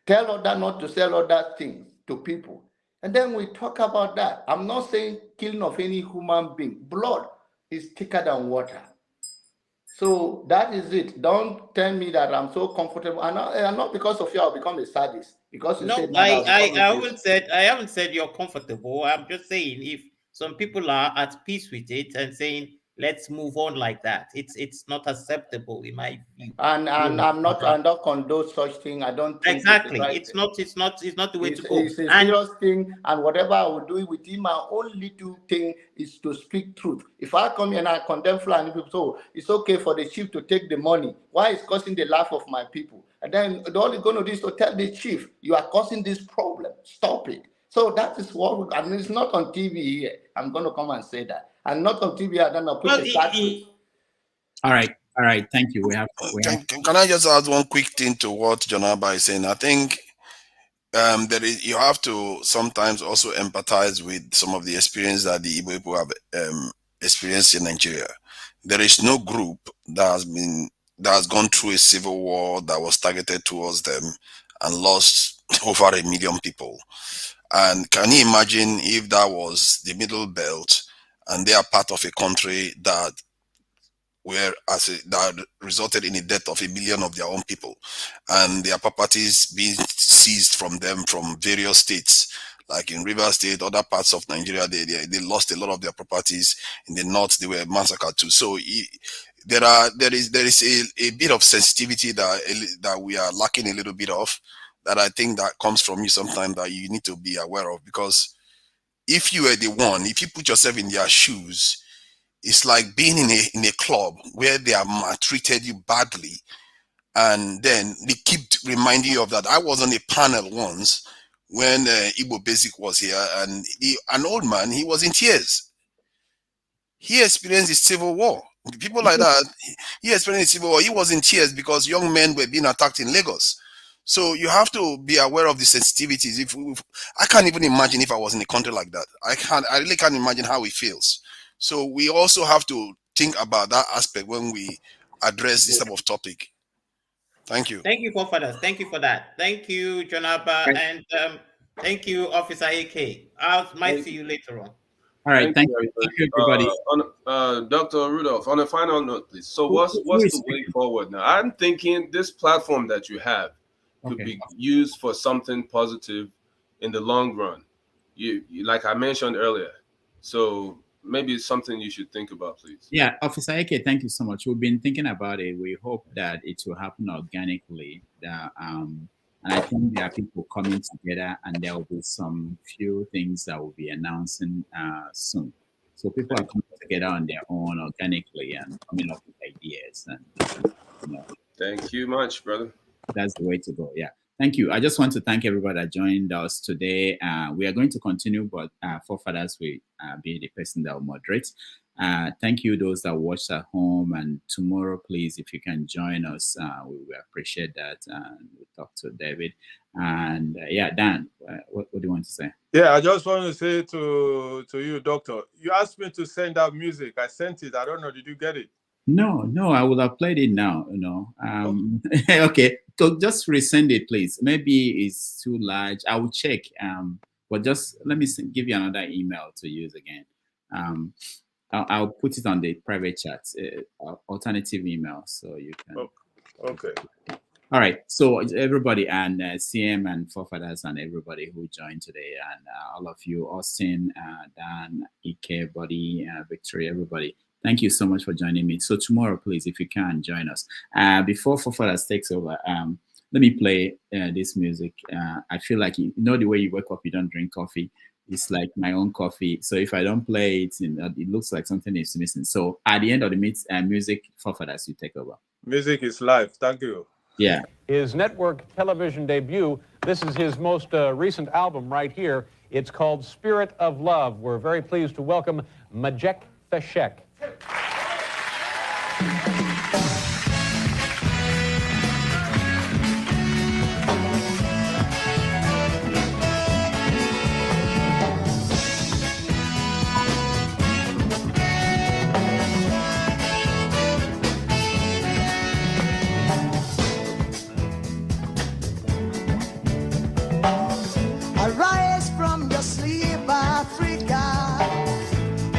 Tell others not to sell other things to people. And then we talk about that. I'm not saying killing of any human being. Blood is thicker than water. So that is it. Don't tell me that I'm so comfortable. And not because of you, I'll become a sadist. Because you No, said now that I'll become I haven't said you're comfortable. I'm just saying if some people are at peace with it and saying let's move on like that, it's not acceptable in my view. And I don't condone such thing. I don't think exactly. It's not the way to go. It's a serious thing, and whatever I will do within my own little thing is to speak truth. If I come here and I condemn Fulani people, so it's okay for the chief to take the money. Why is causing the life of my people? And then all you're going to do is to tell the chief, you are causing this problem. Stop it. So that is what, and it's not on TV here. I'm going to come and say that. And not on TV, I don't know. All right. Thank you. Can I just add one quick thing to what Jonaba is saying? I think you have to sometimes also empathize with some of the experience that the Igbo people have experienced in Nigeria. There is no group that has gone through a civil war that was targeted towards them and lost over 1 million people. And can you imagine if that was the Middle Belt and they are part of a country that that resulted in the death of 1 million of their own people and their properties being seized from them from various states, like in Rivers State, other parts of Nigeria, they lost a lot of their properties. In the north, they were massacred too. So there is a bit of sensitivity that we are lacking a little bit of, that I think that comes from you sometimes, that you need to be aware of, because if you were the one, if you put yourself in their shoes, it's like being in a club where they are maltreated you badly, and then they keep reminding you of that. I was on a panel once when Igbo Basic was here, and an old man, he was in tears. He experienced the civil war. People like that, he experienced the civil war. He was in tears because young men were being attacked in Lagos. So you have to be aware of the sensitivities. If I can't even imagine if I was in a country like that. I really can't imagine how it feels. So we also have to think about that aspect when we address this type of topic. Thank you. Thank you, forefathers. Thank you for that. Thank you, Jonaba, and thank you, Officer AK. Might see you later on. All right, thank you everybody. Dr. Rudolph, on a final note, please. So what's the way forward now? I'm thinking this platform that you have could be used for something positive in the long run. You like I mentioned earlier. So maybe it's something you should think about, please. Yeah, Officer Eke, thank you so much. We've been thinking about it. We hope that it will happen organically. And I think there are people coming together, and there will be some few things that will be announcing soon. So people are coming together on their own organically and coming up with ideas. And thank you much, brother. That's the way to go. Yeah. Thank you. I just want to thank everybody that joined us today. We are going to continue, but forefathers will be the person that will moderate. Thank you, those that watched at home. And tomorrow, please, if you can join us, we will appreciate that. We'll talk to David. And Dan, what do you want to say? Yeah, I just want to say to you, Doctor, you asked me to send out music. I sent it. I don't know. Did you get it? No, I will have played it now, Okay, so just resend it, please. Maybe it's too large. I will check. But just let me give you another email to use again. I'll put it on the private chat, alternative email, so you can. Okay. All right. So everybody and CM and forefathers and everybody who joined today, and all of you, Austin, Dan, Ike, Buddy, Victory, everybody. Thank you so much for joining me. So tomorrow, please, if you can, join us. Before forefathers takes over, let me play this music. I feel like, the way you wake up, you don't drink coffee. It's like my own coffee. So if I don't play it, it looks like something is missing. So at the end of the music, forefathers, you take over. Music is live. Thank you. Yeah. His network television debut. This is his most recent album right here. It's called Spirit of Love. We're very pleased to welcome Majek Feshek. Arise from your sleep, Africa.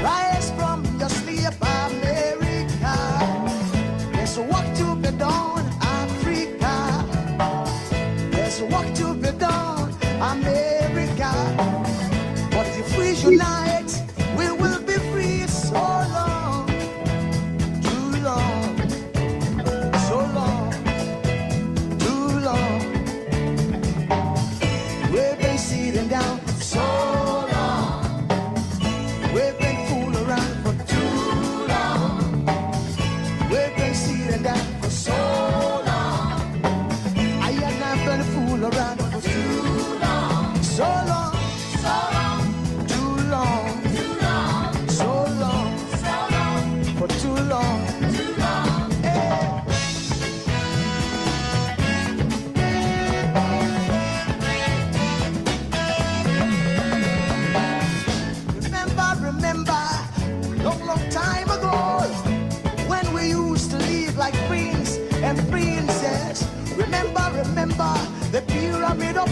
Rise from your sleep, America.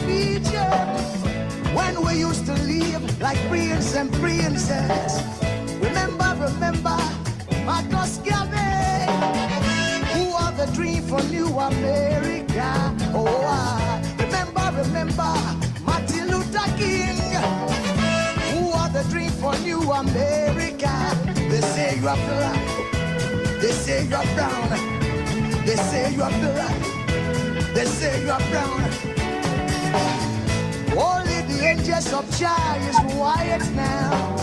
Egypt, when we used to live like prince and princess. Remember, Marcus Garvey, who are the dream for New America. Oh, remember, Martin Luther King, who are the dream for New America. They say you are black, they say you are brown, they say you are black, they say you are brown. Only the angels of Jah is white now.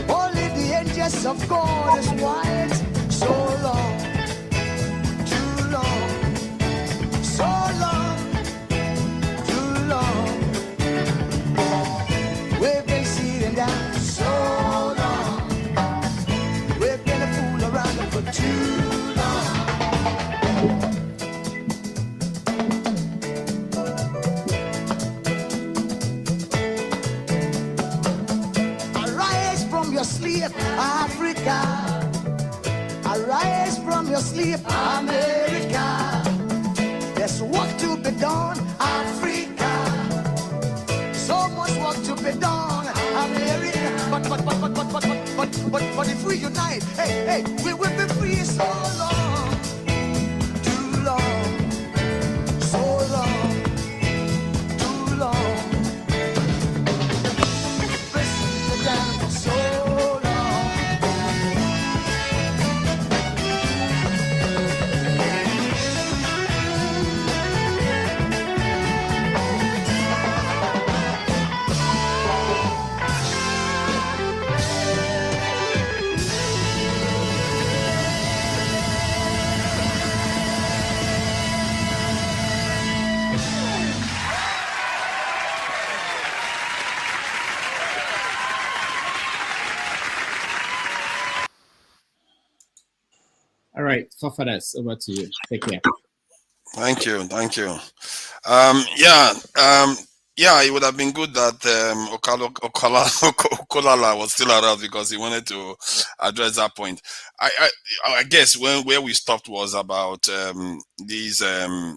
Only the angels of God is white. So long, too long, so long, too long. We've been sitting down so long. We've been a fool around for too long. Arise from your sleep, Africa. Arise from your sleep, America. There's work to be done, Africa. So much work to be done, America. But if we unite, hey, we will be free. So long, too long, so long, too long. Pressing it down for so long. All right, Fafadas, over to you. Take care. Thank you. It would have been good that Okolala was still around because he wanted to address that point. I guess where we stopped was about these, the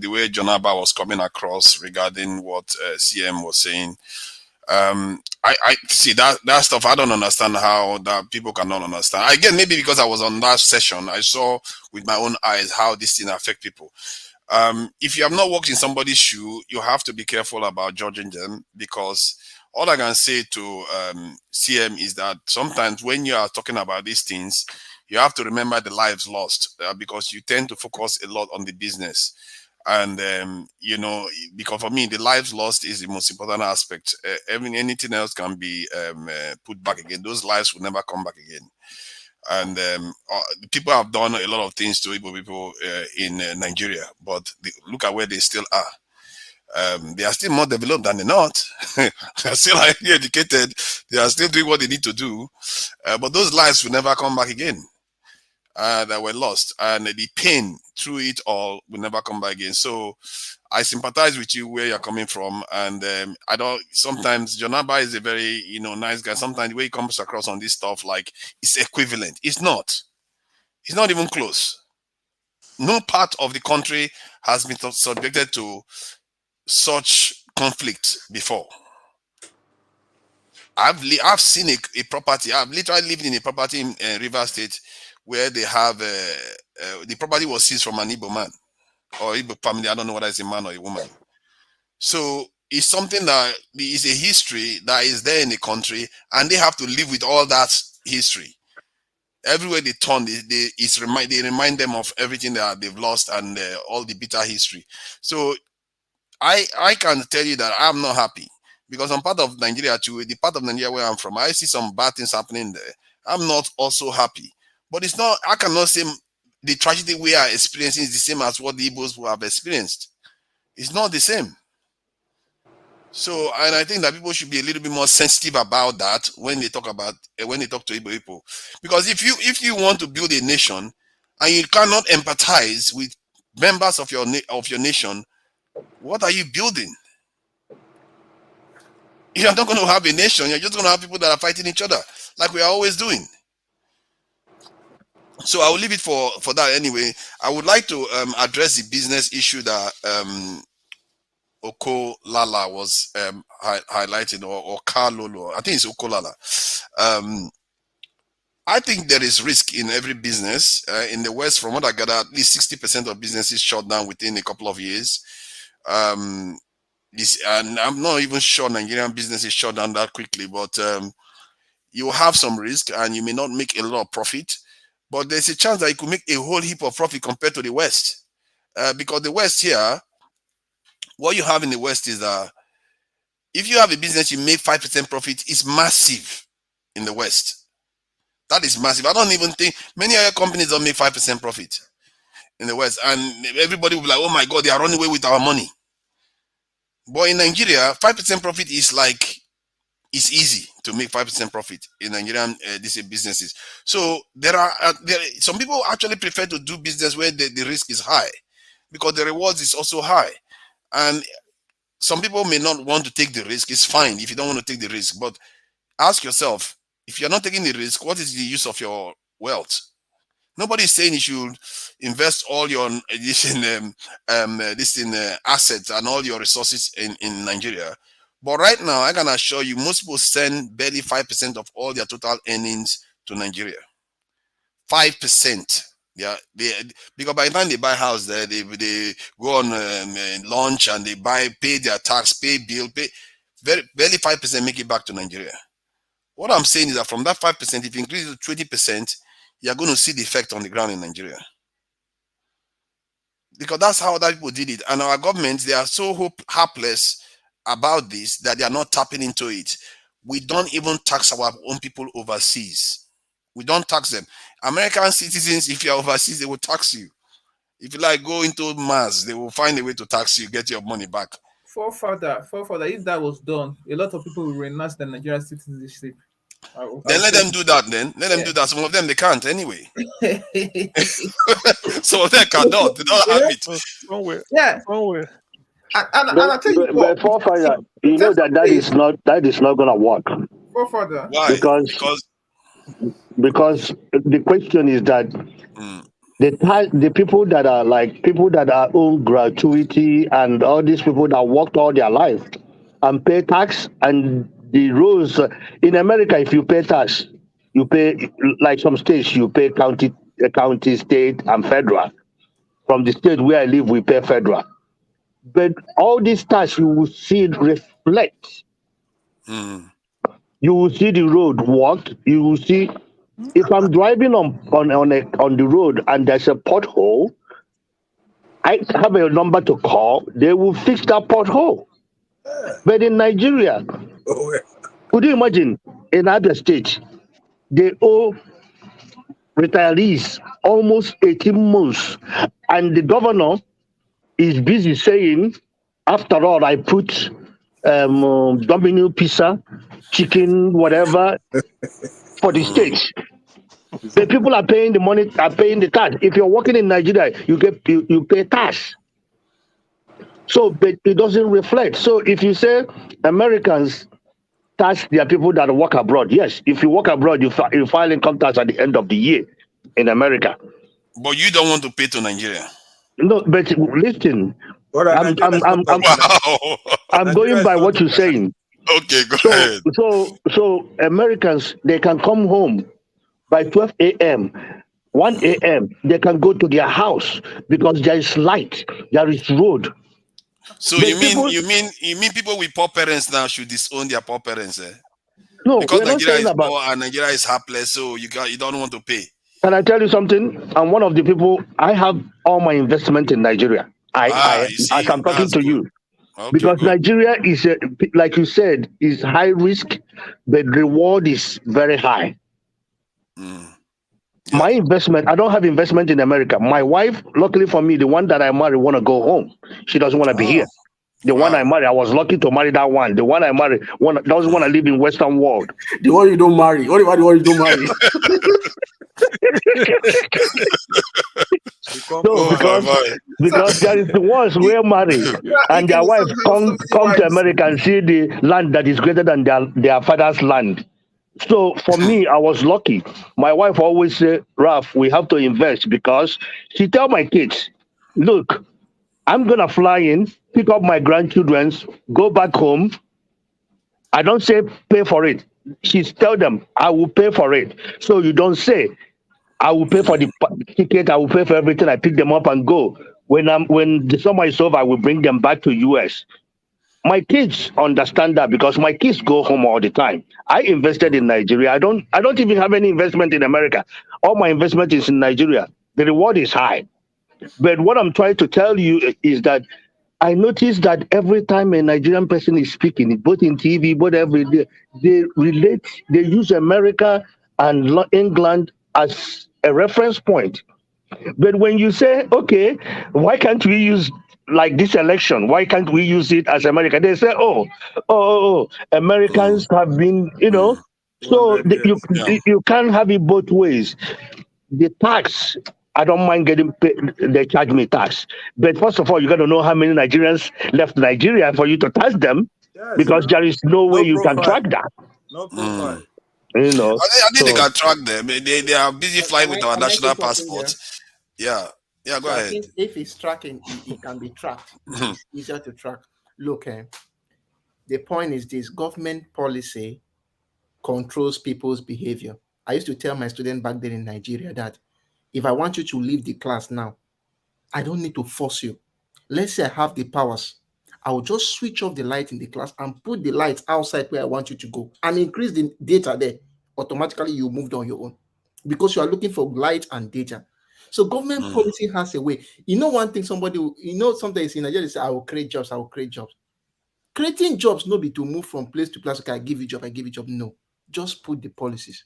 way Jonaba was coming across regarding what CM was saying. I see that stuff. I don't understand how that people cannot understand. Again, maybe because I was on that session, I saw with my own eyes how this thing affect people. If you have not walked in somebody's shoe, you have to be careful about judging them, because all I can say to CM is that sometimes when you are talking about these things, you have to remember the lives lost, because you tend to focus a lot on the business. And because for me, the lives lost is the most important aspect. Anything else can be put back again. Those lives will never come back again. And people have done a lot of things to Igbo people in Nigeria, but look at where they still are. They are still more developed than the North. They are still highly educated. They are still doing what they need to do. But those lives will never come back again. That were lost, and the pain through it all will never come back again. So I sympathize with you where you're coming from, and I don't. Sometimes Jonaba is a very nice guy. Sometimes the way he comes across on this stuff, like it's equivalent. It's not. It's not even close. No part of the country has been subjected to such conflict before. I've seen a property. I've literally lived in a property in Rivers State where they have the property was seized from an Igbo man or Igbo family. I don't know whether it's a man or a woman. So it's something that is a history that is there in the country, and they have to live with all that history. Everywhere they turn, they remind them of everything that they've lost and all the bitter history. So I can tell you that I'm not happy, because I'm part of Nigeria too. The part of Nigeria where I'm from, I see some bad things happening there. I'm not also happy. But it's not, I cannot say the tragedy we are experiencing is the same as what the Igbos have experienced. It's not the same. So, and I think that people should be a little bit more sensitive about that when they talk to Igbo people. Because if you want to build a nation and you cannot empathize with members of your nation, what are you building? You're not going to have a nation. You're just going to have people that are fighting each other, like we are always doing. So I will leave it for that anyway. I would like to address the business issue that Okolala was highlighting, or Kalolo. I think it's Okolala. I think there is risk in every business. In the West, from what I gather, at least 60% of businesses shut down within a couple of years. And I'm not even sure Nigerian businesses shut down that quickly, but you have some risk and you may not make a lot of profit. But there's a chance that you could make a whole heap of profit compared to the West. Because the West here, what you have in the West is that if you have a business, you make 5% profit, it's massive in the West. That is massive. I don't even think many other companies don't make 5% profit in the West. And everybody will be like, oh my God, they are running away with our money. But in Nigeria, 5% profit is like, it's easy to make 5% profit in Nigerian these businesses. So there are some people actually prefer to do business where the risk is high because the rewards is also high. And some people may not want to take the risk. It's fine if you don't want to take the risk. But ask yourself, if you're not taking the risk, what is the use of your wealth? Nobody is saying you should invest all your assets and all your resources in Nigeria. But right now, I can assure you, most people send barely 5% of all their total earnings to Nigeria. 5%. Yeah, because by the time they buy house there, they go on lunch and they pay their tax, pay bill, barely 5% make it back to Nigeria. What I'm saying is that from that 5%, if you increase it to 20%, you're going to see the effect on the ground in Nigeria. Because that's how other people did it. And our governments, they are so helpless about this that they are not tapping into it. We don't even tax our own people overseas. We don't tax them. American citizens, if you're overseas, they will tax you. If you like go into Mars, they will find a way to tax you, get your money back. Forefather, if that was done, a lot of people will renounce the Nigerian citizenship. Then let them do that then. Let them do that. Some of them, they can't anyway. Some of them cannot. They don't have it. Somewhere. Yeah. Somewhere. And I tell you what, Forefather, you know that is not going to work. Forefather. Why? Because the question is that the people that are own gratuity and all these people that worked all their life and pay tax, and the rules in America, if you pay tax, you pay, like some states, you pay county, state, and federal. From the state where I live, we pay federal. But all these tax, you will see it reflect. You will see the road work. You will see, if I'm driving on the road and there's a pothole, I have a number to call. They will fix that pothole. But in Nigeria, could you imagine in other states, they owe retirees almost 18 months, and the governor is busy saying, after all, I put Domino pizza, chicken, whatever, for the state. The people are paying the money, are paying the tax. If you're working in Nigeria, you pay tax. So, but it doesn't reflect. So, if you say Americans tax their people that work abroad, yes, if you work abroad, you file income tax at the end of the year in America. But you don't want to pay to Nigeria. No, but listen, I'm going by what you're saying. Okay, go ahead. So Americans, they can come home by 12 a.m., 1 a.m., they can go to their house because there is light, there is road. So you mean people with poor parents now should disown their poor parents? No, because we're Nigeria not is poor and Nigeria is helpless, so you don't want to pay. Can I tell you something? I'm one of the people. I have all my investment in Nigeria. As I'm talking to you, because Nigeria is like you said, is high risk, but reward is very high. My investment, I don't have investment in America. My wife, luckily for me, the one that I married want to go home. She doesn't want to be here. The one I married, I was lucky to marry that one. The one I married doesn't want to live in Western world. The one you don't marry. What about the one you don't marry? Because there is the ones who are married and their wife come to America and see the land that is greater than their father's land. So for me, I was lucky. My wife always say, Ralph, we have to invest, because she tell my kids, look, I'm going to fly in, pick up my grandchildren, go back home. I don't say pay for it. She's tell them I will pay for it. So you don't say I will pay for the ticket. I will pay for everything. I pick them up and go. When the summer is over, I will bring them back to US. My kids understand that because my kids go home all the time. I invested in Nigeria. I don't even have any investment in America. All my investment is in Nigeria. The reward is high. But what I'm trying to tell you is that I noticed that every time a Nigerian person is speaking, both in TV, both every day, they use America and England as a reference point. But when you say, okay, why can't we use like this election? Why can't we use it as America? They say, Americans have been, so you can't have it both ways. The tax, I don't mind getting paid, they charge me tax. But first of all, you got to know how many Nigerians left Nigeria for you to tax them, because there is no way you can track that. No profile. You know, I think they can track them. They are busy flying with our national passport. Yeah, go So ahead. I think if it's tracking, it can be tracked. It's easier to track. Look, the point is this: government policy controls people's behavior. I used to tell my student back then in Nigeria that if I want you to leave the class now, I don't need to force you. Let's say I have the powers. I will just switch off the light in the class and put the lights outside where I want you to go and increase the data there. Automatically, you moved on your own because you are looking for light and data. So government policy has a way. One thing sometimes in Nigeria, they say, I will create jobs. Creating jobs no be to move from place to place. Okay, I give you job. No, just put the policies.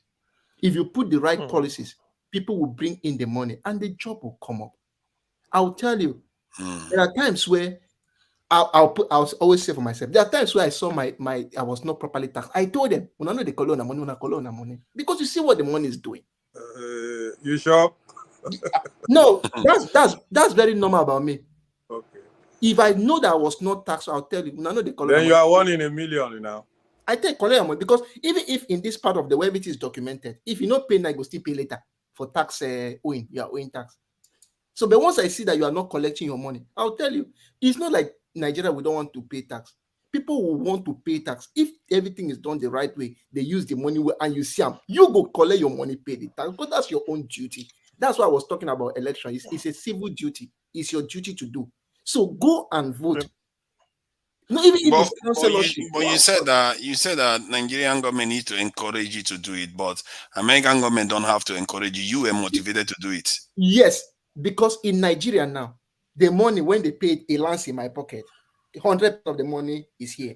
If you put the right policies, people will bring in the money and the job will come up. I'll tell you, there are times where I'll always say for myself, there are times where I saw I was not properly taxed. I told them, when I know they call on money, because you see what the money is doing. You sure? No, that's very normal about me. Okay. If I know that I was not taxed, I'll tell you. I know they call then you are 1 in a million now. I take collect money because even if in this part of the web it is documented, if you not pay now, you go still pay later for tax owing. You are owing tax. So, but once I see that you are not collecting your money, I'll tell you, it's not like Nigeria, we don't want to pay tax. People will want to pay tax. If everything is done the right way, they use the money and you see them, you go collect your money, pay the tax, because that's your own duty. That's why I was talking about election. It's a civil duty. It's your duty to do. So go and vote. No, even if it's councillorship. But you said that Nigerian government needs to encourage you to do it, but American government don't have to encourage you. You were motivated to do it. Yes, because in Nigeria now, the money when they paid, it lands in my pocket. 100% of the money is here.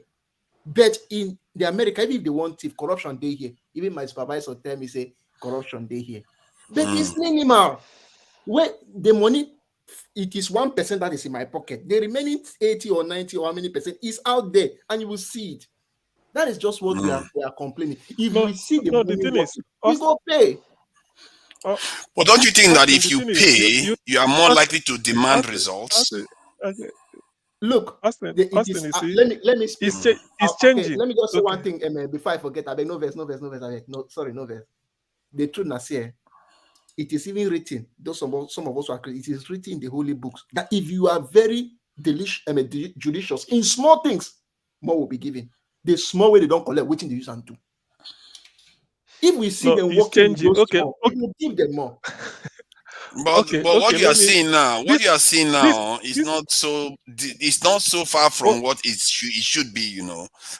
But in the America, even if they want if corruption day here, even my supervisor tell me say corruption day here. But it's minimal. Where the money, it is 1% that is in my pocket. The remaining 80 or 90 or how many percent is out there, and you will see it. That is just what we are complaining. If we see the money, we go pay. But don't you think that if you pay, you are more likely to demand results? Look, let me speak. It's changing. Okay, let me just say one thing, before I forget. I beg no verse. No verse. The truth is here. It is even written. Though some of us are it is written in the holy books that if you are very judicious in small things, more will be given. The small way they don't collect, waiting they use and do. If we see them working, we will give them more. But what you are seeing now, is not so. It's not so far from what it should be.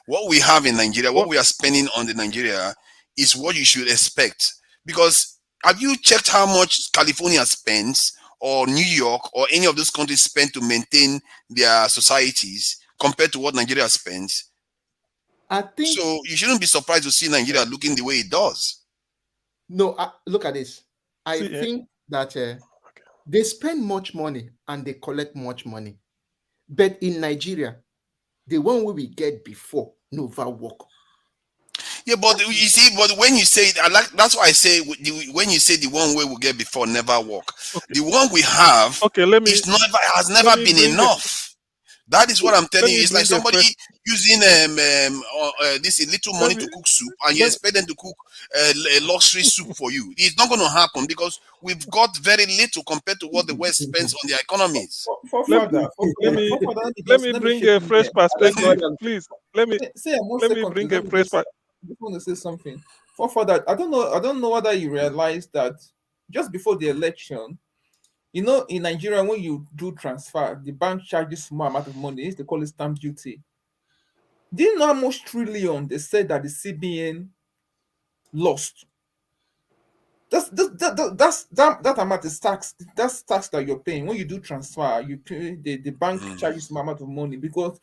What we have in Nigeria, what we are spending on the Nigeria, is what you should expect. Because have you checked how much California spends, or New York, or any of those countries spend to maintain their societies compared to what Nigeria spends? I think so. You shouldn't be surprised to see Nigeria looking the way it does. No, look at this. I think that they spend much money and they collect much money. But in Nigeria, the one we will get before never work. Yeah, but you see, but when you say that's why I say when you say the one way we get before never work, the one we have has never been enough. That is what I'm telling Let you. me It's like bring a somebody fresh. using this little Let money me to cook soup, and you let, expect them to cook a luxury soup for you. It's not going to happen because we've got very little compared to what the West spends on their economies. let, let me let me bring chip a in fresh here. Let me perspective, please. say one Let me second. bring a Let me fresh. just want to say something. For that, I don't know whether you realize that just before the election, you know, in Nigeria, when you do transfer, the bank charges small amount of money. They call it stamp duty. Do you know how much trillion they said that the CBN lost? That amount is tax. That's tax that you're paying when you do transfer. You pay the bank charges some amount of money because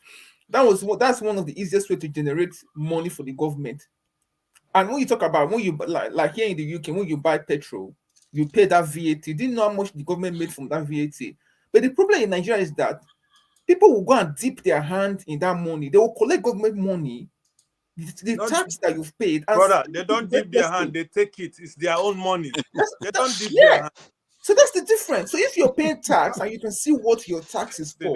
that's one of the easiest way to generate money for the government. And when you talk about when you like here in the UK, when you buy petrol, you pay that VAT. Didn't know how much the government made from that VAT. But the problem in Nigeria is that people will go and dip their hand in that money. They will collect government money, the tax that you've paid, and Brother, they don't dip their hand, they take it. It's their own money. They don't dip their yeah. hand. So that's the difference. So if you're paying tax and you can see what your tax is for,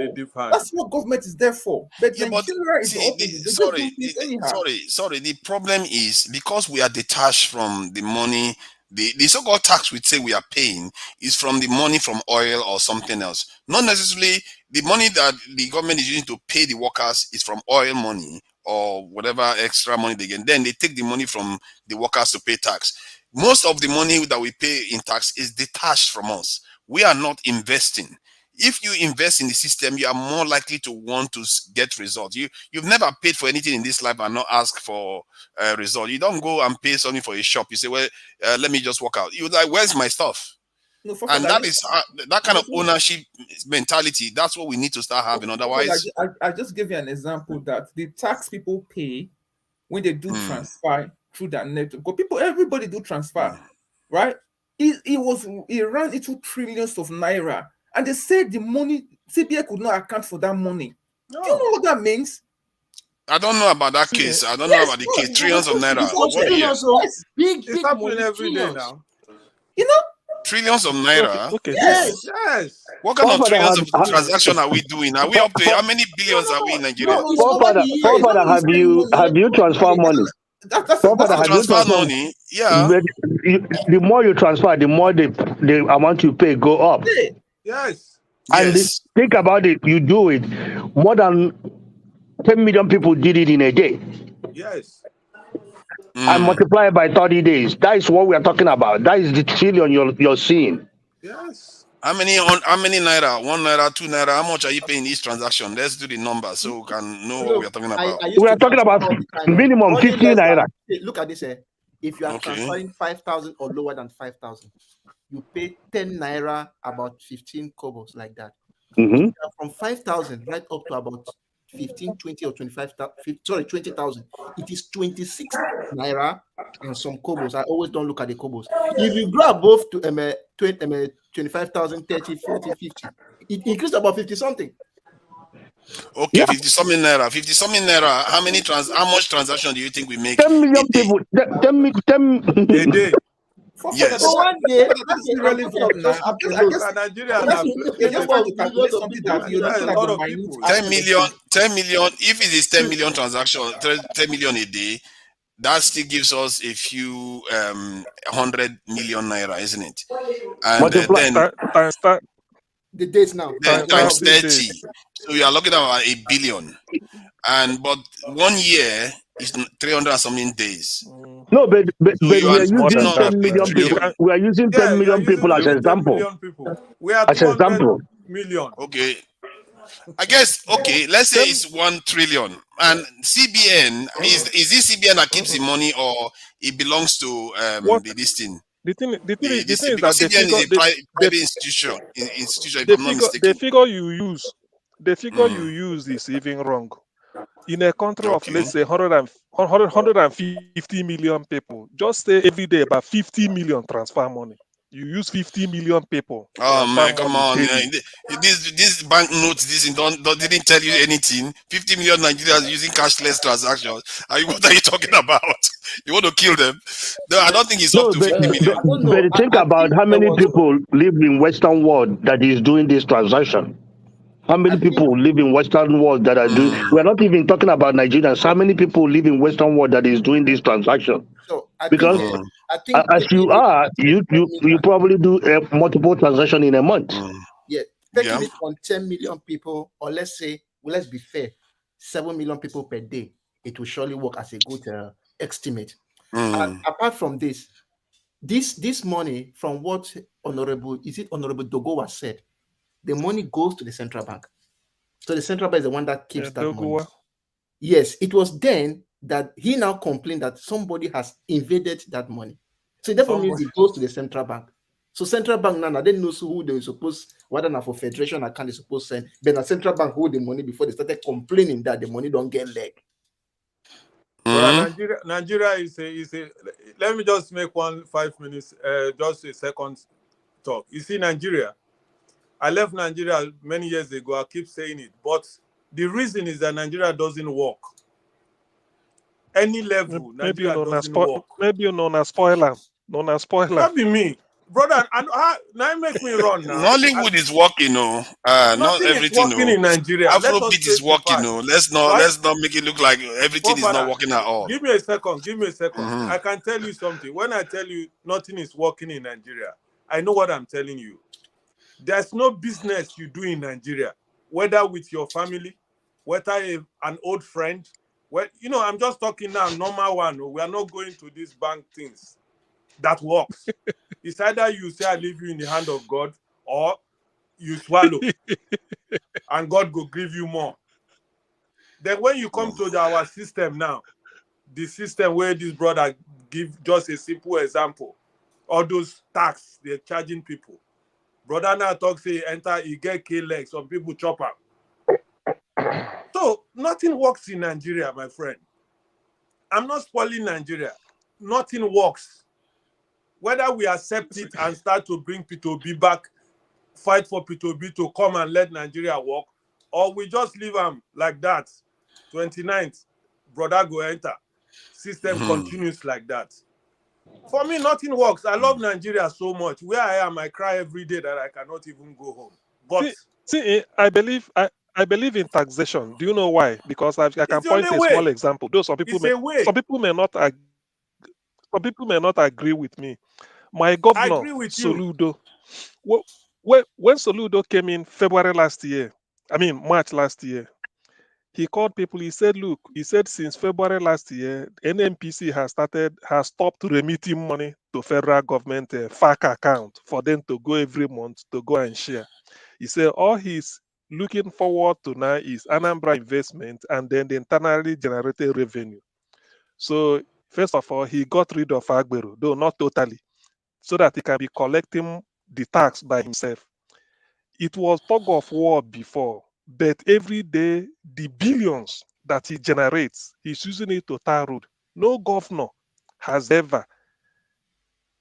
that's what government is there for. But Yeah, but Nigeria is the see, opposite. They just do things anyhow. sorry. The problem is because we are detached from the money. The so-called tax we say we are paying is from the money from oil or something else. Not necessarily the money that the government is using to pay the workers is from oil money or whatever extra money they get. Then they take the money from the workers to pay tax. Most of the money that we pay in tax is detached from us. We are not investing. If you invest in the system, you are more likely to want to get results. You've never paid for anything in this life and not ask for a result. You don't go and pay something for a shop. You say, well, let me just walk out. You're like, where's my stuff? No, and that is that kind of ownership mentality. That's what we need to start having. Otherwise, I just give you an example that the tax people pay when they do transfer through that network. Because everybody do transfer, right? It ran into trillions of naira. And they said the money, CBA could not account for that money. No. Do you know what that means? I don't know about that case. I don't know about the case. Trillions of naira. It's happening every day now. You know? Trillions of naira. Okay. Yes. What kind of trillions of transaction are we doing? Are we up to how many billions are we in Nigeria? Forefather, have you transferred money? Forefather, have you transferred money? Yeah. The more you transfer, the more the amount you pay go up. Yes. And think about it. You do it. More than 10 million people did it in a day. Yes. And multiply it by 30 days. That is what we are talking about. That is the trillion you're seeing. Yes. How many naira? 1 naira, 2 naira? How much are you paying each transaction? Let's do the number so we can know what we are talking about. We are talking about minimum 50 naira. Look at this. If you are transferring 5,000 or lower than 5,000, you pay 10 naira, about 15 kobos, like that. From 5,000 right up to about 15, 20 or 25,000, sorry, 20,000. It is 26 naira and some kobos. I always don't look at the kobos. If you go above to 25,000, 30, 40, 50, it increased about 50 something. Okay, 50 something naira. 50 something naira. How much transaction do you think we make? 10 million people. 10 a day. Yes. So one day, that's irrelevant now. Nigeria. 10 million. If it is 10 million transaction, 10 million a day, that still gives us a few 100 million naira, isn't it? And then the days now. Then times 30. So you are looking at about 1 billion. But 1 year is 300 and something days. No, but we are using 10 million people. We are using 10 million people as an example. We are 200 million. Okay. I guess, let's say it's 1 trillion. And CBN, is this CBN that keeps the money or it belongs to this thing? The thing is that CBN is a private institution, if I'm not mistaken. the figure you use is even wrong. In a country of, let's say, 150 million people, just say every day about 50 million transfer money. You use 50 million people. Oh man, come on. This bank notes, didn't tell you anything. 50 million Nigerians using cashless transactions. What are you talking about? You want to kill them? No, I don't think it's up to 50 million. But think about how many people live in Western world that is doing this transaction. How many people live in Western world that are doing? We're not even talking about Nigerians. How many people live in Western world that is doing this transaction? So I Because think as you are, you probably do multiple transactions in a month. Yeah, taking it on 10 million people, or let's say, well, let's be fair, 7 million people per day, it will surely work as a good estimate. And apart from this money, from what Honorable Dogowa said, the money goes to the central bank. So the central bank is the one that keeps that money. Yes, it was then that he now complained that somebody has invaded that money. So therefore means it goes to the central bank. So central bank now they know who they supposed, whether not for federation account they supposed send, but the central bank hold the money before they started complaining that the money don't get leg. Well, Nigeria is a. Let me just make 5 minutes, just a second talk. You see, Nigeria. I left Nigeria many years ago. I keep saying it, but the reason is that Nigeria doesn't work. Any level, Nigeria doesn't work. Maybe you know na spoiler. Not be me, brother. And now make me run now. Nollywood is working, no. Not everything. Is working in Nigeria. Afrobeat is working, no. Let's not make it look like everything is not working at all. Give me a second. I can tell you something. When I tell you nothing is working in Nigeria, I know what I'm telling you. There's no business you do in Nigeria, whether with your family, whether an old friend. Well, I'm just talking now, normal one. We are not going to these bank things. That works. It's either you say I leave you in the hand of God, or you swallow, and God will give you more. Then when you come to our system now, the system where this brother give just a simple example, all those tax they're charging people. Brother now talk say enter, you get K-leg, some people chop up. So nothing works in Nigeria, my friend. I'm not spoiling Nigeria. Nothing works. Whether we accept it and start to bring Peter Obi back, fight for Peter Obi to come and let Nigeria work, or we just leave them like that. 29th, brother go enter. System continues like that. For me, nothing works. I love Nigeria so much. Where I am, I cry every day that I cannot even go home. But see, I believe in taxation. Do you know why? Because I can point a small example. Though some people may not agree with me. My governor, Soludo, when Soludo came in March last year, he called people. He said, "Look," he said, since February last year, NNPC has stopped remitting money to federal government FAC account for them to go every month to go and share. He said all he's looking forward to now is Anambra investment and then the internally generated revenue. So first of all, he got rid of Agbero, though not totally, so that he can be collecting the tax by himself. It was tug of war before, but every day the billions that he generates, he's using it to tar road. No governor has ever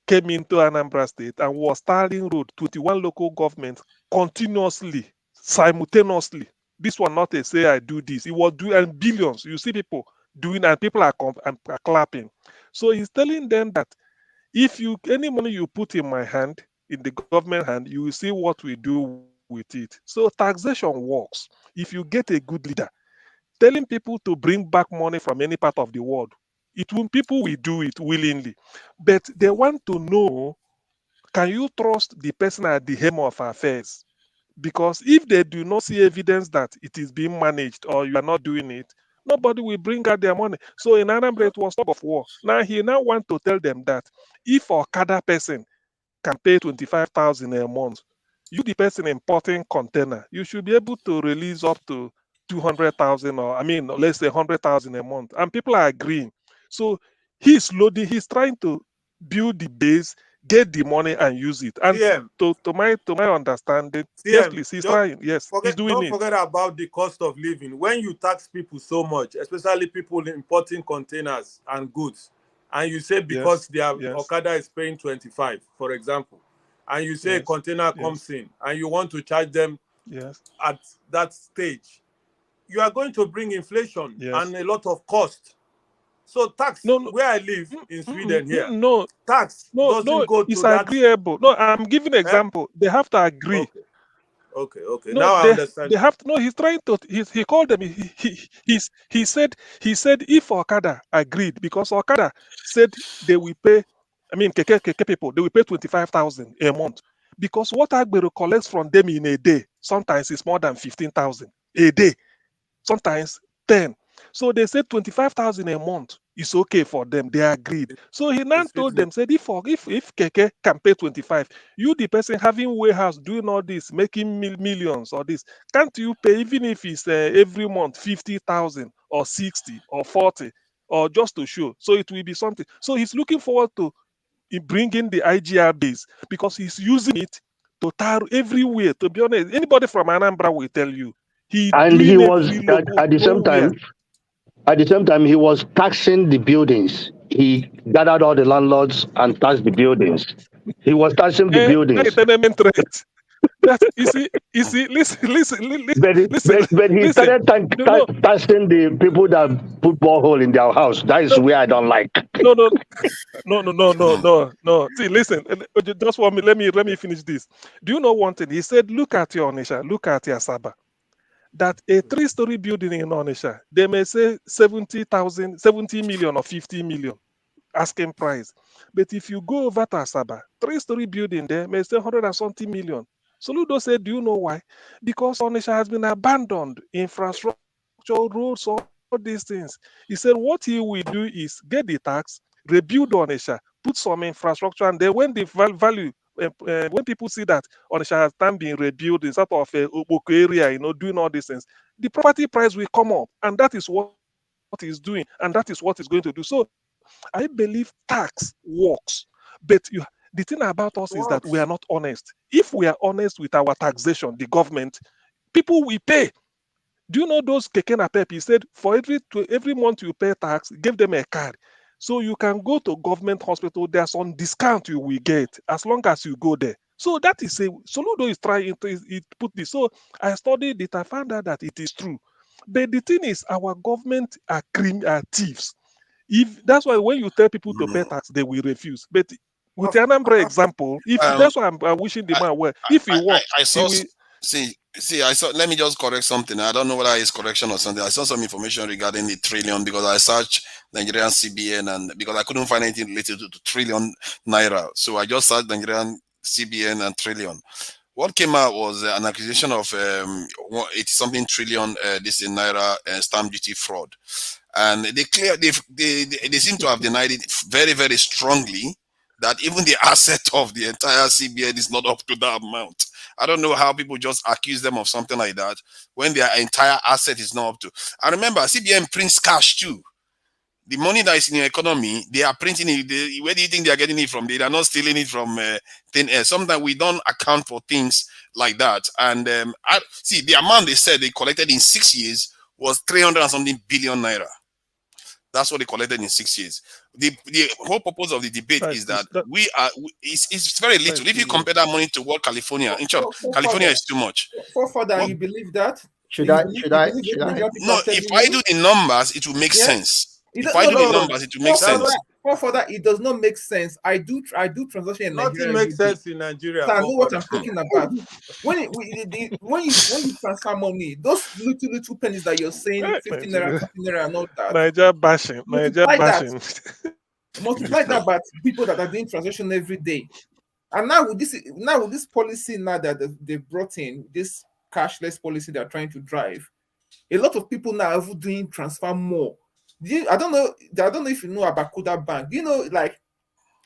came into Anambra State and was tarring road 21 local governments continuously, simultaneously. This was not a say I do this. It was doing billions. You see people doing, and people are clapping. So he's telling them that if any money you put in my hand, in the government hand, you will see what we do with it. So taxation works. If you get a good leader, telling people to bring back money from any part of the world, people will do it willingly. But they want to know, can you trust the person at the helm of affairs? Because if they do not see evidence that it is being managed or you are not doing it, nobody will bring out their money. So in Anambra, it was tug of war. Now he want to tell them that if a Okada person can pay 25,000 a month, you, the person importing container, you should be able to release up to 200,000 or let's say 100,000 a month. And people are agreeing. So he's trying to build the base, get the money and use it. And to my understanding, yes, please, he's trying. Yes, he's doing don't it. Forget about the cost of living. When you tax people so much, especially people importing containers and goods, and you say because their Okada is paying 25, for example, and you say a container comes in and you want to charge them at that stage, you are going to bring inflation and a lot of cost. So tax, where I live in Sweden here, tax doesn't go to it's that. agreeable. No, I'm giving an example. They have to agree. Okay. No, Now I understand. they have to know. He's trying to. He called them. He said if Okada agreed, because Okada said they will pay. I mean, keke people, they will pay 25,000 a month, because what Agbero collects from them in a day sometimes is more than 15,000 a day, sometimes 10. So they said 25,000 a month is okay for them. They agreed. So he now told them, said, if Keke can pay 25, you the person having warehouse doing all this, making millions or this, can't you pay, even if it's every month 50,000 or 60 or 40, or just to show? So it will be something. So he's looking forward to bringing the IGR base, because he's using it to tar everywhere. To be honest, anybody from Anambra will tell you he And he doing was every logo at the same nowhere. time. At the same time, he was taxing the buildings. He gathered all the landlords and taxed the buildings. He was taxing the That buildings. tenement rate. That you see, But he listen. started No, taxing the people that put borehole in their house. That is where I don't like. no, no, no. See, listen. Just for me. Let me finish this. Do you know one thing? He said, "Look at your Onisha. Look at your Saba. That a 3-story building in Onisha, they may say 70 million or 50 million asking price. But if you go over to Asaba, 3-story building there may say 100 and something million. Soludo said, do you know why? Because Onisha has been abandoned, infrastructure, roads, all these things. He said what he will do is get the tax, rebuild Onisha, put some infrastructure, and then when the value, when people see that Onisha has time being rebuilt in sort of a Oboko area, doing all these things, the property price will come up, and that is what he's doing, and that is what he's going to do. So I believe tax works, but the thing about us is that we are not honest. If we are honest with our taxation, the government, people will pay. Do you know those keke napep? He said for every month you pay tax, give them a card. So you can go to government hospital, there's some discount you will get as long as you go there. So that is a Soludo is trying to put this. So I studied it, I found out that it is true. But the thing is, our government are thieves. If that's why when you tell people to pay tax, they will refuse. But with the Anambra example, if Um, that's why I'm wishing the man well. If he works, I he saw. will. See, I saw. Let me just correct something. I don't know whether it's correction or something. I saw some information regarding the trillion because I searched Nigerian CBN and because I couldn't find anything related to trillion naira. So I just searched Nigerian CBN and trillion. What came out was an accusation of 80-something trillion this in naira stamp duty fraud, and they seem to have denied it very, very strongly. That even the asset of the entire CBN is not up to that amount. I don't know how people just accuse them of something like that when their entire asset is not up to. I remember CBN prints cash too. The money that is in your economy, they are printing it. Where do you think they are getting it from? They are not stealing it from thin air. Sometimes we don't account for things like that. And see, the amount they said they collected in 6 years was 300 and something billion naira. That's what they collected in 6 years. The whole purpose of the debate is that it's very little. If you compare that money to what California, in short, California is too much. For further, you believe that? Should You I? believe- Should you I? believe Should what I? Nigerian people No, are telling if I you? do the numbers, it will make Yeah. sense. It If does- I do no, the no, numbers, it will make For sense. further, it does not make sense. I do transaction in Nothing Nigeria makes every day. sense in Nigeria. So I know what Further. I'm talking about. When you transfer money, those little pennies that you're saying, 15 naira, 20 naira, and all that, Niger bashing. multiply that by people that are doing transaction every day. And now with this policy now that they brought in, this cashless policy they're trying to drive, a lot of people now are doing transfer more. I don't know if you know about Kuda Bank. Do you know, like,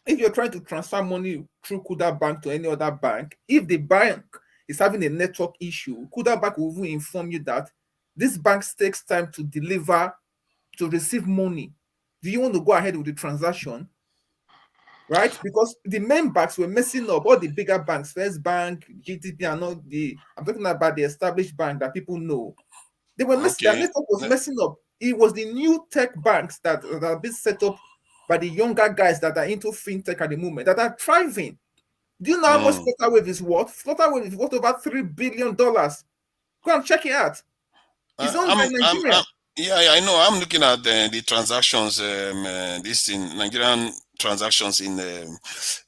if you're trying to transfer money through Kuda Bank to any other bank, if the bank is having a network issue, Kuda Bank will even inform you that this bank takes time to deliver, to receive money. Do you want to go ahead with the transaction? Right? Because the main banks were messing up, all the bigger banks, First Bank, GTP, and all I'm talking about the established bank that people know. They were messing, their network was messing up. It was the new tech banks that have been set up by the younger guys that are into fintech at the moment that are thriving. Do you know how much Flutterwave is worth? Flutterwave is worth over $3 billion. Go and check it out. It's owned by Nigeria. Yeah, I know. I'm looking at the transactions. This in Nigerian transactions in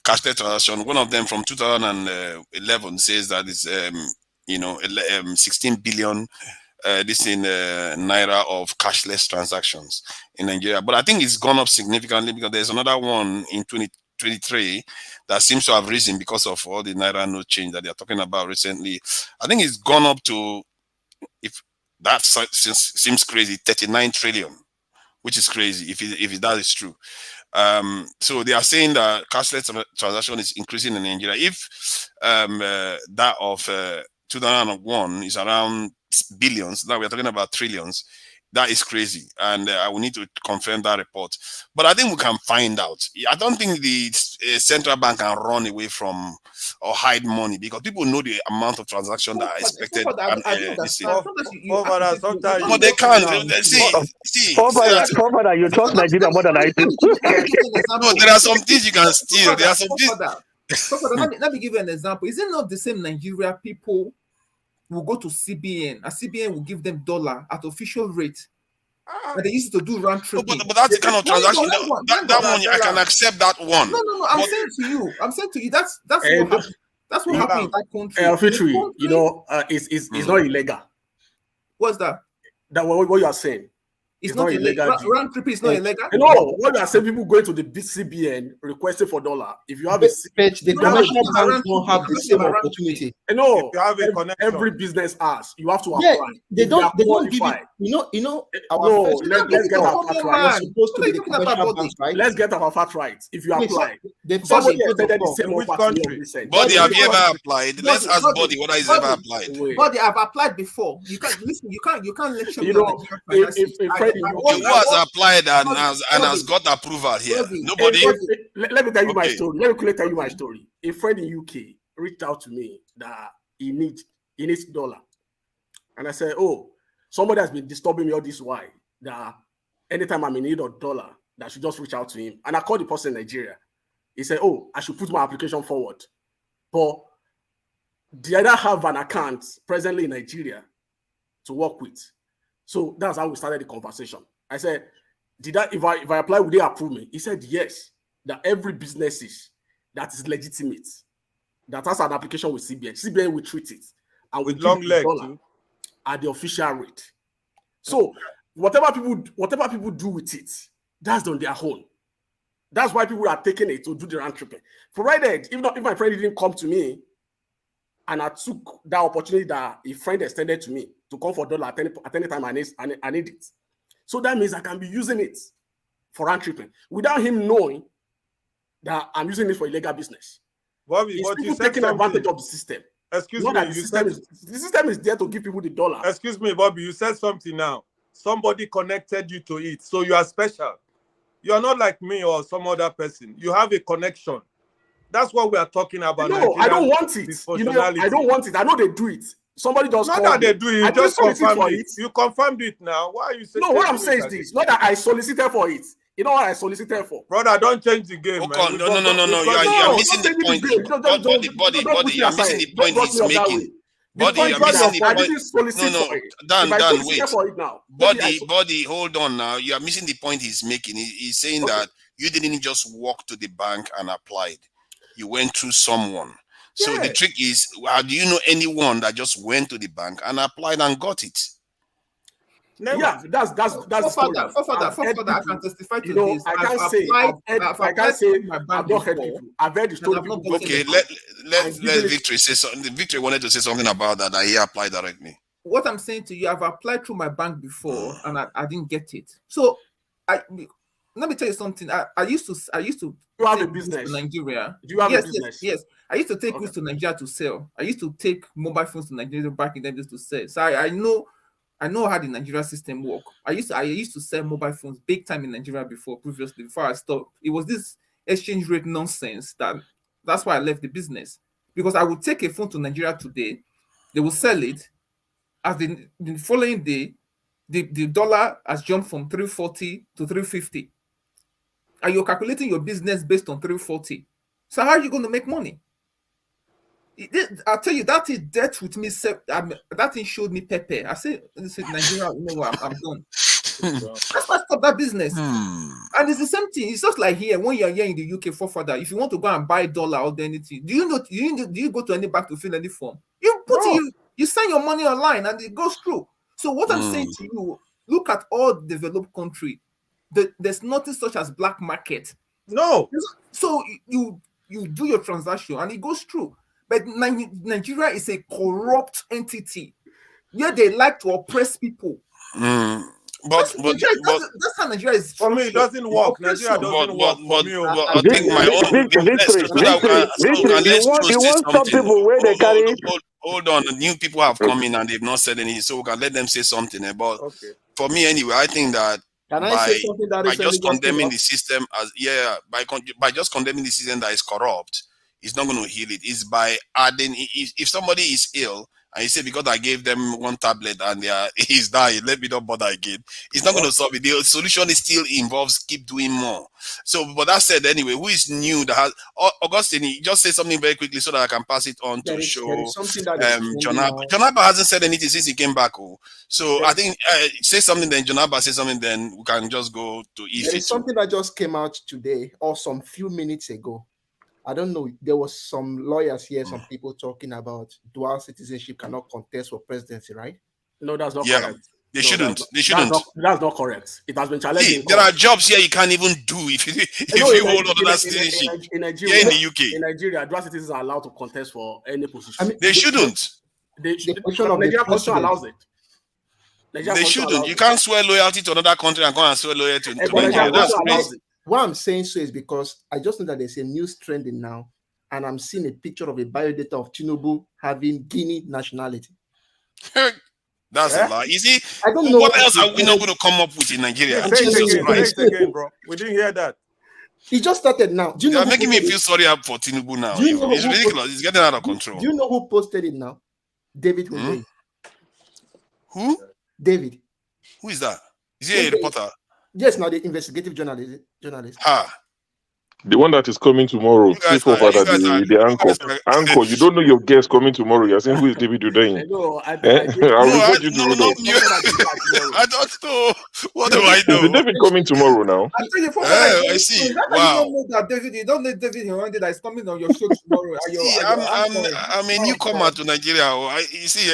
cashless transaction. One of them from 2011 says that it's 16 billion this in naira of cashless transactions in Nigeria. But I think it's gone up significantly because there's another one in 2023 that seems to have risen because of all the naira note change that they're talking about recently. I think it's gone up to, if that seems crazy, 39 trillion, which is crazy if that is true. So they are saying that cashless transaction is increasing in Nigeria. If that of 2001 is around billions, now we're talking about trillions. That is crazy, and I will need to confirm that report. But I think we can find out. I don't think the central bank can run away from or hide money because people know the amount of transaction that are expected. But they can't. You trust Nigeria more than I do. No, there are some things you can steal. There are some things. Let me give you an example. Is it not the same Nigeria people will go to CBN, and CBN will give them dollar at official rate? And they used to do round trip. But that's the kind of transaction that one I can accept that one. No. I'm saying to you. That's what happened. That's what happened in that country. Fitri, it's not illegal. What's that? That what you are saying. It's not illegal. Round trip is not illegal. No, what you are saying, people going to the CBN requesting for dollar. If you have a the commercial banks don't have the same opportunity. No, you have a connection. Every business has. You have to apply. Yeah, they don't give you. Let's get our fact right. Supposed to be the commercial banks, right? Let's get our fact right. If you apply, somebody extended the same which country? Body, have you ever applied? Let's ask Body whether he's ever applied. Body, I've applied before. You can't listen. You can't lecture me. Who has applied and has got approval here? Nobody. Let me tell you my story. Let me quickly tell you my story. A friend in UK reached out to me that he needs dollar, and I said, "Oh, somebody has been disturbing me all this while. That anytime I'm in need of dollar, that I should just reach out to him." And I called the person in Nigeria. He said, "Oh, I should put my application forward, but do I have an account presently in Nigeria to work with?" So that's how we started the conversation. I said, if I apply, would they approve me? He said, yes, that every business that is legitimate, that has an application with CBN will treat it. And with long legs at the official rate. So whatever people do with it, that's on their own. That's why people are taking it to do the round trip. Provided, if my friend didn't come to me and I took that opportunity that a friend extended to me to come for dollar at any time I need it. So that means I can be using it for round tripping without him knowing that I'm using it for illegal business. Bobby, but people taking advantage of the system. Excuse me, the system is there to give people the dollar. Excuse me, Bobby, you said something now. Somebody connected you to it, so you are special. You are not like me or some other person. You have a connection. That's what we are talking about. No, I don't want it. I don't want it. I know they do it. Somebody just not that they do it. You just confirmed it. You confirmed it now. Why are you saying? No, what I'm saying is this. Not that I solicited for it. You know what I solicited for? Brother, don't change the game, man. No. You are missing the point. Body, you are missing the point he's making. Body, you are missing the point. Dan, wait. Body, hold on now. You are missing the point he's making. He's saying that you didn't just walk to the bank and applied. You went through someone. So the trick is, do you know anyone that just went to the bank and applied and got it? Never. Yeah, that's for further, I can testify to this. I can't say I've not heard people. I've heard the story. Okay, let Victory say something. Victory wanted to say something about that he applied directly. What I'm saying to you, I've applied through my bank before and I didn't get it. So let me tell you something. I used to. You have a business in Nigeria. Do you have a business? Yes. I used to take goods to Nigeria to sell. I used to take mobile phones to Nigeria back in them just to sell. So I know how the Nigeria system work. I used to sell mobile phones big time in Nigeria before I stopped. It was this exchange rate nonsense that's why I left the business. Because I would take a phone to Nigeria today, they will sell it. As the following day, the dollar has jumped from 340 to 350. And you're calculating your business based on 340. So how are you going to make money? I'll tell you, that is debt with me. That thing showed me Pepe. I said Nigeria, you know what, I'm done. That's why I stopped that business. And it's the same thing. It's just like here, when you're here in the UK for further, if you want to go and buy dollar or anything, do you go to any bank to fill any form? You put You send your money online and it goes through. So what I'm saying to you, look at all developed countries. There's nothing such as black market. No. So you do your transaction and it goes through. But Nigeria is a corrupt entity. Yeah, they like to oppress people. But that's how Nigeria is. For me, it doesn't work. Nigeria doesn't work for me. I think my own Victory, you want some people where they carry. Hold on, the new people have come in and they've not said anything, so we can let them say something about. For me, anyway, I think that by just condemning the system by just condemning the system that is corrupt, it's not going to heal it. It's by adding. If somebody is ill and you say because I gave them one tablet and he's dying, let me not bother again. It's not going to solve it. The solution is still involves keep doing more. So, but that said, anyway, who is new that has Augustine? Just say something very quickly so that I can pass it on to show. Jonaba hasn't said anything since he came back. So I think say something, then Jonaba say something, then we can just go to Ife. There is something that just came out today or some few minutes ago. I don't know. There was some lawyers here, some people talking about dual citizenship cannot contest for presidency, right? No, that's not correct. They shouldn't. That's not correct. It has been challenged. See, there are jobs here you can't even do if you hold on to that citizenship. In Nigeria, in the UK. In Nigeria, dual citizens are allowed to contest for any position. I mean, they shouldn't. Nigeria Constitution allows it. They shouldn't. You can't swear loyalty to another country and go and swear loyalty to Nigeria. That's crazy. What I'm saying so is because I just know that there's a news trending now, and I'm seeing a picture of a biodata of Tinubu having Guinea nationality. That's a lie. You see, I don't know what else are we not going to come up with in Nigeria? Say it again, bro. We didn't hear that. He just started now. Do you know making me feel sorry for Tinubu now. It's ridiculous. It's getting out of control. Do you know who posted it now? David Hundeyin. Who? David. Who is that? Is he a reporter? Yes, now the investigative journalist. The one that is coming tomorrow. The anchor. You don't know your guest coming tomorrow. You're saying who is David Hundeyin? I don't know. What do I know? Is David coming tomorrow now? I see. Wow. You don't know that David. You don't know David Hundeyin that is coming on your show tomorrow. I'm a newcomer to Nigeria. You see,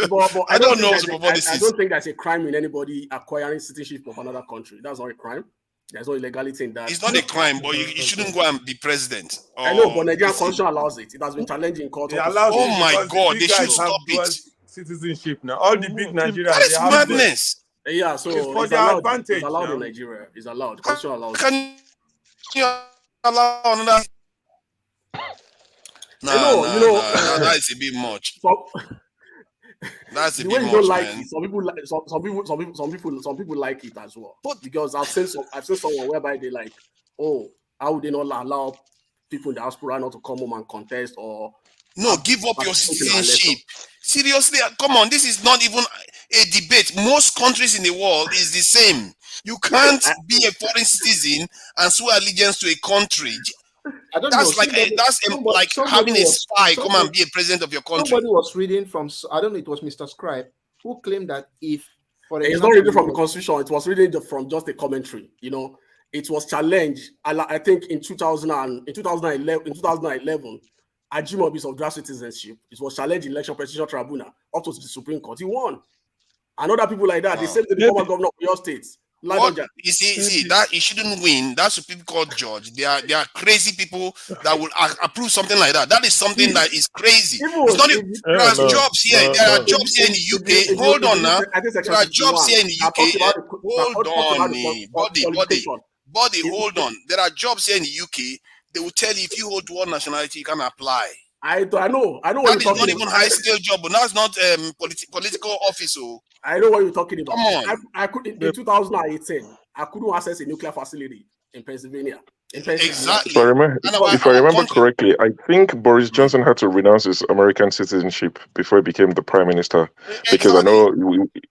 but I don't know. I don't think that's a crime in anybody acquiring citizenship of another country. That's not a crime. There's no illegality in that. It's not a crime, but you shouldn't go and be president. I know, but Nigerian constitution allows it. It has been challenged in court. Oh my God, they should stop it. Citizenship now. All the big Nigerians. That is madness. Yeah, so it's for their advantage. It's allowed in Nigeria. It's allowed. Constitution allows. Can you allow another? That is a bit much. That's a bit much, like man. It. Some people like it as well. But because I've seen someone whereby they like, oh, how would they not allow people in the diaspora not to come home and contest or give up your citizenship. Seriously, come on, this is not even a debate. Most countries in the world is the same. You can't be a foreign citizen and swear allegiance to a country. That's like having a spy come and be a president of your country. Somebody was reading from, I don't know, it was Mr. Scribe, who claimed that if, for example, it's not reading from the constitution, it was reading from just a commentary. It was challenged. I think in 2011, Ajimobi's of draft citizenship. It was challenged in election presidential tribunal up to the Supreme Court. He won. And other people like that, they said to the former governor of your states. You see that he shouldn't win. That's what people call judge. They are crazy people that will approve something like that. That is something that is crazy. It's not there are jobs here. There are jobs here in the UK. Hold on now. There are jobs here in the UK. Hold on, body. Hold on. There are jobs here in the UK. They will tell you if you hold one nationality, you can apply. I know. That is not even high scale job, but that's not political office. I know what you're talking about. Come on. I could in 2018. I couldn't access a nuclear facility in Pennsylvania. Exactly. If I remember correctly, I think Boris Johnson had to renounce his American citizenship before he became the prime minister, because I know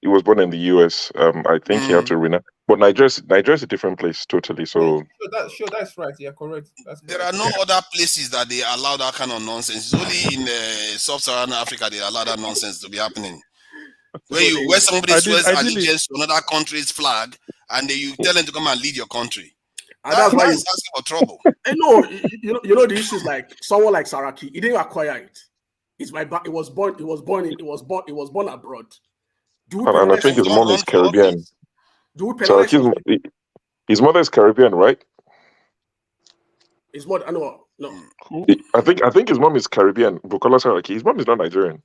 he was born in the US. I think he had to renounce. But Nigeria's a different place totally. So that's right. Yeah, correct. There are no other places that they allow that kind of nonsense. It's only in sub-Saharan Africa they allow that nonsense to be happening. Where somebody swears allegiance to another country's flag, and then you tell them to come and lead your country. And that's why he's asking for trouble. You know the issues like someone like Saraki, he didn't acquire it. It's my back. It was born abroad. Do we And I penalize think such his mom people? is Caribbean. Do we So penalize such people? his mother is Caribbean, right? His mother, no. I think his mom is Caribbean. Bukola Saraki. His mom is not Nigerian.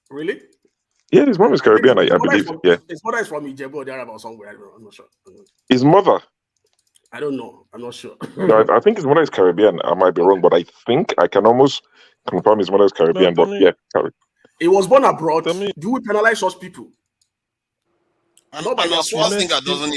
Really? Yeah, his mom is Caribbean, I believe. Yeah. His mother is from Ijebu or there about somewhere. I don't know. I'm not sure. His mother. I don't know. I'm not sure. No, I think his mother is Caribbean. I might be wrong, but I think I can almost confirm his mother is Caribbean. But yeah, he was born abroad. Do we penalize such people? And Schwarzenegger doesn't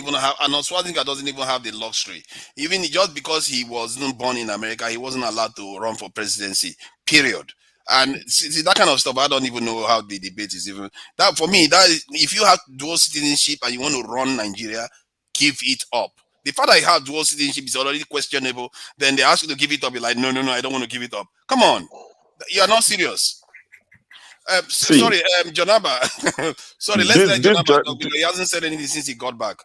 even have the luxury. Even just because he wasn't born in America, he wasn't allowed to run for presidency. Period. And see, that kind of stuff, I don't even know how the debate is even. That for me, that is, if you have dual citizenship and you want to run Nigeria, give it up. The fact that you have dual citizenship is already questionable. Then they ask you to give it up. You're like, no, I don't want to give it up. Come on, you are not serious. Sorry, Jonaba. Sorry, let's let Jonaba talk because he hasn't said anything since he got back.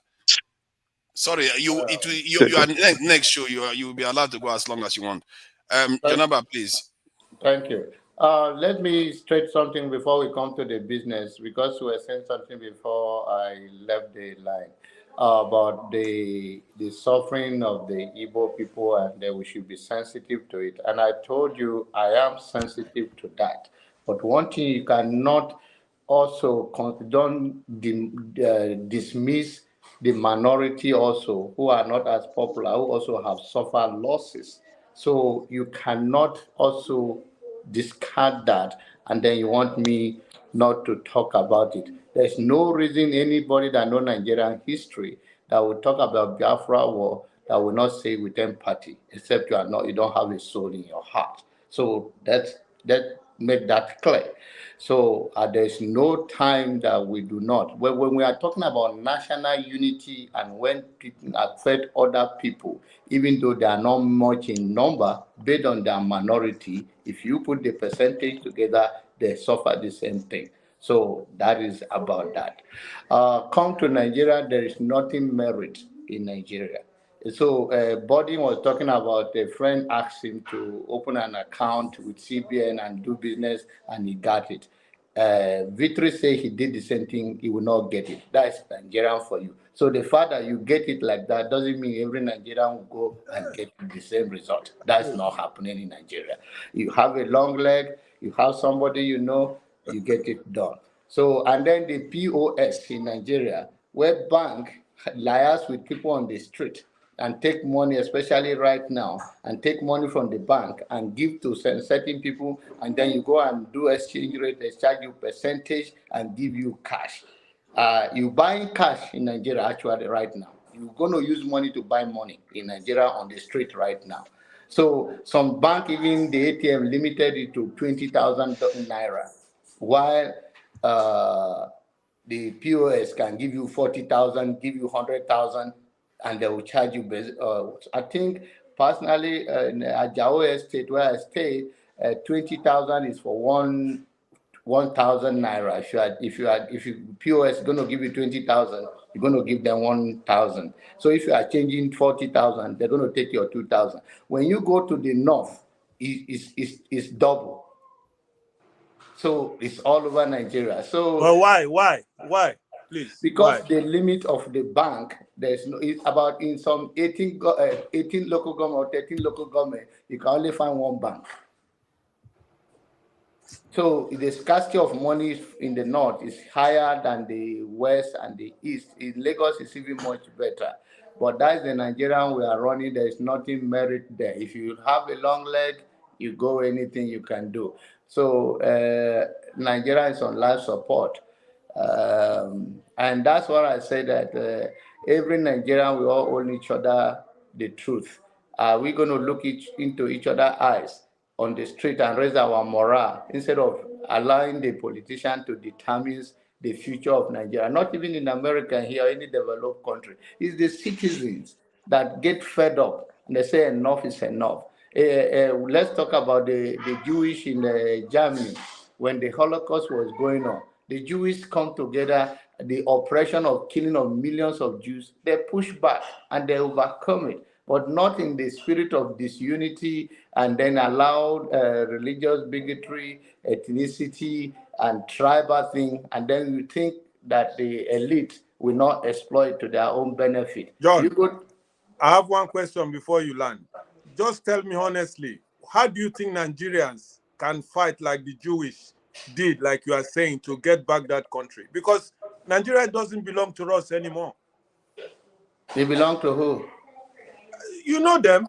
Sorry, you are next show. You will be allowed to go as long as you want. Jonaba, please. Thank you. Let me straight something before we come to the business, because we were saying something before I left the line about the suffering of the Igbo people, and that we should be sensitive to it. And I told you I am sensitive to that. But one thing you cannot also don't dismiss the minority also who are not as popular, who also have suffered losses. So you cannot also discard that, and then you want me not to talk about it. There's no reason anybody that knows Nigerian history that will talk about Biafra war that will not say with empathy, except you don't have a soul in your heart. So that make that clear. So there's no time that we do not. When we are talking about national unity and when people affect other people, even though they are not much in number, based on their minority, if you put the percentage together, they suffer the same thing. So that is about that. Come to Nigeria, there is nothing merit in Nigeria. So Bodin was talking about a friend asked him to open an account with CBN and do business, and he got it. Victory say he did the same thing, he will not get it. That's Nigerian for you. So the fact that you get it like that doesn't mean every Nigerian will go and get the same result. That's not happening in Nigeria. You have a long leg, you have somebody you know, you get it done. So, and then the POS in Nigeria, where bank liars with people on the street and take money, especially right now, and take money from the bank and give to certain people, and then you go and do exchange rate, they charge you percentage and give you cash. You buying cash in Nigeria actually right now. You're going to use money to buy money in Nigeria on the street right now. So some bank, even the ATM, limited it to 20,000 naira, while the POS can give you 40,000, give you 100,000, and they will charge you. I think personally, in Adamawa State, where I stay, 20,000 is for 1,000 naira. If you POS is going to give you 20,000, you're going to give them 1,000. So if you are changing 40,000, they're going to take your 2,000. When you go to the north, it's double. So it's all over Nigeria. So why? Please. Because why? the limit of the bank, there's no. It's about in some 18 local government or 13 local government, you can only find one bank. So the scarcity of money in the north is higher than the west and the east. In Lagos, it's even much better. But that's the Nigerian we are running. There is nothing merit there. If you have a long leg, you go anything you can do. So Nigeria is on life support. And that's what I say that every Nigerian, we all owe each other the truth. Are we going to look into each other's eyes on the street and raise our morale instead of allowing the politician to determine the future of Nigeria? Not even in America here, any developed country. It's the citizens that get fed up and they say enough is enough. Let's talk about the Jewish in Germany when the Holocaust was going on. The Jews come together, the oppression of killing of millions of Jews, they push back and they overcome it. but not in the spirit of disunity, and then allowed religious bigotry, ethnicity, and tribal thing, and then you think that the elite will not exploit to their own benefit. John, I have one question before you land. Just tell me honestly, how do you think Nigerians can fight like the Jewish did, like you are saying, to get back that country? Because Nigeria doesn't belong to us anymore. They belong to who? You know them.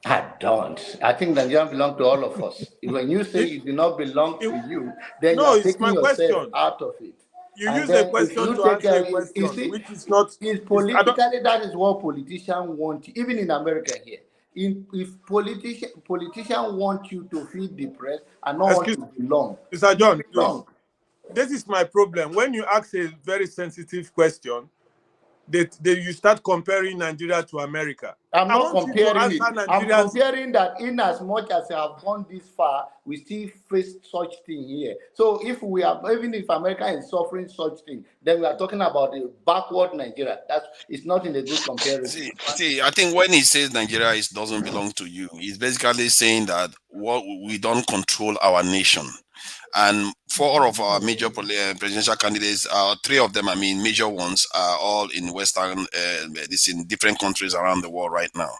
I don't. I think Nigeria belongs to all of us. When you say it do not belong to you, then you are taking yourself out of it. You use a question to answer a question, which is not... Politically, that is what politicians want, even in America here. If politicians want you to feel depressed and not want to belong. Mr. John, please. This is my problem. When you ask a very sensitive question, you start comparing Nigeria to America. I'm not comparing it. I'm comparing that in as much as I have gone this far, we still face such thing here. So if we are, even if America is suffering such thing, then we are talking about the backward Nigeria. It's not in a good comparison. See, I think when he says Nigeria doesn't belong to you, he's basically saying that we don't control our nation. And 4 of our major presidential candidates, 3 of them, major ones, are all in in different countries around the world right now.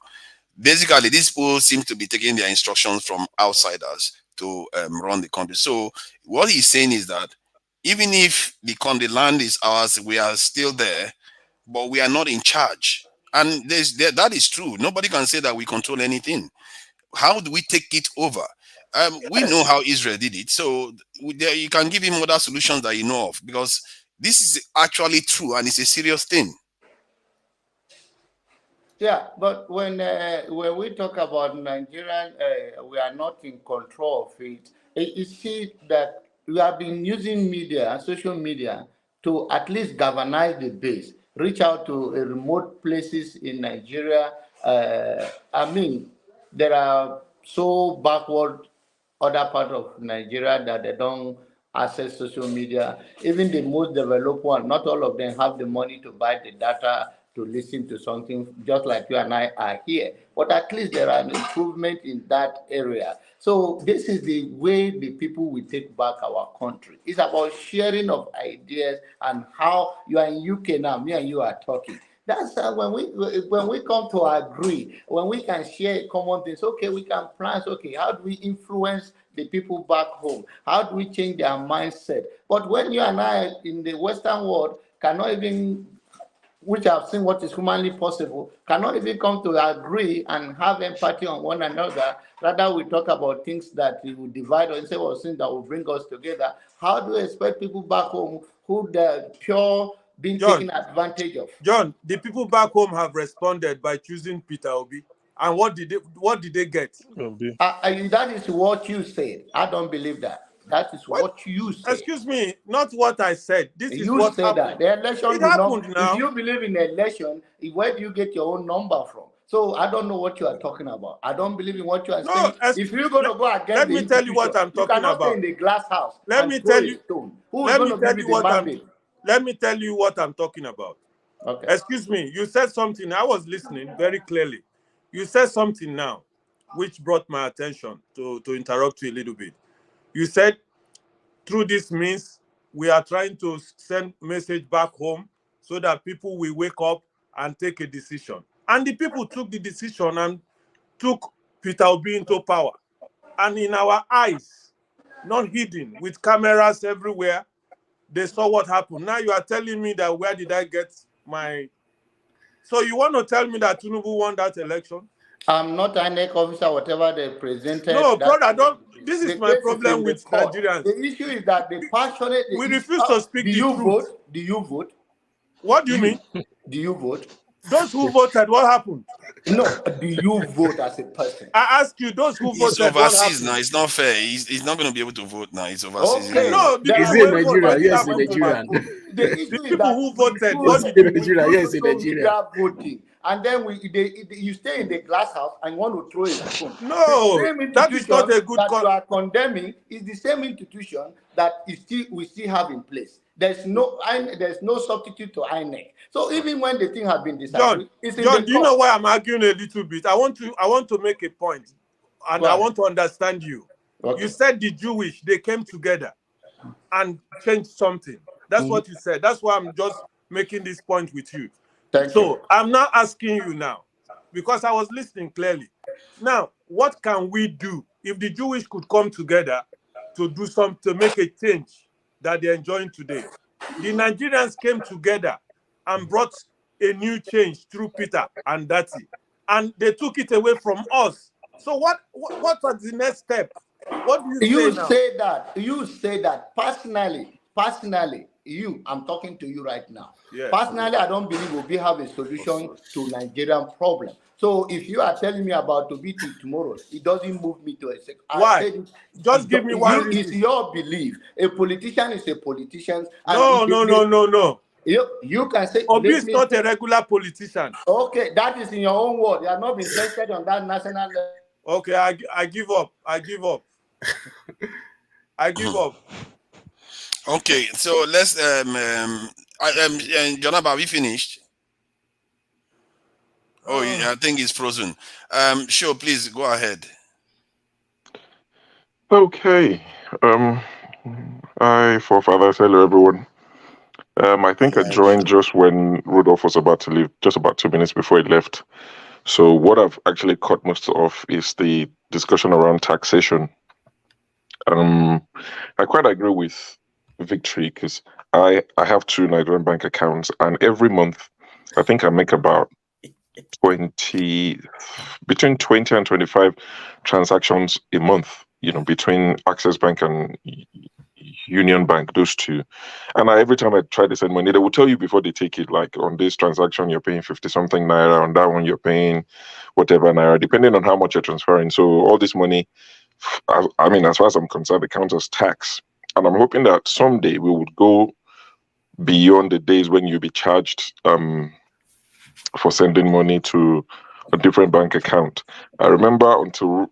Basically, these people seem to be taking their instructions from outsiders to run the country. So what he's saying is that even if the land is ours, we are still there, but we are not in charge. And that is true. Nobody can say that we control anything. How do we take it over? We know how Israel did it, so you can give him other solutions that you know of, because this is actually true and it's a serious thing. Yeah, but when we talk about Nigerian, we are not in control of it. You see that we have been using media, social media, to at least galvanize the base, reach out to remote places in Nigeria. There are so backward other part of Nigeria that they don't access social media. Even the most developed one, not all of them have the money to buy the data to listen to something just like you and I are here. But at least there are an improvement in that area. So this is the way the people will take back our country. It's about sharing of ideas and how you are in UK now, me and you are talking. That's when we come to agree, when we can share common things. Okay, we can plan. Okay, how do we influence the people back home? How do we change their mindset? But when you and I in the Western world cannot even, which I've seen what is humanly possible, cannot even come to agree and have empathy on one another. Rather, we talk about things that will divide us instead of things that will bring us together. How do we expect people back home who the pure being taken advantage of? John, the people back home have responded by choosing Peter Obi. And what did they get? That is what you said. I don't believe that. That is what you said. Excuse me, not what I said. This is you what said happened. That. The election it happened now. If you believe in election, where do you get your own number from? So I don't know what you are talking about. I don't believe in what you are saying. If you're going to go against let me tell you what I'm talking about. You cannot stay in the glass house. Let me tell you. Let me tell you what I'm talking about. Okay. Excuse me. You said something. I was listening very clearly. You said something now, which brought my attention to interrupt you a little bit. You said, through this means, we are trying to send message back home so that people will wake up and take a decision. And the people took the decision and took Peter Obi into power. And in our eyes, not hidden, with cameras everywhere, they saw what happened. Now you are telling me that where did I get my... So you want to tell me that Tinubu won that election? I'm not an INEC officer, whatever they presented. No, brother, this is my problem with Nigerians. The issue is that the passionate... We refuse to speak the truth. Do you vote? What do you mean? Do you vote? Those who voted, what happened? No, do you vote as a person? I ask you, those who voted, it's overseas now. It's not fair. He's not going to be able to vote now. It's overseas. Okay. No, is it Nigeria? Yes, in Nigeria. The people who voted, what did you Nigeria? Yes, in Nigeria. Voting. And then you stay in the glass house and want to throw a spoon. No, that is not a good that you are condemning is the same institution that we still have in place. There's no substitute to INEC. So even when the thing has been John, disagreed, it's in John, the do you know why I'm arguing a little bit? I want to make a point, and I want to understand you. Okay. You said the Jewish, they came together and changed something. That's what you said. That's why I'm just making this point with you. Thank you. I'm now asking you now, because I was listening clearly. Now, what can we do if the Jewish could come together to do something, to make a change that they're enjoying today? The Nigerians came together and brought a new change through Peter and Dati, and they took it away from us. So what was the next step? What do you say now? You say that personally, I'm talking to you right now. Yes. Personally, I don't believe we have a solution to Nigerian problem. So if you are telling me about Obi tomorrow, it doesn't move me to a second. Why? Just give me one reason. It's your belief. A politician is a politician. No. You can say Obi is not a regular politician. Okay, that is in your own word. You have not been tested on that national level. Okay, I give up. I give up. Okay, so let's Jonathan, have you finished? Oh, yeah, I think it's frozen. Sure, please go ahead. Okay. Hi, forefathers. Hello, everyone. I think I joined just when Rudolph was about to leave, just about 2 minutes before he left. So what I've actually caught most of is the discussion around taxation. I quite agree with Victory because I have 2 Nigerian bank accounts, and every month I think I make about between 20 and 25 transactions a month, between Access Bank and Union Bank, those two. And every time I try to send money, they will tell you before they take it, like on this transaction, you're paying 50 something naira, on that one, you're paying whatever naira, depending on how much you're transferring. So all this money, I mean, as far as I'm concerned, it counts as tax. And I'm hoping that someday we would go beyond the days when you'll be charged for sending money to a different bank account. I remember until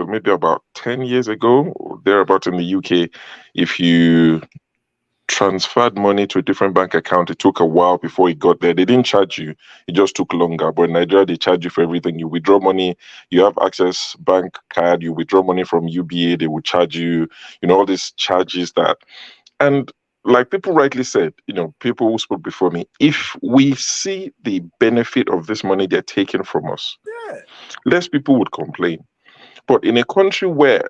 maybe about 10 years ago, thereabouts in the UK, if you transferred money to a different bank account, it took a while before it got there. They didn't charge you, it just took longer. But in Nigeria, they charge you for everything. You withdraw money, you have Access Bank card, you withdraw money from UBA, they will charge you, all these charges that. And like people rightly said, people who spoke before me, if we see the benefit of this money they're taking from us, less people would complain. But in a country where,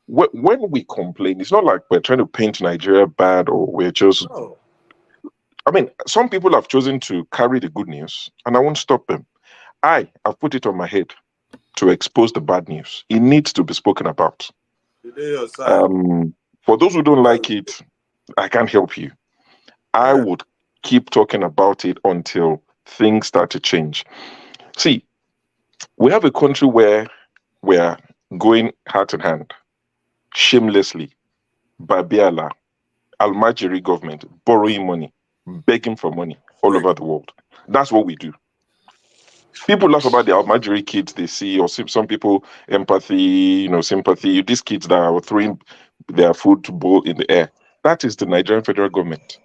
when we complain, it's not like we're trying to paint Nigeria bad or we're just... No. I mean, some people have chosen to carry the good news, and I won't stop them. I've put it on my head to expose the bad news. It needs to be spoken about. For those who don't like it, I can't help you. I would keep talking about it until things start to change. See, we have a country where we're going hand in hand, shamelessly, Babiala, Almajiri government, borrowing money, begging for money all over the world. That's what we do. People laugh about the Almajiri kids they see, or some people empathy, sympathy. These kids that are throwing their food bowl in the air. That is the Nigerian federal government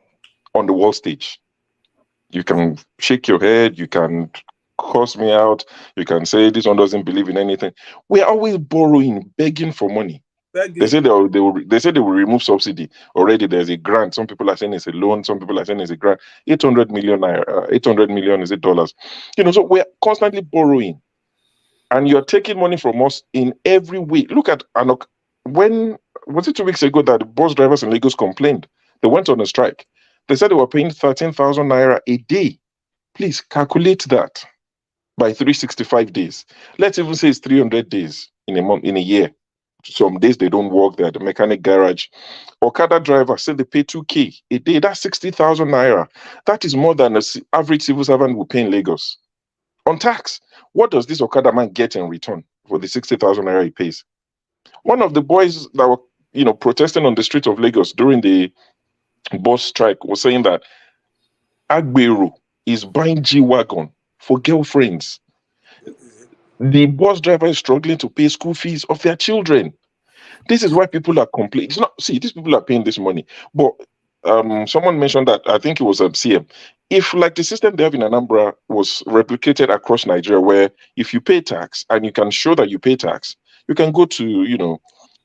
on the world stage. You can shake your head, you can curse me out, you can say this one doesn't believe in anything. We're always borrowing, begging for money. They say they will remove subsidy. Already there's a grant. Some people are saying it's a loan, some people are saying it's a grant. 800 million is it dollars. So we're constantly borrowing. And you're taking money from us in every way. Look at Anok. When was it 2 weeks ago that the bus drivers in Lagos complained? They went on a strike. They said they were paying 13,000 naira a day. Please calculate that by 365 days. Let's even say it's 300 days in a month, in a year. Some days they don't work. They're at the mechanic garage. Okada driver said they pay 2K a day. That's 60,000 naira. That is more than an average civil servant will pay in Lagos. On tax, what does this Okada man get in return for the 60,000 naira he pays? One of the boys that were, protesting on the streets of Lagos during the bus strike was saying that Agbero is buying G-Wagon for girlfriends. The bus driver is struggling to pay school fees of their children. This is why people are complaining. It's not, these people are paying this money, but someone mentioned that, I think it was CM. If like the system they have in Anambra was replicated across Nigeria, where if you pay tax and you can show that you pay tax, you can go to,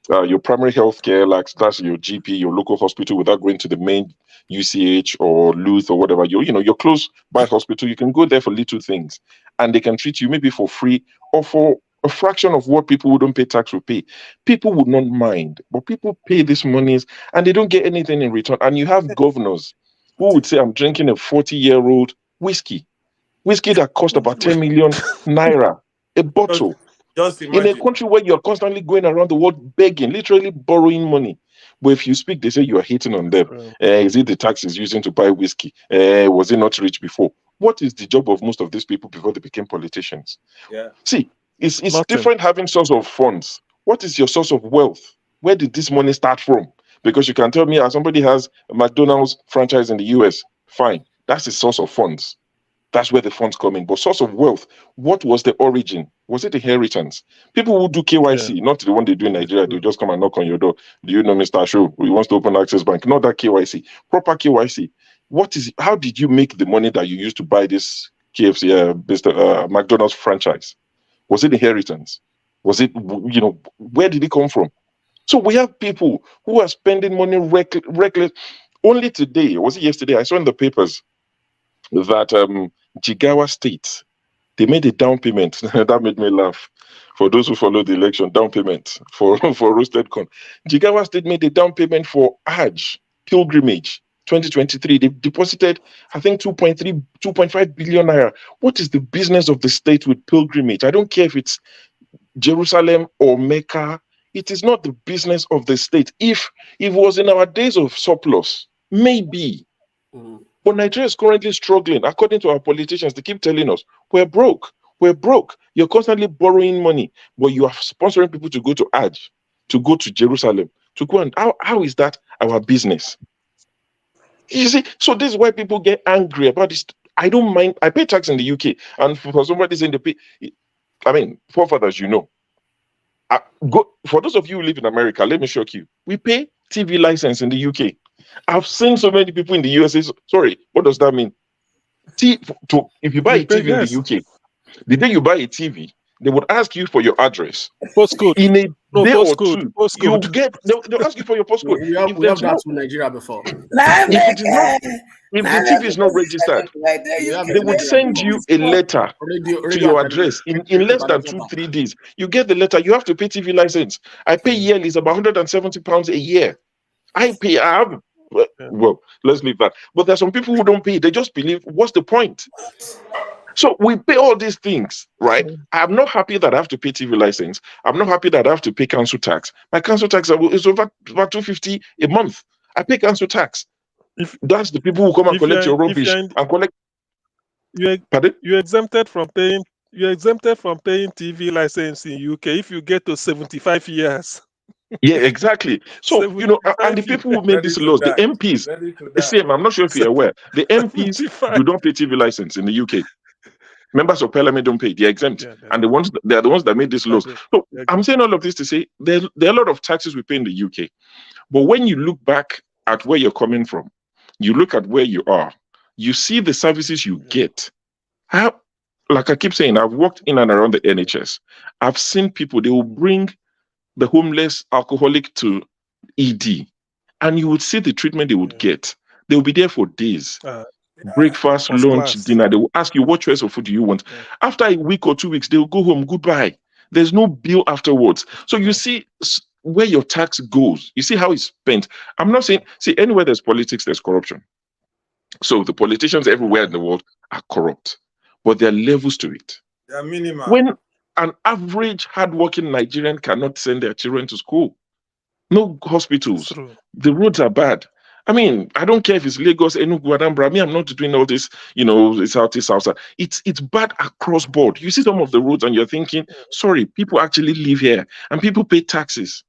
your primary health care, like that's your GP, your local hospital, without going to the main UCH or Luth or whatever. You're close by hospital. You can go there for little things, and they can treat you maybe for free or for a fraction of what people who don't pay tax will pay. People would not mind, but people pay these monies and they don't get anything in return. And you have governors who would say, "I'm drinking a 40-year-old whiskey that cost about 10 million naira a bottle." Just in a imagine. country where you're constantly going around the world begging, literally borrowing money. But if you speak, they say you are hating on them. Is it the taxes using to buy whiskey? Was it not rich before? What is the job of most of these people before they became politicians? Yeah. See, it's different having source of funds. What is your source of wealth? Where did this money start from? Because you can tell me, somebody has a McDonald's franchise in the US, fine. That's the source of funds. That's where the funds come in. But source of wealth, what was the origin? Was it inheritance? People who do KYC, not the one they do in Nigeria, they just come and knock on your door. Do you know Mr. Asho? We want to open Access Bank. Not that KYC. Proper KYC. How did you make the money that you used to buy this KFC, McDonald's franchise? Was it inheritance? Was it, where did it come from? So we have people who are spending money reckless. Only today, was it yesterday? I saw in the papers that Jigawa State, they made a down payment. That made me laugh. For those who follow the election, down payment for roasted corn. Jigawa State made a down payment for Hajj pilgrimage 2023. They deposited, I think, 2.5 billion naira. What is the business of the state with pilgrimage? I don't care if it's Jerusalem or Mecca. It is not the business of the state. If it was in our days of surplus, maybe. But Nigeria is currently struggling. According to our politicians, they keep telling us, we're broke. We're broke. You're constantly borrowing money, but you are sponsoring people to go to Hajj, to go to Jerusalem, to go and how is that our business? You see, so this is why people get angry about this. I don't mind. I pay tax in the UK, and for somebody saying they pay, forefathers, for those of you who live in America, let me shock you. We pay TV license in the UK. I've seen so many people in the USA. Sorry, what does that mean? If you buy a TV in the UK, the day you buy a TV, they would ask you for your address. Postcode. In a day or two, you get. They'll ask you for your postcode. We have that in Nigeria before. If the TV is not registered, they would send you a letter to your address in less than 2-3 days. You get the letter. You have to pay TV license. I pay yearly. It's about £170 a year. Well, let's leave that. But there's some people who don't pay. They just believe, what's the point? So we pay all these things, right? I'm not happy that I have to pay TV license. I'm not happy that I have to pay council tax. My council tax is over about 250 a month. I pay council tax. That's the people who come and collect your rubbish and collect. You're exempted from paying. You're exempted from paying TV license in UK if you get to 75 years. Yeah, exactly. So, and the people who made these laws, the MPs, same, I'm not sure if you're aware, the MPs do not pay TV license in the UK. Members of parliament don't pay, they're exempt. And they're the ones that made these laws. So I'm saying all of this to say there are a lot of taxes we pay in the UK. But when you look back at where you're coming from, you look at where you are, you see the services you get. Like I keep saying, I've worked in and around the NHS. I've seen people, they will bring the homeless alcoholic to ED, and you would see the treatment they would get. They will be there for days. Breakfast, lunch, dinner. They will ask you, what choice of food do you want? After a week or 2 weeks, they will go home. Goodbye. There's no bill afterwards. So you see where your tax goes. You see how it's spent. I'm not saying, anywhere there's politics, there's corruption. So the politicians everywhere in the world are corrupt, but there are levels to it. They're minimal. When an average hardworking Nigerian cannot send their children to school, no hospitals, the roads are bad. I mean, I don't care if it's Lagos, Enugu, Anambra. I'm not doing all this, Southeast, South. It's bad across board. You see some of the roads and you're thinking, sorry, people actually live here and people pay taxes.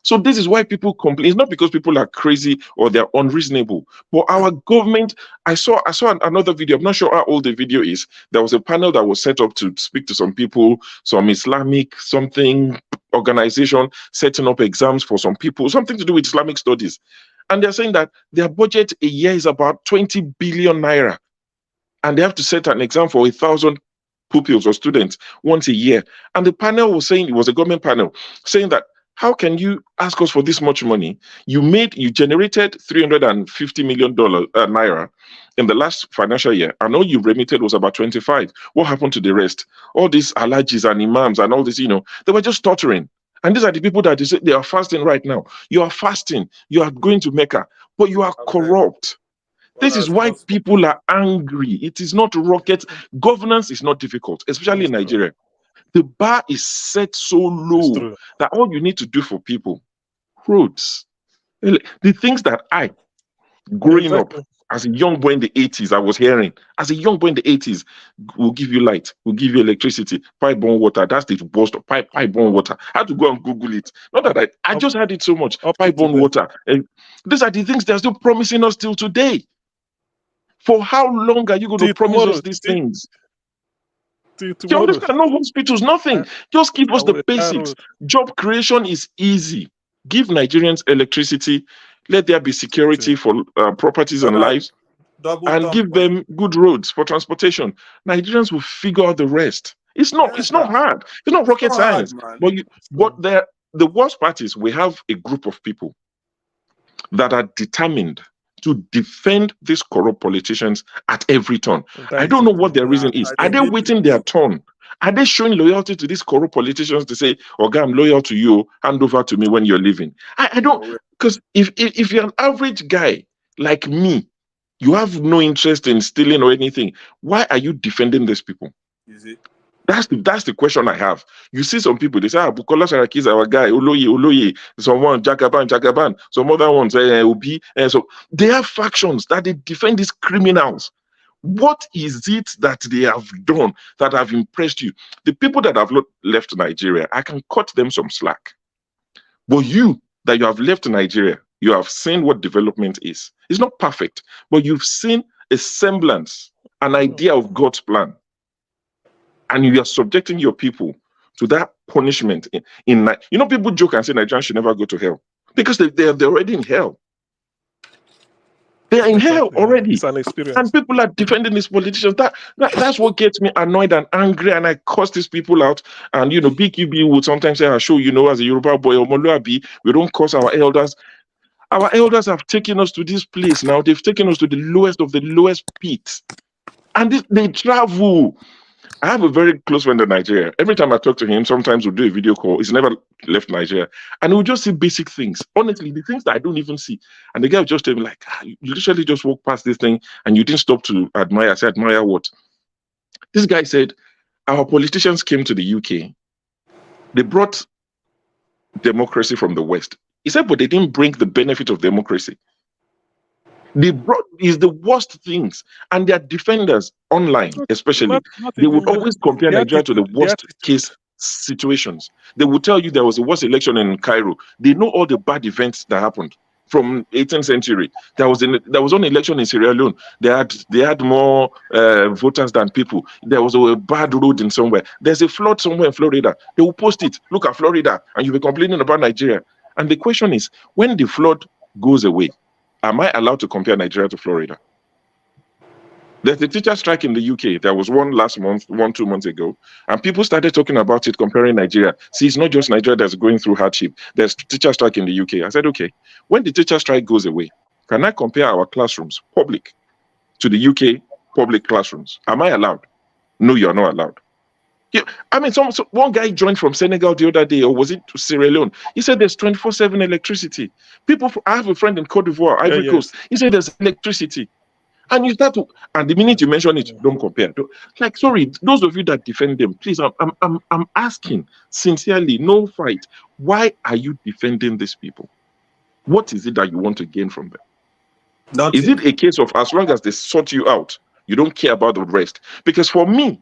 So this is why people complain. It's not because people are crazy or they're unreasonable, but our government, I saw another video. I'm not sure how old the video is. There was a panel that was set up to speak to some people, some Islamic organization setting up exams for some people, something to do with Islamic studies. And they're saying that their budget a year is about 20 billion naira. And they have to set an exam for 1,000 pupils or students once a year. And the panel was saying, it was a government panel, saying that, how can you ask us for this much money? You generated $350 million naira in the last financial year, and all you remitted was about 25. What happened to the rest? All these alhajis and imams and all this, they were just stuttering. And these are the people that they are fasting right now. You are fasting, you are going to Mecca, but you are corrupt. This is why people are angry. It is not rocket. Governance is not difficult, especially in Nigeria. The bar is set so low that all you need to do for people, roads, the things that growing up as a young boy in the 80s, I was hearing, as a young boy in the 80s, we'll give you light, we'll give you electricity, pipe-borne water. That's the worst of pipe-borne water. I had to go and Google it. Not that I just had it so much, pipe-borne water. These are the things they're still promising us till today. For how long are you going to promise us these things? You understand? No hospitals, nothing. Just give us the basics. Job creation is easy. Give Nigerians electricity. Let there be security for properties and lives. And give them good roads for transportation. Nigerians will figure out the rest. It's not hard. It's not rocket science. But the worst part is we have a group of people that are determined to defend these corrupt politicians at every turn. I don't know what their reason is. Are they waiting their turn? Are they showing loyalty to these corrupt politicians to say, "Oga, I'm loyal to you, hand over to me when you're leaving"? I don't, because if you're an average guy like me, you have no interest in stealing or anything. Why are you defending these people? Is it? That's the question I have. You see some people, they say, Bukola Saraki is our guy, Oloye, someone, Jagaban, some other ones, Obi. So they have factions that they defend these criminals. What is it that they have done that have impressed you? The people that have left Nigeria, I can cut them some slack. But you have left Nigeria, you have seen what development is. It's not perfect, but you've seen a semblance, an idea of God's plan. And you are subjecting your people to that punishment. People joke and say Nigerians should never go to hell because they're already in hell. They are in hell already. It's an experience. And people are defending these politicians. That's what gets me annoyed and angry, and I curse these people out. And BQB would sometimes say, "I show as a Yoruba boy, Omoluabi, we don't curse our elders." Our elders have taken us to this place now. They've taken us to the lowest of the lowest pits. And they travel. I have a very close friend in Nigeria. Every time I talk to him, sometimes we'll do a video call. He's never left Nigeria. And we'll just see basic things. Honestly, the things that I don't even see. And the guy will just tell me, like, you literally just walk past this thing and you didn't stop to admire. I said, admire what? This guy said, our politicians came to the UK. They brought democracy from the West. He said, but they didn't bring the benefit of democracy. They brought is the worst things, and their defenders online, especially, they would always compare Nigeria to the worst case situations. They would tell you there was a worst election in Cairo. They know all the bad events that happened from 18th century. There was one election in Sierra Leone. They had more voters than people. There was a bad road in somewhere. There's a flood somewhere in Florida. They will post it. Look at Florida, and you'll be complaining about Nigeria. And the question is, when the flood goes away, am I allowed to compare Nigeria to Florida? There's a teacher strike in the UK. There was one last month, 2 months ago, and people started talking about it, comparing Nigeria. See, it's not just Nigeria that's going through hardship. There's teacher strike in the UK. I said, okay, when the teacher strike goes away, can I compare our classrooms, public, to the UK public classrooms? Am I allowed? No, you're not allowed. Yeah, I mean, one guy joined from Senegal the other day, or was it Sierra Leone? He said there's 24/7 electricity. I have a friend in Cote d'Ivoire, Ivory Coast. He said there's electricity. And you start to, and the minute you mention it, don't compare. Sorry, those of you that defend them, please, I'm asking sincerely, no fight. Why are you defending these people? What is it that you want to gain from them? Nothing. Is it a case of as long as they sort you out, you don't care about the rest? Because for me,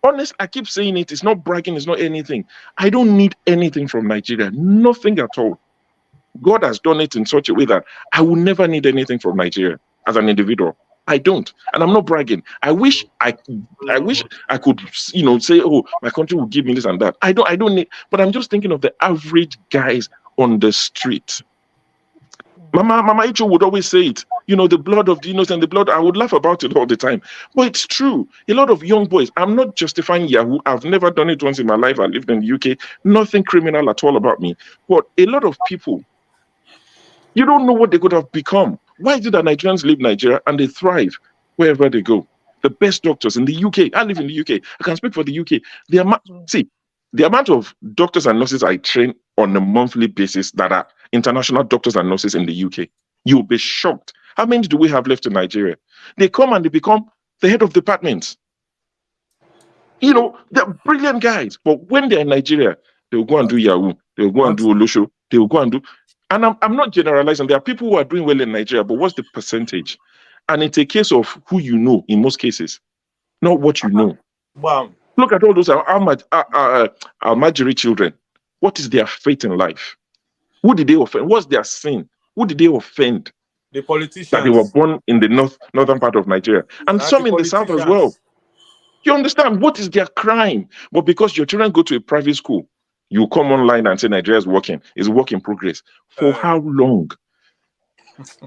honest, I keep saying it, it's not bragging, it's not anything. I don't need anything from Nigeria, nothing at all. God has done it in such a way that I will never need anything from Nigeria as an individual. I don't, and I'm not bragging. I wish I could, say, oh, my country will give me this and that. I don't need, but I'm just thinking of the average guys on the street. Mama Icho would always say it. The blood of the innocent, the blood. I would laugh about it all the time, but it's true. A lot of young boys. I'm not justifying Yahoo. I've never done it once in my life. I lived in the UK. Nothing criminal at all about me. But a lot of people, you don't know what they could have become. Why is it that Nigerians leave Nigeria and they thrive wherever they go? The best doctors in the UK. I live in the UK. I can speak for the UK. The amount of doctors and nurses I train on a monthly basis that are international doctors and nurses in the UK, you'll be shocked. How many do we have left in Nigeria? They come and they become the head of departments. They're brilliant guys, but when they're in Nigeria, they'll go and do Yahoo, they'll go and do Olosho, they'll go and do. And I'm not generalizing. There are people who are doing well in Nigeria, but what's the percentage? And it's a case of who you know in most cases, not what you know. Wow. Look at all those Almajiri children. What is their fate in life? Who did they offend? What's their sin? Who did they offend? The politicians. That they were born in the northern part of Nigeria. And some in the south as well. You understand? What is their crime? But because your children go to a private school, you come online and say Nigeria is working. It's work in progress. For how long?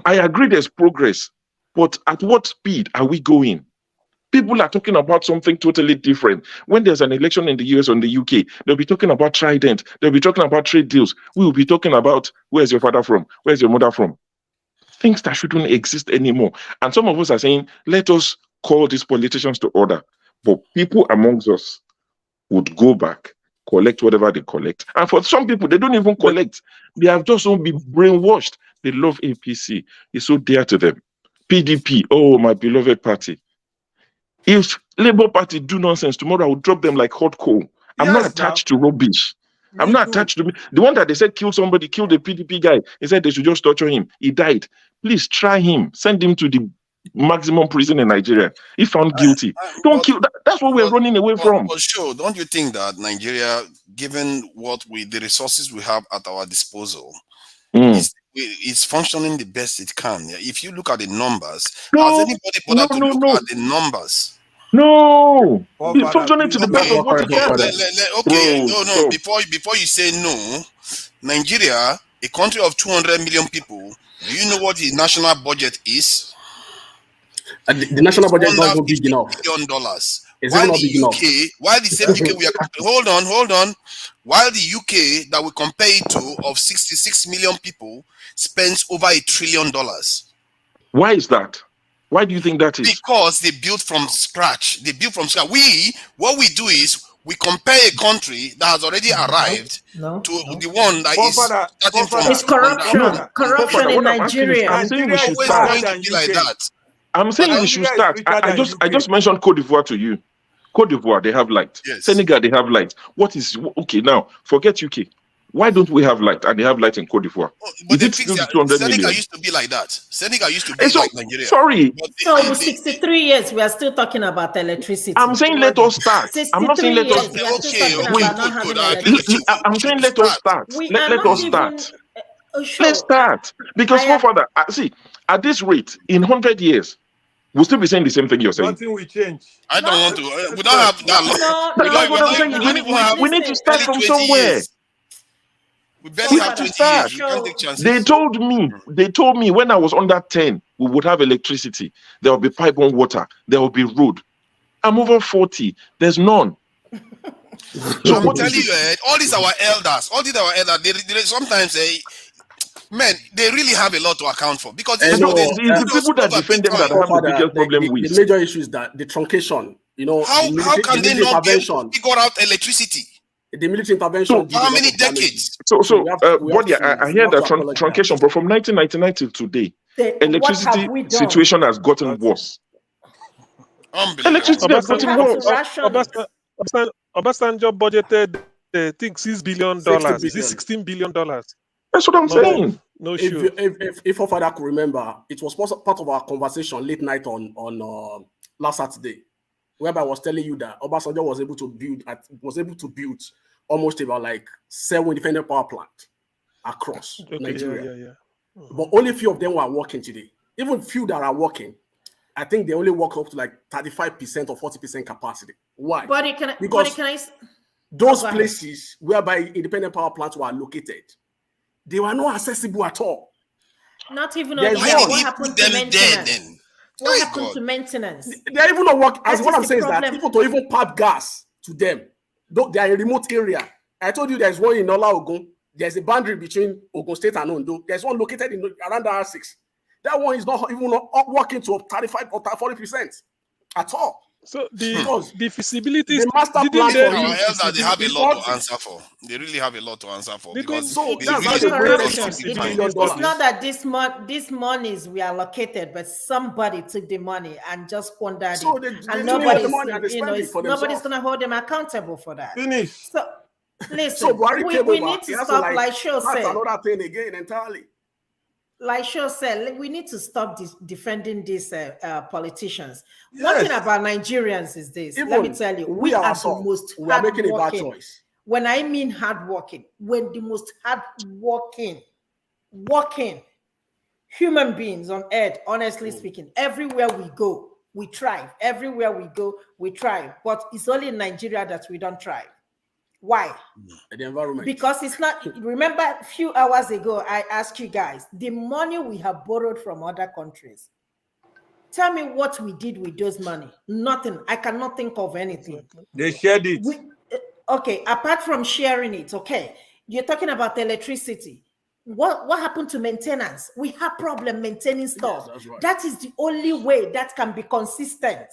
I agree there's progress. But at what speed are we going? People are talking about something totally different. When there's an election in the US or in the UK, they'll be talking about Trident. They'll be talking about trade deals. We will be talking about where's your father from? Where's your mother from? Things that shouldn't exist anymore. And some of us are saying, let us call these politicians to order. But people amongst us would go back, collect whatever they collect. And for some people, they don't even collect. They have just been brainwashed. They love APC. It's so dear to them. PDP, oh, my beloved party. If Labour Party do nonsense tomorrow, I will drop them like hot coal. I'm not attached to rubbish. I'm not attached to me. The one that they said killed somebody, killed the PDP guy. They said they should just torture him. He died. Please try him. Send him to the maximum prison in Nigeria. If found guilty. Don't kill. That's what we're running away from. But sure, don't you think that Nigeria, given the resources we have at our disposal, is functioning the best it can? If you look at the numbers, has anybody bothered to look at the numbers? No, it's functioning to the best of what it can. No. Before you say no, Nigeria, a country of 200 million people, do you know what the national budget is? The national budget is not big enough. $1 billion. While the UK, while the same UK we are hold on. While the UK that we compare it to of 66 million people spends over $1 trillion. Why is that? Why do you think that is? Because they built from scratch. What we do is we compare a country that has already arrived to the one that is starting from. It's corruption. Corruption in Nigeria. I'm saying we should start like that. I'm saying we should start. I just mentioned Cote d'Ivoire to you. Cote d'Ivoire, they have light. Yes. Senegal, they have light. What is okay now? Forget UK. Why don't we have light? And they have light in Cote d'Ivoire. But Senegal used to be like that. Senegal used to be like Nigeria. Sorry. So 63 years, we are still talking about electricity. I'm saying let us start. I'm not saying let us start. I'm saying let us start. Let us start. Let's start. Because forefather, see, at this rate, in 100 years, we'll still be saying the same thing you're saying. Nothing will change. I don't want to. We don't have that long. We need to start from somewhere. We barely have 20 years. We can't take chances. They told me when I was under 10, we would have electricity. There will be pipe on water. There will be road. I'm over 40. There's none. So I'm telling you, all these our elders, they sometimes man, they really have a lot to account for because it's the people that defend them that have the biggest problem with. The major issue is that the truncation. How can they not be able to figure out electricity? The military intervention. So how many decades? I hear that truncation, but from 1999 till today, electricity situation has gotten worse. Electricity has gotten worse. Obasanjo budgeted, I think, $6 billion. Is it $16 billion? That's what I'm saying. No sure. If our father could remember, it was part of our conversation late night on last Saturday, whereby I was telling you that Obasanjo was able to build almost about like 7 independent power plants across Nigeria. Yeah. But only few of them were working today. Even few that are working, I think they only work up to like 35% or 40% capacity. Why? Because those places whereby independent power plants were located, they were not accessible at all. Not even There's ODM. one. What happened to maintenance? What happened to maintenance? They're even not working. As That what is I'm the saying is that problem. even to even pipe gas to them, though they are a remote area. I told you there's one in Ola Ogun. There's a boundary between Ogun State and Ondo. There's one located in around the R6. That one is not even working to 35 or 40% at all. So the feasibility, the master didn't plan they for use Else that they have a feasibility lot study? to answer for. They really have a lot to answer for because So they that's really how they don't create corruption. keep time. It's not that these monies were allocated, but somebody took the money and just squandered So it, they and took the money and they spend it for nobody's themselves. going to hold them accountable for that. Finish. So listen, So Buhari came we over. need to He has stop. like, Like Sho that's said, another thing again entirely. like Sho said, we need to stop defending these politicians. Yes. One thing about Nigerians is this. Let me Even tell you, we we are the ourselves, most we are making a bad hardworking. choice. When I mean hardworking, when the most hardworking, working human beings on earth, honestly speaking, everywhere we go, we thrive. Everywhere we go, we thrive. But it's only in Nigeria that we don't thrive. Why? The environment. Because it's not. Remember, a few hours ago, I asked you guys the money we have borrowed from other countries. Tell me what we did with those money. Nothing. I cannot think of anything. They shared it. Okay, apart from sharing it, okay, you're talking about electricity. What happened to maintenance? We have problem maintaining stuff. Yes, that's right. That is the only way that can be consistent.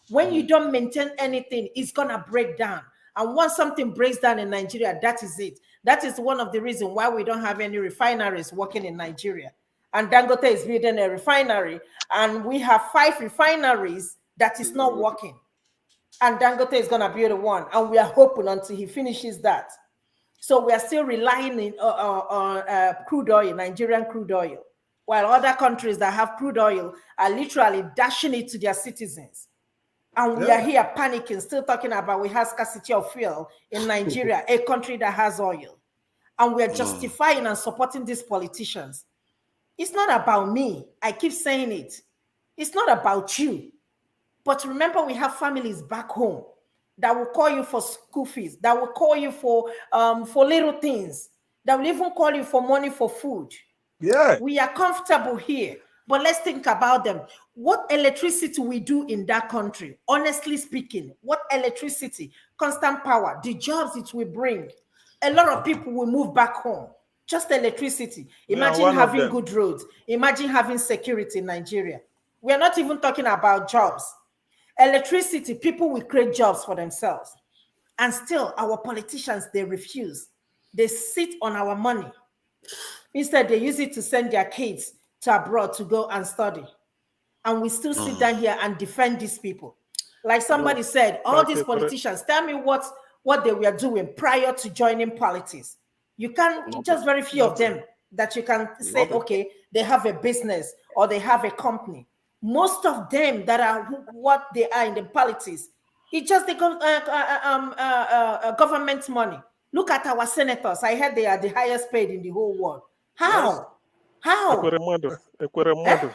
When you don't maintain anything, it's gonna break down. And once something breaks down in Nigeria, that is it. That is one of the reasons why we don't have any refineries working in Nigeria. And Dangote is building a refinery, and we have 5 refineries that is not working. And Dangote is gonna build one, and we are hoping until he finishes that. So we are still relying on crude oil, Nigerian crude oil, while other countries that have crude oil are literally dashing it to their citizens. And we are here panicking, still talking about we have scarcity of fuel in Nigeria, a country that has oil. And we are justifying and supporting these politicians. It's not about me. I keep saying it. It's not about you. But remember, we have families back home that will call you for school fees, that will call you for little things, that will even call you for money for food. Yeah. We are comfortable here, but let's think about them. What electricity we do in that country, honestly speaking, what electricity, constant power, the jobs it will bring, a lot of people will move back home. Just electricity. Imagine having good roads. Imagine having security in Nigeria. We are not even talking about jobs. Electricity, people will create jobs for themselves. And still, our politicians, they refuse. They sit on our money. Instead, they use it to send their kids to abroad to go and study. And we still sit down here and defend these people. Like somebody said, all these politicians, tell me what they were doing prior to joining politics. You can, just very few of them that you can say, okay, they have a business or they have a company. Most of them that are what they are in the politics, it's just the government money. Look at our senators. I heard they are the highest paid in the whole world. How? Yes. How?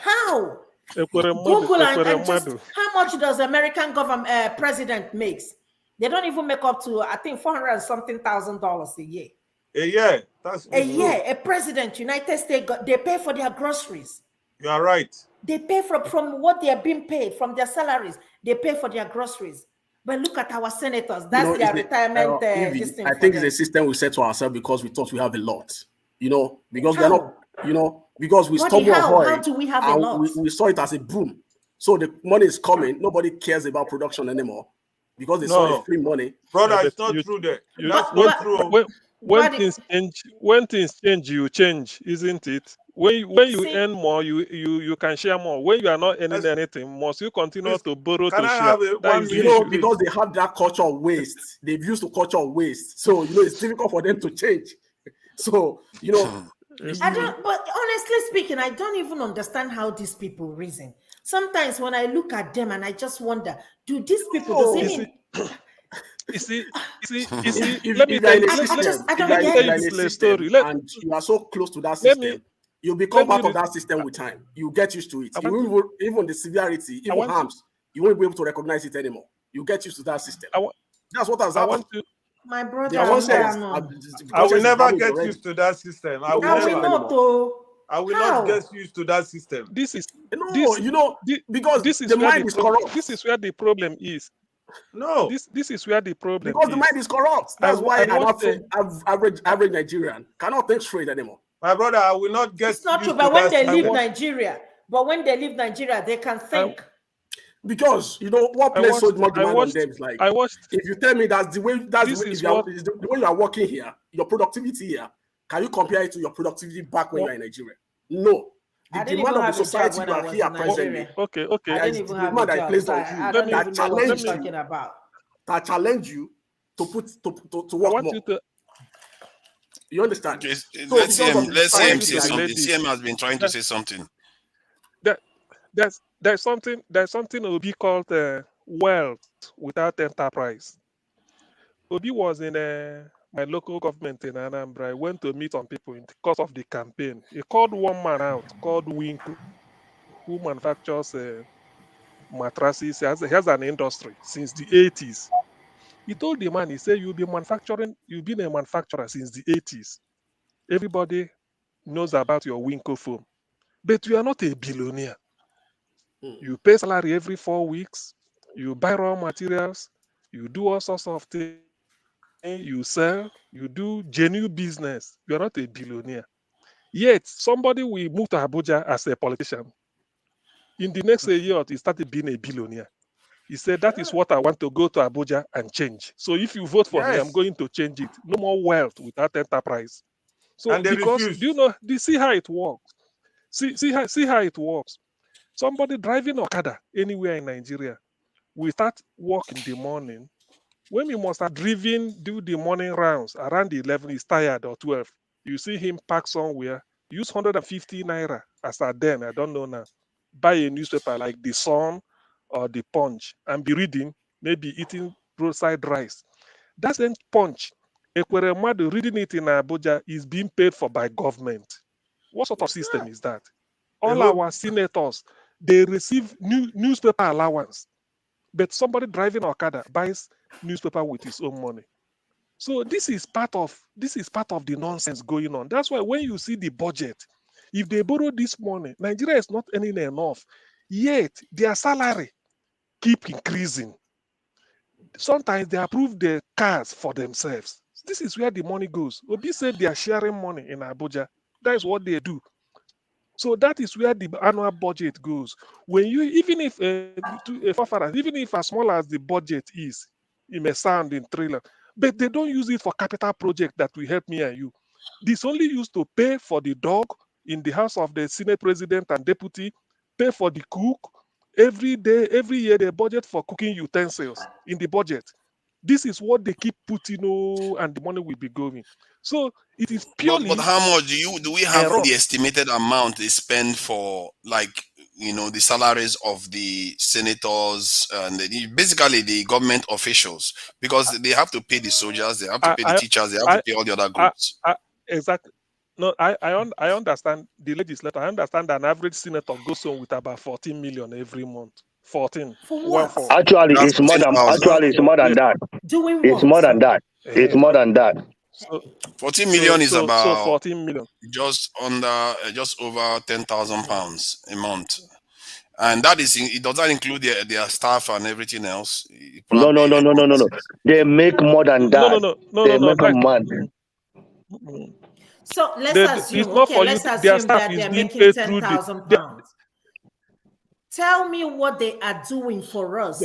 How? Google and just how much does American government president makes? They don't even make up to, I think, $400,000 a year. A year. That's a year. A president, United States, they pay for their groceries. You are right. They pay from what they are being paid from their salaries. They pay for their groceries. But look at our senators. That's their retirement. I think it's a system we set to ourselves because we thought we have a lot. Because we're not. Because we stumble on how do we have a lot? We saw it as a boom. So the money is coming. Nobody cares about production anymore because they saw the free money. Brother, it's not true there. That's not true. When things change, you change, isn't it? When you earn more, you can share more. When you are not earning anything, must you continue to borrow to share? Because they have that culture of waste. They've used the culture of waste. So it's difficult for them to change. So I don't, but honestly speaking, I don't even understand how these people reason. Sometimes when I look at them and I just wonder, do these people You see, let me tell you a story. And you are so close to that system, you become part of that system with time. You get used to it. Even the severity, even harms, you won't be able to recognize it anymore. You get used to that system. That's what has happened. My brother, I will never get used to that system. I will never. I will How? not get used to that system. This is because this is the where mind is corrupt. This is where the problem is. No. This is where the problem Because is. the mind is corrupt. That's why an want average Nigerian cannot think straight anymore. My brother, I will not get It's not true, used but to when that they system. leave Nigeria, they can think. Because you know what place so much demand on them is like. I watched. If you tell me that's the way, This is what the way you are working here, your productivity here, can you compare it to your productivity back when you are in Nigeria? No. The demand of the society you are here presently. Okay. I didn't even have demand a that job, placed so on I you don't that even know what challenge you're you. talking about. That challenge you to work more. You understand? Okay, So let's see him. Let's see him say to something. relate CM has been trying to say something. There's something Obi called wealth without enterprise. Obi was in my local government in Anambra. I went to meet some people in the course of the campaign. He called one man out called Winko, who manufactures mattresses. He has an industry since the 80s. He told the man, he said, you've been a manufacturer since the 80s. Everybody knows about your Winko foam, but you are not a billionaire. You pay salary every 4 weeks, you buy raw materials, you do all sorts of things, you sell, you do genuine business. You are not a billionaire. Yet, somebody will move to Abuja as a politician. In the next year, he started being a billionaire. He said, that is what I want to go to Abuja and change. So if you vote for me, I'm going to change it. No more wealth without enterprise. So And they because, refuse. do you see how it works? See how it works. Somebody driving Okada anywhere in Nigeria, we start work in the morning. When we must have driven, do the morning rounds around 11, he's tired or 12. You see him park somewhere, use 150 naira as at then, I don't know now. Buy a newspaper like The Sun or The Punch and be reading, maybe eating roadside rice. That's then Punch. Ekweremadu reading it in Abuja is being paid for by government. What sort of system is that? All our senators, they receive newspaper allowance, but somebody driving Okada buys newspaper with his own money. So this is part of the nonsense going on. That's why when you see the budget, if they borrow this money, Nigeria is not earning enough. Yet their salary keep increasing. Sometimes they approve the cars for themselves. This is where the money goes. Obi said they are sharing money in Abuja. That is what they do. So that is where the annual budget goes. When you, even if as small as the budget is, it may sound in trillion, but they don't use it for capital project that will help me and you. This only used to pay for the dog in the house of the Senate president and deputy, pay for the cook. Every year, they budget for cooking utensils in the budget. This is what they keep putting, and the money will be going. So it is purely. But how much do we have the estimated amount they spend for, like, the salaries of the senators and basically the government officials, because they have to pay the soldiers, they have to pay the teachers, they have to pay all the other groups. Exactly. No, I understand the legislator. I understand an average senator goes home with about 14 million every month. 14. For what? Actually, it's more than that. Doing It's what? more than that. It's more than that. So 14 million is about 14 million. Just over 10,000 pounds a month. And that is, it does not include their staff and everything else. No. They make more than that. They make more. So let's assume that they're making 10,000 pounds. Tell me what they are doing for us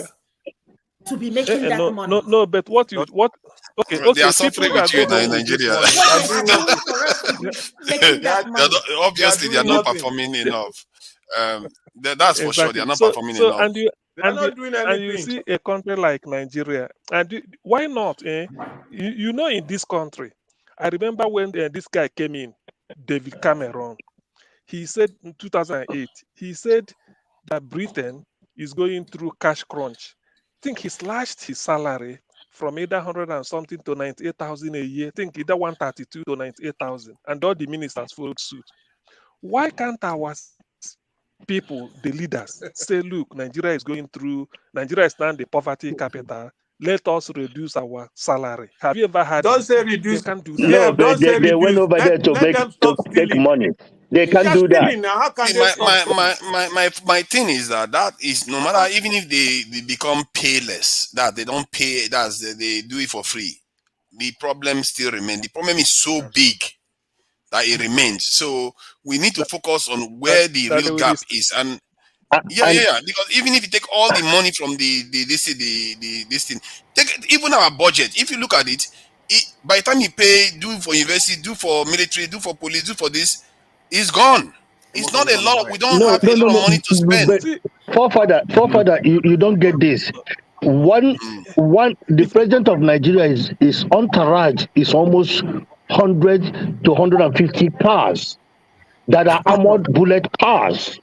to be making that money. No, but what? Okay, they are suffering with you in Nigeria. Obviously, they are not performing enough. That's for sure. They are not performing enough. And you see a country like Nigeria, and why not? In this country, I remember when this guy came in, David Cameron. He said in 2008, he said that Britain is going through cash crunch. I think he slashed his salary from either 100 and something to 98,000 a year. I think either 132 to 98,000, and all the ministers followed suit. Why can't our people, the leaders, say, look, Nigeria is now the poverty capital. Let us reduce our salary. Have you ever had? Don't say reduce. They can't do that. No, but they went over there to take money. They can't do that. Now, how can See, they stop? my thing is that is no matter, even if they become payless, that they don't pay, they do it for free, the problem still remains. The problem is so big that it remains. So we need to focus on where the real gap is. And because even if you take all the money from this thing, take even our budget. If you look at it, by the time you pay, do for university, do for military, do for police, do for this, it's gone. It's not a lot. We don't have a lot of money to spend. But forefather, you don't get this. The president of Nigeria is entourage is almost 100 to 150 cars that are armored bullet cars.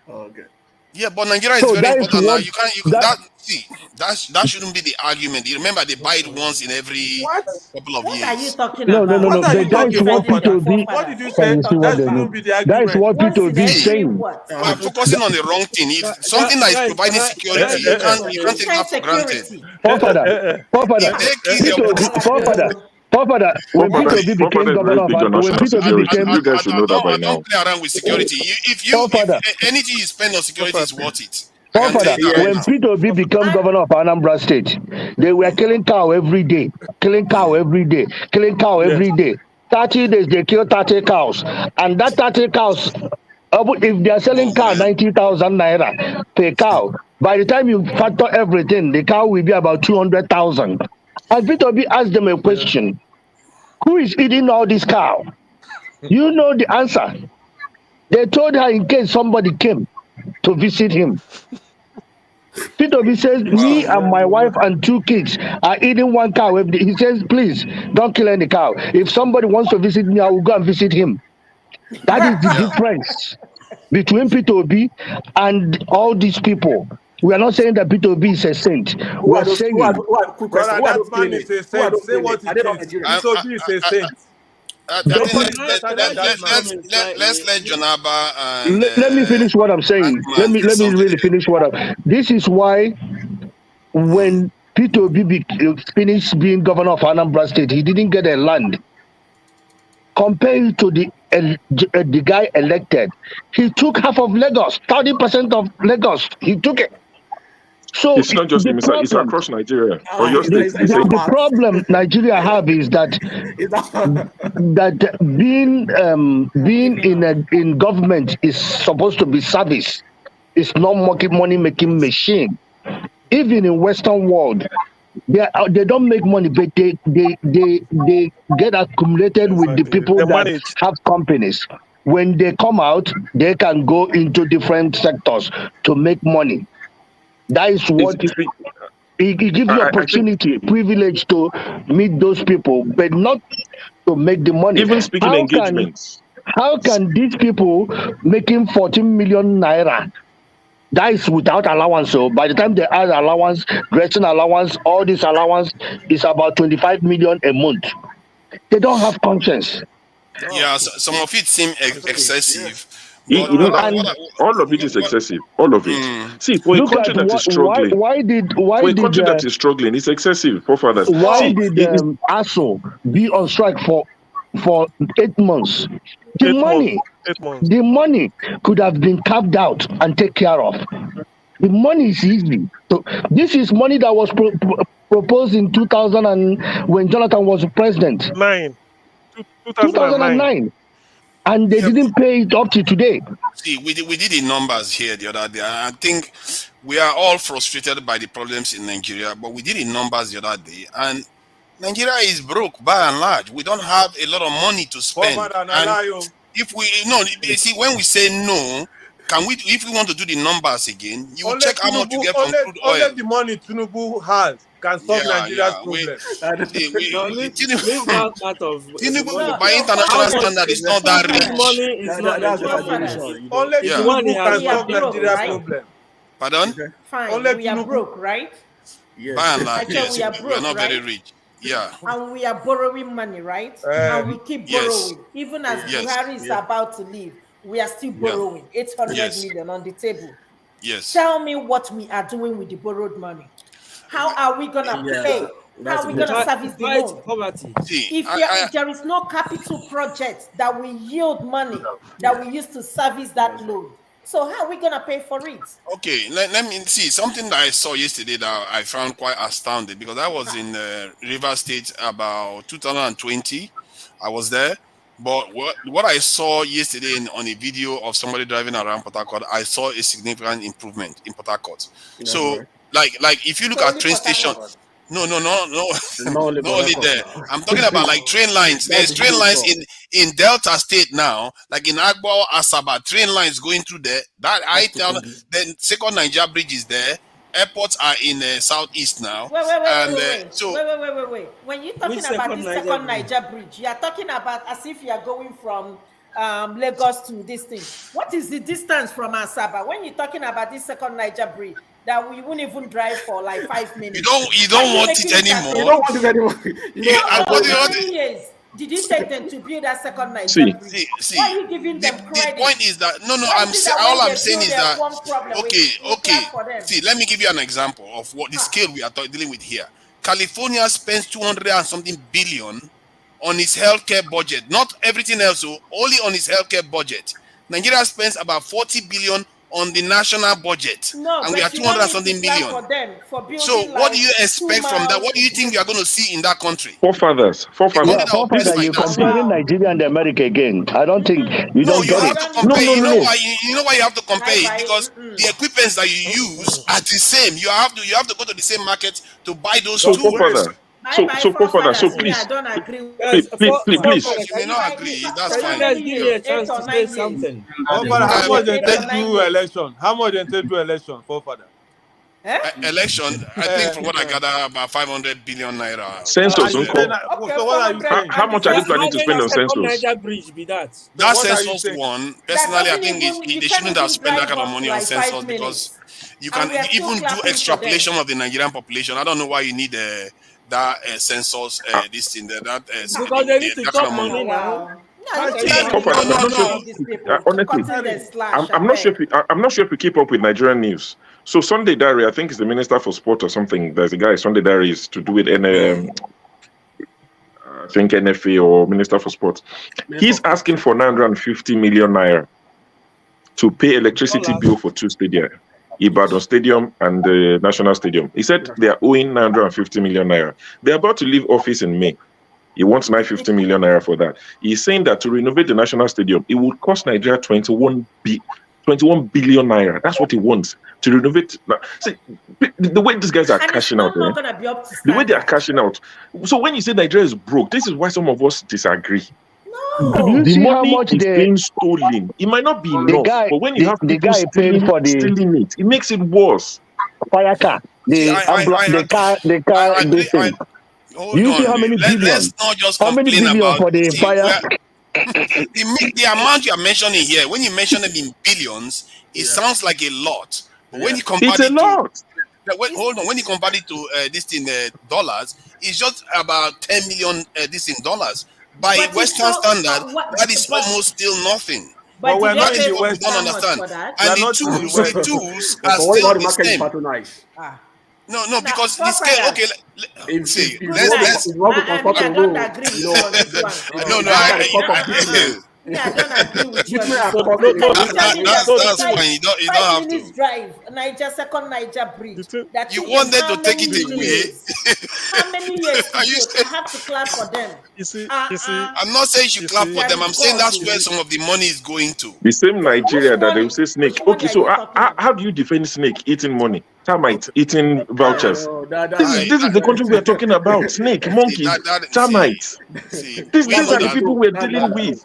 Okay. Yeah, but Nigeria is very important now. That shouldn't be the argument. You remember they buy it once in every couple of years. What are you talking No. about? What did you say? That shouldn't be the argument. That is what Peter Obi is saying. I'm focusing on the wrong thing. If something that is providing security, you can't take that for granted. Forefather, when Peter Obi became governor of you guys should know that by now. Don't play around with security. If anything you spend on security is worth it. Forefather, when Peter Obi became governor of Anambra State, they were killing cow every day. 30 days, they kill 30 cows. And that 30 cows, if they are selling cow 90,000 naira per cow, by the time you factor everything, the cow will be about 200,000. And Peter Obi asked them a question. Who is eating all this cow? You know the answer. They told her in case somebody came to visit him. Peter Obi says, me and my wife and 2 kids are eating 1 cow every day. He says, please, don't kill any cow. If somebody wants to visit me, I will go and visit him. That is the difference between Peter Obi and all these people. We are not saying that Peter Obi is a saint. We are saying that man is a saint. Say what he thinks. Peter Obi is a saint. Let's let Jonaba and let me finish what I'm saying. Let me really finish what I'm. This is why when Peter Obi finished being governor of Anambra State, he didn't get a land. Compared to the guy elected, he took half of Lagos, 30% of Lagos. He took it. So it's not just it's across Nigeria. Or your state. The problem Nigeria have is that being in government is supposed to be service. It's not money making machine. Even in Western world, they don't make money, but they get accumulated with the people that have companies. When they come out, they can go into different sectors to make money. That is what it gives you opportunity, privilege to meet those people, but not to make the money. Even speaking engagements. How can these people making 14 million naira? That is without allowance. So by the time they add allowance, dressing allowance, all this allowance is about 25 million a month. They don't have conscience. Yeah, some of it seem excessive. All of it is excessive. All of it. See, for a country that is struggling, for a country that is struggling, it's excessive. Why did ASO be on strike for 8 months? The money could have been carved out and taken care of. The money is easy. So this is money that was proposed in 2000 and when Jonathan was president. 2009. And they didn't pay it up to today. See, we did the numbers here the other day. I think we are all frustrated by the problems in Nigeria, but we did the numbers the other day, and Nigeria is broke by and large. We don't have a lot of money to spend. And if see, when we say no, can we? If we want to do the numbers again, you will check how much you get from crude oil. Only the money Tinubu has can solve Nigeria's problem. Tinubu, by international standard, is not that rich. Only Tinubu can solve Nigeria's problem. Pardon? Fine. Only we are broke, right? Yes. By and large, yes. We are not very rich. Yeah. And we are borrowing money, right? And we keep borrowing. Even as Buhari is about to leave, we are still borrowing 800 million on the table. Yes. Tell me what we are doing with the borrowed money. How are we going to pay How are we going to service the loan? Poverty. If there is no capital project that will yield money that we use to service that loan, so how are we going to pay for it? Okay, let me see something that I saw yesterday that I found quite astounding, because I was in Rivers State about 2020. I was there, but what I saw yesterday on a video of somebody driving around Port Harcourt, I saw a significant improvement in Port Harcourt. So, like if you look at train station. No. Not only there. I'm talking about like train lines. There's train lines in Delta State now, like in Agbo, Asaba, train lines going through there. That I tell. Then second Niger Bridge is there. Airports are in southeast now. Wait. When you're talking about this second Niger Bridge, you are talking about as if you are going from Lagos to this thing. What is the distance from Asaba? When you're talking about this second Niger Bridge, that we won't even drive for like 5 minutes. You don't want it anymore. You don't want it anymore. How many years did it take them to build that second Niger Bridge? See. Why are you giving them credit? The point is that all I'm saying is that See, let me give you an example of what the scale we are dealing with here. California spends 200 and something billion on its healthcare budget, not everything else, only on its healthcare budget. Nigeria spends about 40 billion on the national budget, and we are 200 and something billion. So what do you expect from that? What do you think you are going to see in that country? Forefathers, you're comparing Nigeria and America again. I don't think you don't get it. You know why you have to compare it? Because the equipments that you use are the same. You have to go to the same market to buy those two. So please, I don't agree. Please. You may not agree. That's fine. Guys, give me a chance to say something. How much they take to election? How much they take to election, forefather? Election, I think from what I gather, about 500 billion naira. Census, So what are you saying? How much are you planning to spend on census? That census one, personally, I think they shouldn't have spent that kind of money on census, because you can even do extrapolation of the Nigerian population. I don't know why you need that census, this thing, because they need to talk money now. Honestly, I'm not sure if you keep up with Nigerian news. So Sunday Diary, I think is the Minister for Sport or something. There's a guy, Sunday Diary is to do with I think NFA or Minister for Sport. He's asking for 950 million naira to pay electricity bill for two stadia, Ibadan Stadium and the National Stadium. He said they are owing 950 million naira. They're about to leave office in May. He wants 950 million naira for that. He's saying that to renovate the National Stadium, it would cost Nigeria 21 billion naira. That's what he wants to renovate. See, the way these guys are cashing out, the way they are cashing out. So when you say Nigeria is broke, this is why some of us disagree. The money is being stolen. It might not be enough, but when you have people stealing it, it makes it worse. Fire car, the car. You see how many billion? Let's not just how many billion about for the fire? The amount you are mentioning here, when you mention it in billions, it sounds like a lot. But when you convert it when you convert it to this in dollars, it's just about 10 million this in dollars. By Western standard, that is almost still nothing. But we're not in the West. We don't understand. And the tools are still still the the same. patronize. No, because the scale. Okay, see. Let's. I don't agree with you on this one. I don't agree with you. That's fine. You don't have to. Drive second Niger Bridge. You wanted to take it away. How many years? I have to clap for them. You see. I'm not saying you should clap for them. I'm saying that's where some of the money is going to. The same Nigeria that they will say snake. Okay, so how do you defend snake eating money? Termites eating vouchers. This is the country we are talking about. Snake, monkeys, termites. These are the people we are dealing with.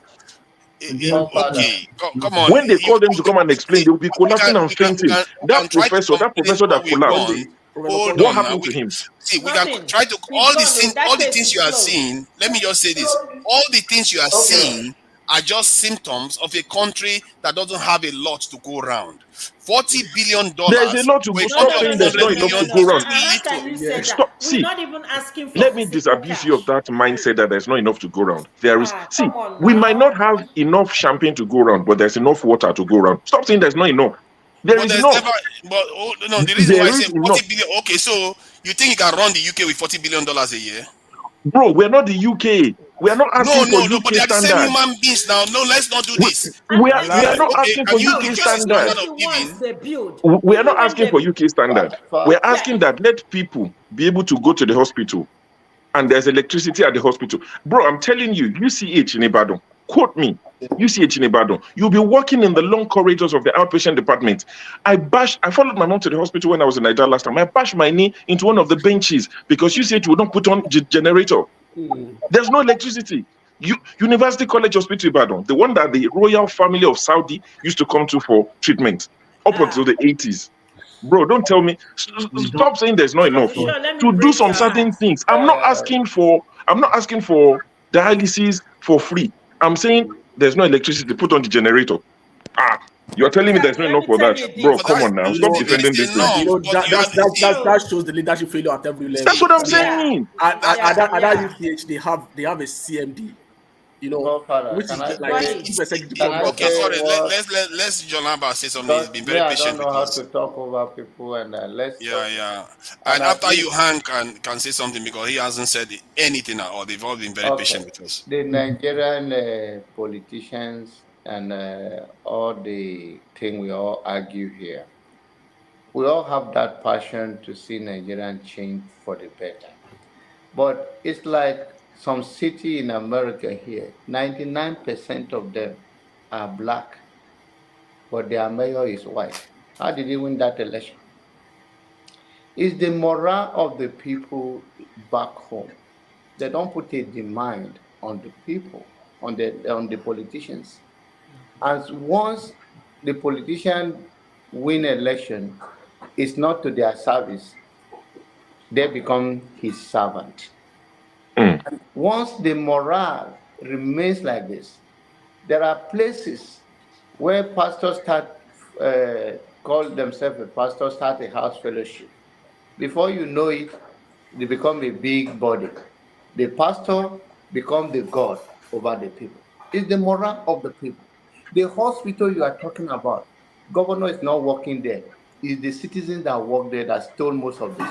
Okay, come on. When they call them to come and explain, they will be collapsing and fainting. That professor that collapsed. What happened to him? See, we can try to all the things you are seeing. Let me just say this: all the things you are seeing are just symptoms of a country that doesn't have a lot to go around. $40 billion. There's a lot to go. Stop saying there's not enough to go around. Stop. See, not even asking for let me disabuse you of that mindset that there's not enough to go around. There is. See, we might not have enough champagne to go around, but there's enough water to go around. Stop saying there's not enough. There is enough. The reason why I say 40 billion. Okay, so You think he can run the UK with $40 billion a year? Bro, we're not the UK. We are not asking for No, but UK they are the same standard. human beings now. No, let's not do this. We are not Okay, asking can for you UK reduce the standard. standard of living? They build. We are Even not when asking they- for UK standard. We're asking that let people be able to go to the hospital and there's electricity at the hospital. Bro, I'm telling you, UCH in Ibadan, quote me, UCH in Ibadan, you'll be walking in the long corridors of the outpatient department. I followed my mom to the hospital when I was in Nigeria last time. I bashed my knee into one of the benches because UCH would not put on generator. There's no electricity. University College Hospital Ibadan, the one that the royal family of Saudi used to come to for treatment up until the 80s. Bro, don't tell me. Stop saying there's not enough to do some certain things. I'm not asking for dialysis for free. I'm saying there's no electricity. Put on the generator. You're telling me there's not enough for that, bro? Come on now, stop defending this thing. That shows the leadership failure at every level. That's what I'm saying. At UCH, they have a CMD, which is just like chief executive of Okay, sorry. Let's John Lambert say something. He's been very patient with I don't know how us. to talk over people, and let's. Yeah. And after you, Han can say something because he hasn't said anything at all. They've all been very patient with us. The Nigerian politicians and all the thing we all argue here, we all have that passion to see Nigerian change for the better. But it's like some city in America here, 99% of them are black, but their mayor is white. How did he win that election? It's the morale of the people back home. They don't put a demand on the people, on the politicians. And once the politician win election, it's not to their service. They become his servant. And once the morale remains like this, there are places where pastors call themselves a pastor, start a house fellowship. Before you know it, they become a big body. The pastor becomes the God over the people. It's the morale of the people. The hospital you are talking about, governor is not working there. It's the citizens that work there that stole most of this.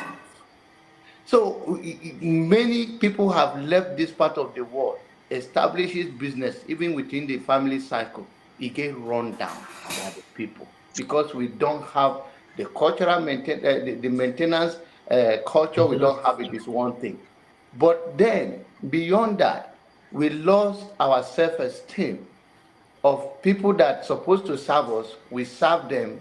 So many people have left this part of the world, establishes business, even within the family cycle. It gets run down by the people because we don't have the cultural the maintenance culture. We don't have it is one thing. But then beyond that, we lost our self-esteem of people that supposed to serve us. We serve them.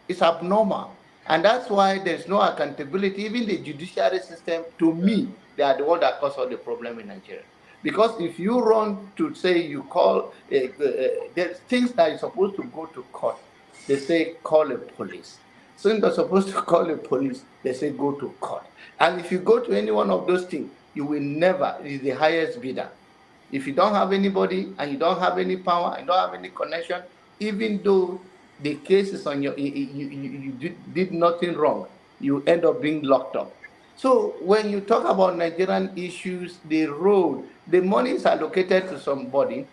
It's abnormal. And that's why there's no accountability. Even the judiciary system, to me, they are the one that cause all the problem in Nigeria. Because if you run to say you call, there's things that you're supposed to go to court. They say call a police. So they're supposed to call a police. They say go to court. And if you go to any one of those things, you will never, is the highest bidder. If you don't have anybody and you don't have any power and don't have any connection, even though the case is on you did nothing wrong, you end up being locked up. So when you talk about Nigerian issues, the road, the money is allocated to somebody.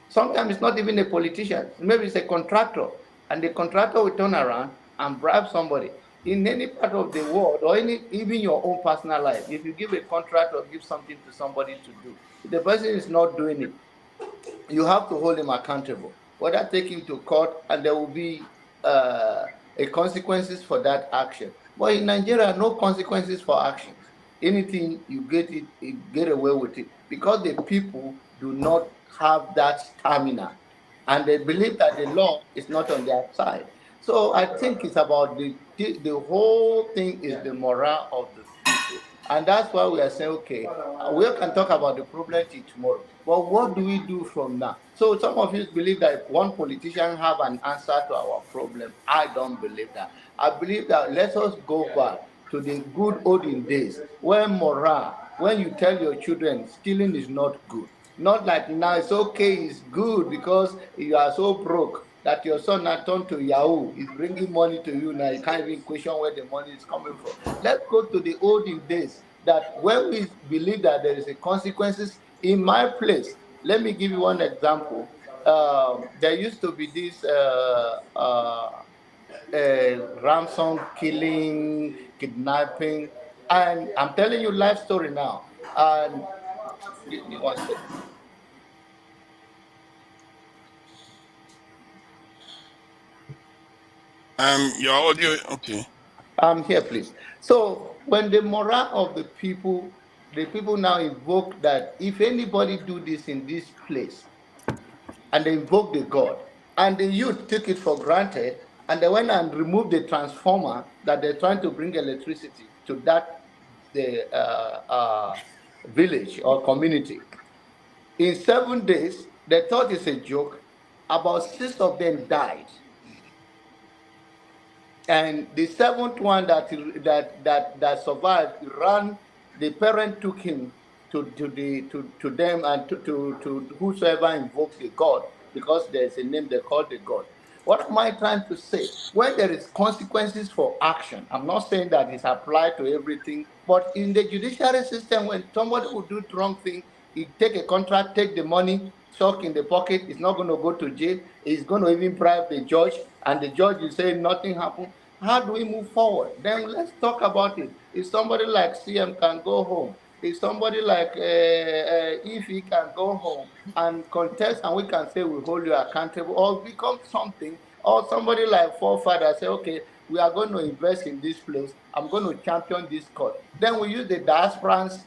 Sometimes it's not even a politician. Maybe it's a contractor, and the contractor will turn around and bribe somebody. In any part of the world, or even your own personal life, if you give a contract or give something to somebody to do, if the person is not doing it, you have to hold him accountable. Whether take him to court, and there will be a consequences for that action. But in Nigeria, no consequences for actions. Anything you get away with it because the people do not have that stamina, and they believe that the law is not on their side. So I think it's about the whole thing is the morale of the people, and that's why we are saying, okay, we can talk about the problem till tomorrow, but what do we do from now? So some of you believe that one politician have an answer to our problem. I don't believe that. I believe that let us go back to the good olden days when morale, when you tell your children stealing is not good. Not like now it's okay, it's good because you are so broke that your son now turned to Yahoo, is bringing money to you now. You can't even question where the money is coming from. Let's go to the olden days that when we believe that there is a consequences. In my place, let me give you one example. There used to be this ransom killing, kidnapping, And I'm telling you life story now. And give me 1 second. Your audio, okay. I'm here, please. So when the morale of the people now invoke that if anybody do this in this place, and they invoke the god, and the youth took it for granted, and they went and removed the transformer that they're trying to bring electricity to that the village or community. In 7 days, they thought it's a joke. About 6 of them died. And the 7th one that survived ran. The parent took him to them and to whosoever invokes the god, because there's a name they call the god. What am I trying to say? When there is consequences for action, I'm not saying that it's applied to everything, but in the judiciary system, when somebody will do the wrong thing, he take a contract, take the money, chuck in the pocket, he's not going to go to jail, he's going to even bribe the judge, and the judge is saying nothing happened. How do we move forward? Then let's talk about it. If somebody like CM can go home, if somebody like if he can go home and contest, and we can say we hold you accountable, or become something, or somebody like forefather say, okay, we are going to invest in this place, I'm going to champion this cause. Then we use the diasporan's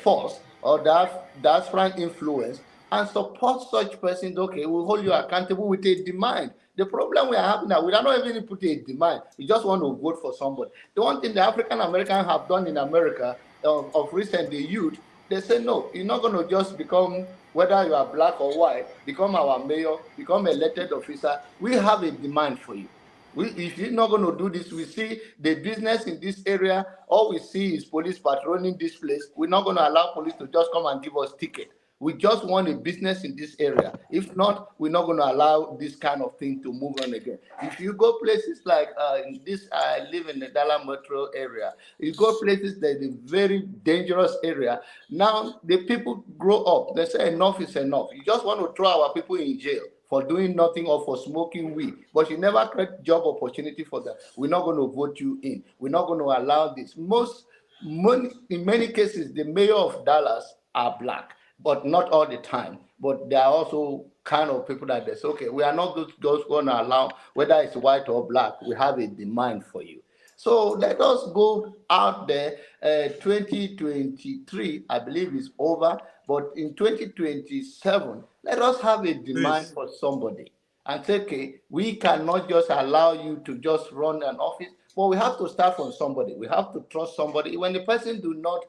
force or diasporan influence and support such persons. Okay, we hold you accountable with a demand. The problem we are having now, we are not even put a demand. We just want to vote for somebody. The one thing the African Americans have done in America of recent, the youth, they say, no, you're not going to just become, whether you are black or white, become our mayor, become elected officer. We have a demand for you. If you're not going to do this, we see the business in this area, all we see is police patrolling this place. We're not going to allow police to just come and give us ticket. We just want a business in this area. If not, we're not going to allow this kind of thing to move on again. If you go places like in this, I live in the Dallas metro area. You go places that is a very dangerous area. Now the people grow up. They say enough is enough. You just want to throw our people in jail for doing nothing or for smoking weed, but you never create job opportunity for them. We're not going to vote you in. We're not going to allow this. In many cases, the mayor of Dallas are black, but not all the time. But there are also kind of people that they say, okay, we are not just going to allow, whether it's white or black, we have a demand for you. So let us go out there. 2023, I believe, is over. But in 2027, let us have a demand for somebody and say, okay, we cannot just allow you to just run an office, but we have to start from somebody. We have to trust somebody. When the person do not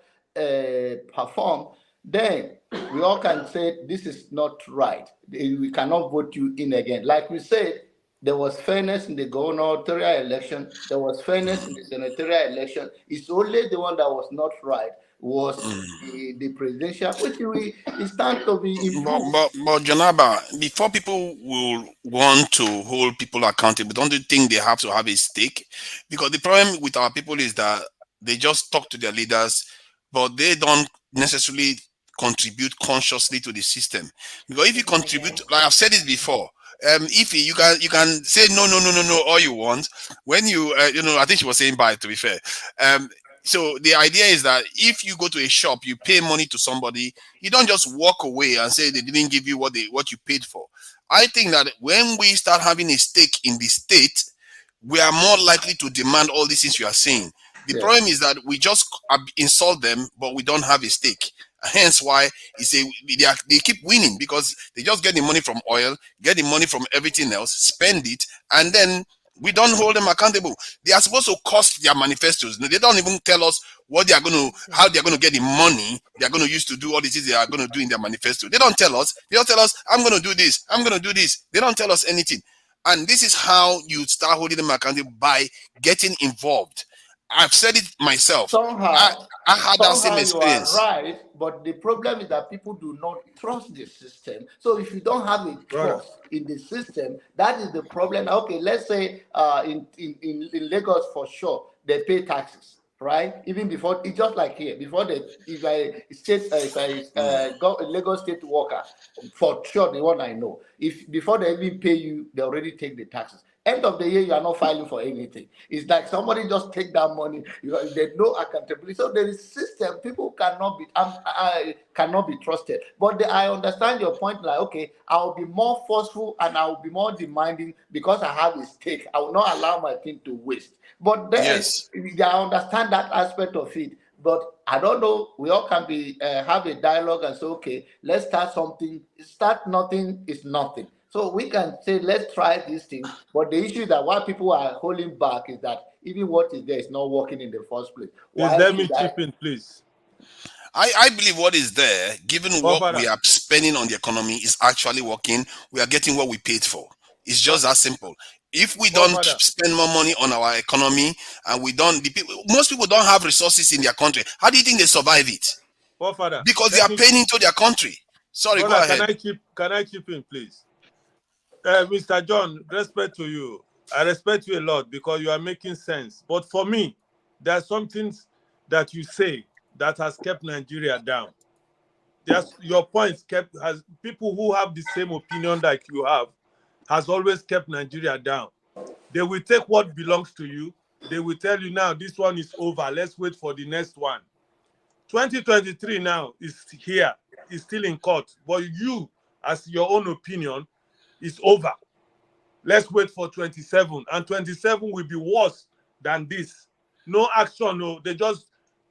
perform, then we all can say this is not right. We cannot vote you in again. Like we said, there was fairness in the gubernatorial election. There was fairness in the senatorial election. It's only the one that was not right was the presidential, which is stand to be improved. But Janaba, before people will want to hold people accountable, don't you think they have to have a stake? Because the problem with our people is that they just talk to their leaders, but they don't necessarily contribute consciously to the system. Because if you contribute, like I've said it before, if you can say no all you want, when you I think she was saying bye, to be fair. So the idea is that if you go to a shop, you pay money to somebody, you don't just walk away and say they didn't give you what you paid for. I think that when we start having a stake in the state, we are more likely to demand all these things you are saying. The problem is that we just insult them, but we don't have a stake. Hence why they keep winning, because they just get the money from oil, get the money from everything else, spend it, and then we don't hold them accountable. They are supposed to cost their manifestos. They don't even tell us what they are going to, how they are going to get the money they are going to use to do all the things they are going to do in their manifesto. They don't tell us. They don't tell us, I'm going to do this, I'm going to do this. They don't tell us anything. And this is how you start holding them accountable, by getting involved. I've said it myself. Somehow, I had that same experience. You are right, but the problem is that people do not trust the system. So if you don't have a trust in the system, that is the problem. Okay, let's say in Lagos, for sure, they pay taxes, right? Even before, it's just like here. Before if I got a Lagos state worker, for sure, the one I know, if before they even pay you, they already take the taxes. End of the year, you are not filing for anything. It's like somebody just take that money. There's no accountability. So there is system. People cannot be cannot be trusted. But I understand your point. Like, okay, I will be more forceful and I will be more demanding because I have a stake. I will not allow my thing to waste. But then Yes. I understand that aspect of it. But I don't know. We all can be have a dialogue and say, okay, let's start something. Start nothing is nothing. So we can say, let's try this thing. But the issue is that why people are holding back is that even what is there is not working in the first place. Please let me chip in, please. I believe what is there, given what we are spending on the economy, is actually working. We are getting what we paid for. It's just that simple. If we don't spend more money on our economy and we don't, most people don't have resources in their country. How do you think they survive it? Because they are paying into their country. Sorry, Brother, go ahead. Can I chip in, please? Mr. John, respect to you. I respect you a lot because you are making sense. But for me, there are some things that you say that has kept Nigeria down. Your points has people who have the same opinion like you have has always kept Nigeria down. They will take what belongs to you. They will tell you now this one is over. Let's wait for the next one. 2023 now is here. It's still in court. But you, as your own opinion, is over. Let's wait for 27. And 27 will be worse than this. No action, no. They just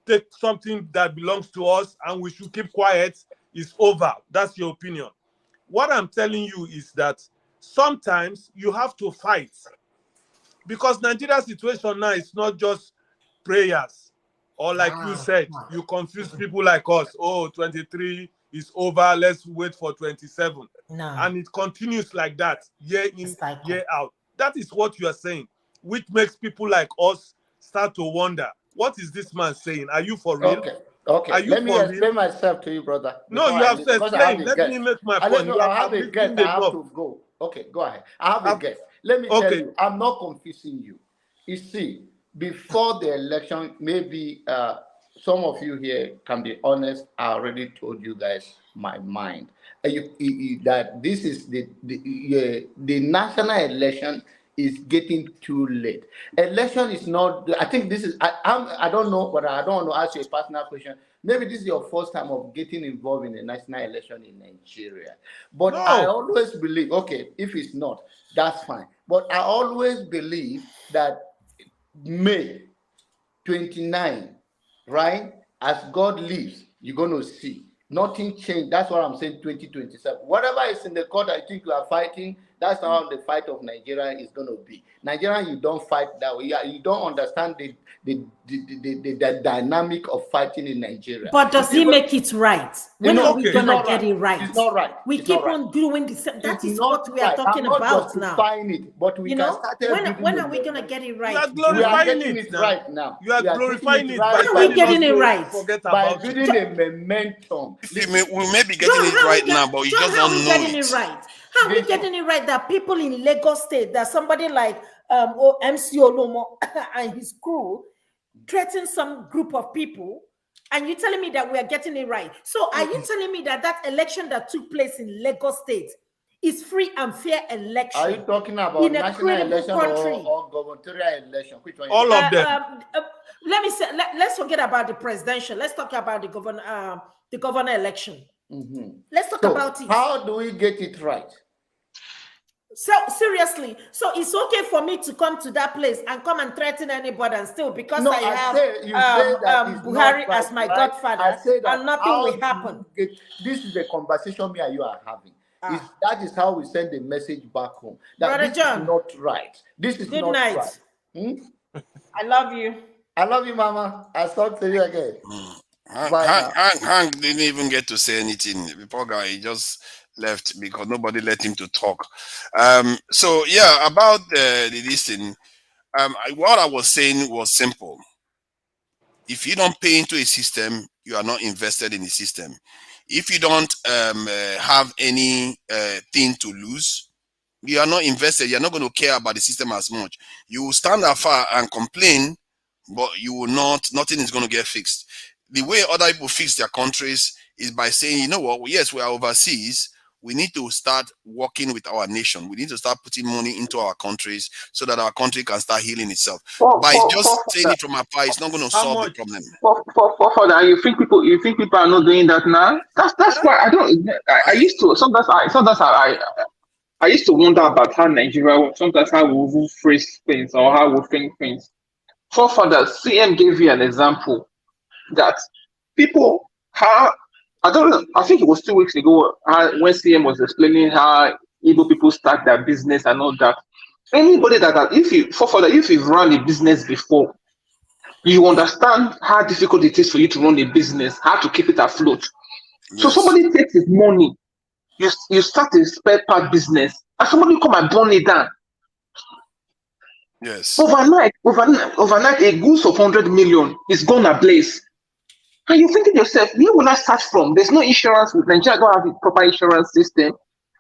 take something that belongs to us and we should keep quiet. It's over. That's your opinion. What I'm telling you is that sometimes you have to fight. Because Nigeria's situation now is not just prayers. Or like you said, you confuse people like us. Oh, 23 is over. Let's wait for 27. No. And it continues like that, year in, year out. That is what you are saying, which makes people like us start to wonder, what is this man saying? Are you for real? Okay. Let me explain myself to you, brother. No, you have to explain. Let me make my point. I have a guess. I have to go. Okay, go ahead. I have a guess. Let me tell you, I'm not confusing you. You see, before the election, maybe some of you here can be honest. I already told you guys my mind. That this is the national election is getting too late. Election is not. I think this is. I don't know, but I don't want to ask you a personal question. Maybe this is your first time of getting involved in a national election in Nigeria. But I always believe. Okay, if it's not, that's fine. But I always believe that May 29, right? As God lives, you're going to see. Nothing changed. That's what I'm saying, 2027. Whatever is in the court, I think you are fighting. That's how the fight of Nigeria is going to be. Nigeria, you don't fight that way. You don't understand the dynamic of fighting in Nigeria. But does he make it right? When are we going to get it right? It's not right. We keep on doing this. That is what we are talking about now. It, but we can start when are we going to get it right? You are glorifying it right now. You are glorifying it. When are we getting it right? By building a momentum. We may be getting it right now, but you just don't know it. How are we getting it right that people in Lagos State, that somebody like MC Olomo and his crew threaten some group of people, and you're telling me that we are getting it right? So are you telling me that that election that took place in Lagos State is free and fair election? Are you talking about national election or gubernatorial election? Which one? All of them. Let me say. Let's forget about the presidential. Let's talk about the governor election. Mm-hmm. Let's talk about it. How do we get it right? So seriously, so it's okay for me to come to that place and come and threaten anybody and still because I have Buhari as my godfather and nothing will happen. This is the conversation me and you are having. That is how we send the message back home. That Brother this John, is not right. This is good not night. Right. I love you. I love you, Mama. I'll talk to you again. Hank didn't even get to say anything. The poor guy, he just left because nobody let him to talk. So yeah, about this thing, what I was saying was simple. If you don't pay into a system, you are not invested in the system. If you don't have any thing to lose, you are not invested. You're not going to care about the system as much. You will stand afar and complain, but you will not. Nothing is going to get fixed. The way other people fix their countries is by saying, you know what? Yes, we are overseas. we need to start working with our nation. We need to start putting money into our countries so that our country can start healing itself. By just saying it from afar, it's not going to solve the problem. For that, you think people are not doing that now? That's why I don't. I used to sometimes I used to wonder about how Nigeria, sometimes how we will phrase things or how we think things. Forefathers, CM gave you an example that people, how, I don't know, I think it was 2 weeks ago when CM was explaining how Igbo people start their business and all that. Anybody if you've run a business before, you understand how difficult it is for you to run a business, how to keep it afloat. Yes. So somebody takes his money, you start a spare part business, and somebody come and burn it down. Yes. Overnight, a goose of 100 million is gone ablaze. And you're thinking to yourself, where will I start from? There's no insurance with Nigeria. Don't have a proper insurance system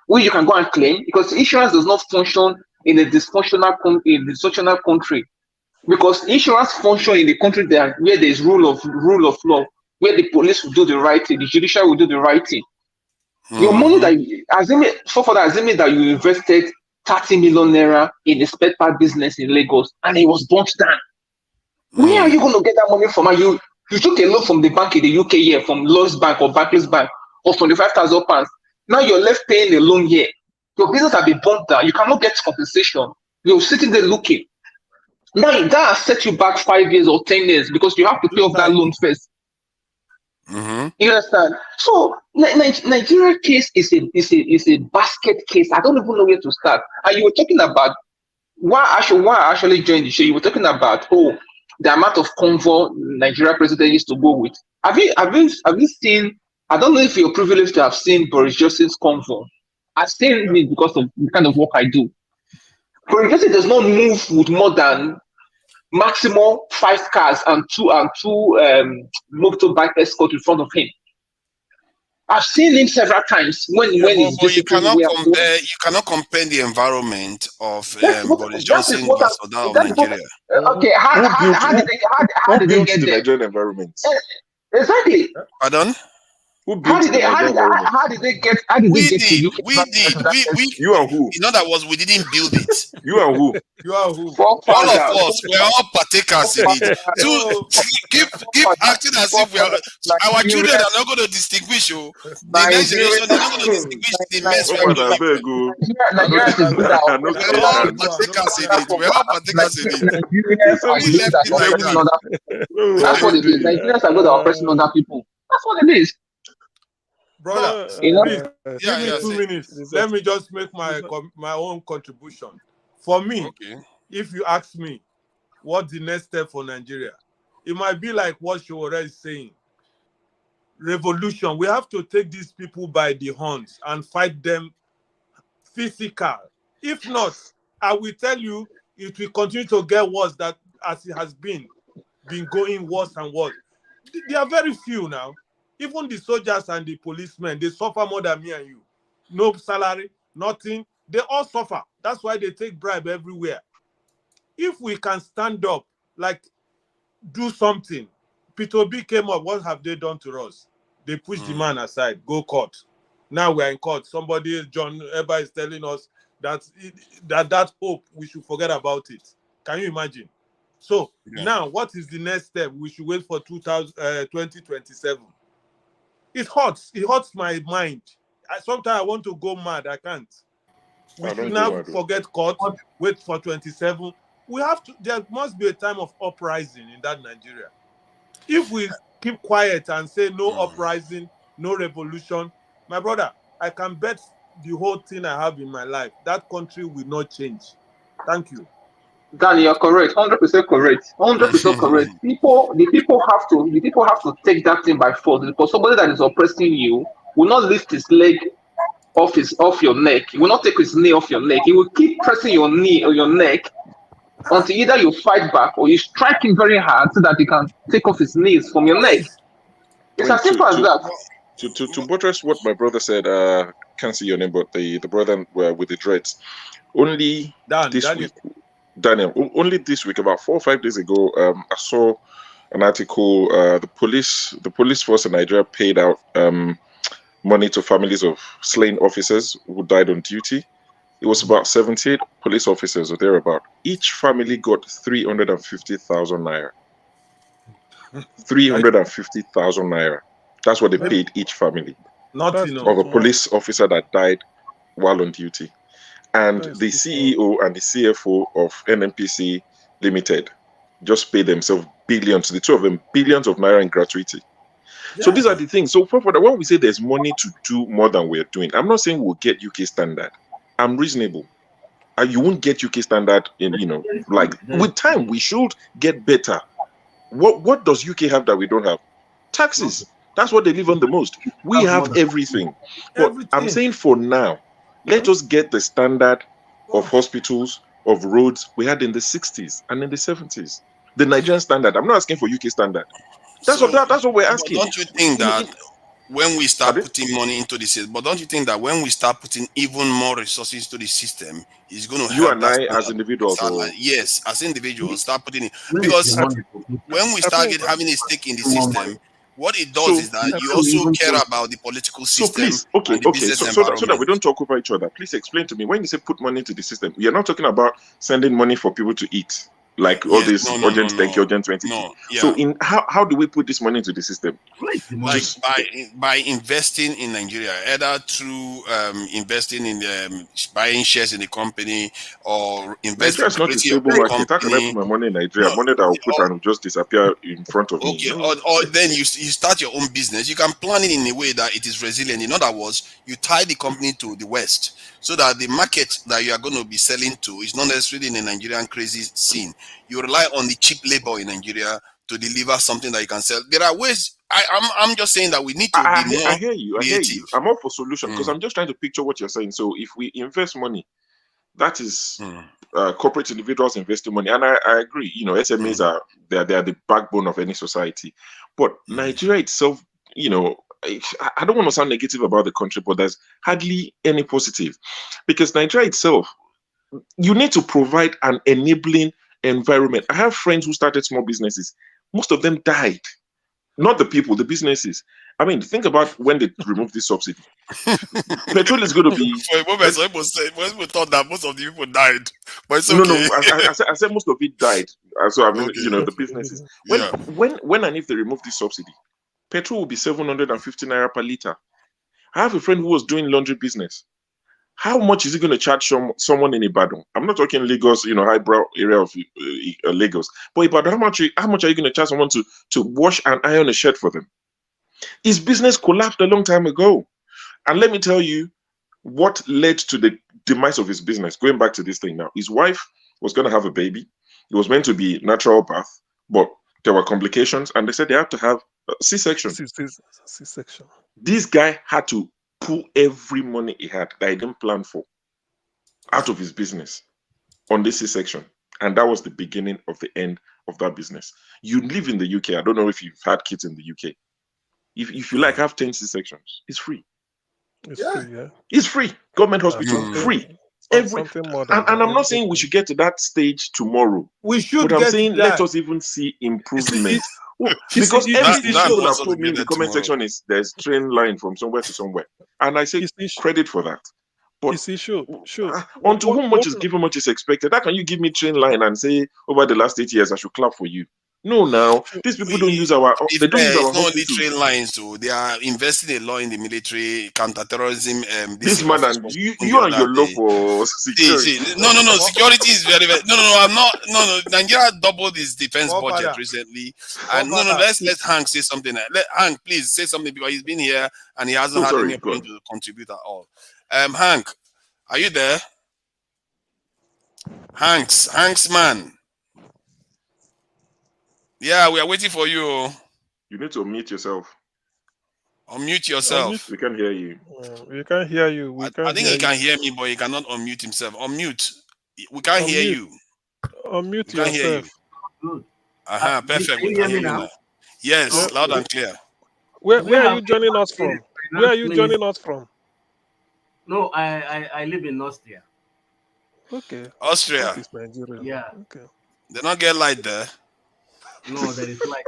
where you can go and claim, because insurance does not function in a dysfunctional country. Because insurance function in the country where there is rule of law, where the police will do the right thing, the judiciary will do the right thing. Your money assuming that you invested 30 million naira in a spare part business in Lagos and it was burnt down. Where are you going to get that money from? You took a loan from the bank in the UK here, from Lloyds Bank or Barclays Bank, of £25,000. Now you're left paying a loan here. Your business has been burnt down. You cannot get compensation. You're sitting there looking. Now that has set you back 5 years or 10 years because you have to pay off that loan first. You understand? So Nigeria case is a basket case. I don't even know where to start. And you were talking about why I actually joined the show. You were talking about the amount of convoy Nigeria president used to go with. Have you seen? I don't know if you're privileged to have seen Boris Johnson's convoy. I've seen it because of the kind of work I do. Boris Johnson does not move with more than maximum 5 cars and two motorbike escort in front of him. I've seen him several times when he's but you cannot compare the environment of Boris Johnson versus that of Nigeria. Okay, how did they get the there? Nigerian environment? Exactly. Pardon? How did they get to UK? You and who? In other words, we didn't build it. You and who? All of us, we're all partakers in it. So keep acting as if we are. Our children are not going to distinguish you. The next generation, they're not going to distinguish the mess we are doing. We're all partakers in it. We're all partakers in it. We left it like that. That's what it is. Nigerians are good at oppressing other people. That's what it is. Brother, please give me 2 minutes. Let me just make my own contribution. For me, if you ask me what's the next step for Nigeria, it might be like what Showore is saying. Revolution. We have to take these people by the horns and fight them physical. If not, I will tell you, it will continue to get worse as it has been going worse and worse. There are very few now. Even the soldiers and the policemen, they suffer more than me and you. No salary, nothing. They all suffer. That's why they take bribe everywhere. If we can stand up, do something. Peter Obi came up. What have they done to us? They pushed the man aside. Go court. Now we're in court. John Eba is telling us that hope, we should forget about it. Can you imagine? So now, what is the next step? We should wait for 2027. It hurts my mind. Sometimes I want to go mad. I can't. We should now forget court, wait for 27. There must be a time of uprising in that Nigeria. If we keep quiet and say no uprising, no revolution, my brother, I can bet the whole thing I have in my life, that country will not change. Thank you. Danny, you're correct. 100% correct. 100% correct. The people have to take that thing by force, because somebody that is oppressing you will not lift his leg off your neck. He will not take his knee off your neck. He will keep pressing your knee or your neck until either you fight back or you strike him very hard so that he can take off his knees from your neck. It's as simple as that. To buttress what my brother said, can't see your name, but the brother with the dreads. Only this week. Daniel, only this week, about 4 or 5 days ago, I saw an article. The police force in Nigeria paid out money to families of slain officers who died on duty. It was about 78 police officers or thereabout. Each family got 350,000 naira. 350,000 naira. That's what they paid each family Nothing of a police officer that died while on duty. And the CEO and the CFO of NNPC Limited just paid themselves billions, the two of them, billions of naira in gratuity. So these are the things. So for that, when we say there's money to do more than we're doing, I'm not saying we'll get UK standard. I'm reasonable. You won't get UK standard in, like with time, we should get better. What does UK have that we don't have? Taxes. That's what they live on the most. We have everything. But I'm saying for now, let us get the standard of hospitals, of roads we had in the 60s and in the 70s. The Nigerian standard. I'm not asking for UK standard. That's what we're asking. Don't you think that when we start putting money into the system, but don't you think that when we start putting even more resources to the system, it's going to you help and I as individuals? Yes, as individuals, start putting it. Because when we start having a stake in the system, what it does is that you also care about the political system. So please, okay, so that we don't talk over each other, please explain to me, when you say put money into the system, you're not talking about sending money for people to eat, like all this urgent 20. So how do we put this money into the system? Like by investing in Nigeria, either through investing in buying shares in the company or investing. Nigeria is not a stable market. How can I put my money in Nigeria? Money that will put and just disappear in front of me. Or then you start your own business. You can plan it in a way that it is resilient. In other words, you tie the company to the West so that the market that you are going to be selling to is not necessarily in a Nigerian crazy scene. You rely on the cheap labor in Nigeria to deliver something that you can sell. There are ways. I'm just saying that we need to be more I hear you. creative. I'm all for solution because I'm just trying to picture what you're saying. So if we invest money, that is corporate individuals investing money, and I agree. SMEs are they are the backbone of any society. But Nigeria itself, I don't want to sound negative about the country, but there's hardly any positive because Nigeria itself, you need to provide an enabling environment. I have friends who started small businesses. Most of them died. Not the people, the businesses. I mean, think about when they removed this subsidy. Petrol is going to be. For a moment, some people thought that most of the people died, but it's okay. No. I said most of it died. So I mean, the businesses. When and if they remove this subsidy, petrol will be 750 naira per liter. I have a friend who was doing laundry business. How much is he going to charge someone in Ibadan? I'm not talking Lagos, highbrow area of Lagos. But Ibadan, how much are you going to charge someone to wash and iron a shirt for them? His business collapsed a long time ago. And let me tell you what led to the demise of his business. Going back to this thing now. His wife was going to have a baby. It was meant to be natural birth, but there were complications. And they said they had to have a C-section. C-section. This guy had to pull every money he had that he didn't plan for out of his business on this C-section. And that was the beginning of the end of that business. You live in the UK. I don't know if you've had kids in the UK. If you like, have 10 C-sections. It's free. It's free. Government hospital, free. And I'm not saying we should get to that stage tomorrow. We should. But I'm saying let us even see improvement. Because everything people have told me in the comment section is there's train line from somewhere to somewhere. And I say credit for that. But sure. Unto whom much is given, much is expected. How can you give me train line and say over the last 8 years I should clap for you? No, now these people don't use our. They don't use our. It's not only train lines, so they are investing a lot in the military, counter-terrorism. This man and you are your law for security. No. Security is very. No. I'm not. No. Nigeria doubled its defense budget recently, and Let's Hank say something. Let Hank please say something because he's been here and he hasn't had any point to contribute at all. Hank, are you there? Hanks man. Yeah, we are waiting for you. You need to unmute yourself. Unmute yourself. We can't hear you. We can't hear you. I think he can hear me, but he cannot unmute himself. Unmute. We can't hear you. Unmute yourself. Perfect. We can hear you now. Yes, loud and clear. Where are you joining us from? Where are you joining us from? No, I live in Austria. Okay. Austria. Yeah. Okay. They not get light there. No, there is light.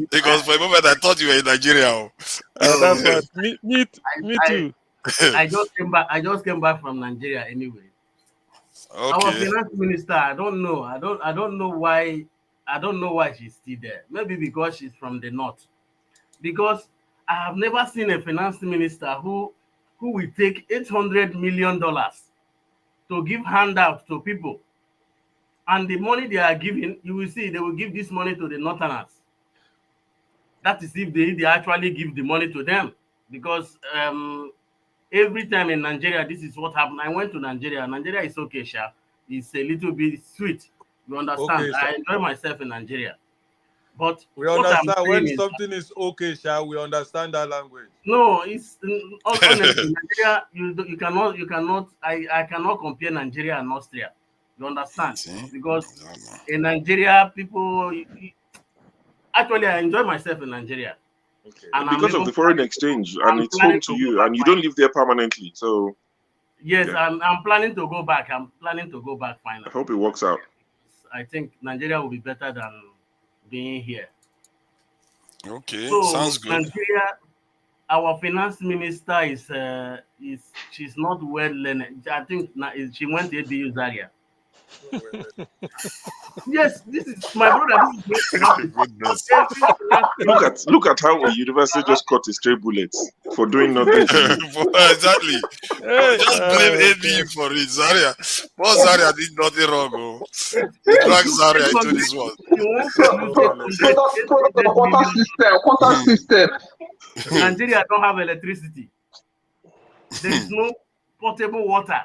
Because for a moment I thought you were in Nigeria. That's what me too. I just came back from Nigeria anyway. Our Okay. finance minister, I don't know. I don't know why. I don't know why she's still there. Maybe because she's from the north. Because I have never seen a finance minister who will take $800 million to give handout to people, and the money they are giving, you will see they will give this money to the northerners. That is if they actually give the money to them, because every time in Nigeria, this is what happened. I went to Nigeria. Nigeria is okay, Sha. It's a little bit sweet. You understand? Okay, I enjoy myself in Nigeria. But we what I'm understand saying when is, something is okay, Sha. We understand that language. no, it's honestly Nigeria. You cannot. I cannot compare Nigeria and Austria. You understand? Because in Nigeria, people actually I enjoy myself in Nigeria. Okay. And Because of the foreign exchange, and it's home to you, and you don't live there permanently. So yes, yeah. I'm planning to go back. I'm planning to go back finally. I hope it works out. I think Nigeria will be better than being here. Okay, So sounds good. Nigeria, our finance minister is she's not well learned. I think she went to ABU Zaria. Yes, this is my brother. This is my Goodness. Look at how a university just cut his stray bullets for doing nothing to you. Exactly. Just blame ABU for it. Zaria. Poor Zaria did nothing wrong. Oh. He dragged Zaria into this one. Quota system. Nigeria don't have electricity. There is no potable water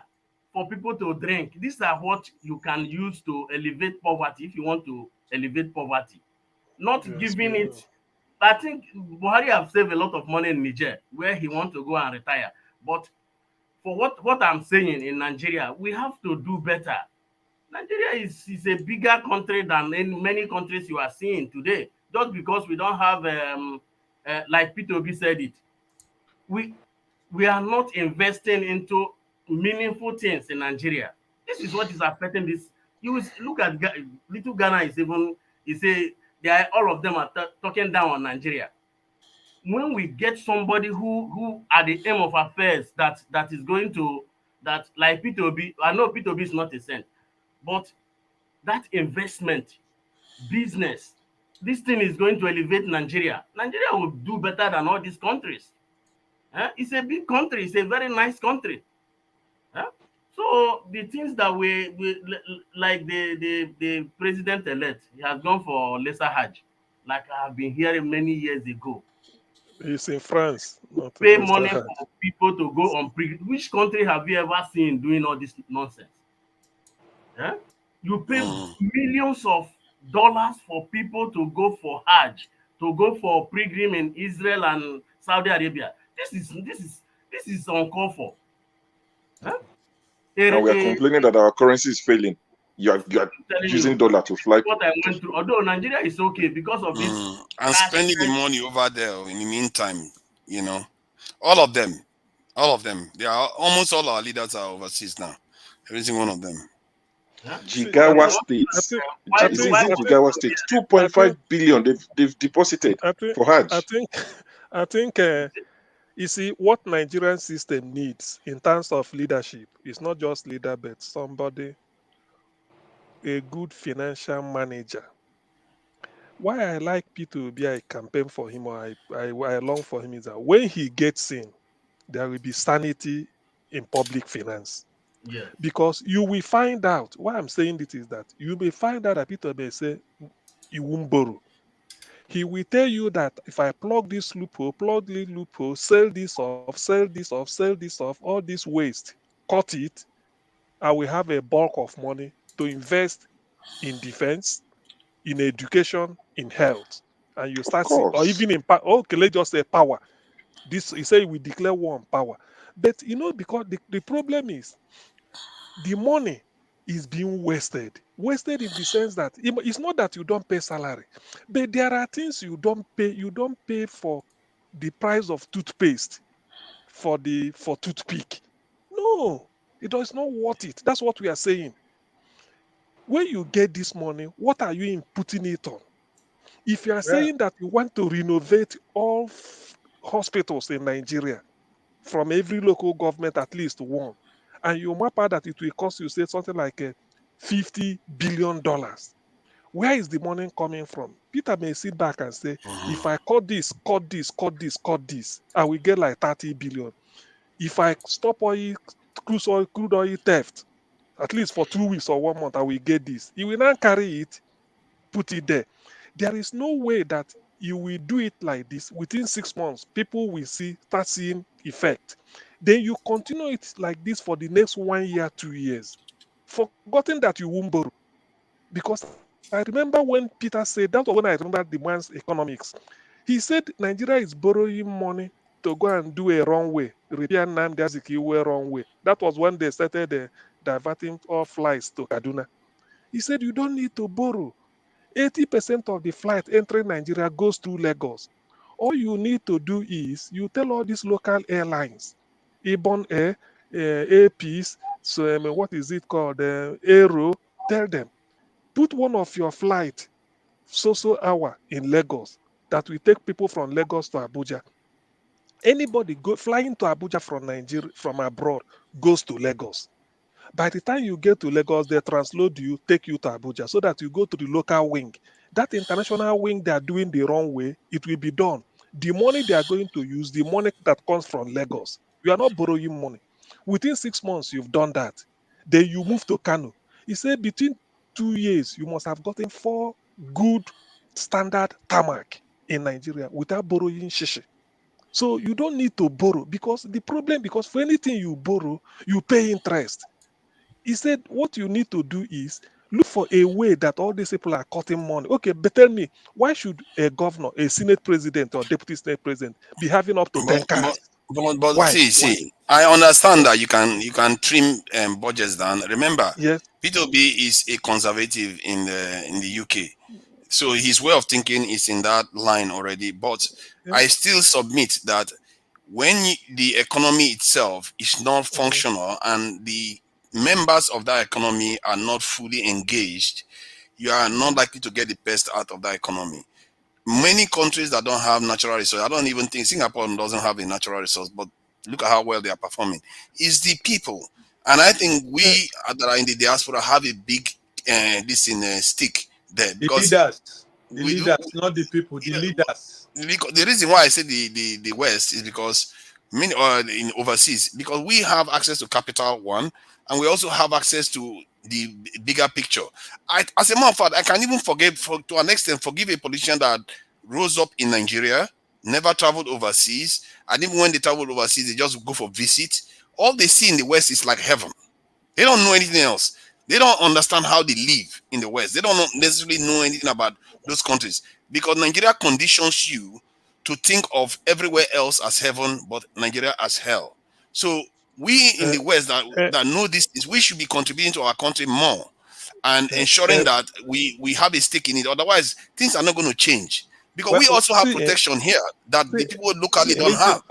for people to drink. These are what you can use to elevate poverty if you want to elevate poverty. Not giving it. I think Buhari have saved a lot of money in Niger where he wants to go and retire. But for what I'm saying in Nigeria, we have to do better. Nigeria is a bigger country than in many countries you are seeing today. Just because we don't have, like Peter Obi said it, we are not investing into meaningful things in Nigeria. This is what is affecting this. You look at little Ghana is even, all of them are talking down on Nigeria. When we get somebody who at the aim of affairs that is going to, that like Peter Obi, I know Peter Obi is not a saint, but that investment, business, this thing is going to elevate Nigeria. Nigeria will do better than all these countries. It's a big country. It's a very nice country. So the things that we like the president-elect, he has gone for lesser Hajj, like I have been hearing many years ago. It's in France. Not Pay money for people to go on which country have you ever seen doing all this nonsense? You pay millions of dollars for people to go for Hajj, to go for pilgrim in Israel and Saudi Arabia. This is uncalled for. And we are complaining that our currency is failing. You are using dollar to fly. What I went through, although Nigeria is okay because of this. And spending the money over there in the meantime, all of them, they are almost all our leaders are overseas now. Every single one of them. Jigawa State. Jigawa State. 2.5 billion they've deposited for Hajj. I think you see what Nigerian system needs in terms of leadership is not just leader, but somebody, a good financial manager. Why I like Peter Obi, I campaign for him or I long for him is that when he gets in, there will be sanity in public finance. Yeah. Because you will find out, why I'm saying this is that you may find out that Peter may say, you won't borrow. He will tell you that if I plug this loophole, sell this off, all this waste, cut it, I will have a bulk of money to invest in defense, in education, in health. And you start seeing, or even in power. Okay, let's just say power. This he said we declare war on power. But because the problem is the money is being wasted. Wasted in the sense that it's not that you don't pay salary, but there are things you don't pay. You don't pay for the price of toothpaste for toothpick. No, it is not worth it. That's what we are saying. When you get this money, what are you putting it on? If you are saying that you want to renovate all hospitals in Nigeria, from every local government at least one, and you map out that it will cost you, say, something like $50 billion. Where is the money coming from? Peter may sit back and say, if I cut this, cut this, cut this, cut this, I will get like 30 billion. If I stop crude oil theft, at least for 2 weeks or 1 month, I will get this. He will not carry it, put it there. There is no way that you will do it like this. Within 6 months, people will start seeing effect. Then you continue it like this for the next 1 year, 2 years, forgetting that you won't borrow. Because I remember when Peter said, that was when I remember the man's economics. He said Nigeria is borrowing money to go and do a runway, repair Nnamdi Azikiwe runway. That was when they started diverting all flights to Kaduna. He said you don't need to borrow. 80% of the flight entering Nigeria goes through Lagos. All you need to do is you tell all these local airlines, Ibon Air, Air Peace, so what is it called, Aero, tell them, put one of your flight so hour in Lagos that will take people from Lagos to Abuja. Anybody flying to Abuja from Nigeria, from abroad, goes to Lagos. By the time you get to Lagos, they transload you, take you to Abuja, so that you go to the local wing. That international wing they are doing the wrong way, it will be done. The money they are going to use, the money that comes from Lagos, you are not borrowing money. Within 6 months, you've done that. Then you move to Kano. He said between 2 years, you must have gotten 4 good standard tarmac in Nigeria without borrowing shishi. So you don't need to borrow, because for anything you borrow, you pay interest. He said what you need to do is look for a way that all these people are cutting money. Okay, but tell me, why should a governor, a Senate president, or deputy Senate president be having up to 10 cars? But Why? see, I understand that you can trim budgets down. Remember, yes, Peter Obi is a conservative in the UK, so his way of thinking is in that line already. But I still submit that when the economy itself is not functional and the members of that economy are not fully engaged, you are not likely to get the best out of that economy. Many countries that don't have natural resources, I don't even think Singapore doesn't have a natural resource, but look at how well they are performing. It's the people. And I think we that are in the diaspora have a big stick there. Because the leaders, not the people, the leaders. The reason why I say the West is because many in overseas, because we have access to capital one, and we also have access to the bigger picture. As a matter of fact, I can even to an extent forgive a politician that rose up in Nigeria, never traveled overseas, and even when they travel overseas, they just go for visit. All they see in the West is like heaven. They don't know anything else. They don't understand how they live in the West. They don't necessarily know anything about those countries, because Nigeria conditions you to think of everywhere else as heaven, but Nigeria as hell. So we in the West that know this is we should be contributing to our country more and ensuring that we have a stake in it. Otherwise, things are not going to change, because we also have protection here that the people locally don't have.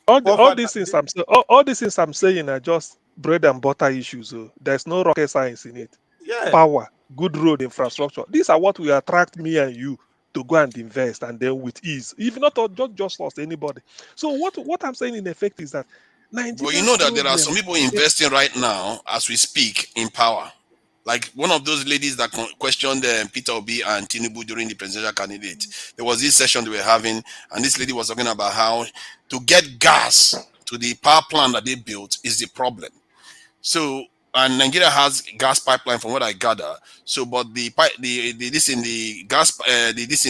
All these things I'm saying are just bread and butter issues. There's no rocket science in it. Yeah. Power, good road infrastructure. These are what will attract me and you to go and invest, and then with ease. If not just lost anybody. So what I'm saying in effect is that Nigeria. But you know that there are some people investing right now as we speak in power. Like one of those ladies that questioned Peter Obi and Tinubu during the presidential candidate. There was this session they were having, and this lady was talking about how to get gas to the power plant that they built is the problem. So, and Nigeria has gas pipeline from what I gather. So, but the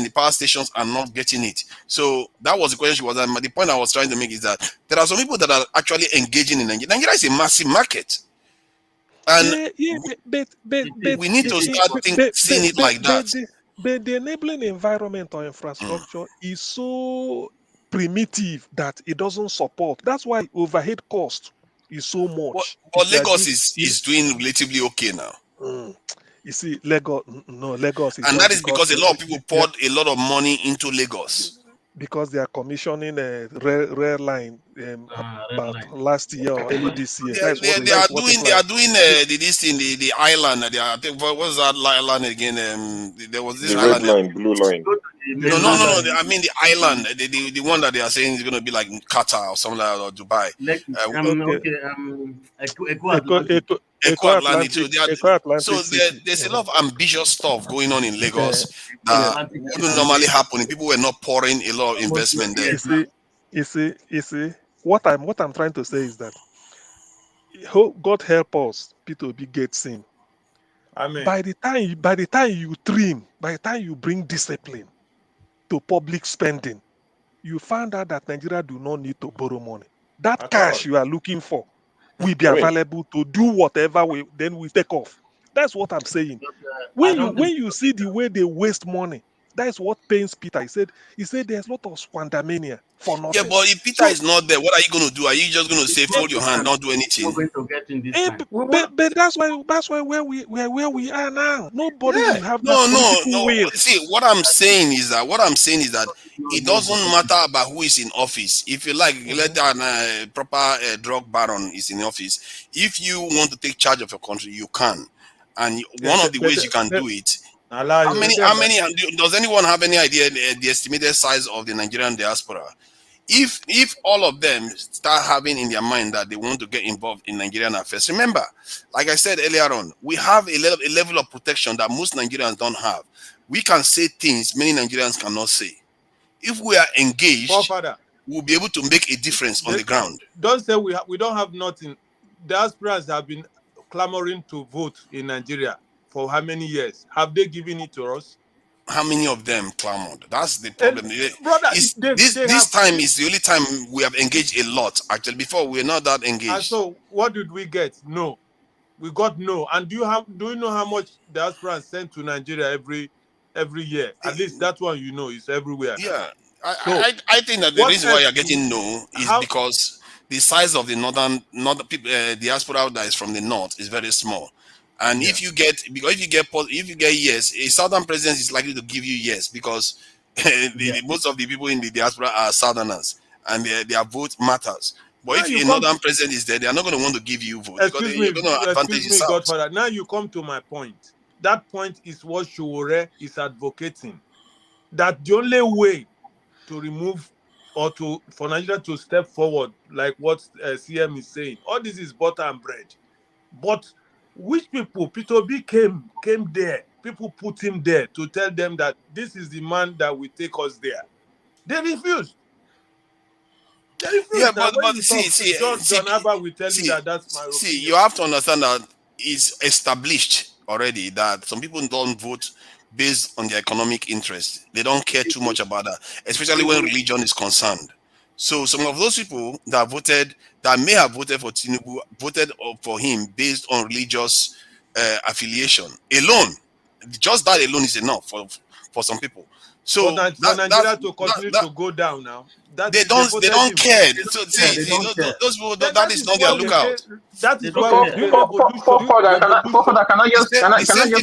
power stations are not getting it. So that was the question she was. And the point I was trying to make is that there are some people that are actually engaging in Nigeria. Nigeria is a massive market. And we need to start seeing it like that. But the enabling environment or infrastructure is so primitive that it doesn't support. That's why overhead cost is so much. But Lagos is doing relatively okay now. You see, Lagos is, and that is because a lot of people poured a lot of money into Lagos. because they are commissioning a rare line about last year or early this year. They are doing this thing, the island. They are, what's that island again? There was this the island. red line, blue line. No. I mean the island, the one that they are saying is going to be like Qatar or something like that, or Dubai. Eco Atlantic. So there's a lot of ambitious stuff going on in Lagos that wouldn't normally happen if people were not pouring a lot of investment there. You see, what I'm trying to say is that God help us, Peter Obi gets in. Amen. By the time you trim, by the time you bring discipline to public spending, you find out that Nigeria do not need to borrow money. That cash you are looking for will be available to do whatever we take off. That's what I'm saying. When you see the way they waste money, that's what pains Peter. He said there's a lot of squandermania for nothing. Yeah, but if Peter is not there, what are you going to do? Are you just going to say fold your hand, not do anything? We're going to get in this time. But that's why where we are now. Nobody will have No. will. See, what I'm saying is that it doesn't matter about who is in office. If you like, let a proper drug baron is in office. If you want to take charge of your country, you can. And one of the ways you can do it. How many? Does anyone have any idea the estimated size of the Nigerian diaspora? If all of them start having in their mind that they want to get involved in Nigerian affairs, remember, like I said earlier on, we have a level of protection that most Nigerians don't have. We can say things many Nigerians cannot say. If we are engaged, we'll be able to make a difference on the ground. Don't say we don't have nothing. Diasporas have been clamoring to vote in Nigeria for how many years? Have they given it to us? How many of them clamored? That's the problem. Brother, this time is the only time we have engaged a lot. Actually, before we're not that engaged. And so, what did we get? No, we got no. And do you know how much diaspora sent to Nigeria every year? At least that one is everywhere. Yeah, I think that the reason why you're getting no is because the size of the northern diaspora that is from the north is very small. And if you get yes, a southern president is likely to give you yes because most of the people in the diaspora are southerners and their vote matters. But if a northern president is there, they are not going to want to give you vote because you're going to advantage yourself. Godfather. Now you come to my point. That point is what Shuwore is advocating. That the only way to remove or for Nigeria to step forward, like what CM is saying, all this is butter and bread. But which people? Peter Obi came there. People put him there to tell them that this is the man that will take us there. They refused. Yeah, but see, John Abba will tell you that that's my opinion. See, you have to understand that it's established already that some people don't vote based on their economic interest. They don't care too much about that, especially when religion is concerned. So some of those people that may have voted for Tinubu voted for him based on religious affiliation alone. Just that alone is enough for some people. So for Nigeria to continue to go down now, they don't care. So, those people that is not their lookout. That is why can I just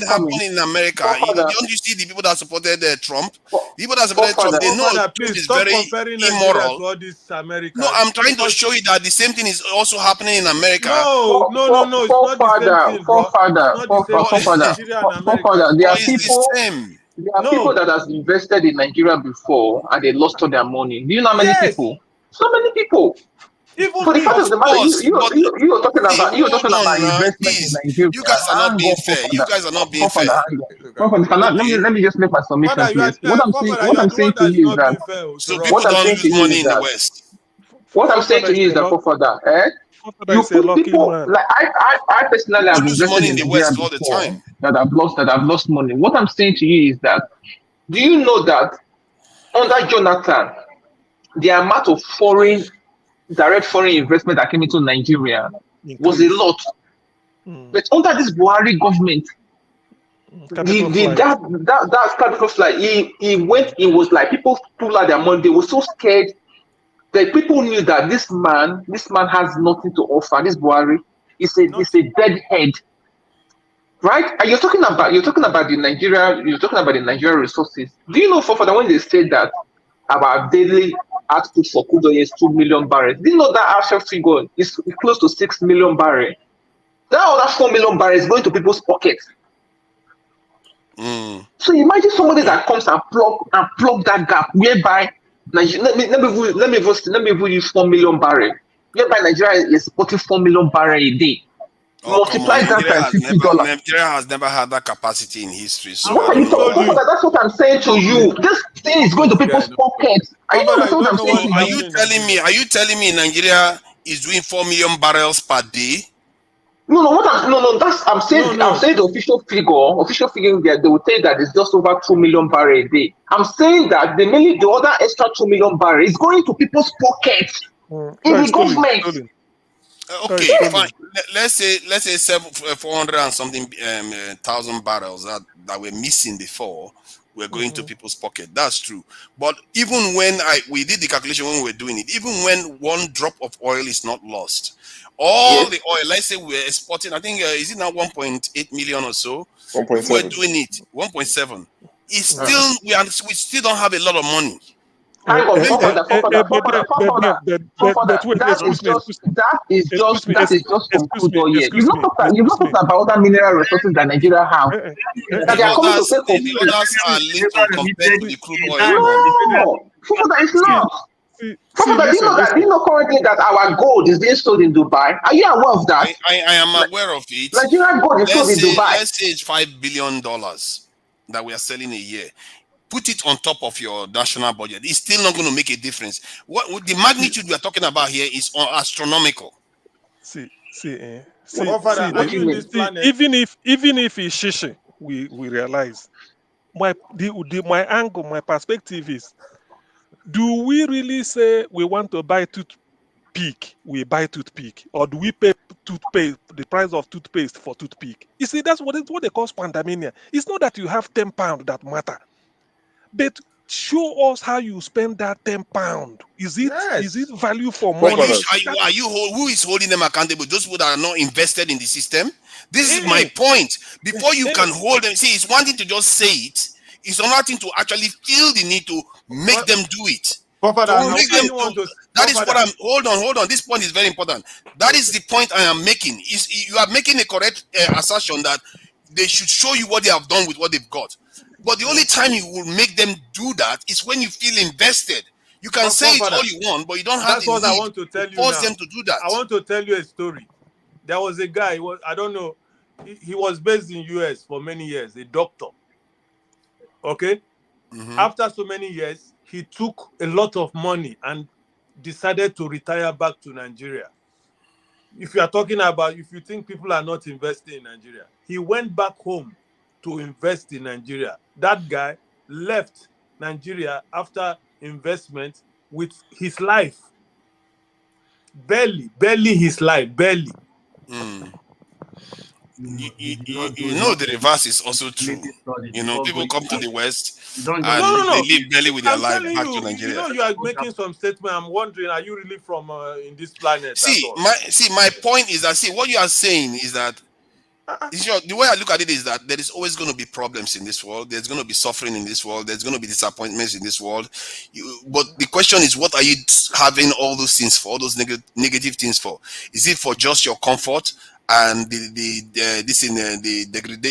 happen in America. Don't you see the people that supported Trump? People that supported Trump, they know Trump is very immoral. No, I'm trying to show you that the same thing is also happening in America. No. It's not the same thing, There are people. There are people that has invested in Nigeria before and they lost all their money. Do you know how many people? So many people. Even for the fact of the matter, you were talking about investment in Nigeria. You guys are not being fair. You guys are not being fair. Let me just make my submission, please. What I'm saying to you is that so people don't lose money in the West. What I'm saying to you is that you put people like I personally have invested in the West all the time that have lost money. What I'm saying to you is that do you know that under Jonathan, the amount of direct foreign investment that came into Nigeria was a lot. But under this Buhari government, that capital flight, he was like people pulled out their money. They were so scared that people knew that this man has nothing to offer. This Buhari is a dead head, right? And you're talking about the Nigeria resources. Do you know for when they said that our daily output for crude oil is 2 million barrels. Do you know that actual figure is close to 6 million barrels? That other 4 million barrels is going to people's pockets. So imagine somebody that comes and plug that gap, whereby Nigeria, let me use 4 million barrels, whereby Nigeria is exporting 4 million barrels a day. Multiply that times $50. Nigeria has never had that capacity in history. So What are you talking about? That's what I'm saying to you. This thing is going to people's pockets. Are you understand what I'm saying to you? Are you telling me Nigeria is doing 4 million barrels per day? No, I'm saying the official figure there, they will say that it's just over 2 million barrels a day. I'm saying that the other extra 2 million barrels is going to people's pockets in the government. Okay, fine. Let's say 400 and something thousand barrels that were missing before were going to people's pocket. That's true. But even when we did the calculation when we were doing it, even when one drop of oil is not lost, all the oil, let's say we're exporting, I think, is it now 1.8 million or so? If we're doing it, 1.7. It's still, we still don't have a lot of money. That is just from crude oil. You've not talked about other mineral resources that Nigeria have. That they are coming to take for the others are linked or compared to the crude oil. No, it's not. Do you know currently that our gold is being sold in Dubai? Are you aware of that? I am aware of it. Nigerian gold is sold in Dubai. Let's say it's $5 billion that we are selling a year. Put it on top of your national budget. It's still not going to make a difference. What the magnitude we are talking about here is astronomical. Even if it's shishi, we realize my angle, my perspective is: do we really say we want to buy toothpick? We buy toothpick, or do we pay the price of toothpaste for toothpick? You see, that's what they call pandemia. It's not that you have £10 that matter, but show us how you spend that £10. Is it value for money? Who is holding them accountable? Those people that are not invested in the system. This is my point. Before you can hold them, see, it's one thing to just say it. It's another thing to actually feel the need to make them do it. That is what I'm. Hold on. This point is very important. That is the point I am making. You are making a correct assertion that they should show you what they have done with what they've got. But the only time you will make them do that is when you feel invested. You can say it all you want, but you don't have the need I want to tell to you force now. them to do that. I want to tell you a story. There was a guy. I don't know. He was based in US for many years. A doctor. Okay. After so many years, he took a lot of money and decided to retire back to Nigeria. If you are talking about, if you think people are not investing in Nigeria, he went back home to invest in Nigeria. That guy left Nigeria after investment with his life. Barely his life, barely. You know the reverse is also true. You know, people come to the West and they live barely with their life back to Nigeria. You know, you are making some statement. I'm wondering, are you really from in this planet? My point is that what you are saying is that the way I look at it is that there is always going to be problems in this world. There's going to be suffering in this world. There's going to be disappointments in this world. But the question is, what are you having all those things for? All those negative things for? Is it for just your comfort and the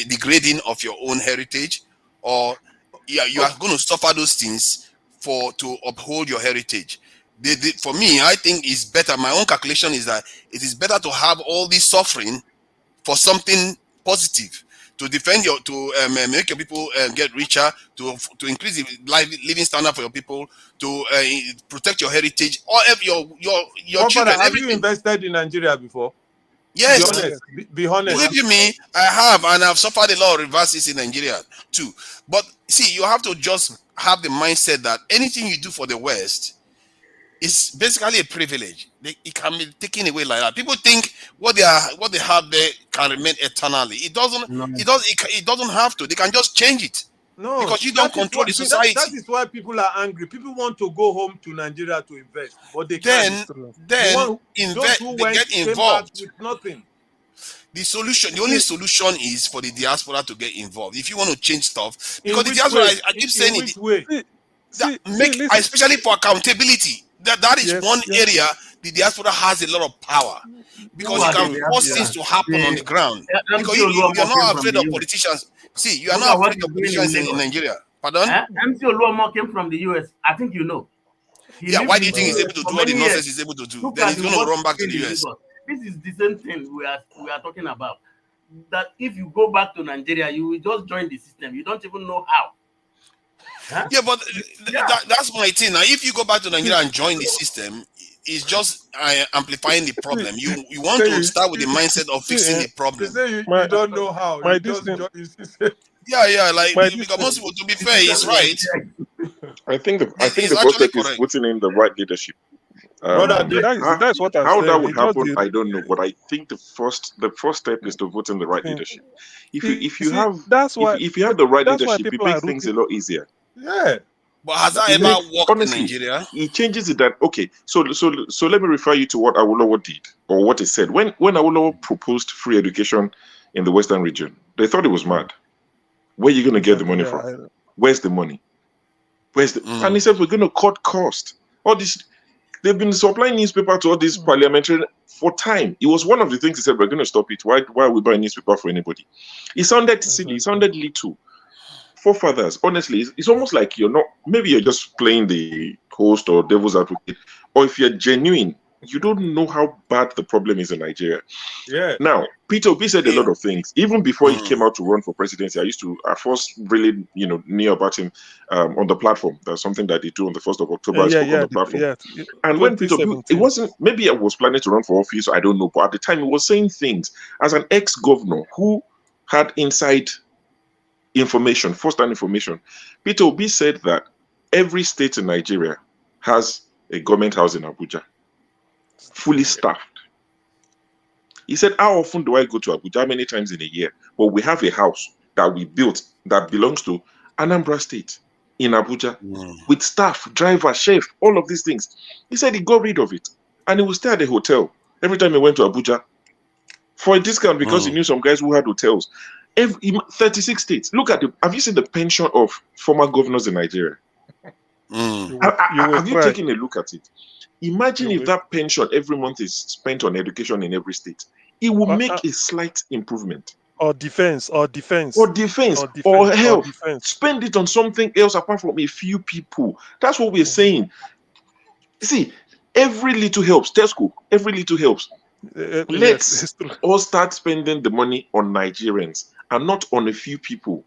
degrading of your own heritage, or you are going to suffer those things to uphold your heritage? For me, I think it's better. My own calculation is that it is better to have all this suffering for something positive, to defend make your people get richer, to increase the living standard for your people, to protect your heritage, or your children. Have you invested in Nigeria before? Yes. Be honest. Believe you me, I have, and I've suffered a lot of reverses in Nigeria too. But see, you have to just have the mindset that anything you do for the West is basically a privilege. It can be taken away like that. People think what they have there can remain eternally. It doesn't. It doesn't have to. They can just change it. No, because you don't control the society. That is why people are angry. People want to go home to Nigeria to invest, but they can't. Then invest. They get involved with nothing. The only solution is for the diaspora to get involved. If you want to change stuff, because the diaspora, I keep saying it. especially for accountability. That is one area the diaspora has a lot of power because you can force things to happen on the ground. Because you are not afraid of politicians. See, you are not afraid of politicians in Nigeria. Pardon? MC Oluomo came from the US. I think you know. Why do you think he's able to do all the nonsense he's able to do? Then he's going to run back to the US. This is the same thing we are talking about. That if you go back to Nigeria, you will just join the system. You don't even know how. Huh? Yeah, but that's my thing. Now, if you go back to Nigeria and join the system, it's just amplifying the problem. You want to start with the mindset of fixing the problem. You don't know how. Like because to be fair, he's right. I think the first step is putting in the right leadership. That's what how that would happen, I don't know. But I think the first step is to vote in the right leadership. If you have the right leadership, it makes things a lot easier. Yeah. But has that ever worked in Nigeria? It changes it that So let me refer you to what Awolowo did or what he said. When Awolowo proposed free education in the Western region, they thought it was mad. Where are you going to get the money from? Where's the money? And he said we're going to cut cost. All this, they've been supplying newspaper to all these parliamentary for time. It was one of the things he said we're going to stop it. Why are we buying newspaper for anybody? It sounded silly. It sounded little. Forefathers, honestly, it's almost like maybe you're just playing the host or devil's advocate, or if you're genuine, you don't know how bad the problem is in Nigeria. Yeah. Now, Peter Obi said a lot of things. Even before he came out to run for presidency, I first really, knew about him on the platform. That's something that they do on the 1st of October. On the platform. And when Peter Obi, it wasn't, maybe I was planning to run for office, I don't know, but at the time he was saying things as an ex-governor who had inside information, first-hand information. Peter Obi said that every state in Nigeria has a government house in Abuja, fully staffed. He said, how often do I go to Abuja? How many times in a year? But we have a house that we built that belongs to Anambra State in Abuja with staff, driver, chef, all of these things. He said he got rid of it and he would stay at the hotel every time he went to Abuja for a discount because he knew some guys who had hotels. 36 states. Look at have you seen the pension of former governors in Nigeria? Have you taken a look at it? Imagine if that pension every month is spent on education in every state. It will make a slight improvement. Or defense. Or health. Spend it on something else apart from a few people. That's what we're saying. See, every little helps. Tesco, every little helps. Let's all start spending the money on Nigerians and not on a few people.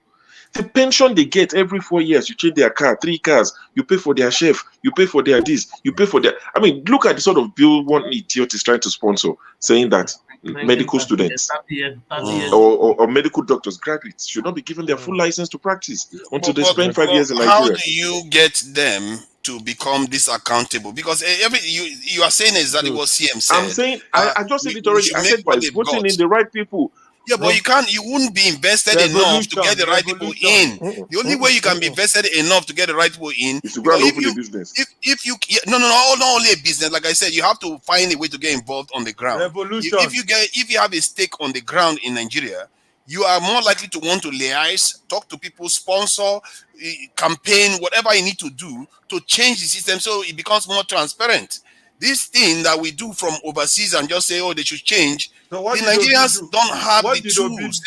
The pension they get every 4 years, you change their car, 3 cars, you pay for their chef, you pay for their this, you pay for their. I mean, look at the sort of bill one idiot is trying to sponsor, saying that medical students or medical doctors, graduates, should not be given their full license to practice until they spend 5 years in Nigeria. How do you get them to become this accountable? Because you are saying exactly what CM said. I'm saying I just said it already. I said by voting in the right people. Yeah, but you wouldn't be invested enough to get the right people in. The only way you can be invested enough to get the right people in is to go and open a business. Not only a business. Like I said, you have to find a way to get involved on the ground. Revolution. If you have a stake on the ground in Nigeria, you are more likely to want to liaise, talk to people, sponsor, campaign, whatever you need to do to change the system so it becomes more transparent. This thing that we do from overseas and just say, they should change. So the Nigerians don't have the tools.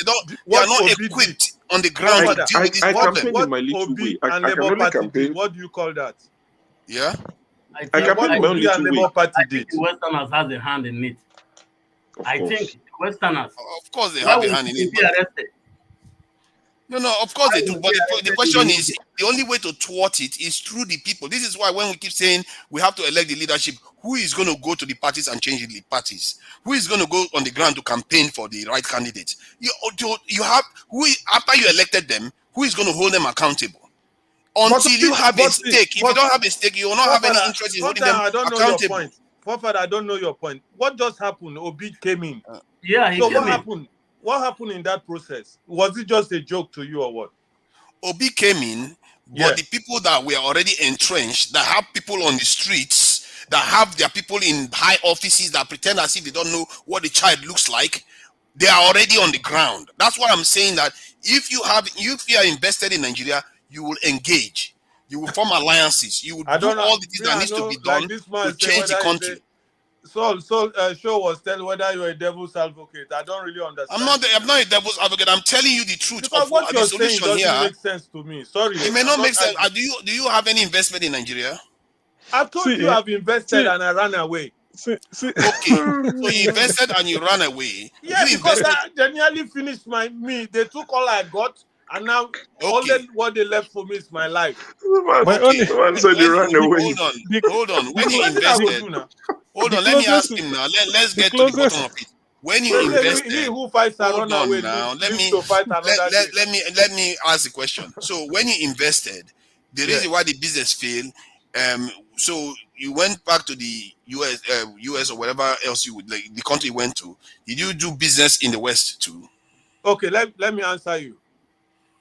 They are not equipped on the ground to deal with this problem. What Obi and Labour Party did, what do you call that? Yeah? I campaign in my own little way. I think the Westerners has a hand in it. I think Westerners. Of course they have a hand in it. No, of course they do. But the question is, the only way to thwart it is through the people. This is why when we keep saying we have to elect the leadership, who is going to go to the parties and change the parties? Who is going to go on the ground to campaign for the right candidate? You have after you elected them, who is going to hold them accountable? Until you have a stake. If you don't have a stake, you will not have any interest in holding them accountable. I don't know your point. What just happened? Obi came in. What happened? What happened in that process? Was it just a joke to you or what? Obi came in, but the people that were already entrenched, that have people on the streets, that have their people in high offices that pretend as if they don't know what the child looks like, they are already on the ground. That's why I'm saying that if you are invested in Nigeria, you will engage. You will form alliances. You will do all the things that needs to be done like this man to change the country. Show was telling whether you're a devil's advocate. I don't really understand. I'm not a devil's advocate. I'm telling you the truth because of what the you're saying solution doesn't here. make sense to me. Sorry, it may not make sense. Do you have any investment in Nigeria? I've told you I've invested and I ran away. Okay, so you invested and you ran away. Yeah, you because invested. they nearly finished me. They took all I got, and now what they left for me is my life. Man said you ran away. Hold on. When you invested, hold on. Let me ask him now. Let's get to the bottom of it. When you invested, he who fights and run away now. Let me ask the question. So when you invested, the reason why the business failed, so you went back to the US or whatever else you would like the country you went to. Did you do business in the West too? Okay, let me answer you.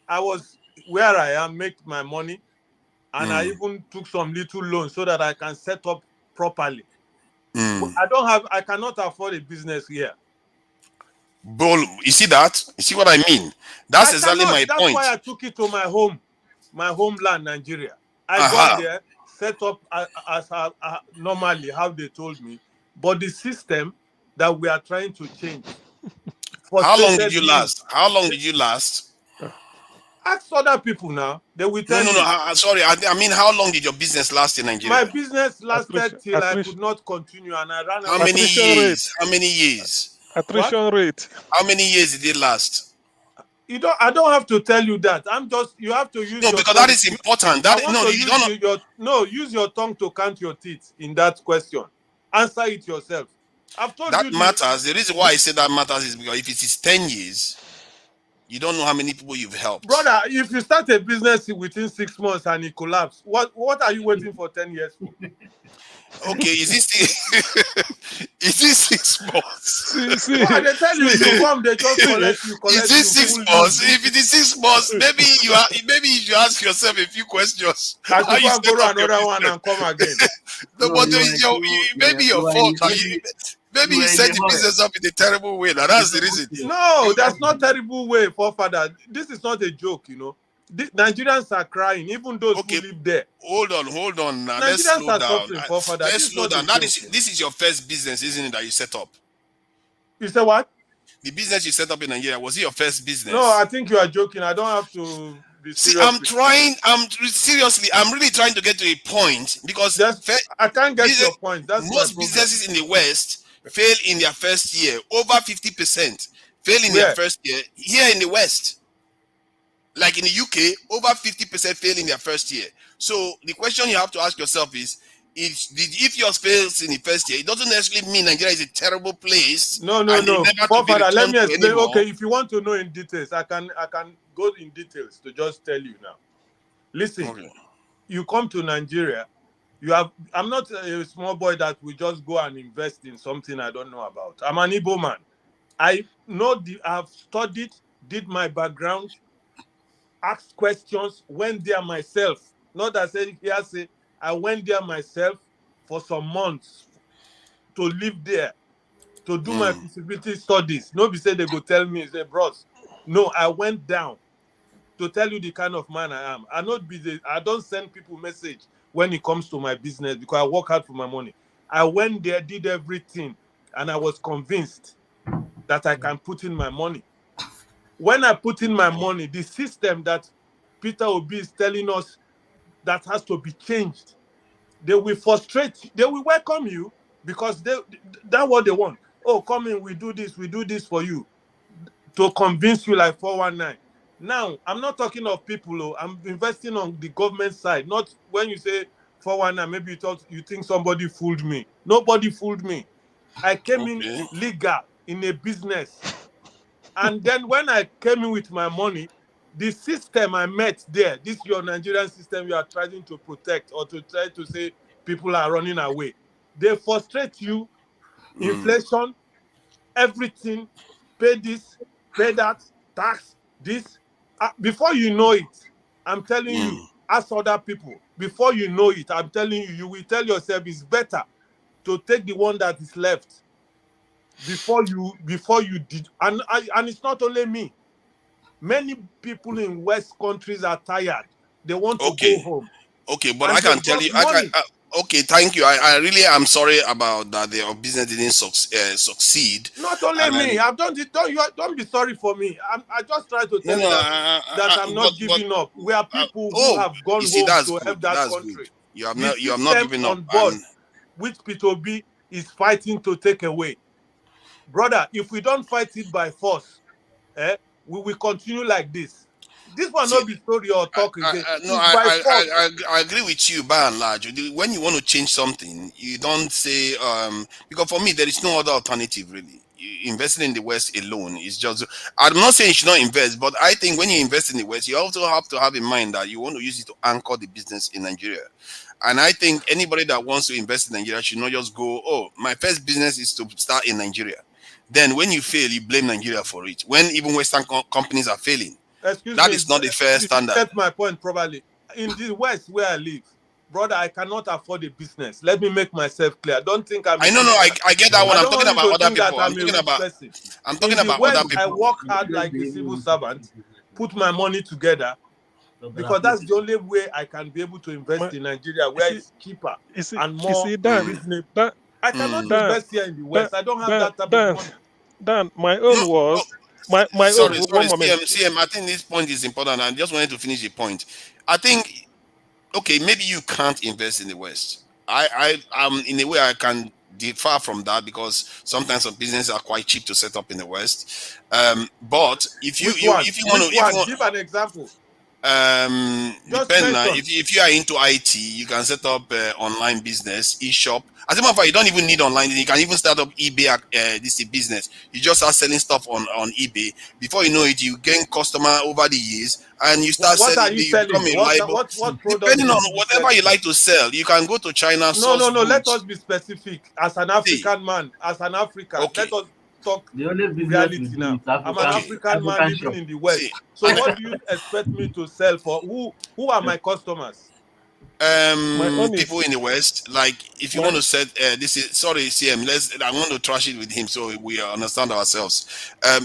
I was where I am, make my money, and I even took some little loans so that I can set up properly. I cannot afford a business here. Bol, you see that? You see what I mean? That's exactly my point. That's why I took it to my homeland, Nigeria. I got there, set up as normally how they told me, but the system that we are trying to change. How long did you last? How long did you last? Ask other people now. They will tell you. No. Sorry. I mean, how long did your business last in Nigeria? My business lasted till I could not continue, and I ran. How many years? How many years? Attrition rate. How many years did it last? I don't have to tell you that. You have to use. No, because that is important. Use your tongue to count your teeth in that question. Answer it yourself. I've told you that matters. The reason why I say that matters is because if it is 10 years, you don't know how many people you've helped. Brother, if you start a business within 6 months and it collapses, what are you waiting for 10 years for? Okay, is this 6 months? They tell you come, they just collect you. Is this 6 months? If it is 6 months, maybe you should ask yourself a few questions. I should go another one and come again. Maybe your fault. Maybe you set the business up in a terrible way. Now that's the reason. No, that's not terrible way, forefather. This is not a joke, Nigerians are crying, even those who live there. Hold on. Now let's slow down. Let's slow down. This is your first business, isn't it, that you set up? You said what? The business you set up in Nigeria, was it your first business? No, I think you are joking. I don't have to be serious. See, I'm really trying to get to a point because I can't get your point. That's most businesses in the West fail in their first year. Over 50% fail in their first year. Here in the West, like in the UK, over 50% fail in their first year. So the question you have to ask yourself is, if yours fails in the first year, it doesn't necessarily mean Nigeria is a terrible place. No. Let me explain. Anymore. Okay, if you want to know in details, I can go in details to just tell you now. Listen, you come to Nigeria, I'm not a small boy that will just go and invest in something I don't know about. I'm an Igbo man. I have studied, did my background, asked questions, went there myself. Not that I say I went there myself for some months to live there, to do my feasibility studies. Nobody said they go tell me, say, bros. No, I went down to tell you the kind of man I am. I don't send people message when it comes to my business because I work hard for my money. I went there, did everything, and I was convinced that I can put in my money. When I put in my money, the system that Peter Obi is telling us that has to be changed, they will frustrate you. They will welcome you because that's what they want. Oh, come in, we do this for you to convince you like 419. Now, I'm not talking of people. I'm investing on the government side. Not when you say 419, maybe you think somebody fooled me. Nobody fooled me. I came in legal in a business. And then when I came in with my money, the system I met there, this your Nigerian system you are trying to protect or to try to say people are running away. They frustrate you, inflation, everything, pay this, pay that, tax, this. Before you know it, I'm telling you, ask other people. Before you know it, I'm telling you, you will tell yourself it's better to take the one that is left before you did. And it's not only me. Many people in West countries are tired. They want to go home. Okay, but And I they can tell got you, money. okay, thank you. I really am sorry about that. Their business didn't succeed. Not only me. And I've done it. Don't be sorry for me. I just try to no, tell you that I'm but not giving up. We are people who oh, have gone you see, home that's to good. help that That's good. country. You have The not system given up, on board, and which Peter Obi is fighting to take away, brother. If we don't fight it by force, we will continue like this. This will see, not be story or talk again. no, It's by force. I agree with you by and large. When you want to change something, you don't say because for me there is no other alternative really. Investing in the West alone is just. I'm not saying you should not invest, but I think when you invest in the West, you also have to have in mind that you want to use it to anchor the business in Nigeria. And I think anybody that wants to invest in Nigeria should not just go, oh, my first business is to start in Nigeria. Then when you fail, you blame Nigeria for it. When even Western companies are failing, Excuse that me, is not a fair you didn't standard. get my point probably. In the West where I live, brother, I cannot afford a business. Let me make myself clear. Don't think I'm a I know, rich no, man. I get that one. I I'm don't talking want you about to other think that people. I'm a rich person. I'm In talking the about other West, I people. work hard like a civil servant, put my money together, because that's the only way I can be able to invest in Nigeria, where it's cheaper and You more see, Dan, reasonable. Dan, I cannot Dan, invest here in the Dan, West. I don't have Dan, that type of Dan, money. Dan, my No, own was my own. sorry, One moment. CM. I think this point is important. I just wanted to finish the point. I think, okay, maybe you can't invest in the West. I'm in a way I can differ from that because sometimes some businesses are quite cheap to set up in the West. But if you Which one? if you want Which to if you one? want Give an example. Just depend mention. if you are into IT, you can set up online business, e-shop. As a matter of fact, you don't even need online. You can even start up eBay. This is business. You just start selling stuff on eBay. Before you know it, you gain customer over the years, and you start What selling. are you You become selling? reliable. What product Depending will on you be whatever you selling? like to sell, you can go to China, No, source no, no. Let us goods. be specific. As an See, African man, as an African, okay, let us talk The only business we reality do now. is I'm an okay. African man African living shop. in the See, West. So and what do you expect me to sell for? Who are my customers? My own people is in the West, like if you want my to set this is sorry CM, I want to trash it with him so we understand ourselves.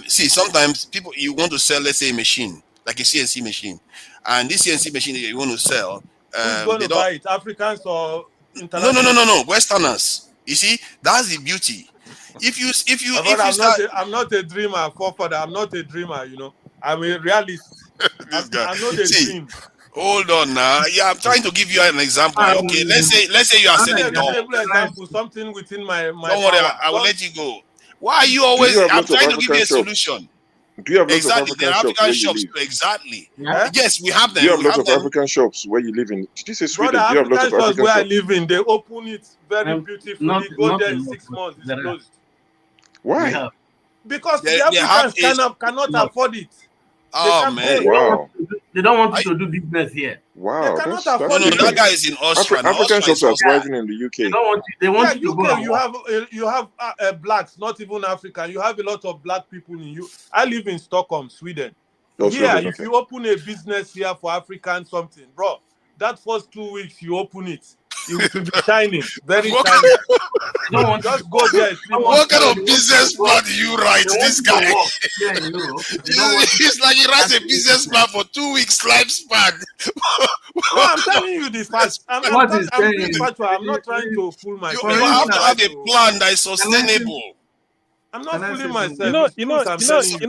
See, sometimes people, you want to sell, let's say, a machine like a CNC machine, and this CNC machine that you want to sell, Who is going they to don't. buy it? Africans or No, international? no, Westerners. You see, that's the beauty. My brother, If you start I'm not a dreamer, forefather. I'm not a dreamer, I'm a realist. this guy, I'm not a see, dream. hold on now. Yeah, I'm trying to give you an example. Okay, let's say you are Give me selling a doll. reasonable example, something within my Don't worry, power. I will Don't. let you go. Why are you Do you always? have I'm lots of trying to give you African a shops? solution. Do you have lots of Exactly, there African are shops African where you shops live? too. Exactly. Eh? Yes, we have Do you them. have We lots have of them. African shops where you live in? Did you say Brother, Sweden? Do you have lots African of stores African where I shops? live in, they open it very Not beautifully. Go not there a in lot, 6 but months, it's there are. closed. We Why? have Because the They have Africans a. cannot lot. afford it. They Oh can't Oh man, pay. wow, They don't want I, you to do business here. They wow, cannot no, that's afford no, it. that different. guy is in Austria. Now African Austria is shops are also. Yeah, thriving in the they UK. don't want you. They Yeah, want you to go UK, and work. you have blacks, not even African. You have a lot of black people in you. I live in Stockholm, Sweden. Oh, Here, Sweden. if Okay. you open a business here for African something, bro, that first 2 weeks you open it, it will be shining, very What, shiny. They don't want you to Just go work. there They 3 don't want months what you. kind time. No, of they want you to business go. plan do you write, They want this you to guy? work here in Europe. They don't want you It's like he to writes a actually do business business. plan for 2 weeks lifespan. No, I'm telling you the facts. What is I'm being saying? factual. I'm not trying to fool You myself. I'm have Foreign not to now. have trying a to. plan that is Can I say? sustainable. I'm Can not I say fooling something? myself. It's truth. I'm telling you.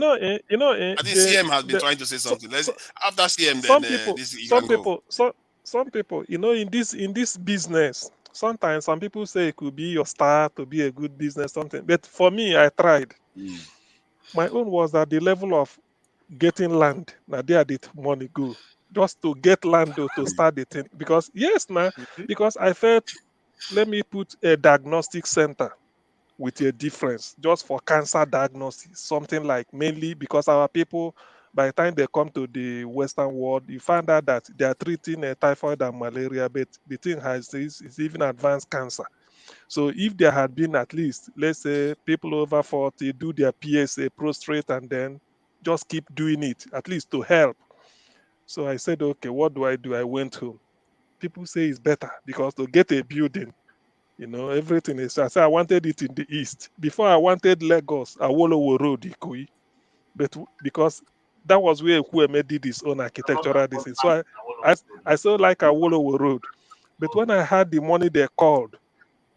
I think CM has been trying to say something. After CM, then some people, this you some can go. people, some people, in this business, sometimes some people say it could be your start to be a good business, something. But for me, I tried. My own was at the level of getting land. Now there did money go. Just to get land though, to start the thing. Because yes, now, because I felt, let me put a diagnostic center with a difference just for cancer diagnosis, something like, mainly because our people, by the time they come to the Western world, you find out that they are treating typhoid and malaria, but the thing is even advanced cancer. So if there had been at least, let's say, people over 40 do their PSA prostrate and then just keep doing it, at least to help. So I said, okay, what do? I went home. People say it's better because to get a building, everything is. I said I wanted it in the east. Before I wanted Lagos, Awolowo Road, Ikoyi. But because that was where Kweme did his own architectural design. So I so like Awolowo Road. But when I had the money they called,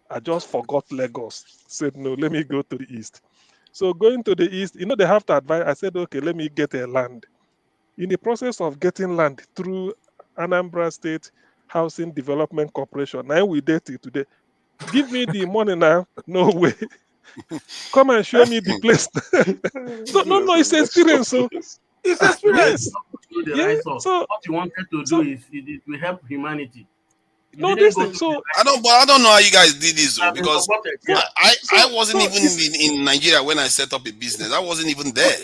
I just forgot Lagos. Said, no, let me go to the east. So going to the east, they have to advise. I said, okay, let me get a land. In the process of getting land through Anambra State Housing Development Corporation, now we date it today. Give me the money now. No way. Come and show me the place. no, it's experience. So it's experience. Yes. So what you wanted to do is it will help humanity. No, this thing. So I don't know how you guys did this though, because I wasn't even in Nigeria when I set up a business. I wasn't even there.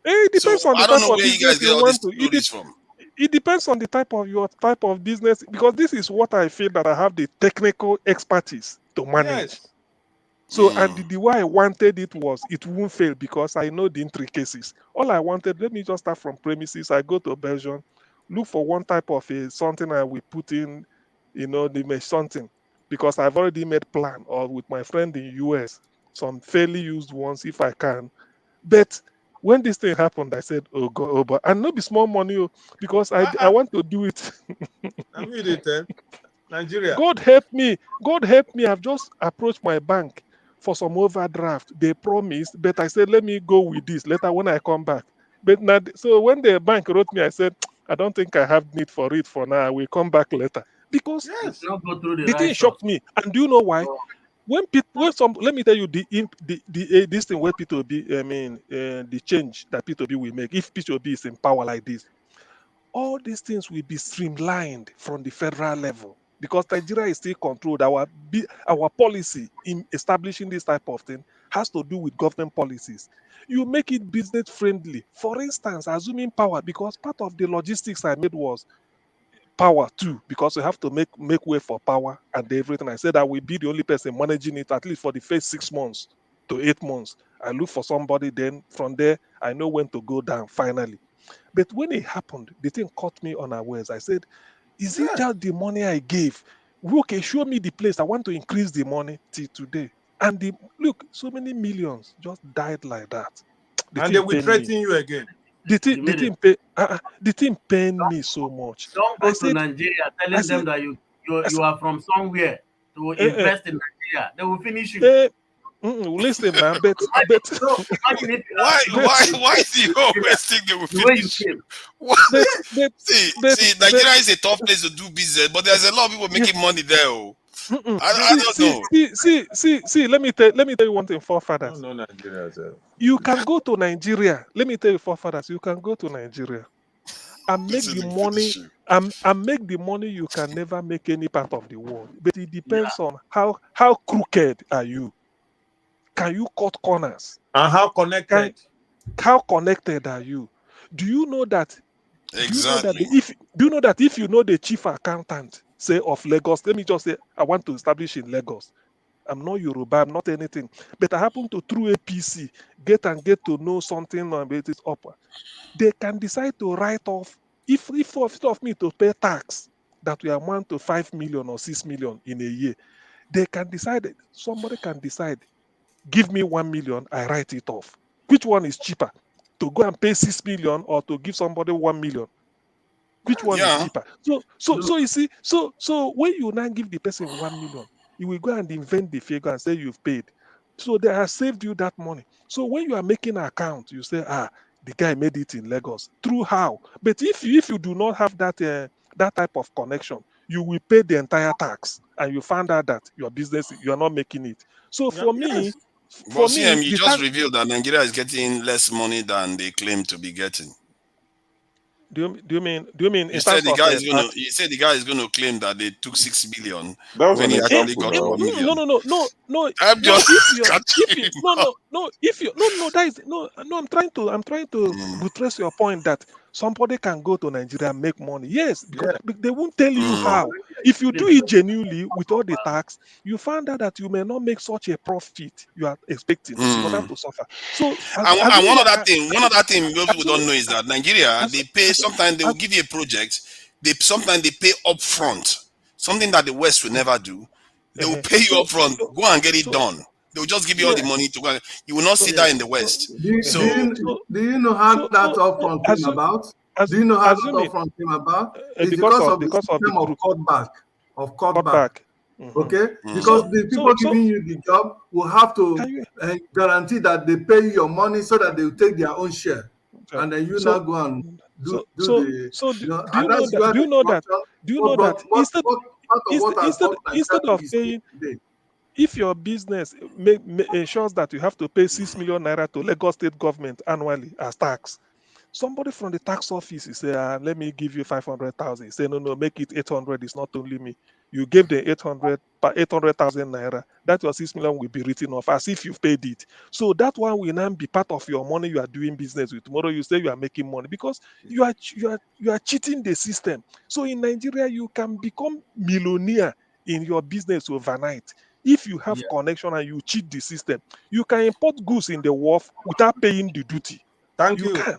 It depends on the I don't type know of where you guys business get you all want these to. stories from. It depends on the your type of business, because this is what I feel that I have the technical expertise to manage. Yes. So and the way I wanted it was it won't fail because I know the intricacies. All I wanted, let me just start from premises. I go to Belgium, look for one type of something I will put in, the mesh something, because I've already made plan, or with my friend in US, some fairly used ones if I can. But when this thing happened, I said, oh God, oh, but and not be small money, because I want to do it. I mean it, Nigeria. God help me. God help me. I've just approached my bank for some overdraft. They promised, but I said, let me go with this later when I come back. But now, so when the bank wrote me, I said, I don't think I have need for it for now. I will come back later. Because Not go through the the thing right shocked me. And do you know why? When let me tell you this thing where Peter Obi, the change that Peter Obi will make, if Peter Obi is in power like this, all these things will be streamlined from the federal level, because Nigeria is still controlled. Our policy in establishing this type of thing has to do with government policies. You make it business friendly. For instance, assuming power, because part of the logistics I made was power too, because we have to make way for power and everything. I said I will be the only person managing it, at least for the first 6 months to 8 months. I look for somebody, then from there I know when to go down finally. But when it happened, the thing caught me unawares. I said, is it just the money I gave? Okay, show me the place. I want to increase the money till today. And look, so many millions just died like that. And they will threaten you again. The thing pained me so much. Don't go to Nigeria telling them that you are from somewhere to invest in Nigeria. They will finish you. Listen, man, but why is he always think they will finish you? See, Nigeria is a tough place to do business, but there's a lot of people making money there. I don't know. See. Let me tell you one thing, forefathers. No, Nigeria. You can go to Nigeria. Let me tell you, forefathers. You can go to Nigeria and make the money. And make the money you can never make any part of the world. But it depends on how crooked are you. Can you cut corners? And how connected? How connected are you? Do you know that? Exactly. Do you know that if you know the chief accountant, say of Lagos, let me just say I want to establish in Lagos. I'm not Yoruba, I'm not anything, but I happen to through APC get to know something about it upward. They can decide to write off if of me to pay tax that we amount to 5 million or 6 million in a year. They can decide. Somebody can decide. Give me 1 million, I write it off. Which one is cheaper? To go and pay 6 million or to give somebody 1 million? Which one is cheaper? So you see, so when you now give the person 1 million, you will go and invent the figure and say you've paid. So they have saved you that money. So when you are making an account, you say, the guy made it in Lagos. Through how? But if you do not have that type of connection, you will pay the entire tax, and you find out that your business, you are not making it. So for me, you just revealed that Nigeria is getting less money than they claim to be getting. Do you mean? You said the guy is going to claim that they took 6 million when he actually got 1 million. No. I'm just I'm trying to buttress your point that somebody can go to Nigeria and make money. Yes, because they won't tell you how. If you do it genuinely with all the tax, you find out that you may not make such a profit you are expecting. You will have to suffer. So, and one other thing most people don't know is that Nigeria, they pay. Sometimes they will give you a project. Sometimes they pay upfront, something that the West will never do. They will pay you upfront. Go and get it done. They will just give you all the money to go. You will not see that in the West. Do you know how that upfront came about? Do you know how assuming that from came about? It's because of the the system of group cutback. cutback. Okay, So because the people giving you the job will have to you, guarantee that they pay you your money so that they will take their own share, okay. and then you So now go and do so the do, you know, do you and know that's that? where Do you know that? Do you know but that instead part of what has brought Nigeria instead to of this state paying, today. if your business ensures that you have to pay 6 million naira to Lagos state government annually as tax, somebody from the tax office is say, let me give you 500,000. Say, no, make it 800. It's not only me. You gave the 800,000 naira. That your 6 million will be written off as if you've paid it. So that one will now be part of your money you are doing business with. Tomorrow you say you are making money because you are cheating the system. So in Nigeria, you can become millionaire in your business overnight. If you have connection and you cheat the system, you can import goods in the wharf without paying the duty. Thank You you. can.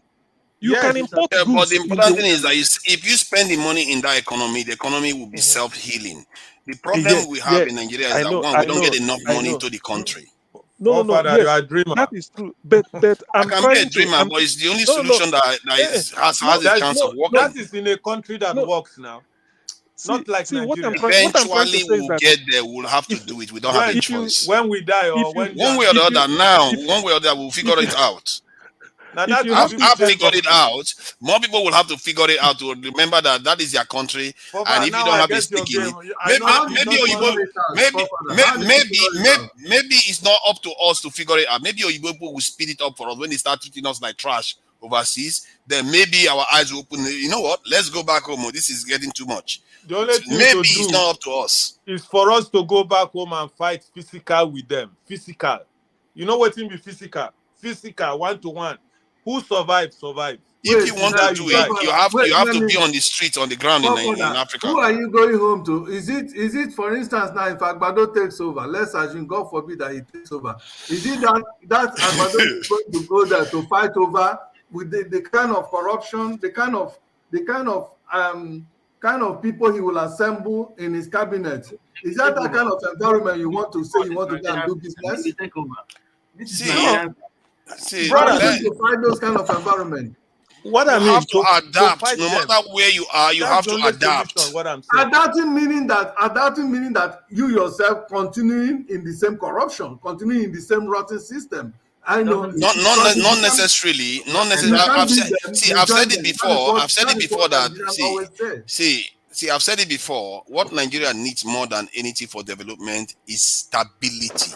You Yes, can import But goods the in important the thing is that if you spend the money in that economy, the economy will be self-healing. The yeah, problem we have yeah. in Nigeria is I that know, one, we I don't get know, enough I money know. into the country. No, Father, you yes, are a dreamer. that is true. But I I'm can be a trying to dreamer, but it's the only no, solution that eh, has a There's chance of no, that working. is in a country that no. works now, See, not like what I'm Nigeria. trying to Eventually, say is we'll that get there. We'll have to if do it. We don't have a choice. When we die or if you when One way or the if you other, now, if one way or the other, we'll figure if you it out. now if that you is have to I've different spend figured it topic. out. More people will have to figure it out to remember that is their country. And Papa, if you now don't I have a get your stake in game. it, I know How it's did maybe you not figure Oyibo, easy. it out, maybe Papa? How did you figure it out? maybe it's not up to us to figure it out. Maybe Oyibo people will speed it up for us when they start treating us like trash overseas. Then maybe our eyes will open. You know what? Let's go back home. This is getting too much. The only thing Maybe to it's do not up to us. is for us to go back home and fight physical with them. Physical. You know what in be physical? Physical, 1-to-1. Who survives, survives. If Wait, you want to Die, you do it, die. wait, you have let to me, be on the street, on the ground in Papa, Africa. who are you going home to? Is it for instance now if Agbado takes over, let's assume God forbid that he takes over. Is it that Agbado is going to go there to fight over with the kind of corruption, the kind of people he will assemble in his cabinet? Is that kind of environment you want to say you want to go and do business? This is See, Nigerian. see, Are you Brother, going to fight those kind of environment? what you I have mean, to to adapt. fight No them. matter where you are, you That's have the to only solution, adapt. what I'm saying. Adapting meaning that you yourself continuing in the same corruption, continuing in the same rotten system. I know Not necessarily. Not necessarily. you can't I've beat said. them, See, you I've join said it them. before. I've said That it is before what that. Nigerians always say. See. I've said it before. What Nigeria needs more than anything for development is stability,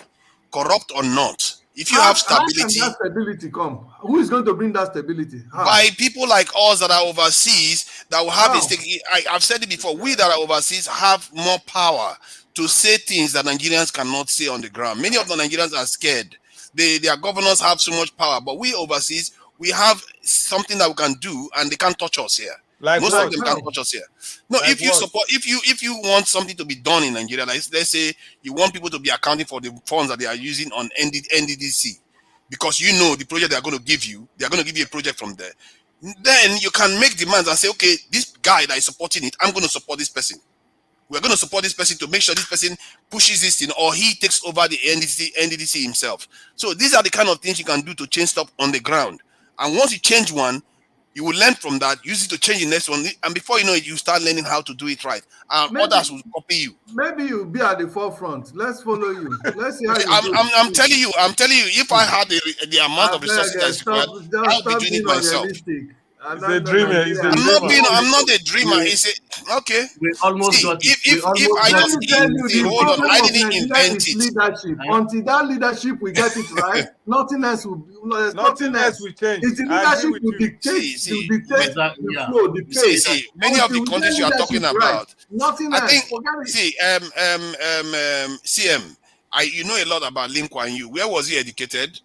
corrupt or not. If you have How can that stability, stability come? Who is going to bring that stability? How? by people like us that are overseas that will have a How? stake. I've said it before. We that are overseas have more power to say things that Nigerians cannot say on the ground. Many of the Nigerians are scared. Their governors have so much power, but we overseas, we have something that we can do, and they can't touch us here. Like Most of what? them can't touch us here. No, Like if you what? support, if you want something to be done in Nigeria, like let's say you want people to be accounting for the funds that they are using on NDDC, because you know the project they are going to give you a project from there. Then you can make demands and say, okay, this guy that is supporting it, I'm going to support this person. We're going to support this person to make sure this person pushes this thing, or he takes over the NDDC himself. So these are the kind of things you can do to change stuff on the ground. And once you change one, you will learn from that, use it to change the next one, and before you know it, you start learning how to do it right. And others will copy you. Maybe you'll be at the forefront. Let's follow you. Let's see how you do. I'm telling you, if I had the amount of resources Beg, that's required, I would be stop doing being it myself. unrealistic. He's a dreamer. He's a dreamer. I'm not a dreamer. Okay. We almost See, got it. if I Let just me tell you, the hold on, problem I of didn't Nigeria invent is it. leadership. Until that leadership we get it right, nothing else will be. There's nothing else. will change. It's the I agree leadership with will you. dictate, the flow, the pace. See, many of the Until we countries get you are talking leadership right, about, nothing I else. think, Forget it. see, CM, you know a lot about Lim Kuan Yew. Where was he educated?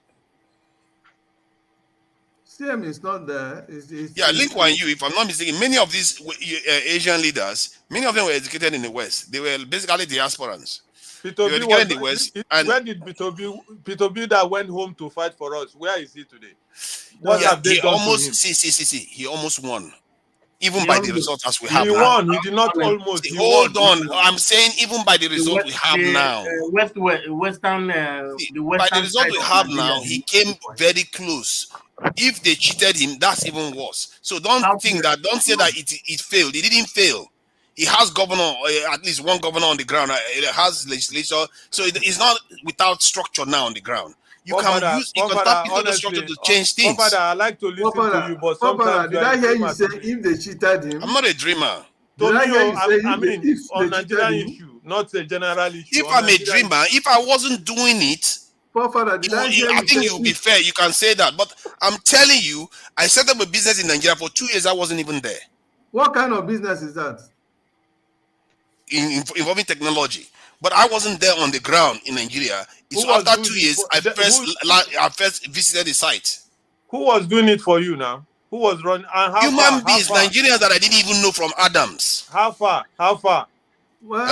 CM is not there. Lim Kuan Yew, if I'm not mistaken, many of these Asian leaders, many of them were educated in the West. They were basically diasporans. Peter They were Obi educated in the West. And when did Peter Obi that went home to fight for us? Where is he today? What have they done to him? See, he almost won. Even by the results as we have He now. won. He did not almost. He Hold won. on. I'm saying even by the result we have now. Western by the result we have now, he came very close. If they cheated him, that's even worse. So don't say that it failed. It didn't fail. He has governor, at least one governor on the ground. It has legislature, so it's not without structure now on the ground. You can tap into the structure to change things. Father, I like to listen to you, but sometimes did I hear you say if they cheated him? I'm not a dreamer. I mean, on Nigerian issue, not a general issue. If I'm a dreamer, if I wasn't doing it, I think you'll be fair. You can say that. But I'm telling you, I set up a business in Nigeria for 2 years. I wasn't even there. What kind of business is that? Involving technology. But I wasn't there on the ground in Nigeria. It's after 2 years I first visited the site. Who was doing it for you now? Who was running? Human beings, Nigerians that I didn't even know from Adams. How far? Well,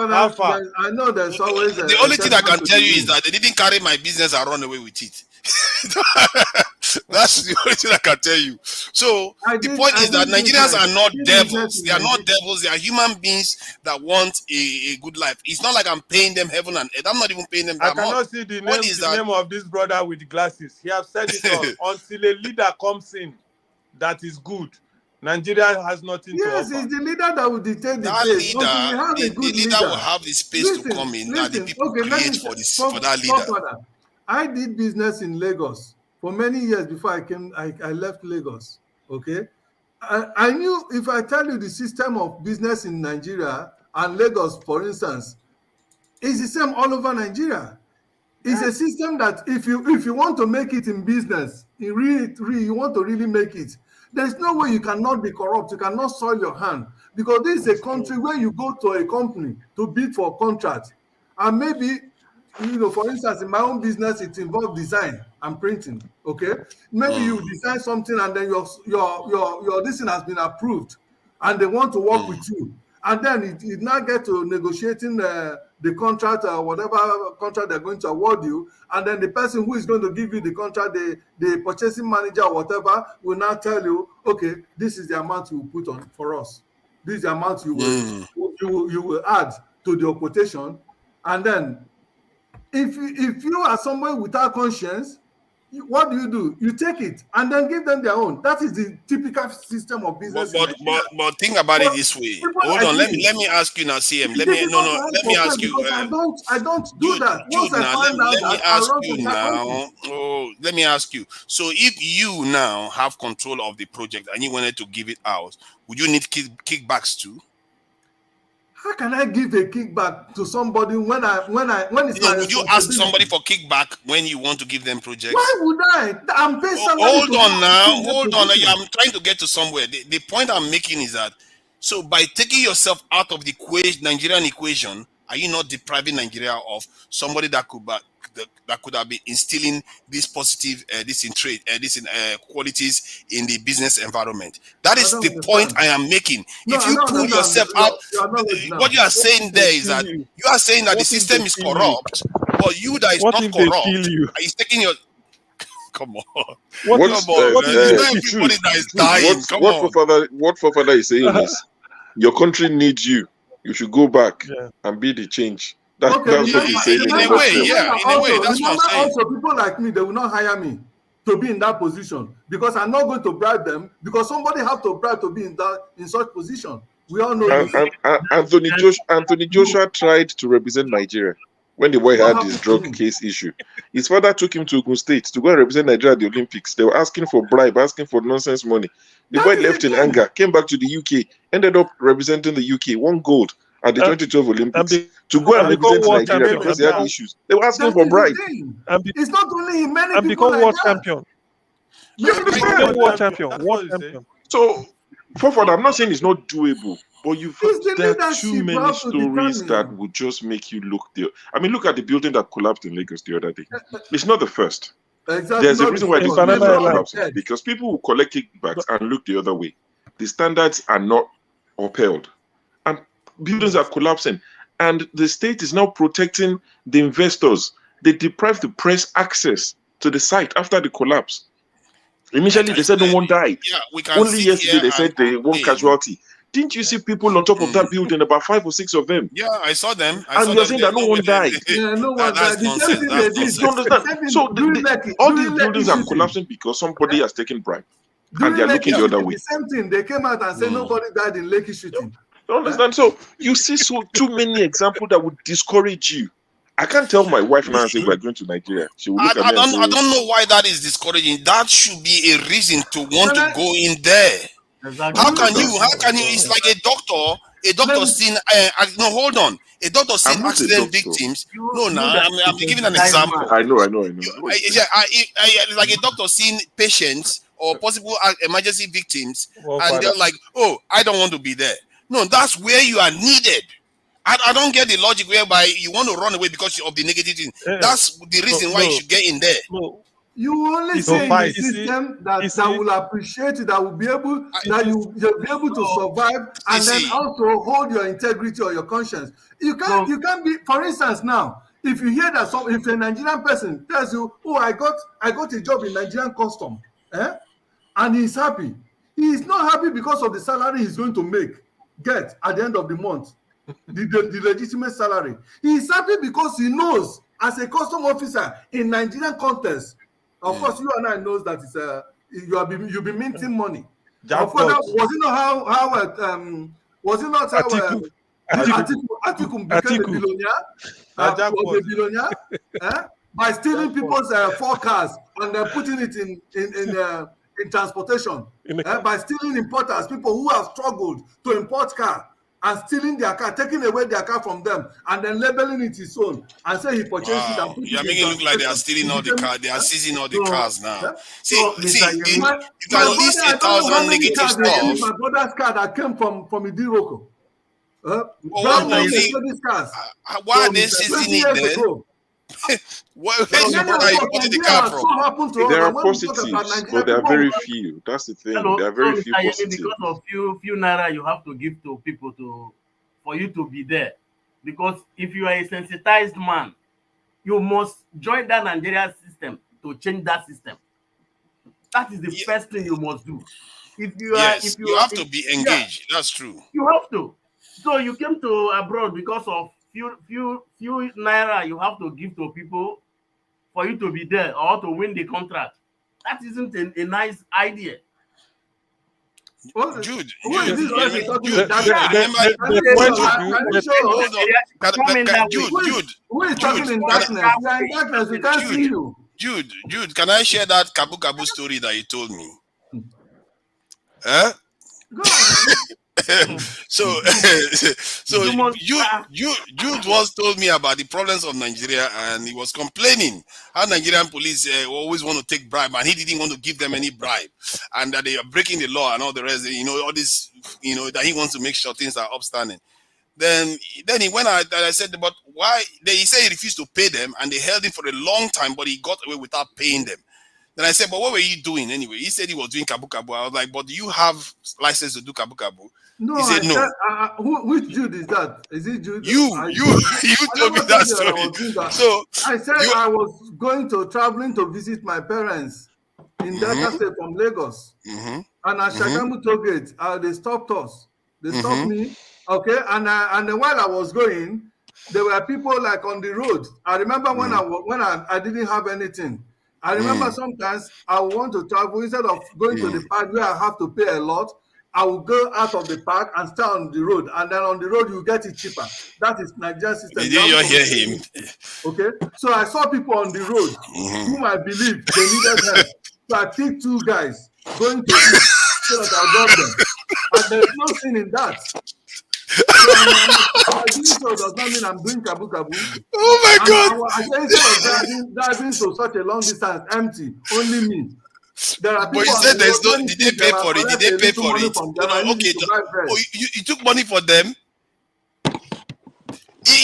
how far? I know there's always the only thing I can tell you is that they didn't carry my business and run away with it. That's the only thing I can tell you. So the point is that Nigerians are not devils. They are not devils. They are human beings that want a good life. It's not like I'm paying them heaven and earth. I'm not even paying them that much. I cannot see the name of this brother with the glasses. He has said it all. Until a leader comes in that is good, Nigeria has nothing to offer. Yes, it's the leader that will dictate the pace. The leader will have the space to come in that the people create for that leader. I did business in Lagos for many years before I left Lagos. Okay, I knew if I tell you the system of business in Nigeria and Lagos, for instance, is the same all over Nigeria. It's a system that if you want to make it in business, you want to really make it. There's no way you cannot be corrupt. You cannot soil your hand, because this is a country where you go to a company to bid for a contract, and maybe, for instance, in my own business, it involves design and printing. Okay, maybe you design something and then your this thing has been approved, and they want to work with you, and then it now get to negotiating the contract or whatever contract they're going to award you, and then the person who is going to give you the contract, the purchasing manager or whatever, will now tell you, okay, this is the amount you will put on for us. This is the amount you will add to the quotation, and then if you are somewhere without conscience, what do? You take it and then give them their own. That is the typical system of business. But think about it this way. Hold on. Let me ask you now, CM. Let me ask you. I don't do that. Let me ask you. So if you now have control of the project and you wanted to give it out, would you need kickbacks too? How can I give a kickback to somebody when it's would you ask somebody for kickback when you want to give them projects? Why would I? I'm paying somebody. Hold on. I'm trying to get to somewhere. The point I'm making is that, so by taking yourself out of the Nigerian equation, are you not depriving Nigeria of somebody that could have been instilling this positive qualities in the business environment? That is the point I am making. If you pull yourself out, what you are saying there is that you are saying that the system is corrupt, but you that is not corrupt is taking your. Come on. Everybody that is dying. What Fofana is saying is, your country needs you. You should go back and be the change. That's what he's saying. In a way, that's what I'm saying. Also, people like me, they will not hire me to be in that position, because I'm not going to bribe them, because somebody have to bribe to be in such position. We all know this. Anthony Joshua tried to represent Nigeria when the boy had his drug case issue. His father took him to Ogun State to go and represent Nigeria at the Olympics. They were asking for bribe, asking for nonsense money. The boy left in anger, came back to the UK, ended up representing the UK, won gold at the 2012 Olympics to go and represent Nigeria because they had issues. They were asking for bribe. It's not only many and people become world champion. Become world champion. So, Fofana, I'm not saying it's not doable, but there are too many stories that would just make you look there. I mean, look at the building that collapsed in Lagos the other day. It's not the first. Exactly. There's a reason why this building collapsed, because people will collect kickbacks and look the other way. The standards are not upheld, and buildings are collapsing, and the state is now protecting the investors. They deprived the press access to the site after the collapse. Initially, they said no one died. Only yesterday they said they one casualty. Didn't you see people on top of that building, about 5 or 6 of them? Yeah, I saw them. And you're saying that no one died. Yeah, no one died. That's nonsense. That's You nonsense. don't understand. So all these buildings are collapsing because somebody has taken bribe, and they are looking the other way. The same thing. They came out and said nobody died in Lekki shooting. You understand? So you see too many examples that would discourage you. I can't tell my wife now and say we're going to Nigeria. She will look at me and say, I don't know why that is discouraging. That should be a reason to want to go in there. Exactly. How can you? It's like a doctor seeing. No, hold on. A doctor seeing accident victims. No, I'm giving an example. I know. It's like a doctor seeing patients or possible emergency victims, and they're like, "Oh, I don't want to be there." No, that's where you are needed. I don't get the logic whereby you want to run away because of the negative thing. That's the reason why you should get in there. You only say in the system that will appreciate it, that will be able, that you'll be able to survive, and then also hold your integrity or your conscience. You can't be, for instance, now, if you hear that if a Nigerian person tells you, "Oh, I got a job in Nigerian custom," and he's happy. He is not happy because of the salary he's going to get at the end of the month, the legitimate salary. He is happy because he knows, as a custom officer in Nigerian context, of course, you and I knows that it's you'll be minting money. Of course, was it not how Atiku became a billionaire? Was a billionaire by stealing people's forecasts and putting it in transportation. By stealing importers, people who have struggled to import car, and stealing their car, taking away their car from them, and then labeling it his own, and say he purchased it and put it. You're making it look like they are stealing all the cars. They are seizing all the cars now. See, you can list 1,000 negative stuff. My brother's car that came from Idiroko. Why are they seizing it then? Where is the car from? There are positives, but there are very few. That's the thing. There are very few positives. Because of few naira you have to give to people for you to be there. Because if you are a sensitized man, you must join that Nigerian system to change that system. That is the first thing you must do. If you have to be engaged. That's true. You have to. So you came to abroad because of few naira you have to give to people for you to be there or to win the contract. That isn't a nice idea. Jude, can I share that Kabu story that you told me? So Jude once told me about the problems of Nigeria, and he was complaining how Nigerian police always want to take bribe, and he didn't want to give them any bribe, and that they are breaking the law and all the rest. All this, that he wants to make sure things are upstanding. Then he went out and I said, but why? He said he refused to pay them, and they held him for a long time, but he got away without paying them. Then I said, but what were you doing anyway? He said he was doing kabu. I was like, but do you have license to do kabu? No, he said no. Which Jude is that? Is it Jude? You told me that story. So I said I was traveling to visit my parents in Delta State from Lagos. And at Shagamu toll gate, they stopped us. They stopped me. Okay, and then while I was going, there were people like on the road. I remember when I didn't have anything. I remember sometimes I would want to travel, instead of going to the park where I have to pay a lot, I will go out of the park and stay on the road, and then on the road you get it cheaper. That is Nigerian system. Did you hear him? Okay, so I saw people on the road whom I believed they needed help. So I picked 2 guys going to eat so that I got them, and there's no sin in that. So does not mean I'm doing kabu. Oh my God! I said instead of driving to such a long distance empty, only me. There are people. But you said there's no. Did they pay for it? Did they pay for it? No, okay. Oh, you took money for them. Jude,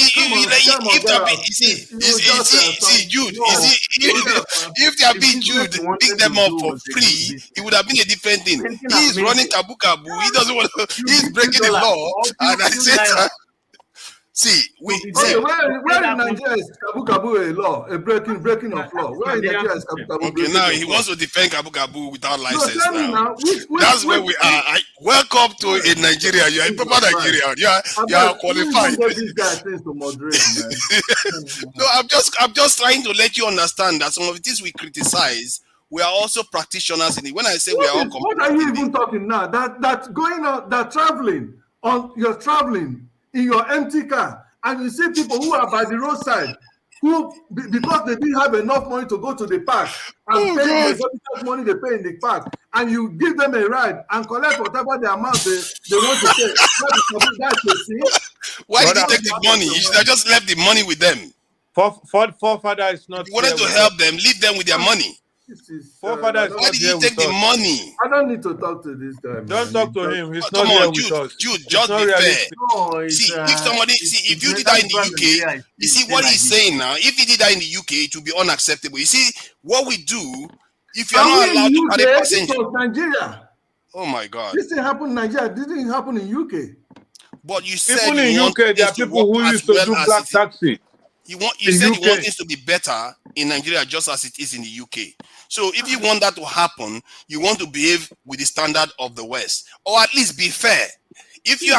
if they have been Jude, pick them up for free, it would have been a different thing. He's running kabu. He doesn't want to. He's breaking the law, and I said, See, where in Nigeria is kabu-kabu a law, a breaking of law? Where in Nigeria is kabu-kabu? Okay, now he wants to defend kabu-kabu without license. No, tell me now, that's where we are. Welcome to in Nigeria. You are a proper Nigerian. You are qualified. These guys things to moderate, man. No, I'm just trying to let you understand that some of the things we criticize, we are also practitioners in it. When I say we are all what are you even talking now? That going on, that you're traveling in your empty car, and you see people who are by the roadside who, because they didn't have enough money to go to the park and pay the money they pay in the park, and you give them a ride and collect whatever the amount they want to pay. That's the thing. Why did you take the money? You should have just left the money with them. Forefather is not. You wanted to help them, leave them with their money. Forefather is why not did here you take with the us. money? I don't need to talk to this guy. Don't talk to him. He's Come not here on, with us. Jude, just be fair. See, if somebody, if you did that in the UK, you see what he's saying now. If he did that in the UK, it would be unacceptable. You see what we do. If you are not allowed to carry passengers, Nigeria. Oh my God! This thing happened in Nigeria. This didn't happen in UK. But you said even in UK, there are people who used to do black taxi. You said you want things to be better in Nigeria just as it is in the UK. So if you want that to happen, you want to behave with the standard of the West, or at least be fair. If you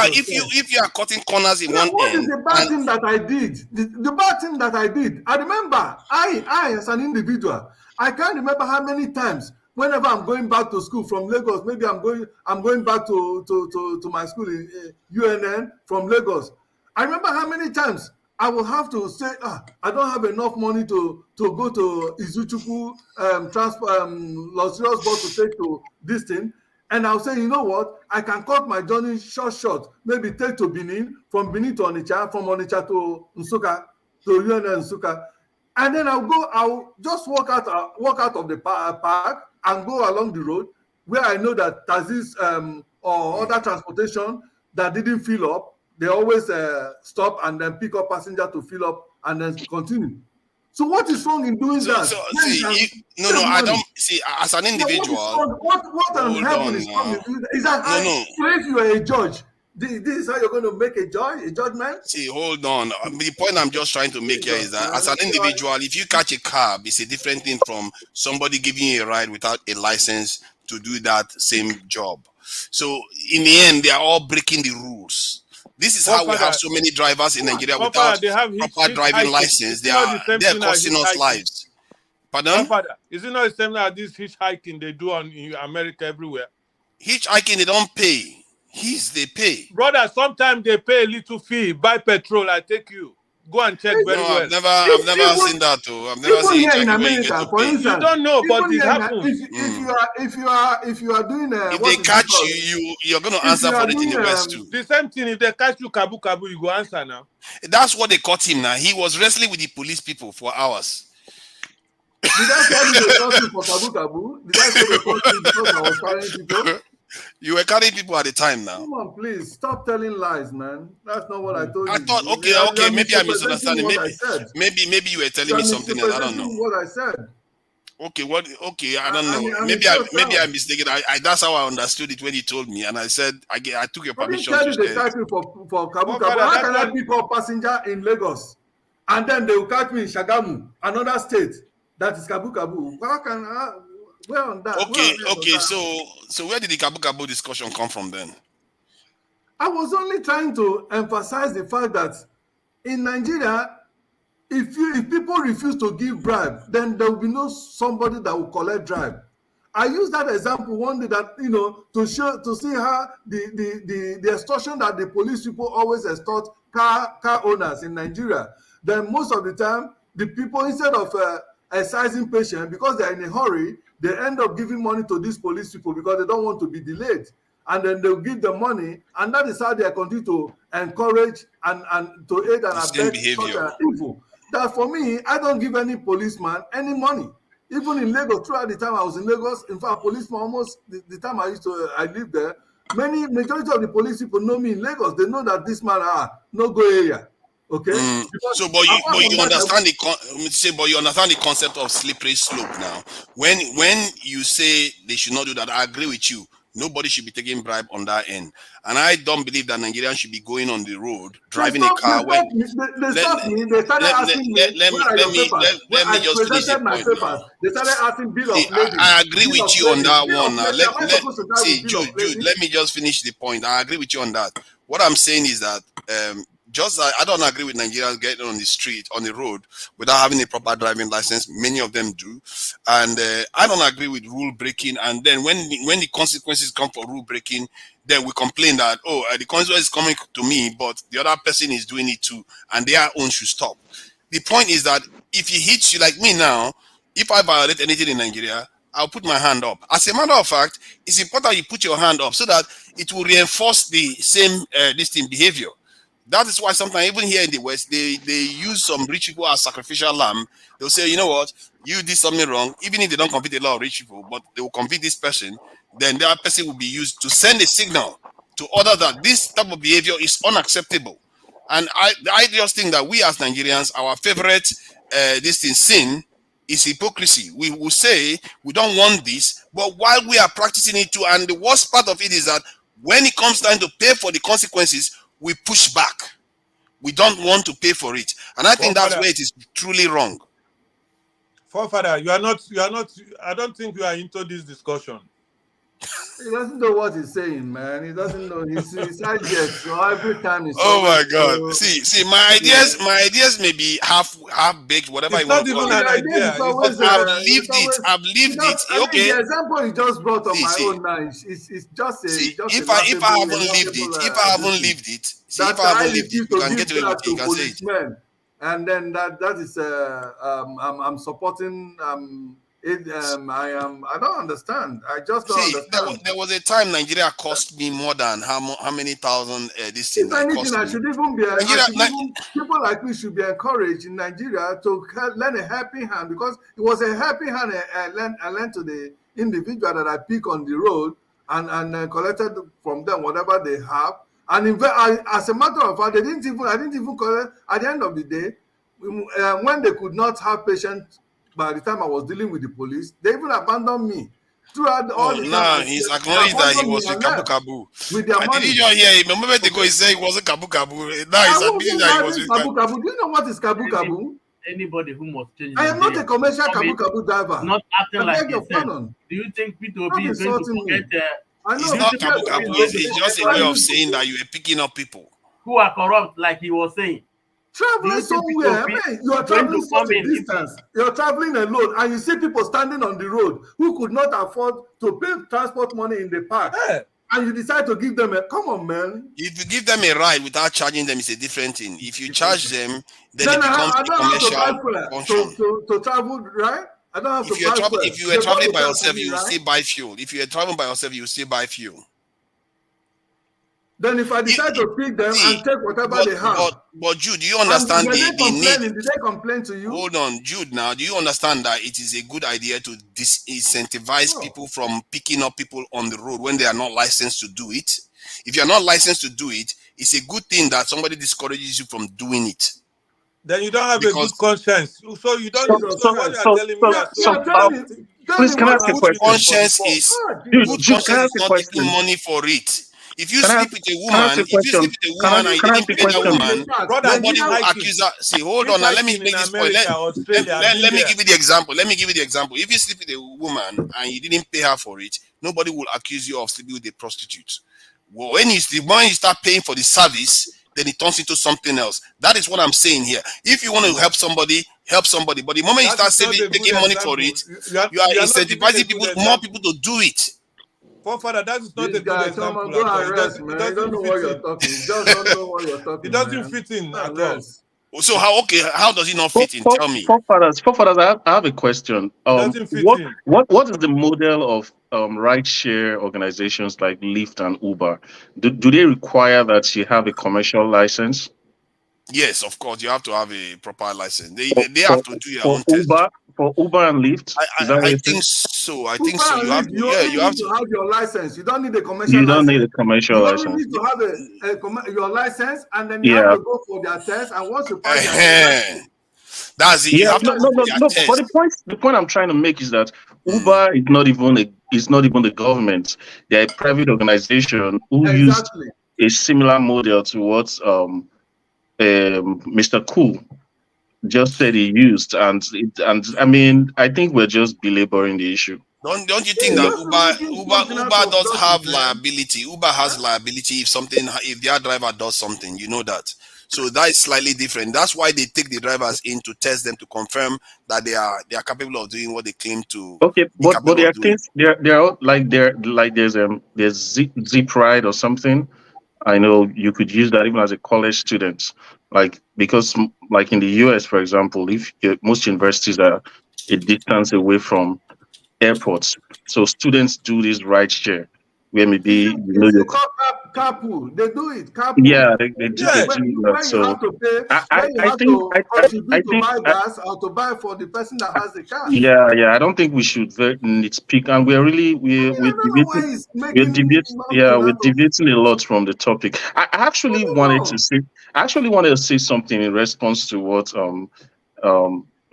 are cutting corners in one what end, is the bad thing that I did? The bad thing that I did. I remember I as an individual, I can't remember how many times. Whenever I'm going back to school from Lagos, maybe I'm going back to my school in UNN from Lagos. I remember how many times I will have to say, I don't have enough money to go to Izuchukwu luxurious bus to take to this thing. And I'll say, you know what? I can cut my journey short, maybe take to Benin, from Benin to Onitsha, from Onitsha to Nsukka, to UNN Nsukka. And then I'll just walk out of the park and go along the road where I know that taxis or other transportation that didn't fill up, they always stop and then pick up passenger to fill up and then continue. So what is wrong in doing that? I don't see. As an individual, what happening is that if you are a judge, this is how you're going to make a judgment? See, hold on. The point I'm just trying to make here is that as an individual, if you catch a cab, it's a different thing from somebody giving you a ride without a license to do that same job. So in the end, they are all breaking the rules. This is how we have so many drivers in Nigeria without proper driving license. They're costing us lives. Pardon? Is it not the same as this hitchhiking they do in America everywhere? Hitchhiking, they don't pay. They pay. Brother, sometimes they pay a little fee. Buy petrol, I take you. Go and check very well. I've never seen that too. I've never seen here in America, for instance. You don't know, but it happens. If you are doing if they catch you're going to answer for it in the West too. The same thing, if they catch you kabu, you go answer now. That's what they caught him now. He was wrestling with the police people for hours. Did I tell you they caught you for kabu? Did I say they caught you because I was carrying people? You were carrying people at the time now. Come on, please. Stop telling lies, man. That's not what I told you. I thought, okay, maybe I'm misunderstanding. Maybe you were telling me something else. I don't know. What I said. Okay, I don't know. Maybe I'm mistaken. That's how I understood it when you told me. And I said, I took your permission to say. They catch me for Kabu. How can I pick up passenger in Lagos? And then they will catch me in Shagamu, another state. That is Kabu. How can I... Well, on that. Okay. So where did the kabu discussion come from then? I was only trying to emphasize the fact that in Nigeria, if people refuse to give bribe, then there will be no somebody that will collect bribe. I used that example one day that to see how the extortion that the police people always extort car owners in Nigeria. Then most of the time, the people, instead of excising patience, because they are in a hurry, they end up giving money to these police people because they don't want to be delayed. And then they'll give them money, and that is how they continue to encourage and to aid and abet such evil. That for me, I don't give any policeman any money. Even in Lagos, throughout the time I was in Lagos, in fact, policeman almost the time I lived there, majority of the police people know me in Lagos. They know that this man no go area. Okay. So, but you understand the concept of slippery slope now. When you say they should not do that, I agree with you. Nobody should be taking bribe on that end. And I don't believe that Nigerians should be going on the road, driving a car. They stopped me. They started asking me, where are your papers? When I presented my papers, they started asking bill of lading. I agree with you on that one. Jude, let me just finish the point. I agree with you on that. What I'm saying is that I don't agree with Nigerians getting on the street, on the road, without having a proper driving license. Many of them do, and I don't agree with rule breaking. And then when the consequences come for rule breaking, then we complain that the consequence is coming to me, but the other person is doing it too, and their own should stop. The point is that if he hits you like me now, if I violate anything in Nigeria, I'll put my hand up. As a matter of fact, it's important you put your hand up so that it will reinforce the same behavior. That is why sometimes even here in the West, they use some rich people as sacrificial lamb. They'll say, you know what, you did something wrong, even if they don't convict a lot of rich people, but they will convict this person, then that person will be used to send a signal to others that this type of behavior is unacceptable. And I just think that we as Nigerians, our favorite sin is hypocrisy. We will say we don't want this, but while we are practicing it too, and the worst part of it is that when it comes time to pay for the consequences, we push back. We don't want to pay for it, and I think that's where it is truly wrong. Forefather, you are not. I don't think you are into this discussion. He doesn't know what he's saying, man. He doesn't know. He's ideas. So every time he's. Oh my God! See, my ideas may be half baked, whatever. It's not even an idea. I've lived it. Okay. The example you just brought on my own now it's just a. If I haven't lived it, you can get away with it. You can say it. And then that is I'm supporting I don't understand. I just don't understand. There was a time Nigeria cost me more than how many thousand this thing. If anything, I should even be people like me should be encouraged in Nigeria to lend a helping hand, because it was a helping hand I lent to the individual that I pick on the road and collected from them whatever they have. And as a matter of fact, I didn't even collect at the end of the day when they could not have patients. By the time I was dealing with the police, they even abandoned me. Throughout all the time, he's acknowledged that he was with Kabu Kabu. With their money. Did you hear him? A moment ago, he said he wasn't Kabu Kabu. Now he's admitting that he was with Kabu Kabu. Do you know what is Kabu Kabu? Anybody who must change. I am not a commercial Kabu Kabu driver. Not acting like your Do you think Peter Obi is going to forget? It's not Kabu Kabu. It's just a way of saying that you are picking up people who are corrupt, like he was saying. Traveling somewhere, you are traveling such a distance. You're traveling alone, and you see people standing on the road who could not afford to pay transport money in the park, and you decide to give them come on, man. If you give them a ride without charging them, it's a different thing. If you charge them, then it becomes a commercial function. To travel, right? I don't have to buy fuel. If you were traveling by yourself, you will still buy fuel. If you are traveling by yourself, you will still buy fuel. Then if I decide to pick them and take whatever they have. But Jude, do you understand the need? Did they complain to you? Hold on, Jude, now, do you understand that it is a good idea to disincentivize people from picking up people on the road when they are not licensed to do it? If you are not licensed to do it, it's a good thing that somebody discourages you from doing it. Then you don't have a good conscience. So you don't what you are telling me. Please, can I ask a question? Conscience is not taking money for it. If you sleep with a woman, and you didn't pay that woman, nobody will accuse her. See, hold on, now let me make this point. Let me give you the example. If you sleep with a woman and you didn't pay her for it, nobody will accuse you of sleeping with a prostitute. Well, when you start paying for the service, then it turns into something else. That is what I'm saying here. If you want to help somebody, help somebody. But the moment you start taking money for it, you are incentivizing more people to do it. Father, that is not a good example. Go arrest, man. You don't know what you're talking. You just don't know what you're talking. It doesn't fit in at all. So how does it not fit in? Tell me. Forefathers, I have a question. What is the model of rideshare organizations like Lyft and Uber? Do they require that you have a commercial license? Yes, of course. You have to have a proper license. They have to do your own test. For Uber and Lyft? I think so. You have to have your license. You don't need a commercial license. You don't need a commercial license. You need to have your license, and then you have to go for their test. And once you pass that's it. No. But the point I'm trying to make is that Uber is not even the government. They're a private organization who used Exactly. a similar model to what Mr. Cool just said he used, and I mean, I think we're just belaboring the issue. Don't you Yeah, think that just making something out Uber of does have nothing, man. liability? Uber has liability if their driver does something, you know that. So that is slightly different. That's why they take the drivers in to test them to confirm that they are capable of doing what they claim to Okay, be but capable there of are doing. things there are like there's Zip Ride or something. I know you could use that even as a college student, like because like in the US, for example, if most universities are a distance away from airports, so students do this ride share where maybe Is you're it called carpool? They do it, carpool. yeah they do Yeah, that. when you So have to pay, when you I have think to contribute to buy I gas or to buy for the person that has the car. yeah, I don't think we should nitpick, and we're really I don't know why he's making we're nothing out of. deviating a lot from the topic. I actually wanted to No. say something in response to what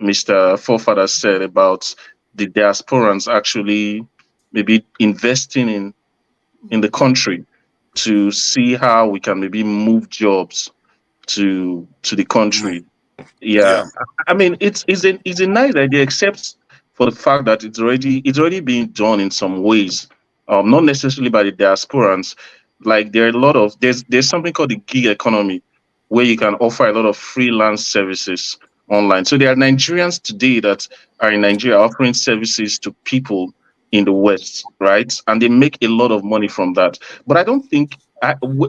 Mr. Forefather said about the diasporans actually maybe investing in the country to see how we can maybe move jobs to the country. Yeah, I mean it's a nice idea, except for the fact that it's already being done in some ways, not necessarily by the diasporans. Like there are a lot of there's something called the gig economy, where you can offer a lot of freelance services online. So there are Nigerians today that are in Nigeria offering services to people in the West, right? And they make a lot of money from that. But I don't think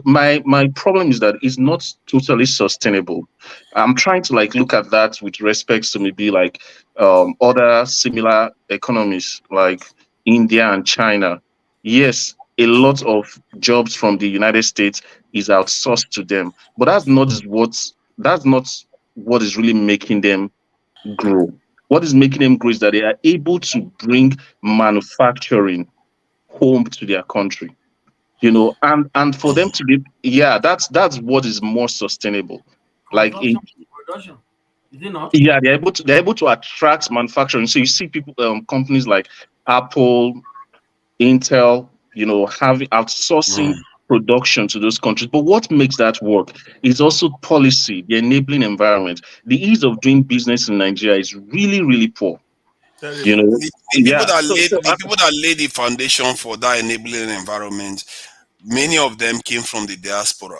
my problem is that it's not totally sustainable. I'm trying to like look at that with respects to maybe like other similar economies like India and China. Yes, a lot of jobs from the United States is outsourced to them, but that's not what is really making them grow. What is making them grow is that they are able to bring manufacturing home to their country, and for them to be, that's what is more sustainable. Like Production. Is it not? yeah, they're able to attract manufacturing. So you see people, companies like Apple, Intel, having outsourcing production to those countries. But what makes that work is also policy, the enabling environment. The ease of doing business in Nigeria is really, really poor. The people that laid the foundation for that enabling environment, many of them came from the diaspora.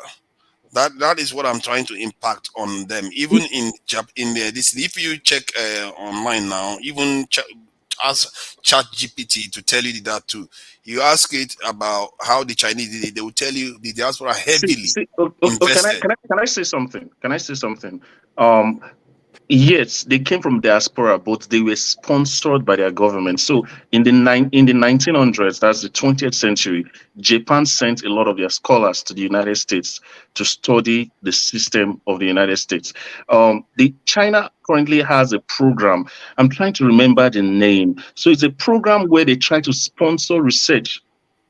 That is what I'm trying to impact on them. Even if you check online now, even ask ChatGPT to tell you that too. You ask it about how the Chinese did it, they will tell you the diaspora heavily invested. Can I say something? Yes, they came from diaspora, but they were sponsored by their government. So in the 1900s, that's the 20th century, Japan sent a lot of their scholars to the United States to study the system of the United States. The China currently has a program. I'm trying to remember the name. So it's a program where they try to sponsor research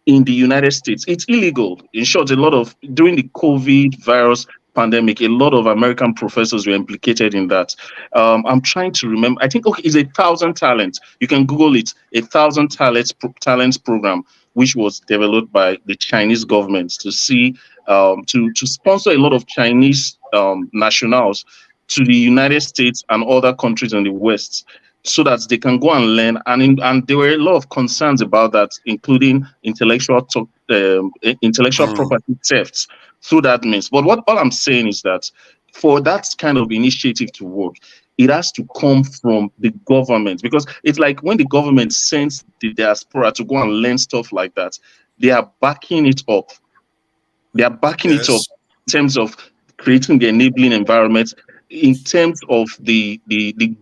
in the United States. It's illegal. In short, during the COVID virus pandemic, a lot of American professors were implicated in that. I'm trying to remember. I think it's 1,000 talents. You can Google it. 1,000 talents program, which was developed by the Chinese government to see to sponsor a lot of Chinese nationals to the United States and other countries in the West, so that they can go and learn. And there were a lot of concerns about that, including intellectual property thefts through that means. But all I'm saying is that for that kind of initiative to work, it has to come from the government, because it's like when the government sends the diaspora to go and learn stuff like that, they are backing it up. They are backing it up in terms of creating the enabling environment, in terms of the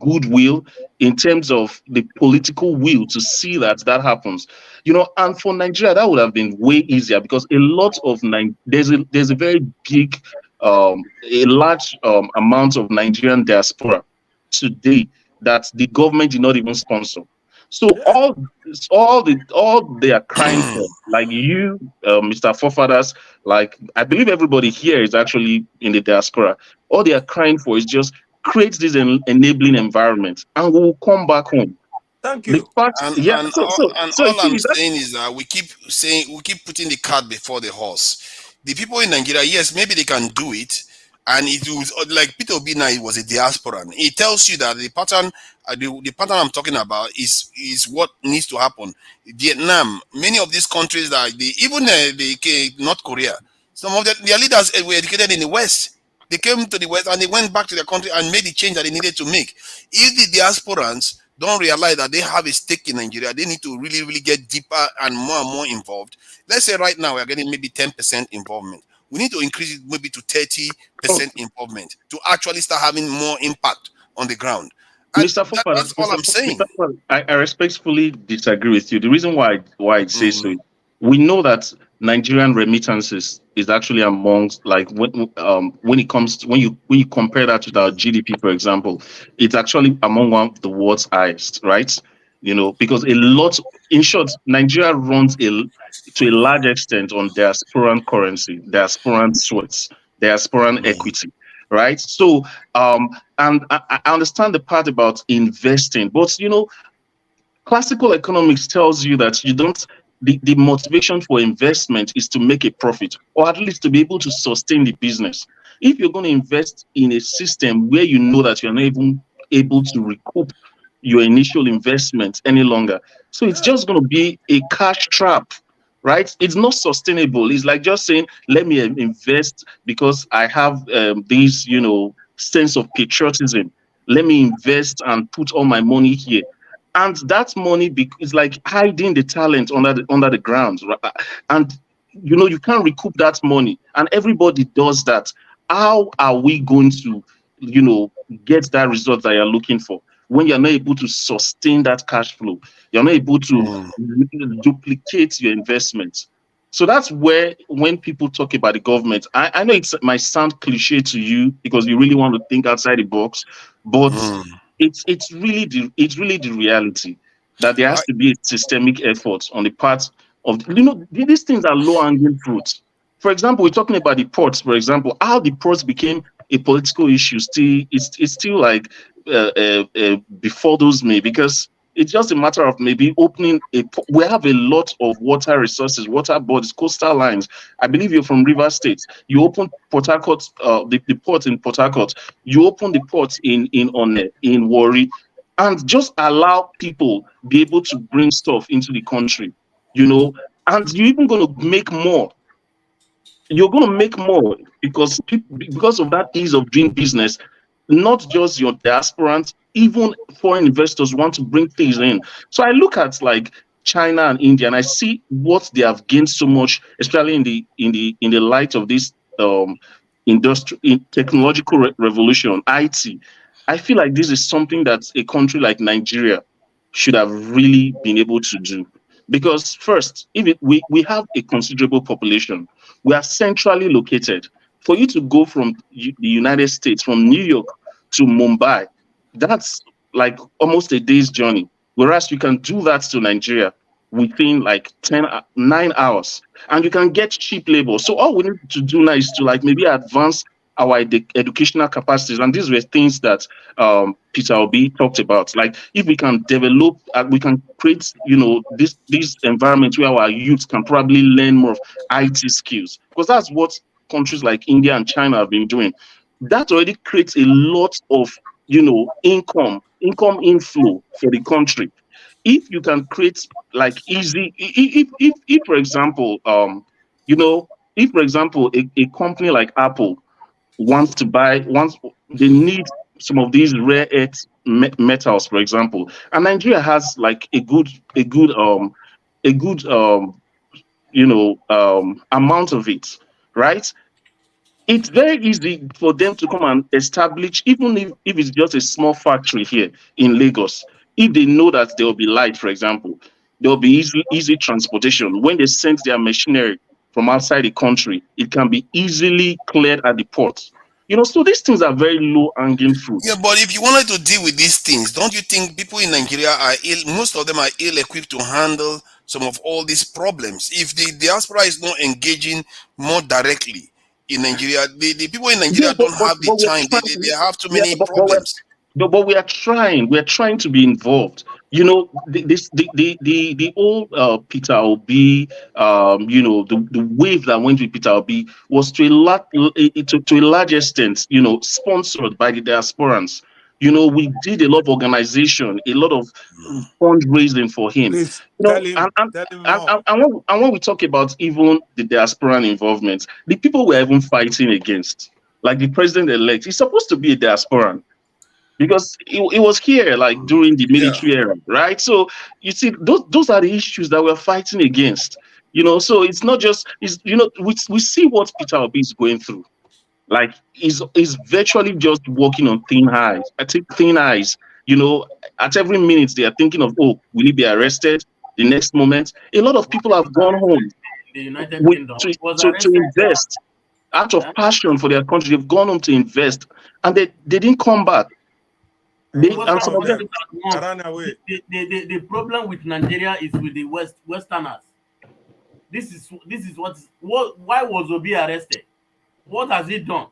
goodwill, in terms of the political will to see that happens. And for Nigeria, that would have been way easier, because a lot of there's a very big a large amount of Nigerian diaspora today that the government did not even sponsor. So all they are crying for, like you, Mr. Forefathers, like I believe everybody here is actually in the diaspora. All they are crying for is just create this enabling environment, and we will come back home. Thank The you. fact, And yeah. and So, all, so, and so all you I'm see that. saying is that we keep putting the cart before the horse. The people in Nigeria, yes, maybe they can do it, and it was like Peter Obi now. It was a diasporan. It tells you that the pattern, the pattern I'm talking about is what needs to happen. Vietnam, many of these countries that even North Korea, some of their leaders were educated in the West. They came to the West and they went back to their country and made the change that they needed to make. If the diasporans don't realize that they have a stake in Nigeria, they need to really, really get deeper and more involved. Let's say right now we're getting maybe 10% involvement. We need to increase it maybe to 30% involvement to actually start having more impact on the ground. And Mr. Fofana, that's all I'm saying. Mr. Fofana, I respectfully disagree with you. The reason why I say so, we know that Nigerian remittances is actually amongst, like, when it comes to, when you compare that with our GDP, for example, it's actually among one of the world's highest, right? You know, because a lot, in short, Nigeria runs to a large extent on diasporan currency, diasporan sweats, diasporan equity, right? So, and I understand the part about investing, but you know, classical economics tells you that you don't. The motivation for investment is to make a profit, or at least to be able to sustain the business. If you're going to invest in a system where you know that you're not even able to recoup your initial investment any longer, so it's just going to be a cash trap, right? It's not sustainable. It's like just saying, let me invest because I have this, you know, sense of patriotism. Let me invest and put all my money here. And that money is like hiding the talent under the ground, right? And you know, you can't recoup that money, and everybody does that. How are we going to, you know, get that result that you're looking for when you're not able to sustain that cash flow? You're not able to duplicate your investment. So that's where, when people talk about the government, I know it might sound cliche to you because you really want to think outside the box, but it's really the reality that there has to be a systemic effort on the part of, you know, these things are low hanging fruits. For example, we're talking about the ports. For example, how the ports became a political issue still, it's still like befuddles me, because it's just a matter of maybe opening we have a lot of water resources, water bodies, coastal lines. I believe you're from River State. You open Port Harcourt, the port in Port Harcourt. You open the port in Warri, and just allow people be able to bring stuff into the country, you know, and you're even going to make more. You're going to make more because of that ease of doing business. Not just your diasporans, even foreign investors want to bring things in. So I look at like China and India, and I see what they have gained so much, especially in the light of this technological revolution, IT. I feel like this is something that a country like Nigeria should have really been able to do. Because first, we have a considerable population, we are centrally located. For you to go from the United States, from New York to Mumbai, that's like almost a day's journey. Whereas you can do that to Nigeria within like 9 hours, and you can get cheap labor. So all we need to do now is to like maybe advance our educational capacities, and these were things that Peter Obi talked about. Like if we can develop, we can create, you know, this environment where our youth can probably learn more of IT skills, because that's what countries like India and China have been doing. That already creates a lot of, you know, income inflow for the country. If you can create like easy, if for example, you know, if for example a company like Apple wants they need some of these rare earth metals, for example, and Nigeria has like a good you know, amount of it, right? It's very easy for them to come and establish, even if it's just a small factory here in Lagos. If they know that there will be light, for example, there will be easy transportation. When they send their machinery from outside the country, it can be easily cleared at the port. You know, so these things are very low hanging fruit. Yeah, but if you wanted to deal with these things, don't you think people in Nigeria are most of them are ill equipped to handle some of all these problems? If the diaspora is not engaging more directly in Nigeria, the people in Nigeria don't have the time. They have too many problems. But we are trying. We're trying to be involved. You know, the old Peter Obi, you know, the wave that went with Peter Obi was to a large extent, you know, sponsored by the diasporans. You know, we did a lot of organization, a lot of fundraising for him. Please You know, tell him more. and when we talk about even the diasporan involvement, the people we're even fighting against, like the president-elect, he's supposed to be a diasporan because it was here like during the military era, right? So you see, those are the issues that we're fighting against. You know, so it's not just you know, we see what Peter Obi is going through. Like he's virtually just walking on thin ice. I think thin ice. You know, at every minute they are thinking of, oh, will he be arrested? The next moment, a lot of people have gone home The United Kingdom was to arrested. invest out of passion for their country. They've gone home to invest, and they didn't come back. And some of them ran away. The problem with Nigeria is with the Westerners. This is what why was Obi arrested? What has he done?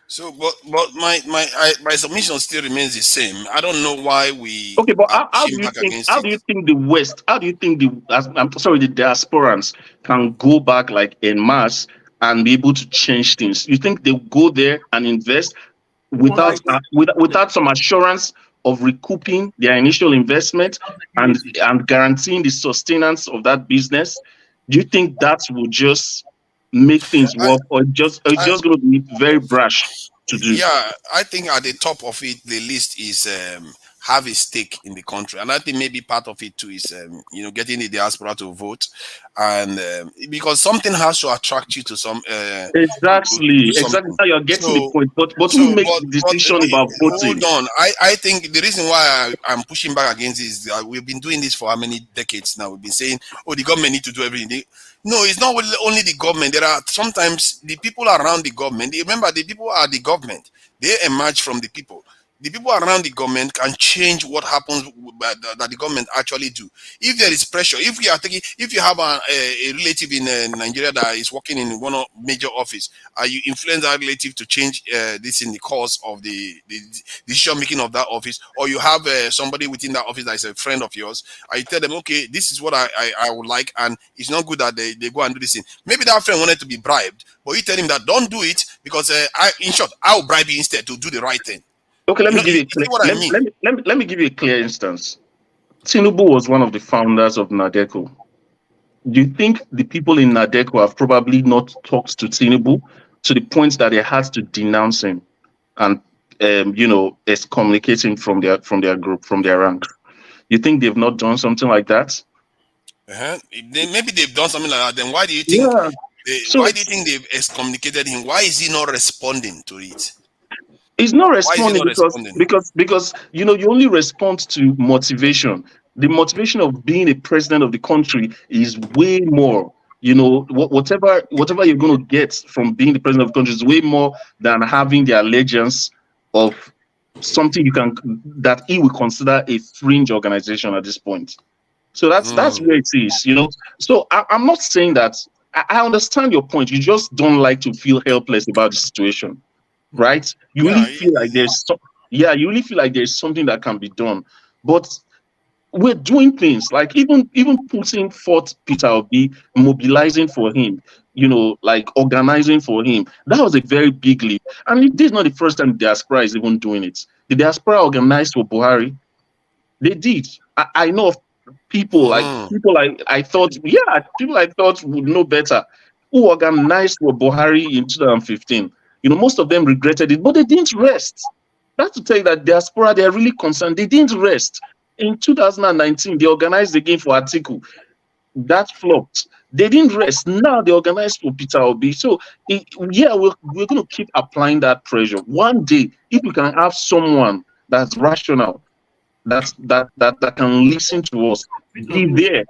So, but my submission still remains the same. I don't know why we okay, but are how do pushing you back think? against How it. do you think the West? How do you think the diasporans can go back like en masse and be able to change things? You think they'll go there and invest without some assurance of recouping their initial investment and guaranteeing the sustenance of that business? Do you think that will just make things work, or just going to be very brash to do? Yeah, I think at the top of it, the list is have a stake in the country, and I think maybe part of it too is you know, getting the diaspora to vote, and because something has to attract you to some exactly now you're getting the point, but who makes the decision about voting? Hold on, I think the reason why I'm pushing back against this is that we've been doing this for how many decades now? We've been saying, oh, the government need to do everything. No, it's not only the government. There are sometimes the people around the government. Remember, the people are the government. They emerge from the people. The people around the government can change what happens that the government actually do. If there is pressure, if you have a relative in Nigeria that is working in one major office, you influence that relative to change this in the course of the decision making of that office, or you have somebody within that office that is a friend of yours, and you tell them, okay, this is what I would like, and it's not good that they go and do this thing. Maybe that friend wanted to be bribed, but you tell him that don't do it because in short, I'll bribe you instead to do the right thing. Okay, let me give you a clear instance. Tinubu was one of the founders of NADECO. Do you think the people in NADECO have probably not talked to Tinubu to the point that they had to denounce him and you know, excommunicating from their group, from their ranks? You think they've not done something like that? Maybe they've done something like that. Then why do you think? Why do you think they've excommunicated him? Why is he not responding to it? He's not responding because you know, you only respond to motivation. The motivation of being a president of the country is way more. You know, whatever you're going to get from being the president of the country is way more than having the allegiance of something that he would consider a fringe organization at this point. So that's where it is. You know, so I'm not saying that. I understand your point. You just don't like to feel helpless about the situation. Right? You really feel like there's something that can be done. But we're doing things like even putting forth Peter Obi, mobilizing for him, you know, like organizing for him. That was a very big leap. And this is not the first time the diaspora is even doing it. The diaspora organized for Buhari. They did. I know of people I thought would know better, who organized for Buhari in 2015. You know, most of them regretted it, but they didn't rest. That's to tell you that diaspora, they are really concerned. They didn't rest. In 2019, they organized again for Atiku. That flopped. They didn't rest. Now they organized for Peter Obi. So, we're going to keep applying that pressure. One day, if we can have someone that's rational, that can listen to us, be there.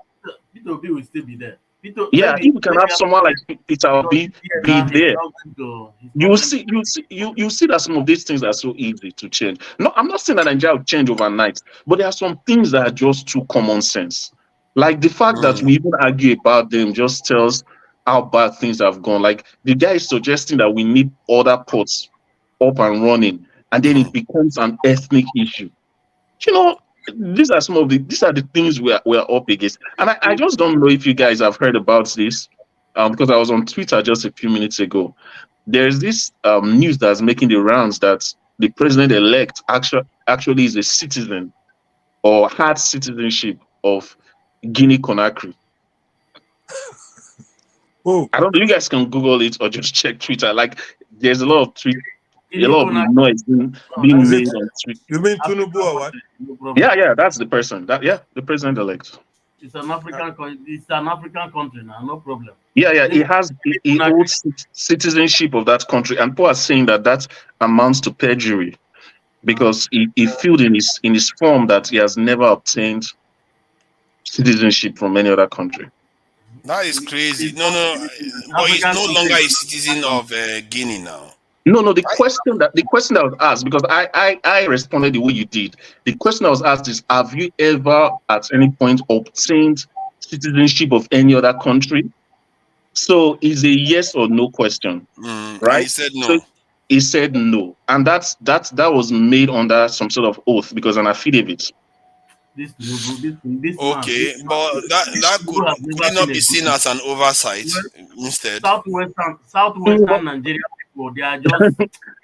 Peter Obi will still be there. If we can have someone like Peter Obi be there, you see that some of these things are so easy to change. No, I'm not saying that Nigeria will change overnight, but there are some things that are just too common sense. Like the fact that we even argue about them just tells how bad things have gone. Like the guy is suggesting that we need other ports up and running, and then it becomes an ethnic issue. You know, these are some of these are the things we're up against. And I just don't know if you guys have heard about this, because I was on Twitter just a few minutes ago. There's this news that's making the rounds that the president-elect actually is a citizen or had citizenship of Guinea-Conakry. Oh, I don't know. You guys can Google it or just check Twitter. Like, there's a lot of a lot of noise being made on Twitter. You mean Tinubu or what? Yeah, that's the person. The president-elect. It's an African country now, no problem. Yeah, he holds citizenship of that country, and people are saying that amounts to perjury because he filled in his form that he has never obtained citizenship from any other country. That is crazy. No, but he's no longer a citizen of Guinea now. No. The question that was asked, because I responded the way you did. The question that was asked is: have you ever, at any point, obtained citizenship of any other country? So it's a yes or no question, right? He said no. So he said no, and that was made under some sort of oath because an affidavit. Okay, but that could it not be seen as an oversight instead? Southwestern Nigeria people, they are just.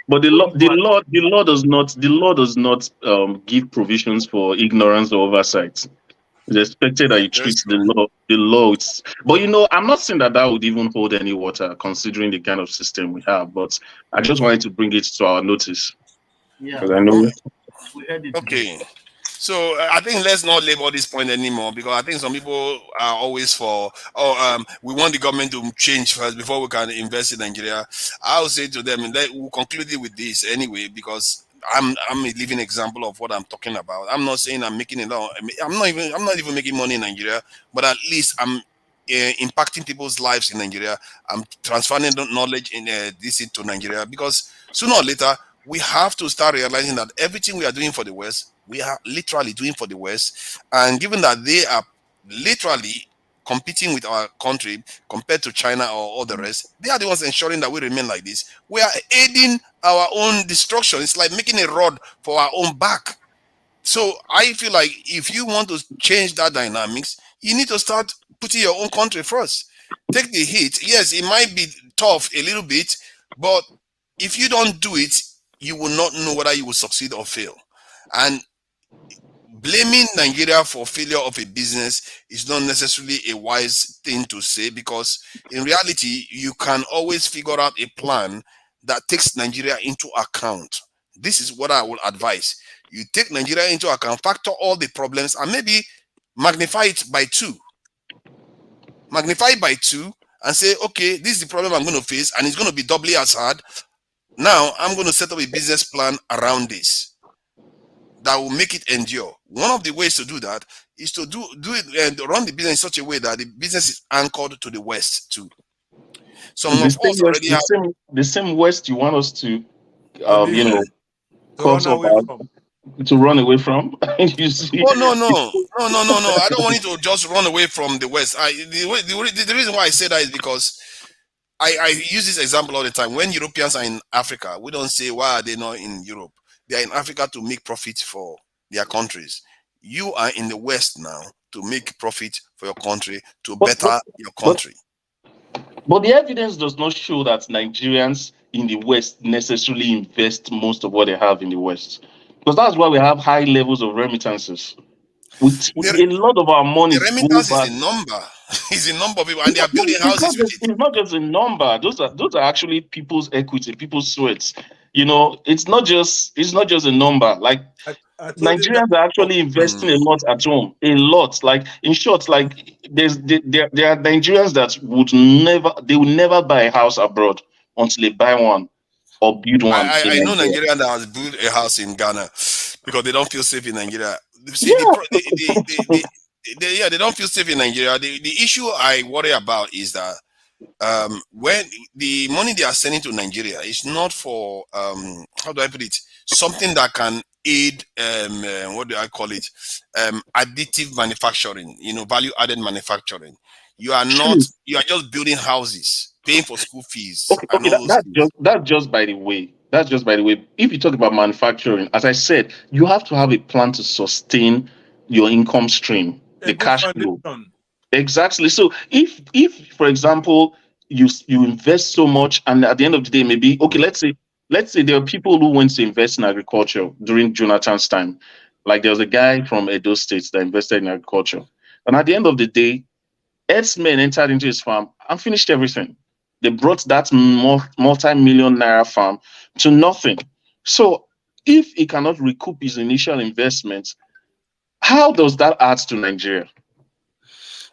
But the law does not give provisions for ignorance or oversight. It's expected that you treat the law. But I'm not saying that would even hold any water considering the kind of system we have. But I just wanted to bring it to our notice. Yeah. Because I know. Okay. So I think let's not label this point anymore, because I think some people are always for, we want the government to change first before we can invest in Nigeria. I'll say to them, we'll conclude it with this anyway, because I'm a living example of what I'm talking about. I'm not saying I'm making it all. I'm not even making money in Nigeria, but at least I'm impacting people's lives in Nigeria. I'm transferring knowledge in this into Nigeria, because sooner or later we have to start realizing that everything we are doing for the West, we are literally doing for the West. And given that they are literally competing with our country compared to China or all the rest, they are the ones ensuring that we remain like this. We are aiding our own destruction. It's like making a rod for our own back. So I feel like if you want to change that dynamics, you need to start putting your own country first. Take the hit. Yes, it might be tough a little bit, but if you don't do it, you will not know whether you will succeed or fail. And blaming Nigeria for failure of a business is not necessarily a wise thing to say, because in reality, you can always figure out a plan that takes Nigeria into account. This is what I will advise. You take Nigeria into account, factor all the problems, and maybe magnify it by 2. Magnify it by 2 and say, okay, this is the problem I'm going to face, and it's going to be doubly as hard. Now, I'm going to set up a business plan around this that will make it endure. One of the ways to do that is to do it and run the business in such a way that the business is anchored to the West too. Some of us already have the same West you want us to, to run away from. You see? Oh no! I don't want you to just run away from the West. The reason why I say that is because I use this example all the time. When Europeans are in Africa, we don't say, why are they not in Europe? They are in Africa to make profit for their countries. You are in the West now to make profit for your country, to better your country. But the evidence does not show that Nigerians in the West necessarily invest most of what they have in the West. Because that's why we have high levels of remittances. A lot of our money. The remittance is a number. It's a number of people, and they are building houses. It's not just a number. Those are actually people's equity, people's sweats. It's not just a number. Like Nigerians are actually investing a lot at home. A lot. Like, in short, like there are Nigerians that will never buy a house abroad until they buy one or build one. I know Nigerian that has built a house in Ghana because they don't feel safe in Nigeria. See, they don't feel safe in Nigeria. The issue I worry about is that when the money they are sending to Nigeria is not for how do I put it, something that can aid what do I call it, additive manufacturing, value added manufacturing. You are just building houses, paying for school fees. Okay, that's just by the way. That's just by the way. If you talk about manufacturing, as I said, you have to have a plan to sustain your income stream, the cash flow. Exactly. So if for example you invest so much, and at the end of the day, maybe okay, let's say there are people who went to invest in agriculture during Jonathan's time. Like there was a guy from Edo State that invested in agriculture, and at the end of the day, herdsmen entered into his farm and finished everything. They brought that multi-million naira farm to nothing. So if he cannot recoup his initial investments, how does that add to Nigeria?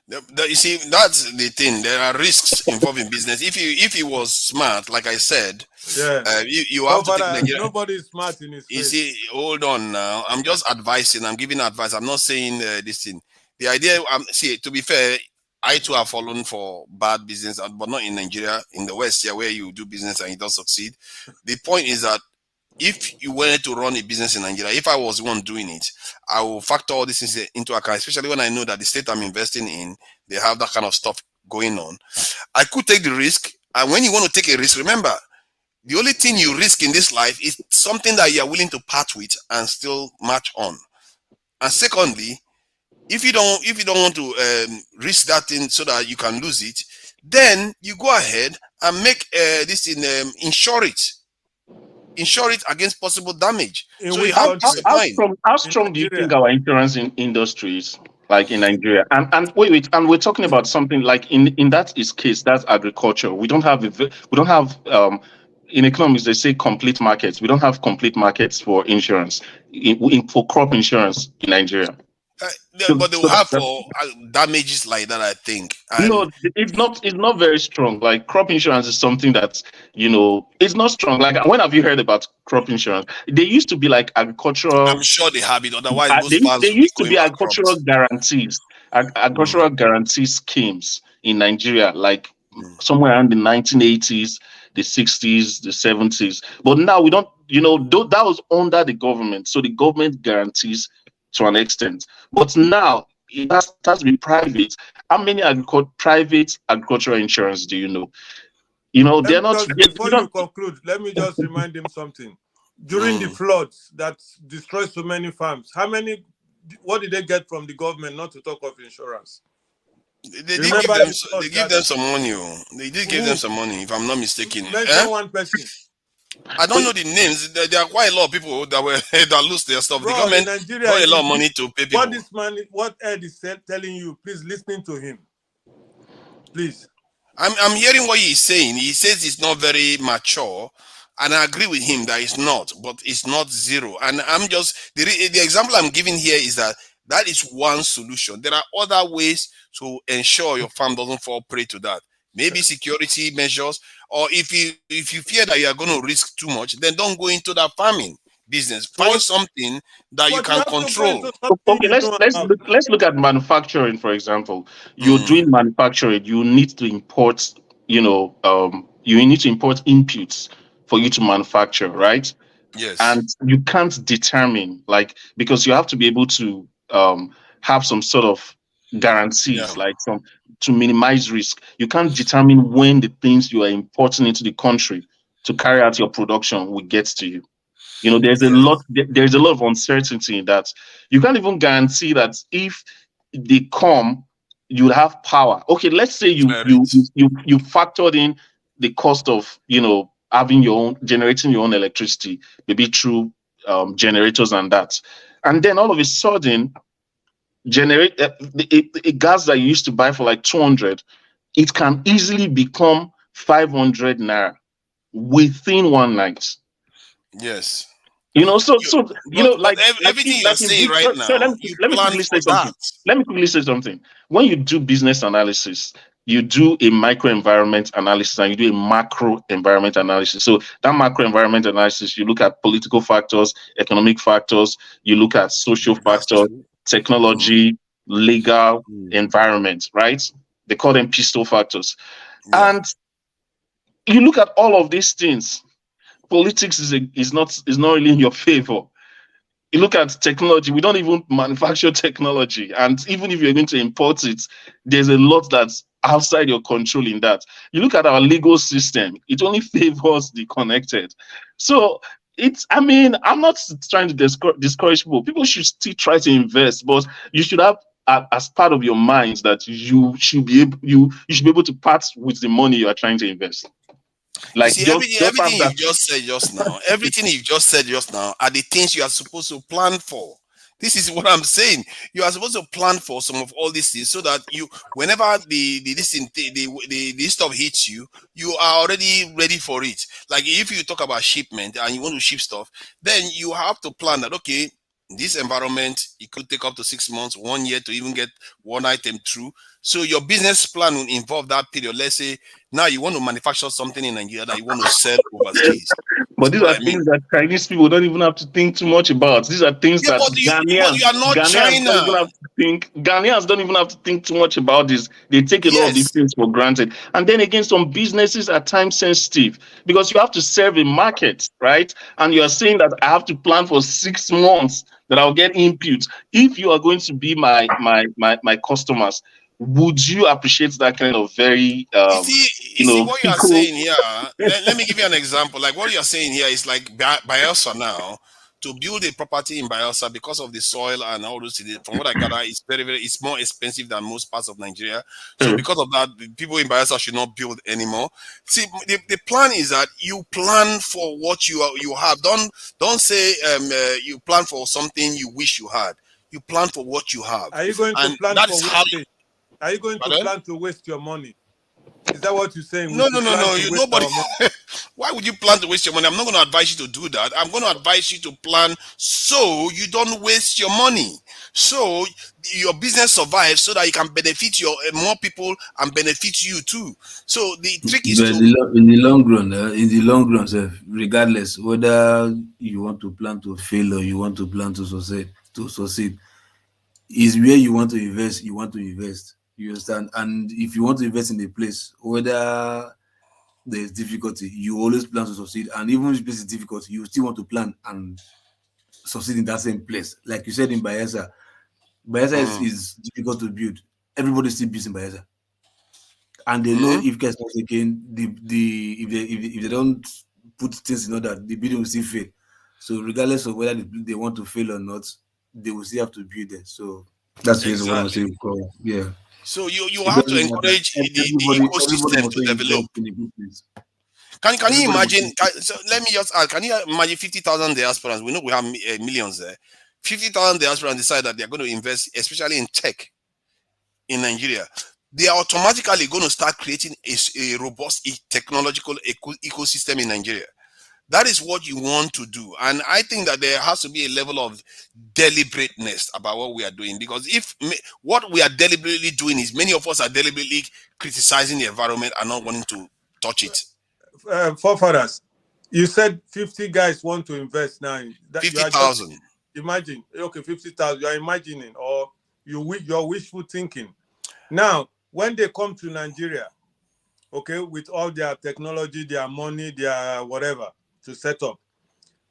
You see, that's the thing. There are risks involved in business. If he was smart, like I said, you have to take Nigeria. Nobody is smart in his face. You see, hold on now. I'm just advising. I'm giving advice. I'm not saying this thing. The idea, see, to be fair, I too have fallen for bad business, but not in Nigeria, in the West, here, where you do business and you don't succeed. The point is that if you wanted to run a business in Nigeria, if I was the one doing it, I will factor all this into account, especially when I know that the state I'm investing in, they have that kind of stuff going on. I could take the risk. And when you want to take a risk, remember, the only thing you risk in this life is something that you are willing to part with and still march on. And secondly, if you don't want to risk that thing so that you can lose it, then you go ahead and make this in insure it against possible damage. So you have peace of mind. How strong do you think our insurance industry is, like in Nigeria? And wait, and we're talking about something like in that case, that's agriculture. We don't have in economics they say complete markets. We don't have complete markets for insurance, for crop insurance in Nigeria. But they will have for damages like that, I think. No, it's not very strong. Like crop insurance is something that, it's not strong. Like when have you heard about crop insurance? They used to be like agricultural. I'm sure they have it. Otherwise, they used to be agricultural guarantees, agricultural guarantee schemes in Nigeria, like somewhere around the 1980s, the 60s, the 70s. But now we don't. That was under the government, so the government guarantees to an extent. But now it has to be private. How many private agricultural insurance do you know? They're not. Before you conclude, let me just remind him something. During the floods that destroyed so many farms, what did they get from the government, not to talk of insurance? They did give them some money. They did give them some money, if I'm not mistaken. Mention one person. I don't know the names. There are quite a lot of people that lose their stuff. Bro, the government got a lot of money to pay people. What Ed is telling you, please listen to him. Please. I'm hearing what he's saying. He says it's not very mature, and I agree with him that it's not, but it's not zero. And I'm just the example I'm giving here is that is one solution. There are other ways to ensure your farm doesn't fall prey to that. Maybe security measures, or if you fear that you are going to risk too much, then don't go into that farming business. Find something that you can control. Okay, let's look at manufacturing, for example. You're doing manufacturing. You need to import. You need to import inputs for you to manufacture, right? Yes. And you can't determine, because you have to be able to have some sort of guarantees, to minimize risk. You can't determine when the things you are importing into the country to carry out your production will get to you. There's a lot of uncertainty in that. You can't even guarantee that if they come, you have power. Okay, let's say you factored in the cost of generating your own electricity, maybe through generators and that, and then all of a sudden generate a gas that you used to buy for like 200, it can easily become 500 naira within one night. Yes. Everything you're saying right now. Let me quickly say something. When you do business analysis, you do a micro environment analysis and you do a macro environment analysis. So that macro environment analysis, you look at political factors, economic factors, you look at social factors, technology, legal, environment, right? They call them pistol factors. Yeah. And you look at all of these things, politics is not really in your favor. You look at technology, we don't even manufacture technology. And even if you're going to import it, there's a lot that outside your control in that. You look at our legal system, it only favors the connected. So I mean, I'm not trying to discourage people. People should still try to invest, but you should have as part of your mind that you should be able to part with the money you are trying to invest. Like you see, everything you've just said just now, everything you've just said just now are the things you are supposed to plan for. This is what I'm saying. You are supposed to plan for some of all these things so that whenever the stuff hits you, you are already ready for it. Like if you talk about shipment and you want to ship stuff, then you have to plan that, okay, this environment, it could take up to 6 months, 1 year to even get one item through. So your business plan will involve that period. Let's say now you want to manufacture something in Nigeria that you want to sell overseas. But these are things that Chinese people don't even have to think too much about. These are things that Ghanaians don't even have to think too much about this. They take a lot of these things for granted. And then again, some businesses are time sensitive because you have to serve a market, right? And you are saying that I have to plan for 6 months that I'll get inputs. If you are going to be my customers, would you appreciate that kind of very you see what you are saying here? Let me give you an example. Like what you are saying here is like Bayelsa now. To build a property in Bayelsa, because of the soil and all those things, from what I gather, it's it's more expensive than most parts of Nigeria. So because of that, people in Bayelsa should not build anymore. See, the plan is that you plan for what you have. Don't say you plan for something you wish you had. You plan for what you have. Are you going to plan for wastage? Are you going to plan to waste your money? Is that what you're saying? No. Nobody. Why would you plan to waste your money? I'm not going to advise you to do that. I'm going to advise you to plan so you don't waste your money. So your business survives so that you can benefit more people and benefit you too. So the trick is in the long run, regardless whether you want to plan to fail or you want to plan to succeed, is where you want to invest. You want to invest. You understand? And if you want to invest in a place, whether there's difficulty, you always plan to succeed. And even if the place is difficult, you still want to plan and succeed in that same place. Like you said in Bayelsa, is difficult to build. Everybody still builds in Bayelsa. And they know if guys not again, if they don't put things in order, the building will still fail. So regardless of whether they want to fail or not, they will still have to build it. So that's what I'm saying. Yeah. So you have to encourage the ecosystem to develop. Can you imagine? So let me just ask. Can you imagine 50,000 diasporans? We know we have millions there. 50,000 diasporans decide that they are going to invest, especially in tech, in Nigeria. They are automatically going to start creating a robust technological ecosystem in Nigeria. That is what you want to do. And I think that there has to be a level of deliberateness about what we are doing. Because if what we are deliberately doing is many of us are deliberately criticizing the environment and not wanting to touch it. Forefathers, you said 50 guys want to invest now. 50,000. Imagine, okay, 50,000. You are imagining, or you're wishful thinking. Now, when they come to Nigeria, okay, with all their technology, their money, their whatever, to set up,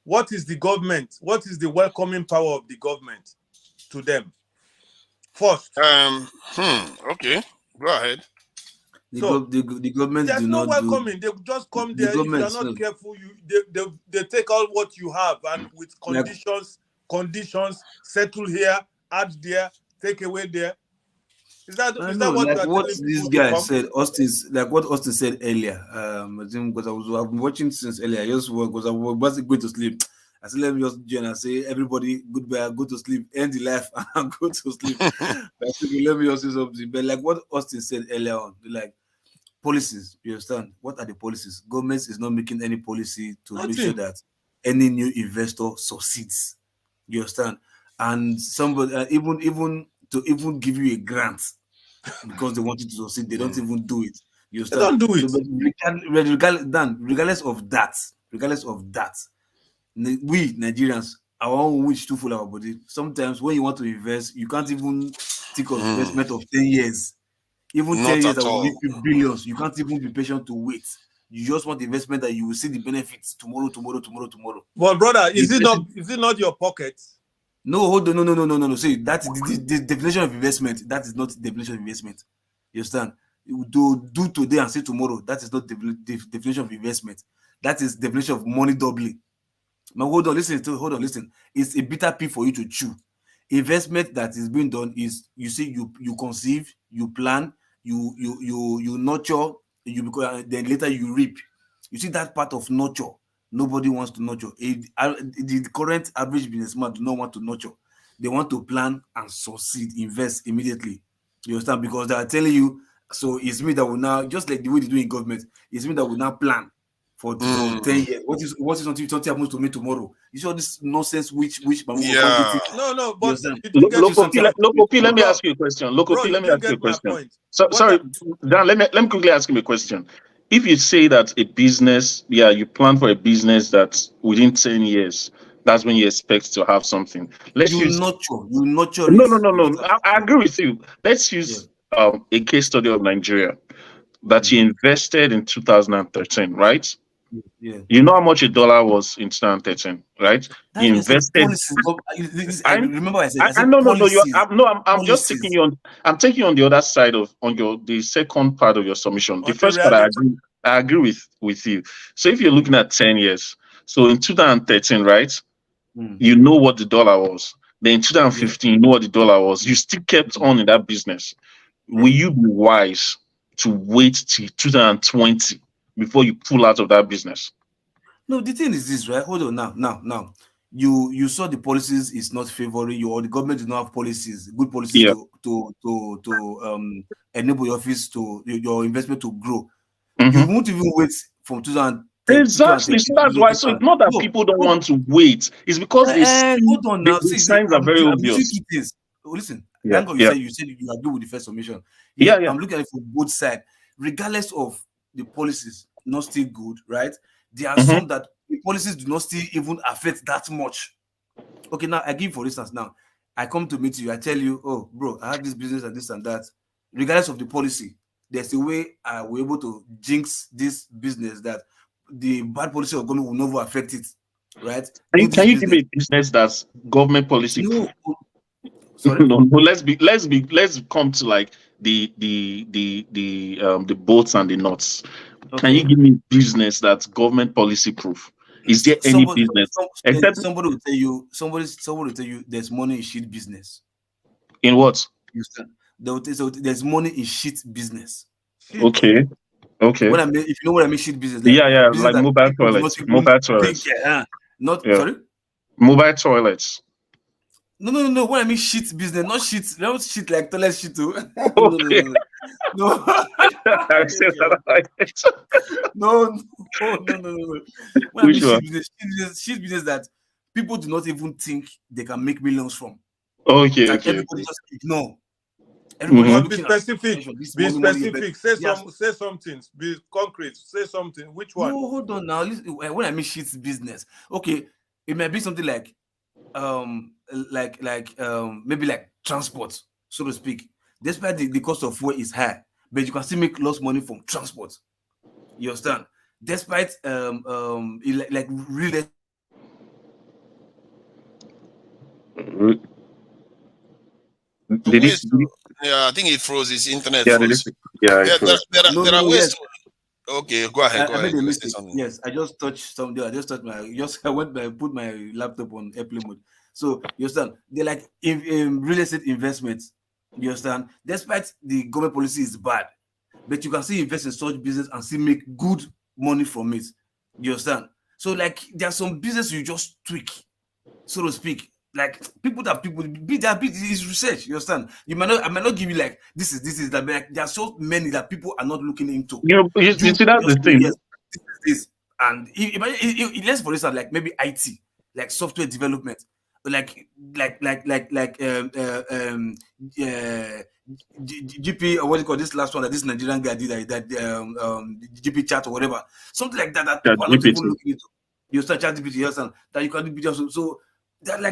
what is the government? What is the welcoming power of the government to them? First. Okay, go ahead. The government there's do no not welcoming. They just come there. If you're not careful, they take all what you have and with conditions, settle here, add there, take away there. Is that what this guy said? What Austin said earlier. Because I've been watching since earlier. Because I was going to sleep. I said, let me just join and say, everybody, goodbye, go to sleep, end the life, and go to sleep. I said, let me just say something. But like what Austin said earlier on, like policies, you understand? What are the policies? Government is not making any policy to make sure that any new investor succeeds. You understand? And somebody, even to give you a grant because they want you to succeed, they don't even do it. You understand? They don't do it. So, regardless of that, we Nigerians, our own wish to full our body. Sometimes when you want to invest, you can't even think of investment of 10 years. Even 10 years that will give you billions. You can't even be patient to wait. You just want the investment that you will see the benefits tomorrow. Well, brother, is it not your pocket? No, hold on, no. See, that's the definition of investment. That is not the definition of investment. You understand? to do today and say tomorrow. That is not the definition of investment. That is definition of money doubling. Now hold on, listen. It's a bitter pill for you to chew. Investment that is being done is, you see, you conceive, you plan, you nurture, then later you reap. You see that part of nurture. Nobody wants to nurture. The current average businessman do not want to nurture. They want to plan and succeed, invest immediately. You understand? Because they are telling you, so it's me that will now, just like the way they do in government, it's me that will now plan for 10 years. What is something happens to me tomorrow? You see all this nonsense which No, but Local P, let me ask you a question. Local P, let me ask you a question. Sorry, Dan, let me quickly ask him a question. If you say that a business, you plan for a business that within 10 years, that's when you expect to have something. You nurture. No. I agree with you. Let's use a case study of Nigeria that you invested in 2013, right? Yeah. You know how much $1 was in 2013, right? That You invested. I remember I said I'm just taking you on. I'm taking you on the other side of the second part of your submission. The first part, I agree with you. So if you're looking at 10 years, so in 2013, right? You know what the dollar was. Then in 2015, you know what the dollar was. You still kept on in that business. Will you be wise to wait till 2020 before you pull out of that business? No, the thing is this, right? Hold on now. You saw the policies is not favoring you, or the government did not have good policies to enable your office to your investment to grow. You won't even wait from 2010. Exactly. So that's why. So it's not that people don't want to wait. It's because hold on now. The signs are very obvious. Listen, Yeah. You said you agree with the first submission. I'm looking at it from both sides. Regardless of the policies not still good, right? There are some that the policies do not still even affect that much. Okay, now I give, for instance, now I come to meet you, I tell you, oh, bro, I have this business and this and that. Regardless of the policy, there's a way we're able to jinx this business that the bad policy of government will never affect it, right? Can you give me a business that's government policy? No. Sorry? No. Let's come to like the bolts and the nuts. Okay. Can you give me business that's government policy proof? Is there any business? Somebody will tell you there's money in shit business. In what? There's money in shit business. Okay. If you know what I mean, shit business. Business like mobile toilets. Sorry? Mobile toilets. No. What I mean, shit business, not shit. Not shit like toilet shit too. Okay. No. I said that like it. No. What I mean, shit business that people do not even think they can make millions from. Okay. Everybody just ignore. Be specific. Be specific. Say something. Be concrete. Say something. Which one? No, hold on now. Listen, when I mean shit business, okay, it might be something like maybe like transport, so to speak. Despite the cost of fuel is high, but you can still make lots of money from transport. You understand? Despite like real. I think it froze. His internet froze. There are ways. Okay, go ahead. I made a mistake. Yes, I just touched something. I put my laptop on airplane mode. So you understand? They're like in real estate investments. You understand? Despite the government policy is bad, but you can still invest in such business and still make good money from it. You understand? So like there are some business you just tweak, so to speak. Like that is research. You understand? I might not give you like this is that, but like, there are so many that people are not looking into. You see that's the thing. Yes, this. And let's for instance, like maybe IT, like software development, like GP or what do you call this last one that this Nigerian guy did that GP chat or whatever, something like that people are not even looking into. You start chat GPT, that you can do videos. So that like